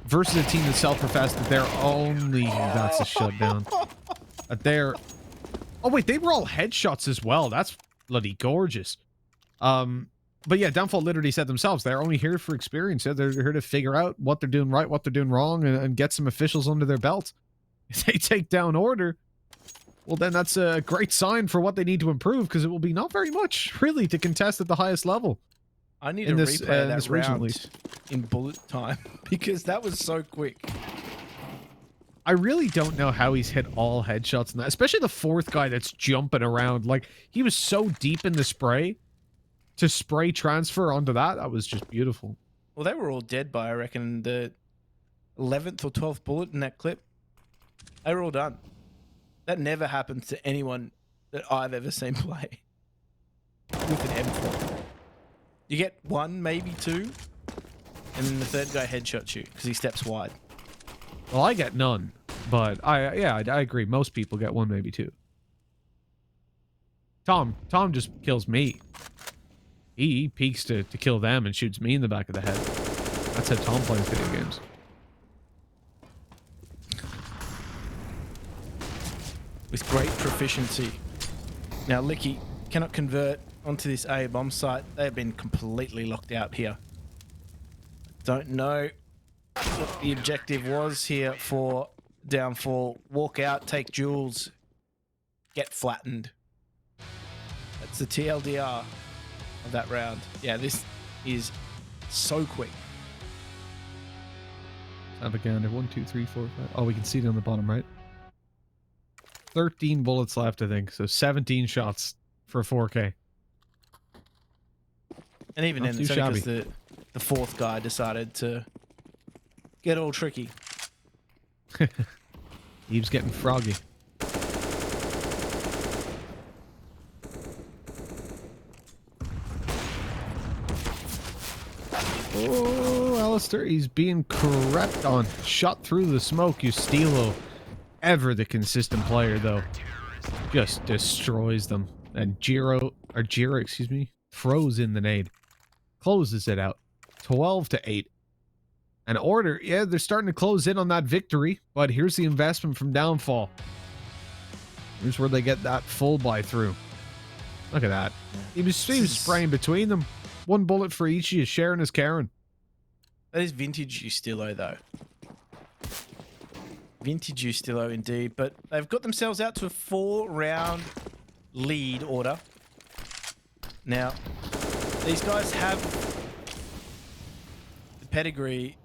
F: Versus a team that's self-professed that they're only... That's a shutdown. That they're... Oh, wait, they were all headshots as well. That's bloody gorgeous. But yeah, Downfall literally said themselves, they're only here for experience. They're here to figure out what they're doing right, what they're doing wrong, and get some officials under their belt. If they take down Order, well, then that's a great sign for what they need to improve, because it will be not very much, really, to contest at the highest level.
C: I need to replay that round in bullet time, because that was so quick.
F: I really don't know how he's hit all headshots in that, especially the fourth guy that's jumping around. Like, he was so deep in the spray. To spray transfer onto that was just beautiful.
C: Well, they were all dead by, I reckon, the 11th or 12th bullet in that clip. They were all done. That never happens to anyone that I've ever seen play with an M4. You get one, maybe two, and then the third guy headshots you because he steps wide.
F: Well, I get none, but I agree. Most people get one, maybe two. Tom just kills me. He peeks to kill them and shoots me in the back of the head. That's how Tom plays video games.
C: With great proficiency. Now, Licky cannot convert onto this A bomb site. They have been completely locked out here. Don't know what the objective was here for Downfall. Walk out, take jewels, get flattened. That's the TLDR of that round. Yeah, this is so quick.
F: Have a gander. 1, 2, 3, 4, 5. Oh, we can see it on the bottom, right? 13 bullets left, I think. So 17 shots for 4K.
C: And even
F: Not
C: then,
F: too
C: it's only
F: shabby.
C: because the fourth guy decided to get all tricky.
F: He was getting froggy. Oh, Alistair, he's being crept on. Shot through the smoke. Ustilo, ever the consistent player, though, just destroys them. And Jira, excuse me, throws in the nade. Closes it out. 12-8. And Order, yeah, they're starting to close in on that victory, but here's the investment from Downfall. Here's where they get that full buy through. Look at that. He was spraying between them. One bullet for each of you, sharing as Karen.
C: That is vintage Ustilo, though. Vintage Ustilo, indeed. But they've got themselves out to a 4-round lead, Order. Now, these guys have the pedigree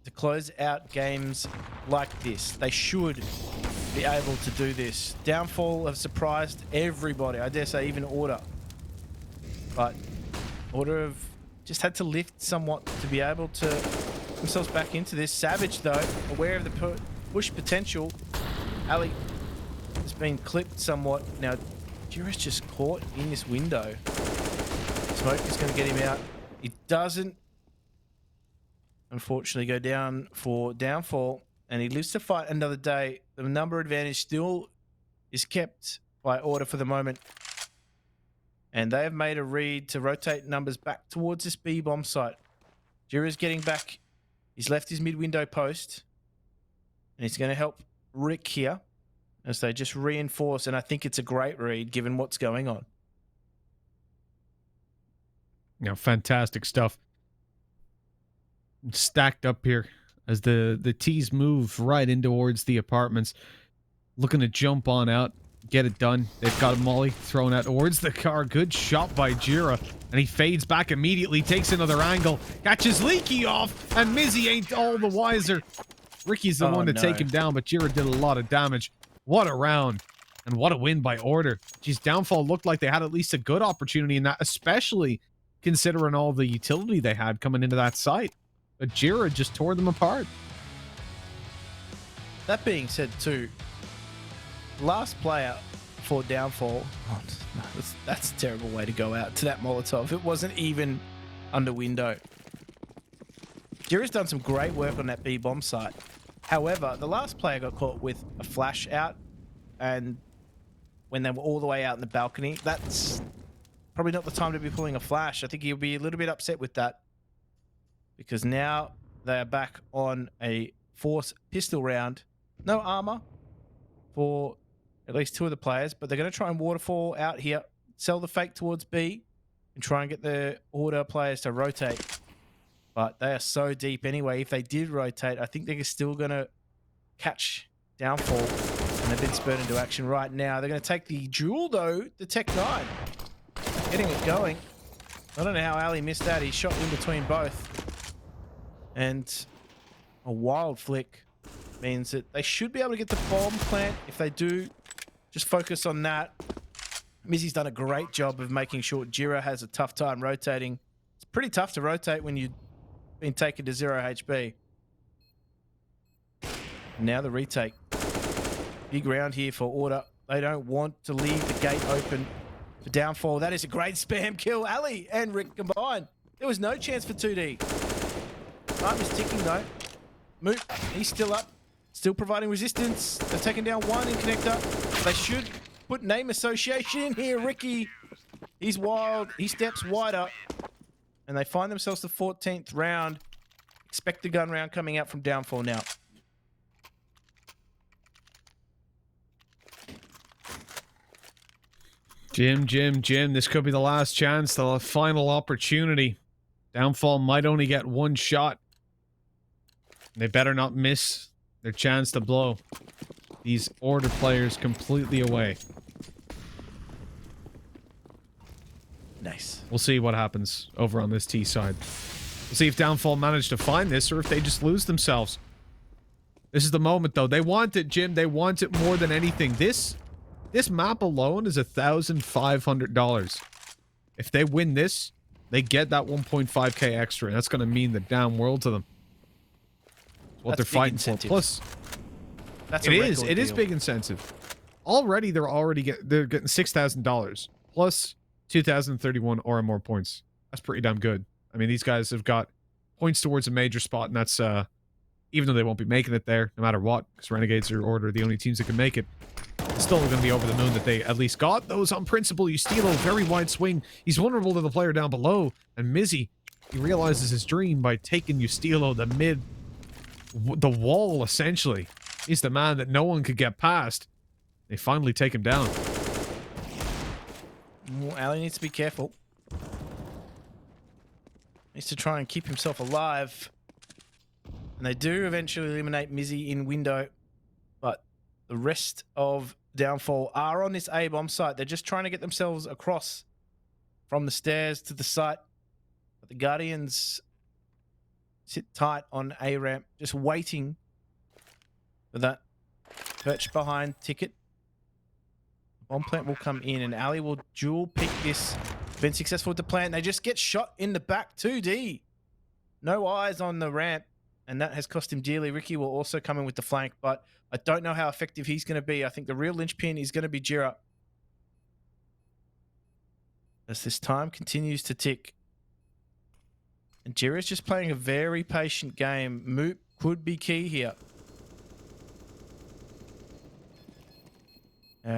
C: to close out games like this. They should be able to do this. Downfall have surprised everybody. I dare say even Order. But Order have just had to lift somewhat to be able to put themselves back into this. Savage, though, aware of the push potential. Ali has been clipped somewhat. Now, Jira's just caught in this window. Smoke is going to get him out. He doesn't, unfortunately, go down for Downfall, and he lives to fight another day. The number advantage still is kept by Order for the moment. And they have made a read to rotate numbers back towards this B bomb site. Jira's getting back. He's left his mid-window post. And he's going to help Rick here as they just reinforce. And I think it's a great read given what's going on.
F: You know, fantastic stuff. Stacked up here as the T's move right in towards the apartments. Looking to jump on out. Get it done. They've got a molly thrown out towards the car. Good shot by Jira. And he fades back immediately. Takes another angle. Catches Leaky off. And Mizzy ain't all the wiser. Ricky's the one to take him down. But Jira did a lot of damage. What a round. And what a win by Order. Geez, Downfall looked like they had at least a good opportunity in that. Especially considering all the utility they had coming into that site. But Jira just tore them apart.
C: That being said, too, last player for Downfall. Oh, no, that's a terrible way to go out to that Molotov. It wasn't even under window. Jira's done some great work on that B bomb site. However, the last player got caught with a flash out, and when they were all the way out in the balcony, that's probably not the time to be pulling a flash. I think he'll be a little bit upset with that, because now they are back on a force pistol round. No armor for at least two of the players, but they're going to try and waterfall out here, sell the fake towards B, and try and get the Order players to rotate. But they are so deep anyway. If they did rotate, I think they're still going to catch Downfall, and they've been spurred into action right now. They're going to take the duel, though, the Tech 9. Getting it going. I don't know how Ali missed that. He shot in between both. And a wild flick means that they should be able to get the bomb plant. If they do, just focus on that. Mizzy's done a great job of making sure Jira has a tough time rotating. It's pretty tough to rotate when you've been taken to 0 HP. Now the retake. Big round here for Order. They don't want to leave the gate open for Downfall. That is a great spam kill. Ali and Rick combined. There was no chance for 2D. Time is ticking though. Moot, he's still up. Still providing resistance. They've taken down one in connector. They should put name association in here. Ricky, he's wild. He steps wider. And they find themselves the 14th round. Expect the gun round coming out from Downfall now.
F: Jim, this could be the last chance, the final opportunity. Downfall might only get one shot. They better not miss their chance to blow these Order players completely away.
C: Nice.
F: We'll see what happens over on this T side. We'll see if Downfall manage to find this or if they just lose themselves. This is the moment, though. They want it, Jim. They want it more than anything. This map alone is $1,500. If they win this, they get that 1.5k extra, and that's going to mean the damn world to them. What
C: That's
F: they're
C: big
F: fighting for.
C: incentive.
F: Plus,
C: That's
F: it
C: a
F: is.
C: record
F: It is
C: deal.
F: big incentive. Already, they're getting $6,000 plus 2,031 or more points. That's pretty damn good. I mean, these guys have got points towards a major spot, and that's even though they won't be making it there, no matter what, because Renegades or Order are the only teams that can make it. It's still going to be over the moon that they at least got those on principle. Ustilo, very wide swing. He's vulnerable to the player down below, and Mizzy, he realizes his dream by taking Ustilo the wall, essentially. He's the man that no one could get past. They finally take him down.
C: Well, Ali needs to be careful. Needs to try and keep himself alive. And they do eventually eliminate Mizzy in window. But the rest of Downfall are on this A-bomb site. They're just trying to get themselves across from the stairs to the site. But the Guardians sit tight on A-ramp, just waiting for that perch behind ticket. Bomb plant will come in, and Ali will dual pick this. Been successful with the plant. They just get shot in the back. 2D. No eyes on the ramp, and that has cost him dearly. Ricky will also come in with the flank, but I don't know how effective he's going to be. I think the real linchpin is going to be Jira. As this time continues to tick. And Jira's just playing a very patient game. Moop could be key here.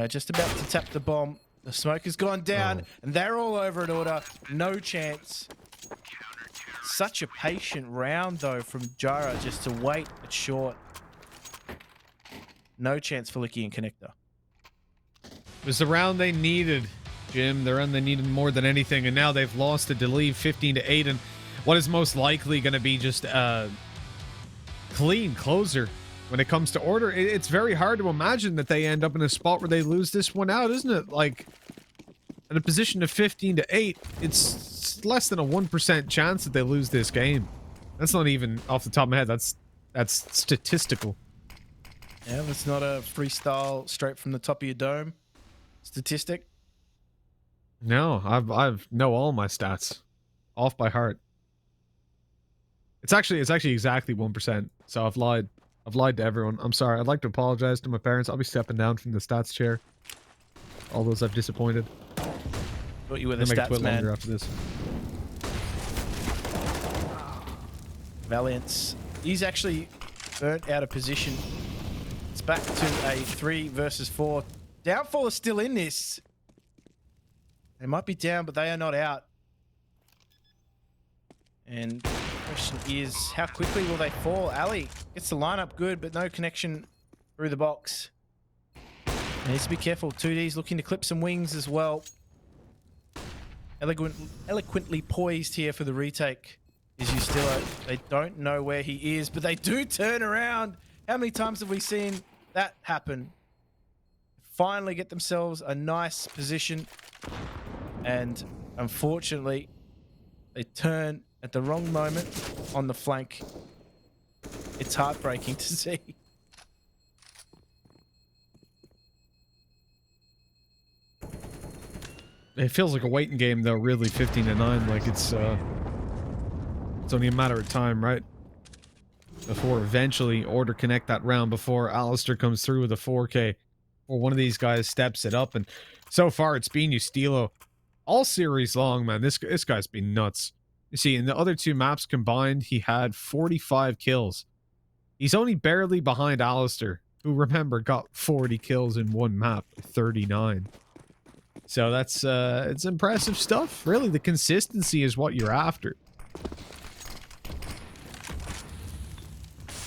C: Just about to tap the bomb. The smoke has gone down, and they're all over it, Order. No chance. Such a patient round, though, from Jira just to wait at short. No chance for Licky and Connector.
F: It was the round they needed, Jim. The round they needed more than anything, and now they've lost it to leave 15-8, and what is most likely going to be just a clean closer. When it comes to Order, it's very hard to imagine that they end up in a spot where they lose this one out, isn't it? Like, in a position of 15-8, it's less than a 1% chance that they lose this game. That's not even off the top of my head. That's statistical.
C: Yeah, that's not a freestyle straight from the top of your dome statistic.
F: No, I've know all my stats off by heart. It's actually exactly 1%. So I've lied. I've lied to everyone. I'm sorry. I'd like to apologize to my parents. I'll be stepping down from the stats chair. All those I've disappointed.
C: Thought you were the
F: I'll make it
C: stats
F: quit
C: man.
F: longer after this.
C: Valiance. He's actually burnt out of position. It's back to a 3 versus 4. Downfall is still in this. They might be down, but they are not out. And the question is, how quickly will they fall? Ali gets the lineup good, but no connection through the box. Needs to be careful. 2D's looking to clip some wings as well. Eloquently poised here for the retake is Ustilo. They don't know where he is, but they do turn around. How many times have we seen that happen? Finally get themselves a nice position. And unfortunately, they turn at the wrong moment on the flank. It's heartbreaking to see.
F: It feels like a waiting game, though, really, 15-9. Like, it's only a matter of time, right? Before eventually Order connect that round, before Alistair comes through with a 4K, or one of these guys steps it up. And so far, it's been Ustilo all series long, man. This guy's been nuts. You see, in the other two maps combined, he had 45 kills. He's only barely behind Alistair, who, remember, got 40 kills in one map, 39. So that's, it's impressive stuff. Really, the consistency is what you're after.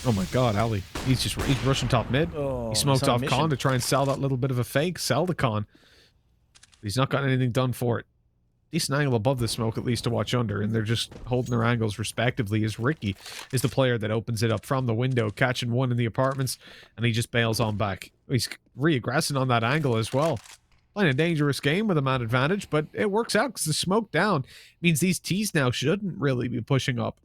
F: Oh my god, Ali. He's rushing top mid.
C: Oh,
F: He smoked
C: he's on
F: off
C: a
F: Con
C: mission.
F: to try and sell that little bit of a fake. Sell the Con. He's not gotten anything done for it. Decent angle above the smoke, at least, to watch under, and they're just holding their angles respectively, as Ricky is the player that opens it up from the window, catching one in the apartments, and he just bails on back. He's re-aggressing on that angle as well. Playing a dangerous game with a man advantage, but it works out because the smoke down means these T's now shouldn't really be pushing up.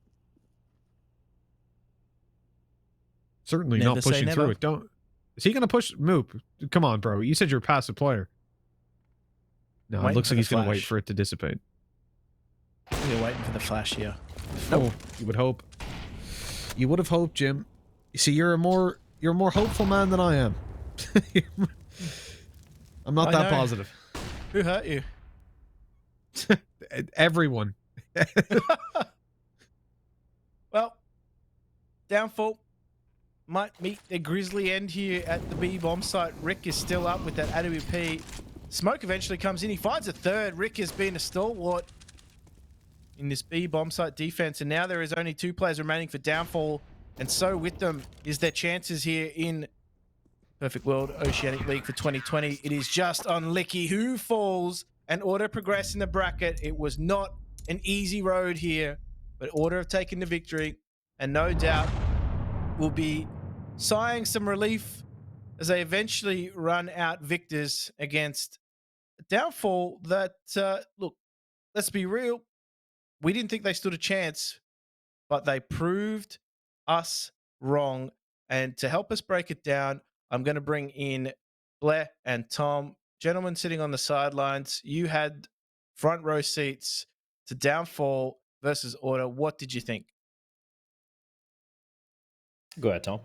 F: Certainly
C: Never
F: not
C: say
F: pushing through
C: never.
F: it. Don't. Is he gonna push? Moop. Come on, bro. You said you're a passive player. No, it
C: Waiting
F: looks
C: for
F: like
C: the
F: he's gonna wait
C: flash.
F: for it to dissipate.
C: We're waiting for the flash here.
F: Oh, you would hope. You would have hoped, Jim. You see, you're a more hopeful man than I am. I'm not
C: I
F: that
C: know.
F: positive.
C: Who hurt you?
F: Everyone.
C: Well, Downfall might meet their grisly end here at the B bomb site. Rick is still up with that AWP. Smoke eventually comes in. He finds a third. Rick has been a stalwart in this B bomb site defense, and now there is only 2 players remaining for Downfall, and so with them is their chances here in Perfect World Oceanic League for 2020. It is just on Licky who falls and Order progress in the bracket. It was not an easy road here, but Order have taken the victory, and no doubt will be sighing some relief as they eventually run out victors against Downfall that, look, let's be real, we didn't think they stood a chance, but they proved us wrong. And to help us break it down, I'm going to bring in Blair and Tom. Gentlemen sitting on the sidelines, you had front row seats to Downfall versus Order. What did you think?
D: Go ahead, Tom.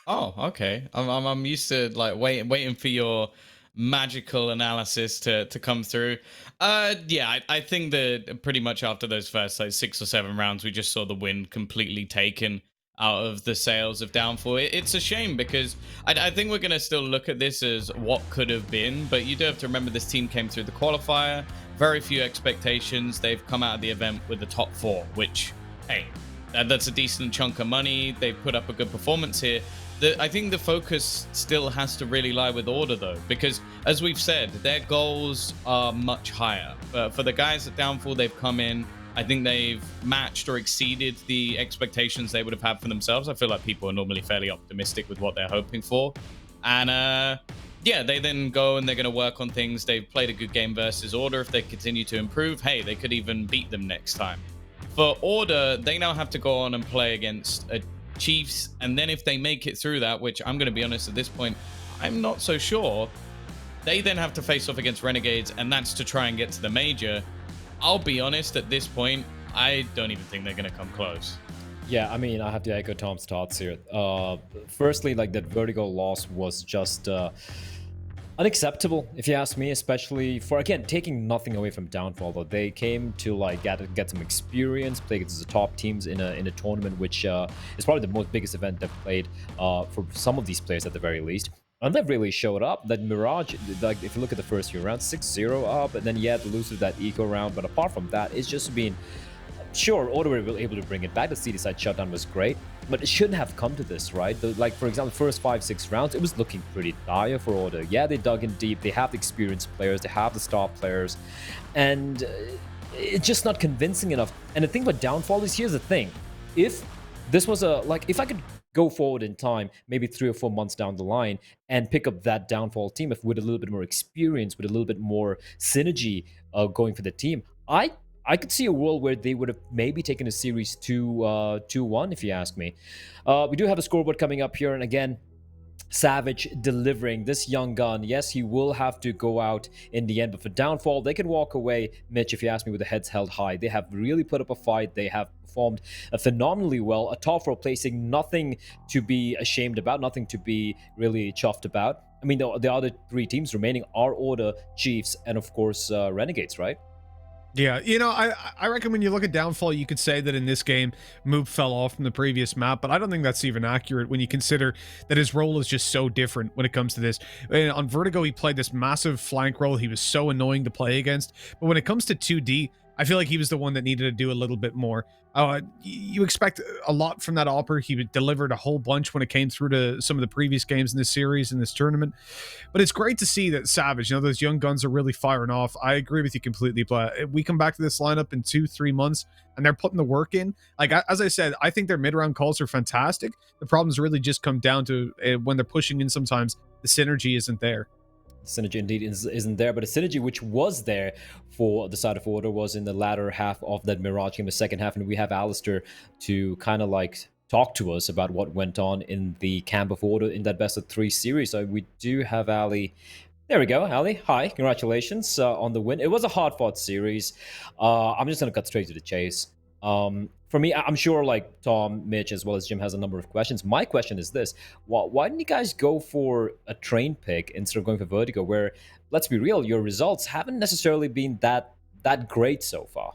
E: Oh, okay. I'm used to like waiting for your magical analysis to come through. Yeah, I think that pretty much after those first like 6 or 7 rounds, we just saw the win completely taken out of the sails of Downfall. It's a shame because I think we're gonna still look at this as what could have been, but you do have to remember this team came through the qualifier, very few expectations. They've come out of the event with the top 4, which, hey, that's a decent chunk of money. They put up a good performance here. I think the focus still has to really lie with Order, though, because as we've said, their goals are much higher. For the guys at Downfall, they've come in. I think they've matched or exceeded the expectations they would have had for themselves. I feel like people are normally fairly optimistic with what they're hoping for. And yeah, they then go and they're going to work on things. They've played a good game versus Order. If they continue to improve, hey, they could even beat them next time. For Order, they now have to go on and play against a Chiefs, and then if they make it through that, which I'm going to be honest at this point, I'm not so sure, they then have to face off against Renegades, and that's to try and get to the major. I'll be honest, at this point, I don't even think they're going to come close.
D: Yeah, I mean, I have to echo Tom's thoughts here. Firstly, like that Vertigo loss was just unacceptable, if you ask me, especially for, again, taking nothing away from Downfall, though. They came to like get some experience, play against the top teams in a tournament, which is probably the most biggest event they've played for some of these players at the very least. And they've really showed up. That Mirage, like if you look at the first few rounds, 6-0 up, and then you had to lose to that eco round. But apart from that, it's just been, sure, Order were able to bring it back. The CD side shutdown was great, but it shouldn't have come to this, right? Like, for example, the first 5-6 rounds, it was looking pretty dire for Order. Yeah, they dug in deep. They have the experienced players. They have the star players. And it's just not convincing enough. And the thing about Downfall is, here's the thing. If this was if I could go forward in time, maybe 3 or 4 months down the line, and pick up that Downfall team with a little bit more experience, with a little bit more synergy going for the team, I could see a world where they would have maybe taken a series 2-1, if you ask me. We do have a scoreboard coming up here, and again, Savage delivering this young gun. Yes, he will have to go out in the end, but for Downfall, they can walk away, Mitch, if you ask me, with the heads held high. They have really put up a fight. They have performed phenomenally well. A top 4 placing, nothing to be ashamed about, nothing to be really chuffed about. I mean, the other 3 teams remaining are Order, Chiefs, and of course, Renegades, right?
F: Yeah, I reckon when you look at Downfall, you could say that in this game, Moop fell off from the previous map, but I don't think that's even accurate when you consider that his role is just so different when it comes to this. And on Vertigo, he played this massive flank role. He was so annoying to play against. But when it comes to 2D, I feel like he was the one that needed to do a little bit more. You expect a lot from that Opper. He delivered a whole bunch when it came through to some of the previous games in this series, in this tournament. But it's great to see that Savage, those young guns are really firing off. I agree with you completely, but if we come back to this lineup in 2-3 months and they're putting the work in, like, as I said, I think their mid-round calls are fantastic. The problems really just come down to when they're pushing in sometimes, the synergy isn't there.
D: Synergy indeed isn't there, but a synergy which was there for the side of Order was in the latter half of that Mirage game, the second half, and we have Alistair to kind of like talk to us about what went on in the camp of Order in that best of 3 series. So we do have Ali. There we go, Ali. Hi, congratulations on the win. It was a hard-fought series. I'm just gonna cut straight to the chase. For me, I'm sure like Tom, Mitch, as well as Jim has a number of questions. My question is this: why didn't you guys go for a train pick instead of going for Vertigo? Where, let's be real, your results haven't necessarily been that great so far.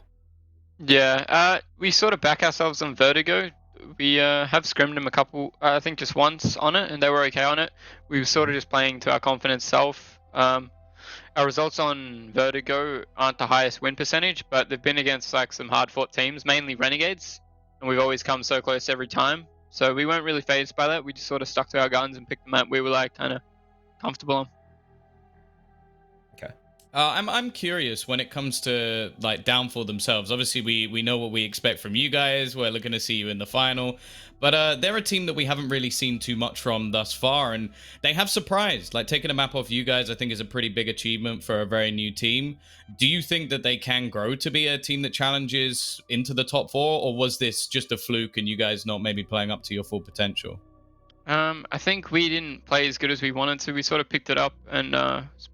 J: Yeah, we sort of back ourselves on Vertigo. We have scrimmed them a couple, I think just once on it, and they were okay on it. We were sort of just playing to our confidence self. Our results on Vertigo aren't the highest win percentage, but they've been against like some hard-fought teams, mainly Renegades, and we've always come so close every time. So we weren't really phased by that. We just sort of stuck to our guns and picked the map we were like kind of comfortable on.
D: Okay.
E: I'm curious when it comes to like Downfall themselves. Obviously, we know what we expect from you guys. We're looking to see you in the final, but they're a team that we haven't really seen too much from thus far, and they have surprised. Like taking a map off you guys, I think is a pretty big achievement for a very new team. Do you think that they can grow to be a team that challenges into the top 4, or was this just a fluke and you guys not maybe playing up to your full potential?
J: I think we didn't play as good as we wanted to. We sort of picked it up and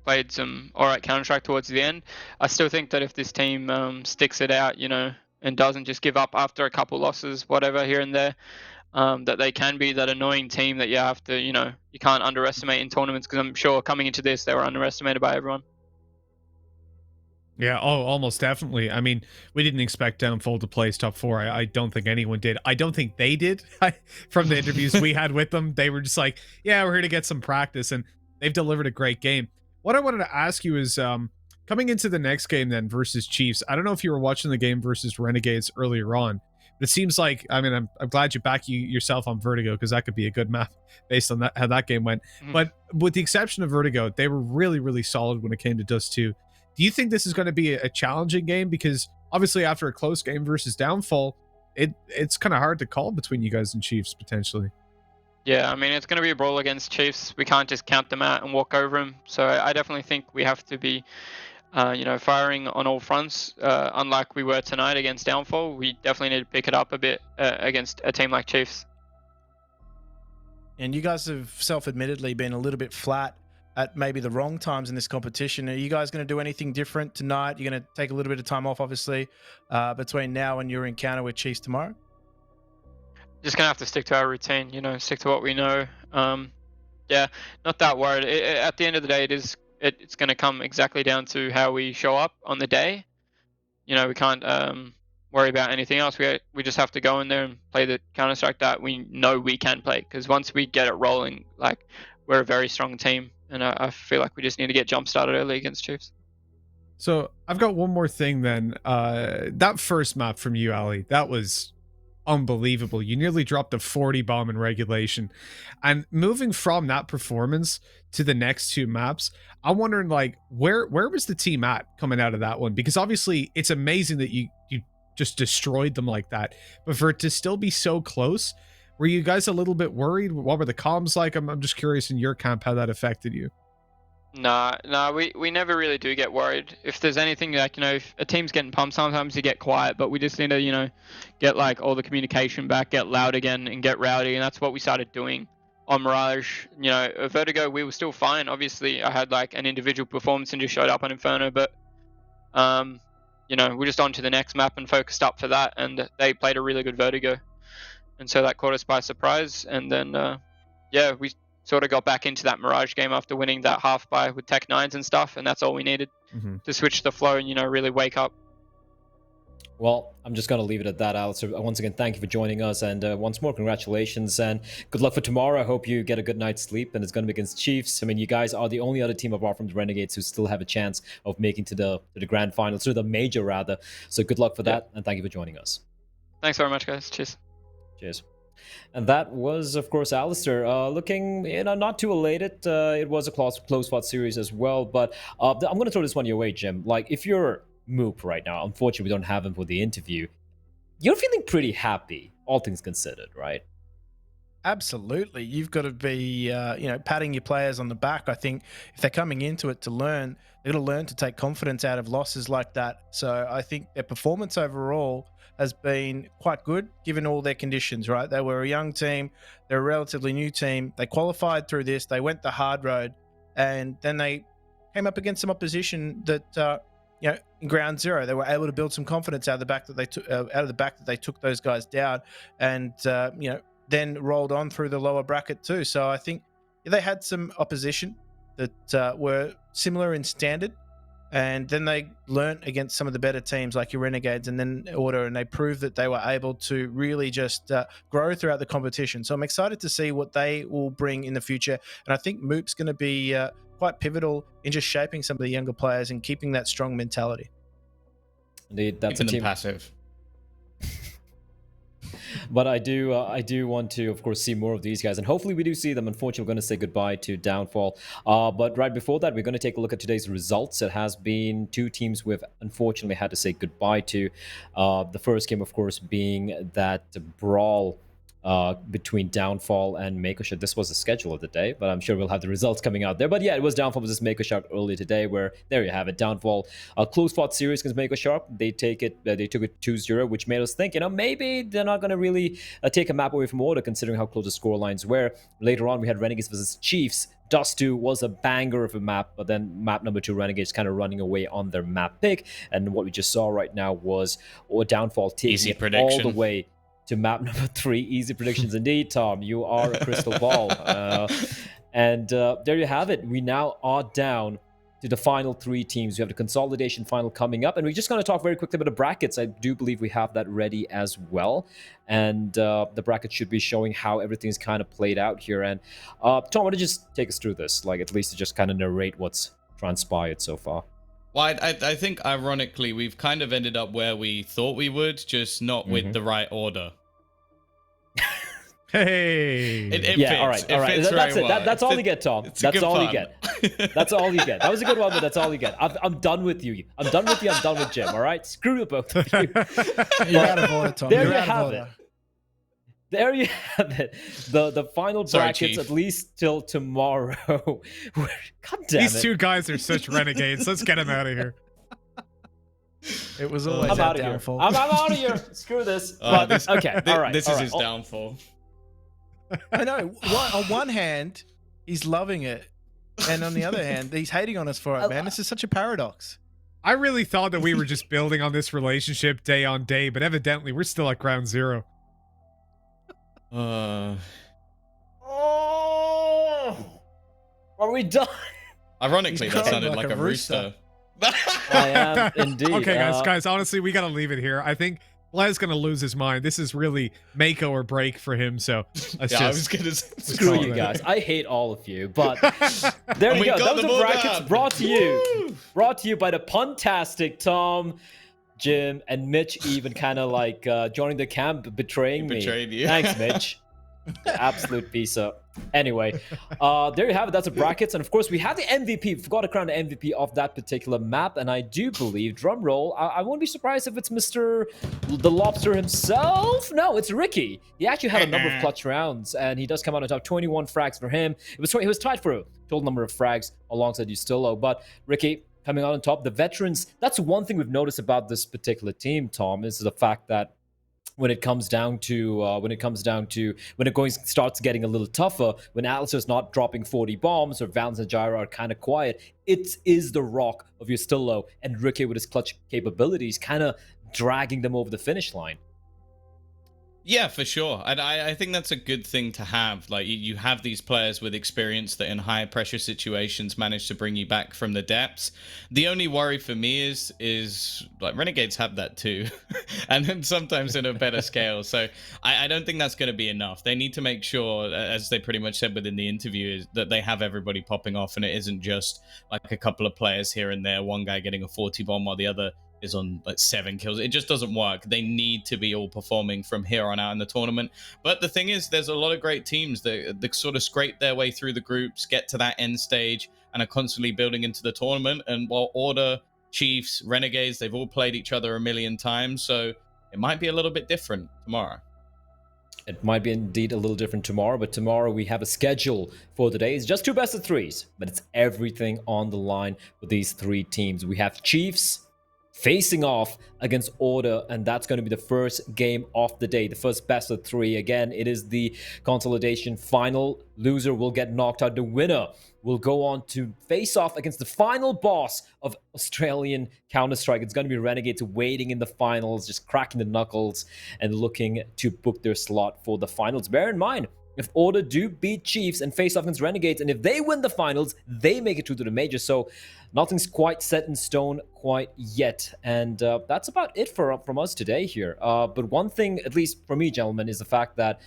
J: played some alright Counter-Strike towards the end. I still think that if this team sticks it out, and doesn't just give up after a couple losses, whatever, here and there, that they can be that annoying team that you have to, you can't underestimate in tournaments, because I'm sure coming into this, they were underestimated by everyone.
F: Yeah, almost definitely. I mean, we didn't expect Downfall to place top 4. I don't think anyone did. I don't think they did. From the interviews we had with them, they were just like, yeah, we're here to get some practice, and they've delivered a great game. What I wanted to ask you is, coming into the next game then versus Chiefs, I don't know if you were watching the game versus Renegades earlier on, but it seems like, I mean, I'm glad you back yourself on Vertigo, because that could be a good map based on how that game went. But with the exception of Vertigo, they were really, really solid when it came to Dust 2. Do you think this is going to be a challenging game? Because obviously after a close game versus Downfall, it's kind of hard to call between you guys and Chiefs potentially.
J: Yeah, I mean, it's going to be a brawl against Chiefs. We can't just count them out and walk over them. So I definitely think we have to be, firing on all fronts. Unlike we were tonight against Downfall, we definitely need to pick it up a bit against a team like Chiefs.
C: And you guys have self-admittedly been a little bit flat at maybe the wrong times in this competition. Are you guys going to do anything different tonight? You're going to take a little bit of time off, obviously, between now and your encounter with Chiefs tomorrow?
J: Just going to have to stick to our routine, stick to what we know. Yeah, not that worried. At the end of the day, it's going to come exactly down to how we show up on the day. We can't worry about anything else. We just have to go in there and play the Counter-Strike that we know we can play. Because once we get it rolling, like, we're a very strong team. And I feel like we just need to get jump started early against Chiefs.
F: So I've got one more thing then. That first map from you, Ali, that was unbelievable. You nearly dropped a 40 bomb in regulation. And moving from that performance to the next 2 maps, I'm wondering, like, where was the team at coming out of that one? Because obviously it's amazing that you just destroyed them like that. But for it to still be so close, were you guys a little bit worried? What were the comms like? I'm just curious in your camp how that affected you.
J: Nah, we never really do get worried. If there's anything, like, if a team's getting pumped, sometimes you get quiet, but we just need to, get like all the communication back, get loud again, and get rowdy, and that's what we started doing on Mirage. Vertigo, we were still fine. Obviously, I had like an individual performance and just showed up on Inferno, but we're just on to the next map and focused up for that, and they played a really good Vertigo. And so that caught us by surprise. And then, we sort of got back into that Mirage game after winning that half by with Tech 9s and stuff. And that's all we needed to switch the flow and, really wake up.
D: Well, I'm just going to leave it at that, Alistair. Once again, thank you for joining us. And once more, congratulations. And good luck for tomorrow. I hope you get a good night's sleep. And it's going to be against Chiefs. I mean, you guys are the only other team apart from the Renegades who still have a chance of making to the grand final, to the major, rather. So good luck for that. And thank you for joining us.
J: Thanks very much, guys. Cheers.
D: Cheers. And that was, of course, Alistair. Looking, not too elated. It was a close fought series as well. But I'm going to throw this one your way, Jim. Like, if you're Moop right now, unfortunately, we don't have him for the interview. You're feeling pretty happy, all things considered, right?
C: Absolutely. You've got to be, patting your players on the back. I think if they're coming into it to learn, they're going to learn to take confidence out of losses like that. So I think their performance overall has been quite good given all their conditions, right? They were a young team, they're a relatively new team. They qualified through this, they went the hard road, and then they came up against some opposition that, in ground zero, they were able to build some confidence out of the back that they took those guys down, and then rolled on through the lower bracket too. So I think they had some opposition that were similar in standard, and then they learnt against some of the better teams like your Renegades and then Order, and they proved that they were able to really just grow throughout the competition. So I'm excited to see what they will bring in the future, and I think Moop's going to be quite pivotal in just shaping some of the younger players and keeping that strong mentality.
D: Indeed, that's a
E: Keeping
D: team
E: them passive.
D: But I do want to, of course, see more of these guys, and hopefully we do see them. Unfortunately, we're going to say goodbye to Downfall. But right before that, we're going to take a look at today's results. It has been two teams we've unfortunately had to say goodbye to. The first game, of course, being that brawl between Downfall and Mako Shark. This was the schedule of the day, but I'm sure we'll have the results coming out there. But yeah, it was Downfall versus Mako Shark earlier today, where there you have it. Downfall, a close fought series against Mako Shark. They took it 2-0, which made us think, maybe they're not going to really take a map away from Order, considering how close the score lines were. Later on, we had Renegades versus Chiefs. Dust 2 was a banger of a map, but then map number 2, Renegades, kind of running away on their map pick. And what we just saw right now was Downfall taking it all the way to map number 3. Easy predictions indeed, Tom. You are a crystal ball. And there you have it. We now are down to the final 3 teams. We have the consolidation final coming up, and we're just going to talk very quickly about the brackets. I do believe we have that ready as well, and the bracket should be showing how everything's kind of played out here. And Tom, why don't you just take us through this, at least to just kind of narrate what's transpired so far.
E: Well, I think ironically we've kind of ended up where we thought we would, just not with the right order.
F: Hey.
E: It
D: yeah,
E: fits.
D: all right.
E: Fits
D: that's
E: very
D: it.
E: well.
D: That's all you get, Tom. That's all you get. That's all you get. That was a good one, but that's all you get. I'm done with you. I'm done with you. I'm done with Jim. All right? Screw you both of you.
C: You're out of order, Tom.
D: There
C: You're
D: you
C: out of
D: have
C: order.
D: it. There you have it. The final
E: Sorry,
D: brackets,
E: Chief.
D: at least till tomorrow. God damn
F: These
D: it.
F: two guys are such renegades. Let's get them out of here.
C: It was always
D: I'm
C: our
D: out of here.
C: downfall.
D: I'm out of here. Screw this.
E: Oh,
D: But, okay, all right.
E: This
D: all
E: is
D: right.
E: his downfall.
C: I know. On one hand, he's loving it, and on the other hand, he's hating on us for it, man. This is such a paradox.
F: I really thought that we were just building on this relationship day on day, but evidently we're still at ground zero.
D: Oh, are we done?
E: Ironically,
C: He's
E: that
C: crowing
E: sounded
C: like
E: like
C: a
E: a rooster.
D: I am indeed.
F: Okay, guys, honestly, we gotta leave it here. I think Blair's gonna lose his mind. This is really Mako or break for him, so let's
E: I was
F: just...
E: gonna
D: Screw
F: call
D: you
F: it.
D: guys. I hate all of you, but there we go.
E: got
D: Those
E: them
D: are
E: all
D: brackets
E: done.
D: brought to you.
E: Woo!
D: Brought to you by the puntastic Tom, Jim, and Mitch, even kind of joining the camp, betraying me.
E: Betrayed you.
D: Thanks, Mitch. Absolute piece of. Anyway, there you have it. That's the brackets, and of course we have the MVP. We forgot to crown the MVP of that particular map, and I do believe, drum roll, I won't be surprised if it's Mr. the Lobster himself. No, it's Ricky. He actually had a number of clutch rounds, and he does come out on top. 21 frags for him. He was tied for a total number of frags alongside Ustillo, but Ricky coming out on top. The veterans. That's one thing we've noticed about this particular team, Tom, is the fact that when it starts getting a little tougher, when Alistair's not dropping 40 bombs or Valens and Gyra are kind of quiet, it is the rock of Ustillo and Ricky with his clutch capabilities kind of dragging them over the finish line.
E: Yeah, for sure. And I think that's a good thing to have. Like, you have these players with experience that in high pressure situations manage to bring you back from the depths. The only worry for me is like Renegades have that too. And then sometimes in a better scale. So I don't think that's going to be enough. They need to make sure, as they pretty much said within the interview, is that they have everybody popping off and it isn't just like a couple of players here and there, one guy getting a 40 bomb while the other is on like 7 kills. It just doesn't work. They need to be all performing from here on out in the tournament. But the thing is, there's a lot of great teams that sort of scrape their way through the groups, get to that end stage, and are constantly building into the tournament. And while Order, Chiefs, Renegades, they've all played each other a million times, so it might be a little bit different tomorrow.
D: It might be indeed a little different tomorrow, but tomorrow we have a schedule for the day. It's just 2 best of 3s, but it's everything on the line with these 3 teams. We have Chiefs facing off against Order, and that's going to be the first game of the day, the first best of 3. Again, it is the consolidation final. Loser will get knocked out. The winner will go on to face off against the final boss of Australian Counter-Strike. It's going to be Renegades waiting in the finals, just cracking the knuckles and looking to book their slot for the finals. Bear in mind, if Order do beat Chiefs and face off against Renegades, and if they win the finals, they make it through to the major. So nothing's quite set in stone quite yet. And that's about it from us today here. But one thing, at least for me, gentlemen, is the fact that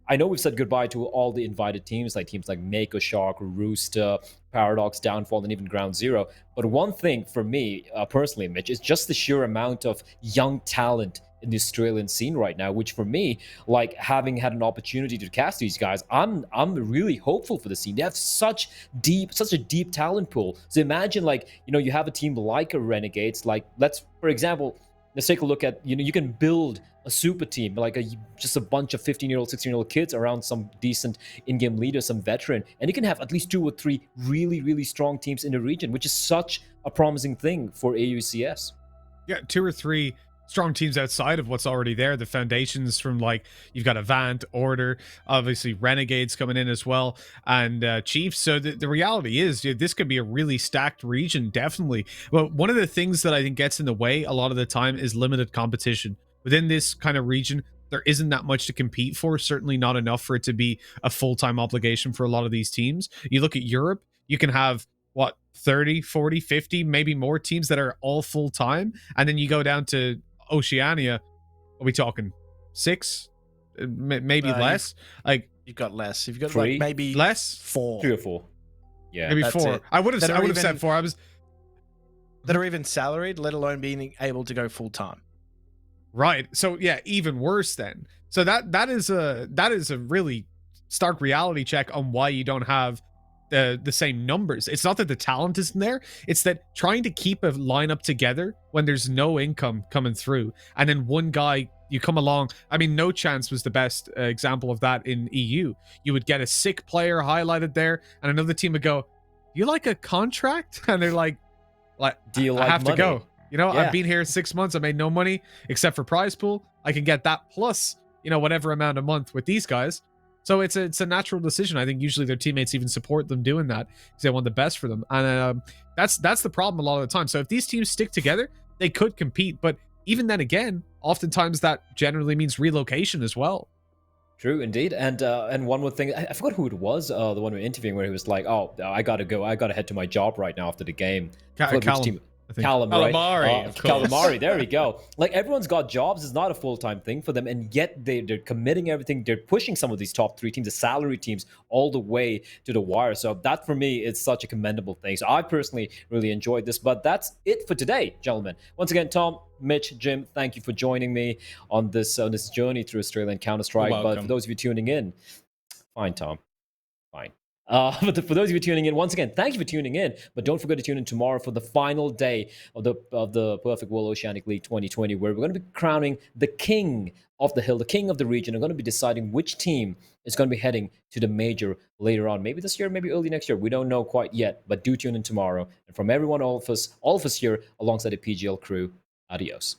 D: I know we've said goodbye to all the invited teams like Mako Shark, Rooster, Paradox, Downfall, and even Ground Zero. But one thing for me, personally, Mitch, is just the sheer amount of young talent in the Australian scene right now, which for me, like having had an opportunity to cast these guys, I'm really hopeful for the scene. They have such a deep talent pool. So imagine you have a team like a Renegades, for example, let's take a look at, you can build a super team, just a bunch of 15-year-old, 16-year-old kids around some decent in-game leader, some veteran, and you can have at least 2 or 3 really, really strong teams in the region, which is such a promising thing for AUCS.
F: Yeah, 2 or 3 strong teams outside of what's already there. The foundations from you've got Avant, Order, obviously Renegades coming in as well, and Chiefs. So the reality is, this could be a really stacked region, definitely. Well, one of the things that I think gets in the way a lot of the time is limited competition. Within this kind of region, there isn't that much to compete for, certainly not enough for it to be a full-time obligation for a lot of these teams. You look at Europe, you can have 30, 40, 50, maybe more teams that are all full-time, and then you go down to Oceania, are we talking 6? Maybe less?
C: You've got less. You've got
D: 3?
C: maybe
F: Less?
C: 4.
D: 3 or 4. Yeah.
F: Maybe
C: that's
F: 4.
C: it.
F: I would have said 4.
C: That are even salaried, let alone being able to go full-time.
F: Right. So yeah, even worse then. So that is a really stark reality check on why you don't have the same numbers. It's not that the talent isn't there, it's that trying to keep a lineup together when there's no income coming through, and then one guy you come along. I mean, No Chance was the best example of that in EU. You would get a sick player highlighted there, and another team would go, "You like a contract?" And they're like,
D: do you
F: I
D: like
F: have
D: money?
F: to go.
D: Yeah.
F: I've been here 6 months. I made no money except for prize pool. I can get that plus, whatever amount a month with these guys. So it's a natural decision. I think usually their teammates even support them doing that because they want the best for them. And that's the problem a lot of the time. So if these teams stick together, they could compete. But even then again, oftentimes that generally means relocation as well.
D: True, indeed. And one more thing, I forgot who it was, the one we were interviewing, where he was like, "Oh, I gotta go. I gotta head to my job right now after the game." I forgot which
F: Callum,
D: team.
F: I think.
D: Callum, right?
E: Calamari, of course.
D: Calamari, there we go. Everyone's got jobs. It's not a full-time thing for them, and yet they're committing everything. They're pushing some of these top 3 teams, the salary teams, all the way to the wire. So that, for me, is such a commendable thing. So I personally really enjoyed this. But that's it for today, gentlemen. Once again, Tom, Mitch, Jim, thank you for joining me on this journey through Australian Counter-Strike.
E: You're
D: But
E: welcome.
D: for those of you tuning in, fine, Tom. Fine. But for those of you tuning in, once again, thank you for tuning in. But don't forget to tune in tomorrow for the final day of the Perfect World Oceanic League 2020, where we're going to be crowning the king of the hill, the king of the region. We're going to be deciding which team is going to be heading to the major later on. Maybe this year, maybe early next year. We don't know quite yet. But do tune in tomorrow. And from everyone, all of us here, alongside the PGL crew, adios.